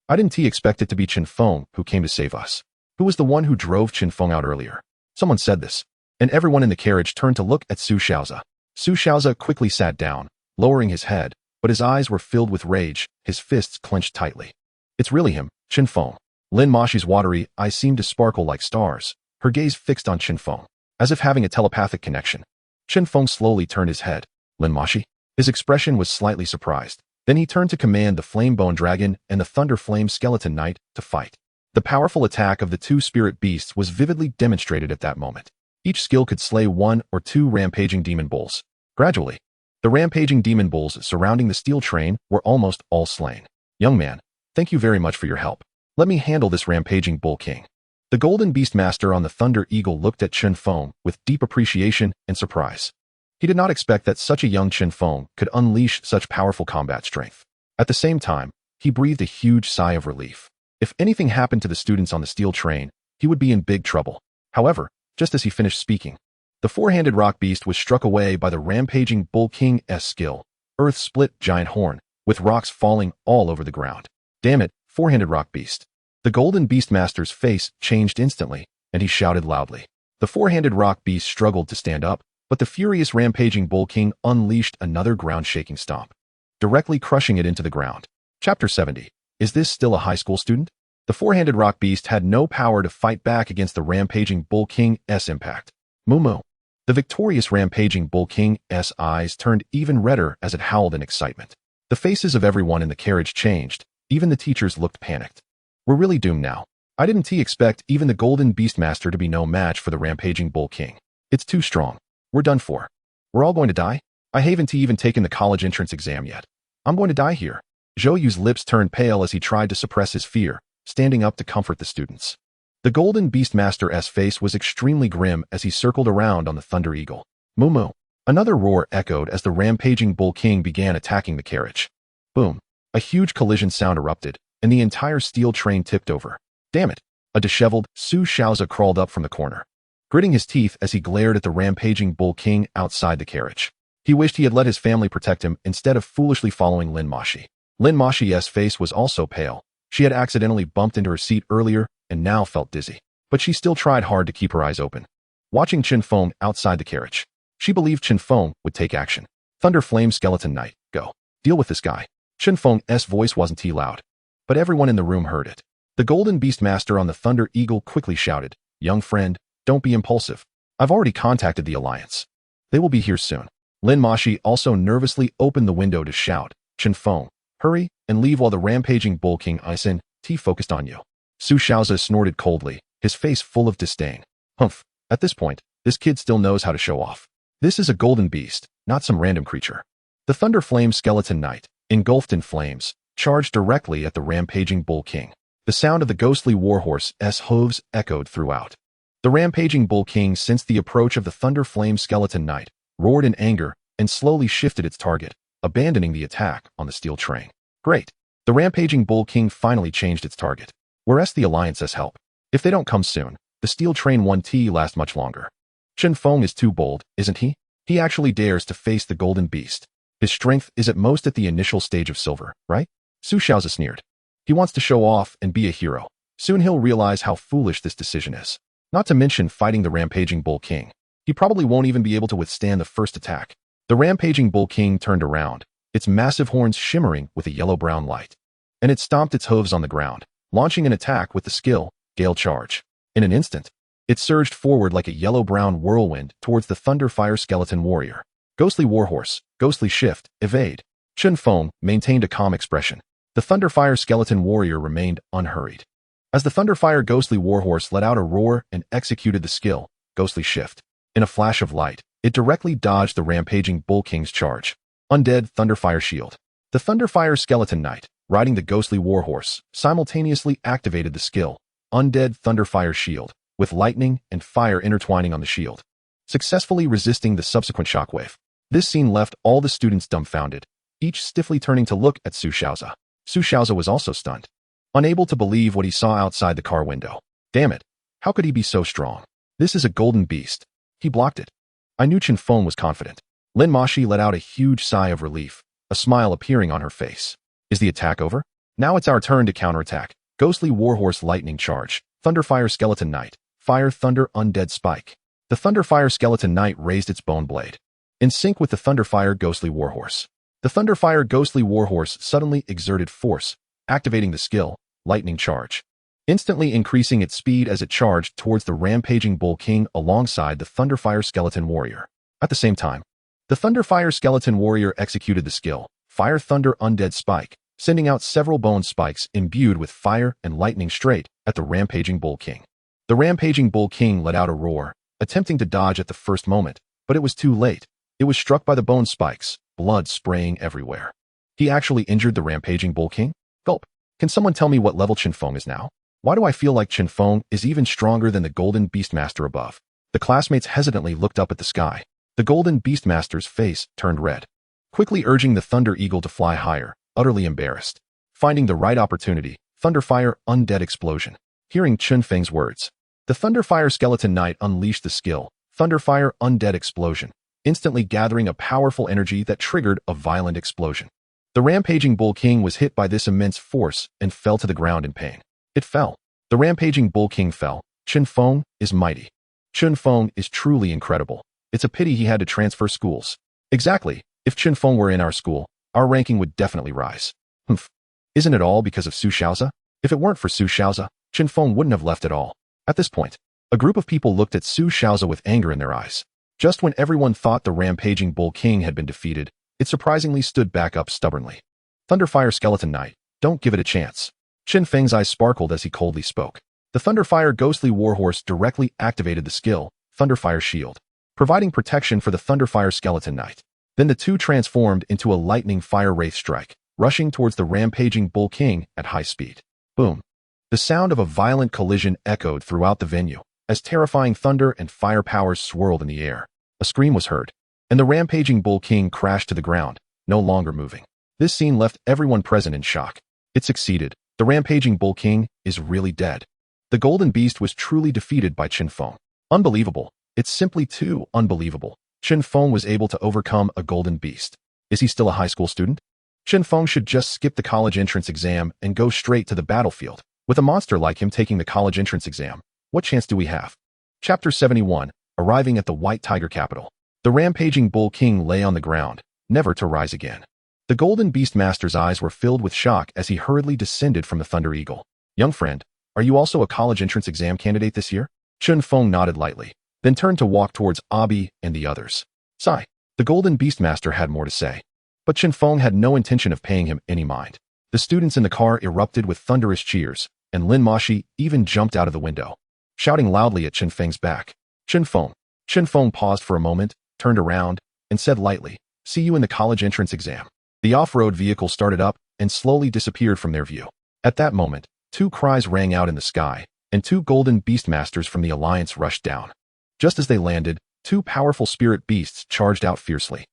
I didn't expect it to be Chen Feng who came to save us. Who was the one who drove Chen Feng out earlier? Someone said this, and everyone in the carriage turned to look at Su Xiaoza. Su Xiaoza quickly sat down, lowering his head, but his eyes were filled with rage, his fists clenched tightly. It's really him, Chen Feng. Lin Mashi's watery eyes seemed to sparkle like stars, her gaze fixed on Chen Feng, as if having a telepathic connection. Chen Feng slowly turned his head. Lin Mashi? His expression was slightly surprised. Then he turned to command the Flame-Bone Dragon and the Thunder Flame Skeleton Knight to fight. The powerful attack of the two spirit beasts was vividly demonstrated at that moment. Each skill could slay 1 or 2 rampaging demon bulls. Gradually, the rampaging demon bulls surrounding the steel train were almost all slain. Young man, thank you very much for your help. Let me handle this rampaging bull king. The golden Beastmaster on the Thunder Eagle looked at Chen Feng with deep appreciation and surprise. He did not expect that such a young Chen Feng could unleash such powerful combat strength. At the same time, he breathed a huge sigh of relief. If anything happened to the students on the steel train, he would be in big trouble. However, just as he finished speaking, the four-handed rock beast was struck away by the rampaging Bull King's skill, Earth Split Giant Horn, with rocks falling all over the ground. Damn it, four-handed rock beast. The golden Beastmaster's face changed instantly, and he shouted loudly. The four-handed rock beast struggled to stand up, but the furious rampaging Bull King unleashed another ground-shaking stomp, directly crushing it into the ground. Chapter 70. Is this still a high school student? The four-handed rock beast had no power to fight back against the rampaging Bull King's impact. Moo. The victorious rampaging Bull King's eyes turned even redder as it howled in excitement. The faces of everyone in the carriage changed. Even the teachers looked panicked. We're really doomed now. I didn't expect even the golden Beastmaster to be no match for the rampaging Bull King. It's too strong. We're done for. We're all going to die? I haven't even taken the college entrance exam yet. I'm going to die here. Zhou Yu's lips turned pale as he tried to suppress his fear, standing up to comfort the students. The golden Beastmaster's face was extremely grim as he circled around on the Thunder Eagle. Moo. Another roar echoed as the rampaging Bull King began attacking the carriage. Boom. A huge collision sound erupted, and the entire steel train tipped over. Damn it. A disheveled Su Xiaoza crawled up from the corner, gritting his teeth as he glared at the rampaging Bull King outside the carriage. He wished he had let his family protect him instead of foolishly following Lin Mashi. Lin Mashi's face was also pale. She had accidentally bumped into her seat earlier and now felt dizzy. But she still tried hard to keep her eyes open, watching Chen Feng outside the carriage. She believed Chen Feng would take action. Thunder Flame Skeleton Knight, go. Deal with this guy. Chen Feng's voice wasn't too loud, but everyone in the room heard it. The golden Beastmaster on the Thunder Eagle quickly shouted, Young friend, don't be impulsive. I've already contacted the Alliance. They will be here soon. Lin Mashi also nervously opened the window to shout, Chen Feng, hurry and leave while the rampaging Bull King Isen focused on you. Su Xiaoza snorted coldly, his face full of disdain. Humph, at this point, this kid still knows how to show off. This is a golden beast, not some random creature. The Thunder Flame Skeleton Knight, engulfed in flames, charged directly at the rampaging Bull King. The sound of the ghostly warhorse's hooves echoed throughout. The rampaging Bull King sensed the approach of the Thunder Flame Skeleton Knight, roared in anger, and slowly shifted its target, abandoning the attack on the steel train. Great. The rampaging Bull King finally changed its target. Where's the Alliance's help? If they don't come soon, the steel train won't last much longer. Chen Feng is too bold, isn't he? He actually dares to face the golden beast. His strength is at most at the initial stage of silver, right? Su Xiaoza sneered. He wants to show off and be a hero. Soon he'll realize how foolish this decision is. Not to mention fighting the rampaging Bull King. He probably won't even be able to withstand the first attack. The rampaging Bull King turned around, its massive horns shimmering with a yellow-brown light. And it stomped its hooves on the ground, launching an attack with the skill, Gale Charge. In an instant, it surged forward like a yellow-brown whirlwind towards the Thunderfire Skeleton Warrior. Ghostly Warhorse, Ghostly Shift, Evade. Chen Feng maintained a calm expression. The Thunderfire Skeleton Warrior remained unhurried. As the Thunderfire Ghostly Warhorse let out a roar and executed the skill, Ghostly Shift. In a flash of light, it directly dodged the rampaging Bull King's charge. Undead Thunderfire Shield. The Thunderfire Skeleton Knight, riding the Ghostly Warhorse, simultaneously activated the skill, Undead Thunderfire Shield, with lightning and fire intertwining on the shield, successfully resisting the subsequent shockwave. This scene left all the students dumbfounded, each stiffly turning to look at Su Xiaoza. Su Xiaoza was also stunned, unable to believe what he saw outside the car window. Damn it, how could he be so strong? This is a golden beast. He blocked it. I knew Chen Feng was confident. Lin Mashi let out a huge sigh of relief, a smile appearing on her face. Is the attack over? Now it's our turn to counterattack. Ghostly Warhorse Lightning Charge. Thunderfire Skeleton Knight. Fire Thunder Undead Spike. The Thunderfire Skeleton Knight raised its bone blade. In sync with the Thunderfire Ghostly Warhorse. The Thunderfire Ghostly Warhorse suddenly exerted force, activating the skill, Lightning Charge, instantly increasing its speed as it charged towards the rampaging Bull King alongside the Thunderfire Skeleton Warrior. At the same time, the Thunderfire Skeleton Warrior executed the skill, Fire Thunder Undead Spike, sending out several bone spikes imbued with fire and lightning straight at the rampaging Bull King. The rampaging Bull King let out a roar, attempting to dodge at the first moment, but it was too late. It was struck by the bone spikes, blood spraying everywhere. He actually injured the rampaging Bull King? Gulp. Can someone tell me what level Chen Feng is now? Why do I feel like Chen Feng is even stronger than the Golden Beastmaster above? The classmates hesitantly looked up at the sky. The Golden Beastmaster's face turned red, quickly urging the Thunder Eagle to fly higher, utterly embarrassed. Finding the right opportunity, Thunderfire Undead Explosion. Hearing Chen Feng's words, the Thunderfire Skeleton Knight unleashed the skill, Thunderfire Undead Explosion, instantly gathering a powerful energy that triggered a violent explosion. The rampaging Bull King was hit by this immense force and fell to the ground in pain. It fell. The rampaging Bull King fell. Chen Feng is mighty. Chen Feng is truly incredible. It's a pity he had to transfer schools. Exactly. If Chen Feng were in our school, our ranking would definitely rise. Humph. Isn't it all because of Su Xiaozi? If it weren't for Su Xiaozi, Chen Feng wouldn't have left at all. At this point, a group of people looked at Su Xiaozi with anger in their eyes. Just when everyone thought the rampaging Bull King had been defeated, it surprisingly stood back up stubbornly. Thunderfire Skeleton Knight, don't give it a chance. Chen Feng's eyes sparkled as he coldly spoke. The Thunderfire Ghostly Warhorse directly activated the skill, Thunderfire Shield, providing protection for the Thunderfire Skeleton Knight. Then the two transformed into a lightning fire wraith strike, rushing towards the rampaging Bull King at high speed. Boom. The sound of a violent collision echoed throughout the venue, as terrifying thunder and fire powers swirled in the air. A scream was heard, and the rampaging Bull King crashed to the ground, no longer moving. This scene left everyone present in shock. It succeeded. The rampaging Bull King is really dead. The Golden Beast was truly defeated by Chen Feng. Unbelievable. It's simply too unbelievable. Chen Feng was able to overcome a Golden Beast. Is he still a high school student? Chen Feng should just skip the college entrance exam and go straight to the battlefield. With a monster like him taking the college entrance exam, what chance do we have? Chapter 71, Arriving at the White Tiger Capital. The rampaging Bull King lay on the ground, never to rise again. The Golden Beastmaster's eyes were filled with shock as he hurriedly descended from the Thunder Eagle. Young friend, are you also a college entrance exam candidate this year? Chen Feng nodded lightly, then turned to walk towards Abi and the others. Sigh. The Golden Beastmaster had more to say, but Chen Feng had no intention of paying him any mind. The students in the car erupted with thunderous cheers, and Lin Mashi even jumped out of the window, shouting loudly at Chen Feng's back. Chen Feng. Chen Feng paused for a moment, turned around, and said lightly, "See you in the college entrance exam." The off-road vehicle started up and slowly disappeared from their view. At that moment, two cries rang out in the sky, and two Golden Beastmasters from the Alliance rushed down. Just as they landed, two powerful spirit beasts charged out fiercely.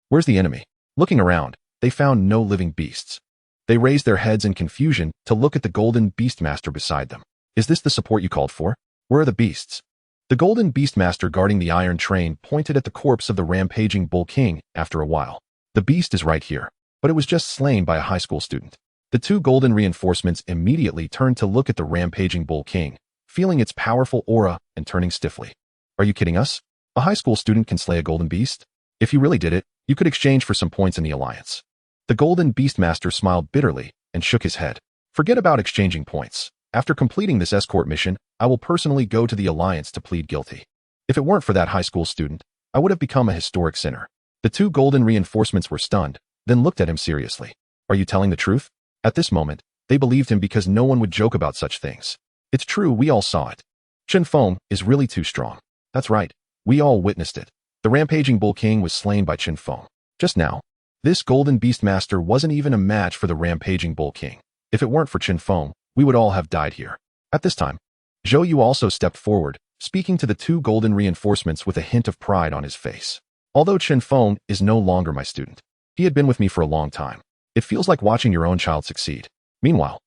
Where's the enemy? Looking around, they found no living beasts. They raised their heads in confusion to look at the Golden Beastmaster beside them. Is this the support you called for? Where are the beasts? The Golden Beastmaster guarding the iron train pointed at the corpse of the rampaging Bull King after a while. The beast is right here, but it was just slain by a high school student. The two golden reinforcements immediately turned to look at the rampaging Bull King, feeling its powerful aura and turning stiffly. Are you kidding us? A high school student can slay a golden beast? If you really did it, you could exchange for some points in the Alliance. The Golden Beastmaster smiled bitterly and shook his head. Forget about exchanging points. After completing this escort mission, I will personally go to the Alliance to plead guilty. If it weren't for that high school student, I would have become a historic sinner. The two golden reinforcements were stunned, then looked at him seriously. Are you telling the truth? At this moment, they believed him because no one would joke about such things. It's true, we all saw it. Chen Feng is really too strong. That's right, we all witnessed it. The rampaging Bull King was slain by Chen Feng. Just now, this Golden Beastmaster wasn't even a match for the rampaging Bull King. If it weren't for Chen Feng, we would all have died here. At this time, Zhou Yu also stepped forward, speaking to the two golden reinforcements with a hint of pride on his face. Although Chen Feng is no longer my student, he had been with me for a long time. It feels like watching your own child succeed. Meanwhile,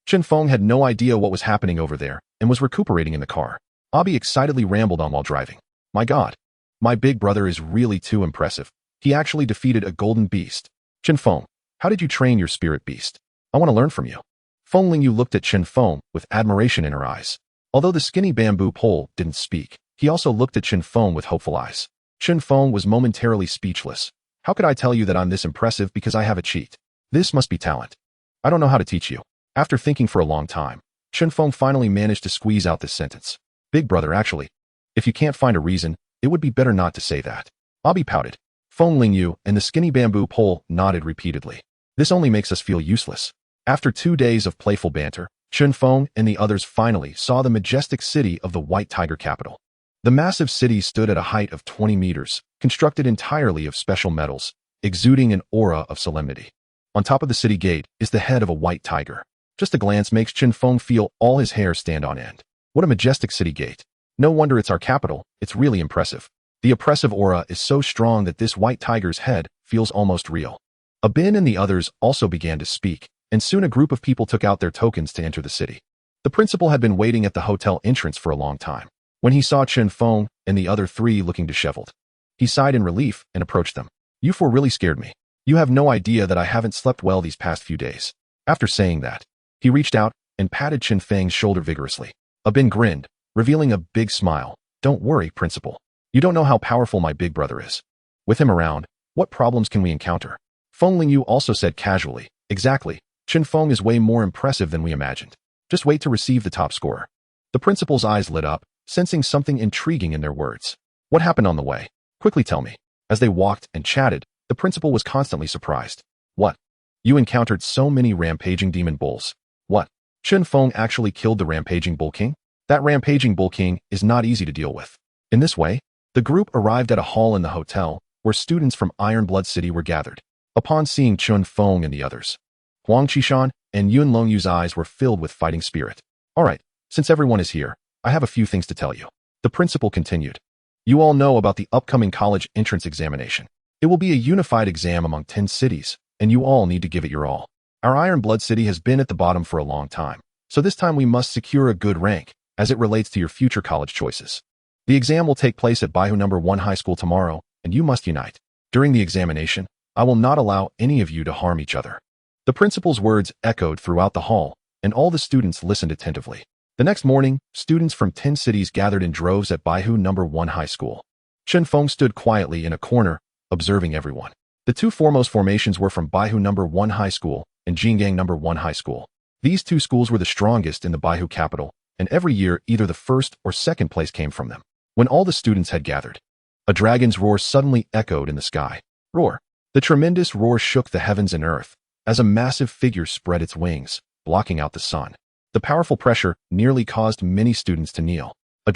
Chen Feng had no idea what was happening over there and was recuperating in the car. Abi excitedly rambled on while driving. My God, my big brother is really too impressive. He actually defeated a golden beast. Chen Feng, how did you train your spirit beast? I want to learn from you. Feng Lingyu looked at Chen Feng with admiration in her eyes. Although the skinny bamboo pole didn't speak, he also looked at Chen Feng with hopeful eyes. Chen Feng was momentarily speechless. How could I tell you that I'm this impressive because I have a cheat? This must be talent. I don't know how to teach you. After thinking for a long time, Chen Feng finally managed to squeeze out this sentence. Big brother, actually. If you can't find a reason, it would be better not to say that. Bobby pouted. Feng Lingyu and the skinny bamboo pole nodded repeatedly. This only makes us feel useless. After 2 days of playful banter, Chen Feng and the others finally saw the majestic city of the White Tiger capital. The massive city stood at a height of 20 meters, constructed entirely of special metals, exuding an aura of solemnity. On top of the city gate is the head of a white tiger. Just a glance makes Chen Feng feel all his hair stand on end. What a majestic city gate. No wonder it's our capital, it's really impressive. The oppressive aura is so strong that this white tiger's head feels almost real. Abin and the others also began to speak, and soon a group of people took out their tokens to enter the city. The principal had been waiting at the hotel entrance for a long time. When he saw Chen Feng and the other three looking disheveled, he sighed in relief and approached them. You four really scared me. You have no idea that I haven't slept well these past few days. After saying that, he reached out and patted Chen Feng's shoulder vigorously. Abin grinned, revealing a big smile. Don't worry, principal. You don't know how powerful my big brother is. With him around, what problems can we encounter? Feng Lingyu also said casually, exactly. Chen Feng is way more impressive than we imagined. Just wait to receive the top scorer. The principal's eyes lit up, sensing something intriguing in their words. What happened on the way? Quickly tell me. As they walked and chatted, the principal was constantly surprised. What? You encountered so many rampaging demon bulls. What? Chen Feng actually killed the rampaging bull king? That rampaging bull king is not easy to deal with. In this way, the group arrived at a hall in the hotel where students from Iron Blood City were gathered. Upon seeing Chen Feng and the others, Huang Qishan and Yun Longyu's eyes were filled with fighting spirit. All right, since everyone is here, I have a few things to tell you. The principal continued. You all know about the upcoming college entrance examination. It will be a unified exam among 10 cities, and you all need to give it your all. Our Iron Blood City has been at the bottom for a long time, so this time we must secure a good rank as it relates to your future college choices. The exam will take place at Baihu No. 1 High School tomorrow, and you must unite. During the examination, I will not allow any of you to harm each other. The principal's words echoed throughout the hall, and all the students listened attentively. The next morning, students from 10 cities gathered in droves at Baihu No. 1 High School. Chen Feng stood quietly in a corner, observing everyone. The two foremost formations were from Baihu No. 1 High School and Jinggang No. 1 High School. These two schools were the strongest in the Baihu capital, and every year either the first or second place came from them. When all the students had gathered, a dragon's roar suddenly echoed in the sky. Roar! The tremendous roar shook the heavens and earth, as a massive figure spread its wings, blocking out the sun. The powerful pressure nearly caused many students to kneel. A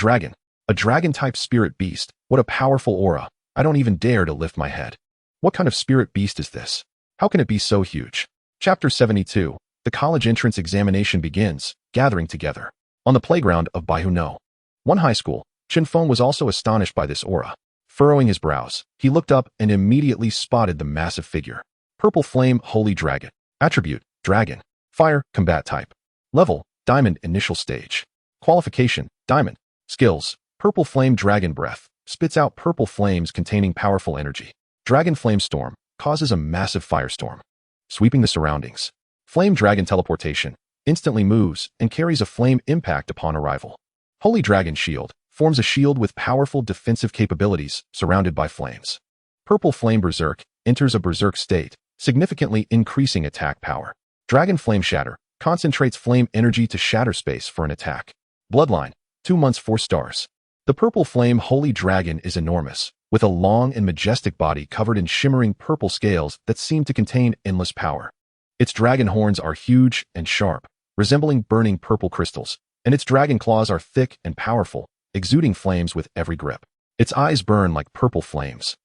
dragon-type spirit beast. What a powerful aura. I don't even dare to lift my head. What kind of spirit beast is this? How can it be so huge? Chapter 72. The college entrance examination begins, gathering together. On the playground of Baihu No. 1 High School, Chen Feng was also astonished by this aura. Furrowing his brows, he looked up and immediately spotted the massive figure. Purple Flame Holy Dragon. Attribute, Dragon. Fire, Combat Type. Level, Diamond Initial Stage. Qualification, Diamond. Skills, Purple Flame Dragon Breath. Spits out purple flames containing powerful energy. Dragon Flame Storm. Causes a massive firestorm, sweeping the surroundings. Flame Dragon Teleportation. Instantly moves and carries a flame impact upon arrival. Holy Dragon Shield. Forms a shield with powerful defensive capabilities surrounded by flames. Purple Flame Berserk. Enters a berserk state, significantly increasing attack power. Dragon Flame Shatter. Concentrates flame energy to shatter space for an attack. Bloodline. 2 months 4 stars. The Purple Flame Holy Dragon is enormous, with a long and majestic body covered in shimmering purple scales that seem to contain endless power. Its dragon horns are huge and sharp, resembling burning purple crystals, and its dragon claws are thick and powerful, exuding flames with every grip. Its eyes burn like purple flames,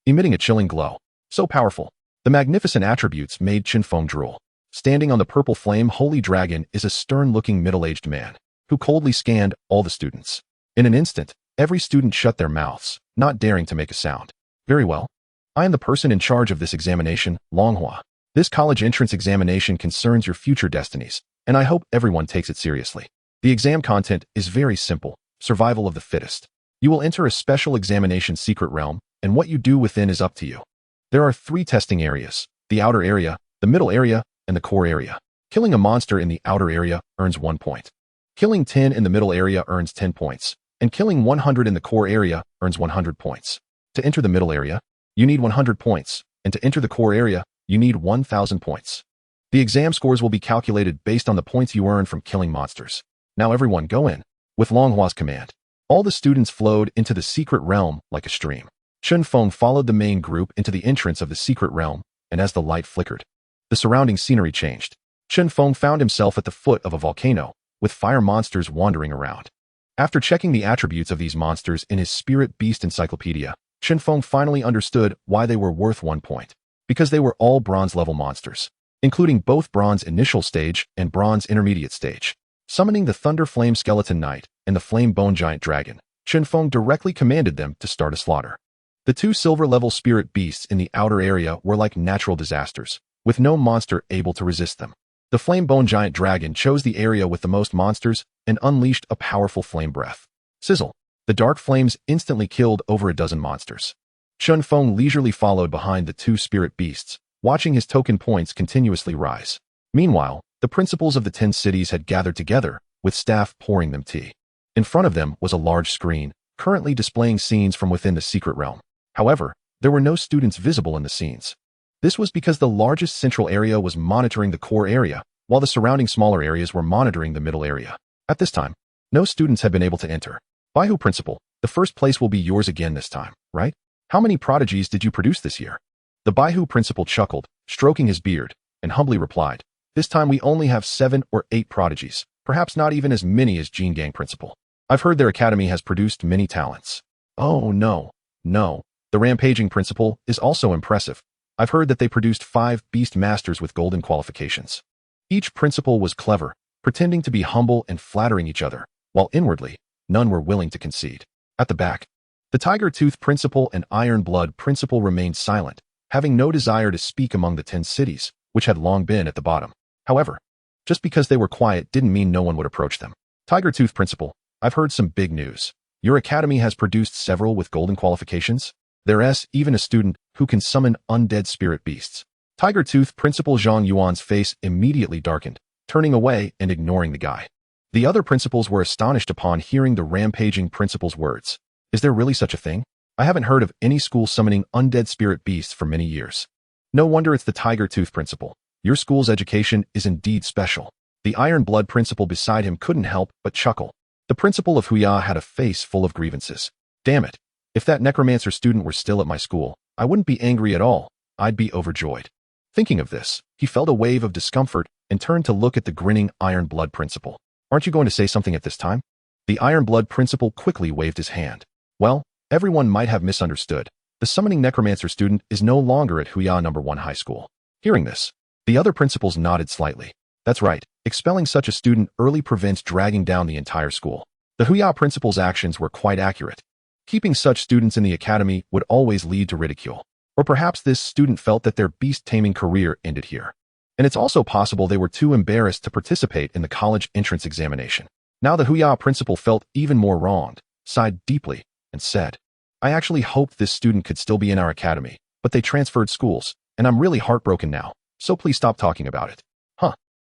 emitting a chilling glow. So powerful. The magnificent attributes made Chen Feng drool. Standing on the Purple Flame Holy Dragon is a stern-looking middle-aged man, who coldly scanned all the students. In an instant, every student shut their mouths, not daring to make a sound. Very well. I am the person in charge of this examination, Longhua. This college entrance examination concerns your future destinies, and I hope everyone takes it seriously. The exam content is very simple, survival of the fittest. You will enter a special examination secret realm, and what you do within is up to you. There are 3 testing areas, the outer area, the middle area, and the core area. Killing a monster in the outer area earns 1 point. Killing 10 in the middle area earns 10 points, and killing 100 in the core area earns 100 points. To enter the middle area, you need 100 points, and to enter the core area, you need 1,000 points. The exam scores will be calculated based on the points you earn from killing monsters. Now everyone go in. With Longhua's command, all the students flowed into the secret realm like a stream. Chen Feng followed the main group into the entrance of the secret realm, and as the light flickered, the surrounding scenery changed. Chen Feng found himself at the foot of a volcano, with fire monsters wandering around. After checking the attributes of these monsters in his Spirit Beast Encyclopedia, Chen Feng finally understood why they were worth 1 point. Because they were all bronze-level monsters, including both bronze initial stage and bronze intermediate stage. Summoning the Thunder Flame Skeleton Knight and the Flame Bone Giant Dragon, Chen Feng directly commanded them to start a slaughter. The 2 silver-level spirit beasts in the outer area were like natural disasters, with no monster able to resist them. The Flame Bone Giant Dragon chose the area with the most monsters and unleashed a powerful flame breath. Sizzle! The dark flames instantly killed over a dozen monsters. Chen Feng leisurely followed behind the 2 spirit beasts, watching his token points continuously rise. Meanwhile, the principals of the 10 cities had gathered together, with staff pouring them tea. In front of them was a large screen, currently displaying scenes from within the secret realm. However, there were no students visible in the scenes. This was because the largest central area was monitoring the core area, while the surrounding smaller areas were monitoring the middle area. At this time, no students had been able to enter. Baihu Principal, the first place will be yours again this time, right? How many prodigies did you produce this year? The Baihu Principal chuckled, stroking his beard, and humbly replied, this time we only have 7 or 8 prodigies, perhaps not even as many as Jean Gang Principal. I've heard their academy has produced many talents. Oh no. The Rampaging Principal is also impressive. I've heard that they produced 5 Beastmasters with golden qualifications. Each principal was clever, pretending to be humble and flattering each other, while inwardly, none were willing to concede. At the back, the Tiger Tooth Principal and Iron Blood Principal remained silent, having no desire to speak among the 10 cities, which had long been at the bottom. However, just because they were quiet didn't mean no one would approach them. Tiger Tooth Principal, I've heard some big news. Your academy has produced several with golden qualifications. There's even a student who can summon undead spirit beasts. Tiger Tooth Principal Zhang Yuan's face immediately darkened, turning away and ignoring the guy. The other principals were astonished upon hearing the Rampaging Principal's words. Is there really such a thing? I haven't heard of any school summoning undead spirit beasts for many years. No wonder it's the Tiger Tooth Principal. Your school's education is indeed special. The Iron Blood Principal beside him couldn't help but chuckle. The principal of Huya had a face full of grievances. Damn it. If that necromancer student were still at my school, I wouldn't be angry at all. I'd be overjoyed. Thinking of this, he felt a wave of discomfort and turned to look at the grinning Iron Blood Principal. Aren't you going to say something at this time? The Iron Blood Principal quickly waved his hand. Well, everyone might have misunderstood. The summoning necromancer student is no longer at Huya No. 1 High School. Hearing this, the other principals nodded slightly. That's right, expelling such a student early prevents dragging down the entire school. The Huya principal's actions were quite accurate. Keeping such students in the academy would always lead to ridicule. Or perhaps this student felt that their beast taming career ended here. And it's also possible they were too embarrassed to participate in the college entrance examination. Now the Huya principal felt even more wronged, sighed deeply, and said, I actually hoped this student could still be in our academy, but they transferred schools, and I'm really heartbroken now, so please stop talking about it.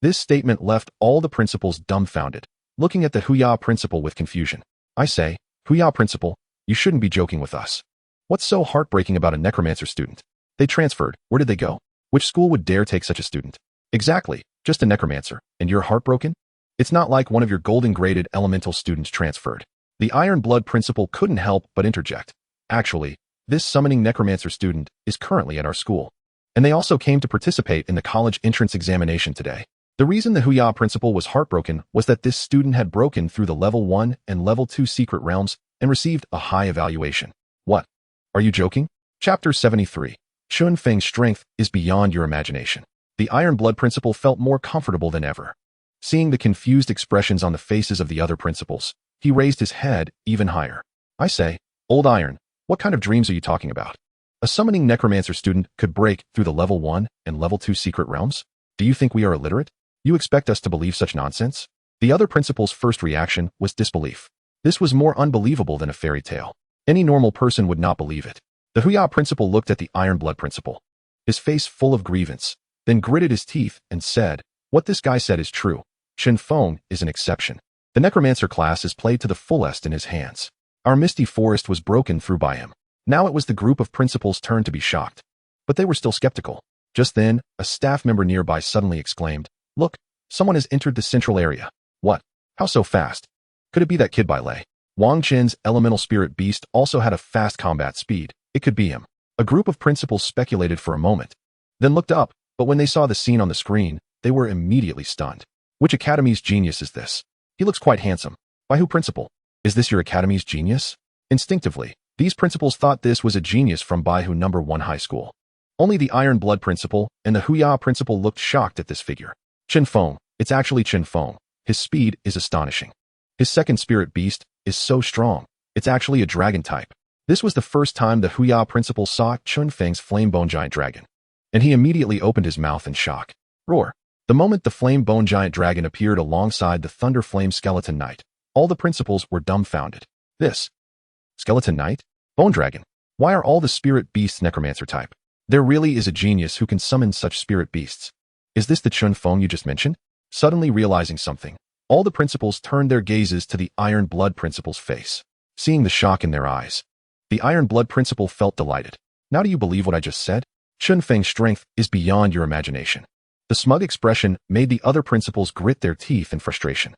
This statement left all the principals dumbfounded, looking at the Huya principal with confusion. I say, Huya principal, you shouldn't be joking with us. What's so heartbreaking about a necromancer student? They transferred. Where did they go? Which school would dare take such a student? Exactly, just a necromancer, and you're heartbroken? It's not like one of your golden-graded elemental students transferred. The Iron Blood principal couldn't help but interject. Actually, this summoning necromancer student is currently at our school. And they also came to participate in the college entrance examination today. The reason the Huya principal was heartbroken was that this student had broken through the level 1 and level 2 secret realms and received a high evaluation. What? Are you joking? Chapter 73. Chen Feng's strength is beyond your imagination. The Iron Blood principal felt more comfortable than ever. Seeing the confused expressions on the faces of the other principals, he raised his head even higher. I say, Old Iron, what kind of dreams are you talking about? A summoning necromancer student could break through the level 1 and level 2 secret realms? Do you think we are illiterate? You expect us to believe such nonsense? The other principal's first reaction was disbelief. This was more unbelievable than a fairy tale. Any normal person would not believe it. The Huya principal looked at the Iron Blood principal. his face full of grievance, then gritted his teeth and said, "What this guy said is true. Chen Feng is an exception. The necromancer class is played to the fullest in his hands. Our misty forest was broken through by him." Now it was the group of principals' turn to be shocked. But they were still skeptical. Just then, a staff member nearby suddenly exclaimed, "Look, someone has entered the central area." "What? How so fast? Could it be that kid by Lei?" Wang Chen's elemental spirit beast also had a fast combat speed. It could be him. A group of principals speculated for a moment, then looked up, but when they saw the scene on the screen, they were immediately stunned. Which academy's genius is this? He looks quite handsome. By who principal? Is this your academy's genius? Instinctively, these principals thought this was a genius from Baihu No. 1 high school. Only the Iron Blood principal and the Huya principal looked shocked at this figure. Chen Feng, it's actually Chen Feng. His speed is astonishing. His second spirit beast is so strong. It's actually a dragon type. This was the first time the Huya principal saw Chen Feng's flame bone giant dragon, and he immediately opened his mouth in shock. Roar. The moment the flame bone giant dragon appeared alongside the thunder flame skeleton knight, all the principals were dumbfounded. This skeleton knight? Bone dragon? Why are all the spirit beasts necromancer type? There really is a genius who can summon such spirit beasts. Is this the Chen Feng you just mentioned? Suddenly realizing something, all the principals turned their gazes to the Iron Blood principal's face. Seeing the shock in their eyes, the Iron Blood principal felt delighted. Now do you believe what I just said? Chen Feng's strength is beyond your imagination. The smug expression made the other principals grit their teeth in frustration.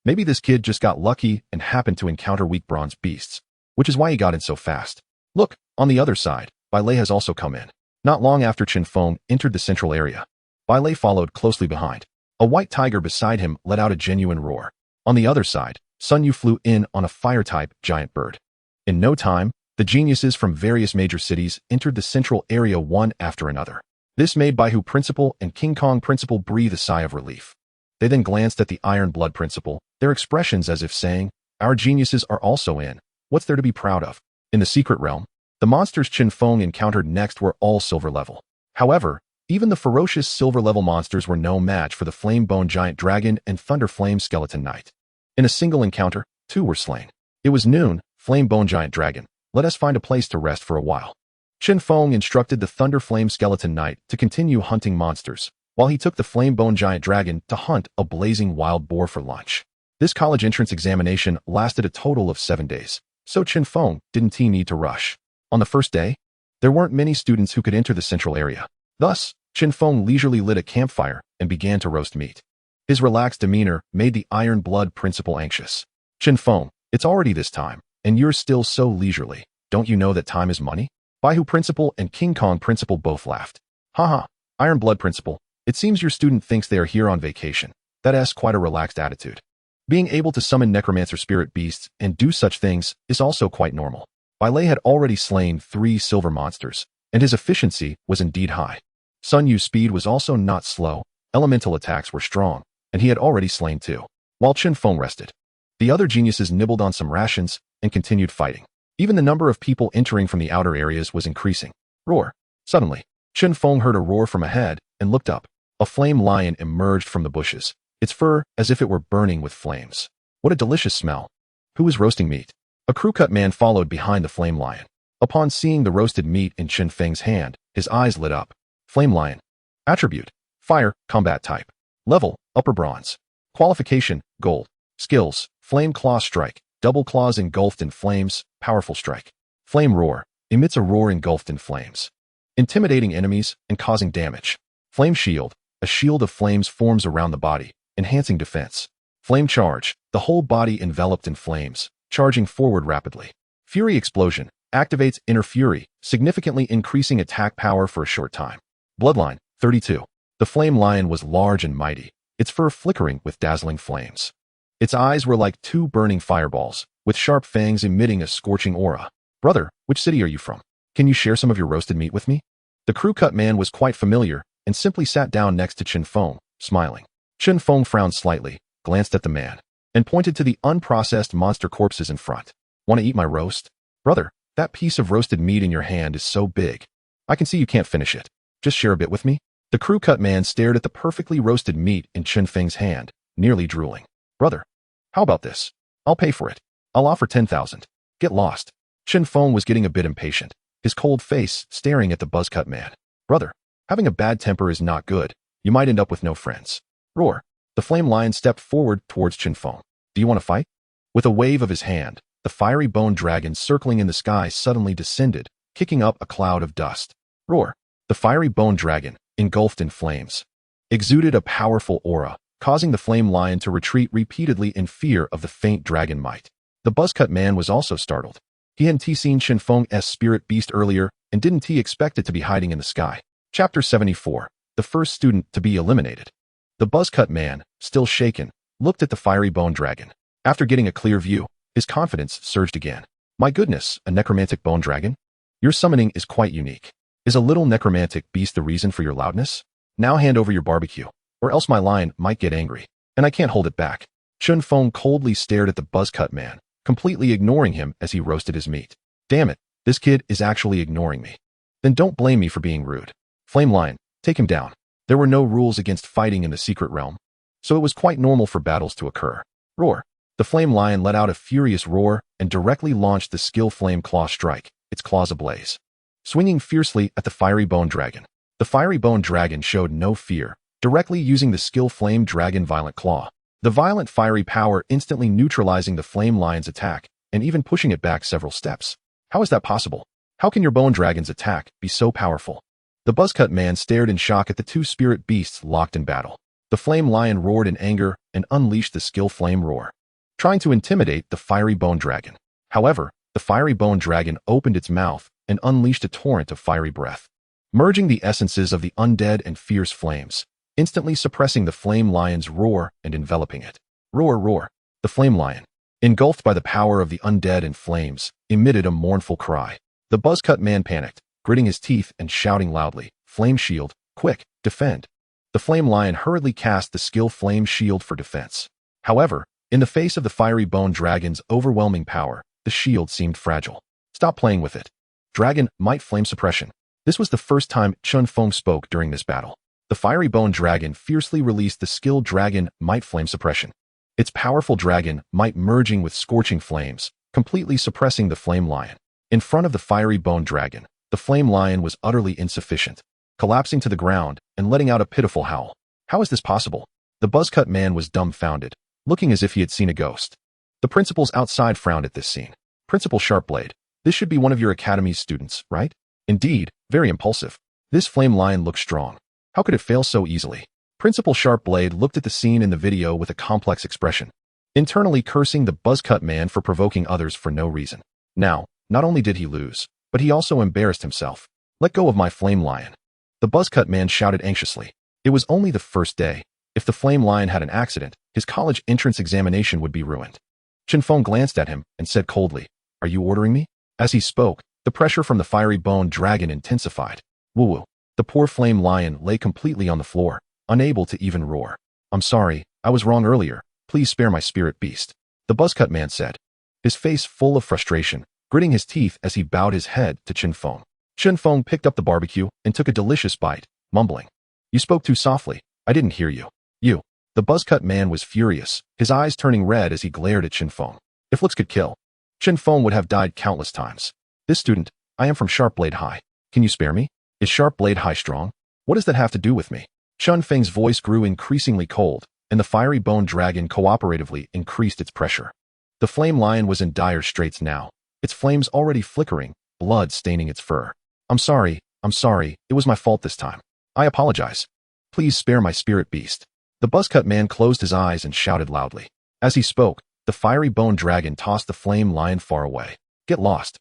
Maybe this kid just got lucky and happened to encounter weak bronze beasts, which is why he got in so fast. Look, on the other side, Bai Lei has also come in. Not long after Chen Feng entered the central area, Bai Lei followed closely behind. A white tiger beside him let out a genuine roar. On the other side, Sun Yu flew in on a fire-type giant bird. In no time, the geniuses from various major cities entered the central area one after another. This made Baihu principal and King Kong principal breathe a sigh of relief. They then glanced at the Iron Blood principal, their expressions as if saying, "Our geniuses are also in. What's there to be proud of?" In the secret realm, the monsters Chen Feng encountered next were all silver level. However, even the ferocious silver level monsters were no match for the Flame Bone Giant Dragon and Thunder Flame Skeleton Knight. In a single encounter, 2 were slain. It was noon. Flame Bone Giant Dragon, let us find a place to rest for a while. Chen Feng instructed the Thunder Flame Skeleton Knight to continue hunting monsters, while he took the Flame Bone Giant Dragon to hunt a blazing wild boar for lunch. This college entrance examination lasted a total of 7 days, so Chen Feng didn't need to rush. On the first day, there weren't many students who could enter the central area. Thus, Chen Feng leisurely lit a campfire and began to roast meat. His relaxed demeanor made the Iron Blood principal anxious. "Chen Feng, it's already this time, and you're still so leisurely. Don't you know that time is money?" Baihu principal and King Kong principal both laughed. "Haha, Iron Blood principal, it seems your student thinks they are here on vacation. That's quite a relaxed attitude. Being able to summon necromancer spirit beasts and do such things is also quite normal." Bai Lei had already slain 3 silver monsters, and his efficiency was indeed high. Sun Yu's speed was also not slow, elemental attacks were strong, and he had already slain 2. While Chen Feng rested, the other geniuses nibbled on some rations and continued fighting. Even the number of people entering from the outer areas was increasing. Roar. Suddenly, Chen Feng heard a roar from ahead and looked up. A flame lion emerged from the bushes, its fur as if it were burning with flames. What a delicious smell. Who is roasting meat? A crew-cut man followed behind the flame lion. Upon seeing the roasted meat in Chen Feng's hand, his eyes lit up. Flame lion. Attribute: Fire, combat type. Level: Upper Bronze. Qualification: Gold. Skills: Flame Claw Strike, double claws engulfed in flames, powerful strike. Flame Roar, emits a roar engulfed in flames, intimidating enemies and causing damage. Flame Shield, a shield of flames forms around the body, enhancing defense. Flame Charge, the whole body enveloped in flames, charging forward rapidly. Fury Explosion, activates inner fury, significantly increasing attack power for a short time. Bloodline, 32. The flame lion was large and mighty, its fur flickering with dazzling flames. Its eyes were like 2 burning fireballs, with sharp fangs emitting a scorching aura. "Brother, which city are you from? Can you share some of your roasted meat with me?" The crew-cut man was quite familiar and simply sat down next to Chen Feng, smiling. Chen Feng frowned slightly, glanced at the man, and pointed to the unprocessed monster corpses in front. "Want to eat my roast? Brother, that piece of roasted meat in your hand is so big. I can see you can't finish it. Just share a bit with me." The crew-cut man stared at the perfectly roasted meat in Chen Feng's hand, nearly drooling. "Brother, how about this? I'll pay for it. I'll offer 10,000. Get lost." Chen Feng was getting a bit impatient, his cold face staring at the buzz-cut man. Brother, having a bad temper is not good. You might end up with no friends. Roar. The flame lion stepped forward towards Chen Feng. Do you want to fight? With a wave of his hand, the fiery bone dragon circling in the sky suddenly descended, kicking up a cloud of dust. Roar. The fiery bone dragon, engulfed in flames, exuded a powerful aura, causing the flame lion to retreat repeatedly in fear of the faint dragon might. The buzzcut man was also startled. He hadn't seen Chen Feng's spirit beast earlier, and didn't expect it to be hiding in the sky. Chapter 74. The first student to be eliminated. The buzzcut man, still shaken, looked at the fiery bone dragon. After getting a clear view, his confidence surged again. My goodness, a necromantic bone dragon? Your summoning is quite unique. Is a little necromantic beast the reason for your loudness? Now hand over your barbecue, or else my lion might get angry, and I can't hold it back. Chen Feng coldly stared at the buzzcut man, completely ignoring him as he roasted his meat. Damn it, this kid is actually ignoring me. Then don't blame me for being rude. Flame lion, take him down. There were no rules against fighting in the secret realm, so it was quite normal for battles to occur. Roar. The flame lion let out a furious roar and directly launched the skill flame claw strike, its claws ablaze. Swinging fiercely at the fiery bone dragon. The fiery bone dragon showed no fear, directly using the skill flame dragon violent claw. The violent fiery power instantly neutralizing the flame lion's attack and even pushing it back several steps. How is that possible? How can your bone dragon's attack be so powerful? The buzzcut man stared in shock at the two spirit beasts locked in battle. The flame lion roared in anger and unleashed the skill flame roar, trying to intimidate the fiery bone dragon. However, the fiery bone dragon opened its mouth and unleashed a torrent of fiery breath, merging the essences of the undead and fierce flames, instantly suppressing the flame lion's roar and enveloping it. Roar, roar. The flame lion, engulfed by the power of the undead and flames, emitted a mournful cry. The buzzcut man panicked, gritting his teeth and shouting loudly, Flame shield, quick, defend. The flame lion hurriedly cast the skill flame shield for defense. However, in the face of the fiery bone dragon's overwhelming power, the shield seemed fragile. Stop playing with it. Dragon, might flame suppression. This was the first time Chen Feng spoke during this battle. The fiery bone dragon fiercely released the skill dragon, might flame suppression. Its powerful dragon, might merging with scorching flames, completely suppressing the flame lion. In front of the fiery bone dragon, the flame lion was utterly insufficient, collapsing to the ground and letting out a pitiful howl. How is this possible? The buzzcut man was dumbfounded, looking as if he had seen a ghost. The principals outside frowned at this scene. Principal Sharpblade, this should be one of your academy's students, right? Indeed, very impulsive. This flame lion looks strong. How could it fail so easily? Principal Sharpblade looked at the scene in the video with a complex expression, internally cursing the buzzcut man for provoking others for no reason. Now, not only did he lose, but he also embarrassed himself. Let go of my flame lion. The buzzcut man shouted anxiously. It was only the first day. If the flame lion had an accident, his college entrance examination would be ruined. Chen Feng glanced at him and said coldly, Are you ordering me? As he spoke, the pressure from the fiery bone dragon intensified. Woo-woo. The poor flame lion lay completely on the floor, unable to even roar. I'm sorry, I was wrong earlier. Please spare my spirit beast. The buzzcut man said, his face full of frustration, gritting his teeth as he bowed his head to Chen Feng. Chen Feng picked up the barbecue and took a delicious bite, mumbling, You spoke too softly. I didn't hear you. You. The buzzcut man was furious, his eyes turning red as he glared at Chen Feng. If looks could kill, Chen Feng would have died countless times. This student, I am from Sharpblade High. Can you spare me? Is Sharpblade High strong? What does that have to do with me? Chen Feng's voice grew increasingly cold, and the fiery bone dragon cooperatively increased its pressure. The flame lion was in dire straits now, its flames already flickering, blood staining its fur. I'm sorry, it was my fault this time. I apologize. Please spare my spirit beast. The buzzcut man closed his eyes and shouted loudly. As he spoke, the fiery bone dragon tossed the flame lion far away. Get lost.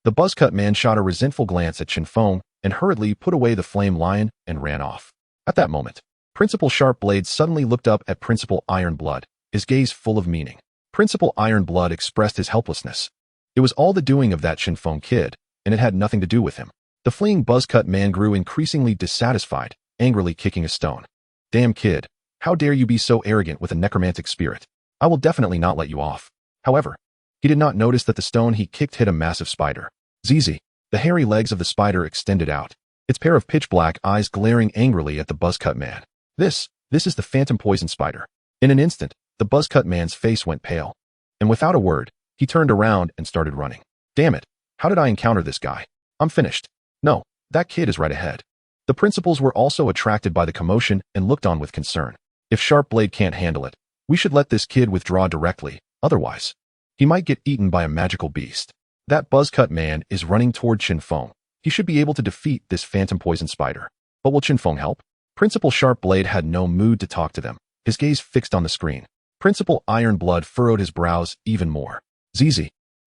The buzzcut man shot a resentful glance at Chen Feng and hurriedly put away the flame lion and ran off. At that moment, Principal Sharpblade suddenly looked up at Principal Ironblood, his gaze full of meaning. Principal Ironblood expressed his helplessness. It was all the doing of that Chen Feng kid, and it had nothing to do with him. The fleeing buzzcut man grew increasingly dissatisfied, angrily kicking a stone. Damn kid, how dare you be so arrogant with a necromantic spirit? I will definitely not let you off. However, he did not notice that the stone he kicked hit a massive spider. Zizi, the hairy legs of the spider extended out, its pair of pitch-black eyes glaring angrily at the buzzcut man. This is the phantom poison spider. In an instant, the buzzcut man's face went pale, and without a word, he turned around and started running. Damn it, how did I encounter this guy? I'm finished. No, that kid is right ahead. The principals were also attracted by the commotion and looked on with concern. If Sharpblade can't handle it, we should let this kid withdraw directly, otherwise, he might get eaten by a magical beast. That buzzcut man is running toward Chen Feng. He should be able to defeat this phantom poison spider. But will Chen Feng help? Principal Sharpblade had no mood to talk to them, his gaze fixed on the screen. Principal Ironblood furrowed his brows even more. ZZ.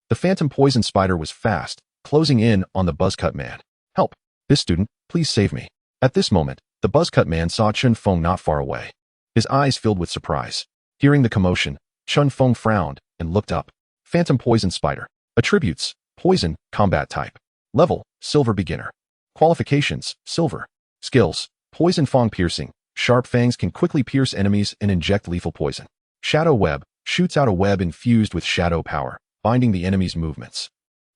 The phantom poison spider was fast, closing in on the buzzcut man. Help. This student, please save me. At this moment, the buzzcut man saw Chen Feng not far away. His eyes filled with surprise. Hearing the commotion, Chen Feng frowned and looked up. Phantom poison spider. Attributes: poison, combat type. Level: silver beginner. Qualifications: silver. Skills: poison fang piercing. Sharp fangs can quickly pierce enemies and inject lethal poison. Shadow web shoots out a web infused with shadow power, binding the enemy's movements.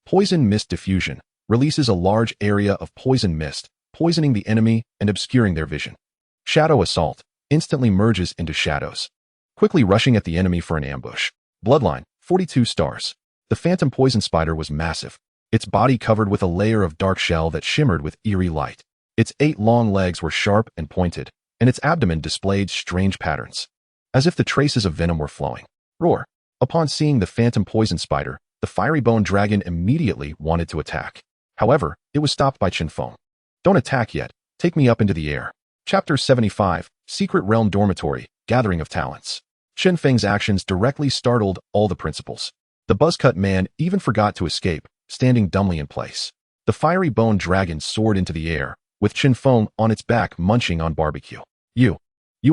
Poison mist diffusion releases a large area of poison mist, poisoning the enemy and obscuring their vision. Shadow assault instantly merges into shadows, quickly rushing at the enemy for an ambush. Bloodline, 42 stars. The phantom poison spider was massive, its body covered with a layer of dark shell that shimmered with eerie light. Its 8 long legs were sharp and pointed, and its abdomen displayed strange patterns, as if the traces of venom were flowing. Roar. Upon seeing the phantom poison spider, the fiery bone dragon immediately wanted to attack. However, it was stopped by Chen Feng. Don't attack yet, take me up into the air. Chapter 75, Secret Realm Dormitory, Gathering of Talents. Chen Feng's actions directly startled all the principals. The buzzcut man even forgot to escape, standing dumbly in place. The fiery bone dragon soared into the air, with Chen Feng on its back munching on barbecue. You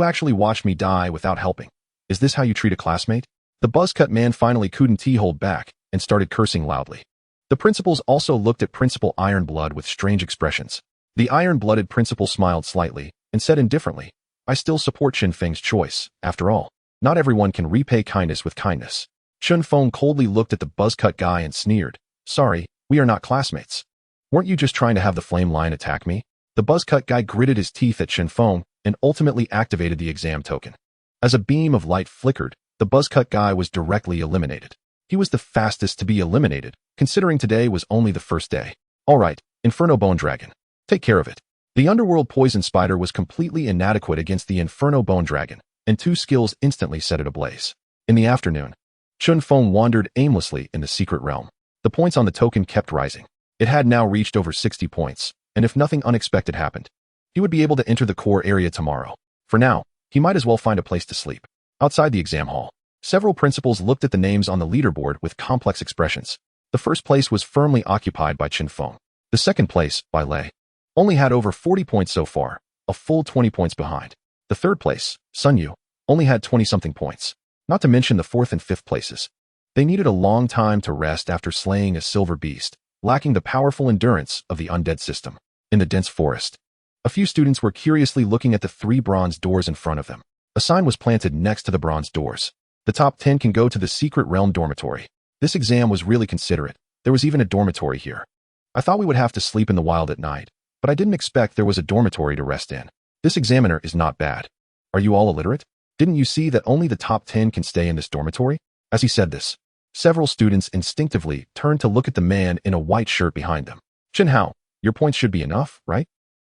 actually watched me die without helping. Is this how you treat a classmate? The buzzcut man finally couldn't hold back and started cursing loudly. The principals also looked at Principal Ironblood with strange expressions. The iron-blooded principal smiled slightly and said indifferently, I still support Chen Feng's choice. After all, not everyone can repay kindness with kindness. Chen Feng coldly looked at the buzzcut guy and sneered, Sorry, we are not classmates. Weren't you just trying to have the flame line attack me? The buzzcut guy gritted his teeth at Chen Feng and ultimately activated the exam token. As a beam of light flickered, the buzzcut guy was directly eliminated. He was the fastest to be eliminated, considering today was only the first day. Alright, Inferno Bone Dragon. Take care of it. The underworld poison spider was completely inadequate against the Inferno Bone Dragon, and 2 skills instantly set it ablaze. In the afternoon, Chen Feng wandered aimlessly in the secret realm. The points on the token kept rising. It had now reached over 60 points, and if nothing unexpected happened, he would be able to enter the core area tomorrow. For now, he might as well find a place to sleep. Outside the exam hall, several principals looked at the names on the leaderboard with complex expressions. The first place was firmly occupied by Chen Feng. The second place, by Lei, only had over 40 points so far, a full 20 points behind. The third place, Sun Yu, only had 20-something points, not to mention the 4th and 5th places. They needed a long time to rest after slaying a silver beast, lacking the powerful endurance of the undead system. In the dense forest, a few students were curiously looking at the 3 bronze doors in front of them. A sign was planted next to the bronze doors. The top 10 can go to the Secret Realm Dormitory. This exam was really considerate. There was even a dormitory here. I thought we would have to sleep in the wild at night, but I didn't expect there was a dormitory to rest in. This examiner is not bad. Are you all illiterate? Didn't you see that only the top 10 can stay in this dormitory? As he said this, several students instinctively turned to look at the man in a white shirt behind them. Chen Hao, your points should be enough, right?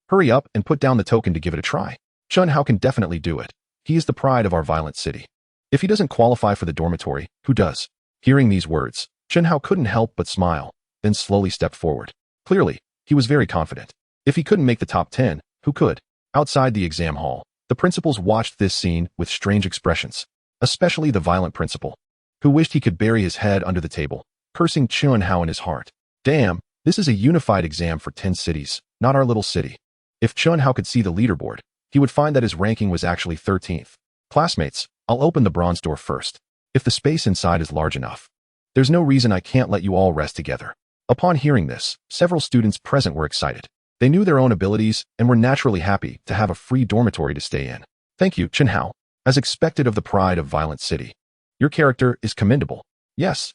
Hurry up and put down the token to give it a try. Chen Hao can definitely do it. He is the pride of our violent city. If he doesn't qualify for the dormitory, who does? Hearing these words, Chen Hao couldn't help but smile, then slowly stepped forward. Clearly, he was very confident. If he couldn't make the top 10, who could? Outside the exam hall, the principals watched this scene with strange expressions, especially the violent principal, who wished he could bury his head under the table, cursing Chen Hao in his heart. Damn, this is a unified exam for 10 cities, not our little city. If Chen Hao could see the leaderboard, he would find that his ranking was actually 13th. Classmates, I'll open the bronze door first. If the space inside is large enough, there's no reason I can't let you all rest together. Upon hearing this, several students present were excited. They knew their own abilities and were naturally happy to have a free dormitory to stay in. Thank you, Chen Hao. As expected of the pride of Violent City. Your character is commendable. Yes,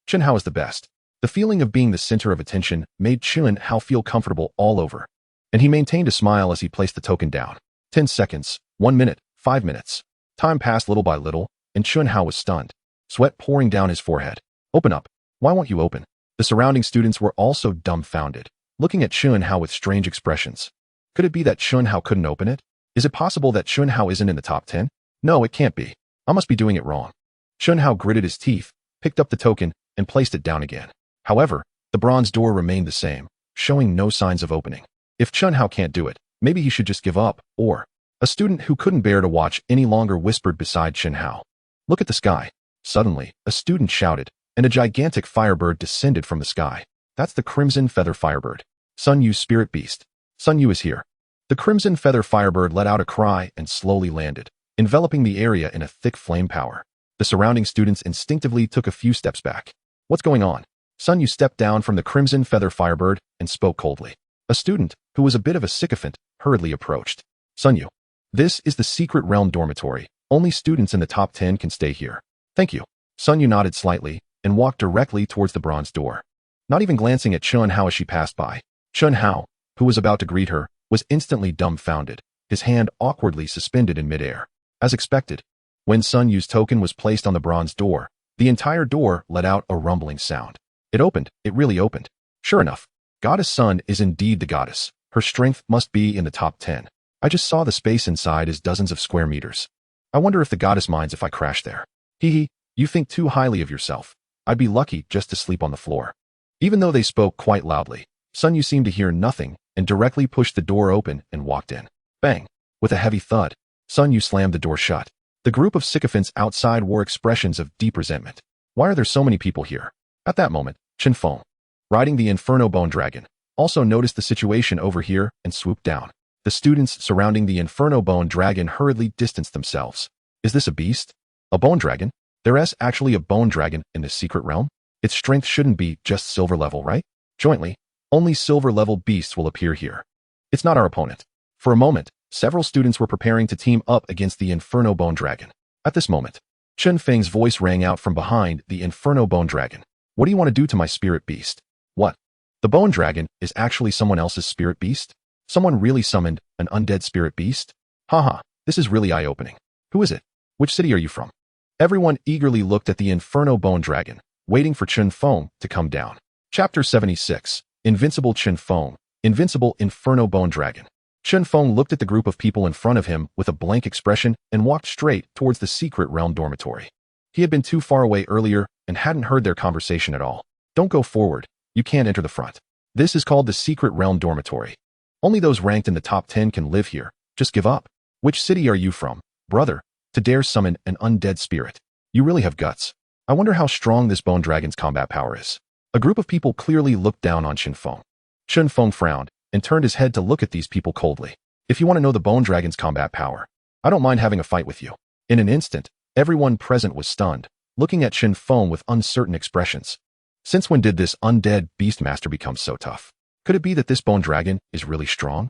Chen Hao is the best. The feeling of being the center of attention made Chen Hao feel comfortable all over, and he maintained a smile as he placed the token down. 10 seconds, 1 minute, 5 minutes. Time passed little by little, and Chen Hao was stunned, sweat pouring down his forehead. Open up. Why won't you open? The surrounding students were also dumbfounded, looking at Chen Hao with strange expressions. Could it be that Chen Hao couldn't open it? Is it possible that Chen Hao isn't in the top 10? No, it can't be. I must be doing it wrong. Chen Hao gritted his teeth, picked up the token, and placed it down again. However, the bronze door remained the same, showing no signs of opening. If Chen Hao can't do it, maybe he should just give up, or... A student who couldn't bear to watch any longer whispered beside Chen Hao. Look at the sky. Suddenly, a student shouted, and a gigantic firebird descended from the sky. That's the Crimson Feather Firebird. Sun Yu's spirit beast. Sun Yu is here. The Crimson Feather Firebird let out a cry and slowly landed, enveloping the area in a thick flame power. The surrounding students instinctively took a few steps back. What's going on? Sun Yu stepped down from the Crimson Feather Firebird and spoke coldly. A student, who was a bit of a sycophant, hurriedly approached. Sun Yu. This is the Secret Realm dormitory. Only students in the top 10 can stay here. Thank you. Sun Yu nodded slightly and walked directly towards the bronze door. Not even glancing at Chen Hao as she passed by. Chen Hao, who was about to greet her, was instantly dumbfounded, his hand awkwardly suspended in midair. As expected, when Sun Yu's token was placed on the bronze door, the entire door let out a rumbling sound. It opened. It really opened. Sure enough, Goddess Sun is indeed the goddess. Her strength must be in the top 10. I just saw the space inside is dozens of square meters. I wonder if the goddess minds if I crash there. Hee, you think too highly of yourself. I'd be lucky just to sleep on the floor. Even though they spoke quite loudly, Sun Yu seemed to hear nothing and directly pushed the door open and walked in. Bang! With a heavy thud, Sun Yu slammed the door shut. The group of sycophants outside wore expressions of deep resentment. Why are there so many people here? At that moment, Chen Feng, riding the Inferno Bone Dragon, also noticed the situation over here and swooped down. The students surrounding the Inferno Bone Dragon hurriedly distanced themselves. Is this a beast? A bone dragon? There is actually a bone dragon in the secret realm? Its strength shouldn't be just silver level, right? Jointly, only silver level beasts will appear here. It's not our opponent. For a moment, several students were preparing to team up against the Inferno Bone Dragon. At this moment, Chen Feng's voice rang out from behind the Inferno Bone Dragon. What do you want to do to my spirit beast? What? The bone dragon is actually someone else's spirit beast? Someone really summoned an undead spirit beast? Haha, this is really eye-opening. Who is it? Which city are you from? Everyone eagerly looked at the Inferno Bone Dragon, waiting for Chen Feng to come down. Chapter 76. Invincible Chen Feng. Invincible Inferno Bone Dragon. Chen Feng looked at the group of people in front of him with a blank expression and walked straight towards the Secret Realm dormitory. He had been too far away earlier and hadn't heard their conversation at all. Don't go forward. You can't enter the front. This is called the Secret Realm dormitory. Only those ranked in the top 10 can live here. Just give up. Which city are you from, brother, to dare summon an undead spirit? You really have guts. I wonder how strong this bone dragon's combat power is. A group of people clearly looked down on Chen Feng. Chen Feng frowned and turned his head to look at these people coldly. If you want to know the bone dragon's combat power, I don't mind having a fight with you. In an instant, everyone present was stunned, looking at Chen Feng with uncertain expressions. Since when did this undead Beastmaster become so tough? Could it be that this bone dragon is really strong?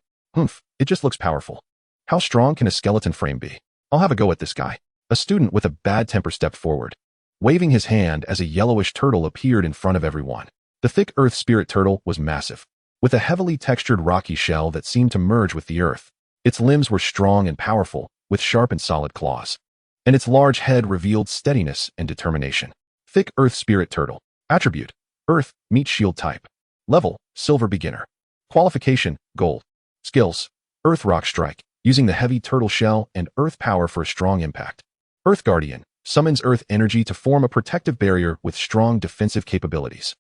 It just looks powerful. How strong can a skeleton frame be? I'll have a go at this guy. A student with a bad temper stepped forward, waving his hand as a yellowish turtle appeared in front of everyone. The thick earth spirit turtle was massive, with a heavily textured rocky shell that seemed to merge with the earth. Its limbs were strong and powerful, with sharp and solid claws, and its large head revealed steadiness and determination. Thick earth spirit turtle. Attribute: Earth, meat shield type. Level: Silver beginner. Qualification: Gold. Skills: Earth rock strike, using the heavy turtle shell and earth power for a strong impact. Earth guardian, summons earth energy to form a protective barrier with strong defensive capabilities.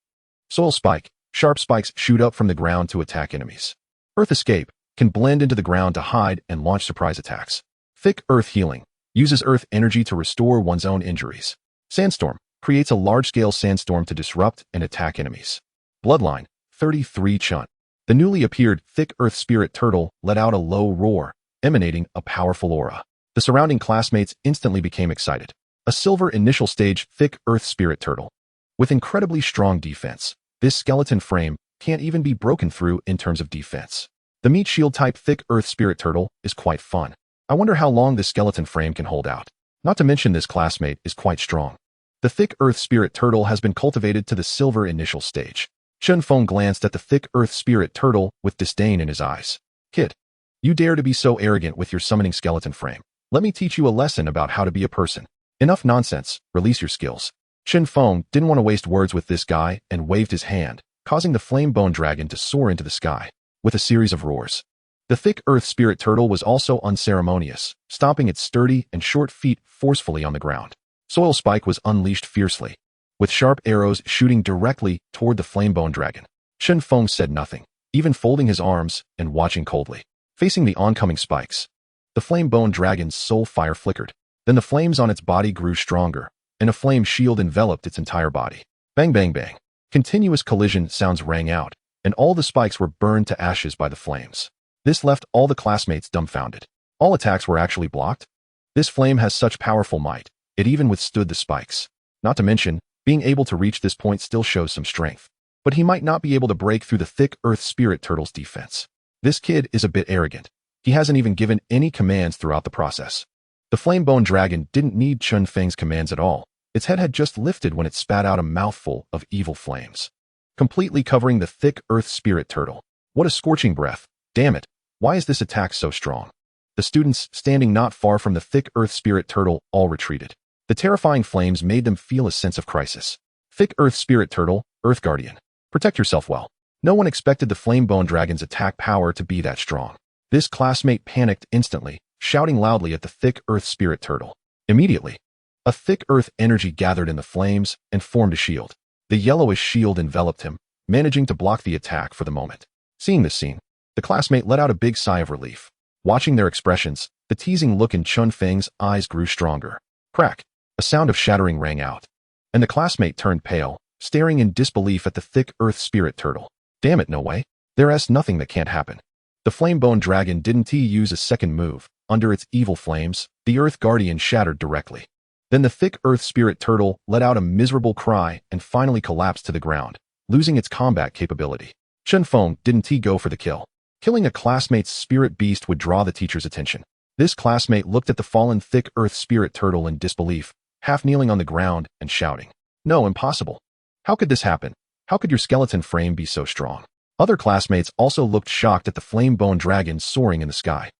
Soul spike, sharp spikes shoot up from the ground to attack enemies. Earth escape, can blend into the ground to hide and launch surprise attacks. Thick earth healing, uses earth energy to restore one's own injuries. Sandstorm, creates a large-scale sandstorm to disrupt and attack enemies. Bloodline, 33 Chun. The newly appeared thick earth spirit turtle let out a low roar, emanating a powerful aura. The surrounding classmates instantly became excited. A silver initial stage thick earth spirit turtle. With incredibly strong defense, this skeleton frame can't even be broken through in terms of defense. The meat shield type thick earth spirit turtle is quite fun. I wonder how long this skeleton frame can hold out. Not to mention this classmate is quite strong. The thick earth spirit turtle has been cultivated to the silver initial stage. Chen Feng glanced at the thick earth spirit turtle with disdain in his eyes. Kid, you dare to be so arrogant with your summoning skeleton frame. Let me teach you a lesson about how to be a person. Enough nonsense, release your skills. Chen Feng didn't want to waste words with this guy and waved his hand, causing the flame bone dragon to soar into the sky. With a series of roars, The thick earth spirit turtle was also unceremonious, stomping its sturdy and short feet forcefully on the ground. Soil Spike was unleashed fiercely, with sharp arrows shooting directly toward the flamebone dragon. Chen Feng said nothing, even folding his arms and watching coldly. Facing the oncoming spikes, the flamebone dragon's soul fire flickered. Then the flames on its body grew stronger, and a flame shield enveloped its entire body. Bang, bang, bang. Continuous collision sounds rang out, and all the spikes were burned to ashes by the flames. This left all the classmates dumbfounded. All attacks were actually blocked? This flame has such powerful might, it even withstood the spikes. Not to mention, being able to reach this point still shows some strength. But he might not be able to break through the thick earth spirit turtle's defense. This kid is a bit arrogant. He hasn't even given any commands throughout the process. The flamebone dragon didn't need Chen Feng's commands at all. Its head had just lifted when it spat out a mouthful of evil flames, completely covering the thick earth spirit turtle. What a scorching breath. Damn it. Why is this attack so strong? The students standing not far from the thick earth spirit turtle all retreated. The terrifying flames made them feel a sense of crisis. Thick earth spirit turtle, earth guardian. Protect yourself well. No one expected the flamebone dragon's attack power to be that strong. This classmate panicked instantly, shouting loudly at the thick earth spirit turtle. Immediately, a thick earth energy gathered in the flames and formed a shield. The yellowish shield enveloped him, managing to block the attack for the moment. Seeing this scene, the classmate let out a big sigh of relief. Watching their expressions, the teasing look in Chen Feng's eyes grew stronger. Crack! A sound of shattering rang out, and the classmate turned pale, staring in disbelief at the thick earth spirit turtle. Damn it, no way. There's nothing that can't happen. The flamebone dragon didn't use a second move. Under its evil flames, the earth guardian shattered directly. Then the thick earth spirit turtle let out a miserable cry and finally collapsed to the ground, losing its combat capability. Chen Feng didn't go for the kill. Killing a classmate's spirit beast would draw the teacher's attention. This classmate looked at the fallen thick earth spirit turtle in disbelief, half kneeling on the ground and shouting, "No, impossible. How could this happen? How could your skeleton frame be so strong?" Other classmates also looked shocked at the flamebone dragon soaring in the sky.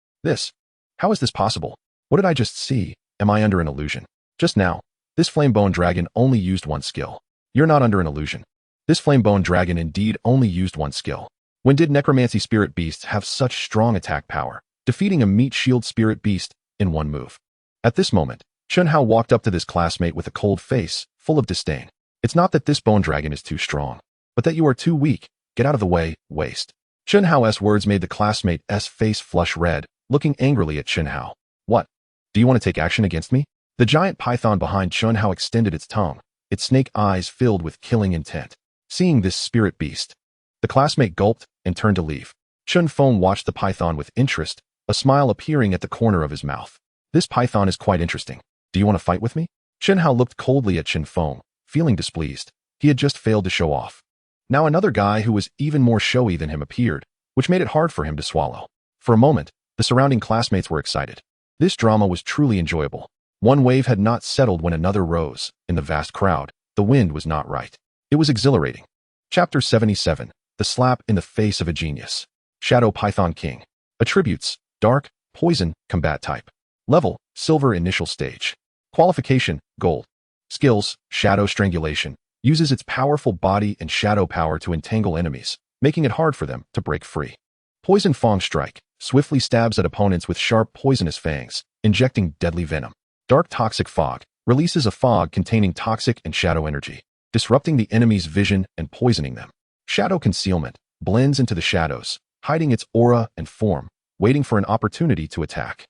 How is this possible? What did I just see? Am I under an illusion? Just now, this flamebone dragon only used one skill. You're not under an illusion. This flamebone dragon indeed only used one skill. When did necromancy spirit beasts have such strong attack power, defeating a meat shield spirit beast in one move? At this moment, Chen Hao walked up to this classmate with a cold face, full of disdain. It's not that this bone dragon is too strong, but that you are too weak. Get out of the way, waste. Chen Hao's words made the classmate's face flush red, looking angrily at Chen Hao. What? Do you want to take action against me? The giant python behind Chen Hao extended its tongue, its snake eyes filled with killing intent. Seeing this spirit beast, the classmate gulped and turned to leave. Chen Feng watched the python with interest, a smile appearing at the corner of his mouth. This python is quite interesting. Do you want to fight with me? Chen Hao looked coldly at Chen Feng, feeling displeased. He had just failed to show off. Now another guy who was even more showy than him appeared, which made it hard for him to swallow. For a moment, the surrounding classmates were excited. This drama was truly enjoyable. One wave had not settled when another rose. In the vast crowd, the wind was not right. It was exhilarating. Chapter 77. The Slap in the Face of a Genius. Shadow Python King. Attributes: Dark, Poison, Combat Type. Level: Silver Initial Stage. Qualification: Gold. Skills: Shadow Strangulation. Uses its powerful body and shadow power to entangle enemies, making it hard for them to break free. Poison Fang Strike. Swiftly stabs at opponents with sharp poisonous fangs, injecting deadly venom. Dark Toxic Fog. Releases a fog containing toxic and shadow energy, disrupting the enemy's vision and poisoning them. Shadow Concealment. Blends into the shadows, hiding its aura and form, waiting for an opportunity to attack.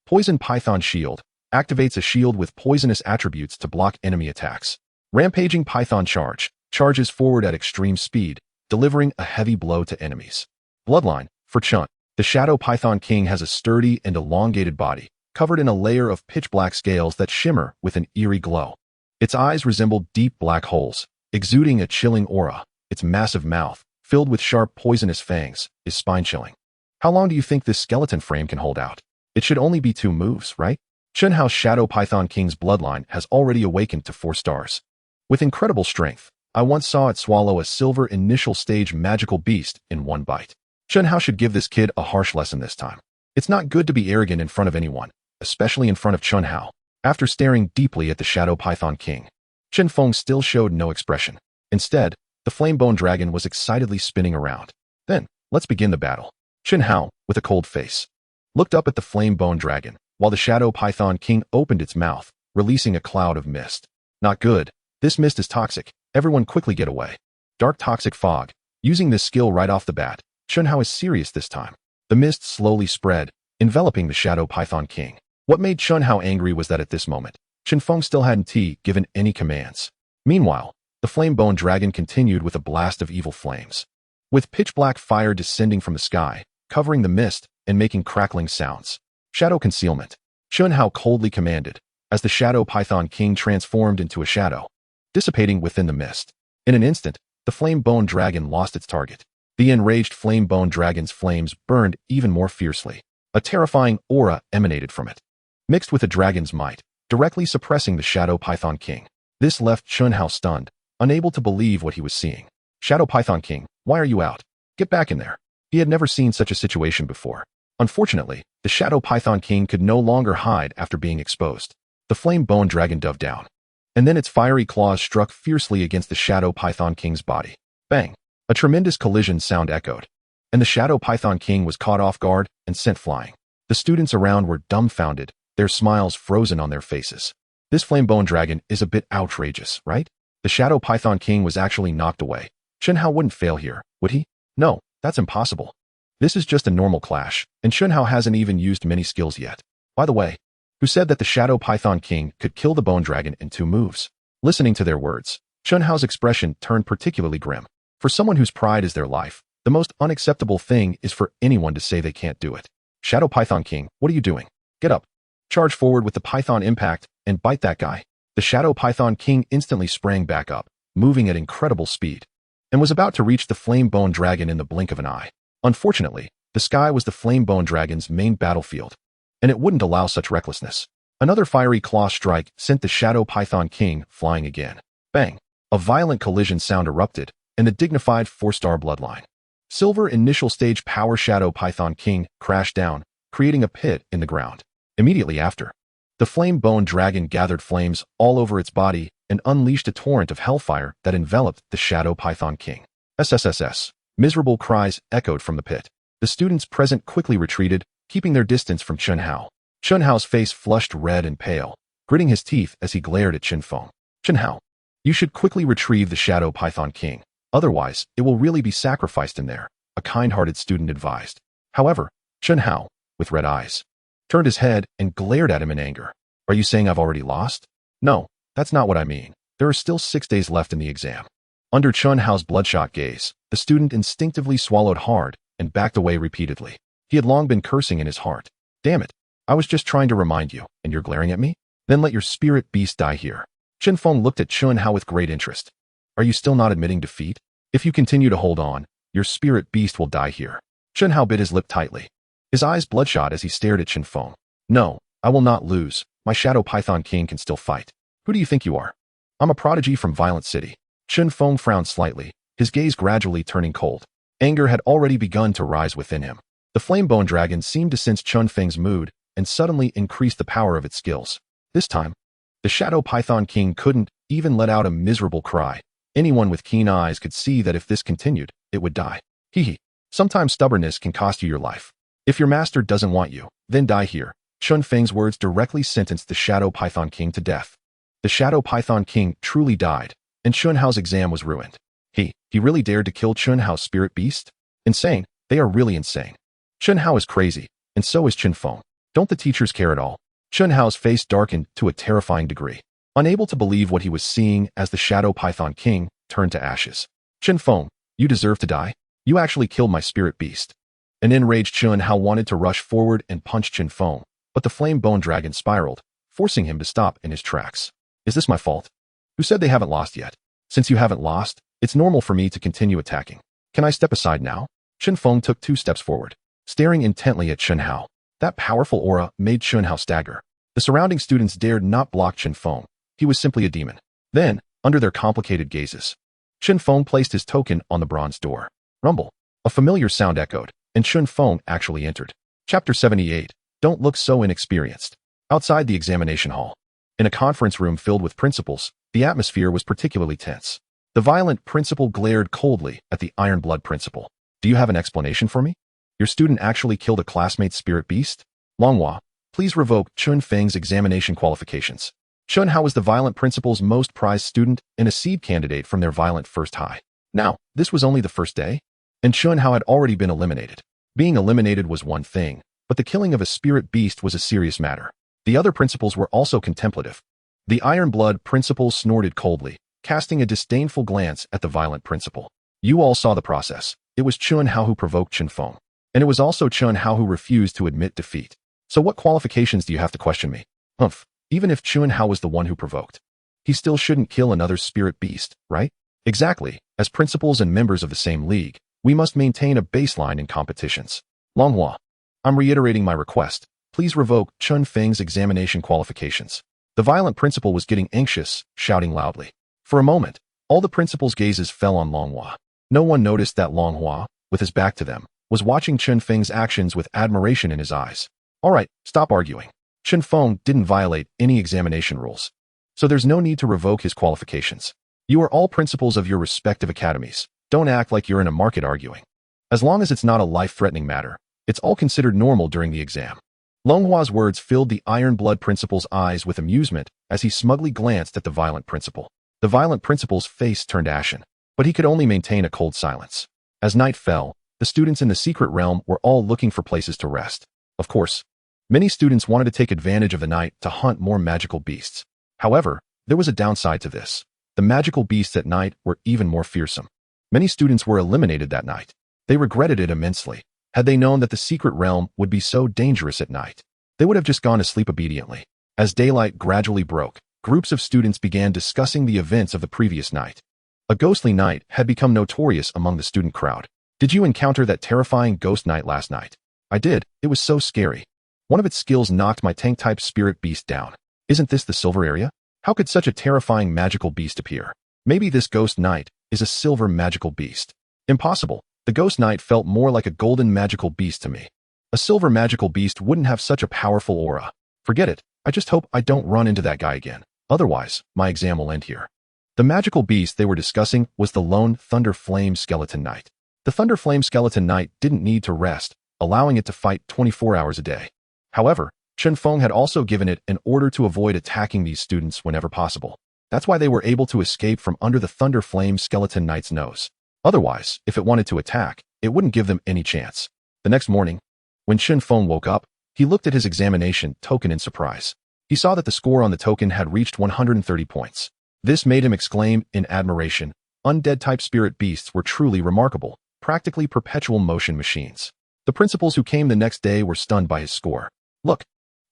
Poison Python Shield. Activates a shield with poisonous attributes to block enemy attacks. Rampaging Python Charge. Charges forward at extreme speed, delivering a heavy blow to enemies. Bloodline. For Chun, the Shadow Python King has a sturdy and elongated body, covered in a layer of pitch-black scales that shimmer with an eerie glow. Its eyes resemble deep black holes, exuding a chilling aura. Its massive mouth, filled with sharp poisonous fangs, is spine-chilling. How long do you think this skeleton frame can hold out? It should only be 2 moves, right? Chen Hao's Shadow Python King's bloodline has already awakened to 4 stars. With incredible strength, I once saw it swallow a silver initial stage magical beast in one bite. Chen Hao should give this kid a harsh lesson this time. It's not good to be arrogant in front of anyone, especially in front of Chen Hao. After staring deeply at the Shadow Python King, Chen Feng still showed no expression. Instead, the flamebone dragon was excitedly spinning around. Then, let's begin the battle. Chen Hao, with a cold face. Looked up at the flame-bone dragon, while the shadow python king opened its mouth, releasing a cloud of mist. Not good. This mist is toxic. Everyone quickly get away. Dark toxic fog. Using this skill right off the bat, Chen Hao is serious this time. The mist slowly spread, enveloping the shadow python king. What made Chen Hao angry was that at this moment, Chen Feng still hadn't given any commands. Meanwhile, the flame-bone dragon continued with a blast of evil flames. With pitch-black fire descending from the sky, covering the mist and making crackling sounds. Shadow concealment. Chen Hao coldly commanded, as the shadow python king transformed into a shadow, dissipating within the mist. In an instant, the flame-bone dragon lost its target. The enraged flame-bone dragon's flames burned even more fiercely. A terrifying aura emanated from it, mixed with a dragon's might, directly suppressing the shadow python king. This left Chen Hao stunned, unable to believe what he was seeing. Shadow python king, why are you out? Get back in there. He had never seen such a situation before. Unfortunately, the shadow python king could no longer hide after being exposed. The flame-bone dragon dove down, and then its fiery claws struck fiercely against the shadow python king's body. Bang! A tremendous collision sound echoed, and the shadow python king was caught off guard and sent flying. The students around were dumbfounded, their smiles frozen on their faces. This flame-bone dragon is a bit outrageous, right? The shadow python king was actually knocked away. Chen Hao wouldn't fail here, would he? No, that's impossible. This is just a normal clash, and Chen Hao hasn't even used many skills yet. By the way, who said that the shadow python king could kill the bone dragon in 2 moves? Listening to their words, Chen Hao's expression turned particularly grim. For someone whose pride is their life, the most unacceptable thing is for anyone to say they can't do it. Shadow python king, what are you doing? Get up. Charge forward with the python impact and bite that guy. The shadow python king instantly sprang back up, moving at incredible speed, and was about to reach the flame-bone dragon in the blink of an eye. Unfortunately, the sky was the flame-bone dragon's main battlefield, and it wouldn't allow such recklessness. Another fiery claw strike sent the shadow python king flying again. Bang! A violent collision sound erupted, and the dignified 4-star bloodline silver initial stage power shadow python king crashed down, creating a pit in the ground. Immediately after, the flame-bone dragon gathered flames all over its body and unleashed a torrent of hellfire that enveloped the shadow python king. SSSS. Miserable cries echoed from the pit. The students present quickly retreated, keeping their distance from Chen Hao. Chen Hao's face flushed red and pale, gritting his teeth as he glared at Chen Feng. Chen Hao, you should quickly retrieve the shadow python king. Otherwise, it will really be sacrificed in there, a kind-hearted student advised. However, Chen Hao, with red eyes, turned his head and glared at him in anger. Are you saying I've already lost? No, that's not what I mean. There are still 6 days left in the exam. Under Chen Hao's bloodshot gaze, the student instinctively swallowed hard and backed away repeatedly. He had long been cursing in his heart. Damn it, I was just trying to remind you, and you're glaring at me? Then let your spirit beast die here. Chen Feng looked at Chen Hao with great interest. Are you still not admitting defeat? If you continue to hold on, your spirit beast will die here. Chen Hao bit his lip tightly, his eyes bloodshot as he stared at Chen Feng. No, I will not lose. My shadow python king can still fight. Who do you think you are? I'm a prodigy from Violent City. Chen Feng frowned slightly, his gaze gradually turning cold. Anger had already begun to rise within him. The flame-bone dragon seemed to sense Chen Feng's mood and suddenly increased the power of its skills. This time, the shadow python king couldn't even let out a miserable cry. Anyone with keen eyes could see that if this continued, it would die. Hee. Sometimes stubbornness can cost you your life. If your master doesn't want you, then die here. Chen Feng's words directly sentenced the shadow python king to death. The shadow python king truly died, and Chen Hao's exam was ruined. He really dared to kill Chen Hao's spirit beast? Insane. They are really insane. Chen Hao is crazy, and so is Chen Feng. Don't the teachers care at all? Chen Hao's face darkened to a terrifying degree, unable to believe what he was seeing as the shadow python king turned to ashes. Chen Feng, you deserve to die. You actually killed my spirit beast. An enraged Chen Hao wanted to rush forward and punch Chen Feng, but the flame-bone dragon spiraled, forcing him to stop in his tracks. Is this my fault? Who said they haven't lost yet? Since you haven't lost, it's normal for me to continue attacking. Can I step aside now? Chen Feng took 2 steps forward, staring intently at Chen Hao. That powerful aura made Chen Hao stagger. The surrounding students dared not block Chen Feng. He was simply a demon. Then, under their complicated gazes, Chen Feng placed his token on the bronze door. Rumble. A familiar sound echoed, and Chen Feng actually entered. Chapter 78. Don't look so inexperienced. Outside the examination hall, in a conference room filled with principals, the atmosphere was particularly tense. The violent principal glared coldly at the Iron Blood principal. Do you have an explanation for me? Your student actually killed a classmate's spirit beast? Longhua, please revoke Chen Feng's examination qualifications. Chen Hao was the violent principal's most prized student and a seed candidate from their violent first high. Now, this was only the first day, and Chen Hao had already been eliminated. Being eliminated was one thing, but the killing of a spirit beast was a serious matter. The other principals were also contemplative. The Iron Blood principal snorted coldly, casting a disdainful glance at the violent principal. You all saw the process. It was Chen Hao who provoked Chen Feng. And it was also Chen Hao who refused to admit defeat. So what qualifications do you have to question me? Humph, even if Chen Hao was the one who provoked, he still shouldn't kill another spirit beast, right? Exactly. As principals and members of the same league, we must maintain a baseline in competitions. Longhua, I'm reiterating my request. Please revoke Chen Feng's examination qualifications. The violent principal was getting anxious, shouting loudly. For a moment, all the principals' gazes fell on Longhua. No one noticed that Longhua, with his back to them, was watching Chen Feng's actions with admiration in his eyes. All right, stop arguing. Chen Feng didn't violate any examination rules, so there's no need to revoke his qualifications. You are all principals of your respective academies. Don't act like you're in a market arguing. As long as it's not a life-threatening matter, it's all considered normal during the exam. Longhua's words filled the Iron Blood principal's eyes with amusement as he smugly glanced at the violent principal. The violent principal's face turned ashen, but he could only maintain a cold silence. As night fell, the students in the secret realm were all looking for places to rest. Of course, many students wanted to take advantage of the night to hunt more magical beasts. However, there was a downside to this. The magical beasts at night were even more fearsome. Many students were eliminated that night. They regretted it immensely. Had they known that the secret realm would be so dangerous at night, they would have just gone to sleep obediently. As daylight gradually broke, groups of students began discussing the events of the previous night. A ghostly night had become notorious among the student crowd. Did you encounter that terrifying ghost night last night? I did. It was so scary. One of its skills knocked my tank-type spirit beast down. Isn't this the silver area? How could such a terrifying magical beast appear? Maybe this ghost knight is a silver magical beast. Impossible. The ghost knight felt more like a golden magical beast to me. A silver magical beast wouldn't have such a powerful aura. Forget it. I just hope I don't run into that guy again. Otherwise, my exam will end here. The magical beast they were discussing was the lone Thunder Flame Skeleton Knight. The Thunder Flame Skeleton Knight didn't need to rest, allowing it to fight 24 hours a day. However, Chen Feng had also given it an order to avoid attacking these students whenever possible. That's why they were able to escape from under the Thunder Flame Skeleton Knight's nose. Otherwise, if it wanted to attack, it wouldn't give them any chance. The next morning, when Chen Feng woke up, he looked at his examination token in surprise. He saw that the score on the token had reached 130 points. This made him exclaim in admiration, undead-type spirit beasts were truly remarkable, practically perpetual motion machines. The principals who came the next day were stunned by his score. Look,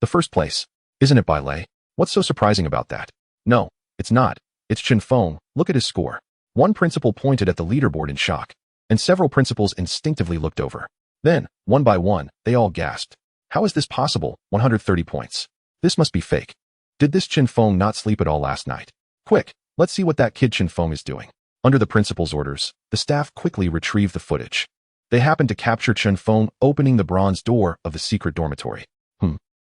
the first place. Isn't it by lay? What's so surprising about that? No, it's not. It's Chen Feng. Look at his score. One principal pointed at the leaderboard in shock, and several principals instinctively looked over. Then, one by one, they all gasped. How is this possible? 130 points. This must be fake. Did this Chen Feng not sleep at all last night? Quick, let's see what that kid Chen Feng is doing. Under the principal's orders, the staff quickly retrieved the footage. They happened to capture Chen Feng opening the bronze door of the secret dormitory.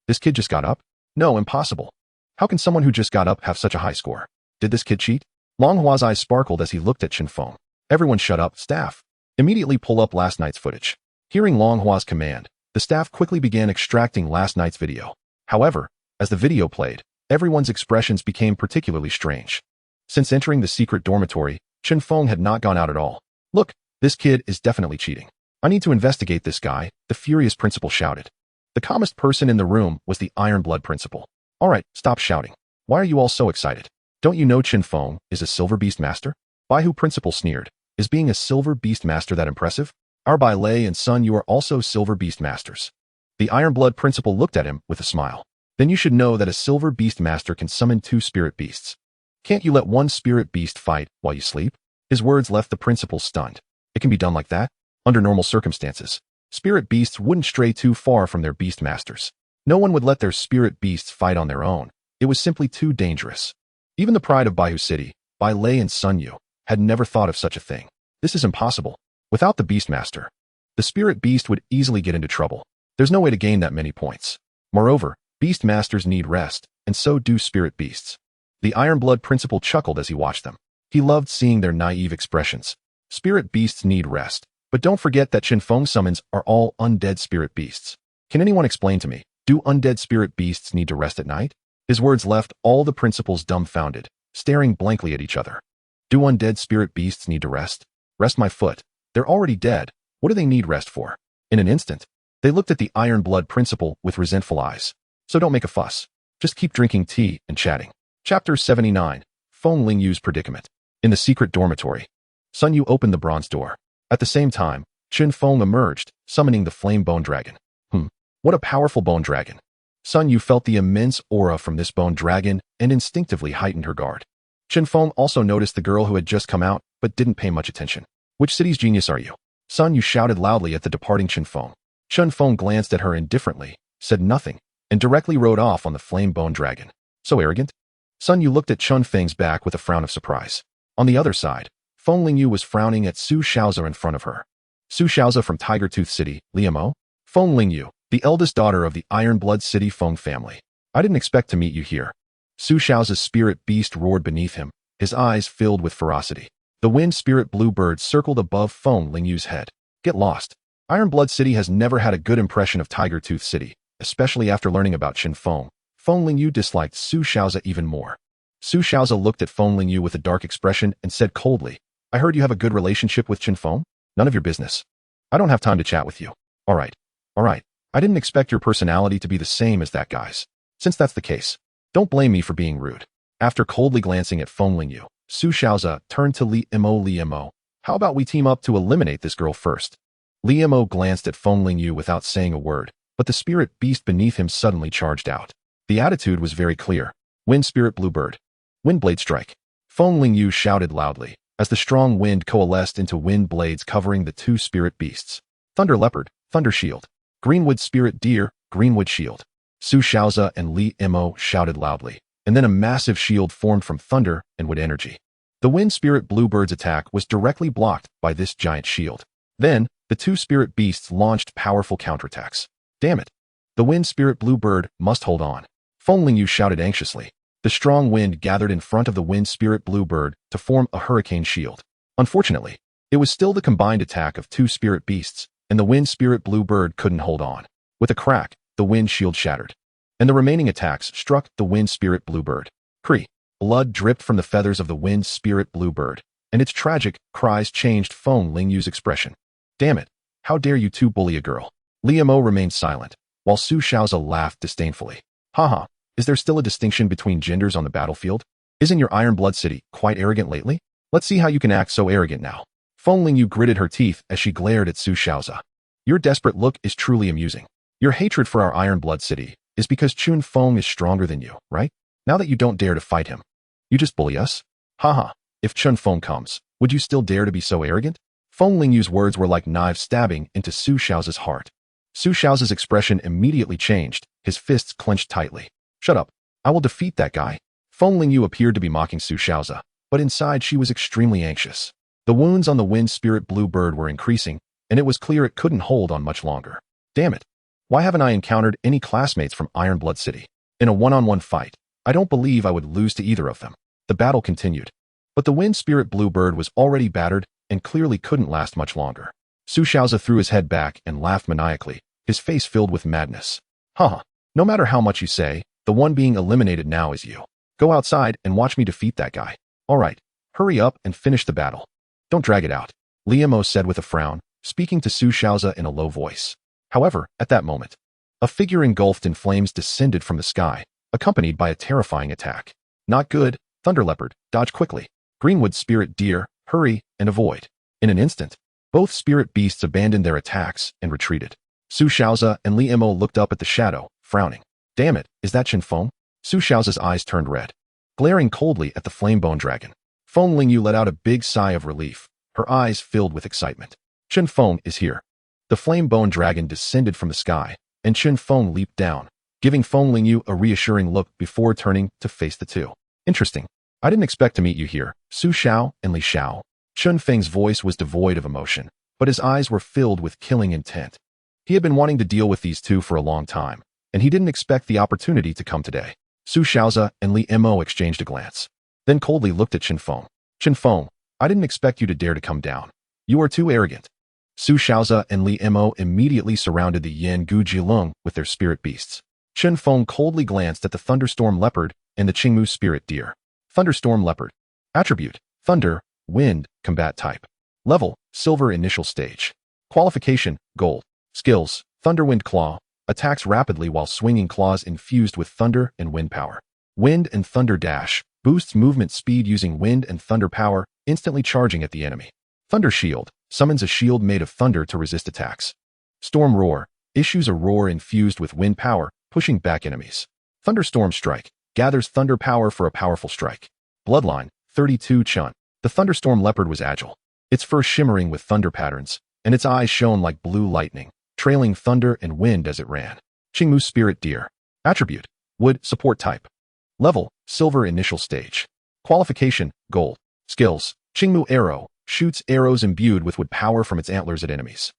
This kid just got up? No, impossible. How can someone who just got up have such a high score? Did this kid cheat? Longhua's eyes sparkled as he looked at Chen Feng. Everyone shut up, staff. Immediately pull up last night's footage. Hearing Longhua's command, the staff quickly began extracting last night's video. However, as the video played, everyone's expressions became particularly strange. Since entering the secret dormitory, Chen Feng had not gone out at all. Look, this kid is definitely cheating. I need to investigate this guy, the furious principal shouted. The calmest person in the room was the Iron Blood principal. All right, stop shouting. Why are you all so excited? Don't you know Chen Feng is a silver Beastmaster? By who principal sneered. Is being a silver Beastmaster that impressive? Our Bai Lei and Sun, you are also silver Beastmasters. The Iron Blood principal looked at him with a smile. Then you should know that a silver Beastmaster can summon 2 spirit beasts. Can't you let one spirit beast fight while you sleep? His words left the principal stunned. It can be done like that? Under normal circumstances, spirit beasts wouldn't stray too far from their Beastmasters. No one would let their spirit beasts fight on their own. It was simply too dangerous. Even the pride of Baihu City, Bai Lei and Sun Yu, had never thought of such a thing. This is impossible. Without the Beastmaster, the spirit beast would easily get into trouble. There's no way to gain that many points. Moreover, Beastmasters need rest, and so do spirit beasts. The Iron Blood principal chuckled as he watched them. He loved seeing their naive expressions. Spirit beasts need rest, But don't forget that Chen Feng summons are all undead spirit beasts. Can anyone explain to me, do undead spirit beasts need to rest at night? His words left all the principals dumbfounded, staring blankly at each other. Do undead spirit beasts need to rest? Rest my foot. They're already dead. What do they need rest for? In an instant, they looked at the Iron Blood principal with resentful eyes. So don't make a fuss. Just keep drinking tea and chatting. Chapter 79. Feng Lingyu's Predicament. In the secret dormitory, Sun Yu opened the bronze door. At the same time, Chen Feng emerged, summoning the flame bone dragon. What a powerful bone dragon. Sun Yu felt the immense aura from this bone dragon and instinctively heightened her guard. Chen Feng also noticed the girl who had just come out, but didn't pay much attention. Which city's genius are you? Sun Yu shouted loudly at the departing Chen Feng. Chen Feng glanced at her indifferently, said nothing, and directly rode off on the flame bone dragon. So arrogant? Sun Yu looked at Chen Feng's back with a frown of surprise. On the other side, Feng Lingyu was frowning at Su Xiaoza in front of her. Su Xiaoza from Tiger Tooth City, Liamo? Feng Lingyu, the eldest daughter of the Iron Blood City Feng family. I didn't expect to meet you here. Su Xiaoza's spirit beast roared beneath him, his eyes filled with ferocity. The wind spirit bluebird circled above Feng Lingyu's head. Get lost. Iron Blood City has never had a good impression of Tiger Tooth City, especially after learning about Chen Feng. Feng Lingyu disliked Su Xiaoza even more. Su Xiaoza looked at Feng Lingyu with a dark expression and said coldly, I heard you have a good relationship with Chen Feng? None of your business. I don't have time to chat with you. All right. I didn't expect your personality to be the same as that guy's. Since that's the case, don't blame me for being rude. After coldly glancing at Feng Lingyu, Su Xiaoza turned to Li Mo. How about we team up to eliminate this girl first? Li Mo glanced at Feng Lingyu without saying a word, but the spirit beast beneath him suddenly charged out. The attitude was very clear. Wind spirit bluebird. Wind blade strike. Feng Lingyu shouted loudly, as the strong wind coalesced into wind blades covering the two spirit beasts. Thunder leopard, thunder shield. Greenwood spirit deer, greenwood shield. Su Xiaoza and Li Mo shouted loudly, and then a massive shield formed from thunder and wood energy. The wind spirit bluebird's attack was directly blocked by this giant shield. Then, the two spirit beasts launched powerful counterattacks. Damn it. The wind spirit bluebird must hold on. Feng Lingyu shouted anxiously. The strong wind gathered in front of the wind spirit bluebird to form a hurricane shield. Unfortunately, it was still the combined attack of two spirit beasts, and the wind spirit bluebird couldn't hold on. With a crack, the wind shield shattered, and the remaining attacks struck the wind spirit bluebird. Cree. Blood dripped from the feathers of the wind spirit bluebird, and its tragic cries changed Feng Lingyu's expression. Damn it, how dare you two bully a girl? Li Mo remained silent, while Su Xiaoza laughed disdainfully. Haha, is there still a distinction between genders on the battlefield? Isn't your Iron Blood City quite arrogant lately? Let's see how you can act so arrogant now. Feng Lingyu gritted her teeth as she glared at Su Xiaoza. Your desperate look is truly amusing. Your hatred for our Iron Blood City is because Chen Feng is stronger than you, right? Now that you don't dare to fight him, you just bully us? Haha, if Chen Feng comes, would you still dare to be so arrogant? Feng Lingyu's words were like knives stabbing into Su Xiaoza's heart. Su Xiaoza's expression immediately changed, his fists clenched tightly. Shut up. I will defeat that guy. Feng Lingyu appeared to be mocking Su Xiaoza, but inside she was extremely anxious. The wounds on the wind spirit bluebird were increasing, and it was clear it couldn't hold on much longer. Damn it. Why haven't I encountered any classmates from Iron Blood City? In a one-on-one fight, I don't believe I would lose to either of them. The battle continued. But the wind spirit bluebird was already battered and clearly couldn't last much longer. Su Xiaoza threw his head back and laughed maniacally, his face filled with madness. Haha, no matter how much you say, the one being eliminated now is you. Go outside and watch me defeat that guy. All right, hurry up and finish the battle. Don't drag it out, Li Mo said with a frown, speaking to Su Xiaoza in a low voice. However, at that moment, a figure engulfed in flames descended from the sky, accompanied by a terrifying attack. Not good, thunder leopard, dodge quickly. Greenwood spirit deer, hurry and avoid. In an instant, both spirit beasts abandoned their attacks and retreated. Su Xiaoza and Li Mo looked up at the shadow, frowning. Damn it, is that Chen Feng? Su Xiaoza's eyes turned red, glaring coldly at the flame-bone dragon. Feng Lingyu let out a big sigh of relief, her eyes filled with excitement. Chen Feng is here. The flame-bone dragon descended from the sky, and Chen Feng leaped down, giving Feng Lingyu a reassuring look before turning to face the two. Interesting. I didn't expect to meet you here, Su Xiao and Li Xiao. Chen Feng's voice was devoid of emotion, but his eyes were filled with killing intent. He had been wanting to deal with these two for a long time, and he didn't expect the opportunity to come today. Su Xiaoza and Li Mo exchanged a glance, then coldly looked at Chen Feng. Chen Feng, I didn't expect you to dare to come down. You are too arrogant. Su Xiaoza and Li Mo immediately surrounded the Yan Gu Jilong with their spirit beasts. Chen Feng coldly glanced at the thunderstorm leopard and the Qingmu spirit deer. Thunderstorm leopard. Attribute: thunder, wind, combat type. Level: silver initial stage. Qualification: gold. Skills: Thunderwind Claw. Attacks rapidly while swinging claws infused with thunder and wind power. Wind and Thunder Dash. Boosts movement speed using wind and thunder power, instantly charging at the enemy. Thunder Shield. Summons a shield made of thunder to resist attacks. Storm Roar. Issues a roar infused with wind power, pushing back enemies. Thunderstorm Strike. Gathers thunder power for a powerful strike. Bloodline. 32 Chun. The thunderstorm leopard was agile. Its fur shimmering with thunder patterns, and its eyes shone like blue lightning, trailing thunder and wind as it ran. Qingmu spirit deer. Attribute: wood, support type. Level: silver initial stage. Qualification: gold. Skills: Qingmu arrow. Shoots arrows imbued with wood power from its antlers at enemies.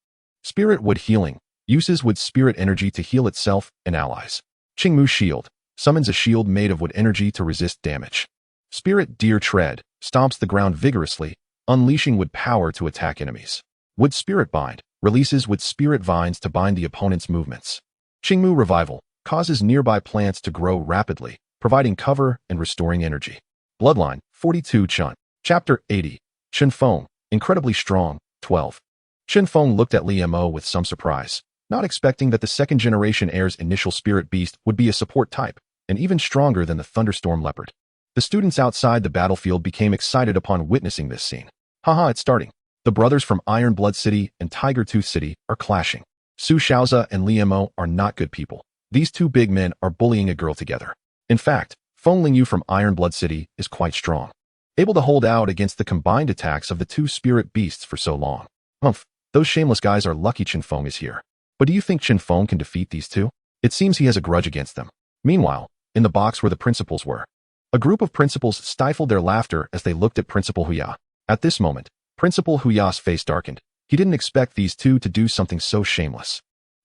Spirit wood healing. Uses wood spirit energy to heal itself and allies. Qingmu shield. Summons a shield made of wood energy to resist damage. Spirit deer tread. Stomps the ground vigorously, unleashing wood power to attack enemies. Wood spirit bind. Releases wood spirit vines to bind the opponent's movements. Qingmu revival. Causes nearby plants to grow rapidly, providing cover and restoring energy. Bloodline. 42 Chun. Chapter 80. Chen Feng. Incredibly strong. 12. Chen Feng looked at Li Mo with some surprise, not expecting that the second-generation heir's initial spirit beast would be a support type, and even stronger than the thunderstorm leopard. The students outside the battlefield became excited upon witnessing this scene. Haha, it's starting. The brothers from Iron Blood City and Tiger Tooth City are clashing. Su Xiaoza and Li Mo are not good people. These two big men are bullying a girl together. In fact, Feng Lingyu from Iron Blood City is quite strong, able to hold out against the combined attacks of the two spirit beasts for so long. Humph, those shameless guys are lucky Chen Feng is here. But do you think Chen Feng can defeat these two? It seems he has a grudge against them. Meanwhile, in the box where the principals were, a group of principals stifled their laughter as they looked at Principal Huya. At this moment, Principal Huya's face darkened. He didn't expect these two to do something so shameless.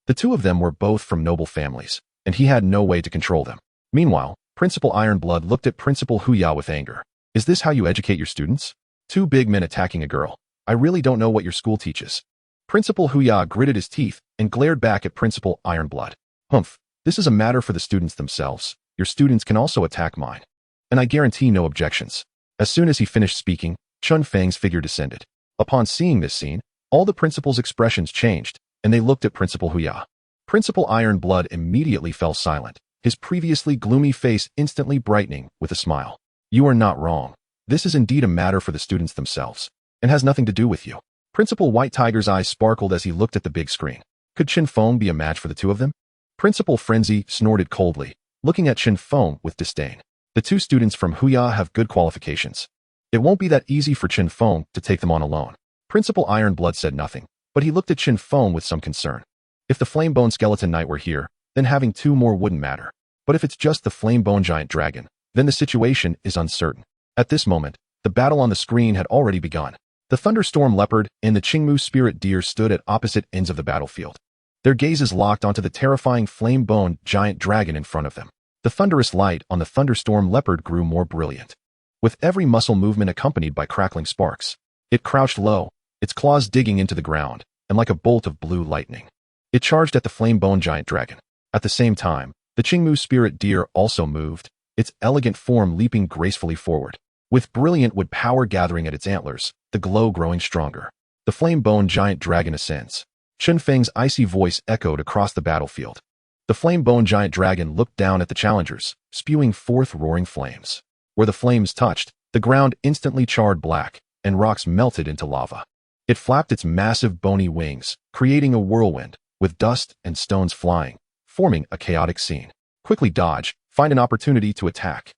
The two of them were both from noble families, and he had no way to control them. Meanwhile, Principal Ironblood looked at Principal Huya with anger. Is this how you educate your students? Two big men attacking a girl. I really don't know what your school teaches. Principal Huya gritted his teeth and glared back at Principal Ironblood. Humph, this is a matter for the students themselves. Your students can also attack mine. And I guarantee no objections. As soon as he finished speaking, Chen Feng's figure descended. Upon seeing this scene, all the principals' expressions changed, and they looked at Principal Huya. Principal Ironblood immediately fell silent, his previously gloomy face instantly brightening with a smile. You are not wrong. This is indeed a matter for the students themselves, and has nothing to do with you. Principal White Tiger's eyes sparkled as he looked at the big screen. Could Chen Feng be a match for the two of them? Principal Frenzy snorted coldly, looking at Chen Feng with disdain. The two students from Huya have good qualifications. It won't be that easy for Chen Feng to take them on alone. Principal Ironblood said nothing, but he looked at Chen Feng with some concern. If the Flamebone Skeleton Knight were here, then having two more wouldn't matter. But if it's just the Flamebone Giant Dragon, then the situation is uncertain. At this moment, the battle on the screen had already begun. The Thunderstorm Leopard and the Qingmu Spirit Deer stood at opposite ends of the battlefield. Their gazes locked onto the terrifying Flamebone Giant Dragon in front of them. The thunderous light on the Thunderstorm Leopard grew more brilliant, with every muscle movement accompanied by crackling sparks. It crouched low, its claws digging into the ground, and like a bolt of blue lightning, it charged at the Flamebone Giant Dragon. At the same time, the Qingmu Spirit Deer also moved, its elegant form leaping gracefully forward. With brilliant wood power gathering at its antlers, the glow growing stronger. The Flamebone Giant Dragon ascends. Chen Feng's icy voice echoed across the battlefield. The Flamebone Giant Dragon looked down at the challengers, spewing forth roaring flames. Where the flames touched, the ground instantly charred black, and rocks melted into lava. It flapped its massive bony wings, creating a whirlwind, with dust and stones flying, forming a chaotic scene. Quickly dodge, find an opportunity to attack.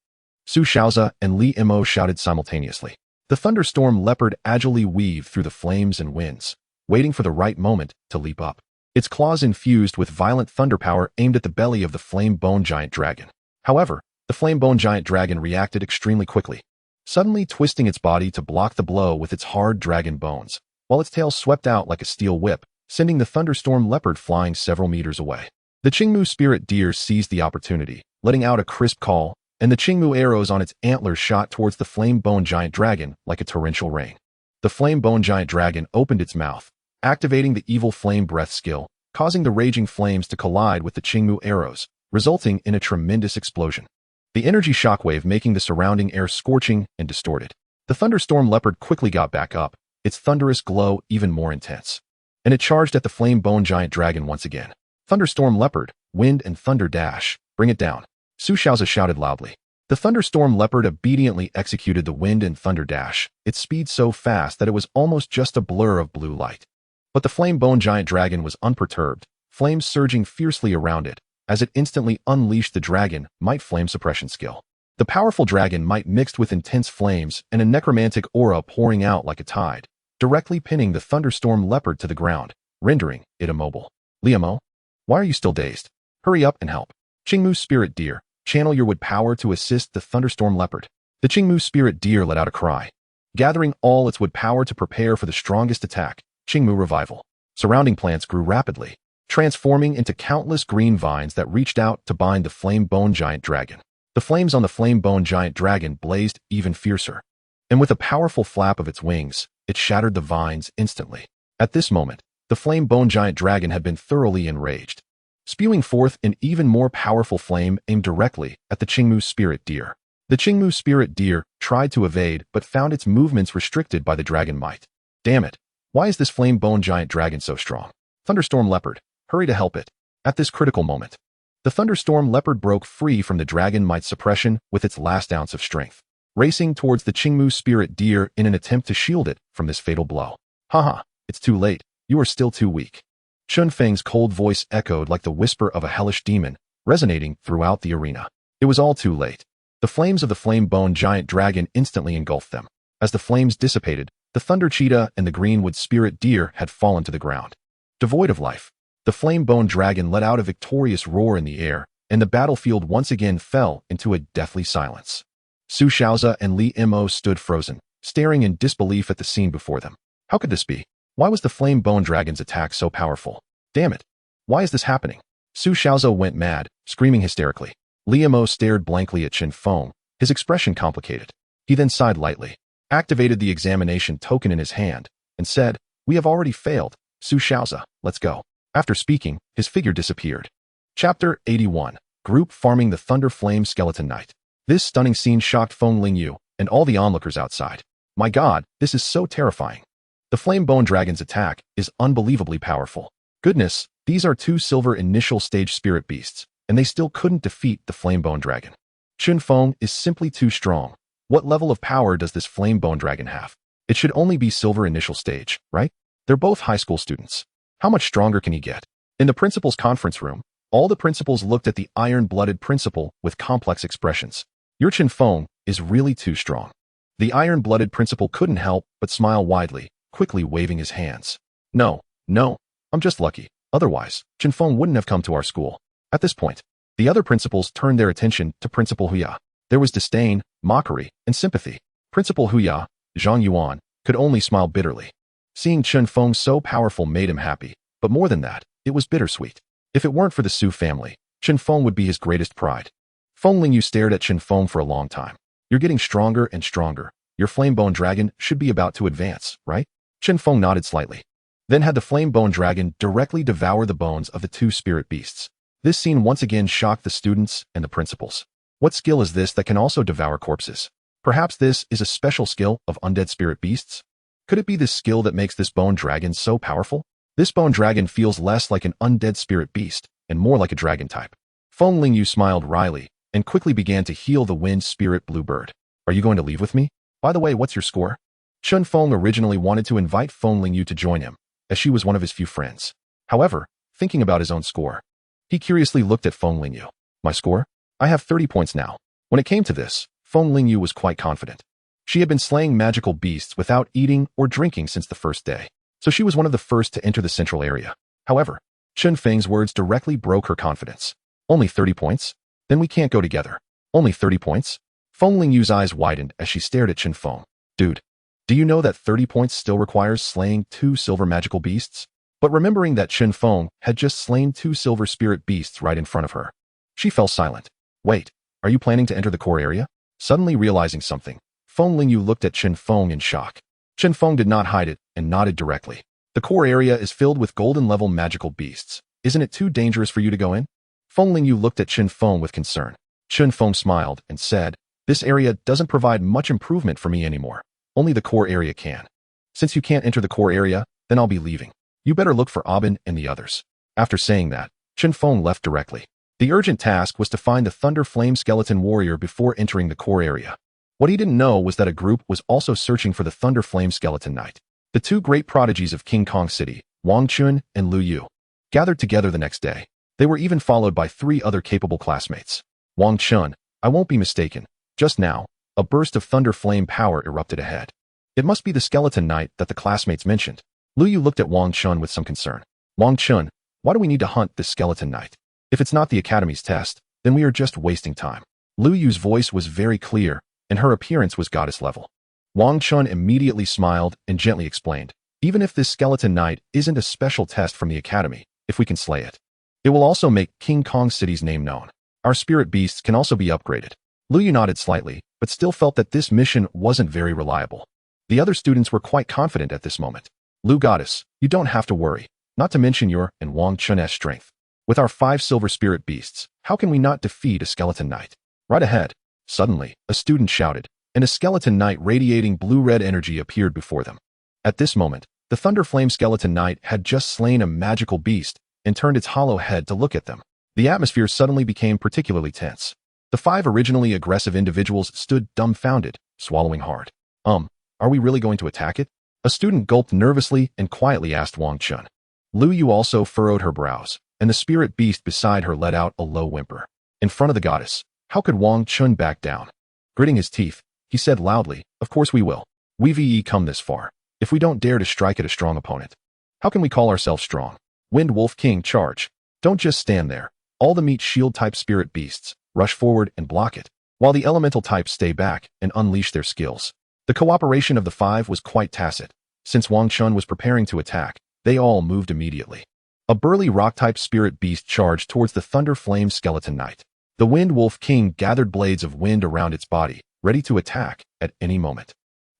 Su Xiaoza and Li Mo shouted simultaneously. The Thunderstorm Leopard agilely weaved through the flames and winds, waiting for the right moment to leap up. Its claws infused with violent thunder power aimed at the belly of the Flamebone Giant Dragon. However, the Flamebone Giant Dragon reacted extremely quickly, suddenly twisting its body to block the blow with its hard dragon bones, while its tail swept out like a steel whip, sending the Thunderstorm Leopard flying several meters away. The Qingmu Spirit Deer seized the opportunity, letting out a crisp call, and the Qingmu arrows on its antlers shot towards the Flamebone Giant Dragon like a torrential rain. The Flamebone Giant Dragon opened its mouth, activating the evil flame breath skill, causing the raging flames to collide with the Qingmu arrows, resulting in a tremendous explosion. The energy shockwave making the surrounding air scorching and distorted. The thunderstorm leopard quickly got back up, its thunderous glow even more intense. And it charged at the flame bone giant dragon once again. Thunderstorm leopard, wind and thunder dash, bring it down. Su Xiaozi shouted loudly. The thunderstorm leopard obediently executed the wind and thunder dash, its speed so fast that it was almost just a blur of blue light. But the flame bone giant dragon was unperturbed, flames surging fiercely around it, as it instantly unleashed the dragon might flame suppression skill. The powerful dragon might mixed with intense flames and a necromantic aura pouring out like a tide, directly pinning the thunderstorm leopard to the ground, rendering it immobile. Liamo, why are you still dazed? Hurry up and help. Qingmu spirit deer, channel your wood power to assist the thunderstorm leopard. The Qingmu spirit deer let out a cry, gathering all its wood power to prepare for the strongest attack. Qingmu revival. Surrounding plants grew rapidly, transforming into countless green vines that reached out to bind the flame bone giant dragon. The flames on the flame bone giant dragon blazed even fiercer, and with a powerful flap of its wings, it shattered the vines instantly. At this moment, the flame bone giant dragon had been thoroughly enraged, spewing forth an even more powerful flame aimed directly at the Qingmu spirit deer. The Qingmu spirit deer tried to evade but found its movements restricted by the dragon might. Damn it! Why is this flame bone giant dragon so strong? Thunderstorm leopard, hurry to help it. At this critical moment, the thunderstorm leopard broke free from the dragon might's suppression with its last ounce of strength, racing towards the Qingmu spirit deer in an attempt to shield it from this fatal blow. Haha, it's too late. You are still too weak. Chen Feng's cold voice echoed like the whisper of a hellish demon, resonating throughout the arena. It was all too late. The flames of the flame bone giant dragon instantly engulfed them. As the flames dissipated, the thunder cheetah and the greenwood spirit deer had fallen to the ground. Devoid of life, the flame bone dragon let out a victorious roar in the air, and the battlefield once again fell into a deathly silence. Su Xiaozi and Li Mo stood frozen, staring in disbelief at the scene before them. How could this be? Why was the flame bone dragon's attack so powerful? Damn it! Why is this happening? Su Xiaozi went mad, screaming hysterically. Li Mo stared blankly at Chen Feng, his expression complicated. He then sighed lightly, activated the examination token in his hand, and said, "We have already failed. Su Xiaozi, let's go." After speaking, his figure disappeared. Chapter 81. Group Farming the Thunder Flame Skeleton Knight. This stunning scene shocked Feng Lingyu and all the onlookers outside. My god, this is so terrifying. The flame bone dragon's attack is unbelievably powerful. Goodness, these are 2 silver initial stage spirit beasts, and they still couldn't defeat the flame bone dragon. Chen Feng is simply too strong. What level of power does this flame bone dragon have? It should only be silver initial stage, right? They're both high school students. How much stronger can he get? In the principal's conference room, all the principals looked at the iron-blooded principal with complex expressions. Your Chen Feng is really too strong. The iron-blooded principal couldn't help but smile widely, quickly waving his hands. No, I'm just lucky. Otherwise, Chen Feng wouldn't have come to our school. At this point, the other principals turned their attention to Principal Huya. There was disdain, mockery, and sympathy. Principal Huya, Zhang Yuan, could only smile bitterly. Seeing Chen Feng so powerful made him happy, but more than that, it was bittersweet. If it weren't for the Su family, Chen Feng would be his greatest pride. Feng Lingyu stared at Chen Feng for a long time. You're getting stronger and stronger. Your flame bone dragon should be about to advance, right? Chen Feng nodded slightly. Then had the flame bone dragon directly devour the bones of the 2 spirit beasts. This scene once again shocked the students and the principals. What skill is this that can also devour corpses? Perhaps this is a special skill of undead spirit beasts? Could it be this skill that makes this bone dragon so powerful? This bone dragon feels less like an undead spirit beast and more like a dragon type. Feng Lingyu smiled wryly and quickly began to heal the wind spirit bluebird. Are you going to leave with me? By the way, what's your score? Chen Feng originally wanted to invite Feng Lingyu to join him, as she was one of his few friends. However, thinking about his own score, he curiously looked at Feng Lingyu. My score? I have 30 points now. When it came to this, Feng Lingyu was quite confident. She had been slaying magical beasts without eating or drinking since the first day, so she was one of the first to enter the central area. However, Chen Feng's words directly broke her confidence. Only 30 points? Then we can't go together. Only 30 points? Feng Lingyu's eyes widened as she stared at Chen Feng. Dude, do you know that 30 points still requires slaying 2 silver magical beasts? But remembering that Chen Feng had just slain 2 silver spirit beasts right in front of her, she fell silent. Wait, are you planning to enter the core area? Suddenly realizing something, Feng Lingyu looked at Chen Feng in shock. Chen Feng did not hide it and nodded directly. The The core area is filled with golden-level magical beasts. Isn't it too dangerous for you to go in? Feng Lingyu looked at Chen Feng with concern. Chen Feng smiled and said, "This area doesn't provide much improvement for me anymore. Only the core area can. Since you can't enter the core area, then I'll be leaving. You better look for Aubin and the others." After saying that, Chen Feng left directly. The urgent task was to find the Thunder Flame Skeleton Warrior before entering the core area. What he didn't know was that a group was also searching for the Thunder Flame Skeleton Knight. The two great prodigies of King Kong City, Wang Chun and Lu Yu, gathered together the next day. They were even followed by 3 other capable classmates. Wang Chun, I won't be mistaken. Just now, a burst of thunder flame power erupted ahead. It must be the Skeleton Knight that the classmates mentioned. Lu Yu looked at Wang Chun with some concern. Wang Chun, why do we need to hunt this Skeleton Knight? If it's not the Academy's test, then we are just wasting time. Lu Yu's voice was very clear, and her appearance was goddess level. Wang Chun immediately smiled and gently explained, even if this Skeleton Knight isn't a special test from the Academy, if we can slay it, it will also make King Kong City's name known. Our spirit beasts can also be upgraded. Lu Yu nodded slightly, but still felt that this mission wasn't very reliable. The other students were quite confident at this moment. Lu Goddess, you don't have to worry, not to mention your and Wang Chun's strength. With our 5 silver spirit beasts, how can we not defeat a Skeleton Knight? Right ahead. Suddenly, a student shouted, and a Skeleton Knight radiating blue-red energy appeared before them. At this moment, the Thunder Flame Skeleton Knight had just slain a magical beast and turned its hollow head to look at them. The atmosphere suddenly became particularly tense. The 5 originally aggressive individuals stood dumbfounded, swallowing hard. Are we really going to attack it? A student gulped nervously and quietly asked Wang Chun. Lu Yu also furrowed her brows, and the spirit beast beside her let out a low whimper. In front of the goddess, how could Wang Chun back down? Gritting his teeth, he said loudly, "Of course we will. We've come this far. If we don't dare to strike at a strong opponent, how can we call ourselves strong? Wind Wolf King, charge. Don't just stand there. All the meat shield type spirit beasts, rush forward and block it, while the elemental types stay back and unleash their skills." The cooperation of the 5 was quite tacit. Since Wang Chun was preparing to attack, they all moved immediately. A burly rock-type spirit beast charged towards the Thunder Flame Skeleton Knight. The Wind Wolf King gathered blades of wind around its body, ready to attack at any moment.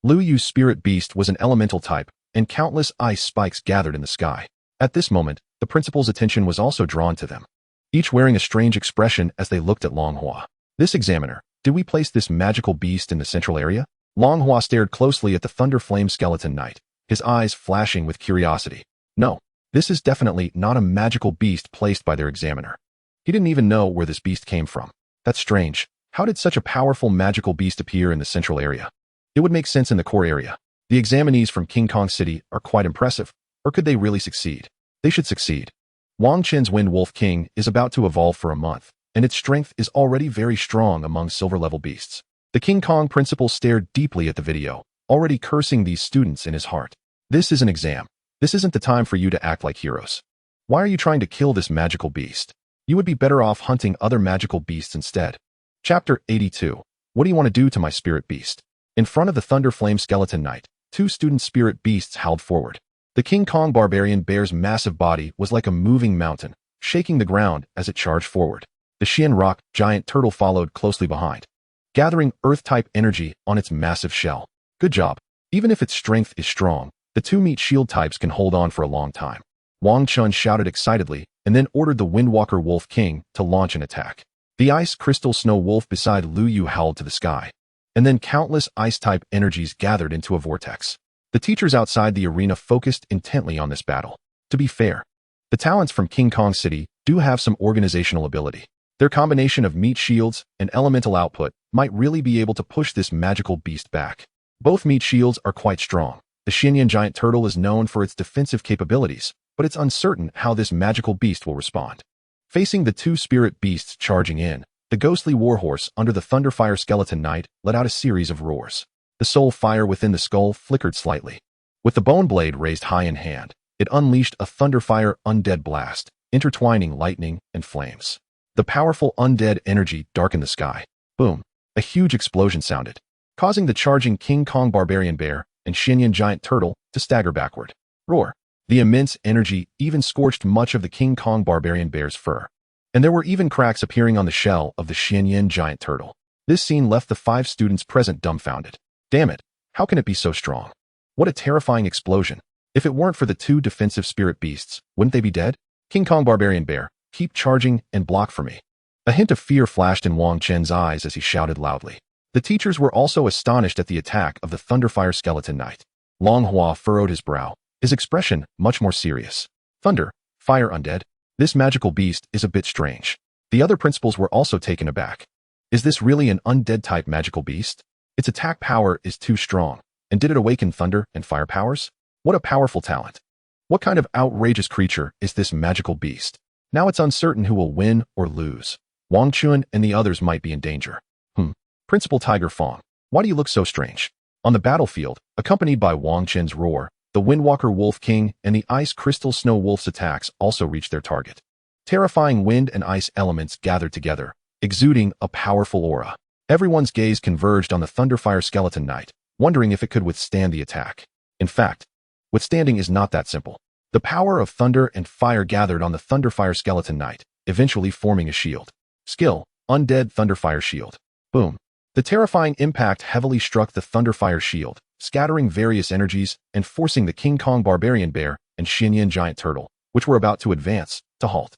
Lu Yu's spirit beast was an elemental type, and countless ice spikes gathered in the sky. At this moment, the principal's attention was also drawn to them, each wearing a strange expression as they looked at Longhua. "This examiner, did we place this magical beast in the central area?" Longhua stared closely at the Thunder Flame Skeleton Knight, his eyes flashing with curiosity. "No, this is definitely not a magical beast placed by their examiner. He didn't even know where this beast came from. That's strange. How did such a powerful magical beast appear in the central area? It would make sense in the core area. The examinees from King Kong City are quite impressive, or could they really succeed? They should succeed." Wang Chen's Wind Wolf King is about to evolve for a month, and its strength is already very strong among silver-level beasts. The King Kong principal stared deeply at the video, already cursing these students in his heart. "This is an exam. This isn't the time for you to act like heroes. Why are you trying to kill this magical beast? You would be better off hunting other magical beasts instead." Chapter 82. What do you want to do to my spirit beast? In front of the Thunder Flame Skeleton Knight, 2 student spirit beasts howled forward. The King Kong barbarian bear's massive body was like a moving mountain, shaking the ground as it charged forward. The Xian Rock giant turtle followed closely behind, gathering earth-type energy on its massive shell. Good job. Even if its strength is strong, the 2 meat shield types can hold on for a long time. Wang Chun shouted excitedly and then ordered the Windwalker Wolf King to launch an attack. The Ice Crystal Snow Wolf beside Lu Yu howled to the sky, and then countless ice-type energies gathered into a vortex. The teachers outside the arena focused intently on this battle. To be fair, the talents from King Kong City do have some organizational ability. Their combination of meat shields and elemental output might really be able to push this magical beast back. Both meat shields are quite strong. The Xinyan giant turtle is known for its defensive capabilities, but it's uncertain how this magical beast will respond. Facing the 2 spirit beasts charging in, the ghostly warhorse under the Thunderfire Skeleton Knight let out a series of roars. The soul fire within the skull flickered slightly. With the bone blade raised high in hand, it unleashed a Thunderfire undead blast, intertwining lightning and flames. The powerful undead energy darkened the sky. Boom! A huge explosion sounded, causing the charging King Kong barbarian bear and Xinyan giant turtle to stagger backward. Roar! The immense energy even scorched much of the King Kong barbarian bear's fur, and there were even cracks appearing on the shell of the Xinyan giant turtle. This scene left the 5 students present dumbfounded. Damn it! How can it be so strong? What a terrifying explosion! If it weren't for the two defensive spirit beasts, wouldn't they be dead? King Kong Barbarian Bear, keep charging and block for me. A hint of fear flashed in Wang Chen's eyes as he shouted loudly. The teachers were also astonished at the attack of the Thunderfire Skeleton Knight. Long Hua furrowed his brow, his expression much more serious. Thunder, fire undead. This magical beast is a bit strange. The other principals were also taken aback. Is this really an undead-type magical beast? Its attack power is too strong. And did it awaken thunder and fire powers? What a powerful talent. What kind of outrageous creature is this magical beast? Now it's uncertain who will win or lose. Wang Chun and the others might be in danger. Principal Tiger Fong, why do you look so strange? On the battlefield, accompanied by Wang Chen's roar, the Windwalker Wolf King and the Ice Crystal Snow Wolf's attacks also reached their target. Terrifying wind and ice elements gathered together, exuding a powerful aura. Everyone's gaze converged on the Thunderfire Skeleton Knight, wondering if it could withstand the attack. In fact, withstanding is not that simple. The power of thunder and fire gathered on the Thunderfire Skeleton Knight, eventually forming a shield. Skill, Undead Thunderfire Shield. Boom. The terrifying impact heavily struck the Thunderfire shield, scattering various energies and forcing the King Kong Barbarian Bear and Xianyan Giant Turtle, which were about to advance, to halt.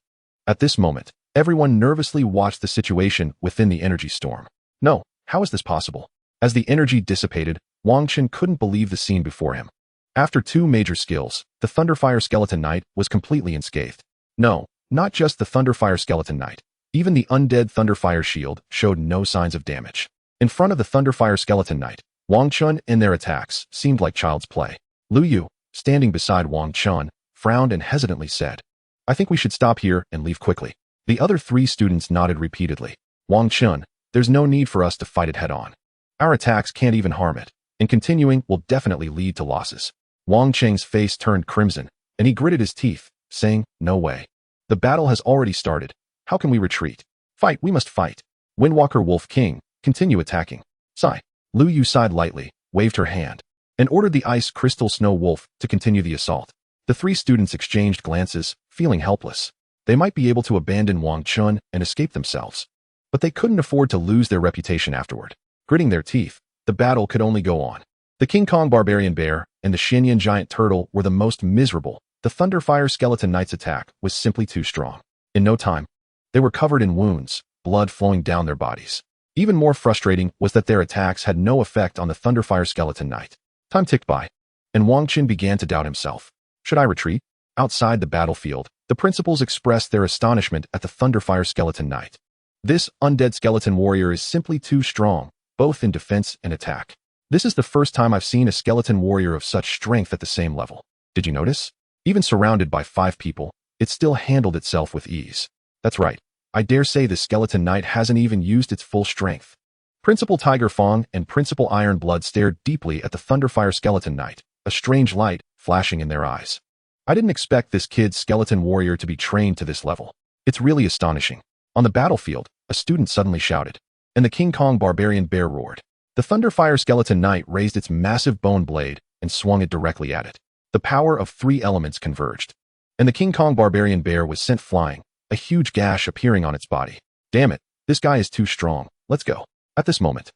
At this moment, everyone nervously watched the situation within the energy storm. No, how is this possible? As the energy dissipated, Wang Chen couldn't believe the scene before him. After two major skills, the Thunderfire Skeleton Knight was completely unscathed. No, not just the Thunderfire Skeleton Knight. Even the Undead Thunderfire Shield showed no signs of damage. In front of the Thunderfire Skeleton Knight, Wang Chun and their attacks seemed like child's play. Lu Yu, standing beside Wang Chun, frowned and hesitantly said, I think we should stop here and leave quickly. The other three students nodded repeatedly. Wang Chun, there's no need for us to fight it head-on. Our attacks can't even harm it, and continuing will definitely lead to losses. Wang Cheng's face turned crimson, and he gritted his teeth, saying, no way. The battle has already started. How can we retreat? Fight, we must fight. Windwalker Wolf King, continue attacking. Sigh. Lu Yu sighed lightly, waved her hand, and ordered the Ice Crystal Snow Wolf to continue the assault. The three students exchanged glances, feeling helpless. They might be able to abandon Wang Chun and escape themselves, but they couldn't afford to lose their reputation afterward. Gritting their teeth, the battle could only go on. The King Kong Barbarian Bear and the Xianyan Giant Turtle were the most miserable. The Thunderfire Skeleton Knight's attack was simply too strong. In no time, they were covered in wounds, blood flowing down their bodies. Even more frustrating was that their attacks had no effect on the Thunderfire Skeleton Knight. Time ticked by, and Wang Qin began to doubt himself. Should I retreat? Outside the battlefield, the principals expressed their astonishment at the Thunderfire Skeleton Knight. This undead skeleton warrior is simply too strong, both in defense and attack. This is the first time I've seen a skeleton warrior of such strength at the same level. Did you notice? Even surrounded by 5 people, it still handled itself with ease. That's right. I dare say the Skeleton Knight hasn't even used its full strength. Principal Tiger Fong and Principal Iron Blood stared deeply at the Thunderfire Skeleton Knight, a strange light flashing in their eyes. I didn't expect this kid's skeleton warrior to be trained to this level. It's really astonishing. On the battlefield, a student suddenly shouted, and the King Kong Barbarian Bear roared. The Thunderfire Skeleton Knight raised its massive bone blade and swung it directly at it. The power of 3 elements converged, and the King Kong Barbarian Bear was sent flying, a huge gash appearing on its body. Damn it, this guy is too strong. Let's go. At this moment,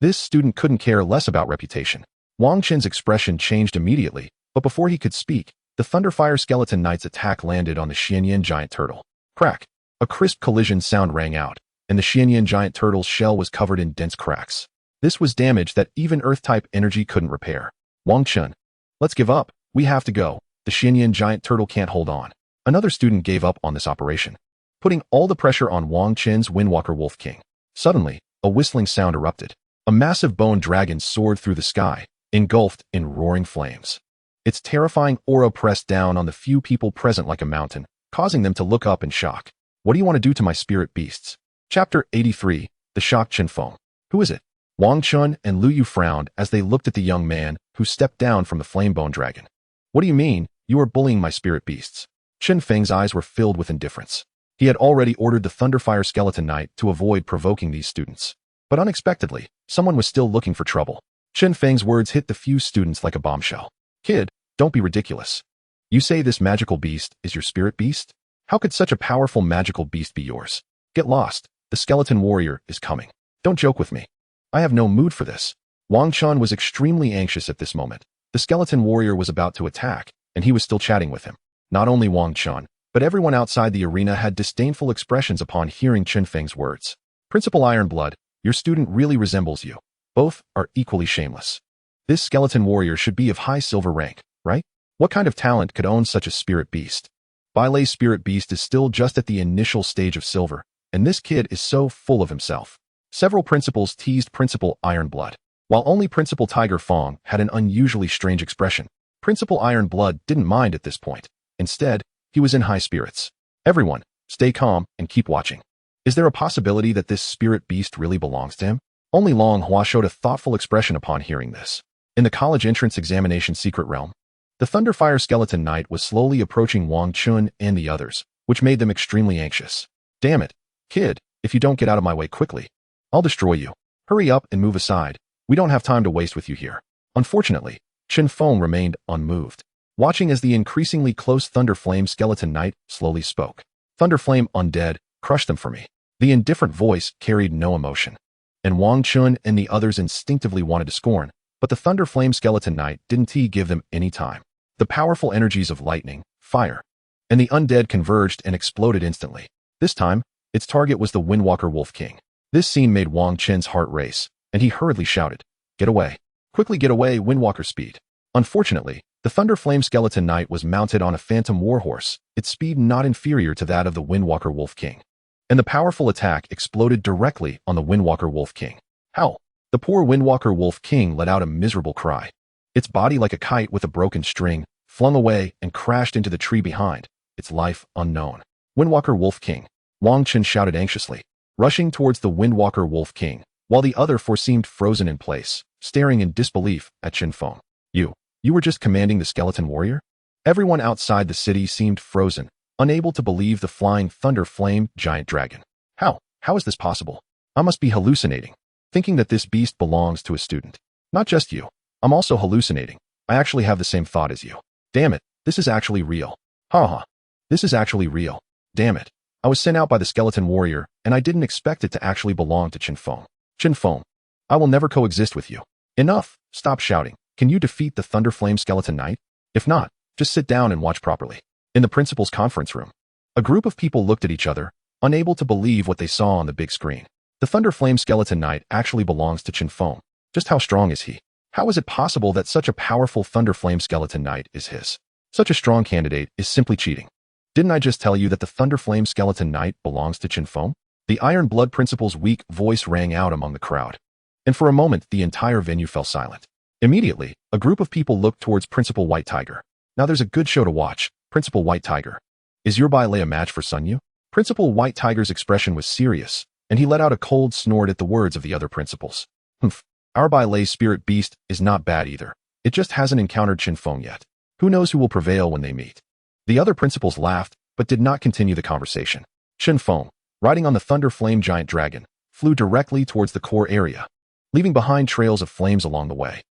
this student couldn't care less about reputation. Wang Qin's expression changed immediately, but before he could speak, the Thunderfire Skeleton Knight's attack landed on the Xianyan Giant Turtle. Crack! A crisp collision sound rang out, and the Xianyan Giant Turtle's shell was covered in dense cracks. This was damage that even Earth-type energy couldn't repair. Wang Qin, let's give up. We have to go. The Xianyan Giant Turtle can't hold on. Another student gave up on this operation, putting all the pressure on Wang Qin's Windwalker Wolf King. Suddenly, a whistling sound erupted. A massive bone dragon soared through the sky, engulfed in roaring flames. Its terrifying aura pressed down on the few people present like a mountain, causing them to look up in shock. What do you want to do to my spirit beasts? Chapter 83, The Shocked Chen Feng. Who is it? Wang Chun and Lu Yu frowned as they looked at the young man who stepped down from the flame-bone dragon. What do you mean, you are bullying my spirit beasts? Chen Feng's eyes were filled with indifference. He had already ordered the Thunderfire Skeleton Knight to avoid provoking these students. But unexpectedly, someone was still looking for trouble. Chen Feng's words hit the few students like a bombshell. Kid, don't be ridiculous. You say this magical beast is your spirit beast? How could such a powerful magical beast be yours? Get lost. The skeleton warrior is coming. Don't joke with me. I have no mood for this. Wang Chun was extremely anxious at this moment. The skeleton warrior was about to attack, and he was still chatting with him. Not only Wang Chun, but everyone outside the arena had disdainful expressions upon hearing Chen Feng's words. Principal Ironblood, your student really resembles you. Both are equally shameless. This skeleton warrior should be of high silver rank, right? What kind of talent could own such a spirit beast? Bailei's spirit beast is still just at the initial stage of silver, and this kid is so full of himself. Several principals teased Principal Ironblood, while only Principal Tiger Fong had an unusually strange expression. Principal Ironblood didn't mind at this point. Instead, he was in high spirits. Everyone, stay calm and keep watching. Is there a possibility that this spirit beast really belongs to him? Only Long Hua showed a thoughtful expression upon hearing this. In the college entrance examination secret realm, the Thunderfire Skeleton Knight was slowly approaching Wang Chun and the others, which made them extremely anxious. Damn it, kid, if you don't get out of my way quickly, I'll destroy you. Hurry up and move aside. We don't have time to waste with you here. Unfortunately, Chen Feng remained unmoved, watching as the increasingly close Thunderflame Skeleton Knight slowly spoke. Thunderflame undead, crush them for me. The indifferent voice carried no emotion, and Wang Chun and the others instinctively wanted to scorn, but the Thunderflame Skeleton Knight didn't give them any time. The powerful energies of lightning, fire, and the undead converged and exploded instantly. This time, its target was the Windwalker Wolf King. This scene made Wang Chen's heart race, and he hurriedly shouted, "Get away! Quickly get away, Windwalker speed!" Unfortunately, the Thunderflame Skeleton Knight was mounted on a phantom warhorse, its speed not inferior to that of the Windwalker Wolf King. And the powerful attack exploded directly on the Windwalker Wolf King. Howl! The poor Windwalker Wolf King let out a miserable cry. Its body, like a kite with a broken string, flung away and crashed into the tree behind, its life unknown. Windwalker Wolf King, Wang Chun shouted anxiously, rushing towards the Windwalker Wolf King, while the other four seemed frozen in place, staring in disbelief at Chen Feng. You were just commanding the skeleton warrior? Everyone outside the city seemed frozen, unable to believe the flying thunder flame giant dragon. How is this possible? I must be hallucinating, thinking that this beast belongs to a student. Not just you. I'm also hallucinating. I actually have the same thought as you. Damn it, this is actually real. Ha. This is actually real. Damn it. I was sent out by the skeleton warrior, and I didn't expect it to actually belong to Chen Feng. Chen Feng, I will never coexist with you. Enough. Stop shouting. Can you defeat the Thunderflame Skeleton Knight? If not, just sit down and watch properly. In the principal's conference room, a group of people looked at each other, unable to believe what they saw on the big screen. The Thunderflame Skeleton Knight actually belongs to Chen Feng. Just how strong is he? How is it possible that such a powerful Thunderflame Skeleton Knight is his? Such a strong candidate is simply cheating. Didn't I just tell you that the Thunderflame Skeleton Knight belongs to Chen Feng? The Iron Blood Principal's weak voice rang out among the crowd, and for a moment the entire venue fell silent. Immediately, a group of people looked towards Principal White Tiger. Now there's a good show to watch. Principal White Tiger, is your Bailei a match for Sun Yu? Principal White Tiger's expression was serious, and he let out a cold snort at the words of the other principals. Humph, our Bailei's spirit beast is not bad either. It just hasn't encountered Chen Feng yet. Who knows who will prevail when they meet? The other principals laughed, but did not continue the conversation. Chen Feng, riding on the Thunder Flame Giant Dragon, flew directly towards the core area, leaving behind trails of flames along the way.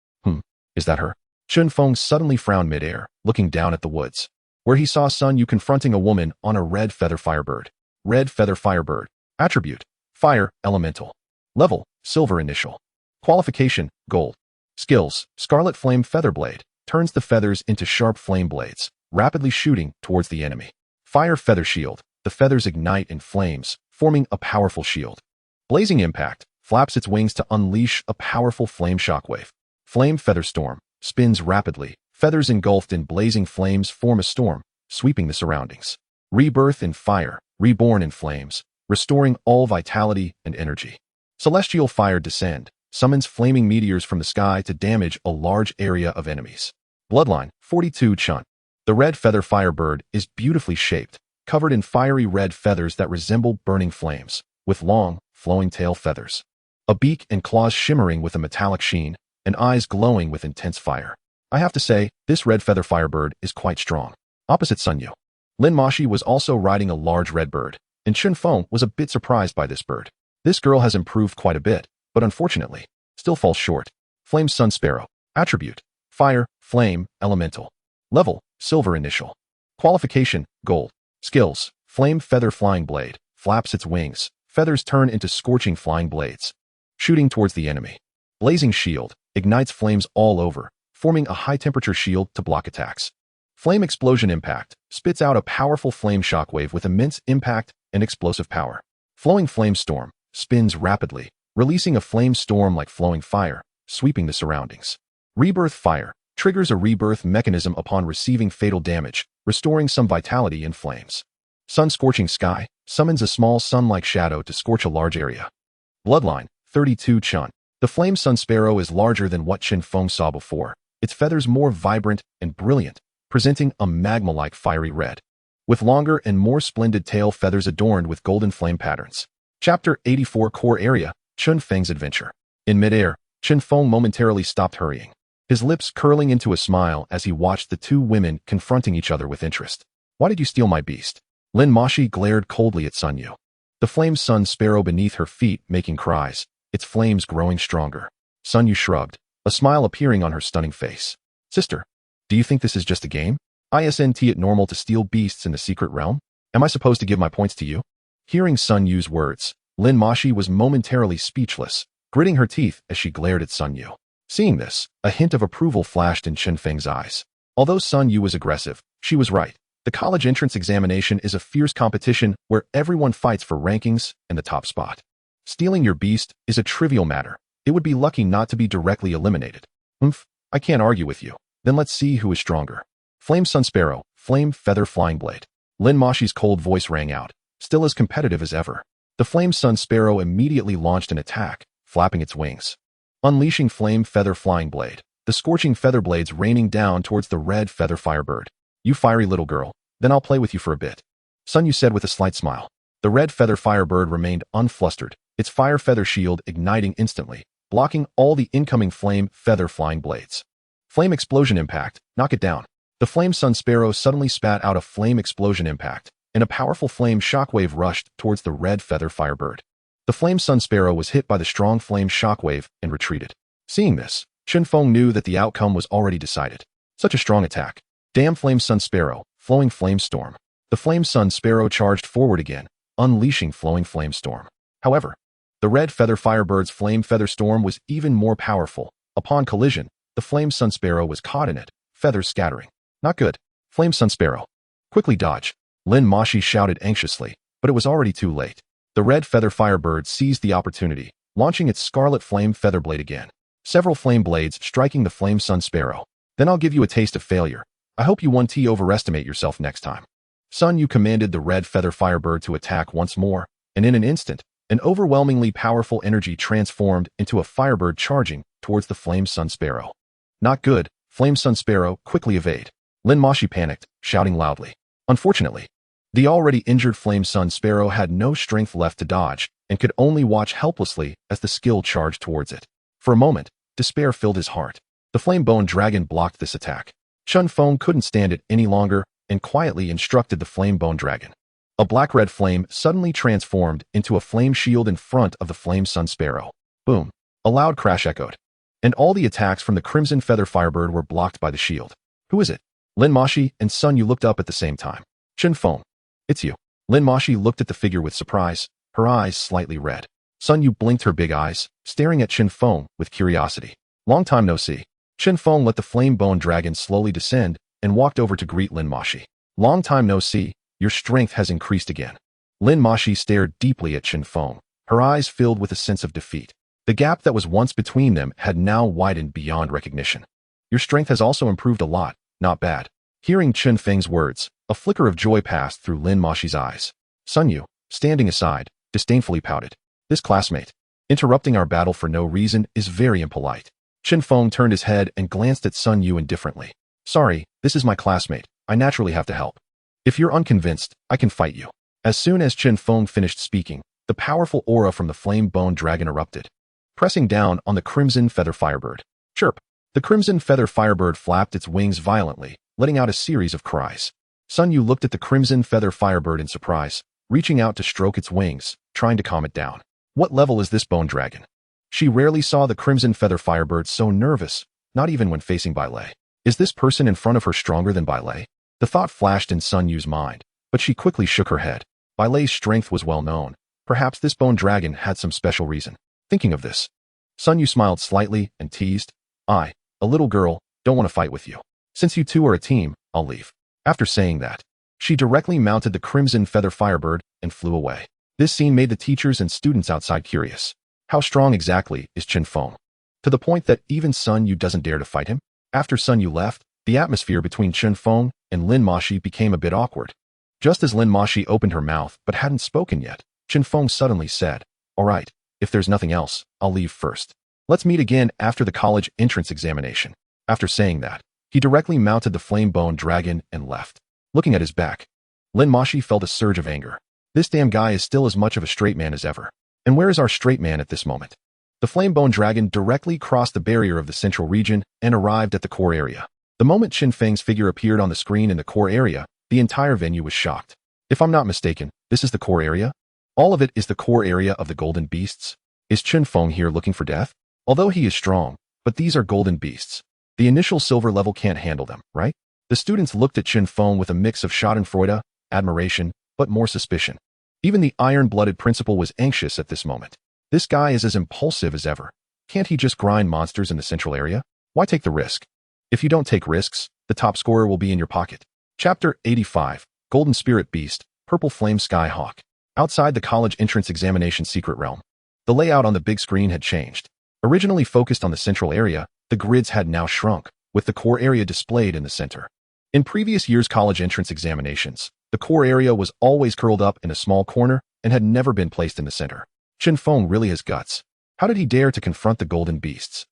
Is that her? Chen Feng suddenly frowned mid-air, looking down at the woods, where he saw Sun Yu confronting a woman on a red feather firebird. Red feather firebird. Attribute: Fire, Elemental. Level: Silver Initial. Qualification: Gold. Skills: Scarlet Flame Featherblade. Turns the feathers into sharp flame blades, rapidly shooting towards the enemy. Fire Feather Shield. The feathers ignite in flames, forming a powerful shield. Blazing Impact. Flaps its wings to unleash a powerful flame shockwave. Flame Feather Storm. Spins rapidly. Feathers engulfed in blazing flames form a storm, sweeping the surroundings. Rebirth in Fire. Reborn in flames, restoring all vitality and energy. Celestial Fire Descend. Summons flaming meteors from the sky to damage a large area of enemies. Bloodline, 42 Chun. The red feather firebird is beautifully shaped, covered in fiery red feathers that resemble burning flames, with long, flowing tail feathers. A beak and claws shimmering with a metallic sheen, and eyes glowing with intense fire. I have to say, this red feather firebird is quite strong. Opposite Sun Yu, Lin Mashi was also riding a large red bird, and Chen Feng was a bit surprised by this bird. This girl has improved quite a bit, but unfortunately, still falls short. Flame Sun Sparrow. Attribute: Fire, Flame, Elemental. Level: Silver Initial. Qualification: Gold. Skills: Flame Feather Flying Blade. Flaps its wings. Feathers turn into scorching flying blades. Shooting towards the enemy. Blazing Shield. Ignites flames all over, forming a high-temperature shield to block attacks. Flame Explosion Impact spits out a powerful flame shockwave with immense impact and explosive power. Flowing Flame Storm spins rapidly, releasing a flame storm like flowing fire, sweeping the surroundings. Rebirth Fire triggers a rebirth mechanism upon receiving fatal damage, restoring some vitality in flames. Sun Scorching Sky summons a small sun-like shadow to scorch a large area. Bloodline 32 Chen. The Flame Sun Sparrow is larger than what Chen Feng saw before, its feathers more vibrant and brilliant, presenting a magma-like fiery red, with longer and more splendid tail feathers adorned with golden flame patterns. Chapter 84 Core Area, Chen Feng's Adventure. In midair, Chen Feng momentarily stopped hurrying, his lips curling into a smile as he watched the two women confronting each other with interest. Why did you steal my beast? Lin Mashi glared coldly at Sun Yu, the flame sun sparrow beneath her feet making cries, its flames growing stronger. Sun Yu shrugged, a smile appearing on her stunning face. Sister, do you think this is just a game? Isn't it normal to steal beasts in the secret realm? Am I supposed to give my points to you? Hearing Sun Yu's words, Lin Mashi was momentarily speechless, gritting her teeth as she glared at Sun Yu. Seeing this, a hint of approval flashed in Chen Feng's eyes. Although Sun Yu was aggressive, she was right. The college entrance examination is a fierce competition where everyone fights for rankings and the top spot. Stealing your beast is a trivial matter. It would be lucky not to be directly eliminated. I can't argue with you. Then let's see who is stronger. Flame Sun Sparrow, Flame Feather Flying Blade. Lin Mashi's cold voice rang out, still as competitive as ever. The Flame Sun Sparrow immediately launched an attack, flapping its wings. Unleashing Flame Feather Flying Blade, the scorching feather blades raining down towards the red feather firebird. You fiery little girl, then I'll play with you for a bit. Sun Yu said with a slight smile. The red feather firebird remained unflustered, its fire feather shield igniting instantly, blocking all the incoming flame feather flying blades. Flame Explosion Impact, knock it down. The Flame Sun Sparrow suddenly spat out a Flame Explosion Impact, and a powerful flame shockwave rushed towards the red feather firebird. The Flame Sun Sparrow was hit by the strong flame shockwave and retreated. Seeing this, Chen Feng knew that the outcome was already decided. Such a strong attack. Damn Flame Sun Sparrow, Flowing Flame Storm. The Flame Sun Sparrow charged forward again, unleashing Flowing Flame Storm. However, the red feather firebird's Flame Feather Storm was even more powerful. Upon collision, the Flame Sun Sparrow was caught in it, feathers scattering. Not good. Flame Sun Sparrow. Quickly dodge. Lin Mashi shouted anxiously, but it was already too late. The red feather firebird seized the opportunity, launching its scarlet flame feather blade again. Several flame blades striking the Flame Sun Sparrow. Then I'll give you a taste of failure. I hope you won't overestimate yourself next time. Sun Yu commanded the red feather firebird to attack once more, and in an instant, an overwhelmingly powerful energy transformed into a firebird charging towards the Flame Sun Sparrow. Not good. Flame Sun Sparrow, quickly evade. Lin Mashi panicked, shouting loudly. Unfortunately, the already injured Flame Sun Sparrow had no strength left to dodge and could only watch helplessly as the skill charged towards it. For a moment, despair filled his heart. The Flame Bone Dragon blocked this attack. Chen Feng couldn't stand it any longer and quietly instructed the Flame Bone Dragon. A black-red flame suddenly transformed into a flame shield in front of the Flame Sun Sparrow. Boom. A loud crash echoed, and all the attacks from the Crimson Feather Firebird were blocked by the shield. Who is it? Lin Mashi and Sun Yu looked up at the same time. Chen Feng. It's you. Lin Mashi looked at the figure with surprise, her eyes slightly red. Sun Yu blinked her big eyes, staring at Chen Feng with curiosity. Long time no see. Chen Feng let the Flame Bone Dragon slowly descend and walked over to greet Lin Mashi. Long time no see, your strength has increased again. Lin Mashi stared deeply at Chen Feng, her eyes filled with a sense of defeat. The gap that was once between them had now widened beyond recognition. Your strength has also improved a lot, not bad. Hearing Chen Feng's words, a flicker of joy passed through Lin Mashi's eyes. Sun Yu, standing aside, disdainfully pouted. This classmate, interrupting our battle for no reason, is very impolite. Chen Feng turned his head and glanced at Sun Yu indifferently. Sorry, this is my classmate. I naturally have to help. If you're unconvinced, I can fight you. As soon as Chen Feng finished speaking, the powerful aura from the Flame Bone Dragon erupted, pressing down on the Crimson Feather Firebird. Chirp! The Crimson Feather Firebird flapped its wings violently, letting out a series of cries. Sun Yu looked at the Crimson Feather Firebird in surprise, reaching out to stroke its wings, trying to calm it down. What level is this bone dragon? She rarely saw the Crimson Feather Firebird so nervous, not even when facing Bailey. Is this person in front of her stronger than Bailey? The thought flashed in Sun Yu's mind, but she quickly shook her head. Bailey's strength was well known. Perhaps this bone dragon had some special reason. Thinking of this, Sun Yu smiled slightly and teased, I, a little girl, don't want to fight with you. Since you two are a team, I'll leave. After saying that, she directly mounted the crimson feather firebird and flew away. This scene made the teachers and students outside curious. How strong exactly is Chen Feng? To the point that even Sun Yu doesn't dare to fight him? After Sun Yu left, the atmosphere between Chen Feng and Lin Mashi became a bit awkward. Just as Lin Mashi opened her mouth but hadn't spoken yet, Chen Feng suddenly said, "All right, if there's nothing else, I'll leave first. Let's meet again after the college entrance examination." After saying that, he directly mounted the flame-bone dragon and left. Looking at his back, Lin Mashi felt a surge of anger. This damn guy is still as much of a straight man as ever. And where is our straight man at this moment? The flame-bone dragon directly crossed the barrier of the central region and arrived at the core area. The moment Chen Feng's figure appeared on the screen in the core area, the entire venue was shocked. If I'm not mistaken, this is the core area? All of it is the core area of the golden beasts? Is Chen Feng here looking for death? Although he is strong, but these are golden beasts. The initial silver level can't handle them, right? The students looked at Chen Feng with a mix of schadenfreude, admiration, but more suspicion. Even the iron-blooded principal was anxious at this moment. This guy is as impulsive as ever. Can't he just grind monsters in the central area? Why take the risk? If you don't take risks, the top scorer will be in your pocket. Chapter 85, Golden Spirit Beast, Purple Flame Sky Hawk. Outside the college entrance examination secret realm, the layout on the big screen had changed. Originally focused on the central area, the grids had now shrunk, with the core area displayed in the center. In previous years' college entrance examinations, the core area was always curled up in a small corner and had never been placed in the center. Chen Feng really has guts. How did he dare to confront the golden beasts?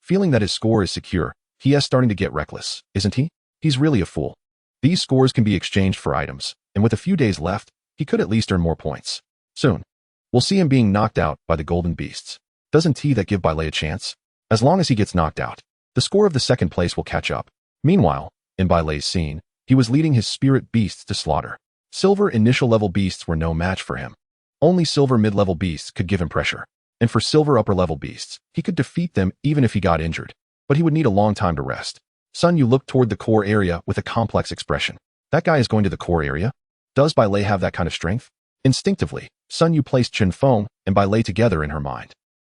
Feeling that his score is secure, he is starting to get reckless, isn't he? He's really a fool. These scores can be exchanged for items, and with a few days left, he could at least earn more points. Soon, we'll see him being knocked out by the golden beasts. Doesn't that give Bailey a chance? As long as he gets knocked out, the score of the second place will catch up. Meanwhile, in Bailey's scene, he was leading his spirit beasts to slaughter. Silver initial level beasts were no match for him. Only silver mid-level beasts could give him pressure. And for silver upper-level beasts, he could defeat them even if he got injured. But he would need a long time to rest. Sun Yu looked toward the core area with a complex expression. That guy is going to the core area? Does Bailey have that kind of strength? Instinctively, Sun Yu placed Chen Feng and Bailey together in her mind.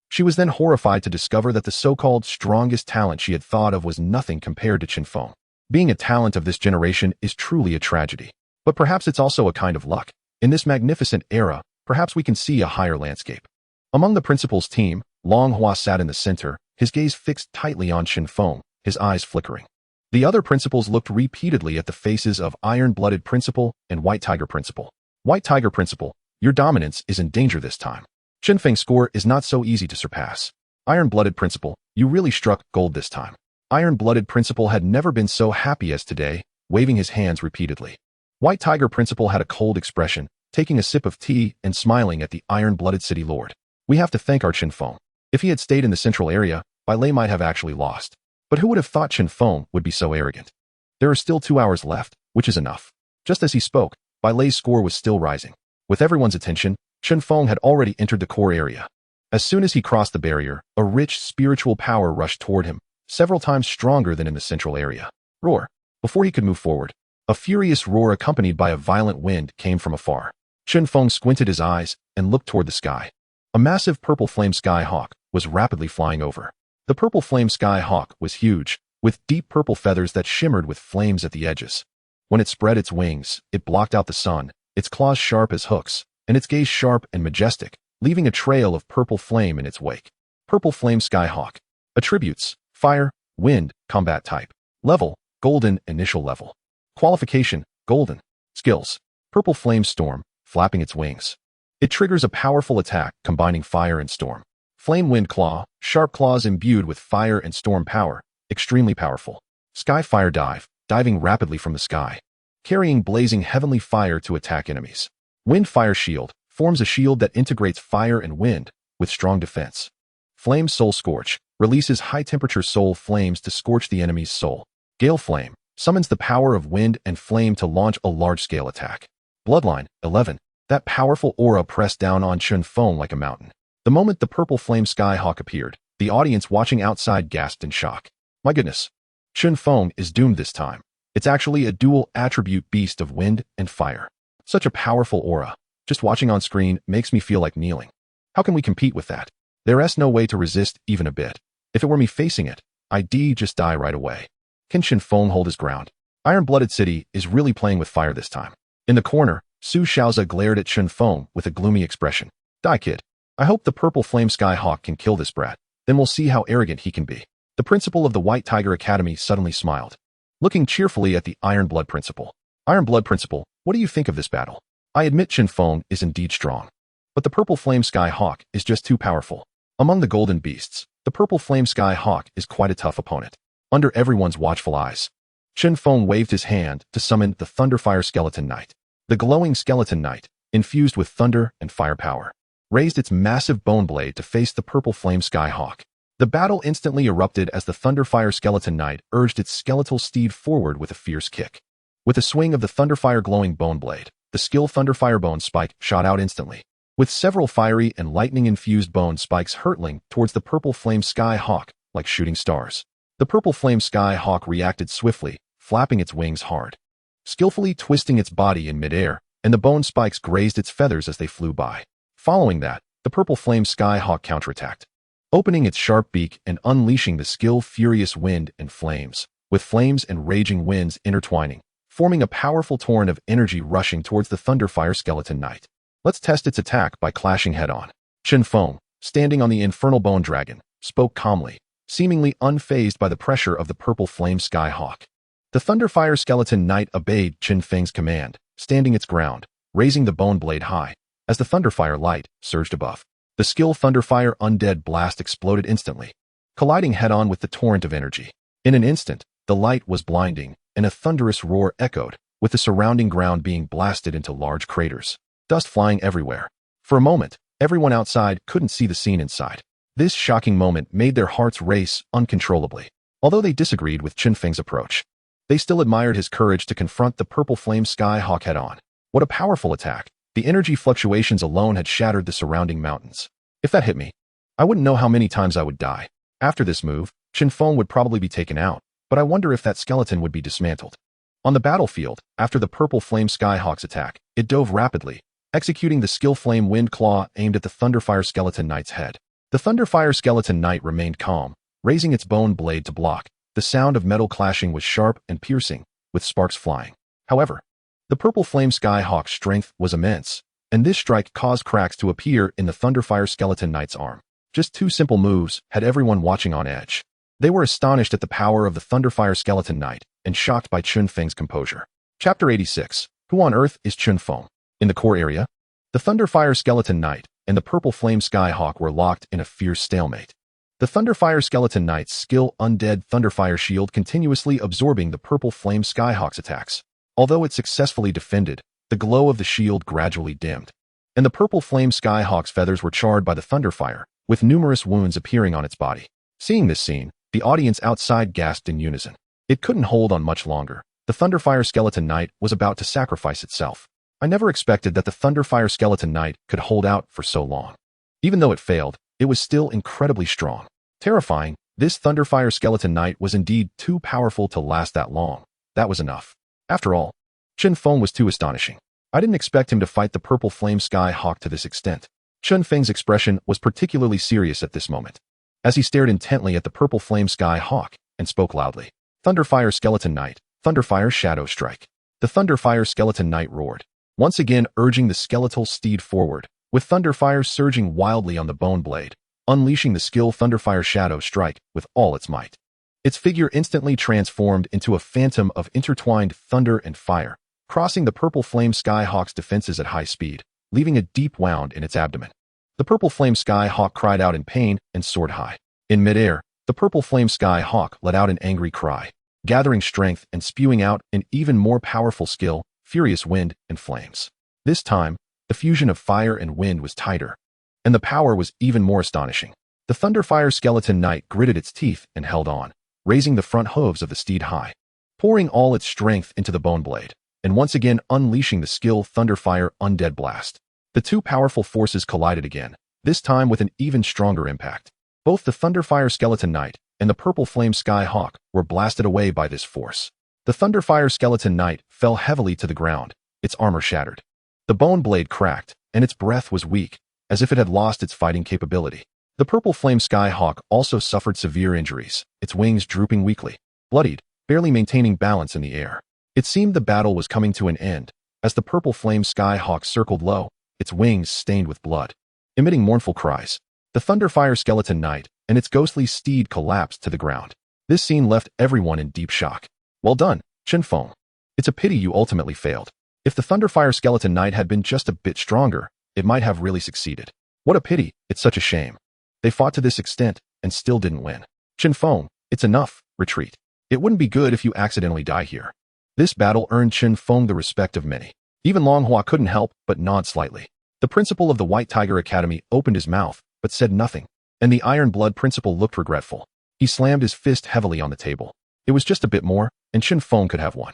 She was then horrified to discover that the so-called strongest talent she had thought of was nothing compared to Chen Feng. Being a talent of this generation is truly a tragedy. But perhaps it's also a kind of luck. In this magnificent era, perhaps we can see a higher landscape. Among the principal's team, Long Hua sat in the center, his gaze fixed tightly on Chen Feng, his eyes flickering. The other principals looked repeatedly at the faces of Iron-Blooded Principal and White Tiger Principal. White Tiger Principal, your dominance is in danger this time. Chen Feng's score is not so easy to surpass. Iron-Blooded Principal, you really struck gold this time. Iron-Blooded Principal had never been so happy as today, waving his hands repeatedly. White Tiger Principal had a cold expression, taking a sip of tea and smiling at the Iron-Blooded City Lord. We have to thank our Chen Feng. If he had stayed in the central area, Bailey might have actually lost. But who would have thought Chen Feng would be so arrogant? There are still 2 hours left, which is enough. Just as he spoke, Bailey's score was still rising. With everyone's attention, Chen Feng had already entered the core area. As soon as he crossed the barrier, a rich spiritual power rushed toward him, several times stronger than in the central area. Roar! Before he could move forward, a furious roar accompanied by a violent wind came from afar. Chen Feng squinted his eyes and looked toward the sky. A massive purple flame sky hawk was rapidly flying over. The purple flame sky hawk was huge, with deep purple feathers that shimmered with flames at the edges. When it spread its wings, it blocked out the sun, its claws sharp as hooks, and its gaze sharp and majestic, leaving a trail of purple flame in its wake. Purple flame sky hawk. Attributes: fire, wind, combat type. Level: golden initial level. Qualification: golden. Skills: purple flame storm, flapping its wings. It triggers a powerful attack combining fire and storm. Flame wind claw, sharp claws imbued with fire and storm power, extremely powerful. Sky fire dive, diving rapidly from the sky, carrying blazing heavenly fire to attack enemies. Wind fire shield, forms a shield that integrates fire and wind, with strong defense. Flame soul scorch, releases high-temperature soul flames to scorch the enemy's soul. Gale flame, summons the power of wind and flame to launch a large-scale attack. Bloodline, 11. That powerful aura pressed down on Chen Feng like a mountain. The moment the purple flame skyhawk appeared, the audience watching outside gasped in shock. My goodness. Chen Feng is doomed this time. It's actually a dual attribute beast of wind and fire. Such a powerful aura. Just watching on screen makes me feel like kneeling. How can we compete with that? There's no way to resist even a bit. If it were me facing it, I'd just die right away. Can Chen Feng hold his ground? Iron-blooded city is really playing with fire this time. In the corner, Su Xiaoza glared at Chen Feng with a gloomy expression. Die, kid. I hope the purple flame skyhawk can kill this brat. Then we'll see how arrogant he can be. The principal of the White Tiger Academy suddenly smiled, looking cheerfully at the Iron Blood principal. Iron Blood principal, what do you think of this battle? I admit Chen Feng is indeed strong, but the purple flame skyhawk is just too powerful. Among the golden beasts, the purple flame skyhawk is quite a tough opponent. Under everyone's watchful eyes, Chen Feng waved his hand to summon the Thunderfire Skeleton Knight. The glowing Skeleton Knight, infused with thunder and fire power, raised its massive bone blade to face the purple flame skyhawk. The battle instantly erupted as the Thunderfire Skeleton Knight urged its skeletal steed forward with a fierce kick. With a swing of the Thunderfire glowing bone blade, the skill Thunderfire Bone Spike shot out instantly, with several fiery and lightning-infused bone spikes hurtling towards the purple flame skyhawk like shooting stars. The purple flame skyhawk reacted swiftly, flapping its wings hard, skillfully twisting its body in midair, and the bone spikes grazed its feathers as they flew by. Following that, the purple flame skyhawk counterattacked, opening its sharp beak and unleashing the skill furious wind and flames, with flames and raging winds intertwining, forming a powerful torrent of energy rushing towards the Thunderfire Skeleton Knight. Let's test its attack by clashing head-on. Chen Feng, standing on the infernal bone dragon, spoke calmly, seemingly unfazed by the pressure of the purple flame skyhawk. The Thunderfire Skeleton Knight obeyed Chen Feng's command, standing its ground, raising the bone blade high, as the Thunderfire light surged above. The skill Thunderfire Undead Blast exploded instantly, colliding head-on with the torrent of energy. In an instant, the light was blinding, and a thunderous roar echoed, with the surrounding ground being blasted into large craters, dust flying everywhere. For a moment, everyone outside couldn't see the scene inside. This shocking moment made their hearts race uncontrollably. Although they disagreed with Chen Feng's approach, they still admired his courage to confront the purple flame skyhawk head-on. What a powerful attack! The energy fluctuations alone had shattered the surrounding mountains. If that hit me, I wouldn't know how many times I would die. After this move, Chen Feng would probably be taken out, but I wonder if that skeleton would be dismantled. On the battlefield, after the purple flame skyhawk's attack, it dove rapidly, executing the skill flame wind claw aimed at the Thunderfire Skeleton Knight's head. The Thunderfire Skeleton Knight remained calm, raising its bone blade to block. The sound of metal clashing was sharp and piercing, with sparks flying. However, the purple flame skyhawk's strength was immense, and this strike caused cracks to appear in the Thunderfire Skeleton Knight's arm. Just two simple moves had everyone watching on edge. They were astonished at the power of the Thunderfire Skeleton Knight and shocked by Chen Feng's composure. Chapter 86. Who on earth is Chen Feng? In the core area, the Thunderfire Skeleton Knight and the purple flame skyhawk were locked in a fierce stalemate. The Thunderfire Skeleton Knight's skill Undead Thunderfire shield continuously absorbing the purple flame skyhawk's attacks. Although it successfully defended, the glow of the shield gradually dimmed, and the purple flame skyhawk's feathers were charred by the Thunderfire, with numerous wounds appearing on its body. Seeing this scene, the audience outside gasped in unison. It couldn't hold on much longer. The Thunderfire Skeleton Knight was about to sacrifice itself. I never expected that the Thunderfire Skeleton Knight could hold out for so long. Even though it failed, it was still incredibly strong. Terrifying, this Thunderfire Skeleton Knight was indeed too powerful to last that long. That was enough. After all, Chen Feng was too astonishing. I didn't expect him to fight the purple flame skyhawk to this extent. Chen Feng's expression was particularly serious at this moment, as he stared intently at the purple flame skyhawk and spoke loudly. Thunderfire Skeleton Knight, Thunderfire Shadow Strike. The Thunderfire Skeleton Knight roared, once again urging the skeletal steed forward, with Thunderfire surging wildly on the bone blade, unleashing the skill Thunderfire Shadow Strike with all its might. Its figure instantly transformed into a phantom of intertwined thunder and fire, crossing the purple flame skyhawk's defenses at high speed, leaving a deep wound in its abdomen. The purple flame skyhawk cried out in pain and soared high. In midair, the purple flame skyhawk let out an angry cry, gathering strength and spewing out an even more powerful skill, furious wind and flames. This time, the fusion of fire and wind was tighter, and the power was even more astonishing. The Thunderfire Skeleton Knight gritted its teeth and held on, raising the front hooves of the steed high, pouring all its strength into the bone blade, and once again unleashing the skill Thunderfire Undead Blast. The two powerful forces collided again, this time with an even stronger impact. Both the Thunderfire Skeleton Knight and the purple flame skyhawk were blasted away by this force. The Thunderfire Skeleton Knight fell heavily to the ground, its armor shattered. The bone blade cracked, and its breath was weak, as if it had lost its fighting capability. The purple flame skyhawk also suffered severe injuries, its wings drooping weakly, bloodied, barely maintaining balance in the air. It seemed the battle was coming to an end, as the purple flame sky hawk circled low, its wings stained with blood. Emitting mournful cries, the Thunderfire Skeleton Knight and its ghostly steed collapsed to the ground. This scene left everyone in deep shock. Well done, Chen Feng. It's a pity you ultimately failed. If the Thunderfire Skeleton Knight had been just a bit stronger, it might have really succeeded. What a pity, it's such a shame. They fought to this extent and still didn't win. Chen Feng, it's enough, retreat. It wouldn't be good if you accidentally die here. This battle earned Chen Feng the respect of many. Even Longhua couldn't help but nod slightly. The principal of the White Tiger Academy opened his mouth, but said nothing, and the Iron Blood principal looked regretful. He slammed his fist heavily on the table. It was just a bit more, and Chen Feng could have won.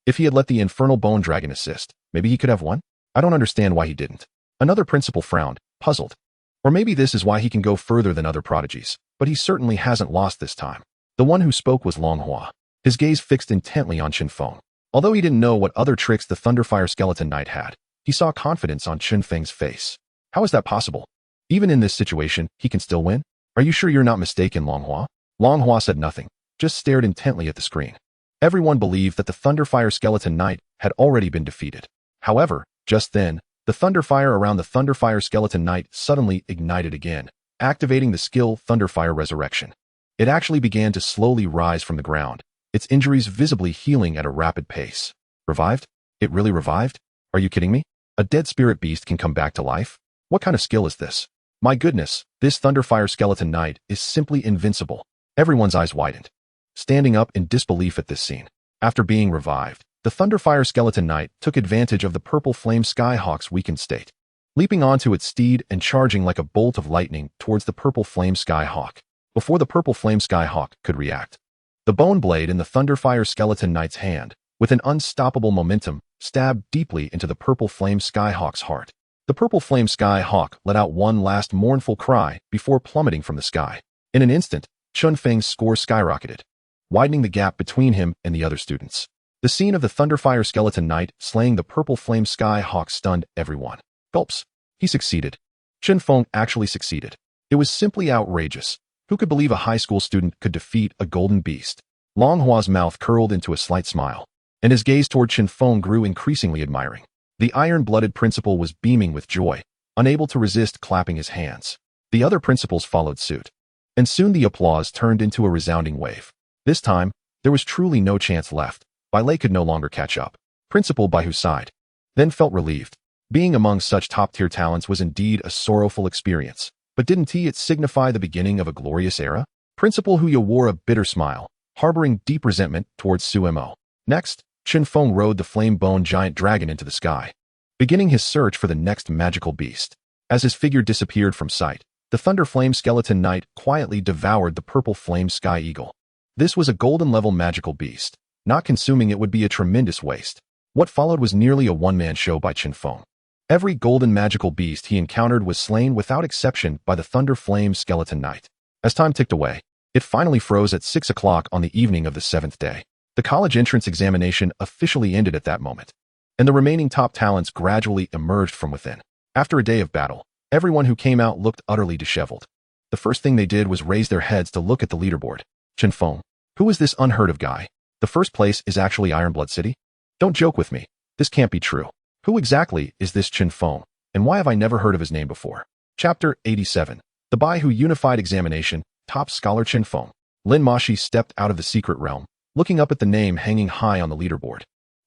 If he had let the Infernal Bone Dragon assist, maybe he could have won? I don't understand why he didn't. Another principal frowned, puzzled. Or maybe this is why he can go further than other prodigies, but he certainly hasn't lost this time. The one who spoke was Longhua, his gaze fixed intently on Chen Feng. Although he didn't know what other tricks the Thunderfire Skeleton Knight had, he saw confidence on Chen Feng's face. How is that possible? Even in this situation, he can still win? Are you sure you're not mistaken, Longhua? Longhua said nothing, just stared intently at the screen. Everyone believed that the Thunderfire Skeleton Knight had already been defeated. However, just then, the Thunderfire around the Thunderfire Skeleton Knight suddenly ignited again, activating the skill Thunderfire Resurrection. It actually began to slowly rise from the ground, its injuries visibly healing at a rapid pace. Revived? It really revived? Are you kidding me? A dead spirit beast can come back to life? What kind of skill is this? My goodness, this Thunderfire Skeleton Knight is simply invincible. Everyone's eyes widened, standing up in disbelief at this scene. After being revived, the Thunderfire Skeleton Knight took advantage of the Purple Flame Skyhawk's weakened state, leaping onto its steed and charging like a bolt of lightning towards the Purple Flame Skyhawk. Before the Purple Flame Skyhawk could react, the bone blade in the Thunderfire Skeleton Knight's hand, with an unstoppable momentum, stabbed deeply into the Purple Flame Skyhawk's heart. The Purple Flame Skyhawk let out one last mournful cry before plummeting from the sky. In an instant, Chen Feng's score skyrocketed, widening the gap between him and the other students. The scene of the Thunderfire Skeleton Knight slaying the Purple Flame Skyhawk stunned everyone. Gulps. He succeeded. Chen Feng actually succeeded. It was simply outrageous. Who could believe a high school student could defeat a golden beast? Longhua's mouth curled into a slight smile, and his gaze toward Chen Feng grew increasingly admiring. The iron-blooded principal was beaming with joy, unable to resist clapping his hands. The other principals followed suit, and soon the applause turned into a resounding wave. This time, there was truly no chance left. Bailey could no longer catch up. Principal Baihu sighed, then felt relieved. Being among such top-tier talents was indeed a sorrowful experience, but didn't it signify the beginning of a glorious era? Principal Huya wore a bitter smile, harboring deep resentment towards Sumo. Next, Chen Feng rode the flame-bone giant dragon into the sky, beginning his search for the next magical beast. As his figure disappeared from sight, the Thunder Flame Skeleton Knight quietly devoured the Purple Flame Sky Eagle. This was a golden-level magical beast. Not consuming it would be a tremendous waste. What followed was nearly a one-man show by Chen Feng. Every golden magical beast he encountered was slain without exception by the Thunder Flame Skeleton Knight. As time ticked away, it finally froze at 6 o'clock on the evening of the 7th day. The college entrance examination officially ended at that moment, and the remaining top talents gradually emerged from within. After a day of battle, everyone who came out looked utterly disheveled. The first thing they did was raise their heads to look at the leaderboard. Chen Feng, who is this unheard-of guy? The first place is actually Ironblood City? Don't joke with me. This can't be true. Who exactly is this Chen Feng, and why have I never heard of his name before? Chapter 87. The Baihu Unified Examination, Top Scholar Chen Feng. Lin Mashi stepped out of the secret realm, looking up at the name hanging high on the leaderboard.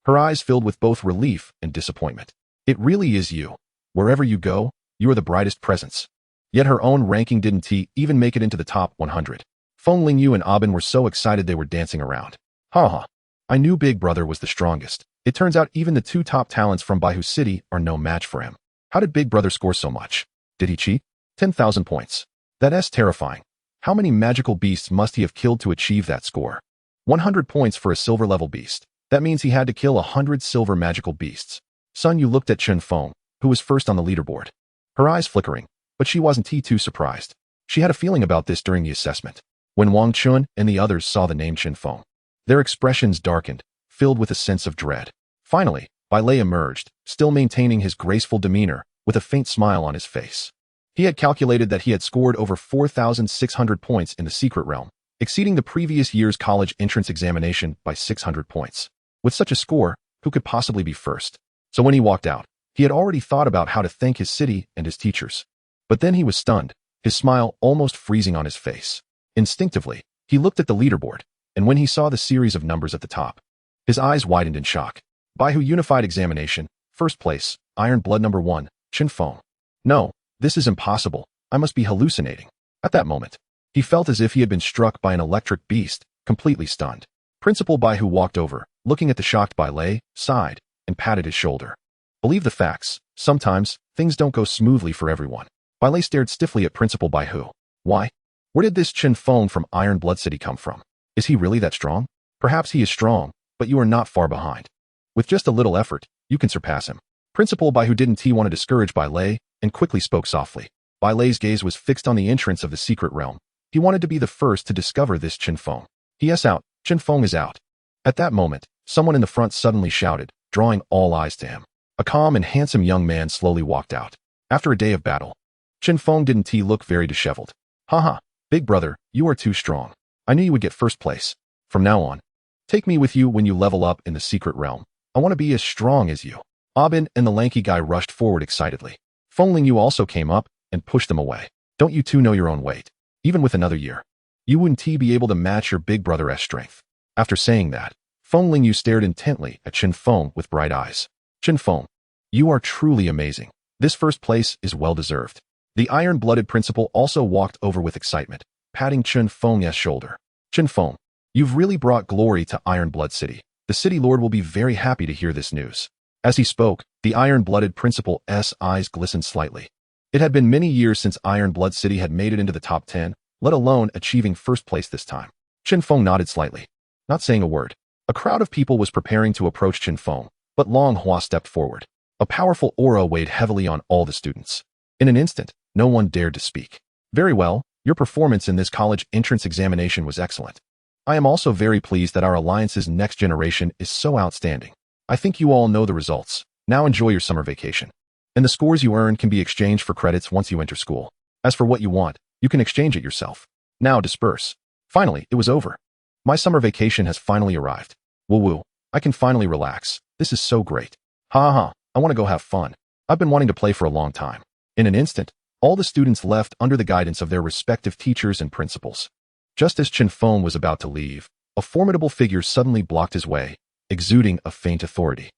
Her eyes filled with both relief and disappointment. It really is you. Wherever you go, you are the brightest presence. Yet her own ranking didn't even make it into the top 100. Feng Lingyu and Abin were so excited they were dancing around. Haha. I knew Big Brother was the strongest. It turns out even the two top talents from Baihu City are no match for him. How did Big Brother score so much? Did he cheat? 10,000 points. That's terrifying. How many magical beasts must he have killed to achieve that score? 100 points for a silver-level beast. That means he had to kill 100 silver magical beasts. Sun Yu looked at Chen Feng, who was first on the leaderboard. Her eyes flickering, but she wasn't too surprised. She had a feeling about this during the assessment. When Wang Chun and the others saw the name Chen Feng, their expressions darkened, filled with a sense of dread. Finally, Bailey emerged, still maintaining his graceful demeanor, with a faint smile on his face. He had calculated that he had scored over 4,600 points in the secret realm, exceeding the previous year's college entrance examination by 600 points. With such a score, who could possibly be first? So when he walked out, he had already thought about how to thank his city and his teachers. But then he was stunned, his smile almost freezing on his face. Instinctively, he looked at the leaderboard, and when he saw the series of numbers at the top, his eyes widened in shock. Baihu Unified Examination, first place, Iron Blood number 1, Chen Feng. No, this is impossible. I must be hallucinating. At that moment, he felt as if he had been struck by an electric beast, completely stunned. Principal Baihu walked over, looking at the shocked Bai Lei, sighed, and patted his shoulder. Believe the facts, sometimes, things don't go smoothly for everyone. Bai Lei stared stiffly at Principal Baihu. Why? Where did this Chen Feng from Iron Blood City come from? Is he really that strong? Perhaps he is strong, but you are not far behind. With just a little effort, you can surpass him. Principal Baihu didn't want to discourage Bai Lei, and quickly spoke softly. Bai Lei's gaze was fixed on the entrance of the secret realm. He wanted to be the first to discover this Chen Feng. Yes, out. Chen Feng is out. At that moment, someone in the front suddenly shouted, drawing all eyes to him. A calm and handsome young man slowly walked out. After a day of battle, Chen Feng didn't look very disheveled. Haha, big brother, you are too strong. I knew you would get first place. From now on, take me with you when you level up in the secret realm. I want to be as strong as you. Abin and the lanky guy rushed forward excitedly. Feng Lingyu also came up and pushed them away. Don't you two know your own weight? Even with another year, you wouldn't be able to match your big brother's strength. After saying that, Feng Lingyu stared intently at Chen Feng with bright eyes. Chen Feng, you are truly amazing. This first place is well-deserved. The iron-blooded principal also walked over with excitement, patting Chen Feng's shoulder. Chen Feng, you've really brought glory to Iron Blood City. The city lord will be very happy to hear this news. As he spoke, the iron-blooded principal's eyes glistened slightly. It had been many years since Iron Blood City had made it into the top 10, let alone achieving first place this time. Chen Feng nodded slightly, not saying a word. A crowd of people was preparing to approach Chen Feng, but Long Hua stepped forward. A powerful aura weighed heavily on all the students. In an instant, no one dared to speak. Very well, your performance in this college entrance examination was excellent. I am also very pleased that our alliance's next generation is so outstanding. I think you all know the results. Now enjoy your summer vacation. And the scores you earn can be exchanged for credits once you enter school. As for what you want, you can exchange it yourself. Now disperse. Finally, it was over. My summer vacation has finally arrived. Woo-woo, I can finally relax. This is so great. Ha ha, I want to go have fun. I've been wanting to play for a long time. In an instant, all the students left under the guidance of their respective teachers and principals. Just as Chen Feng was about to leave, a formidable figure suddenly blocked his way, exuding a faint authority.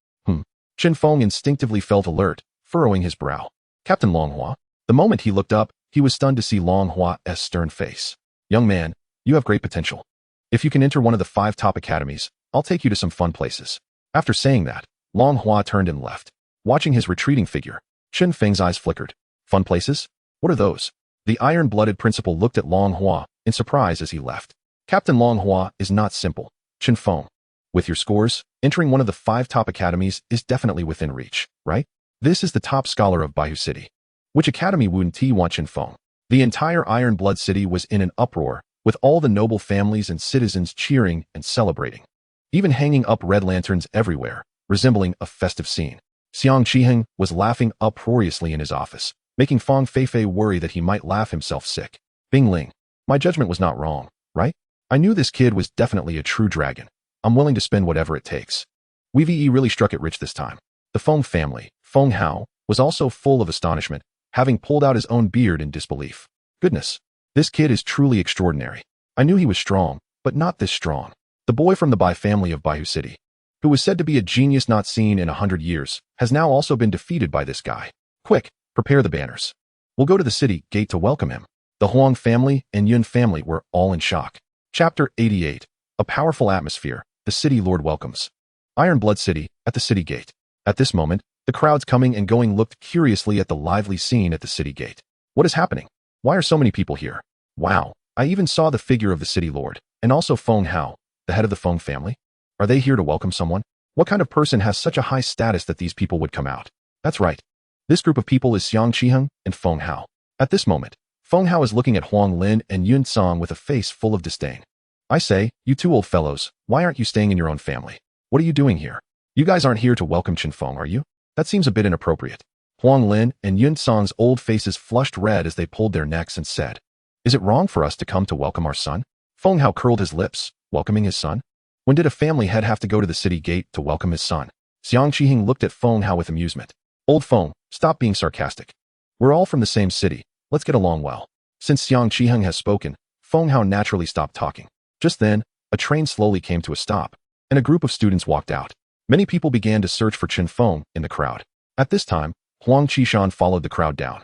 Chen Feng instinctively felt alert, furrowing his brow. Captain Longhua. The moment he looked up, he was stunned to see Longhua's stern face. Young man, you have great potential. If you can enter one of the 5 top academies, I'll take you to some fun places. After saying that, Longhua turned and left. Watching his retreating figure, Chen Feng's eyes flickered. Fun places? What are those? The iron-blooded principal looked at Longhua in surprise as he left. Captain Longhua is not simple. Chen Feng. With your scores, entering one of the 5 top academies is definitely within reach, right? This is the top scholar of Baihu City. Which academy wouldn't want Chen Feng? The entire Iron Blood City was in an uproar, with all the noble families and citizens cheering and celebrating. Even hanging up red lanterns everywhere, resembling a festive scene. Xiang Qiheng was laughing uproariously in his office, making Fang Feifei worry that he might laugh himself sick. Bing Ling, my judgment was not wrong, right? I knew this kid was definitely a true dragon. I'm willing to spend whatever it takes. Wei really struck it rich this time. The Feng family, Feng Hao, was also full of astonishment, having pulled out his own beard in disbelief. Goodness, this kid is truly extraordinary. I knew he was strong, but not this strong. The boy from the Bai family of Baihu City, who was said to be a genius not seen in 100 years, has now also been defeated by this guy. Quick, prepare the banners. We'll go to the city gate to welcome him. The Huang family and Yun family were all in shock. Chapter 88. A powerful atmosphere. The city lord welcomes. Iron Blood City, at the city gate. At this moment, the crowds coming and going looked curiously at the lively scene at the city gate. What is happening? Why are so many people here? Wow, I even saw the figure of the city lord, and also Feng Hao, the head of the Feng family. Are they here to welcome someone? What kind of person has such a high status that these people would come out? That's right. This group of people is Xiang Qiheng and Feng Hao. At this moment, Feng Hao is looking at Huang Lin and Yun Song with a face full of disdain. I say, you two old fellows, why aren't you staying in your own family? What are you doing here? You guys aren't here to welcome Chen Feng, are you? That seems a bit inappropriate. Huang Lin and Yun Song's old faces flushed red as they pulled their necks and said, is it wrong for us to come to welcome our son? Feng Hao curled his lips, welcoming his son? When did a family head have to go to the city gate to welcome his son? Xiang Qiheng looked at Feng Hao with amusement. Old Feng, stop being sarcastic. We're all from the same city. Let's get along well. Since Xiang Qiheng has spoken, Feng Hao naturally stopped talking. Just then, a train slowly came to a stop, and a group of students walked out. Many people began to search for Chen Feng in the crowd. At this time, Huang Qishan followed the crowd down.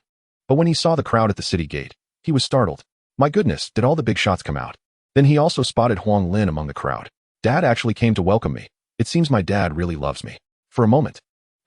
But when he saw the crowd at the city gate, he was startled. My goodness, did all the big shots come out? Then he also spotted Huang Lin among the crowd. Dad actually came to welcome me. It seems my dad really loves me. For a moment,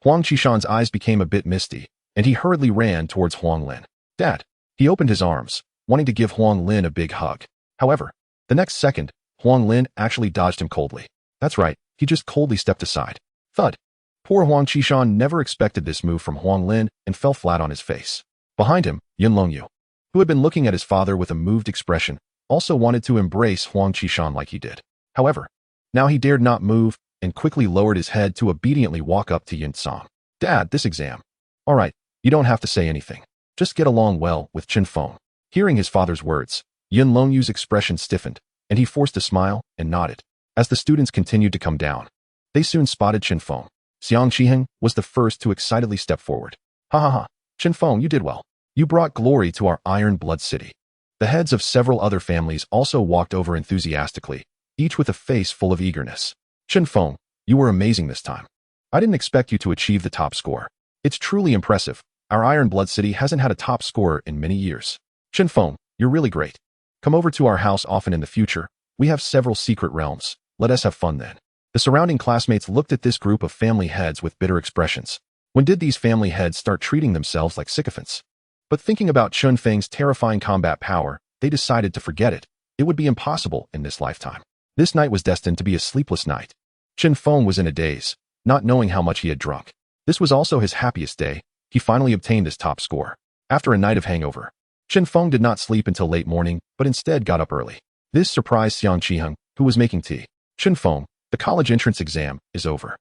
Huang Qishan's eyes became a bit misty, and he hurriedly ran towards Huang Lin. Dad! He opened his arms, wanting to give Huang Lin a big hug. However, the next second, Huang Lin actually dodged him coldly. That's right, he just coldly stepped aside. Thud! Poor Huang Qishan never expected this move from Huang Lin and fell flat on his face. Behind him, Yun Longyu, who had been looking at his father with a moved expression, also wanted to embrace Huang Qishan like he did. However, now he dared not move and quickly lowered his head to obediently walk up to Yin Song. Dad, this exam. All right, you don't have to say anything. Just get along well with Chen Feng. Hearing his father's words, Yun Longyu's expression stiffened, and he forced a smile and nodded. As the students continued to come down, they soon spotted Chen Feng. Xiang Qiheng was the first to excitedly step forward. Ha ha ha, Chen Feng, you did well. You brought glory to our Iron Blood City. The heads of several other families also walked over enthusiastically, each with a face full of eagerness. Chen Feng, you were amazing this time. I didn't expect you to achieve the top score. It's truly impressive. Our Iron Blood City hasn't had a top scorer in many years. Chen Feng, you're really great. Come over to our house often in the future. We have several secret realms. Let us have fun then. The surrounding classmates looked at this group of family heads with bitter expressions. When did these family heads start treating themselves like sycophants? But thinking about Chen Feng's terrifying combat power, they decided to forget it. It would be impossible in this lifetime. This night was destined to be a sleepless night. Chen Feng was in a daze, not knowing how much he had drunk. This was also his happiest day. He finally obtained his top score. After a night of hangover, Chen Feng did not sleep until late morning, but instead got up early. This surprised Xiang Qiheng, who was making tea. Chen Feng, the college entrance exam is over.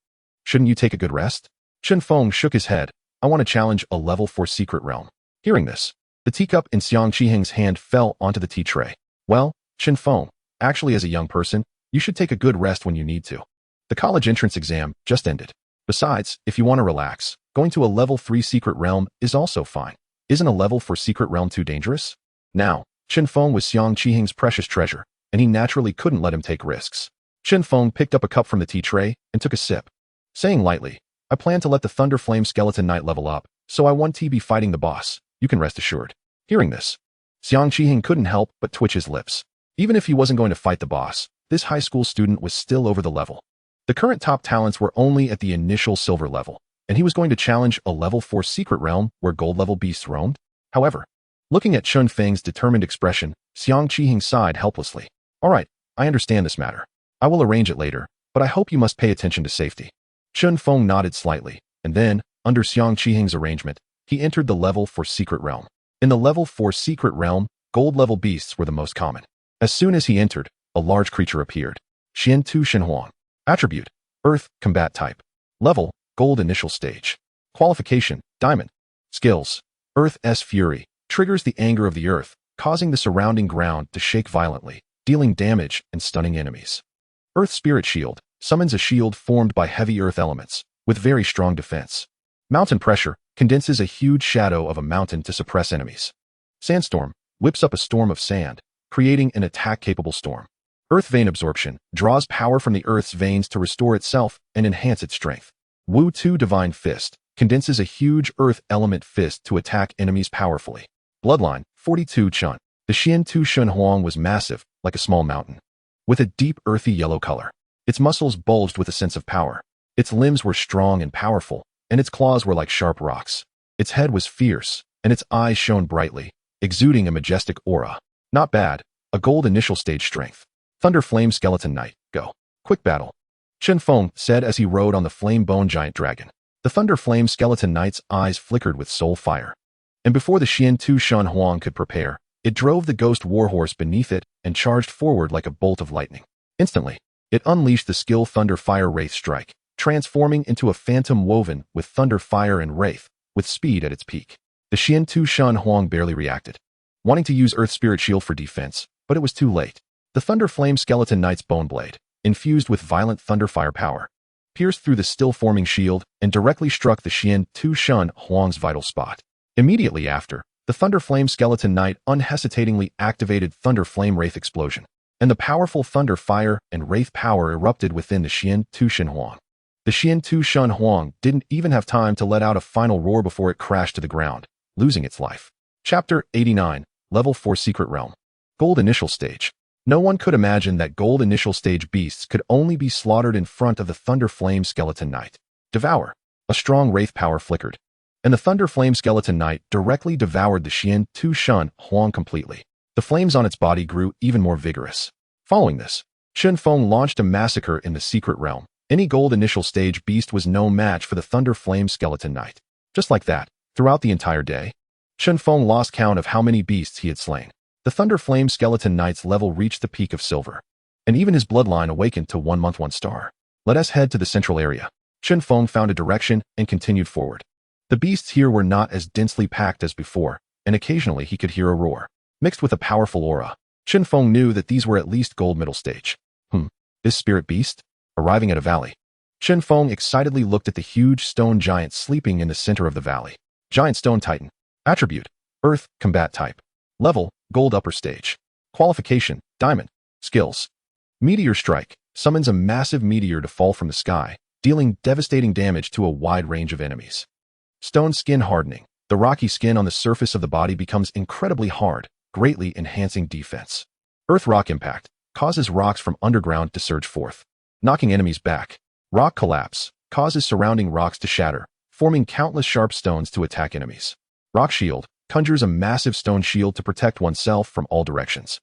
Shouldn't you take a good rest? Chen Feng shook his head. I want to challenge a level 4 secret realm. Hearing this, the teacup in Xiang Qiheng's hand fell onto the tea tray. Well, Chen Feng, actually as a young person, you should take a good rest when you need to. The college entrance exam just ended. Besides, if you want to relax, going to a level 3 secret realm is also fine. Isn't a level 4 secret realm too dangerous? Now, Chen Feng was Xiang Qiheng's precious treasure, and he naturally couldn't let him take risks. Chen Feng picked up a cup from the tea tray and took a sip, saying lightly, I plan to let the Thunder Flame Skeleton Knight level up, so I want to be fighting the boss. You can rest assured. Hearing this, Xiang Qiheng couldn't help but twitch his lips. Even if he wasn't going to fight the boss, this high school student was still over the level. The current top talents were only at the initial silver level, and he was going to challenge a level 4 secret realm where gold level beasts roamed. However, looking at Chen Feng's determined expression, Xiang Qiheng sighed helplessly. All right, I understand this matter. I will arrange it later, but I hope you must pay attention to safety. Chen Feng nodded slightly, and then, under Xiang Qiheng's arrangement, he entered the level 4 secret realm. In the level 4 secret realm, gold level beasts were the most common. As soon as he entered, a large creature appeared. Xian Tu Shenhuang. Attribute: Earth, Combat Type. Level: Gold Initial Stage. Qualification: Diamond. Skills: Earth's Fury. Triggers the anger of the earth, causing the surrounding ground to shake violently, dealing damage and stunning enemies. Earth Spirit Shield. Summons a shield formed by heavy earth elements, with very strong defense. Mountain Pressure. Condenses a huge shadow of a mountain to suppress enemies. Sandstorm. Whips up a storm of sand, creating an attack-capable storm. Earth Vein Absorption. Draws power from the earth's veins to restore itself and enhance its strength. Wu Tu Divine Fist. Condenses a huge earth element fist to attack enemies powerfully. Bloodline. 42 Chun. The Xian Tu Shun Huang was massive, like a small mountain, with a deep earthy yellow color. Its muscles bulged with a sense of power. Its limbs were strong and powerful, and its claws were like sharp rocks. Its head was fierce, and its eyes shone brightly, exuding a majestic aura. Not bad. A gold initial stage strength. Thunder Flame Skeleton Knight, go. Quick battle. Chen Feng said as he rode on the flame bone giant dragon. The Thunder Flame Skeleton Knight's eyes flickered with soul fire. And before the Xian Tu Shun Huang could prepare, it drove the ghost warhorse beneath it and charged forward like a bolt of lightning. Instantly, it unleashed the skill Thunder Fire Wraith Strike, transforming into a phantom woven with thunder fire and wraith, with speed at its peak. The Xian Tu Shun Huang barely reacted, wanting to use Earth Spirit Shield for defense, but it was too late. The Thunder Flame Skeleton Knight's Bone Blade, infused with violent thunderfire power, pierced through the still-forming shield and directly struck the Xian Tu Shun Huang's vital spot. Immediately after, the Thunder Flame Skeleton Knight unhesitatingly activated Thunder Flame Wraith Explosion, and the powerful Thunder Fire and Wraith power erupted within the Xian Tu Shun Huang. The Xian Tu Shun Huang didn't even have time to let out a final roar before it crashed to the ground, losing its life. Chapter 89, Level 4 Secret Realm. Gold Initial Stage. No one could imagine that gold initial stage beasts could only be slaughtered in front of the Thunder Flame Skeleton Knight. Devour. A strong wraith power flickered, and the Thunder Flame Skeleton Knight directly devoured the Xian Tu Shun Huang completely. The flames on its body grew even more vigorous. Following this, Chen Feng launched a massacre in the secret realm. Any gold initial stage beast was no match for the Thunder Flame Skeleton Knight. Just like that, throughout the entire day, Chen Feng lost count of how many beasts he had slain. The Thunder Flame Skeleton Knight's level reached the peak of silver, and even his bloodline awakened to 1 month 1 star. Let us head to the central area. Chen Feng found a direction and continued forward. The beasts here were not as densely packed as before, and occasionally he could hear a roar, mixed with a powerful aura. Chen Feng knew that these were at least gold middle stage. This spirit beast? Arriving at a valley. Chen Feng excitedly looked at the huge stone giant sleeping in the center of the valley. Giant Stone Titan. Attribute: Earth, Combat Type. Level: Gold upper stage. Qualification: Diamond. Skills: Meteor Strike. Summons a massive meteor to fall from the sky, dealing devastating damage to a wide range of enemies. Stone Skin Hardening. The rocky skin on the surface of the body becomes incredibly hard, greatly enhancing defense. Earth Rock Impact. Causes rocks from underground to surge forth, knocking enemies back. Rock Collapse. Causes surrounding rocks to shatter, forming countless sharp stones to attack enemies. Rock Shield. Conjures a massive stone shield to protect oneself from all directions.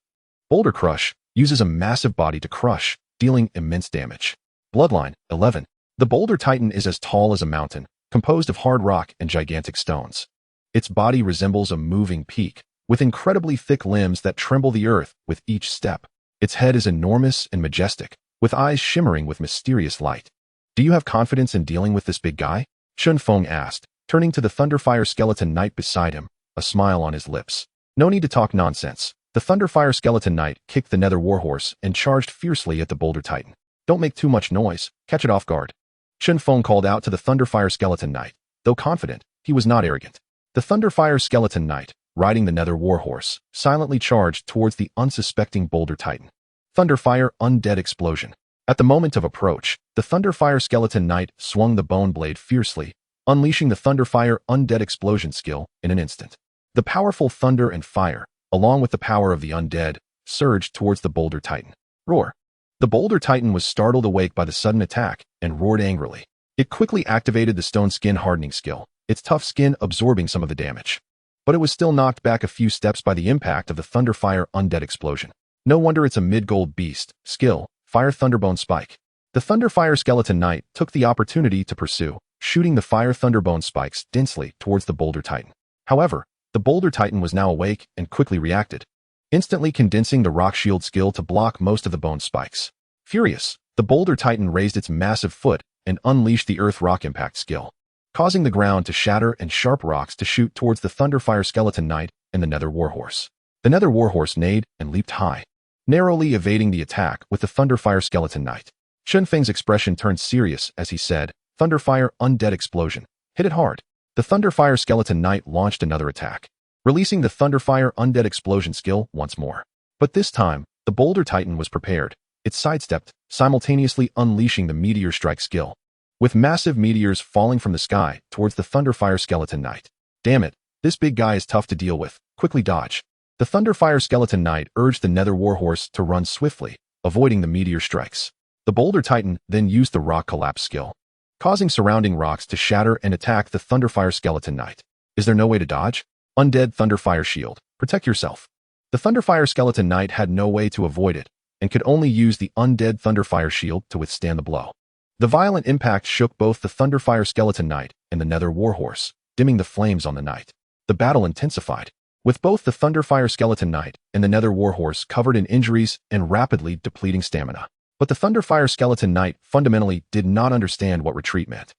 Boulder Crush. Uses a massive body to crush, dealing immense damage. Bloodline 11. The Boulder Titan is as tall as a mountain, composed of hard rock and gigantic stones. Its body resembles a moving peak, with incredibly thick limbs that tremble the earth with each step. Its head is enormous and majestic, with eyes shimmering with mysterious light. Do you have confidence in dealing with this big guy? Chen Feng asked, turning to the Thunderfire Skeleton Knight beside him, a smile on his lips. No need to talk nonsense. The Thunderfire Skeleton Knight kicked the Nether Warhorse and charged fiercely at the Boulder Titan. Don't make too much noise, catch it off guard. Chen Feng called out to the Thunderfire Skeleton Knight. Though confident, he was not arrogant. The Thunderfire Skeleton Knight, riding the Nether Warhorse, silently charged towards the unsuspecting Boulder Titan. Thunderfire Undead Explosion. At the moment of approach, the Thunderfire Skeleton Knight swung the bone blade fiercely, unleashing the Thunderfire Undead Explosion skill in an instant. The powerful thunder and fire, along with the power of the undead, surged towards the Boulder Titan. Roar. The Boulder Titan was startled awake by the sudden attack and roared angrily. It quickly activated the Stone Skin Hardening skill, its tough skin absorbing some of the damage. But it was still knocked back a few steps by the impact of the Thunderfire Undead Explosion. No wonder it's a mid-gold beast. Skill: Fire Thunderbone Spike. The Thunderfire Skeleton Knight took the opportunity to pursue, shooting the Fire Thunderbone spikes densely towards the Boulder Titan. However, the Boulder Titan was now awake and quickly reacted, instantly condensing the Rock Shield skill to block most of the bone spikes. Furious, the Boulder Titan raised its massive foot and unleashed the Earth Rock Impact skill, causing the ground to shatter and sharp rocks to shoot towards the Thunderfire Skeleton Knight and the Nether Warhorse. The Nether Warhorse neighed and leaped high, narrowly evading the attack with the Thunderfire Skeleton Knight. Chen Feng's expression turned serious as he said, Thunderfire Undead Explosion. Hit it hard. The Thunderfire Skeleton Knight launched another attack, releasing the Thunderfire Undead Explosion skill once more. But this time, the Boulder Titan was prepared. It sidestepped, simultaneously unleashing the Meteor Strike skill, with massive meteors falling from the sky towards the Thunderfire Skeleton Knight. Damn it, this big guy is tough to deal with. Quickly dodge. The Thunderfire Skeleton Knight urged the Nether Warhorse to run swiftly, avoiding the meteor strikes. The Boulder Titan then used the Rock Collapse skill, causing surrounding rocks to shatter and attack the Thunderfire Skeleton Knight. Is there no way to dodge? Undead Thunderfire Shield. Protect yourself. The Thunderfire Skeleton Knight had no way to avoid it, and could only use the Undead Thunderfire Shield to withstand the blow. The violent impact shook both the Thunderfire Skeleton Knight and the Nether Warhorse, dimming the flames on the night. The battle intensified, with both the Thunderfire Skeleton Knight and the Nether Warhorse covered in injuries and rapidly depleting stamina. But the Thunderfire Skeleton Knight fundamentally did not understand what retreat meant.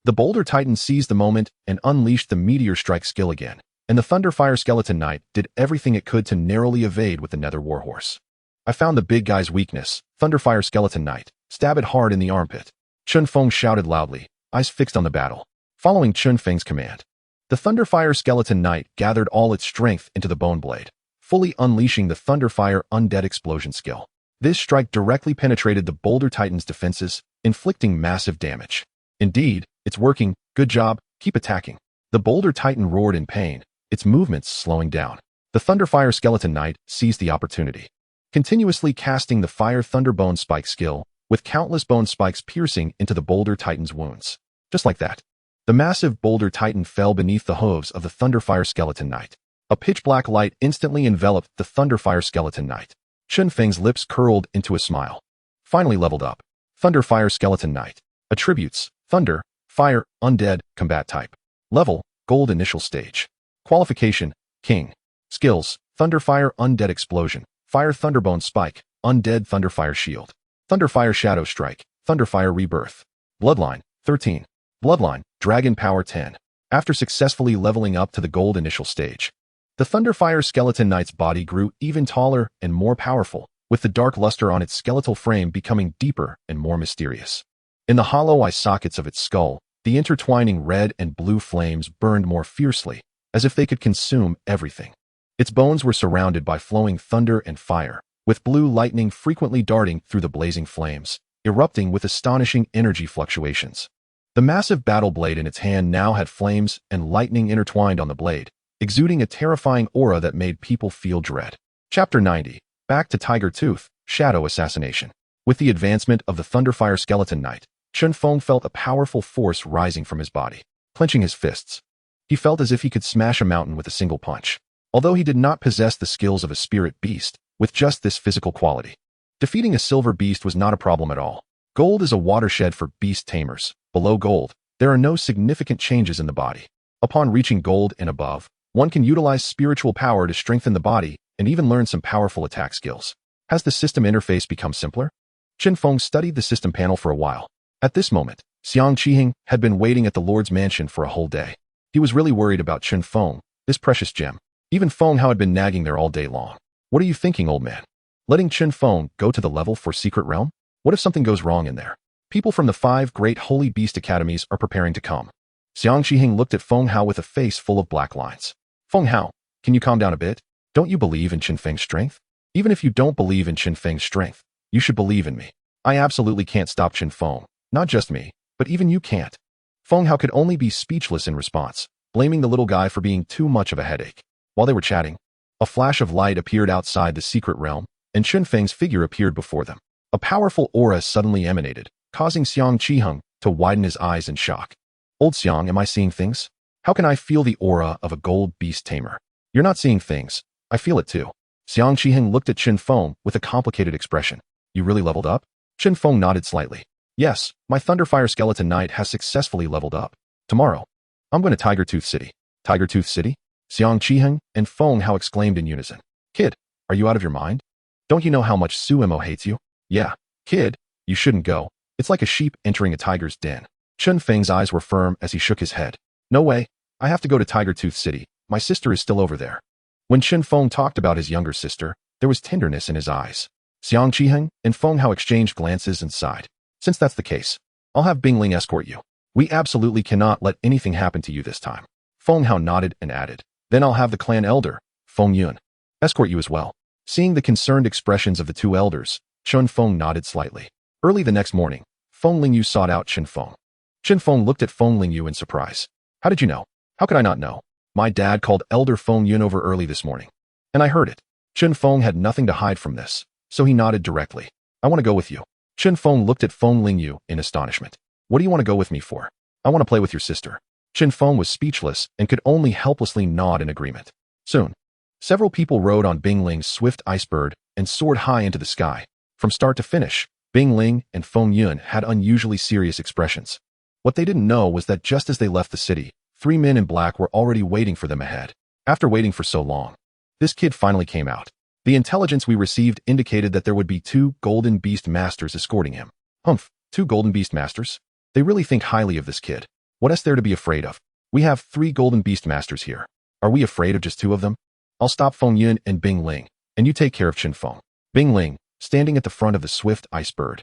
The Boulder Titan seized the moment and unleashed the Meteor Strike skill again, and the Thunderfire Skeleton Knight did everything it could to narrowly evade with the Nether Warhorse. I found the big guy's weakness. Thunderfire Skeleton Knight. Stab it hard in the armpit. Chen Feng shouted loudly, eyes fixed on the battle. Following Chen Feng's command, the Thunderfire Skeleton Knight gathered all its strength into the bone blade, fully unleashing the Thunderfire Undead Explosion skill. This strike directly penetrated the Boulder Titan's defenses, inflicting massive damage. Indeed, it's working. Good job. Keep attacking. The Boulder Titan roared in pain, its movements slowing down. The Thunderfire Skeleton Knight seized the opportunity, continuously casting the Fire Thunder Bone Spike skill, with countless bone spikes piercing into the Boulder Titan's wounds. Just like that, the massive Boulder Titan fell beneath the hooves of the Thunderfire Skeleton Knight. A pitch-black light instantly enveloped the Thunderfire Skeleton Knight. Chen Feng's lips curled into a smile. Finally leveled up. Thunderfire Skeleton Knight. Attributes: Thunder, Fire, Undead, Combat Type. Level: Gold Initial Stage. Qualification: King. Skills: Thunderfire Undead Explosion, Fire Thunderbone Spike, Undead Thunderfire Shield, Thunderfire Shadow Strike, Thunderfire Rebirth. Bloodline: 13. Bloodline: Dragon Power 10. After successfully leveling up to the Gold Initial Stage, the Thunderfire Skeleton Knight's body grew even taller and more powerful, with the dark luster on its skeletal frame becoming deeper and more mysterious. In the hollow eye sockets of its skull, the intertwining red and blue flames burned more fiercely, as if they could consume everything. Its bones were surrounded by flowing thunder and fire, with blue lightning frequently darting through the blazing flames, erupting with astonishing energy fluctuations. The massive battle blade in its hand now had flames and lightning intertwined on the blade, exuding a terrifying aura that made people feel dread. Chapter 90. Back to Tiger Tooth, Shadow Assassination. With the advancement of the Thunderfire Skeleton Knight, Chen Feng felt a powerful force rising from his body. Clenching his fists, he felt as if he could smash a mountain with a single punch. Although he did not possess the skills of a spirit beast, with just this physical quality, defeating a silver beast was not a problem at all. Gold is a watershed for beast tamers. Below gold, there are no significant changes in the body. Upon reaching gold and above, one can utilize spiritual power to strengthen the body and even learn some powerful attack skills. Has the system interface become simpler? Chen Feng studied the system panel for a while. At this moment, Xiang Qiheng had been waiting at the Lord's mansion for a whole day. He was really worried about Chen Feng, this precious gem. Even Feng Hao had been nagging there all day long. What are you thinking, old man? Letting Chen Feng go to the level for Secret Realm? What if something goes wrong in there? People from the 5 great holy beast academies are preparing to come. Xiang Qiheng looked at Feng Hao with a face full of black lines. Feng Hao, can you calm down a bit? Don't you believe in Chen Feng's strength? Even if you don't believe in Chen Feng's strength, you should believe in me. I absolutely can't stop Chen Feng. Not just me, but even you can't. Feng Hao could only be speechless in response, blaming the little guy for being too much of a headache. While they were chatting, a flash of light appeared outside the secret realm, and Chen Feng's figure appeared before them. A powerful aura suddenly emanated, causing Xiang Qiheng to widen his eyes in shock. Old Xiang, am I seeing things? How can I feel the aura of a gold beast tamer? You're not seeing things. I feel it too. Xiang Qiheng looked at Chen Feng with a complicated expression. You really leveled up? Chen Feng nodded slightly. Yes, my Thunderfire Skeleton Knight has successfully leveled up. Tomorrow, I'm going to Tiger Tooth City. Tiger Tooth City? Xiang Qiheng and Feng Hao exclaimed in unison. Kid, are you out of your mind? Don't you know how much Suemo hates you? Yeah, kid, you shouldn't go. It's like a sheep entering a tiger's den. Chen Feng's eyes were firm as he shook his head. No way, I have to go to Tiger Tooth City. My sister is still over there. When Chen Feng talked about his younger sister, there was tenderness in his eyes. Xiang Qiheng and Feng Hao exchanged glances and sighed. Since that's the case, I'll have Bingling escort you. We absolutely cannot let anything happen to you this time. Feng Hao nodded and added. Then I'll have the clan elder, Feng Yun, escort you as well. Seeing the concerned expressions of the 2 elders, Chen Feng nodded slightly. Early the next morning, Feng Lingyu sought out Chen Feng. Chen Feng looked at Feng Lingyu in surprise. How did you know? How could I not know? My dad called Elder Feng Yun over early this morning, and I heard it. Chen Feng had nothing to hide from this, so he nodded directly. I want to go with you. Chen Feng looked at Feng Lingyu in astonishment. What do you want to go with me for? I want to play with your sister. Chen Feng was speechless and could only helplessly nod in agreement. Soon, several people rode on Bing Ling's swift icebird and soared high into the sky. From start to finish, Bing Ling and Feng Yun had unusually serious expressions. What they didn't know was that just as they left the city, 3 men in black were already waiting for them ahead. After waiting for so long, this kid finally came out. The intelligence we received indicated that there would be 2 golden beast masters escorting him. Humph, 2 golden beast masters? They really think highly of this kid. What is there to be afraid of? We have 3 golden beast masters here. Are we afraid of just 2 of them? I'll stop Feng Yun and Bing Ling, and you take care of Chen Feng. Bing Ling, standing at the front of the swift icebird,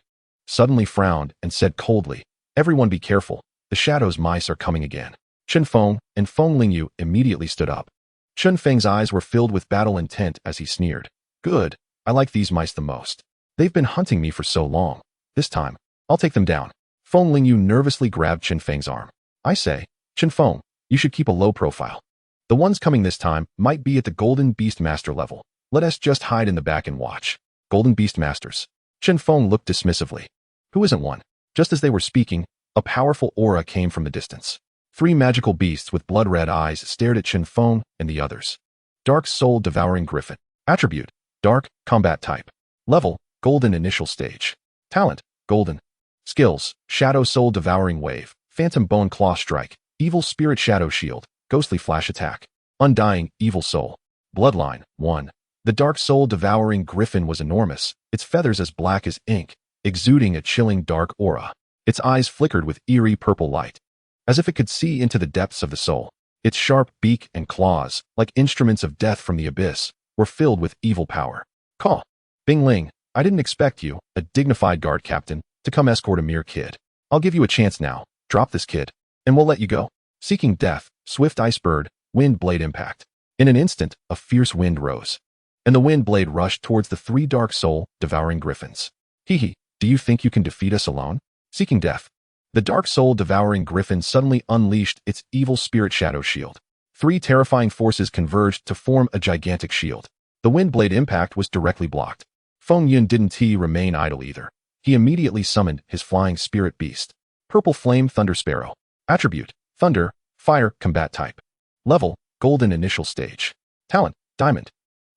suddenly frowned and said coldly, "Everyone be careful, the shadows mice are coming again." Chen Feng and Feng Lingyu immediately stood up. Chen Feng's eyes were filled with battle intent as he sneered. "Good, I like these mice the most. They've been hunting me for so long. This time, I'll take them down." Feng Lingyu nervously grabbed Chen Feng's arm. "I say, Chen Feng, you should keep a low profile. The ones coming this time might be at the Golden Beastmaster level. Let us just hide in the back and watch." Golden Beastmasters. Chen Feng looked dismissively. Who isn't one? Just as they were speaking, a powerful aura came from the distance. 3 magical beasts with blood-red eyes stared at Chen Feng and the others. Dark Soul Devouring Griffin. Attribute: Dark, Combat Type. Level: Golden Initial Stage. Talent: Golden. Skills: Shadow Soul Devouring Wave, Phantom Bone Claw Strike, Evil Spirit Shadow Shield, Ghostly Flash Attack. Undying, Evil Soul. Bloodline: 1. The Dark Soul Devouring Griffin was enormous, its feathers as black as ink, exuding a chilling dark aura. Its eyes flickered with eerie purple light, as if it could see into the depths of the soul. Its sharp beak and claws, like instruments of death from the abyss, were filled with evil power. Call. Bing Ling, I didn't expect you, a dignified guard captain, to come escort a mere kid. I'll give you a chance now. Drop this kid, and we'll let you go. Seeking death, swift ice bird, wind blade impact. In an instant, a fierce wind rose, and the wind blade rushed towards the 3 dark soul devouring griffins. Hee, do you think you can defeat us alone? Seeking death. The Dark Soul Devouring Griffin suddenly unleashed its Evil Spirit Shadow Shield. 3 terrifying forces converged to form a gigantic shield. The wind blade impact was directly blocked. Feng Yun didn't remain idle either. He immediately summoned his flying spirit beast. Purple Flame Thunder Sparrow. Attribute: Thunder, Fire, Combat Type. Level: Golden Initial Stage. Talent: Diamond.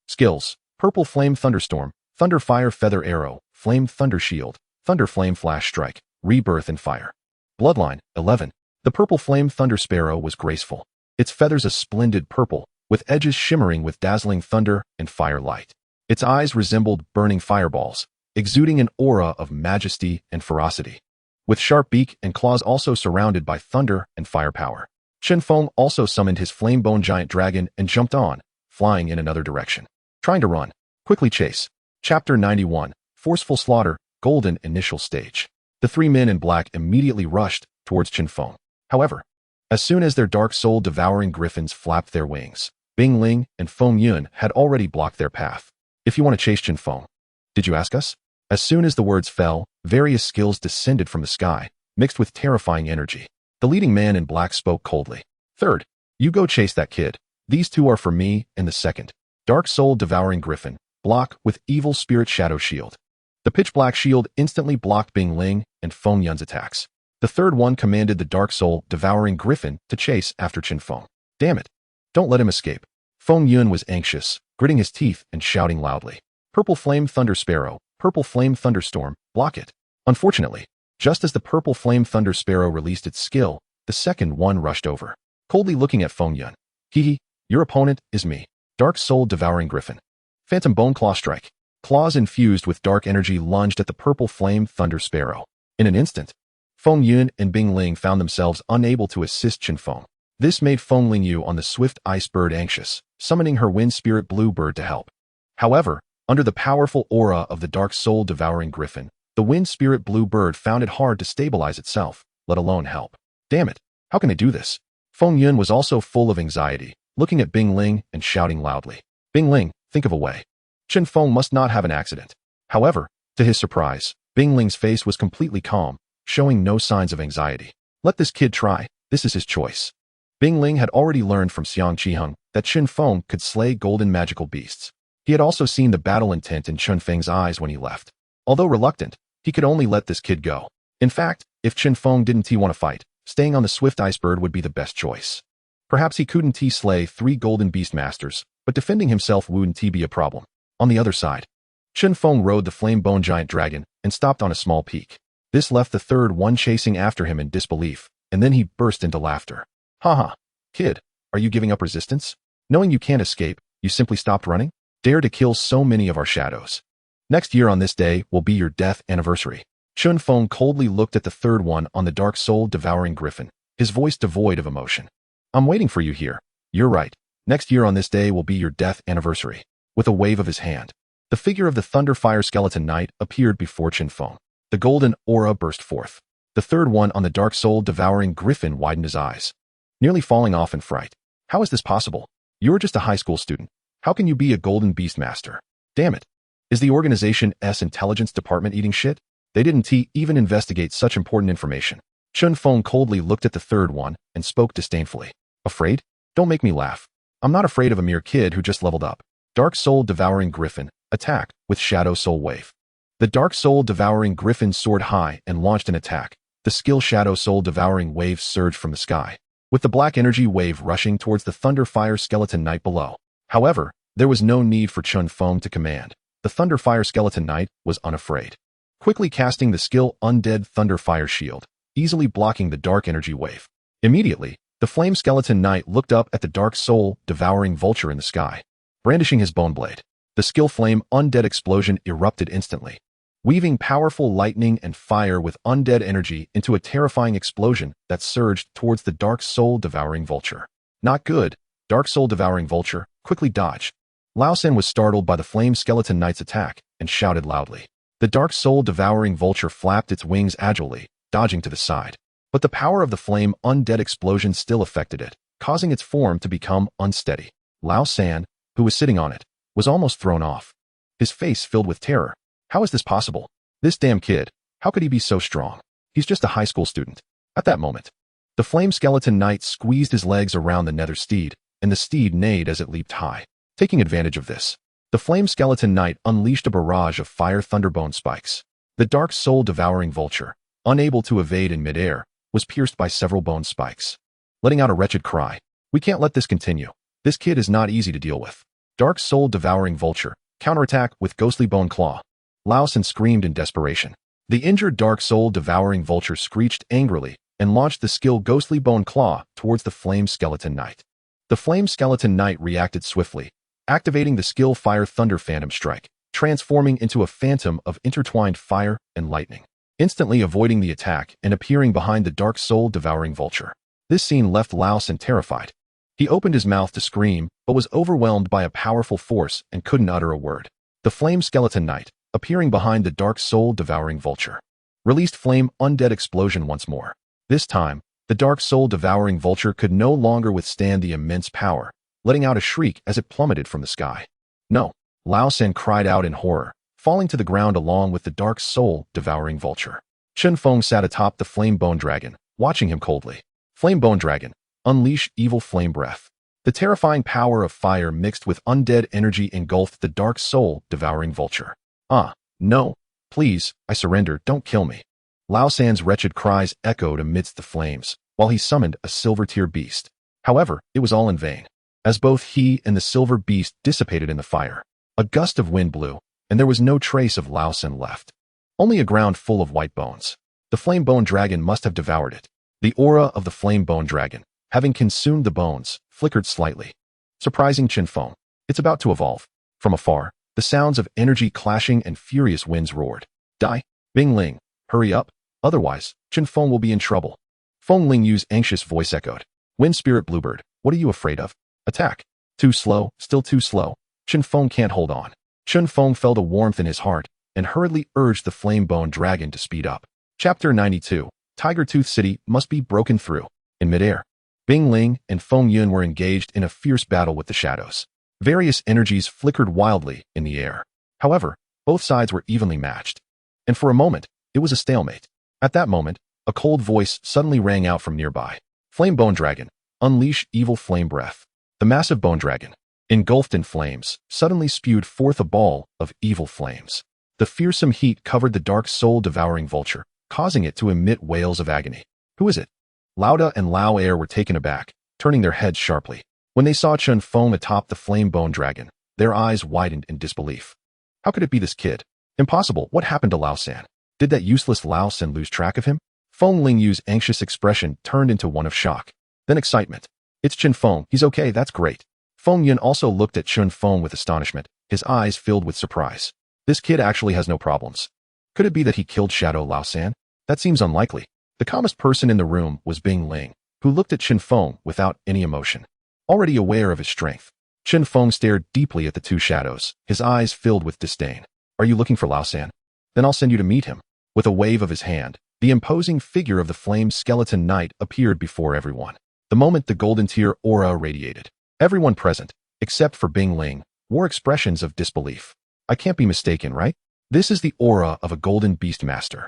Skills: Purple Flame Thunderstorm, Thunder Fire Feather Arrow, Flame Thunder Shield, Thunder Flame Flash Strike, Rebirth and Fire. Bloodline: 11. The Purple Flame Thunder Sparrow was graceful, its feathers a splendid purple, with edges shimmering with dazzling thunder and fire light. Its eyes resembled burning fireballs, exuding an aura of majesty and ferocity, with sharp beak and claws also surrounded by thunder and fire power. Chen Feng also summoned his flame-bone giant dragon and jumped on, flying in another direction. Trying to run. Quickly chase. Chapter 91. Forceful Slaughter, Golden Initial Stage. The 3 men in black immediately rushed towards Chen Feng. However, as soon as their dark soul devouring griffins flapped their wings, Bing Ling and Feng Yun had already blocked their path. If you want to chase Chen Feng, did you ask us? As soon as the words fell, various skills descended from the sky, mixed with terrifying energy. The leading man in black spoke coldly. Third, you go chase that kid. These 2 are for me, and the second, Dark Soul Devouring Griffin, block with Evil Spirit Shadow Shield. The pitch-black shield instantly blocked Bing Ling and Feng Yun's attacks. The third one commanded the Dark Soul Devouring Griffin to chase after Chen Feng. Damn it. Don't let him escape. Feng Yun was anxious, gritting his teeth and shouting loudly. Purple Flame Thunder Sparrow, Purple Flame Thunderstorm, block it. Unfortunately, just as the Purple Flame Thunder Sparrow released its skill, the second one rushed over, coldly looking at Feng Yun. Hee, your opponent is me. Dark Soul Devouring Griffin. Phantom Bone Claw Strike. Claws infused with dark energy lunged at the Purple Flame Thunder Sparrow. In an instant, Feng Yun and Bing Ling found themselves unable to assist Chen Feng. This made Feng Lingyu on the swift ice bird anxious, summoning her wind spirit bluebird to help. However, under the powerful aura of the Dark Soul Devouring Griffin, the wind spirit bluebird found it hard to stabilize itself, let alone help. Damn it, how can I do this? Feng Yun was also full of anxiety, looking at Bing Ling and shouting loudly. Bing Ling, think of a way. Chen Feng must not have an accident. However, to his surprise, Bing Ling's face was completely calm, showing no signs of anxiety. Let this kid try, this is his choice. Bing Ling had already learned from Xiang Qiheng that Chen Feng could slay golden magical beasts. He had also seen the battle intent in Chen Feng's eyes when he left. Although reluctant, he could only let this kid go. In fact, if Chen Feng didn't want to fight, staying on the swift icebird would be the best choice. Perhaps he couldn't slay 3 golden beastmasters, but defending himself wouldn't be a problem. On the other side, Chen Feng rode the flame-bone giant dragon and stopped on a small peak. This left the third one chasing after him in disbelief, and then he burst into laughter. Haha, kid, are you giving up resistance? Knowing you can't escape, you simply stopped running? Dare to kill so many of our shadows. Next year on this day will be your death anniversary. Chen Feng coldly looked at the third one on the Dark Soul Devouring Griffin, his voice devoid of emotion. I'm waiting for you here. You're right. Next year on this day will be your death anniversary. With a wave of his hand, the figure of the Thunderfire Skeleton Knight appeared before Chen Feng. The golden aura burst forth. The third one on the dark soul devouring griffin widened his eyes, nearly falling off in fright. How is this possible? You're just a high school student. How can you be a golden beastmaster? Damn it. Is the organization's intelligence department eating shit? They didn't even investigate such important information. Chen Feng coldly looked at the third one and spoke disdainfully. Afraid? Don't make me laugh. I'm not afraid of a mere kid who just leveled up. Dark Soul Devouring Griffin, attack with Shadow Soul Wave. The Dark Soul Devouring Griffin soared high and launched an attack. The skill Shadow Soul Devouring Wave surged from the sky, with the black energy wave rushing towards the Thunder Fire Skeleton Knight below. However, there was no need for Chen Feng to command. The Thunder Fire Skeleton Knight was unafraid, quickly casting the skill Undead Thunder Fire Shield, easily blocking the dark energy wave. Immediately, the Flame Skeleton Knight looked up at the Dark Soul Devouring Vulture in the sky, brandishing his bone blade. The skill Flame Undead Explosion erupted instantly, weaving powerful lightning and fire with undead energy into a terrifying explosion that surged towards the Dark Soul Devouring Vulture. Not good. Dark Soul Devouring Vulture quickly dodged. Lao San was startled by the Flame Skeleton Knight's attack and shouted loudly. The Dark Soul Devouring Vulture flapped its wings agilely, dodging to the side. But the power of the Flame Undead Explosion still affected it, causing its form to become unsteady. Lao San, who was sitting on it, was almost thrown off, his face filled with terror. How is this possible? This damn kid, how could he be so strong? He's just a high school student. At that moment, the Flame Skeleton Knight squeezed his legs around the nether steed, and the steed neighed as it leaped high. Taking advantage of this, the Flame Skeleton Knight unleashed a barrage of fire thunderbone spikes. The Dark Soul Devouring Vulture, unable to evade in midair, was pierced by several bone spikes, letting out a wretched cry. We can't let this continue. This kid is not easy to deal with. Dark Soul Devouring Vulture, counterattack with Ghostly Bone Claw. Lao San screamed in desperation. The injured Dark Soul Devouring Vulture screeched angrily and launched the skill Ghostly Bone Claw towards the Flame Skeleton Knight. The Flame Skeleton Knight reacted swiftly, activating the skill Fire Thunder Phantom Strike, transforming into a phantom of intertwined fire and lightning, instantly avoiding the attack and appearing behind the Dark Soul Devouring Vulture. This scene left Lao San terrified. He opened his mouth to scream, but was overwhelmed by a powerful force and couldn't utter a word. The Flame Skeleton Knight, appearing behind the Dark Soul Devouring Vulture, released Flame Undead Explosion once more. This time, the Dark Soul Devouring Vulture could no longer withstand the immense power, letting out a shriek as it plummeted from the sky. No! Lao San cried out in horror, falling to the ground along with the Dark Soul Devouring Vulture. Chen Feng sat atop the Flame Bone Dragon, watching him coldly. Flame Bone Dragon, unleash evil flame breath. The terrifying power of fire mixed with undead energy engulfed the Dark Soul Devouring Vulture. Ah, no, please, I surrender, don't kill me. Lao San's wretched cries echoed amidst the flames, while he summoned a silver tier beast. However, it was all in vain, as both he and the silver beast dissipated in the fire. A gust of wind blew, and there was no trace of Lao San left. Only a ground full of white bones. The Flame Bone Dragon must have devoured it. The aura of the Flame Bone Dragon, having consumed the bones, flickered slightly, surprising Chen Feng. It's about to evolve. From afar, the sounds of energy clashing and furious winds roared. Die, Bing Ling, hurry up, otherwise, Chen Feng will be in trouble. Feng Ling Yu's anxious voice echoed. Wind Spirit Bluebird, what are you afraid of? Attack. Too slow, still too slow. Chen Feng can't hold on. Chen Feng felt a warmth in his heart and hurriedly urged the Flame Bone Dragon to speed up. Chapter 92. Tiger Tooth City must be broken through. In midair, Bing Ling and Feng Yun were engaged in a fierce battle with the shadows. Various energies flickered wildly in the air. However, both sides were evenly matched, and for a moment, it was a stalemate. At that moment, a cold voice suddenly rang out from nearby. Flame Bone Dragon, unleash evil flame breath. The massive bone dragon, engulfed in flames, suddenly spewed forth a ball of evil flames. The fearsome heat covered the Dark Soul Devouring Vulture, causing it to emit wails of agony. Who is it? Lauda and Lao Air were taken aback, turning their heads sharply. When they saw Chen Feng atop the Flame Bone Dragon, their eyes widened in disbelief. How could it be this kid? Impossible. What happened to Lao San? Did that useless Lao San lose track of him? Feng Ling Yu's anxious expression turned into one of shock, then excitement. It's Chen Feng. He's okay, that's great. Feng Yun also looked at Chen Feng with astonishment, his eyes filled with surprise. This kid actually has no problems. Could it be that he killed Shadow Lao San? That seems unlikely. The calmest person in the room was Bing Ling, who looked at Chen Feng without any emotion. Already aware of his strength, Chen Feng stared deeply at the two shadows, his eyes filled with disdain. Are you looking for Lao San? Then I'll send you to meet him. With a wave of his hand, the imposing figure of the flame skeleton knight appeared before everyone. The moment the golden tear aura radiated, everyone present, except for Bing Ling, wore expressions of disbelief. I can't be mistaken, right? This is the aura of a golden Beastmaster.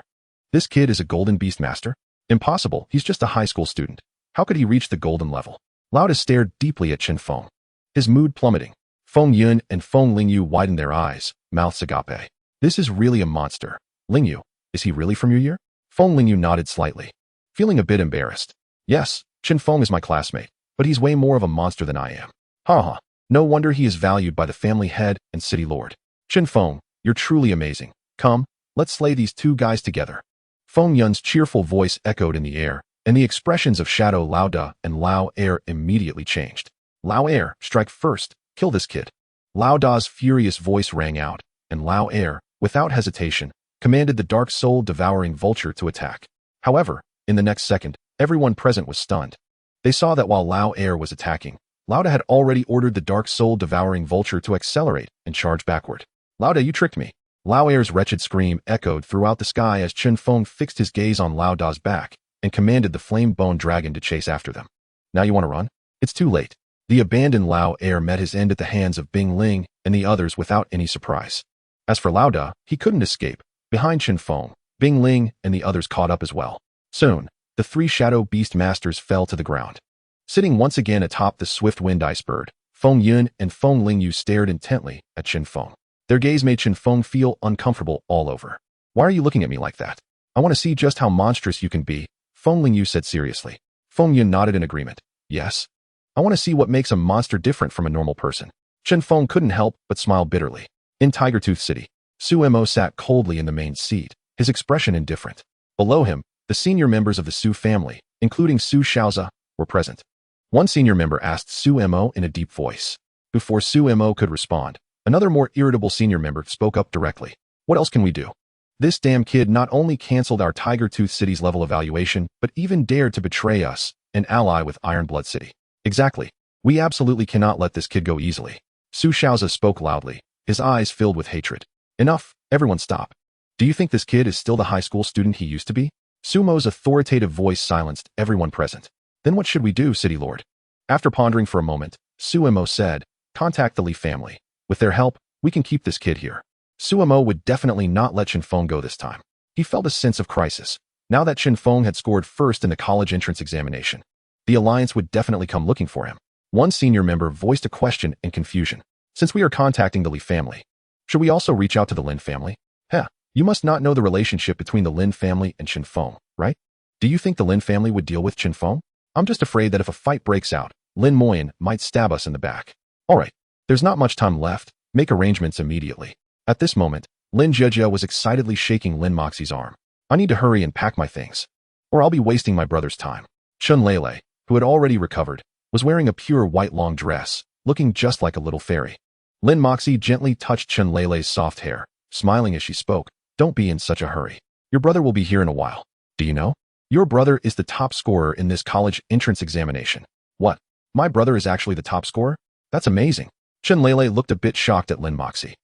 This kid is a golden Beastmaster? Impossible, he's just a high school student. How could he reach the golden level? Lauda stared deeply at Chen Feng, his mood plummeting. Feng Yun and Feng Lingyu widened their eyes, mouths agape. This is really a monster. Lingyu, is he really from your year? Feng Lingyu nodded slightly, feeling a bit embarrassed. Yes, Chen Feng is my classmate, but he's way more of a monster than I am. Haha, no wonder he is valued by the family head and city lord. Chen Feng, you're truly amazing. Come, let's slay these two guys together. Feng Yun's cheerful voice echoed in the air, and the expressions of Shadow Lao Da and Lao Air immediately changed. Lao Air, strike first, kill this kid. Lao Da's furious voice rang out, and Lao Air, without hesitation, commanded the dark soul devouring vulture to attack. However, in the next second, everyone present was stunned. They saw that while Lao Air was attacking, Lauda had already ordered the dark soul devouring vulture to accelerate and charge backward. Lauda, you tricked me. Lao Air's wretched scream echoed throughout the sky as Chen Feng fixed his gaze on Lao Da's back and commanded the flame-bone dragon to chase after them. Now you want to run? It's too late. The abandoned Lao Air met his end at the hands of Bing Ling and the others without any surprise. As for Lao Da, he couldn't escape. Behind Chen Feng, Bing Ling and the others caught up as well. Soon, the three Shadow Beastmasters fell to the ground. Sitting once again atop the swift wind iceberg, Feng Yun and Feng Lingyu stared intently at Chen Feng. Their gaze made Chen Feng feel uncomfortable all over. Why are you looking at me like that? I want to see just how monstrous you can be, Feng Lingyu said seriously. Feng Yun nodded in agreement. Yes. I want to see what makes a monster different from a normal person. Chen Feng couldn't help but smile bitterly. In Tiger Tooth City, Su Mo sat coldly in the main seat, his expression indifferent. Below him, the senior members of the Su family, including Su Xiaoza, were present. One senior member asked Su Mo in a deep voice. Before Su Mo could respond, another more irritable senior member spoke up directly. What else can we do? This damn kid not only canceled our Tiger Tooth City's level evaluation, but even dared to betray us, an ally with Iron Blood City. Exactly. We absolutely cannot let this kid go easily. Su Xiaoza spoke loudly, his eyes filled with hatred. Enough, everyone stop. Do you think this kid is still the high school student he used to be? Sumo's authoritative voice silenced everyone present. Then what should we do, City Lord? After pondering for a moment, Sumo said, contact the Li family. With their help, we can keep this kid here. Sumo would definitely not let Chen Feng go this time. He felt a sense of crisis. Now that Chen Feng had scored first in the college entrance examination, the Alliance would definitely come looking for him. One senior member voiced a question in confusion. Since we are contacting the Li family, should we also reach out to the Lin family? Heh, you must not know the relationship between the Lin family and Chen Feng, right? Do you think the Lin family would deal with Chen Feng? I'm just afraid that if a fight breaks out, Lin Moyen might stab us in the back. Alright, there's not much time left. Make arrangements immediately. At this moment, Lin Jejia was excitedly shaking Lin Moxie's arm. I need to hurry and pack my things, or I'll be wasting my brother's time. Chun Lele, who had already recovered, was wearing a pure white long dress, looking just like a little fairy. Lin Moxie gently touched Chun Lele's soft hair, smiling as she spoke. Don't be in such a hurry. Your brother will be here in a while. Do you know? Your brother is the top scorer in this college entrance examination. What? My brother is actually the top scorer? That's amazing. Chun Lele looked a bit shocked at Lin Moxie.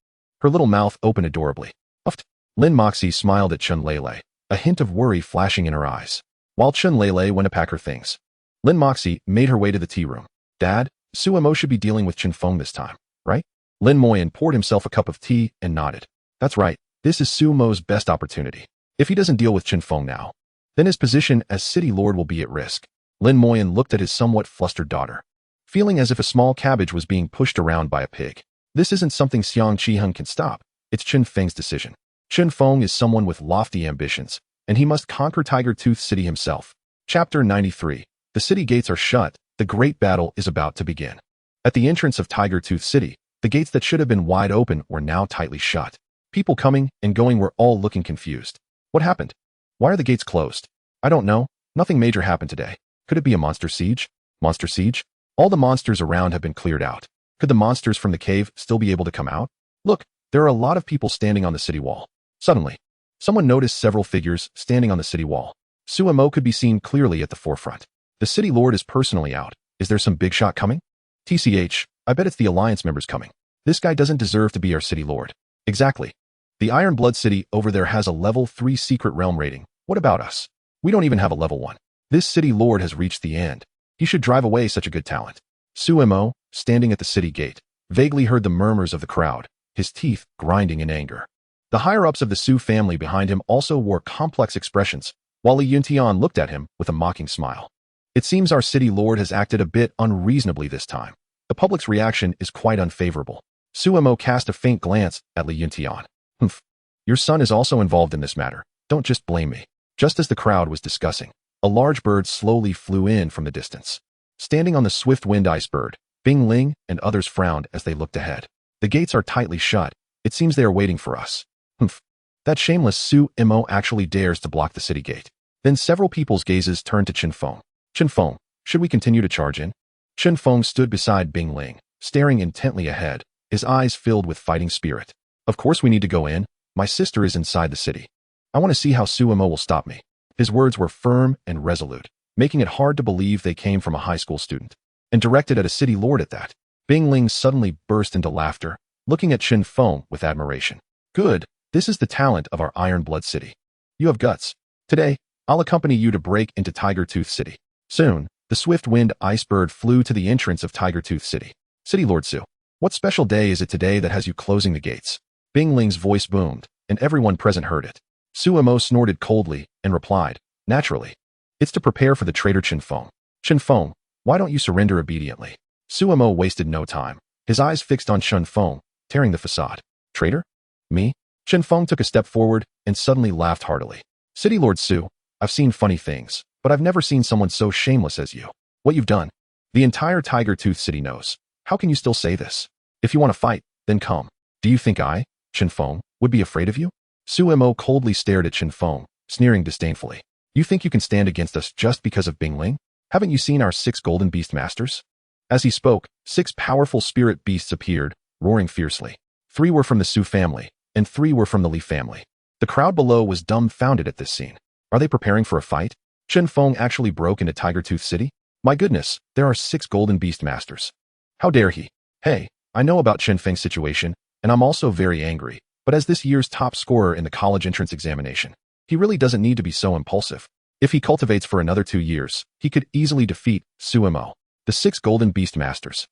Her little mouth opened adorably. Uffed. Lin Moxie smiled at Chun Lele, a hint of worry flashing in her eyes. While Chun Lele went to pack her things, Lin Moxie made her way to the tea room. Dad, Sumo should be dealing with Chen Feng this time, right? Lin Moyen poured himself a cup of tea and nodded. That's right, this is Sumo's best opportunity. If he doesn't deal with Chen Feng now, then his position as city lord will be at risk. Lin Moyen looked at his somewhat flustered daughter, feeling as if a small cabbage was being pushed around by a pig. This isn't something Xiang Qiheng can stop. It's Chen Feng's decision. Chen Feng is someone with lofty ambitions, and he must conquer Tiger Tooth City himself. Chapter 93. The city gates are shut. The great battle is about to begin. At the entrance of Tiger Tooth City, the gates that should have been wide open were now tightly shut. People coming and going were all looking confused. What happened? Why are the gates closed? I don't know. Nothing major happened today. Could it be a monster siege? Monster siege? All the monsters around have been cleared out. Could the monsters from the cave still be able to come out? Look, there are a lot of people standing on the city wall. Suddenly, someone noticed several figures standing on the city wall. Sumo could be seen clearly at the forefront. The city lord is personally out. Is there some big shot coming? TCH, I bet it's the Alliance members coming. This guy doesn't deserve to be our city lord. Exactly. The Iron Blood City over there has a level 3 secret realm rating. What about us? We don't even have a level 1. This city lord has reached the end. He should drive away such a good talent. Sumo, standing at the city gate, vaguely heard the murmurs of the crowd, his teeth grinding in anger. The higher-ups of the Su family behind him also wore complex expressions, while Li Yuntian looked at him with a mocking smile. It seems our city lord has acted a bit unreasonably this time. The public's reaction is quite unfavorable. Sumo cast a faint glance at Li Yuntian. Humph. Your son is also involved in this matter. Don't just blame me. Just as the crowd was discussing, a large bird slowly flew in from the distance. Standing on the swift-winged ice-bird, Bing Ling and others frowned as they looked ahead. The gates are tightly shut. It seems they are waiting for us. Humph. That shameless Sumo actually dares to block the city gate. Then several people's gazes turned to Chen Feng. Chen Feng, should we continue to charge in? Chen Feng stood beside Bing Ling, staring intently ahead, his eyes filled with fighting spirit. Of course we need to go in. My sister is inside the city. I want to see how Sumo will stop me. His words were firm and resolute, making it hard to believe they came from a high school student. And directed at a city lord at that. Bing Ling suddenly burst into laughter, looking at Chen Feng with admiration. Good, this is the talent of our Iron Blood City. You have guts. Today, I'll accompany you to break into Tiger Tooth City. Soon, the swift-winged ice-bird flew to the entrance of Tiger Tooth City. City Lord Su, what special day is it today that has you closing the gates? Bing Ling's voice boomed, and everyone present heard it. Sumo snorted coldly and replied, naturally. It's to prepare for the traitor Chen Feng. Chen Feng, why don't you surrender obediently? Sumo wasted no time, his eyes fixed on Chen Feng, tearing the facade. Traitor? Me? Chen Feng took a step forward and suddenly laughed heartily. City Lord Su, I've seen funny things, but I've never seen someone so shameless as you. What you've done. The entire Tiger Tooth City knows. How can you still say this? If you want to fight, then come. Do you think I, Chen Feng, would be afraid of you? Sumo coldly stared at Chen Feng, sneering disdainfully. You think you can stand against us just because of Bing Ling? Haven't you seen our 6 golden Beastmasters? As he spoke, 6 powerful spirit beasts appeared, roaring fiercely. 3 were from the Su family, and 3 were from the Li family. The crowd below was dumbfounded at this scene. Are they preparing for a fight? Chen Feng actually broke into Tiger Tooth City? My goodness, there are 6 golden Beastmasters. How dare he? Hey, I know about Chen Feng's situation, and I'm also very angry, but as this year's top scorer in the college entrance examination, he really doesn't need to be so impulsive. If he cultivates for another 2 years, he could easily defeat Sumo. The 6 golden Beastmasters,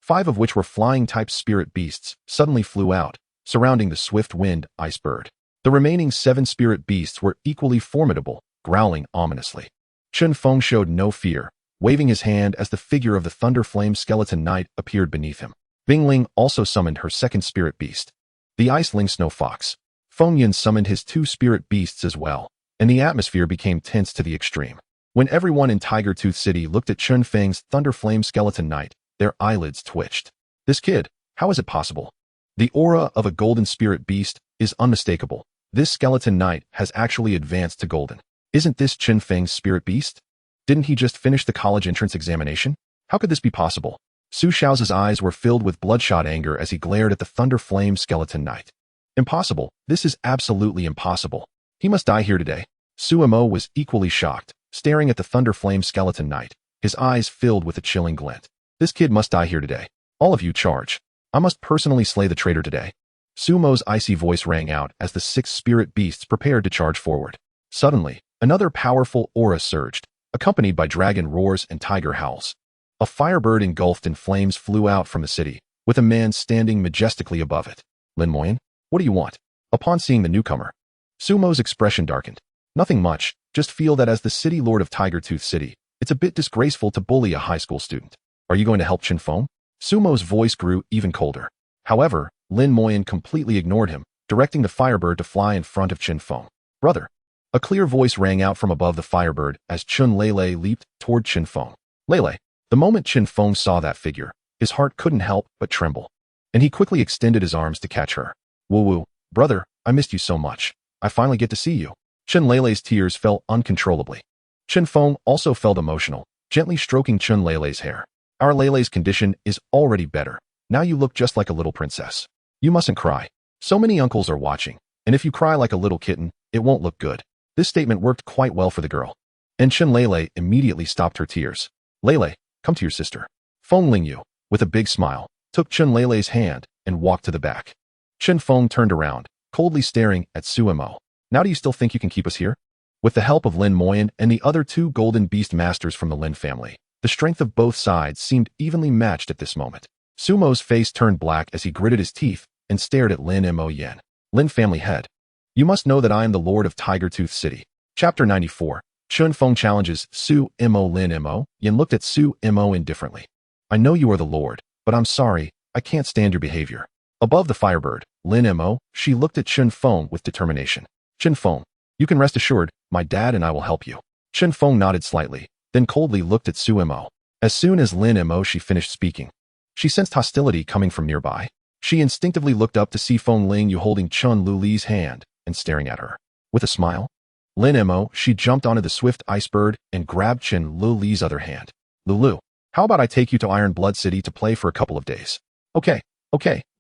5 of which were flying-type spirit beasts, suddenly flew out, surrounding the swift-winged ice-bird. The remaining 7 spirit beasts were equally formidable, growling ominously. Chen Feng showed no fear, waving his hand as the figure of the Thunder Flame Skeleton Knight appeared beneath him. Bing Ling also summoned her 2nd spirit beast, the Ice-Ling Snow Fox. Feng Yun summoned his 2 spirit beasts as well, and the atmosphere became tense to the extreme. When everyone in Tiger Tooth City looked at Chen Feng's Thunder Flame Skeleton Knight, their eyelids twitched. This kid, how is it possible? The aura of a golden spirit beast is unmistakable. This skeleton knight has actually advanced to golden. Isn't this Chen Feng's spirit beast? Didn't he just finish the college entrance examination? How could this be possible? Su Xiao's eyes were filled with bloodshot anger as he glared at the Thunder Flame Skeleton Knight. Impossible. This is absolutely impossible. He must die here today. Sumo was equally shocked, staring at the Thunder Flame Skeleton Knight, his eyes filled with a chilling glint. This kid must die here today. All of you charge. I must personally slay the traitor today. Sumo's icy voice rang out as the 6 spirit beasts prepared to charge forward. Suddenly, another powerful aura surged, accompanied by dragon roars and tiger howls. A firebird engulfed in flames flew out from the city, with a man standing majestically above it. Lin Moyen, what do you want? Upon seeing the newcomer, Sumo's expression darkened. Nothing much, just feel that as the city lord of Tiger Tooth City, it's a bit disgraceful to bully a high school student. Are you going to help Chen Feng? Sumo's voice grew even colder. However, Lin Moyen completely ignored him, directing the firebird to fly in front of Chen Feng. Brother. A clear voice rang out from above the firebird as Chun Lele leaped toward Chen Feng. Lele. The moment Chen Feng saw that figure, his heart couldn't help but tremble, and he quickly extended his arms to catch her. Woo-woo, brother, I missed you so much. I finally get to see you. Chun Lele's tears fell uncontrollably. Chen Feng also felt emotional, gently stroking Chun Lele's hair. Our Lele's condition is already better. Now you look just like a little princess. You mustn't cry. So many uncles are watching, and if you cry like a little kitten, it won't look good. This statement worked quite well for the girl. And Chen Lele immediately stopped her tears. Lele, come to your sister. Feng Lingyu, with a big smile, took Chen Lele's hand and walked to the back. Chen Feng turned around, coldly staring at Suemo. Now do you still think you can keep us here? With the help of Lin Moyen and the other two golden beast masters from the Lin family, the strength of both sides seemed evenly matched at this moment. Sumo's face turned black as he gritted his teeth and stared at Lin Moyen. Lin family head. You must know that I am the Lord of Tiger Tooth City. Chapter 94. Chen Feng challenges Su Mo. Lin Mo. Yin looked at Su Mo indifferently. I know you are the Lord, but I'm sorry, I can't stand your behavior. Above the Firebird, Lin Mo, she looked at Chen Feng with determination. Chen Feng, you can rest assured, my dad and I will help you. Chen Feng nodded slightly, then coldly looked at Su Mo. As soon as Lin Mo she finished speaking, she sensed hostility coming from nearby. She instinctively looked up to see Feng Ling Yu holding Chun Luli's hand and staring at her. With a smile, Lin Mo, she jumped onto the swift ice bird and grabbed Chen Luli's other hand. Lulu, how about I take you to Iron Blood City to play for a couple of days? Okay,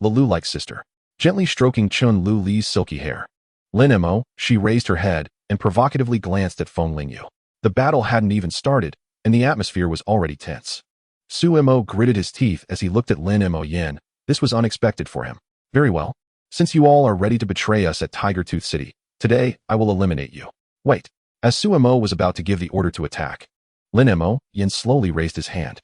Lulu like sister. Gently stroking Chun Luli's silky hair. Lin Mo, she raised her head and provocatively glanced at Feng Ling Yu. The battle hadn't even started, and the atmosphere was already tense. Su Mo gritted his teeth as he looked at Lin Mo Yin. This was unexpected for him. Very well. Since you all are ready to betray us at Tiger Tooth City, today I will eliminate you. Wait. As Su Mo was about to give the order to attack, Lin Mo Yin slowly raised his hand.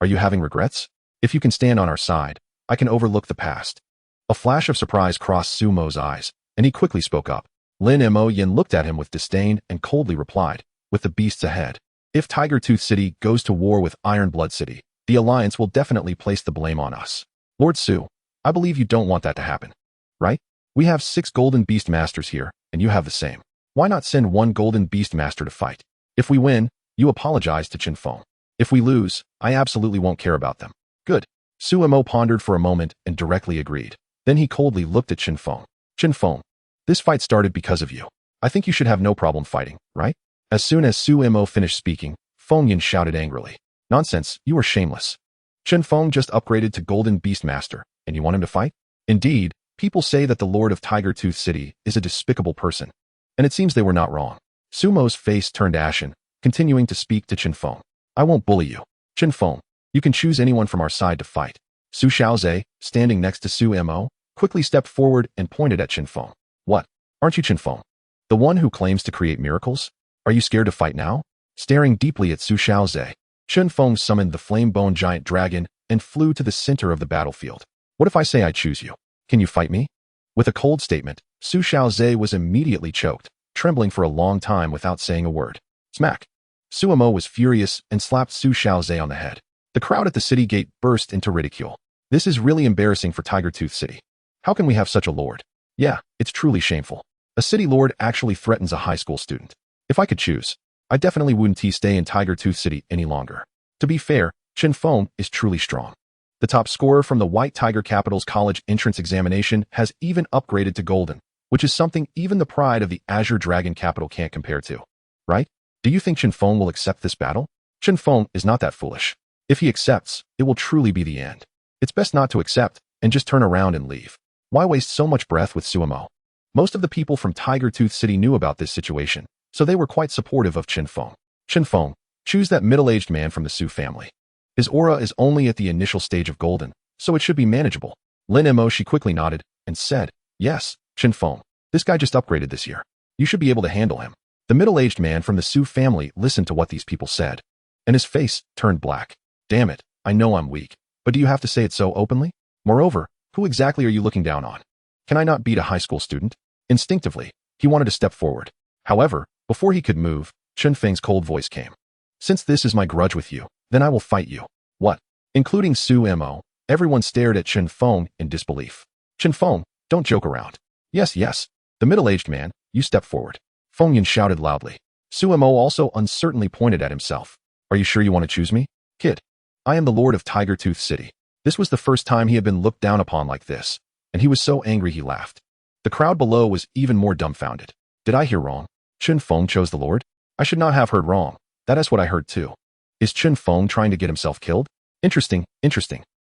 Are you having regrets? If you can stand on our side, I can overlook the past. A flash of surprise crossed Su Mo's eyes, and he quickly spoke up. Lin Mo Yin looked at him with disdain and coldly replied, with the beasts ahead. If Tiger Tooth City goes to war with Iron Blood City, the Alliance will definitely place the blame on us. Lord Su, I believe you don't want that to happen. Right? We have 6 golden beast masters here, and you have the same. Why not send 1 golden beast master to fight? If we win, you apologize to Chen Feng. If we lose, I absolutely won't care about them. Good. Su Mo pondered for a moment and directly agreed. Then he coldly looked at Chen Feng. Chen Feng, this fight started because of you. I think you should have no problem fighting, right? As soon as Su Mo finished speaking, Feng Yin shouted angrily. Nonsense, you are shameless. Chen Feng just upgraded to Golden Beast Master, and you want him to fight? Indeed, people say that the Lord of Tiger Tooth City is a despicable person. And it seems they were not wrong. Sumo's face turned ashen, continuing to speak to Chen Feng. I won't bully you. Chen Feng, you can choose anyone from our side to fight. Su Xiaozhe, standing next to Su Mo, quickly stepped forward and pointed at Chen Feng. What? Aren't you Chen Feng? The one who claims to create miracles? Are you scared to fight now? Staring deeply at Su Xiaozhe, Chen Feng summoned the flame-bone giant dragon and flew to the center of the battlefield. What if I say I choose you? Can you fight me? With a cold statement, Su Xiaozhe was immediately choked, trembling for a long time without saying a word. Smack! Su Mo was furious and slapped Su Xiaozhe on the head. The crowd at the city gate burst into ridicule. This is really embarrassing for Tiger Tooth City. How can we have such a lord? Yeah, it's truly shameful. A city lord actually threatens a high school student. If I could choose, I definitely wouldn't stay in Tiger Tooth City any longer. To be fair, Chen Feng is truly strong. The top scorer from the White Tiger Capital's college entrance examination has even upgraded to Golden, which is something even the pride of the Azure Dragon Capital can't compare to. Right? Do you think Chen Feng will accept this battle? Chen Feng is not that foolish. If he accepts, it will truly be the end. It's best not to accept and just turn around and leave. Why waste so much breath with Suemo? Most of the people from Tiger Tooth City knew about this situation, so they were quite supportive of Chen Feng. Chen Feng, choose that middle-aged man from the Su family. His aura is only at the initial stage of Golden, so it should be manageable. Lin Mo she quickly nodded and said, yes, Chen Feng, this guy just upgraded this year. You should be able to handle him. The middle-aged man from the Su family listened to what these people said, and his face turned black. Damn it, I know I'm weak, but do you have to say it so openly? Moreover, who exactly are you looking down on? Can I not beat a high school student? Instinctively, he wanted to step forward. However, before he could move, Chen Feng's cold voice came. Since this is my grudge with you, then I will fight you. What? Including Su Mo, everyone stared at Chen Feng in disbelief. Chen Feng, don't joke around. Yes, the middle-aged man, you step forward. Feng Yin shouted loudly. Su Mo also uncertainly pointed at himself. Are you sure you want to choose me? Kid, I am the Lord of Tiger Tooth City. This was the first time he had been looked down upon like this, and he was so angry he laughed. The crowd below was even more dumbfounded. Did I hear wrong? Chen Feng chose the Lord? I should not have heard wrong. That is what I heard too. Is Chen Feng trying to get himself killed? Interesting.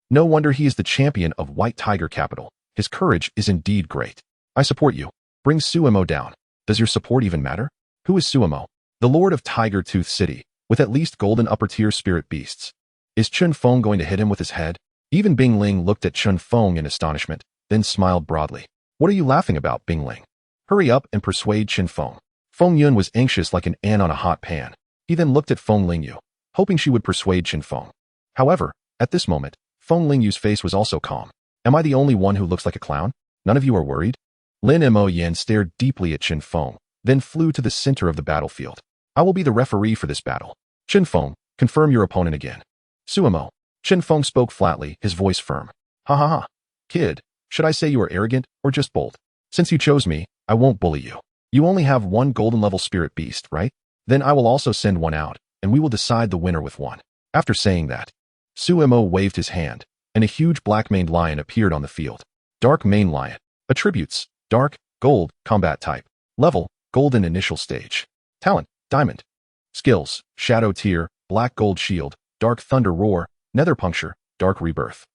No wonder he is the champion of White Tiger Capital. His courage is indeed great. I support you. Bring Suemo down. Does your support even matter? Who is Suemo? The Lord of Tiger Tooth City, with at least golden upper-tier spirit beasts. Is Chen Feng going to hit him with his head? Even Bing Ling looked at Chen Feng in astonishment, then smiled broadly. What are you laughing about, Bingling? Hurry up and persuade Chen Feng. Feng Yun was anxious like an ant on a hot pan. He then looked at Feng Lingyu, hoping she would persuade Chen Feng. However, at this moment, Feng Lingyu's face was also calm. Am I the only one who looks like a clown? None of you are worried? Lin Mo Yan stared deeply at Chen Feng, then flew to the center of the battlefield. I will be the referee for this battle. Chen Feng, confirm your opponent again. Suemo. Chen Feng spoke flatly, his voice firm. Ha ha ha. Kid, should I say you are arrogant or just bold? Since you chose me, I won't bully you. You only have one golden level spirit beast, right? Then I will also send one out, and we will decide the winner with one. After saying that, Suemo waved his hand, and a huge black-maned lion appeared on the field. Dark Mane Lion. Attributes: Dark, Gold, Combat Type. Level: Golden Initial Stage. Talent: Diamond. Skills: Shadow Tear, Black Gold Shield, Dark Thunder Roar, Nether Puncture, Dark Rebirth.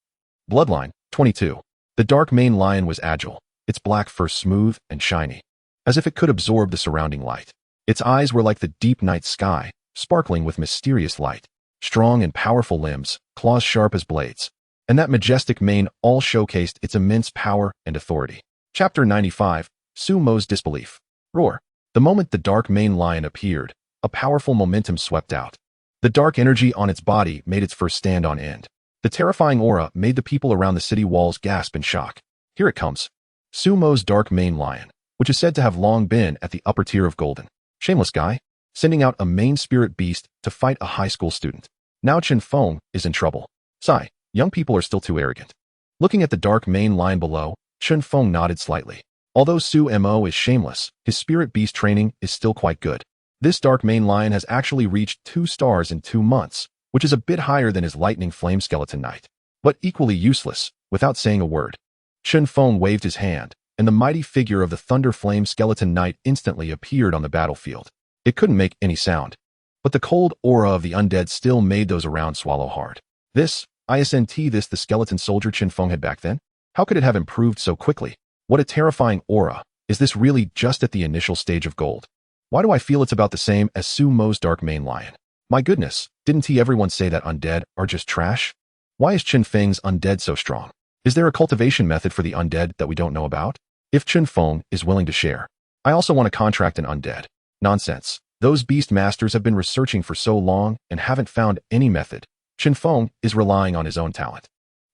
Bloodline: 22. The Dark Mane Lion was agile, its black fur smooth and shiny, as if it could absorb the surrounding light. Its eyes were like the deep night sky, sparkling with mysterious light. Strong and powerful limbs, claws sharp as blades, and that majestic mane all showcased its immense power and authority. Chapter 95, Sumo's Disbelief. Roar. The moment the Dark Mane Lion appeared, a powerful momentum swept out. The dark energy on its body made its fur stand on end. The terrifying aura made the people around the city walls gasp in shock. Here it comes. Sumo's Dark Mane Lion, which is said to have long been at the upper tier of Golden. Shameless guy, sending out a main spirit beast to fight a high school student. Now Chen Feng is in trouble. Sigh, young people are still too arrogant. Looking at the Dark Mane Lion below, Chen Feng nodded slightly. Although Suemo is shameless, his spirit beast training is still quite good. This Dark Mane Lion has actually reached 2 stars in 2 months, which is a bit higher than his Lightning Flame Skeleton Knight, but equally useless, without saying a word. Chen Feng waved his hand, and the mighty figure of the Thunder Flame Skeleton Knight instantly appeared on the battlefield. It couldn't make any sound, but the cold aura of the undead still made those around swallow hard. This the skeleton soldier Chen Feng had back then? How could it have improved so quickly? What a terrifying aura. Is this really just at the initial stage of gold? Why do I feel it's about the same as Sumo's Dark Mane Lion? My goodness, didn't everyone say that undead are just trash? Why is Chen Feng's undead so strong? Is there a cultivation method for the undead that we don't know about? If Chen Feng is willing to share, I also want to contract an undead. Nonsense. Those Beastmasters have been researching for so long and haven't found any method. Chen Feng is relying on his own talent.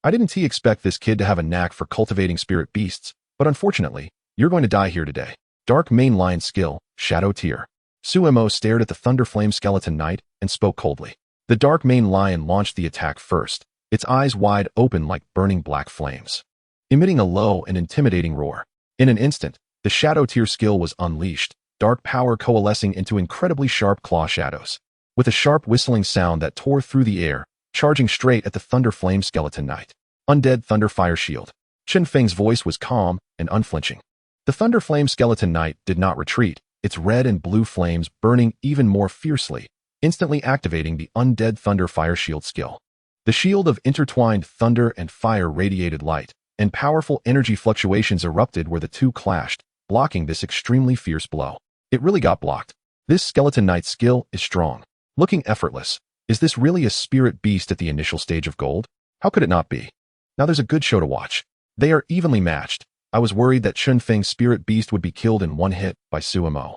I didn't expect this kid to have a knack for cultivating spirit beasts, but unfortunately, you're going to die here today. Dark Mane Lion skill, Shadow Tear. Suemo stared at the Thunder Flame Skeleton Knight and spoke coldly. The Dark Mane Lion launched the attack first, its eyes wide open like burning black flames, emitting a low and intimidating roar. In an instant, the Shadow Tear skill was unleashed, dark power coalescing into incredibly sharp claw shadows, with a sharp whistling sound that tore through the air, charging straight at the Thunder Flame Skeleton Knight. Undead Thunder Fire Shield. Chen Feng's voice was calm and unflinching. The Thunder Flame Skeleton Knight did not retreat, its red and blue flames burning even more fiercely, instantly activating the Undead Thunder Fire Shield skill. The shield of intertwined thunder and fire radiated light, and powerful energy fluctuations erupted where the two clashed, blocking this extremely fierce blow. It really got blocked. This Skeleton Knight's skill is strong, looking effortless. Is this really a spirit beast at the initial stage of gold? How could it not be? Now there's a good show to watch. They are evenly matched. I was worried that Chen Feng's spirit beast would be killed in one hit by Suemo.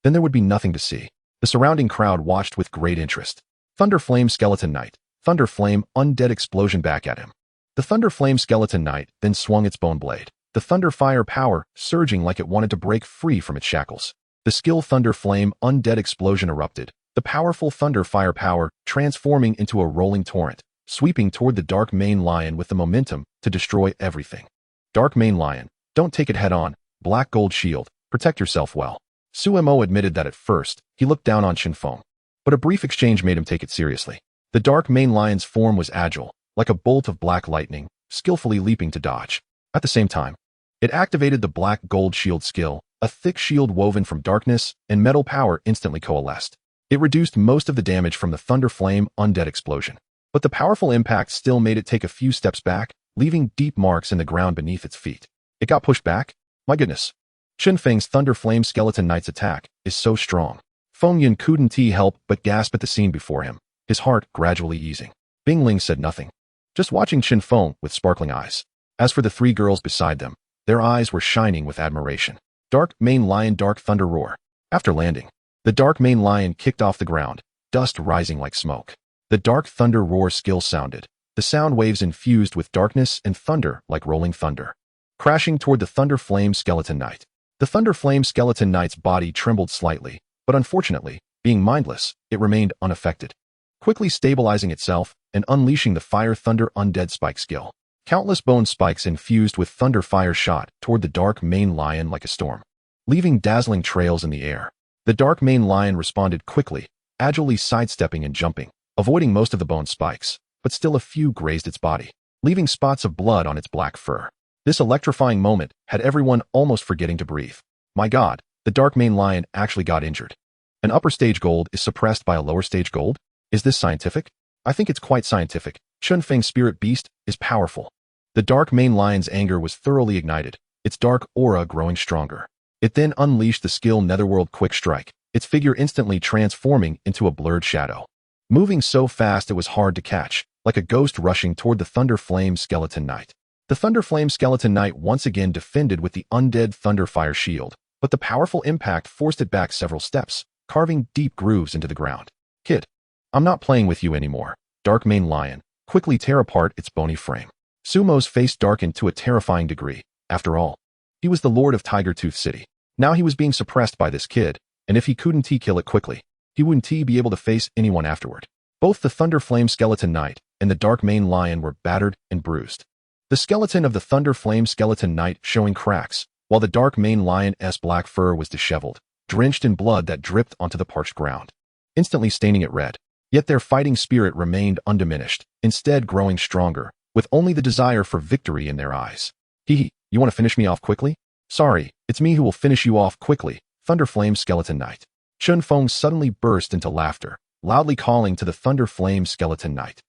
Then there would be nothing to see. The surrounding crowd watched with great interest. Thunder Flame Skeleton Knight. Thunder Flame Undead Explosion back at him. The Thunder Flame Skeleton Knight then swung its bone blade, the Thunder Fire power surging like it wanted to break free from its shackles. The skill Thunder Flame Undead Explosion erupted, the powerful Thunder Fire power transforming into a rolling torrent, sweeping toward the Dark Mane Lion with the momentum to destroy everything. Dark Mane Lion, don't take it head-on. Black Gold Shield, protect yourself well. Suemo admitted that at first, he looked down on Chen Feng, but a brief exchange made him take it seriously. The Dark Mane Lion's form was agile, like a bolt of black lightning, skillfully leaping to dodge. At the same time, it activated the Black Gold Shield skill, a thick shield woven from darkness and metal power instantly coalesced. It reduced most of the damage from the Thunder Flame Undead Explosion, but the powerful impact still made it take a few steps back, leaving deep marks in the ground beneath its feet. It got pushed back? My goodness. Chen Feng's Thunder Flame Skeleton Knight's attack is so strong. Feng Yun couldn't help but gasp at the scene before him, his heart gradually easing. Bing Ling said nothing, just watching Chen Feng with sparkling eyes. As for the 3 girls beside them, Their eyes were shining with admiration. Dark Mane Lion Dark Thunder Roar. After landing, the Dark Mane Lion kicked off the ground, dust rising like smoke. The Dark Thunder Roar skill sounded. The sound waves infused with darkness and thunder like rolling thunder, crashing toward the Thunder Flame Skeleton Knight. The Thunder Flame Skeleton Knight's body trembled slightly, but unfortunately, being mindless, it remained unaffected, quickly stabilizing itself and unleashing the Fire Thunder Undead Spike skill. Countless bone spikes infused with thunder fire shot toward the Dark Mane Lion like a storm, leaving dazzling trails in the air. The Dark Mane Lion responded quickly, agilely sidestepping and jumping, avoiding most of the bone spikes, but still a few grazed its body, leaving spots of blood on its black fur. This electrifying moment had everyone almost forgetting to breathe. My God, the Dark Mane Lion actually got injured. An upper stage gold is suppressed by a lower stage gold? Is this scientific? I think it's quite scientific. Chen Feng Spirit Beast is powerful. The Dark Mane Lion's anger was thoroughly ignited, its dark aura growing stronger. It then unleashed the skill Netherworld Quick Strike, its figure instantly transforming into a blurred shadow, moving so fast it was hard to catch, like a ghost rushing toward the Thunder Flame Skeleton Knight. The Thunder Flame Skeleton Knight once again defended with the Undead Thunder Fire Shield, but the powerful impact forced it back several steps, carving deep grooves into the ground. Kid, I'm not playing with you anymore. Dark Mane Lion quickly tear apart its bony frame. Sumo's face darkened to a terrifying degree. After all, he was the lord of Tiger Tooth City. Now he was being suppressed by this kid, and if he couldn't kill it quickly, he wouldn't be able to face anyone afterward. Both the Thunder Flame Skeleton Knight and the Dark Mane Lion were battered and bruised. The skeleton of the Thunder Flame Skeleton Knight showing cracks, while the Dark Mane Lion's black fur was disheveled, drenched in blood that dripped onto the parched ground, instantly staining it red. Yet their fighting spirit remained undiminished, instead growing stronger, with only the desire for victory in their eyes. Hee, you want to finish me off quickly? Sorry, it's me who will finish you off quickly, Thunder Flame Skeleton Knight. Chen Feng suddenly burst into laughter, loudly calling to the Thunder Flame Skeleton Knight.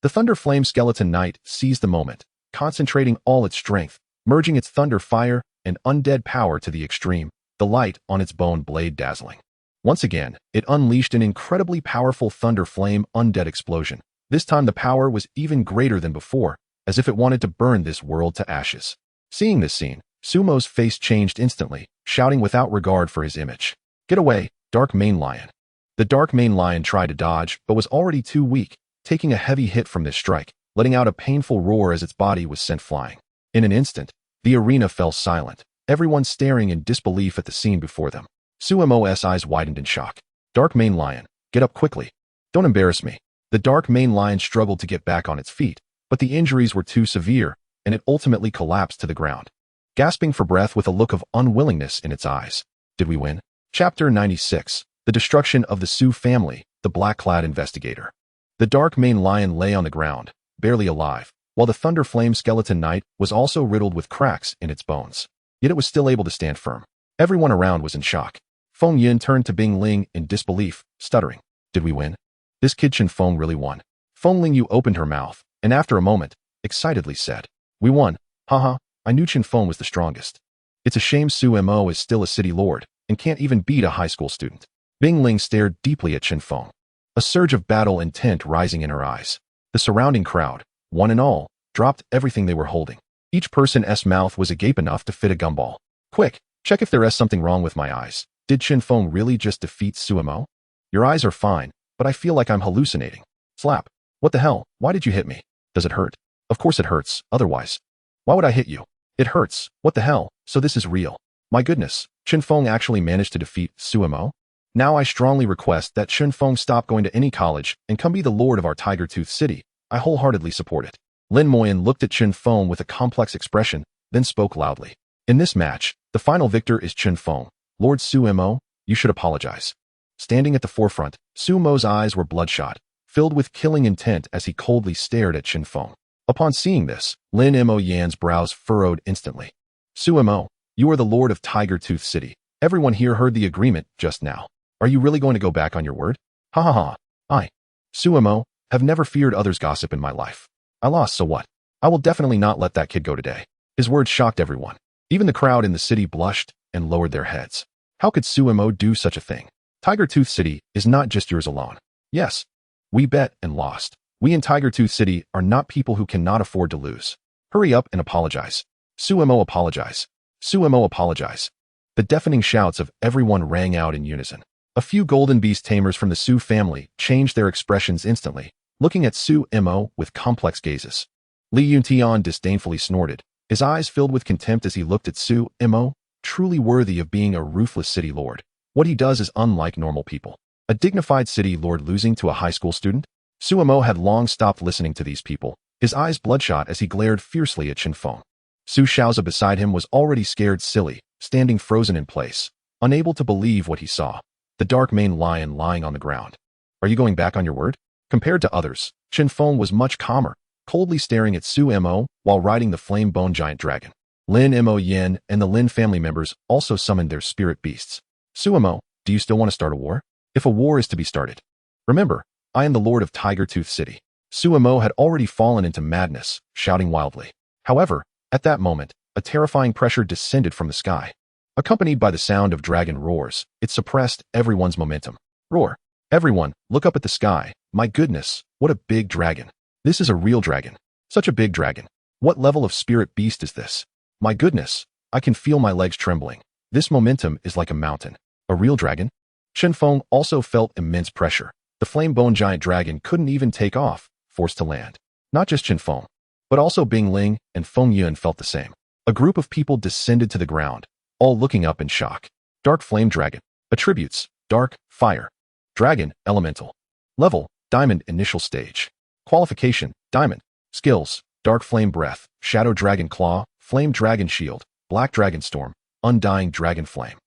The Thunder Flame Skeleton Knight seized the moment, concentrating all its strength, merging its thunder fire and undead power to the extreme, the light on its bone blade dazzling. Once again, it unleashed an incredibly powerful Thunder Flame Undead explosion. This time the power was even greater than before, as if it wanted to burn this world to ashes. Seeing this scene, Sumo's face changed instantly, shouting without regard for his image. Get away, Dark Mane Lion. The Dark Mane Lion tried to dodge, but was already too weak, taking a heavy hit from this strike, letting out a painful roar as its body was sent flying. In an instant, the arena fell silent, everyone staring in disbelief at the scene before them. Sumo's eyes widened in shock. Dark Mane Lion, get up quickly. Don't embarrass me. The Dark Mane Lion struggled to get back on its feet, but the injuries were too severe, and it ultimately collapsed to the ground, gasping for breath with a look of unwillingness in its eyes. Did we win? Chapter 96. The Destruction of the Su Family, the Black-Clad Investigator. The Dark Mane Lion lay on the ground, barely alive, while the Thunder Flame Skeleton Knight was also riddled with cracks in its bones. Yet it was still able to stand firm. Everyone around was in shock. Feng Yin turned to Bing Ling in disbelief, stuttering. Did we win? This kid Chen Feng really won. Feng Ling Yu opened her mouth, and after a moment, excitedly said, We won. Haha, I knew Chen Feng was the strongest. It's a shame Sumo is still a city lord, and can't even beat a high school student. Bing Ling stared deeply at Chen Feng, a surge of battle intent rising in her eyes. The surrounding crowd, one and all, dropped everything they were holding. Each person's mouth was agape enough to fit a gumball. Quick, check if there's something wrong with my eyes. Did Chen Feng really just defeat Sumo? Your eyes are fine, but I feel like I'm hallucinating. Slap. What the hell? Why did you hit me? Does it hurt? Of course it hurts, otherwise. Why would I hit you? It hurts. What the hell? So this is real. My goodness, Chen Feng actually managed to defeat Sumo? Now I strongly request that Chen Feng stop going to any college and come be the lord of our Tiger Tooth City. I wholeheartedly support it. Lin Moyen looked at Chen Feng with a complex expression, then spoke loudly. In this match, the final victor is Chen Feng. Lord Sumo, you should apologize. Standing at the forefront, Sumo's eyes were bloodshot, filled with killing intent as he coldly stared at Chen Feng. Upon seeing this, Lin Mo Yan's brows furrowed instantly. Sumo, you are the lord of Tiger Tooth City. Everyone here heard the agreement just now. Are you really going to go back on your word? Ha ha ha. I, Sumo, have never feared others' gossip in my life. I lost, so what? I will definitely not let that kid go today. His words shocked everyone. Even the crowd in the city blushed and lowered their heads. How could Sumo do such a thing? Tiger Tooth City is not just yours alone. Yes, we bet and lost. We in Tiger Tooth City are not people who cannot afford to lose. Hurry up and apologize. Suemo apologize. Suemo apologize. The deafening shouts of everyone rang out in unison. A few golden beast tamers from the Su family changed their expressions instantly, looking at Suemo with complex gazes. Li Yuntian disdainfully snorted, his eyes filled with contempt as he looked at Suemo, truly worthy of being a ruthless city lord. What he does is unlike normal people. A dignified city lord losing to a high school student? Suemo had long stopped listening to these people, his eyes bloodshot as he glared fiercely at Chen Feng. Su Shaoza beside him was already scared silly, standing frozen in place, unable to believe what he saw. The dark maned lion lying on the ground. Are you going back on your word? Compared to others, Chen Feng was much calmer, coldly staring at Suemo while riding the flame bone giant dragon. Lin Mo Yin and the Lin family members also summoned their spirit beasts. Suemo, do you still want to start a war? If a war is to be started. Remember, I am the Lord of Tiger Tooth City. Suemo had already fallen into madness, shouting wildly. However, at that moment, a terrifying pressure descended from the sky. Accompanied by the sound of dragon roars, it suppressed everyone's momentum. Roar. Everyone, look up at the sky. My goodness, what a big dragon. This is a real dragon. Such a big dragon. What level of spirit beast is this? My goodness, I can feel my legs trembling. This momentum is like a mountain. A real dragon? Chen Feng also felt immense pressure. The flame bone giant dragon couldn't even take off, forced to land. Not just Chen Feng, but also Bing Ling and Feng Yun felt the same. A group of people descended to the ground, all looking up in shock. Dark Flame Dragon. Attributes: Dark, Fire. Dragon, Elemental. Level: Diamond Initial Stage. Qualification: Diamond. Skills: Dark Flame Breath, Shadow Dragon Claw, Flame Dragon Shield, Black Dragon Storm, Undying Dragon Flame.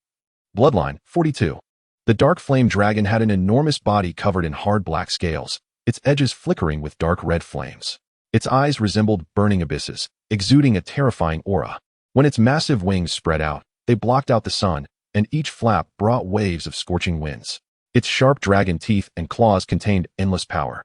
Bloodline: 42. The Dark Flame Dragon had an enormous body covered in hard black scales, its edges flickering with dark red flames. Its eyes resembled burning abysses, exuding a terrifying aura. When its massive wings spread out, they blocked out the sun, and each flap brought waves of scorching winds. Its sharp dragon teeth and claws contained endless power.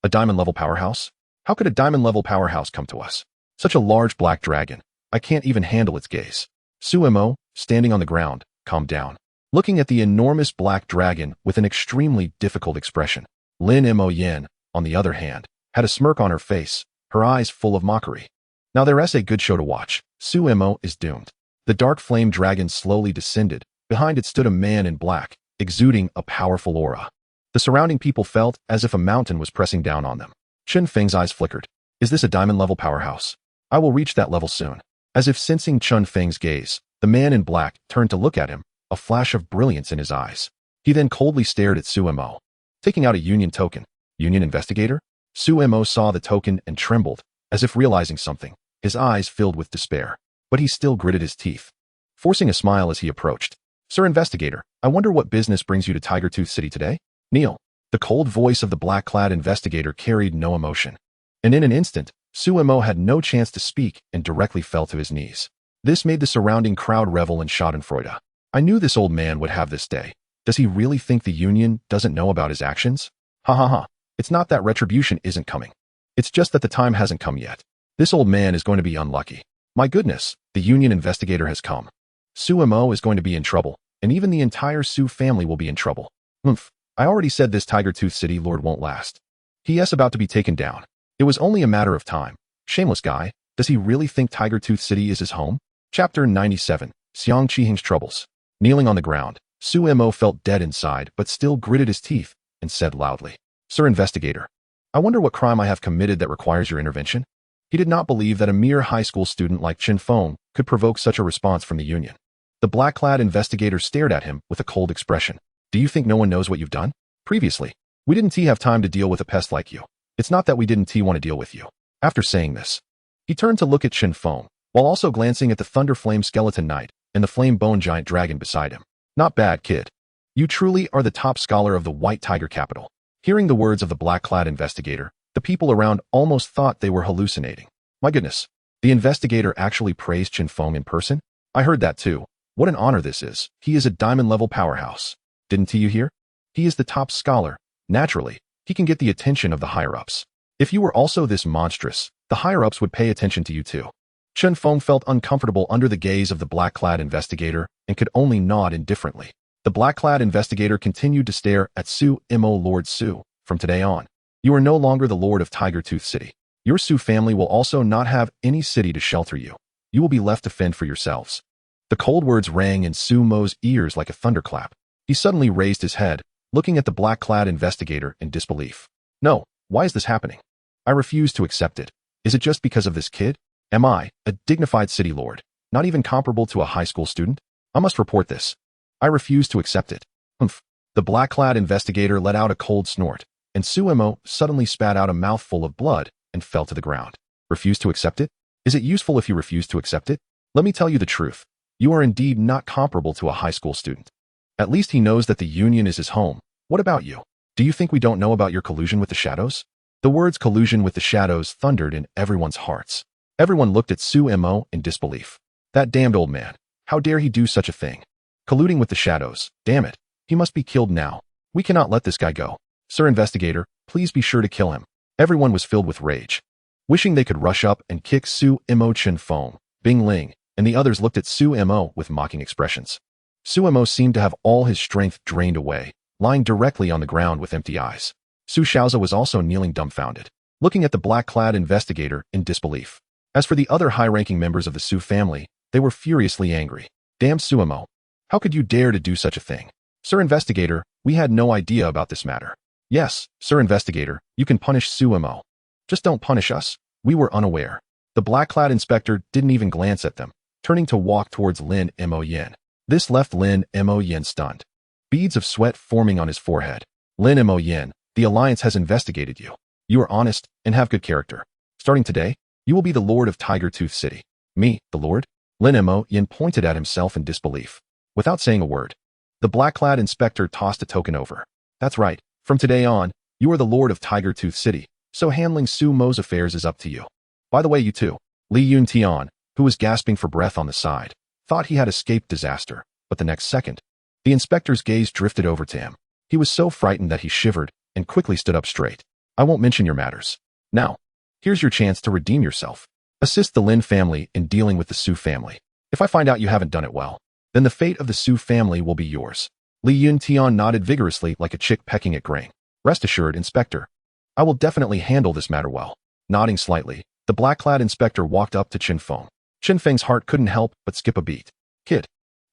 A diamond-level powerhouse? How could a diamond-level powerhouse come to us? Such a large black dragon. I can't even handle its gaze. Suemo, standing on the ground, calmed down, looking at the enormous black dragon with an extremely difficult expression. Lin Mo Yin, on the other hand, had a smirk on her face, her eyes full of mockery. Now there's a good show to watch. Suemo is doomed. The dark flame dragon slowly descended. Behind it stood a man in black, exuding a powerful aura. The surrounding people felt as if a mountain was pressing down on them. Chen Feng's eyes flickered. Is this a diamond-level powerhouse? I will reach that level soon. As if sensing Chen Feng's gaze, the man in black turned to look at him, a flash of brilliance in his eyes. He then coldly stared at Suemo. Taking out a union token. Union investigator? Suemo saw the token and trembled, as if realizing something, his eyes filled with despair. But he still gritted his teeth, forcing a smile as he approached. Sir Investigator, I wonder what business brings you to Tiger Tooth City today? Kneel. The cold voice of the black-clad investigator carried no emotion. And in an instant, Suemo had no chance to speak and directly fell to his knees. This made the surrounding crowd revel in schadenfreude. I knew this old man would have this day. Does he really think the Union doesn't know about his actions? Ha ha ha. It's not that retribution isn't coming. It's just that the time hasn't come yet. This old man is going to be unlucky. My goodness, the Union investigator has come. Suemo is going to be in trouble, and even the entire Su family will be in trouble. I already said this Tiger Tooth City Lord won't last. He is about to be taken down. It was only a matter of time. Shameless guy, does he really think Tiger Tooth City is his home? Chapter 97, Xiang Qihing's Troubles. Kneeling on the ground, Suemo felt dead inside but still gritted his teeth and said loudly, Sir Investigator, I wonder what crime I have committed that requires your intervention? He did not believe that a mere high school student like Chen Feng could provoke such a response from the Union. The black-clad investigator stared at him with a cold expression. Do you think no one knows what you've done? Previously, we didn't have time to deal with a pest like you. It's not that we didn't want to deal with you. After saying this, he turned to look at Chen Feng, while also glancing at the Thunder Flame Skeleton Knight and the Flame Bone Giant Dragon beside him. Not bad, kid. You truly are the top scholar of the White Tiger capital. Hearing the words of the black-clad investigator, the people around almost thought they were hallucinating. My goodness, the investigator actually praised Chen Feng in person? I heard that too. What an honor this is. He is a diamond-level powerhouse. Didn't you hear? He is the top scholar. Naturally, he can get the attention of the higher-ups. If you were also this monstrous, the higher-ups would pay attention to you too. Chen Feng felt uncomfortable under the gaze of the black-clad investigator and could only nod indifferently. The black-clad investigator continued to stare at Suemo. Lord Su, from today on, you are no longer the Lord of Tiger Tooth City. Your Su family will also not have any city to shelter you. You will be left to fend for yourselves." The cold words rang in Su Mo's ears like a thunderclap. He suddenly raised his head, looking at the black-clad investigator in disbelief. "No, why is this happening? I refuse to accept it. Is it just because of this kid? Am I, a dignified city lord, not even comparable to a high school student? I must report this. I refuse to accept it." Humph. The black-clad investigator let out a cold snort, and Su Mo suddenly spat out a mouthful of blood and fell to the ground. "Refuse to accept it? Is it useful if you refuse to accept it? Let me tell you the truth. You are indeed not comparable to a high school student. At least he knows that the Union is his home. What about you? Do you think we don't know about your collusion with the shadows?" The words collusion with the shadows thundered in everyone's hearts. Everyone looked at Su Mo in disbelief. That damned old man. How dare he do such a thing? Colluding with the shadows. Damn it. He must be killed now. We cannot let this guy go. Sir Investigator, please be sure to kill him. Everyone was filled with rage. Wishing they could rush up and kick Su Mo, Chen Feng, Bing Ling, and the others looked at Su Mo with mocking expressions. Su Mo seemed to have all his strength drained away, lying directly on the ground with empty eyes. Su Xiaoza was also kneeling dumbfounded, looking at the black-clad investigator in disbelief. As for the other high-ranking members of the Su family, they were furiously angry. Damn Su Mo. How could you dare to do such a thing? Sir Investigator, we had no idea about this matter. Yes, Sir Investigator, you can punish Su Mo. Just don't punish us. We were unaware. The black-clad inspector didn't even glance at them, turning to walk towards Lin Mo Yin. This left Lin Mo Yin stunned, beads of sweat forming on his forehead. Lin Mo Yin, the Alliance has investigated you. You are honest and have good character. Starting today, you will be the Lord of Tiger Tooth City. Me, the Lord? Lin Mo Yin pointed at himself in disbelief. Without saying a word, the black-clad inspector tossed a token over. That's right. From today on, you are the Lord of Tiger Tooth City, so handling Su Mo's affairs is up to you. By the way, you too. Li Yun Tian, who was gasping for breath on the side, thought he had escaped disaster, but the next second, the inspector's gaze drifted over to him. He was so frightened that he shivered and quickly stood up straight. I won't mention your matters. Now, here's your chance to redeem yourself. Assist the Lin family in dealing with the Su family. If I find out you haven't done it well, then the fate of the Su family will be yours. Li Yun Tian nodded vigorously like a chick pecking at grain. Rest assured, Inspector, I will definitely handle this matter well. Nodding slightly, the black-clad inspector walked up to Chen Feng. Chen Feng's heart couldn't help but skip a beat. Kid,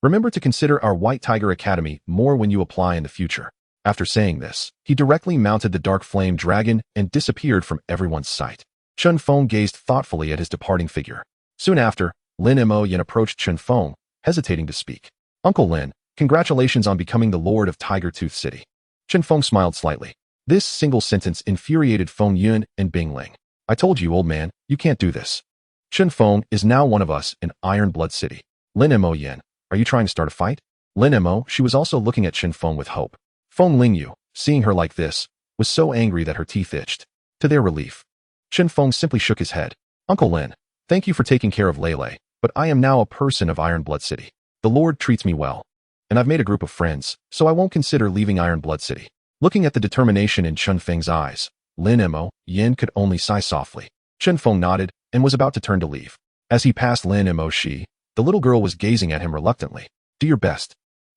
remember to consider our White Tiger Academy more when you apply in the future. After saying this, he directly mounted the dark flame dragon and disappeared from everyone's sight. Chen Feng gazed thoughtfully at his departing figure. Soon after, Lin Mo Yin approached Chen Feng, hesitating to speak. Uncle Lin, congratulations on becoming the Lord of Tiger Tooth City. Chen Feng smiled slightly. This single sentence infuriated Feng Yun and Bing Ling. I told you, old man, you can't do this. Chen Feng is now one of us in Iron Blood City. Lin Mo Yin, are you trying to start a fight? Lin Mo, she was also looking at Chen Feng with hope. Feng Lingyu, seeing her like this, was so angry that her teeth itched. To their relief, Chen Feng simply shook his head. Uncle Lin, thank you for taking care of Lele, but I am now a person of Iron Blood City. The Lord treats me well, and I've made a group of friends, so I won't consider leaving Iron Blood City. Looking at the determination in Chen Feng's eyes, Lin Mo Yin could only sigh softly. Chen Feng nodded and was about to turn to leave. As he passed Lin Mo Shi, the little girl was gazing at him reluctantly. Do your best.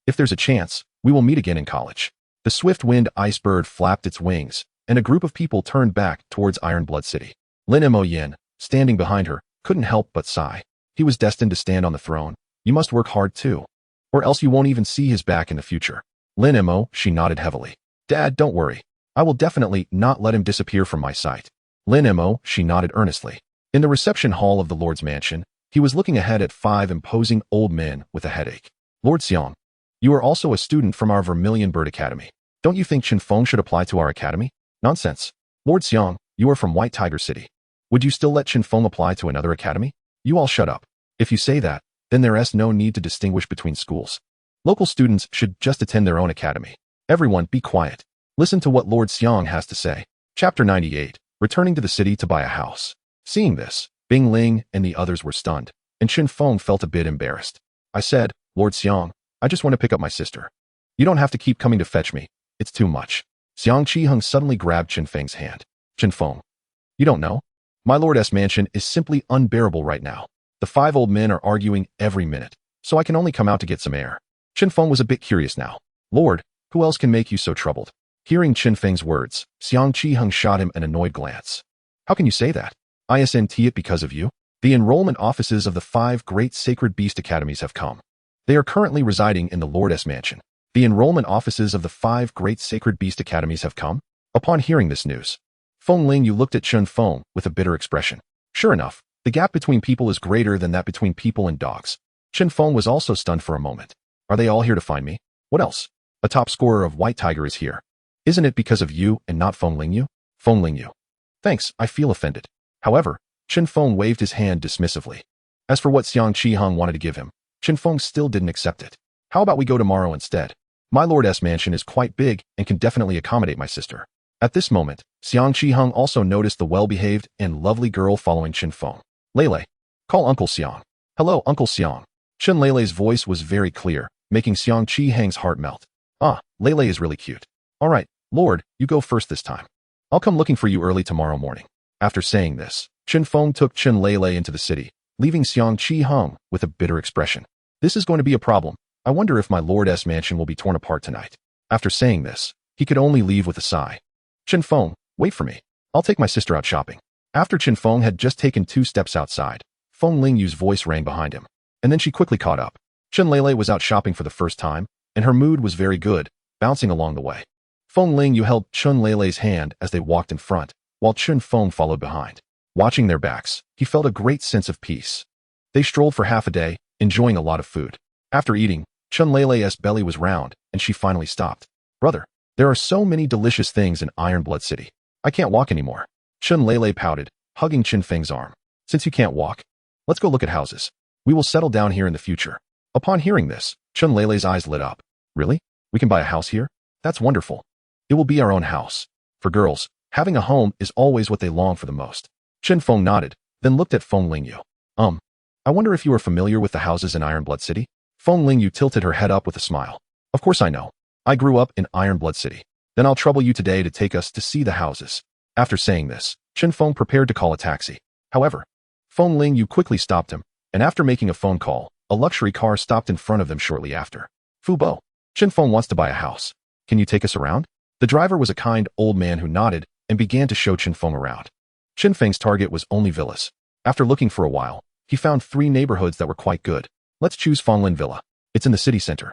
If there's a chance, we will meet again in college. The swift-winged ice bird flapped its wings, and a group of people turned back towards Iron Blood City. Lin Mo Yin, standing behind her, couldn't help but sigh. He was destined to stand on the throne. You must work hard too, or else you won't even see his back in the future. Lin Mo, she nodded heavily. Dad, don't worry. I will definitely not let him disappear from my sight. Lin Mo, she nodded earnestly. In the reception hall of the Lord's mansion, he was looking ahead at 5 imposing old men with a headache. Lord Xiang, you are also a student from our Vermilion Bird Academy. Don't you think Chen Feng should apply to our academy? Nonsense. Lord Xiang, you are from White Tiger City. Would you still let Chen Feng apply to another academy? You all shut up. If you say that, then there is no need to distinguish between schools. Local students should just attend their own academy. Everyone, be quiet. Listen to what Lord Xiang has to say. Chapter 98. Returning to the city to buy a house. Seeing this, Bing Ling and the others were stunned, and Chen Feng felt a bit embarrassed. I said, Lord Xiang, I just want to pick up my sister. You don't have to keep coming to fetch me. It's too much. Xiang Qiheng suddenly grabbed Chen Feng's hand. Chen Feng, you don't know? My lord's mansion is simply unbearable right now. The 5 old men are arguing every minute, so I can only come out to get some air. Chen Feng was a bit curious now. Lord, who else can make you so troubled? Hearing Chen Feng's words, Xiang Qiheng shot him an annoyed glance. How can you say that? Isn't it because of you? The enrollment offices of the 5 great sacred beast academies have come. They are currently residing in the Lord's mansion. The enrollment offices of the 5 great sacred beast academies have come. Upon hearing this news, Feng Lingyu looked at Chen Feng with a bitter expression. Sure enough, the gap between people is greater than that between people and dogs. Chen Feng was also stunned for a moment. Are they all here to find me? What else? A top scorer of White Tiger is here. Isn't it because of you and not Feng Lingyu? Feng Lingyu. Thanks, I feel offended. However, Chen Feng waved his hand dismissively. As for what Xiang Qiheng wanted to give him, Chen Feng still didn't accept it. How about we go tomorrow instead? My Lord's mansion is quite big and can definitely accommodate my sister. At this moment, Xiang Qiheng also noticed the well-behaved and lovely girl following Chen Feng. Lele. Call Uncle Xiang. Hello, Uncle Xiang. Chen Lele's voice was very clear, making Xiang Qiheng's heart melt. Ah, Lele is really cute. All right, Lord, you go first this time. I'll come looking for you early tomorrow morning. After saying this, Chen Feng took Chen Lele into the city, leaving Xiang Qiheng with a bitter expression. This is going to be a problem. I wonder if my Lord's mansion will be torn apart tonight. After saying this, he could only leave with a sigh. Chen Feng, wait for me. I'll take my sister out shopping. After Chen Feng had just taken 2 steps outside, Feng Lingyu's voice rang behind him, and then she quickly caught up. Chen Lele was out shopping for the first time, and her mood was very good, bouncing along the way. Feng Lingyu held Chen Lele's hand as they walked in front, while Chen Feng followed behind. Watching their backs, he felt a great sense of peace. They strolled for half a day, enjoying a lot of food. After eating, Chen Lele's belly was round, and she finally stopped. Brother, there are so many delicious things in Ironblood City. I can't walk anymore. Chen Lele pouted, hugging Chen Feng's arm. Since you can't walk, let's go look at houses. We will settle down here in the future. Upon hearing this, Chen Lele's eyes lit up. Really? We can buy a house here? That's wonderful. It will be our own house. For girls, having a home is always what they long for the most. Chen Feng nodded, then looked at Feng Lingyu. I wonder if you are familiar with the houses in Ironblood City? Feng Lingyu tilted her head up with a smile. Of course I know. I grew up in Ironblood City. Then I'll trouble you today to take us to see the houses. After saying this, Chen Feng prepared to call a taxi. However, Feng Lingyu quickly stopped him, and after making a phone call, a luxury car stopped in front of them shortly after. Fu Bo, Chen Feng wants to buy a house. Can you take us around? The driver was a kind old man who nodded and began to show Chen Feng around. Chen Feng's target was only villas. After looking for a while, he found 3 neighborhoods that were quite good. Let's choose Fonglin Villa. It's in the city center.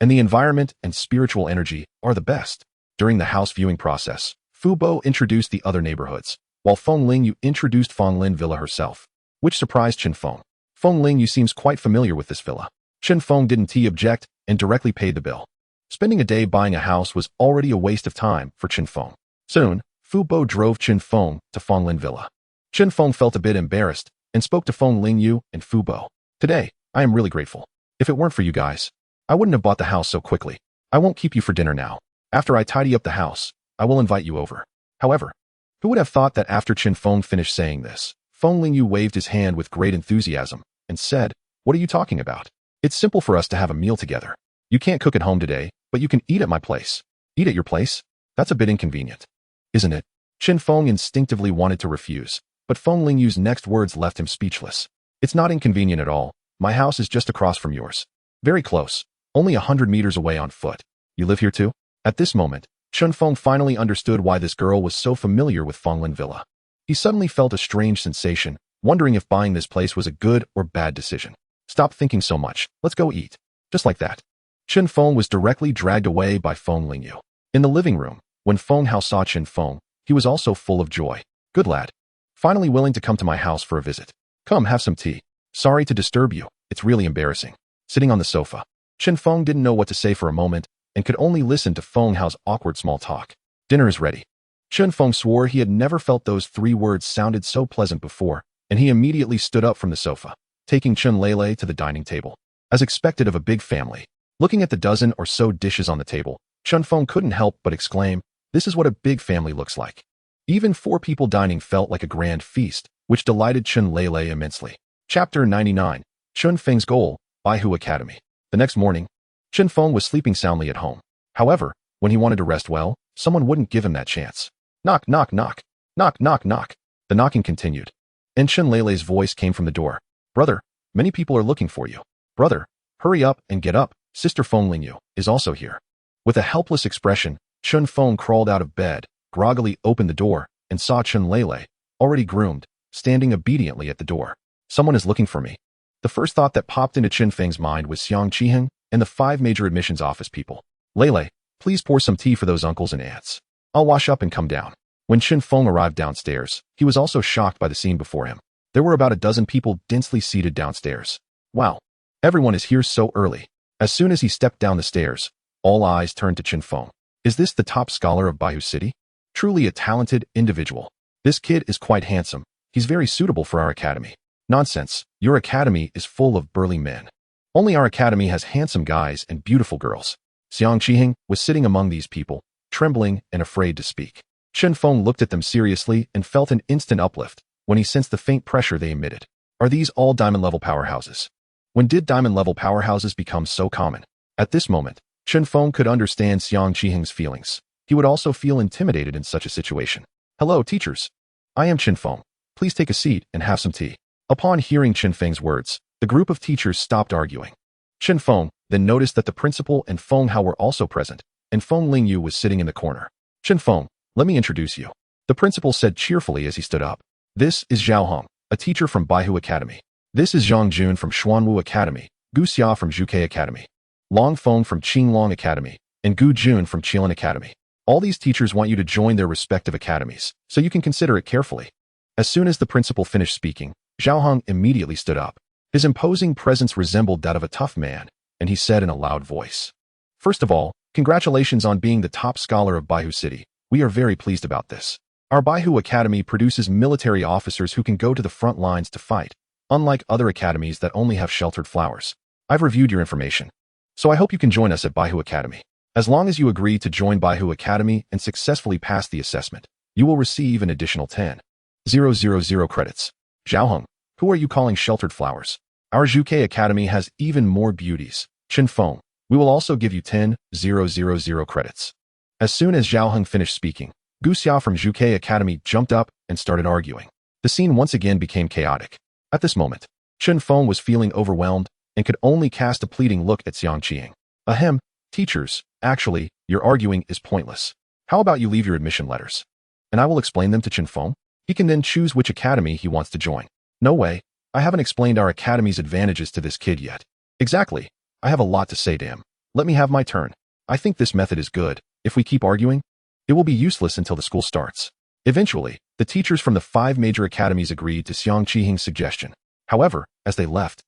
And the environment and spiritual energy are the best. During the house viewing process, Fu Bo introduced the other neighborhoods, while Feng Lingyu introduced Fonglin Villa herself, which surprised Chen Feng. Feng Lingyu seems quite familiar with this villa. Chen Feng didn't object and directly paid the bill. Spending a day buying a house was already a waste of time for Chen Feng. Soon, Fu Bo drove Chen Feng to Fonglin Villa. Chen Feng felt a bit embarrassed and spoke to Feng Lingyu and Fu Bo. Today, I am really grateful. If it weren't for you guys, I wouldn't have bought the house so quickly. I won't keep you for dinner now. After I tidy up the house, I will invite you over. However, who would have thought that after Chen Feng finished saying this, Feng Lingyu waved his hand with great enthusiasm and said, What are you talking about? It's simple for us to have a meal together. You can't cook at home today, but you can eat at my place. Eat at your place? That's a bit inconvenient. Isn't it? Chen Feng instinctively wanted to refuse, but Feng Lingyu's next words left him speechless. It's not inconvenient at all. My house is just across from yours. Very close. Only 100 meters away on foot. You live here too? At this moment, Chen Feng finally understood why this girl was so familiar with Fonglin Villa. He suddenly felt a strange sensation, wondering if buying this place was a good or bad decision. Stop thinking so much. Let's go eat. Just like that. Chen Feng was directly dragged away by Feng Lingyu. In the living room, when Feng Hao saw Chen Feng, he was also full of joy. Good lad. Finally willing to come to my house for a visit. Come have some tea. Sorry to disturb you. It's really embarrassing. Sitting on the sofa, Chen Feng didn't know what to say for a moment and could only listen to Feng Hao's awkward small talk. Dinner is ready. Chen Feng swore he had never felt those 3 words sounded so pleasant before, and he immediately stood up from the sofa, taking Chen Lele to the dining table. As expected of a big family, looking at the dozen or so dishes on the table, Chen Feng couldn't help but exclaim, This is what a big family looks like. Even 4 people dining felt like a grand feast, which delighted Chen Lele immensely. Chapter 99, Chen Feng's Goal, Baihu Academy. The next morning, Chen Feng was sleeping soundly at home. However, when he wanted to rest well, someone wouldn't give him that chance. Knock, knock, knock. Knock, knock, knock. The knocking continued. And Chen Lele's voice came from the door. Brother, many people are looking for you. Brother, hurry up and get up. Sister Feng Lingyu is also here. With a helpless expression, Chen Feng crawled out of bed, groggily opened the door, and saw Chen Lele, already groomed, standing obediently at the door. Someone is looking for me. The first thought that popped into Chen Feng's mind was Xiang Qiheng and the 5 major admissions office people. Lele, please pour some tea for those uncles and aunts. I'll wash up and come down. When Chen Feng arrived downstairs, he was also shocked by the scene before him. There were about a dozen people densely seated downstairs. Wow. Everyone is here so early. As soon as he stepped down the stairs, all eyes turned to Chen Feng. Is this the top scholar of Baihu City? Truly a talented individual. This kid is quite handsome. He's very suitable for our academy. Nonsense. Your academy is full of burly men. Only our academy has handsome guys and beautiful girls. Xiang Qiheng was sitting among these people, trembling and afraid to speak. Chen Feng looked at them seriously and felt an instant uplift when he sensed the faint pressure they emitted. Are these all diamond-level powerhouses? When did diamond-level powerhouses become so common? At this moment, Chen Feng could understand Xiang Qiheng's feelings. He would also feel intimidated in such a situation. Hello, teachers. I am Chen Feng. Please take a seat and have some tea. Upon hearing Chen Feng's words, the group of teachers stopped arguing. Chen Feng then noticed that the principal and Feng Hao were also present, and Feng Lingyu was sitting in the corner. Chen Feng, let me introduce you. The principal said cheerfully as he stood up. This is Zhao Hong, a teacher from Baihu Academy. This is Zhang Jun from Xuanwu Academy, Gu Xia from Zhuke Academy, Long Feng from Qinglong Academy, and Gu Jun from Qilin Academy. All these teachers want you to join their respective academies, so you can consider it carefully. As soon as the principal finished speaking, Zhao Hong immediately stood up. His imposing presence resembled that of a tough man, and he said in a loud voice. First of all, congratulations on being the top scholar of Baihu City. We are very pleased about this. Our Baihu Academy produces military officers who can go to the front lines to fight, unlike other academies that only have sheltered flowers. I've reviewed your information, so I hope you can join us at Baihu Academy. As long as you agree to join Baihu Academy and successfully pass the assessment, you will receive an additional 10,000 credits. Zhao Hong, who are you calling sheltered flowers? Our Zhuke Academy has even more beauties. Chen Feng, we will also give you 10,000 credits. As soon as Zhao Hong finished speaking, Gu Xia from Zhuke Academy jumped up and started arguing. The scene once again became chaotic. At this moment, Chen Feng was feeling overwhelmed and could only cast a pleading look at Xiang Qiheng. Ahem, teachers, actually, your arguing is pointless. How about you leave your admission letters? And I will explain them to Chen Feng. He can then choose which academy he wants to join. No way, I haven't explained our academy's advantages to this kid yet. Exactly, I have a lot to say to him. Let me have my turn. I think this method is good. If we keep arguing, it will be useless until the school starts. Eventually, the teachers from the 5 major academies agreed to Xiang Qiheng's suggestion. However, as they left,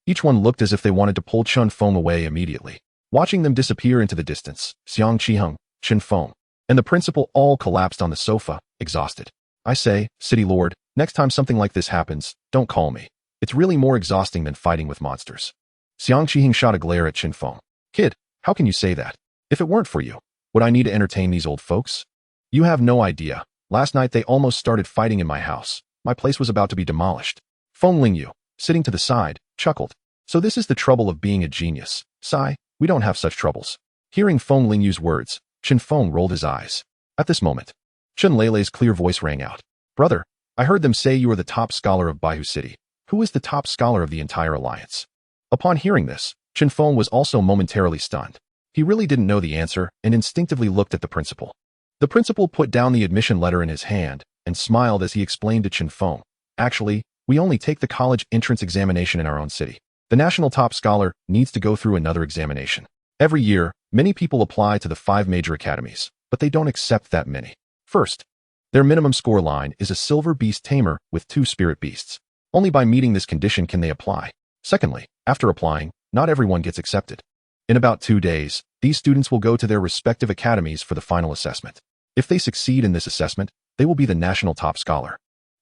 each one looked as if they wanted to pull Chen Feng away immediately. Watching them disappear into the distance, Xiang Qiheng, Chen Feng, and the principal all collapsed on the sofa, exhausted. I say, City Lord, next time something like this happens, don't call me. It's really more exhausting than fighting with monsters. Xiang Qiheng shot a glare at Chen Feng. Kid, how can you say that? If it weren't for you, would I need to entertain these old folks? You have no idea. Last night they almost started fighting in my house. My place was about to be demolished. Feng Lingyu, sitting to the side, chuckled. So this is the trouble of being a genius. Sigh, we don't have such troubles. Hearing Feng Lingyu's words, Chen Feng rolled his eyes. At this moment, Chen Lele's clear voice rang out. Brother, I heard them say you are the top scholar of Baihu City. Who is the top scholar of the entire alliance? Upon hearing this, Chen Feng was also momentarily stunned. He really didn't know the answer and instinctively looked at the principal. The principal put down the admission letter in his hand and smiled as he explained to Chen Feng. Actually, we only take the college entrance examination in our own city. The national top scholar needs to go through another examination. Every year, many people apply to the 5 major academies, but they don't accept that many. First, their minimum score line is a silver beast tamer with 2 spirit beasts. Only by meeting this condition can they apply. Secondly, after applying, not everyone gets accepted. In about 2 days, these students will go to their respective academies for the final assessment. If they succeed in this assessment, they will be the national top scholar.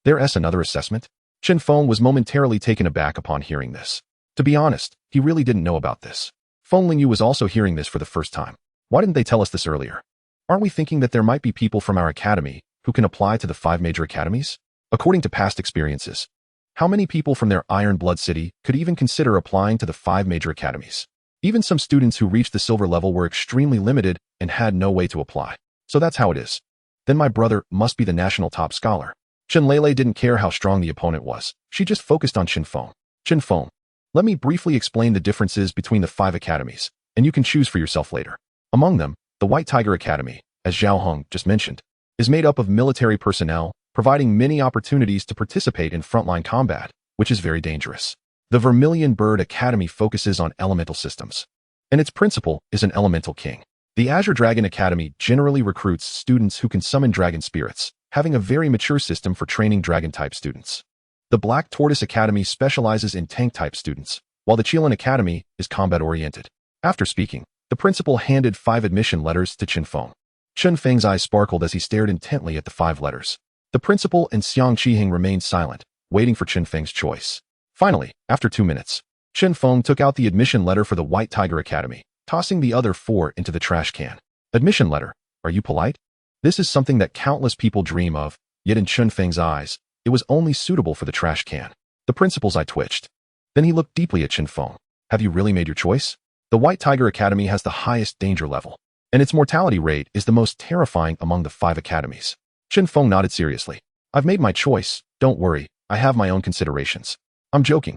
There's another assessment? Chen Feng was momentarily taken aback upon hearing this. To be honest, he really didn't know about this. Feng Lingyu was also hearing this for the first time. Why didn't they tell us this earlier? Aren't we thinking that there might be people from our academy who can apply to the 5 major academies? According to past experiences, how many people from their Iron Blood City could even consider applying to the 5 major academies? Even some students who reached the silver level were extremely limited and had no way to apply. So that's how it is. Then my brother must be the national top scholar. Chen Lele didn't care how strong the opponent was. She just focused on Chen Feng. Chen Feng, let me briefly explain the differences between the 5 academies, and you can choose for yourself later. Among them, the White Tiger Academy, as Zhao Hong just mentioned, is made up of military personnel, providing many opportunities to participate in frontline combat, which is very dangerous. The Vermilion Bird Academy focuses on elemental systems, and its principal is an elemental king. The Azure Dragon Academy generally recruits students who can summon dragon spirits, having a very mature system for training dragon-type students. The Black Tortoise Academy specializes in tank-type students, while the Qilin Academy is combat-oriented. After speaking, the principal handed 5 admission letters to Chen Feng. Chen Feng's eyes sparkled as he stared intently at the 5 letters. The principal and Xiang Qihing remained silent, waiting for Chen Feng's choice. Finally, after 2 minutes, Chen Feng took out the admission letter for the White Tiger Academy, tossing the other 4 into the trash can. Admission letter. Are you polite? This is something that countless people dream of, yet in Chen Feng's eyes, it was only suitable for the trash can. The principal's eye twitched. Then he looked deeply at Chen Feng. Have you really made your choice? The White Tiger Academy has the highest danger level, and its mortality rate is the most terrifying among the 5 academies. Chen Feng nodded seriously. I've made my choice. Don't worry, I have my own considerations. I'm joking.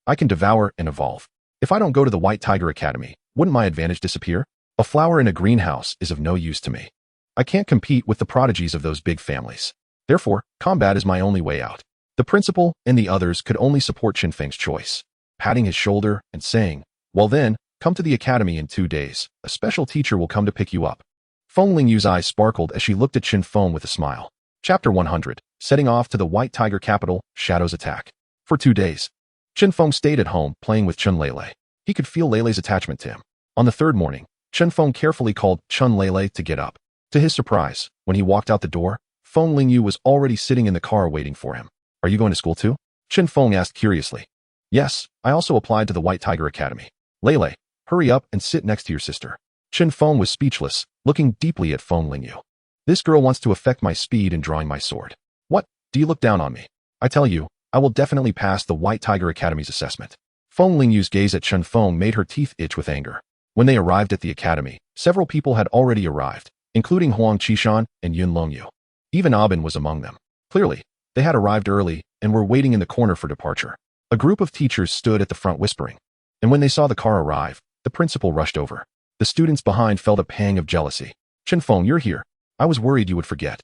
I can devour and evolve. If I don't go to the White Tiger Academy, wouldn't my advantage disappear? A flower in a greenhouse is of no use to me. I can't compete with the prodigies of those big families. Therefore, combat is my only way out. The principal and the others could only support Chen Feng's choice, patting his shoulder and saying, well then, come to the academy in 2 days. A special teacher will come to pick you up. Feng Lingyu's eyes sparkled as she looked at Chen Feng with a smile. Chapter 100, setting off to the White Tiger capital, Shadow's attack. For 2 days, Chen Feng stayed at home playing with Chen Lele. He could feel Lele's attachment to him. On the 3rd morning, Chen Feng carefully called Chen Lele to get up. To his surprise, when he walked out the door, Feng Lingyu was already sitting in the car waiting for him. Are you going to school too? Chen Feng asked curiously. Yes, I also applied to the White Tiger Academy. Lele, hurry up and sit next to your sister. Chen Feng was speechless, looking deeply at Feng Lingyu. This girl wants to affect my speed in drawing my sword. What? Do you look down on me? I tell you, I will definitely pass the White Tiger Academy's assessment. Feng Lingyu's gaze at Chen Feng made her teeth itch with anger. When they arrived at the academy, several people had already arrived, including Huang Qishan and Yun Longyu. Even Abin was among them. Clearly, they had arrived early and were waiting in the corner for departure. A group of teachers stood at the front whispering, and when they saw the car arrive, the principal rushed over. The students behind felt a pang of jealousy. Chen Feng, you're here. I was worried you would forget.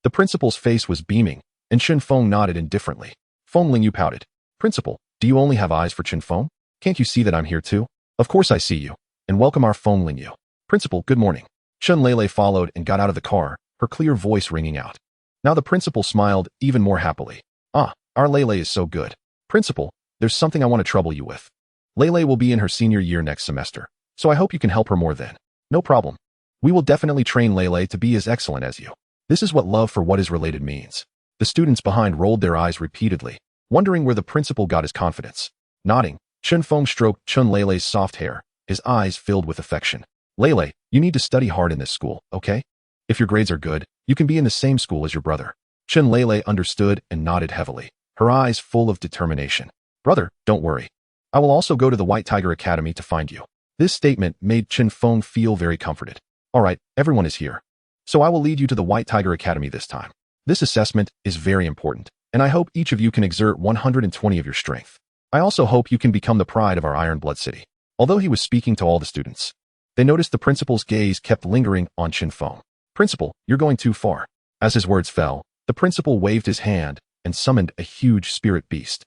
The principal's face was beaming, and Chen Feng nodded indifferently. Feng Lingyu pouted. Principal, do you only have eyes for Chen Feng? Can't you see that I'm here too? Of course I see you. And welcome our Feng Lingyu. Principal, good morning. Chen Lele followed and got out of the car, her clear voice ringing out. Now the principal smiled even more happily. Ah, our Lele is so good. Principal, there's something I want to trouble you with. Lele will be in her senior year next semester, so I hope you can help her more then. No problem. We will definitely train Lele to be as excellent as you. This is what love for what is related means. The students behind rolled their eyes repeatedly, wondering where the principal got his confidence. Nodding, Chen Feng stroked Chen Lele's soft hair, his eyes filled with affection. Lele, you need to study hard in this school, okay? If your grades are good, you can be in the same school as your brother. Chen Lele understood and nodded heavily, her eyes full of determination. Brother, don't worry. I will also go to the White Tiger Academy to find you. This statement made Chen Feng feel very comforted. All right, everyone is here. So I will lead you to the White Tiger Academy this time. This assessment is very important, and I hope each of you can exert 120 of your strength. I also hope you can become the pride of our Iron Blood City. Although he was speaking to all the students, they noticed the principal's gaze kept lingering on Chen Feng. Principal, you're going too far. As his words fell, the principal waved his hand and summoned a huge spirit beast.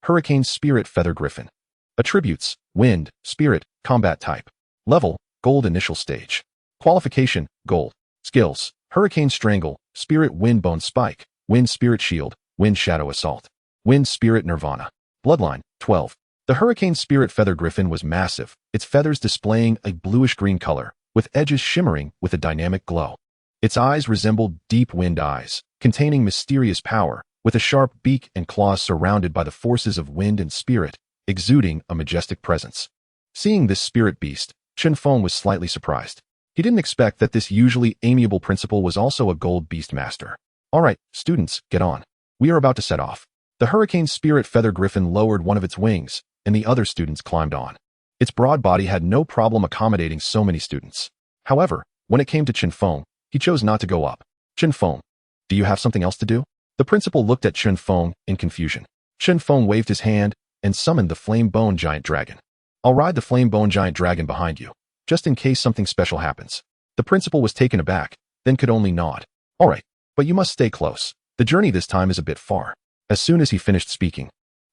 Hurricane Spirit Feather Griffin. Attributes: Wind, Spirit, Combat Type. Level: Gold Initial Stage. Qualification: Gold. Skills: Hurricane Strangle, Spirit Wind Bone Spike, Wind Spirit Shield, Wind Shadow Assault. Wind Spirit Nirvana. Bloodline: 12. The Hurricane Spirit Feather Griffin was massive, its feathers displaying a bluish-green color, with edges shimmering with a dynamic glow. Its eyes resembled deep wind eyes, containing mysterious power, with a sharp beak and claws surrounded by the forces of wind and spirit, exuding a majestic presence. Seeing this spirit beast, Chen Feng was slightly surprised. He didn't expect that this usually amiable principal was also a gold Beastmaster. All right, students, get on. We are about to set off. The Hurricane Spirit Feather Griffin lowered one of its wings, and the other students climbed on. Its broad body had no problem accommodating so many students. However, when it came to Chen Feng, he chose not to go up. Chen Feng, do you have something else to do? The principal looked at Chen Feng in confusion. Chen Feng waved his hand and summoned the Flame Bone Giant Dragon. I'll ride the Flame Bone Giant Dragon behind you, just in case something special happens. The principal was taken aback, then could only nod. All right, but you must stay close. The journey this time is a bit far. As soon as he finished speaking,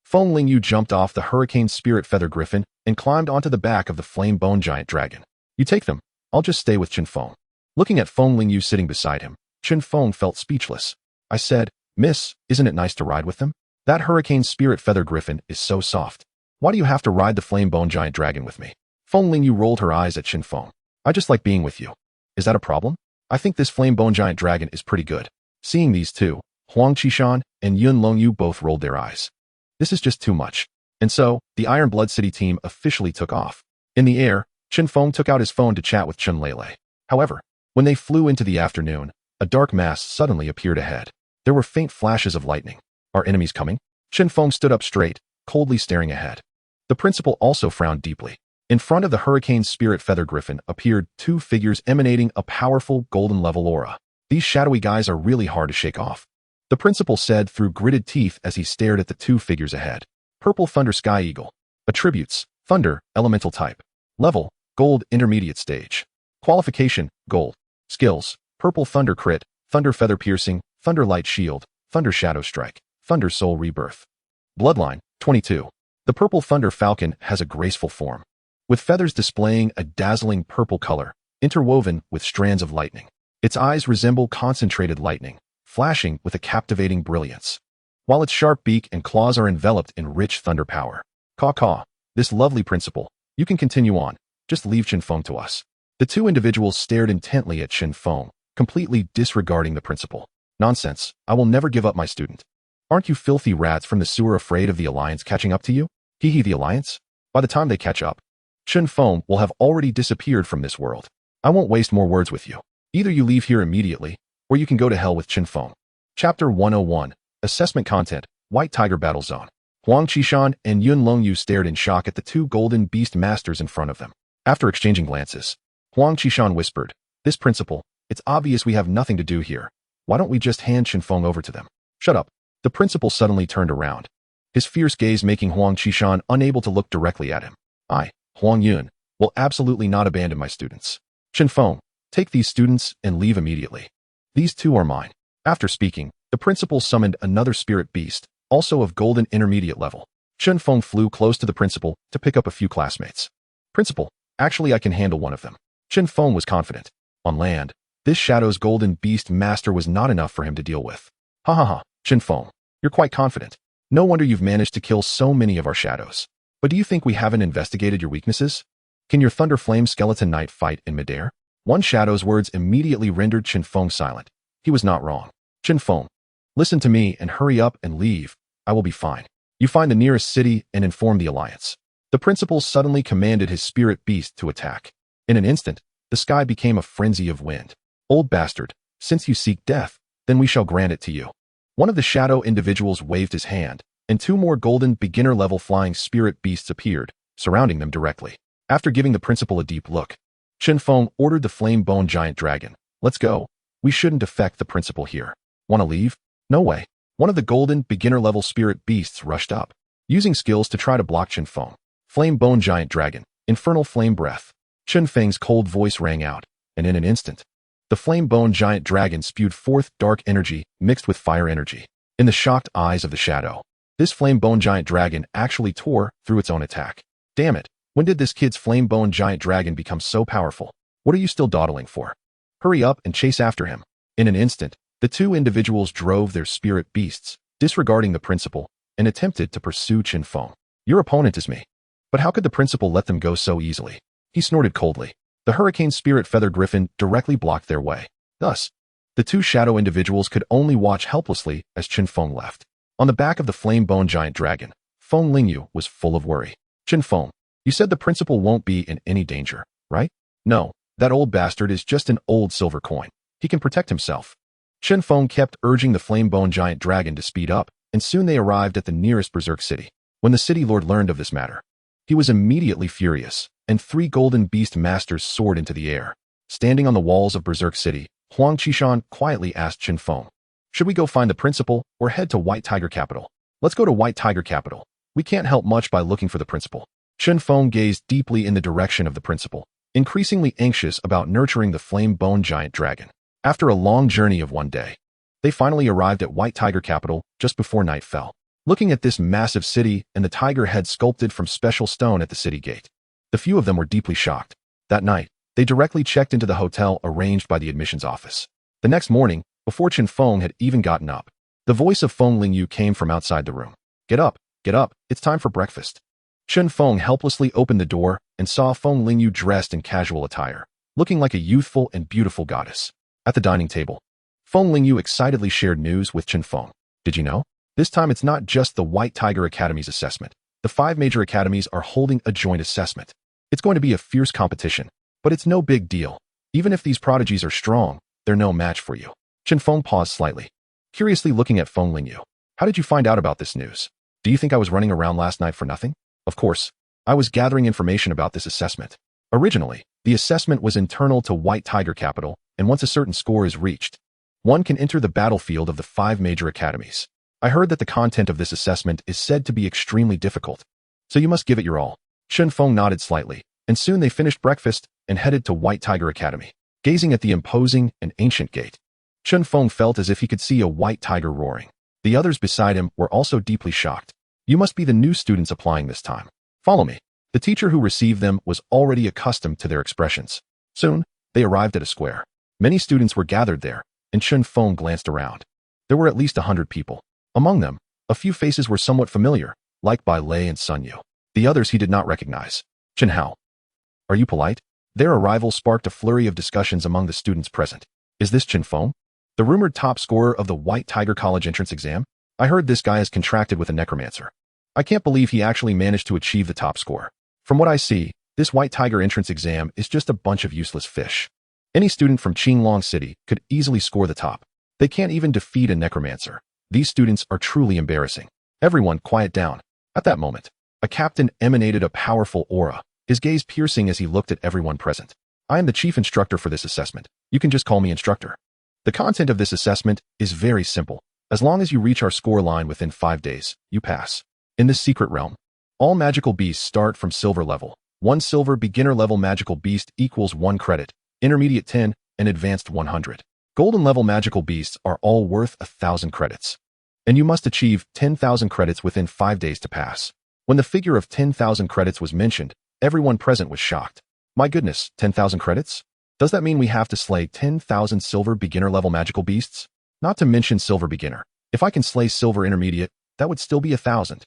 Feng Lingyu jumped off the hurricane spirit feather griffin and climbed onto the back of the flame bone giant dragon. You take them. I'll just stay with Chen Feng. Looking at Feng Lingyu sitting beside him, Chen Feng felt speechless. I said, Miss, isn't it nice to ride with them? That hurricane spirit feather griffin is so soft. Why do you have to ride the flame bone giant dragon with me? Feng Lingyu rolled her eyes at Chen Feng. I just like being with you. Is that a problem? I think this flame bone giant dragon is pretty good. Seeing these two, Huang Qishan and Yun Longyu both rolled their eyes. This is just too much. And so, the Iron Blood City team officially took off. In the air, Chen Feng took out his phone to chat with Chen Lele. However, when they flew into the afternoon, a dark mass suddenly appeared ahead. There were faint flashes of lightning. Are enemies coming? Chen Feng stood up straight, coldly staring ahead. The principal also frowned deeply. In front of the hurricane spirit feather griffin appeared two figures emanating a powerful golden level aura. These shadowy guys are really hard to shake off. The principal said through gritted teeth as he stared at the two figures ahead. Purple Thunder Sky Eagle. Attributes: Thunder, Elemental Type. Level: Gold Intermediate Stage. Qualification: Gold. Skills: Purple Thunder Crit, Thunder Feather Piercing, Thunder Light Shield, Thunder Shadow Strike, Thunder Soul Rebirth. Bloodline: 22. The Purple Thunder Falcon has a graceful form, with feathers displaying a dazzling purple color, interwoven with strands of lightning. Its eyes resemble concentrated lightning, flashing with a captivating brilliance, while its sharp beak and claws are enveloped in rich thunder power. Caw, this lovely principal. You can continue on. Just leave Chen Feng to us. The two individuals stared intently at Chen Feng, completely disregarding the principal. Nonsense. I will never give up my student. Aren't you filthy rats from the sewer afraid of the Alliance catching up to you? Hee, the Alliance? By the time they catch up, Chen Feng will have already disappeared from this world. I won't waste more words with you. Either you leave here immediately, or you can go to hell with Chen Feng. Chapter 101. Assessment Content. White Tiger Battle Zone. Huang Qishan and Yun Longyu stared in shock at the two golden Beastmasters in front of them. After exchanging glances, Huang Qishan whispered, This principal, it's obvious we have nothing to do here. Why don't we just hand Chen Feng over to them? Shut up. The principal suddenly turned around, his fierce gaze making Huang Qishan unable to look directly at him. I, Huang Yun, will absolutely not abandon my students. Chen Feng, take these students and leave immediately. These two are mine. After speaking, the principal summoned another spirit beast, also of golden intermediate level. Chen Feng flew close to the principal to pick up a few classmates. Principal, actually I can handle one of them. Chen Feng was confident. On land, this Shadow's golden beast master was not enough for him to deal with. Ha, Chen Feng, you're quite confident. No wonder you've managed to kill so many of our shadows. But do you think we haven't investigated your weaknesses? Can your Thunder Flame Skeleton Knight fight in midair? One shadow's words immediately rendered Chen Feng silent. He was not wrong. Chen Feng, listen to me and hurry up and leave. I will be fine. You find the nearest city and inform the Alliance. The principal suddenly commanded his spirit beast to attack. In an instant, the sky became a frenzy of wind. Old bastard, since you seek death, then we shall grant it to you. One of the shadow individuals waved his hand, and two more golden beginner-level flying spirit beasts appeared, surrounding them directly. After giving the principal a deep look, Chen Feng ordered the flame bone giant dragon. Let's go. We shouldn't affect the principal here. Want to leave? No way. One of the golden beginner-level spirit beasts rushed up, using skills to try to block Chen Feng. Flame bone giant dragon, infernal flame breath. Chen Feng's cold voice rang out, and in an instant, the flame bone giant dragon spewed forth dark energy mixed with fire energy. In the shocked eyes of the shadow, this flame bone giant dragon actually tore through its own attack. Damn it, when did this kid's flame bone giant dragon become so powerful? What are you still dawdling for? Hurry up and chase after him. In an instant, the two individuals drove their spirit beasts, disregarding the principal, and attempted to pursue Chen Feng. Your opponent is me. But how could the principal let them go so easily? He snorted coldly. The hurricane spirit feather griffin directly blocked their way. Thus, the two shadow individuals could only watch helplessly as Chen Feng left. On the back of the flame bone giant dragon, Feng Lingyu was full of worry. Chen Feng, you said the principal won't be in any danger, right? No, that old bastard is just an old silver coin. He can protect himself. Chen Feng kept urging the flame bone giant dragon to speed up, and soon they arrived at the nearest berserk city. When the city lord learned of this matter, he was immediately furious, and three golden beast masters soared into the air. Standing on the walls of Berserk City, Huang Qishan quietly asked Chen Feng, should we go find the principal or head to White Tiger Capital? Let's go to White Tiger Capital. We can't help much by looking for the principal. Chen Feng gazed deeply in the direction of the principal, increasingly anxious about nurturing the flame bone giant dragon. After a long journey of one day, they finally arrived at White Tiger Capital just before night fell. looking at this massive city and the tiger head sculpted from special stone at the city gate. The few of them were deeply shocked. That night, they directly checked into the hotel arranged by the admissions office. The next morning, before Chen Feng had even gotten up, the voice of Feng Lingyu came from outside the room. Get up, it's time for breakfast. Chen Feng helplessly opened the door and saw Feng Lingyu dressed in casual attire, looking like a youthful and beautiful goddess. At the dining table, Feng Lingyu excitedly shared news with Chen Feng. Did you know? This time it's not just the White Tiger Academy's assessment. The 5 major academies are holding a joint assessment. It's going to be a fierce competition, but it's no big deal. Even if these prodigies are strong, they're no match for you. Chen Feng paused slightly, curiously looking at Feng Lingyu. How did you find out about this news? Do you think I was running around last night for nothing? Of course, I was gathering information about this assessment. Originally, the assessment was internal to White Tiger Capital, and once a certain score is reached, one can enter the battlefield of the 5 major academies. I heard that the content of this assessment is said to be extremely difficult, so you must give it your all. Chen Feng nodded slightly, and soon they finished breakfast and headed to White Tiger Academy. Gazing at the imposing and ancient gate, Chen Feng felt as if he could see a white tiger roaring. The others beside him were also deeply shocked. You must be the new students applying this time. Follow me. The teacher who received them was already accustomed to their expressions. Soon, they arrived at a square. Many students were gathered there, and Chen Feng glanced around. There were at least 100 people. Among them, a few faces were somewhat familiar, like Bai Lei and Sun Yu. The others he did not recognize. Chen Hao. Are you polite? Their arrival sparked a flurry of discussions among the students present. Is this Chen Feng, the rumored top scorer of the White Tiger College entrance exam? I heard this guy has contracted with a necromancer. I can't believe he actually managed to achieve the top score. From what I see, this White Tiger entrance exam is just a bunch of useless fish. Any student from Qinglong City could easily score the top. They can't even defeat a necromancer. These students are truly embarrassing. Everyone quiet down. At that moment, a captain emanated a powerful aura, his gaze piercing as he looked at everyone present. I am the chief instructor for this assessment. You can just call me instructor. The content of this assessment is very simple. As long as you reach our score line within 5 days, you pass. In this secret realm, all magical beasts start from silver level. 1 silver beginner level magical beast equals 1 credit, intermediate 10, and advanced 100. Golden level magical beasts are all worth 1,000 credits. And you must achieve 10,000 credits within 5 days to pass. When the figure of 10,000 credits was mentioned, everyone present was shocked. My goodness, 10,000 credits? Does that mean we have to slay 10,000 silver beginner level magical beasts? Not to mention silver beginner. If I can slay silver intermediate, that would still be 1,000.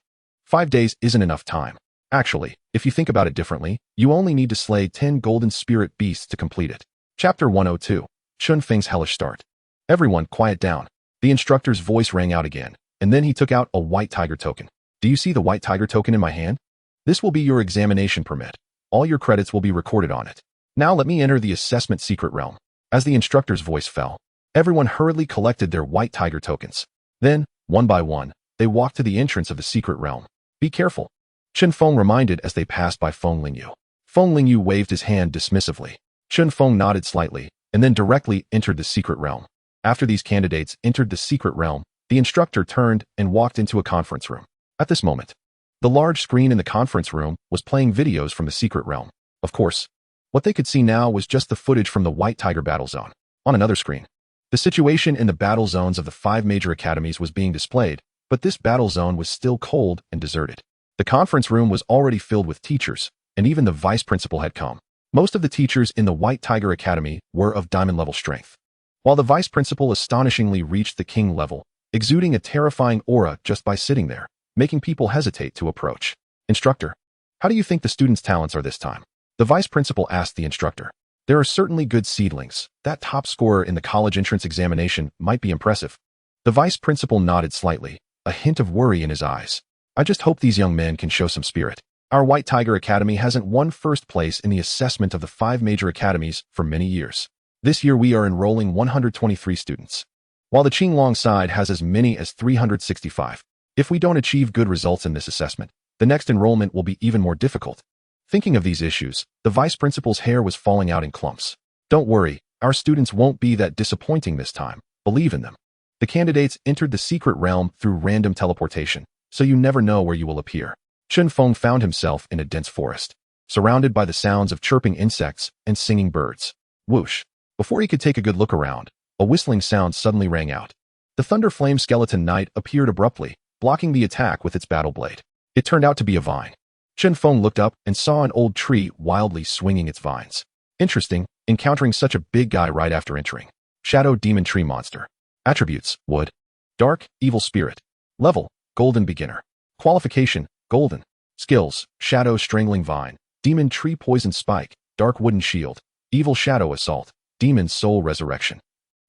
5 days isn't enough time. Actually, if you think about it differently, you only need to slay 10 golden spirit beasts to complete it. Chapter 102. Chen Feng's hellish start. Everyone quiet down. The instructor's voice rang out again, and then he took out a white tiger token. Do you see the white tiger token in my hand? This will be your examination permit. All your credits will be recorded on it. Now let me enter the assessment secret realm. As the instructor's voice fell, everyone hurriedly collected their white tiger tokens. Then, one by one, they walked to the entrance of the secret realm. Be careful. Chen Feng reminded as they passed by Feng Lingyu. Feng Lingyu waved his hand dismissively. Chen Feng nodded slightly, and then directly entered the secret realm. After these candidates entered the secret realm, the instructor turned and walked into a conference room. At this moment, the large screen in the conference room was playing videos from the secret realm. Of course, what they could see now was just the footage from the White Tiger battle zone. On another screen, the situation in the battle zones of the 5 major academies was being displayed, but this battle zone was still cold and deserted. The conference room was already filled with teachers, and even the vice principal had come. Most of the teachers in the White Tiger Academy were of diamond level strength, while the vice principal astonishingly reached the king level, exuding a terrifying aura just by sitting there, making people hesitate to approach. Instructor, how do you think the students' talents are this time? The vice principal asked the instructor. There are certainly good seedlings. That top scorer in the college entrance examination might be impressive. The vice principal nodded slightly, a hint of worry in his eyes. I just hope these young men can show some spirit. Our White Tiger Academy hasn't won first place in the assessment of the 5 major academies for many years. This year we are enrolling 123 students, while the Qinglong side has as many as 365. If we don't achieve good results in this assessment, the next enrollment will be even more difficult. Thinking of these issues, the vice principal's hair was falling out in clumps. Don't worry, our students won't be that disappointing this time. Believe in them. The candidates entered the secret realm through random teleportation, so you never know where you will appear. Chen Feng found himself in a dense forest, surrounded by the sounds of chirping insects and singing birds. Whoosh! Before he could take a good look around, a whistling sound suddenly rang out. The Thunder Flame Skeleton Knight appeared abruptly, blocking the attack with its battle blade. It turned out to be a vine. Chen Feng looked up and saw an old tree wildly swinging its vines. Interesting, encountering such a big guy right after entering. Shadow Demon Tree Monster. Attributes: Wood. Dark, Evil Spirit. Level: Golden Beginner. Qualification: Golden. Skills: Shadow Strangling Vine, Demon Tree Poison Spike, Dark Wooden Shield, Evil Shadow Assault, Demon Soul Resurrection.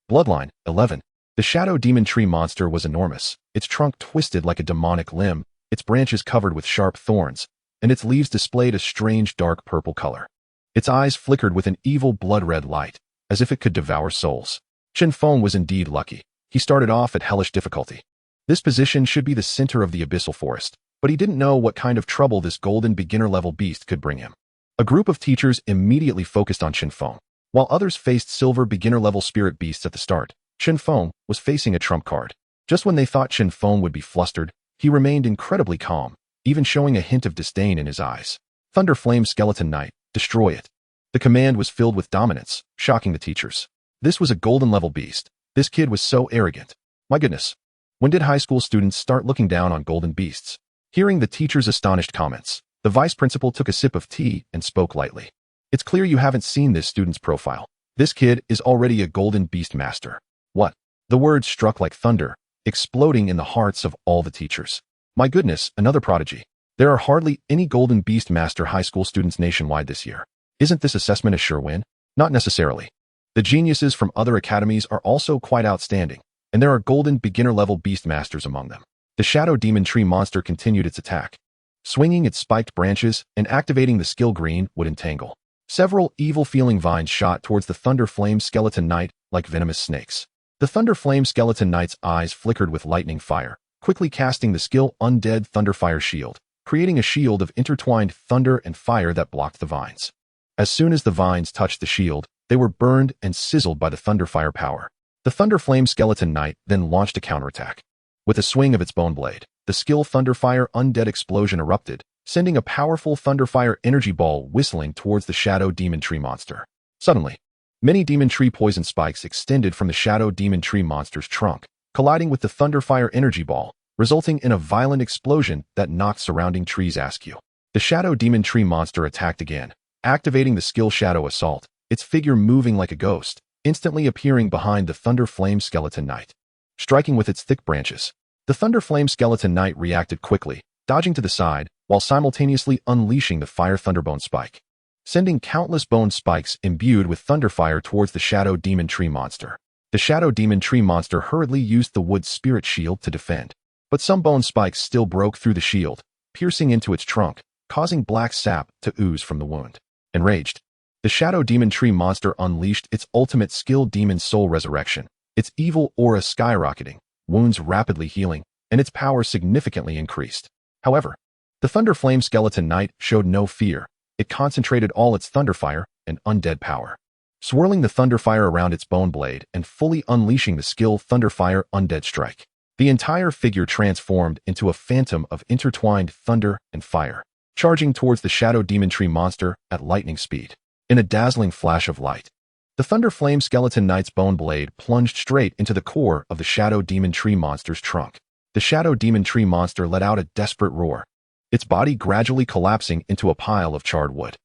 Bloodline: 11. The Shadow Demon Tree Monster was enormous, its trunk twisted like a demonic limb, its branches covered with sharp thorns, and its leaves displayed a strange dark purple color. Its eyes flickered with an evil blood-red light, as if it could devour souls. Chen Feng was indeed lucky. He started off at hellish difficulty. This position should be the center of the abyssal forest, but he didn't know what kind of trouble this golden beginner-level beast could bring him. A group of teachers immediately focused on Chen Feng. While others faced silver beginner-level spirit beasts at the start, Chen Feng was facing a trump card. Just when they thought Chen Feng would be flustered, he remained incredibly calm, even showing a hint of disdain in his eyes. Thunder Flame Skeleton Knight, destroy it. The command was filled with dominance, shocking the teachers. This was a golden-level beast. This kid was so arrogant. My goodness. When did high school students start looking down on golden beasts? Hearing the teacher's astonished comments, the vice principal took a sip of tea and spoke lightly. It's clear you haven't seen this student's profile. This kid is already a golden Beastmaster. What? The words struck like thunder, exploding in the hearts of all the teachers. My goodness, another prodigy. There are hardly any golden Beastmaster high school students nationwide this year. Isn't this assessment a sure win? Not necessarily. The geniuses from other academies are also quite outstanding, and there are golden beginner-level Beastmasters among them. The Shadow Demon Tree Monster continued its attack, swinging its spiked branches and activating the skill green would entangle. Several evil-feeling vines shot towards the Thunder Flame Skeleton Knight like venomous snakes. The Thunder Flame Skeleton Knight's eyes flickered with lightning fire, quickly casting the skill Undead Thunderfire Shield, creating a shield of intertwined thunder and fire that blocked the vines. As soon as the vines touched the shield, they were burned and sizzled by the Thunderfire power. The Thunder Flame Skeleton Knight then launched a counterattack. With a swing of its bone blade, the skill Thunderfire Undead Explosion erupted, sending a powerful Thunderfire energy ball whistling towards the Shadow Demon Tree Monster. Suddenly, many Demon Tree Poison Spikes extended from the Shadow Demon Tree Monster's trunk, colliding with the Thunderfire energy ball, resulting in a violent explosion that knocked surrounding trees askew. The Shadow Demon Tree Monster attacked again, activating the skill Shadow Assault, its figure moving like a ghost, instantly appearing behind the Thunder Flame Skeleton Knight. Striking with its thick branches, the Thunder Flame Skeleton Knight reacted quickly, dodging to the side, while simultaneously unleashing the Fire Thunderbone Spike, sending countless bone spikes imbued with Thunderfire towards the Shadow Demon Tree Monster. The Shadow Demon Tree Monster hurriedly used the Wood Spirit Shield to defend, but some bone spikes still broke through the shield, piercing into its trunk, causing black sap to ooze from the wound. Enraged, the Shadow Demon Tree Monster unleashed its ultimate skill Demon Soul Resurrection, its evil aura skyrocketing, wounds rapidly healing, and its power significantly increased. However, the Thunder Flame Skeleton Knight showed no fear. It concentrated all its Thunderfire and Undead power, swirling the Thunderfire around its bone blade and fully unleashing the skill Thunderfire Undead Strike. The entire figure transformed into a phantom of intertwined thunder and fire, charging towards the Shadow Demon Tree Monster at lightning speed. In a dazzling flash of light, the Thunder Flame Skeleton Knight's bone blade plunged straight into the core of the Shadow Demon Tree Monster's trunk. The Shadow Demon Tree Monster let out a desperate roar, its body gradually collapsing into a pile of charred wood.